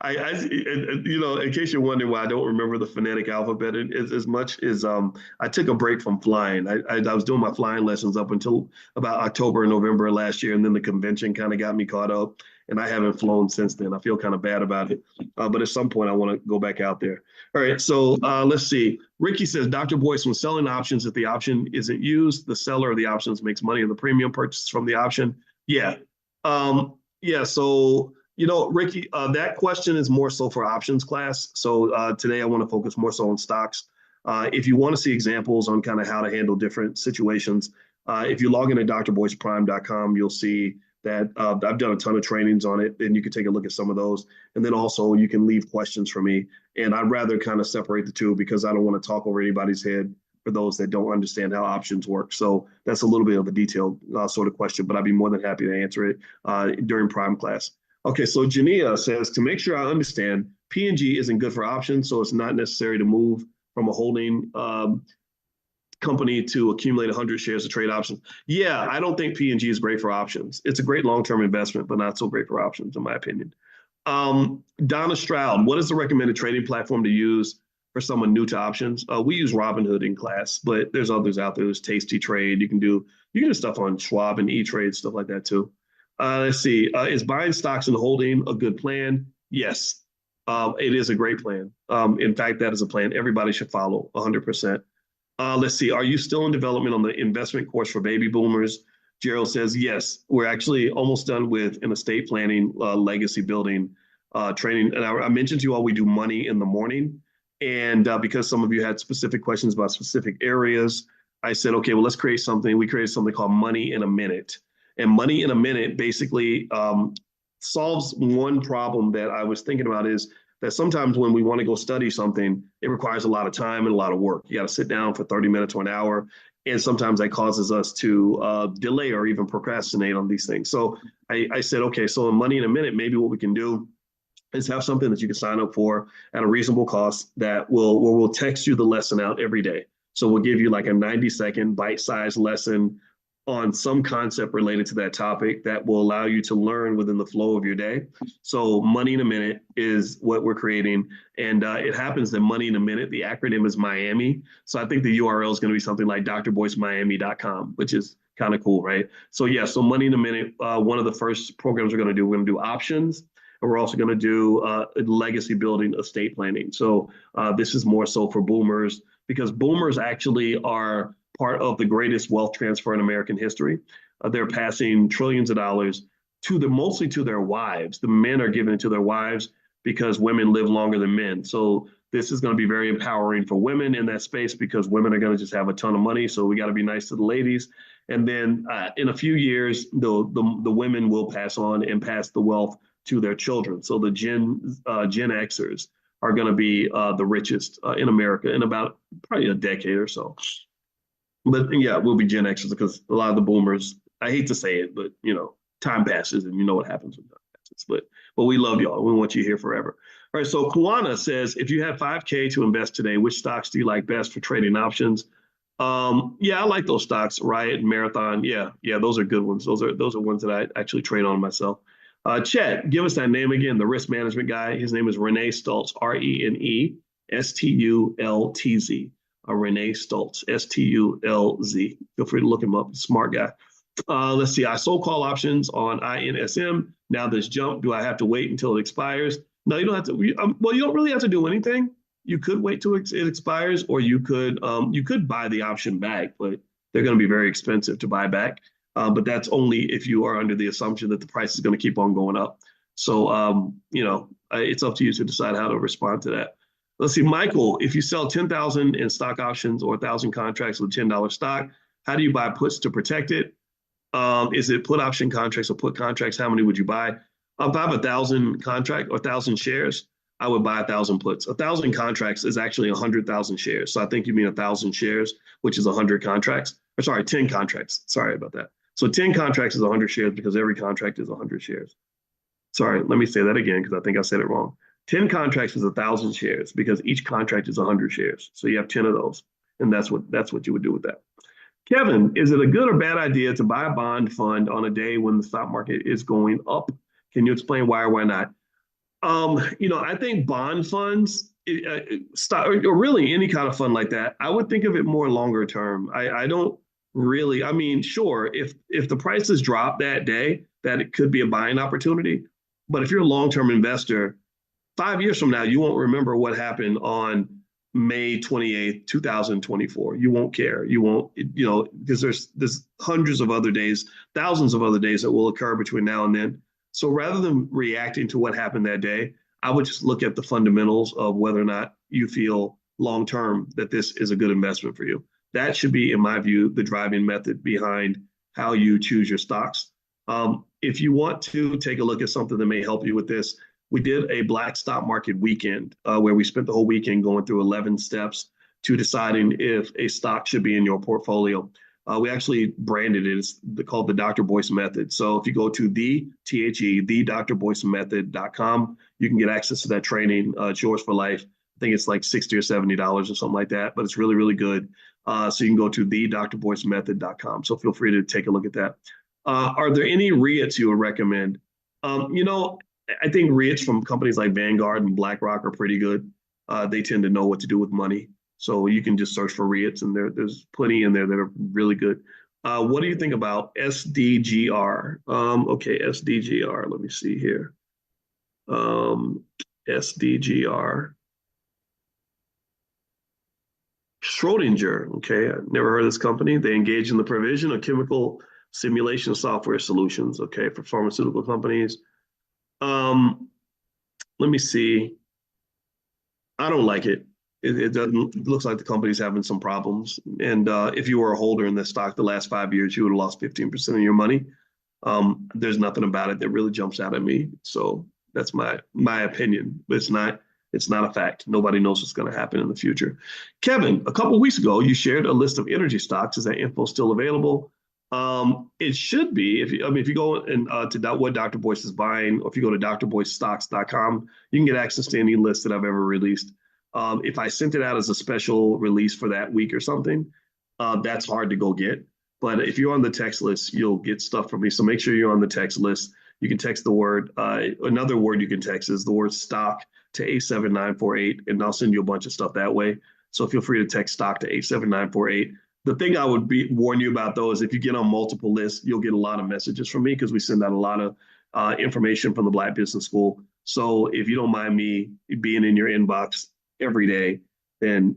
In case you're wondering why I don't remember the phonetic alphabet as much as I took a break from flying. I was doing my flying lessons up until about October and November last year, and then the convention kind of got me caught up, and I haven't flown since then. I feel kind of bad about it, but at some point I want to go back out there. All right, so let's see. Ricky says, Dr. Boyce, when selling options, if the option isn't used, the seller of the options makes money on the premium purchase from the option. Yeah. Yeah. So, Ricky, that question is more so for options class. So today I want to focus more so on stocks. If you want to see examples on kind of how to handle different situations, if you log in at drboyceprime.com, you'll see that I've done a ton of trainings on it, and you can take a look at some of those. And then also you can leave questions for me. And I'd rather kind of separate the two because I don't want to talk over anybody's head for those that don't understand how options work. So that's a little bit of a detailed sort of question, but I'd be more than happy to answer it during prime class. Okay, so Jania says, to make sure I understand, P&G isn't good for options, so it's not necessary to move from a holding company to accumulate 100 shares of trade options. Yeah, I don't think P&G is great for options. It's a great long-term investment, but not so great for options, in my opinion. Donna Stroud, what is the recommended trading platform to use for someone new to options. We use Robinhood in class, but there's others out there. There's Tasty Trade. You can do stuff on Schwab and E-Trade, stuff like that too. Let's see. Is buying stocks and holding a good plan? Yes, it is a great plan. In fact, that is a plan everybody should follow 100%. Let's see. Are you still in development on the investment course for baby boomers? Gerald says, yes, we're actually almost done with an estate planning, legacy building training. And I mentioned to you all we do money in the morning. And because some of you had specific questions about specific areas, I said, okay, well, let's create something. We created something called Money in a Minute. And Money in a Minute basically solves one problem that I was thinking about is that sometimes when we want to go study something, it requires a lot of time and a lot of work. You got to sit down for 30 minutes or an hour. And sometimes that causes us to delay or even procrastinate on these things. So I said, okay, so in Money in a Minute, maybe what we can do is have something that you can sign up for at a reasonable cost that will text you the lesson out every day. So we'll give you like a 90-second bite-sized lesson on some concept related to that topic that will allow you to learn within the flow of your day. So Money in a Minute is what we're creating. And it happens that Money in a Minute, the acronym is Miami. So I think the URL is going to be something like drboycemiami.com, which is kind of cool, right? So yeah, so Money in a Minute, one of the first programs we're going to do options. And we're also going to do legacy building, estate planning. So this is more so for boomers because boomers actually are part of the greatest wealth transfer in American history. They're passing trillions of dollars mostly to their wives. The men are giving it to their wives because women live longer than men. So this is going to be very empowering for women in that space because women are going to just have a ton of money. So we got to be nice to the ladies. And then in a few years, the women will pass on and pass the wealth to their children. So the Gen Xers are going to be the richest in America in about probably a decade or so. But yeah, we'll be Gen Xers because a lot of the boomers, I hate to say it, but time passes and you know what happens when time passes. But we love y'all. We want you here forever. All right. So Kuana says, if you had 5K to invest today, which stocks do you like best for trading options? Yeah, I like those stocks, Riot, Marathon. Yeah, those are good ones. Those are ones that I actually trade on myself. Chet, give us that name again, the risk management guy. His name is Renee Stultz, Renestultz, Renee Stultz, Stulz. Feel free to look him up. Smart guy. Let's see. I sold call options on INSM. Now this jump. Do I have to wait until it expires? No, you don't have to. Well, you don't really have to do anything. You could wait till it expires, or you could buy the option back, but they're going to be very expensive to buy back. But that's only if you are under the assumption that the price is going to keep on going up. So, it's up to you to decide how to respond to that. Let's see, Michael, if you sell 10,000 in stock options or 1,000 contracts with $10 stock, how do you buy puts to protect it? Is it put option contracts or put contracts? How many would you buy? If I have 1,000 contract or 1,000 shares, I would buy 1,000 puts. 1,000 contracts is actually 100,000 shares. So I think you mean 1,000 shares, which is 100 contracts. Or sorry, 10 contracts. Sorry about that. So 10 contracts is 100 shares because every contract is 100 shares. Sorry, let me say that again because I think I said it wrong. 10 contracts is 1,000 shares because each contract is 100 shares. So you have 10 of those. And that's what you would do with that. Kevin, is it a good or bad idea to buy a bond fund on a day when the stock market is going up? Can you explain why or why not? I think bond funds, stock, or really any kind of fund like that, I would think of it more longer term. I don't really, I mean, sure, if the prices drop that day, that it could be a buying opportunity. But if you're a long-term investor, 5 years from now, you won't remember what happened on May 28th, 2024. You won't care. You won't, because there's hundreds of other days, thousands of other days that will occur between now and then. So rather than reacting to what happened that day, I would just look at the fundamentals of whether or not you feel long term that this is a good investment for you. That should be, in my view, the driving method behind how you choose your stocks. If you want to take a look at something that may help you with this, we did a Black Stock Market weekend where we spent the whole weekend going through 11 steps to deciding if a stock should be in your portfolio. We actually branded it. It's called the Dr. Boyce Method. So if you go to thedrboycemethod.com, you can get access to that training. It's yours for life. I think it's like $60 or $70 or something like that, but it's really, really good. So you can go to thedrboycemethod.com. So feel free to take a look at that. Are there any REITs you would recommend? I think REITs from companies like Vanguard and BlackRock are pretty good. they tend to know what to do with money. So you can just search for REITs, and there's plenty in there that are really good. What do you think about SDGR? Okay, SDGR. Let me see here. Um, SDGR. Schrodinger. Okay, I've never heard of this company. They engage in the provision of chemical simulation software solutions. Okay, for pharmaceutical companies. Um, Let me see. I don't like it. It doesn't. It looks like the company's having some problems. And if you were a holder in this stock the last 5 years, you would have lost 15% of your money. There's nothing about it that really jumps out at me. So that's my opinion. But it's not a fact. Nobody knows what's going to happen in the future. Kevin, a couple of weeks ago, you shared a list of energy stocks. Is that info still available? It should be. If you go to what Dr. Boyce is buying, or if you go to drboycestocks.com, you can get access to any list that I've ever released. If I sent it out as a special release for that week or something, that's hard to go get. But if you're on the text list, you'll get stuff from me. So make sure you're on the text list. You can text the word. Another word you can text is the word stock to 87948, and I'll send you a bunch of stuff that way. So feel free to text stock to 87948. The thing I would warn you about, though, is if you get on multiple lists, you'll get a lot of messages from me because we send out a lot of information from the Black Business School. So if you don't mind me being in your inbox every day, then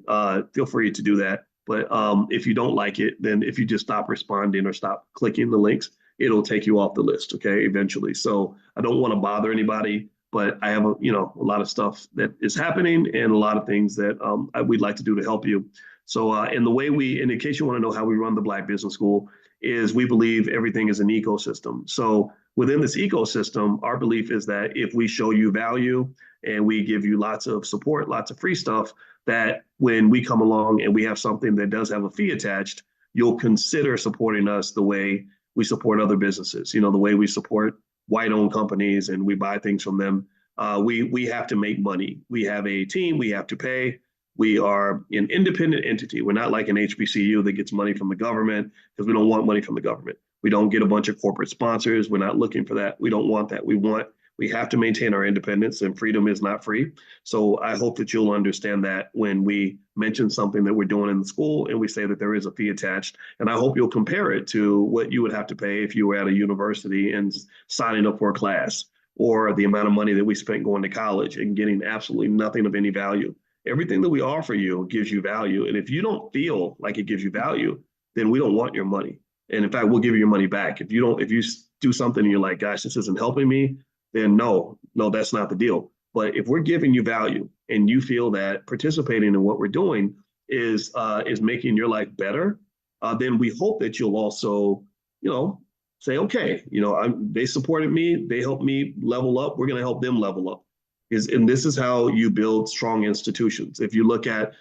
feel free to do that. But if you don't like it, then if you just stop responding or stop clicking the links, it'll take you off the list, okay, eventually. So I don't want to bother anybody, but I have a lot of stuff that is happening and a lot of things that we'd like to do to help you. So and the way in case you want to know how we run the Black Business School, is we believe everything is an ecosystem. So within this ecosystem, our belief is that if we show you value and we give you lots of support, lots of free stuff, that when we come along and we have something that does have a fee attached, you'll consider supporting us the way we support other businesses, the way we support white-owned companies and we buy things from them. We have to make money. We have a team, we have to pay. We are an independent entity. We're not like an HBCU that gets money from the government, because we don't want money from the government. We don't get a bunch of corporate sponsors. We're not looking for that. We don't want that. We have to maintain our independence, and freedom is not free. So I hope that you'll understand that when we mention something that we're doing in the school and we say that there is a fee attached. And I hope you'll compare it to what you would have to pay if you were at a university and signing up for a class, or the amount of money that we spent going to college and getting absolutely nothing of any value. Everything that we offer you gives you value. And if you don't feel like it gives you value, then we don't want your money. And in fact, we'll give you your money back. If you do something and you're like, gosh, this isn't helping me, then no, that's not the deal. But if we're giving you value and you feel that participating in what we're doing is making your life better, then we hope that you'll also, say, okay, they supported me, they helped me level up, we're going to help them level up. And this is how you build strong institutions. If you look at,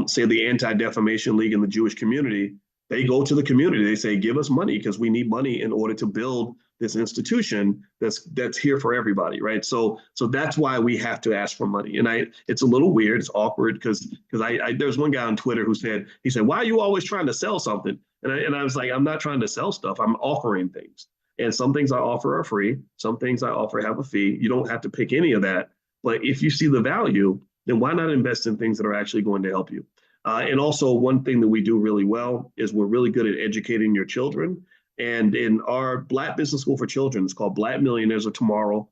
say, the Anti-Defamation League in the Jewish community, they go to the community. They say, give us money because we need money in order to build this institution that's here for everybody, right? So that's why we have to ask for money. And it's a little weird, it's awkward because there's one guy on Twitter who said, why are you always trying to sell something? And I was like, I'm not trying to sell stuff. I'm offering things. And some things I offer are free. Some things I offer have a fee. You don't have to pick any of that. But if you see the value, then why not invest in things that are actually going to help you? And also, one thing that we do really well is we're really good at educating your children. And in our Black Business School for Children, it's called Black Millionaires of Tomorrow.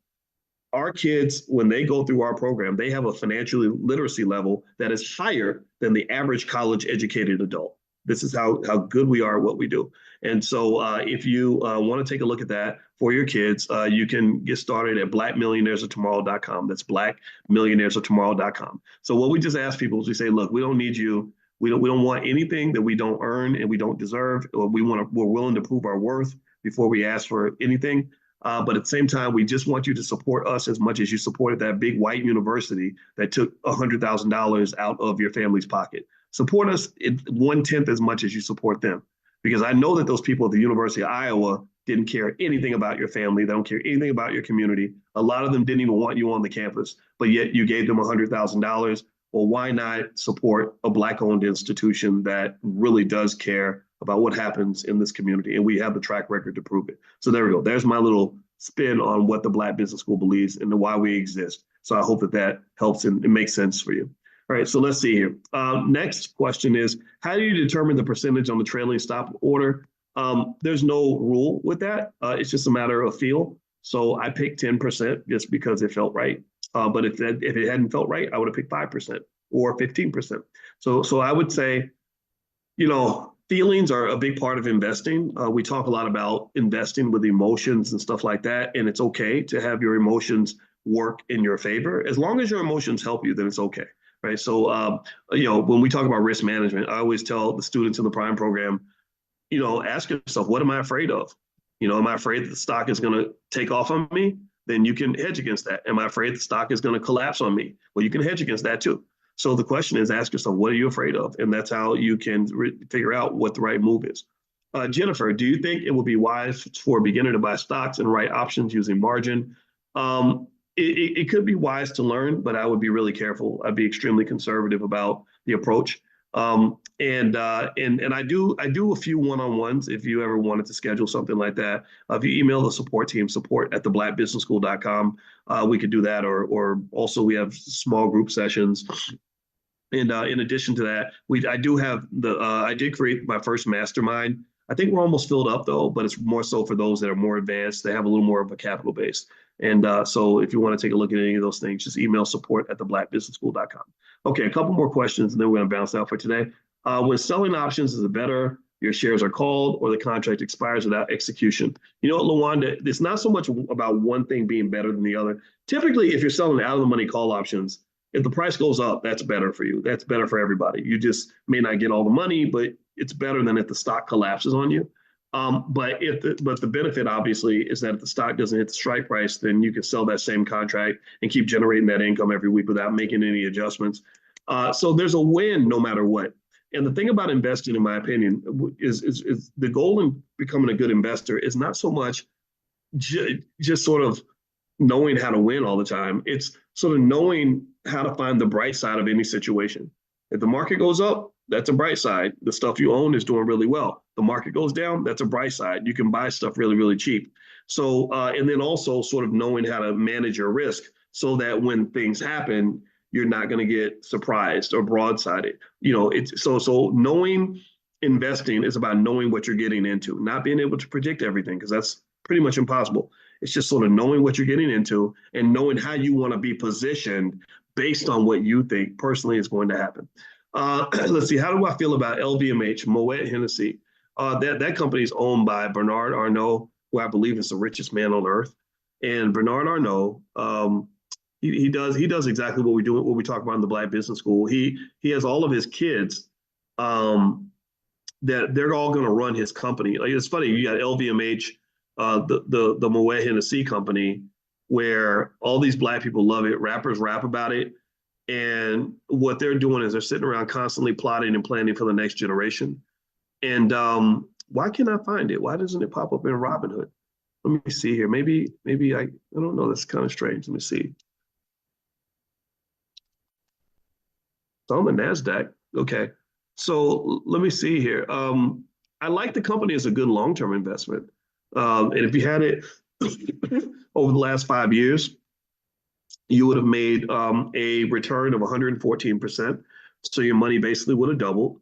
Our kids, when they go through our program, they have a financial literacy level that is higher than the average college educated adult. This is how good we are at what we do. And so if you want to take a look at that for your kids, you can get started at blackmillionairesoftomorrow.com. That's blackmillionairesoftomorrow.com. So what we just ask people is we say, look, we don't need you. We don't want anything that we don't earn and we don't deserve, or we're willing to prove our worth before we ask for anything. But at the same time, we just want you to support us as much as you supported that big white university that took $100,000 out of your family's pocket. Support us 1/10 as much as you support them. Because I know that those people at the University of Iowa didn't care anything about your family. They don't care anything about your community. A lot of them didn't even want you on the campus, but yet you gave them $100,000. Well, why not support a Black-owned institution that really does care about what happens in this community? And we have the track record to prove it. So there we go. There's my little spin on what the Black Business School believes and why we exist. So I hope that helps and it makes sense for you. All right, so let's see here. Next question is, how do you determine the percentage on the trailing stop order? There's no rule with that. It's just a matter of feel. So I picked 10% just because it felt right. But if it hadn't felt right, I would have picked 5% or 15%. So I would say, feelings are a big part of investing. We talk a lot about investing with emotions and stuff like that, and it's okay to have your emotions work in your favor. As long as your emotions help you, then it's okay, right? So, when we talk about risk management, I always tell the students in the Prime program, ask yourself, what am I afraid of? Am I afraid that the stock is going to take off on me? Then you can hedge against that. Am I afraid the stock is going to collapse on me? Well, you can hedge against that too. So the question is, ask yourself, what are you afraid of? And that's how you can figure out what the right move is. Jennifer, do you think it would be wise for a beginner to buy stocks and write options using margin? It could be wise to learn, but I would be really careful. I'd be extremely conservative about the approach. And I do a few one-on-ones if you ever wanted to schedule something like that. If you email the support team, support@theblackbusinessschool.com, we could do that. Or also we have small group sessions. And in addition to that, I did create my first mastermind. I think we're almost filled up though, but it's more so for those that are more advanced. They have a little more of a capital base. And so if you want to take a look at any of those things, just email support@theblackbusinessschool.com. Okay, a couple more questions, and then we're going to bounce out for today. When selling options, is it better your shares are called or the contract expires without execution? You know what, Lawanda, it's not so much about one thing being better than the other. Typically, if you're selling out of the money call options, if the price goes up, that's better for you. That's better for everybody. You just may not get all the money, but it's better than if the stock collapses on you. But the benefit obviously is that if the stock doesn't hit the strike price, then you can sell that same contract and keep generating that income every week without making any adjustments. So there's a win no matter what. And the thing about investing, in my opinion, is the goal in becoming a good investor is not so much just sort of knowing how to win all the time. It's sort of knowing how to find the bright side of any situation. If the market goes up, that's a bright side. The stuff you own is doing really well. The market goes down, that's a bright side. You can buy stuff really, really cheap. So, and then also sort of knowing how to manage your risk so that when things happen, you're not going to get surprised or broadsided. It's so knowing investing is about knowing what you're getting into, not being able to predict everything, because that's pretty much impossible. It's just sort of knowing what you're getting into and knowing how you want to be positioned based on what you think personally is going to happen. Let's see. How do I feel about LVMH, Moet Hennessy? That company is owned by Bernard Arnault, who I believe is the richest man on earth. And Bernard Arnault, he does exactly what we talk about in the Black Business School. He has all of his kids that they're all going to run his company. Like, it's funny. You got LVMH, the Moet Hennessy company, where all these Black people love it. Rappers rap about it. And what they're doing is they're sitting around constantly plotting and planning for the next generation. And why can't I find it? Why doesn't it pop up in Robinhood? Let me see here. Maybe I don't know. That's kind of strange. Let me see. It's on the NASDAQ. Okay. So let me see here. I like the company as a good long-term investment. And if you had it over the last 5 years, you would have made a return of 114%. So your money basically would have doubled.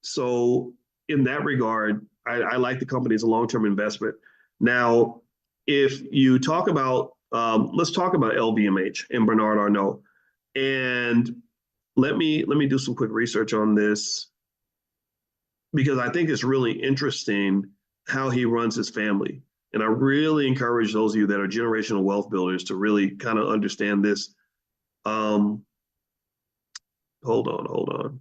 So in that regard, I like the company as a long-term investment. Now, if you talk about, let's talk about LVMH and Bernard Arnault. And let me do some quick research on this, because I think it's really interesting how he runs his family. And I really encourage those of you that are generational wealth builders to really kind of understand this. Hold on.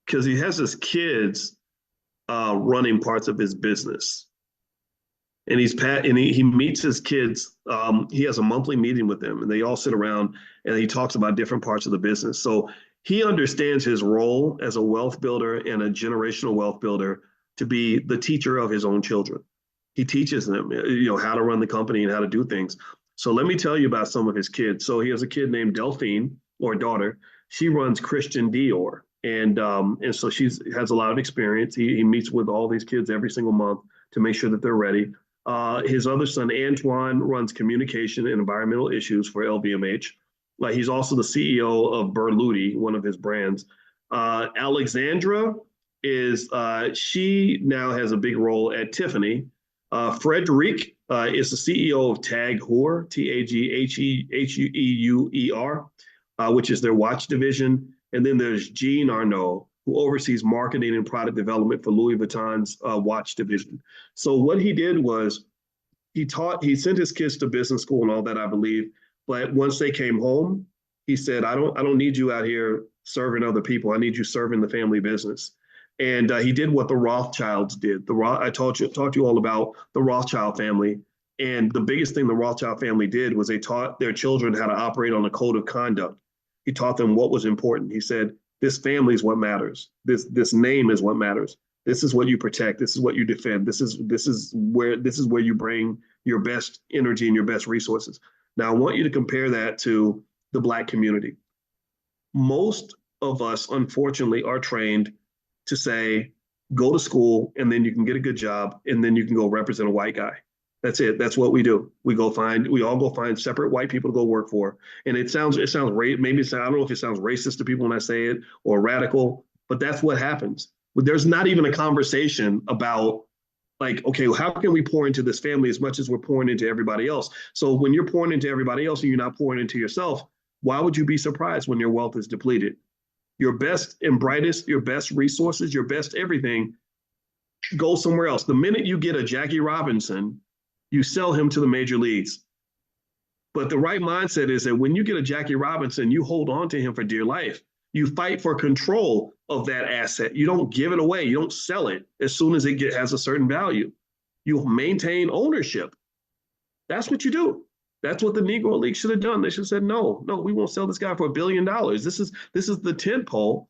Because he has his kids running parts of his business. And he meets his kids. He has a monthly meeting with them, and they all sit around and he talks about different parts of the business. So he understands his role as a wealth builder and a generational wealth builder to be the teacher of his own children. He teaches them, how to run the company and how to do things. So let me tell you about some of his kids. So he has a kid named Delphine, or daughter. She runs Christian Dior, and so she has a lot of experience. He meets with all these kids every single month to make sure that they're ready. His other son, Antoine, runs communication and environmental issues for LVMH. Like he's also the CEO of Berluti, one of his brands. Alexandra she now has a big role at Tiffany. Frederic is the CEO of Tag Heuer, Tagheuer, which is their watch division. And then there's Jean Arnault, who oversees marketing and product development for Louis Vuitton's watch division. So what he did was he sent his kids to business school and all that, I believe. But once they came home, he said, I don't need you out here serving other people. I need you serving the family business. And he did what the Rothschilds did. I taught you all about the Rothschild family. And the biggest thing the Rothschild family did was they taught their children how to operate on a code of conduct. He taught them what was important. He said, this family is what matters. This name is what matters. This is what you protect. This is what you defend. This is where you bring your best energy and your best resources. Now, I want you to compare that to the Black community. Most of us, unfortunately, are trained to say, go to school and then you can get a good job and then you can go represent a white guy. That's it. That's what we do. We all go find separate white people to go work for. And it sounds maybe I don't know if it sounds racist to people when I say it or radical, but that's what happens. There's not even a conversation about like, okay, well, how can we pour into this family as much as we're pouring into everybody else? So when you're pouring into everybody else and you're not pouring into yourself, why would you be surprised when your wealth is depleted? Your best and brightest, your best resources, your best everything go somewhere else. The minute you get a Jackie Robinson, you sell him to the major leagues. But the right mindset is that when you get a Jackie Robinson, you hold on to him for dear life. You fight for control of that asset. You don't give it away. You don't sell it as soon as it has a certain value. You maintain ownership. That's what you do. That's what the Negro League should have done. They should have said, no, we won't sell this guy for $1 billion. This is the tent pole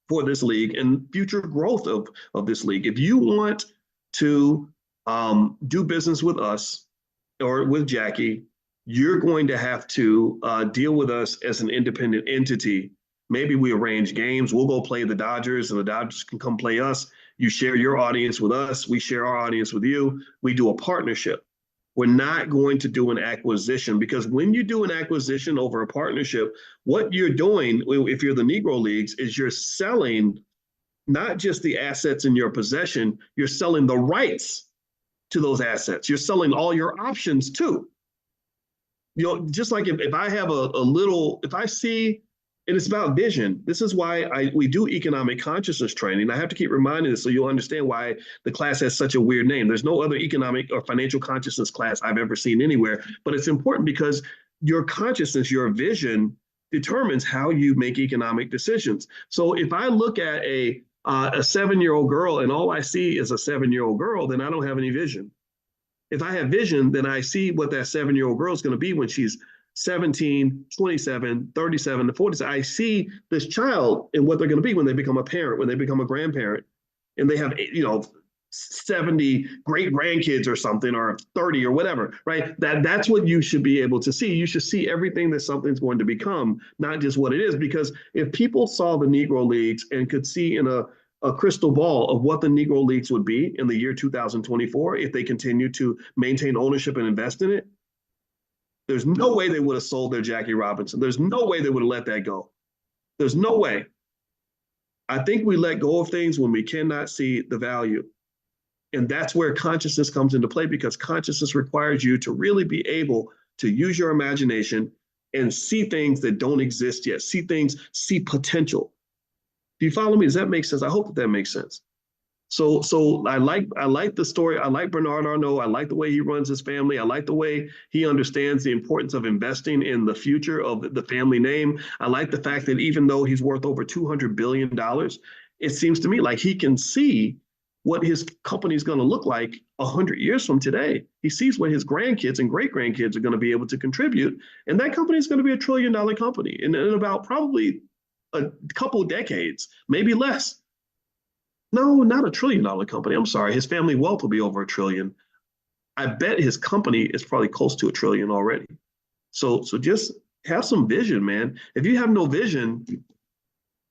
for this league and future growth of this league. If you want to do business with us or with Jackie, you're going to have to deal with us as an independent entity. Maybe we arrange games. We'll go play the Dodgers and the Dodgers can come play us. You share your audience with us. We share our audience with you. We do a partnership. We're not going to do an acquisition because when you do an acquisition over a partnership, what you're doing, if you're the Negro Leagues, is you're selling not just the assets in your possession, you're selling the rights to those assets. You're selling all your options too. Just like if I have if I see, and it's about vision. This is why we do economic consciousness training. I have to keep reminding this so you'll understand why the class has such a weird name. There's no other economic or financial consciousness class I've ever seen anywhere, but it's important because your consciousness, your vision determines how you make economic decisions. So if I look at a 7-year-old girl and all I see is a 7-year-old girl, then I don't have any vision. If I have vision, then I see what that 7-year-old girl is going to be when she's 17, 27, 37 to 40. I see this child and what they're going to be when they become a parent, when they become a grandparent, and they have, 70 great grandkids or something, or 30 or whatever, right? That's what you should be able to see. You should see everything that something's going to become, not just what it is. Because if people saw the Negro Leagues and could see in a crystal ball of what the Negro Leagues would be in the year 2024, if they continue to maintain ownership and invest in it, there's no way they would have sold their Jackie Robinson. There's no way they would have let that go. There's no way. I think we let go of things when we cannot see the value. And that's where consciousness comes into play, because consciousness requires you to really be able to use your imagination and see things that don't exist yet, see potential. Do you follow me? Does that make sense? I hope that makes sense. So I like the story. I like Bernard Arnault. I like the way he runs his family. I like the way he understands the importance of investing in the future of the family name. I like the fact that even though he's worth over $200 billion, it seems to me like he can see what his company is going to look like 100 years from today. He sees what his grandkids and great grandkids are going to be able to contribute. And that company is going to be $1 trillion company in about probably a couple of decades, maybe less. No, not $1 trillion company. I'm sorry. His family wealth will be over $1 trillion. I bet his company is probably close to $1 trillion already. So just have some vision, man. If you have no vision,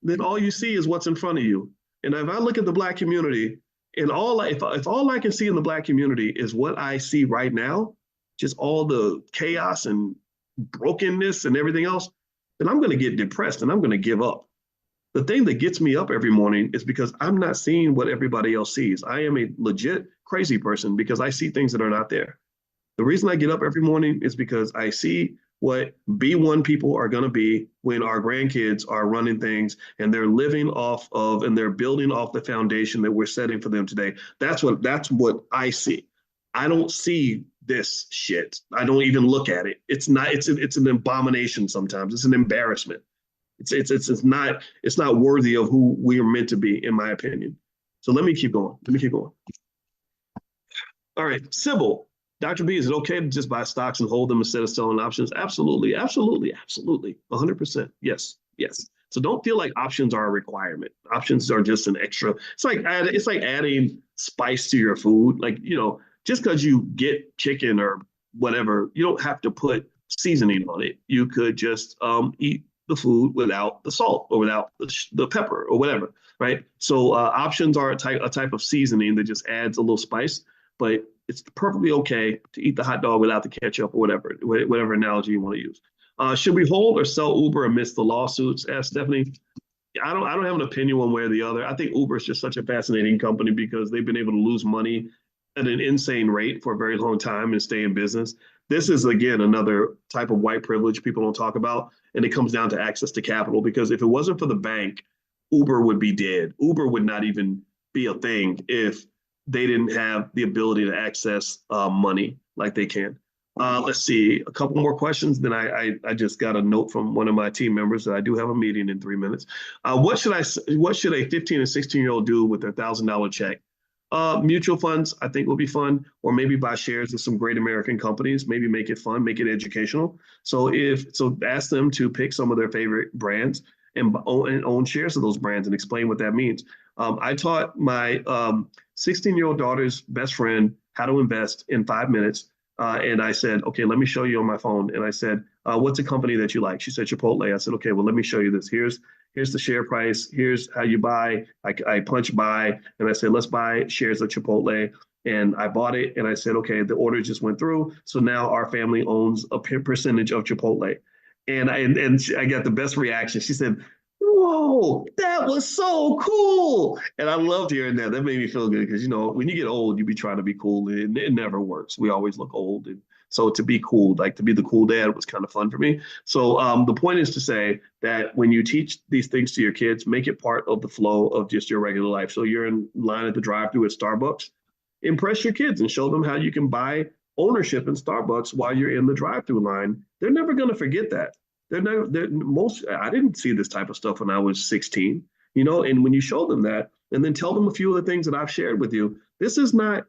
then all you see is what's in front of you. And if I look at the Black community And if all I can see in the Black community is what I see right now, just all the chaos and brokenness and everything else, then I'm going to get depressed and I'm going to give up. The thing that gets me up every morning is because I'm not seeing what everybody else sees. I am a legit crazy person because I see things that are not there. The reason I get up every morning is because I see what B1 people are going to be when our grandkids are running things and they're living off of and they're building off the foundation that we're setting for them today. That's what I see. I don't see this shit. I don't even look at it. It's an abomination sometimes. It's an embarrassment. It's not worthy of who we are meant to be, in my opinion. So let me keep going. Let me keep going. All right, Sybil. Dr. B, is it okay to just buy stocks and hold them instead of selling options? Absolutely, absolutely, absolutely. 100%. Yes, yes. So don't feel like options are a requirement. Options are just an extra. It's like adding spice to your food. Like, just because you get chicken or whatever, you don't have to put seasoning on it. You could just eat the food without the salt or without the pepper or whatever, right? So options are a type of seasoning that just adds a little spice, but it's perfectly okay to eat the hot dog without the ketchup or whatever analogy you want to use. Should we hold or sell Uber amidst the lawsuits? Asked Stephanie. I don't have an opinion one way or the other. I think Uber is just such a fascinating company because they've been able to lose money at an insane rate for a very long time and stay in business. This is again another type of white privilege people don't talk about, and it comes down to access to capital. Because if it wasn't for the bank, Uber would be dead. Uber would not even be a thing if they didn't have the ability to access money like they can. Let's see, a couple more questions. Then I just got a note from one of my team members that I do have a meeting in 3 minutes. What should a 15 and 16-year-old do with their $1,000 check? Mutual funds, I think, will be fun, or maybe buy shares of some great American companies. Maybe make it fun, make it educational. So ask them to pick some of their favorite brands and own shares of those brands and explain what that means. I taught my 16-year-old daughter's best friend how to invest in 5 minutes. And I said, okay, let me show you on my phone. And I said, what's a company that you like? She said, Chipotle. I said, okay, well, let me show you this. Here's the share price. Here's how you buy. I punch buy. And I said, let's buy shares of Chipotle. And I bought it. And I said, okay, the order just went through. So now our family owns a percentage of Chipotle. And I got the best reaction. She said, whoa, that was so cool. And I loved hearing that. That made me feel good because, when you get old, you be trying to be cool and it never works. We always look old. And so to be cool, like to be the cool dad was kind of fun for me. So the point is to say that when you teach these things to your kids, make it part of the flow of just your regular life. So you're in line at the drive-thru at Starbucks, impress your kids and show them how you can buy ownership in Starbucks while you're in the drive-thru line. They're never going to forget that. I didn't see this type of stuff when I was 16, and when you show them that and then tell them a few of the things that I've shared with you, this is not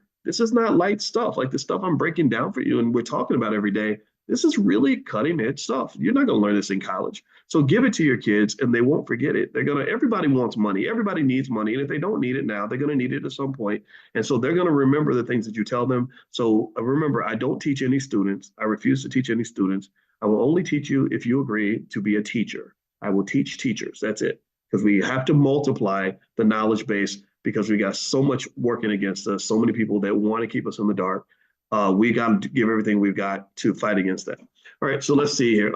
light stuff. Like the stuff I'm breaking down for you and we're talking about every day. This is really cutting edge stuff. You're not going to learn this in college. So give it to your kids and they won't forget it. Everybody wants money. Everybody needs money. And if they don't need it now, they're going to need it at some point. And so they're going to remember the things that you tell them. So remember, I don't teach any students. I refuse to teach any students. I will only teach you if you agree to be a teacher. I will teach teachers. That's it. Because we have to multiply the knowledge base because we got so much working against us, so many people that want to keep us in the dark. We got to give everything we've got to fight against that. All right, so let's see here.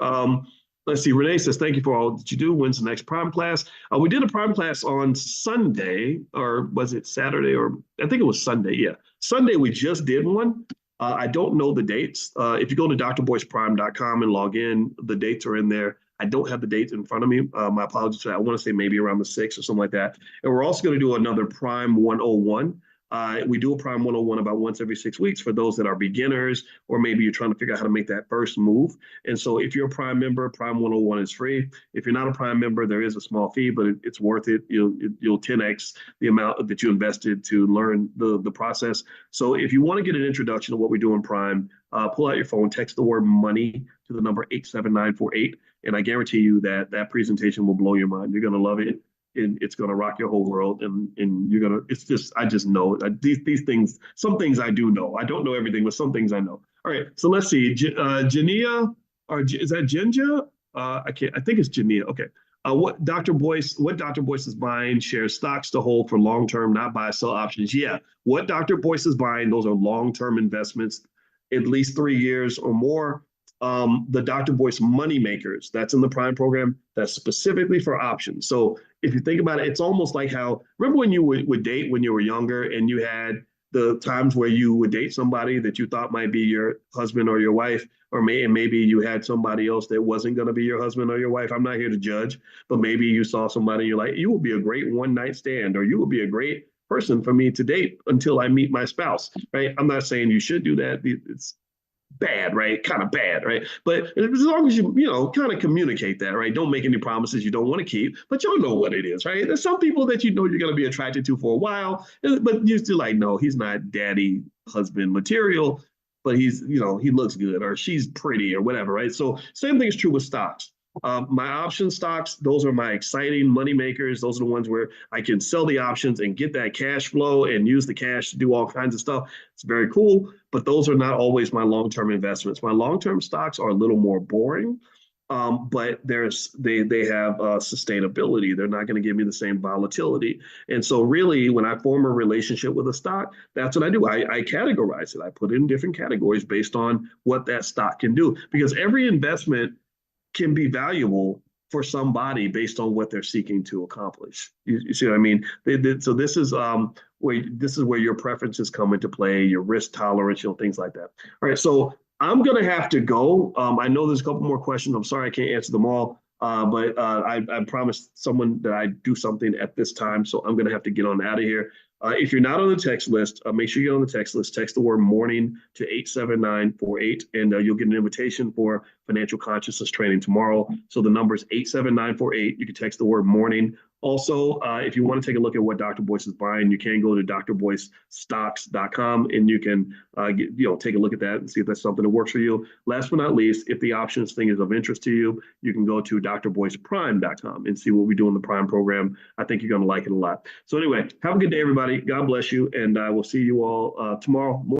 Let's see. Renee says, thank you for all that you do. When's the next prime class? We did a prime class on Sunday, or was it Saturday? Or I think it was Sunday. Yeah. Sunday, we just did one. I don't know the dates. If you go to drboyceprime.com and log in, the dates are in there. I don't have the dates in front of me. My apologies for that. I want to say maybe around the 6th or something like that. And we're also going to do another Prime 101. We do a Prime 101 about once every 6 weeks for those that are beginners, or maybe you're trying to figure out how to make that first move. And so if you're a Prime member, Prime 101 is free. If you're not a Prime member, there is a small fee, but it's worth it. You'll 10x the amount that you invested to learn the process. So if you want to get an introduction to what we do in Prime, pull out your phone, text the word money to the number 87948. And I guarantee you that presentation will blow your mind. You're going to love it. And it's going to rock your whole world. And you're going to, it's just, I just know these things, some things I do know. I don't know everything, but some things I know. All right. So let's see. Jania, or is that Jinja? I think it's Jania. Okay. What Dr. Boyce is buying shares stocks to hold for long term, not buy sell options. Yeah, what Dr. Boyce is buying, those are long term investments, at least 3 years or more. The Dr. Boyce money makers, that's in the Prime program, that's specifically for options. So if you think about it, it's almost like how, remember when you would date when you were younger and you had the times where you would date somebody that you thought might be your husband or your wife, or maybe you had somebody else that wasn't going to be your husband or your wife. I'm not here to judge, but maybe you saw somebody, you're like, you will be a great one night stand, or you will be a great person for me to date until I meet my spouse, right? I'm not saying you should do that. It's bad, right? Kind of bad, right? But as long as you kind of communicate that, right? Don't make any promises you don't want to keep, but y'all know what it is, right? There's some people that you know you're going to be attracted to for a while, but you're still like, no, he's not daddy husband material, but he looks good or she's pretty or whatever, right? So same thing is true with stocks. My option stocks, those are my exciting money makers. Those are the ones where I can sell the options and get that cash flow and use the cash to do all kinds of stuff. It's very cool, but those are not always my long-term investments. My long-term stocks are a little more boring, but they have sustainability. They're not going to give me the same volatility. And so, really, when I form a relationship with a stock, that's what I do. I categorize it. I put it in different categories based on what that stock can do, because every investment can be valuable for somebody based on what they're seeking to accomplish. You see what I mean? So this is where your preferences come into play, your risk tolerance, things like that. All right, so I'm gonna have to go. I know there's a couple more questions. I'm sorry I can't answer them all, but I promised someone that I do something at this time, so I'm gonna have to get on out of here. If you're not on the text list, make sure you get on the text list. Text the word morning to 87948, and you'll get an invitation for financial consciousness training tomorrow. So the number is 87948. You can text the word morning. Also, if you want to take a look at what Dr. Boyce is buying, you can go to drboycestocks.com and you can take a look at that and see if that's something that works for you. Last but not least, if the options thing is of interest to you, you can go to drboyceprime.com and see what we do in the Prime program. I think you're going to like it a lot. So anyway, have a good day, everybody. God bless you, and I will see you all tomorrow morning.